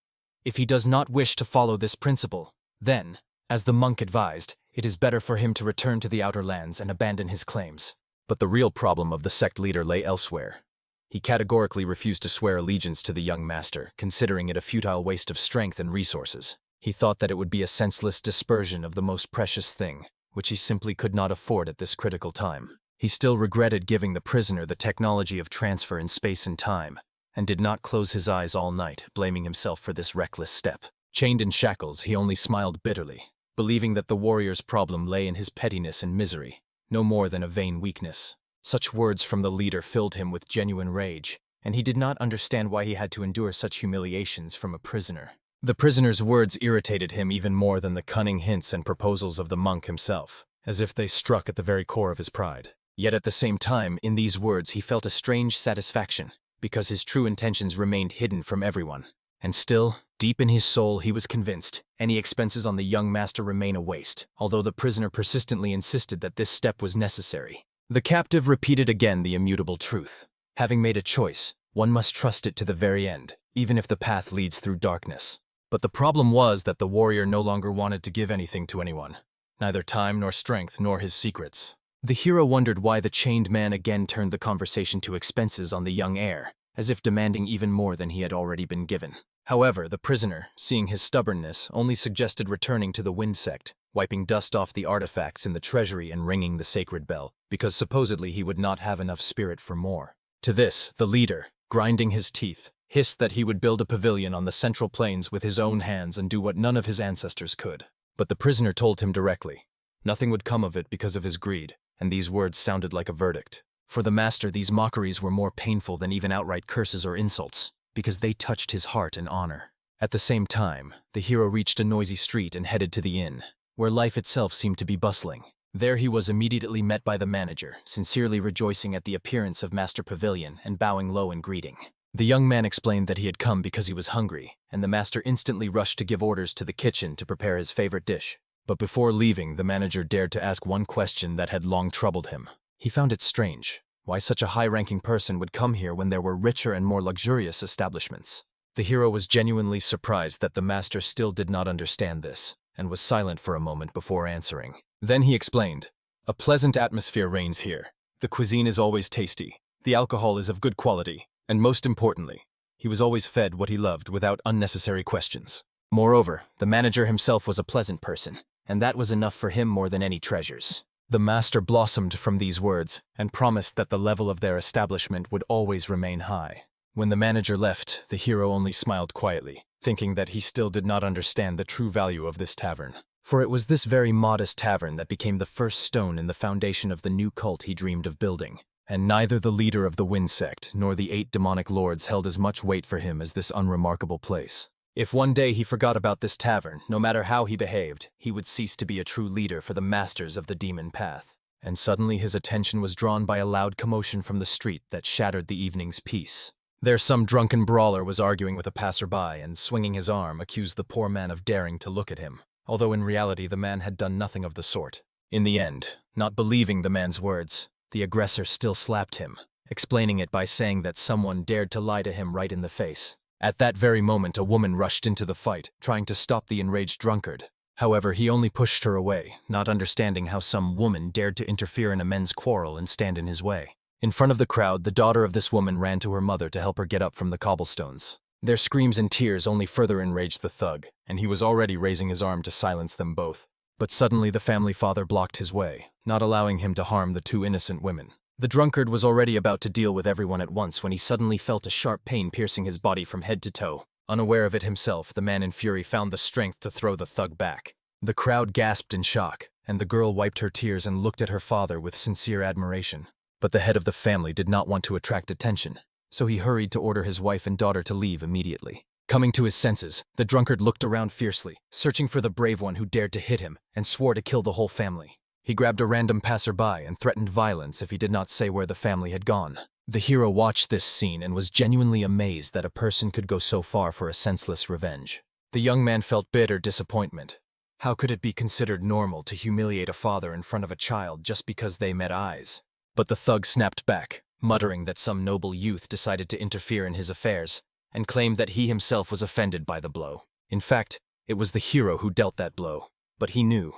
if he does not wish to follow this principle, then, as the monk advised, it is better for him to return to the outer lands and abandon his claims. But the real problem of the sect leader lay elsewhere. He categorically refused to swear allegiance to the young master, considering it a futile waste of strength and resources. He thought that it would be a senseless dispersion of the most precious thing, which he simply could not afford at this critical time. He still regretted giving the prisoner the technology of transfer in space and time, and did not close his eyes all night, blaming himself for this reckless step. Chained in shackles, he only smiled bitterly, believing that the warrior's problem lay in his pettiness and misery, no more than a vain weakness. Such words from the leader filled him with genuine rage, and he did not understand why he had to endure such humiliations from a prisoner. The prisoner's words irritated him even more than the cunning hints and proposals of the monk himself, as if they struck at the very core of his pride. Yet at the same time, in these words he felt a strange satisfaction, because his true intentions remained hidden from everyone. And still, deep in his soul he was convinced any expenses on the young master remain a waste, although the prisoner persistently insisted that this step was necessary. The captive repeated again the immutable truth. Having made a choice, one must trust it to the very end, even if the path leads through darkness. But the problem was that the warrior no longer wanted to give anything to anyone, neither time nor strength nor his secrets. The hero wondered why the chained man again turned the conversation to expenses on the young heir, as if demanding even more than he had already been given. However, the prisoner, seeing his stubbornness, only suggested returning to the Wind Sect, wiping dust off the artifacts in the treasury and ringing the sacred bell, because supposedly he would not have enough spirit for more. To this, the leader, grinding his teeth, hissed that he would build a pavilion on the Central Plains with his own hands and do what none of his ancestors could. But the prisoner told him directly. Nothing would come of it because of his greed, and these words sounded like a verdict. For the master, these mockeries were more painful than even outright curses or insults, because they touched his heart and honor. At the same time, the hero reached a noisy street and headed to the inn, where life itself seemed to be bustling. There he was immediately met by the manager, sincerely rejoicing at the appearance of Master Pavilion and bowing low in greeting. The young man explained that he had come because he was hungry, and the master instantly rushed to give orders to the kitchen to prepare his favorite dish. But before leaving, the manager dared to ask one question that had long troubled him. He found it strange why such a high-ranking person would come here when there were richer and more luxurious establishments. The hero was genuinely surprised that the master still did not understand this, and was silent for a moment before answering. Then he explained, "A pleasant atmosphere reigns here. The cuisine is always tasty, the alcohol is of good quality, and most importantly, he was always fed what he loved without unnecessary questions." Moreover, the manager himself was a pleasant person, and that was enough for him more than any treasures. The master blossomed from these words and promised that the level of their establishment would always remain high. When the manager left, the hero only smiled quietly, thinking that he still did not understand the true value of this tavern. For it was this very modest tavern that became the first stone in the foundation of the new cult he dreamed of building. And neither the leader of the Wind Sect nor the 8 demonic lords held as much weight for him as this unremarkable place. If one day he forgot about this tavern, no matter how he behaved, he would cease to be a true leader for the masters of the demon path. And suddenly his attention was drawn by a loud commotion from the street that shattered the evening's peace. There some drunken brawler was arguing with a passerby and, swinging his arm, accused the poor man of daring to look at him, although in reality the man had done nothing of the sort. In the end, not believing the man's words, the aggressor still slapped him, explaining it by saying that someone dared to lie to him right in the face. At that very moment, a woman rushed into the fight, trying to stop the enraged drunkard. However, he only pushed her away, not understanding how some woman dared to interfere in a men's quarrel and stand in his way. In front of the crowd, the daughter of this woman ran to her mother to help her get up from the cobblestones. Their screams and tears only further enraged the thug, and he was already raising his arm to silence them both. But suddenly the family father blocked his way, not allowing him to harm the 2 innocent women. The drunkard was already about to deal with everyone at once when he suddenly felt a sharp pain piercing his body from head to toe. Unaware of it himself, the man in fury found the strength to throw the thug back. The crowd gasped in shock, and the girl wiped her tears and looked at her father with sincere admiration. But the head of the family did not want to attract attention, so he hurried to order his wife and daughter to leave immediately. Coming to his senses, the drunkard looked around fiercely, searching for the brave one who dared to hit him, and swore to kill the whole family. He grabbed a random passerby and threatened violence if he did not say where the family had gone. The hero watched this scene and was genuinely amazed that a person could go so far for a senseless revenge. The young man felt bitter disappointment. How could it be considered normal to humiliate a father in front of a child just because they met eyes? But the thug snapped back, muttering that some noble youth decided to interfere in his affairs, and claimed that he himself was offended by the blow. In fact, it was the hero who dealt that blow. But he knew.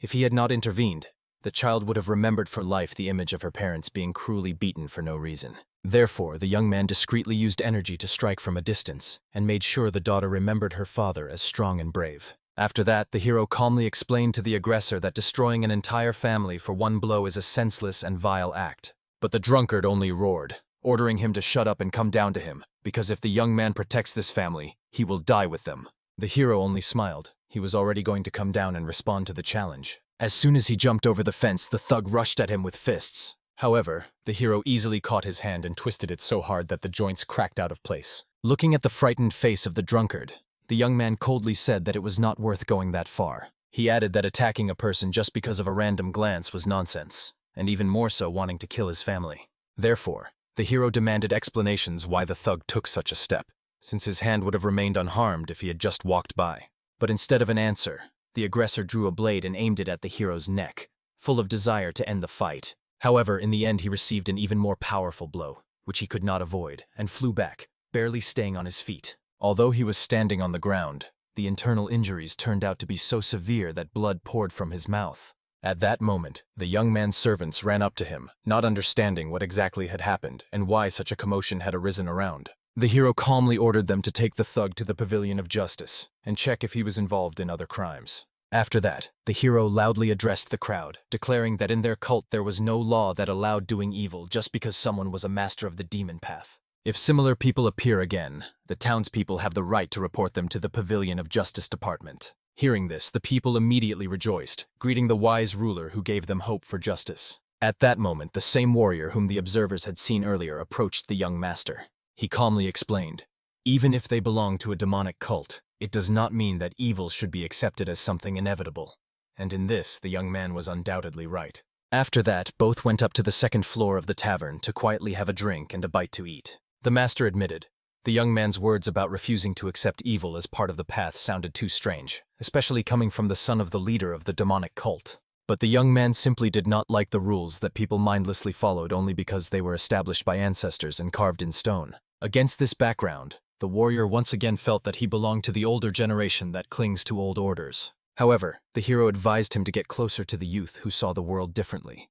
If he had not intervened, the child would have remembered for life the image of her parents being cruelly beaten for no reason. Therefore, the young man discreetly used energy to strike from a distance, and made sure the daughter remembered her father as strong and brave. After that, the hero calmly explained to the aggressor that destroying an entire family for one blow is a senseless and vile act. But the drunkard only roared, ordering him to shut up and come down to him, because if the young man protects this family, he will die with them. The hero only smiled. He was already going to come down and respond to the challenge. As soon as he jumped over the fence, the thug rushed at him with fists. However, the hero easily caught his hand and twisted it so hard that the joints cracked out of place. Looking at the frightened face of the drunkard, the young man coldly said that it was not worth going that far. He added that attacking a person just because of a random glance was nonsense, and even more so wanting to kill his family. Therefore, the hero demanded explanations why the thug took such a step, since his hand would have remained unharmed if he had just walked by. But instead of an answer, the aggressor drew a blade and aimed it at the hero's neck, full of desire to end the fight. However, in the end he received an even more powerful blow, which he could not avoid, and flew back, barely staying on his feet. Although he was standing on the ground, The internal injuries turned out to be so severe that blood poured from his mouth. At that moment, the young man's servants ran up to him, not understanding what exactly had happened and why such a commotion had arisen around. The hero calmly ordered them to take the thug to the Pavilion of Justice and check if he was involved in other crimes. After that, the hero loudly addressed the crowd, declaring that in their cult there was no law that allowed doing evil just because someone was a master of the demon path. If similar people appear again, the townspeople have the right to report them to the Pavilion of Justice Department. Hearing this, the people immediately rejoiced, greeting the wise ruler who gave them hope for justice. At that moment, the same warrior whom the observers had seen earlier approached the young master. He calmly explained, "Even if they belong to a demonic cult, it does not mean that evil should be accepted as something inevitable." And in this, the young man was undoubtedly right. After that, both went up to the second floor of the tavern to quietly have a drink and a bite to eat. The master admitted, the young man's words about refusing to accept evil as part of the path sounded too strange, especially coming from the son of the leader of the demonic cult. But the young man simply did not like the rules that people mindlessly followed only because they were established by ancestors and carved in stone. Against this background, the warrior once again felt that he belonged to the older generation that clings to old orders. However, the hero advised him to get closer to the youth who saw the world differently.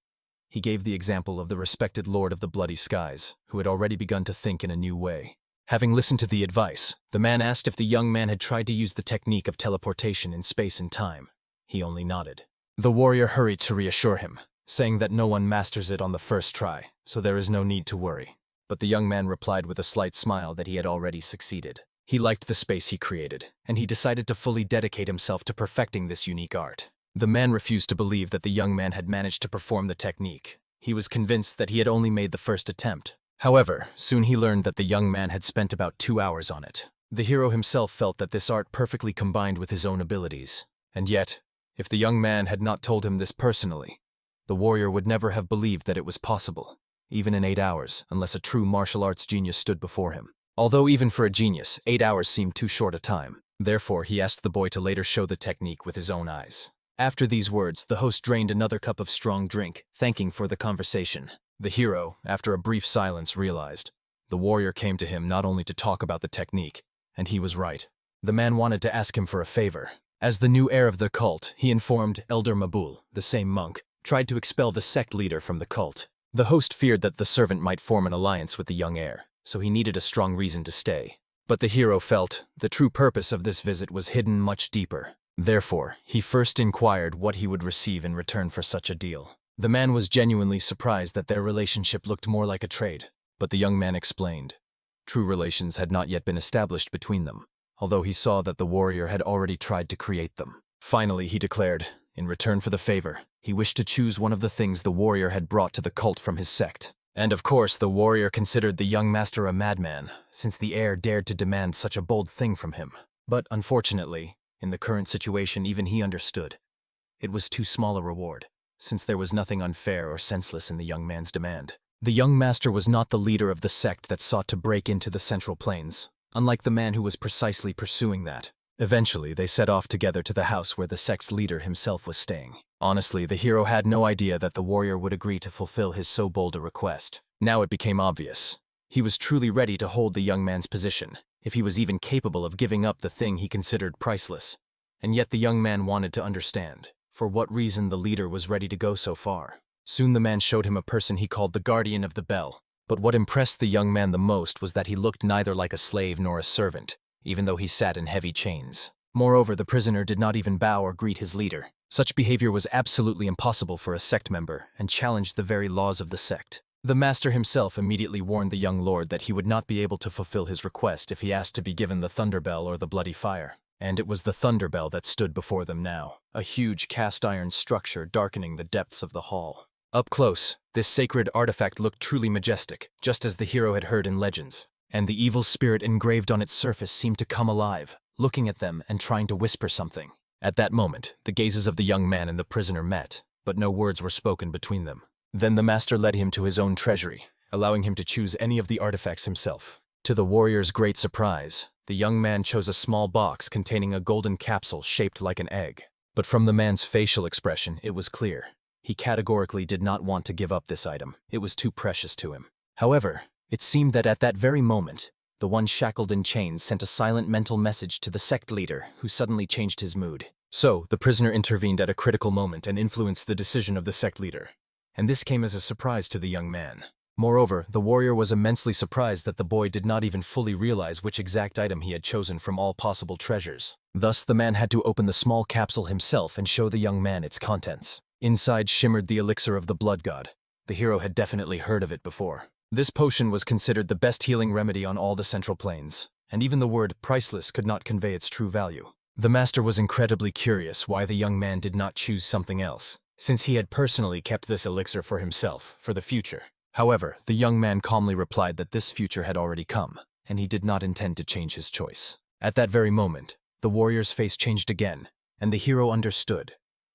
He gave the example of the respected Lord of the Bloody Skies, who had already begun to think in a new way. Having listened to the advice, the man asked if the young man had tried to use the technique of teleportation in space and time. He only nodded. The warrior hurried to reassure him, saying that no one masters it on the first try, so there is no need to worry. But the young man replied with a slight smile that he had already succeeded. He liked the space he created, and he decided to fully dedicate himself to perfecting this unique art. The man refused to believe that the young man had managed to perform the technique. He was convinced that he had only made the first attempt. However, soon he learned that the young man had spent about 2 hours on it. The hero himself felt that this art perfectly combined with his own abilities. And yet, if the young man had not told him this personally, the warrior would never have believed that it was possible, even in 8 hours, unless a true martial arts genius stood before him. Although even for a genius, 8 hours seemed too short a time. Therefore, he asked the boy to later show the technique with his own eyes. After these words, the host drained another cup of strong drink, thanking for the conversation. The hero, after a brief silence, realized the warrior came to him not only to talk about the technique, and he was right. The man wanted to ask him for a favor. As the new heir of the cult, he informed Elder Mabul, the same monk, tried to expel the sect leader from the cult. The host feared that the servant might form an alliance with the young heir, so he needed a strong reason to stay. But the hero felt the true purpose of this visit was hidden much deeper. Therefore, he first inquired what he would receive in return for such a deal. The man was genuinely surprised that their relationship looked more like a trade, but the young man explained. True relations had not yet been established between them, although he saw that the warrior had already tried to create them. Finally, he declared, in return for the favor, he wished to choose one of the things the warrior had brought to the cult from his sect. And of course, the warrior considered the young master a madman, since the heir dared to demand such a bold thing from him. But unfortunately, in the current situation, even he understood. It was too small a reward, since there was nothing unfair or senseless in the young man's demand. The young master was not the leader of the sect that sought to break into the Central Plains, unlike the man who was precisely pursuing that. Eventually, they set off together to the house where the sect's leader himself was staying. Honestly, the hero had no idea that the warrior would agree to fulfill his so bold a request. Now it became obvious. He was truly ready to hold the young man's position, if he was even capable of giving up the thing he considered priceless. And yet the young man wanted to understand for what reason the leader was ready to go so far. Soon the man showed him a person he called the Guardian of the Bell. But what impressed the young man the most was that he looked neither like a slave nor a servant, even though he sat in heavy chains. Moreover, the prisoner did not even bow or greet his leader. Such behavior was absolutely impossible for a sect member and challenged the very laws of the sect. The master himself immediately warned the young lord that he would not be able to fulfill his request if he asked to be given the Thunderbell or the Bloody Fire. And it was the Thunderbell that stood before them now, a huge cast-iron structure darkening the depths of the hall. Up close, this sacred artifact looked truly majestic, just as the hero had heard in legends. And the evil spirit engraved on its surface seemed to come alive, looking at them and trying to whisper something. At that moment, the gazes of the young man and the prisoner met, but no words were spoken between them. Then the master led him to his own treasury, allowing him to choose any of the artifacts himself. To the warrior's great surprise, the young man chose a small box containing a golden capsule shaped like an egg. But from the man's facial expression, it was clear. He categorically did not want to give up this item. It was too precious to him. However, it seemed that at that very moment, the one shackled in chains sent a silent mental message to the sect leader, who suddenly changed his mood. So, the prisoner intervened at a critical moment and influenced the decision of the sect leader. And this came as a surprise to the young man. Moreover, the warrior was immensely surprised that the boy did not even fully realize which exact item he had chosen from all possible treasures. Thus, the man had to open the small capsule himself and show the young man its contents. Inside shimmered the elixir of the blood god. The hero had definitely heard of it before. This potion was considered the best healing remedy on all the Central Plains, and even the word priceless could not convey its true value. The master was incredibly curious why the young man did not choose something else, since he had personally kept this elixir for himself, for the future. However, the young man calmly replied that this future had already come, and he did not intend to change his choice. At that very moment, the warrior's face changed again, and the hero understood.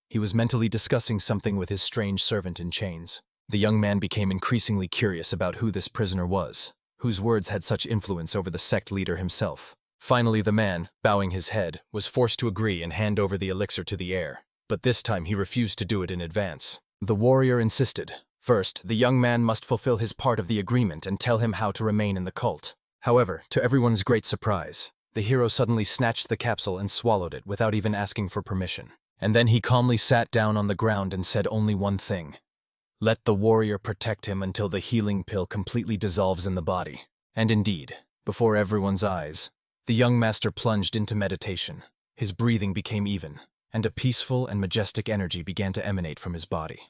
He was mentally discussing something with his strange servant in chains. The young man became increasingly curious about who this prisoner was, whose words had such influence over the sect leader himself. Finally, the man, bowing his head, was forced to agree and hand over the elixir to the heir, but this time he refused to do it in advance. The warrior insisted. First, the young man must fulfill his part of the agreement and tell him how to remain in the cult. However, to everyone's great surprise, the hero suddenly snatched the capsule and swallowed it without even asking for permission. And then he calmly sat down on the ground and said only one thing. Let the warrior protect him until the healing pill completely dissolves in the body. And indeed, before everyone's eyes, the young master plunged into meditation. His breathing became even, and a peaceful and majestic energy began to emanate from his body.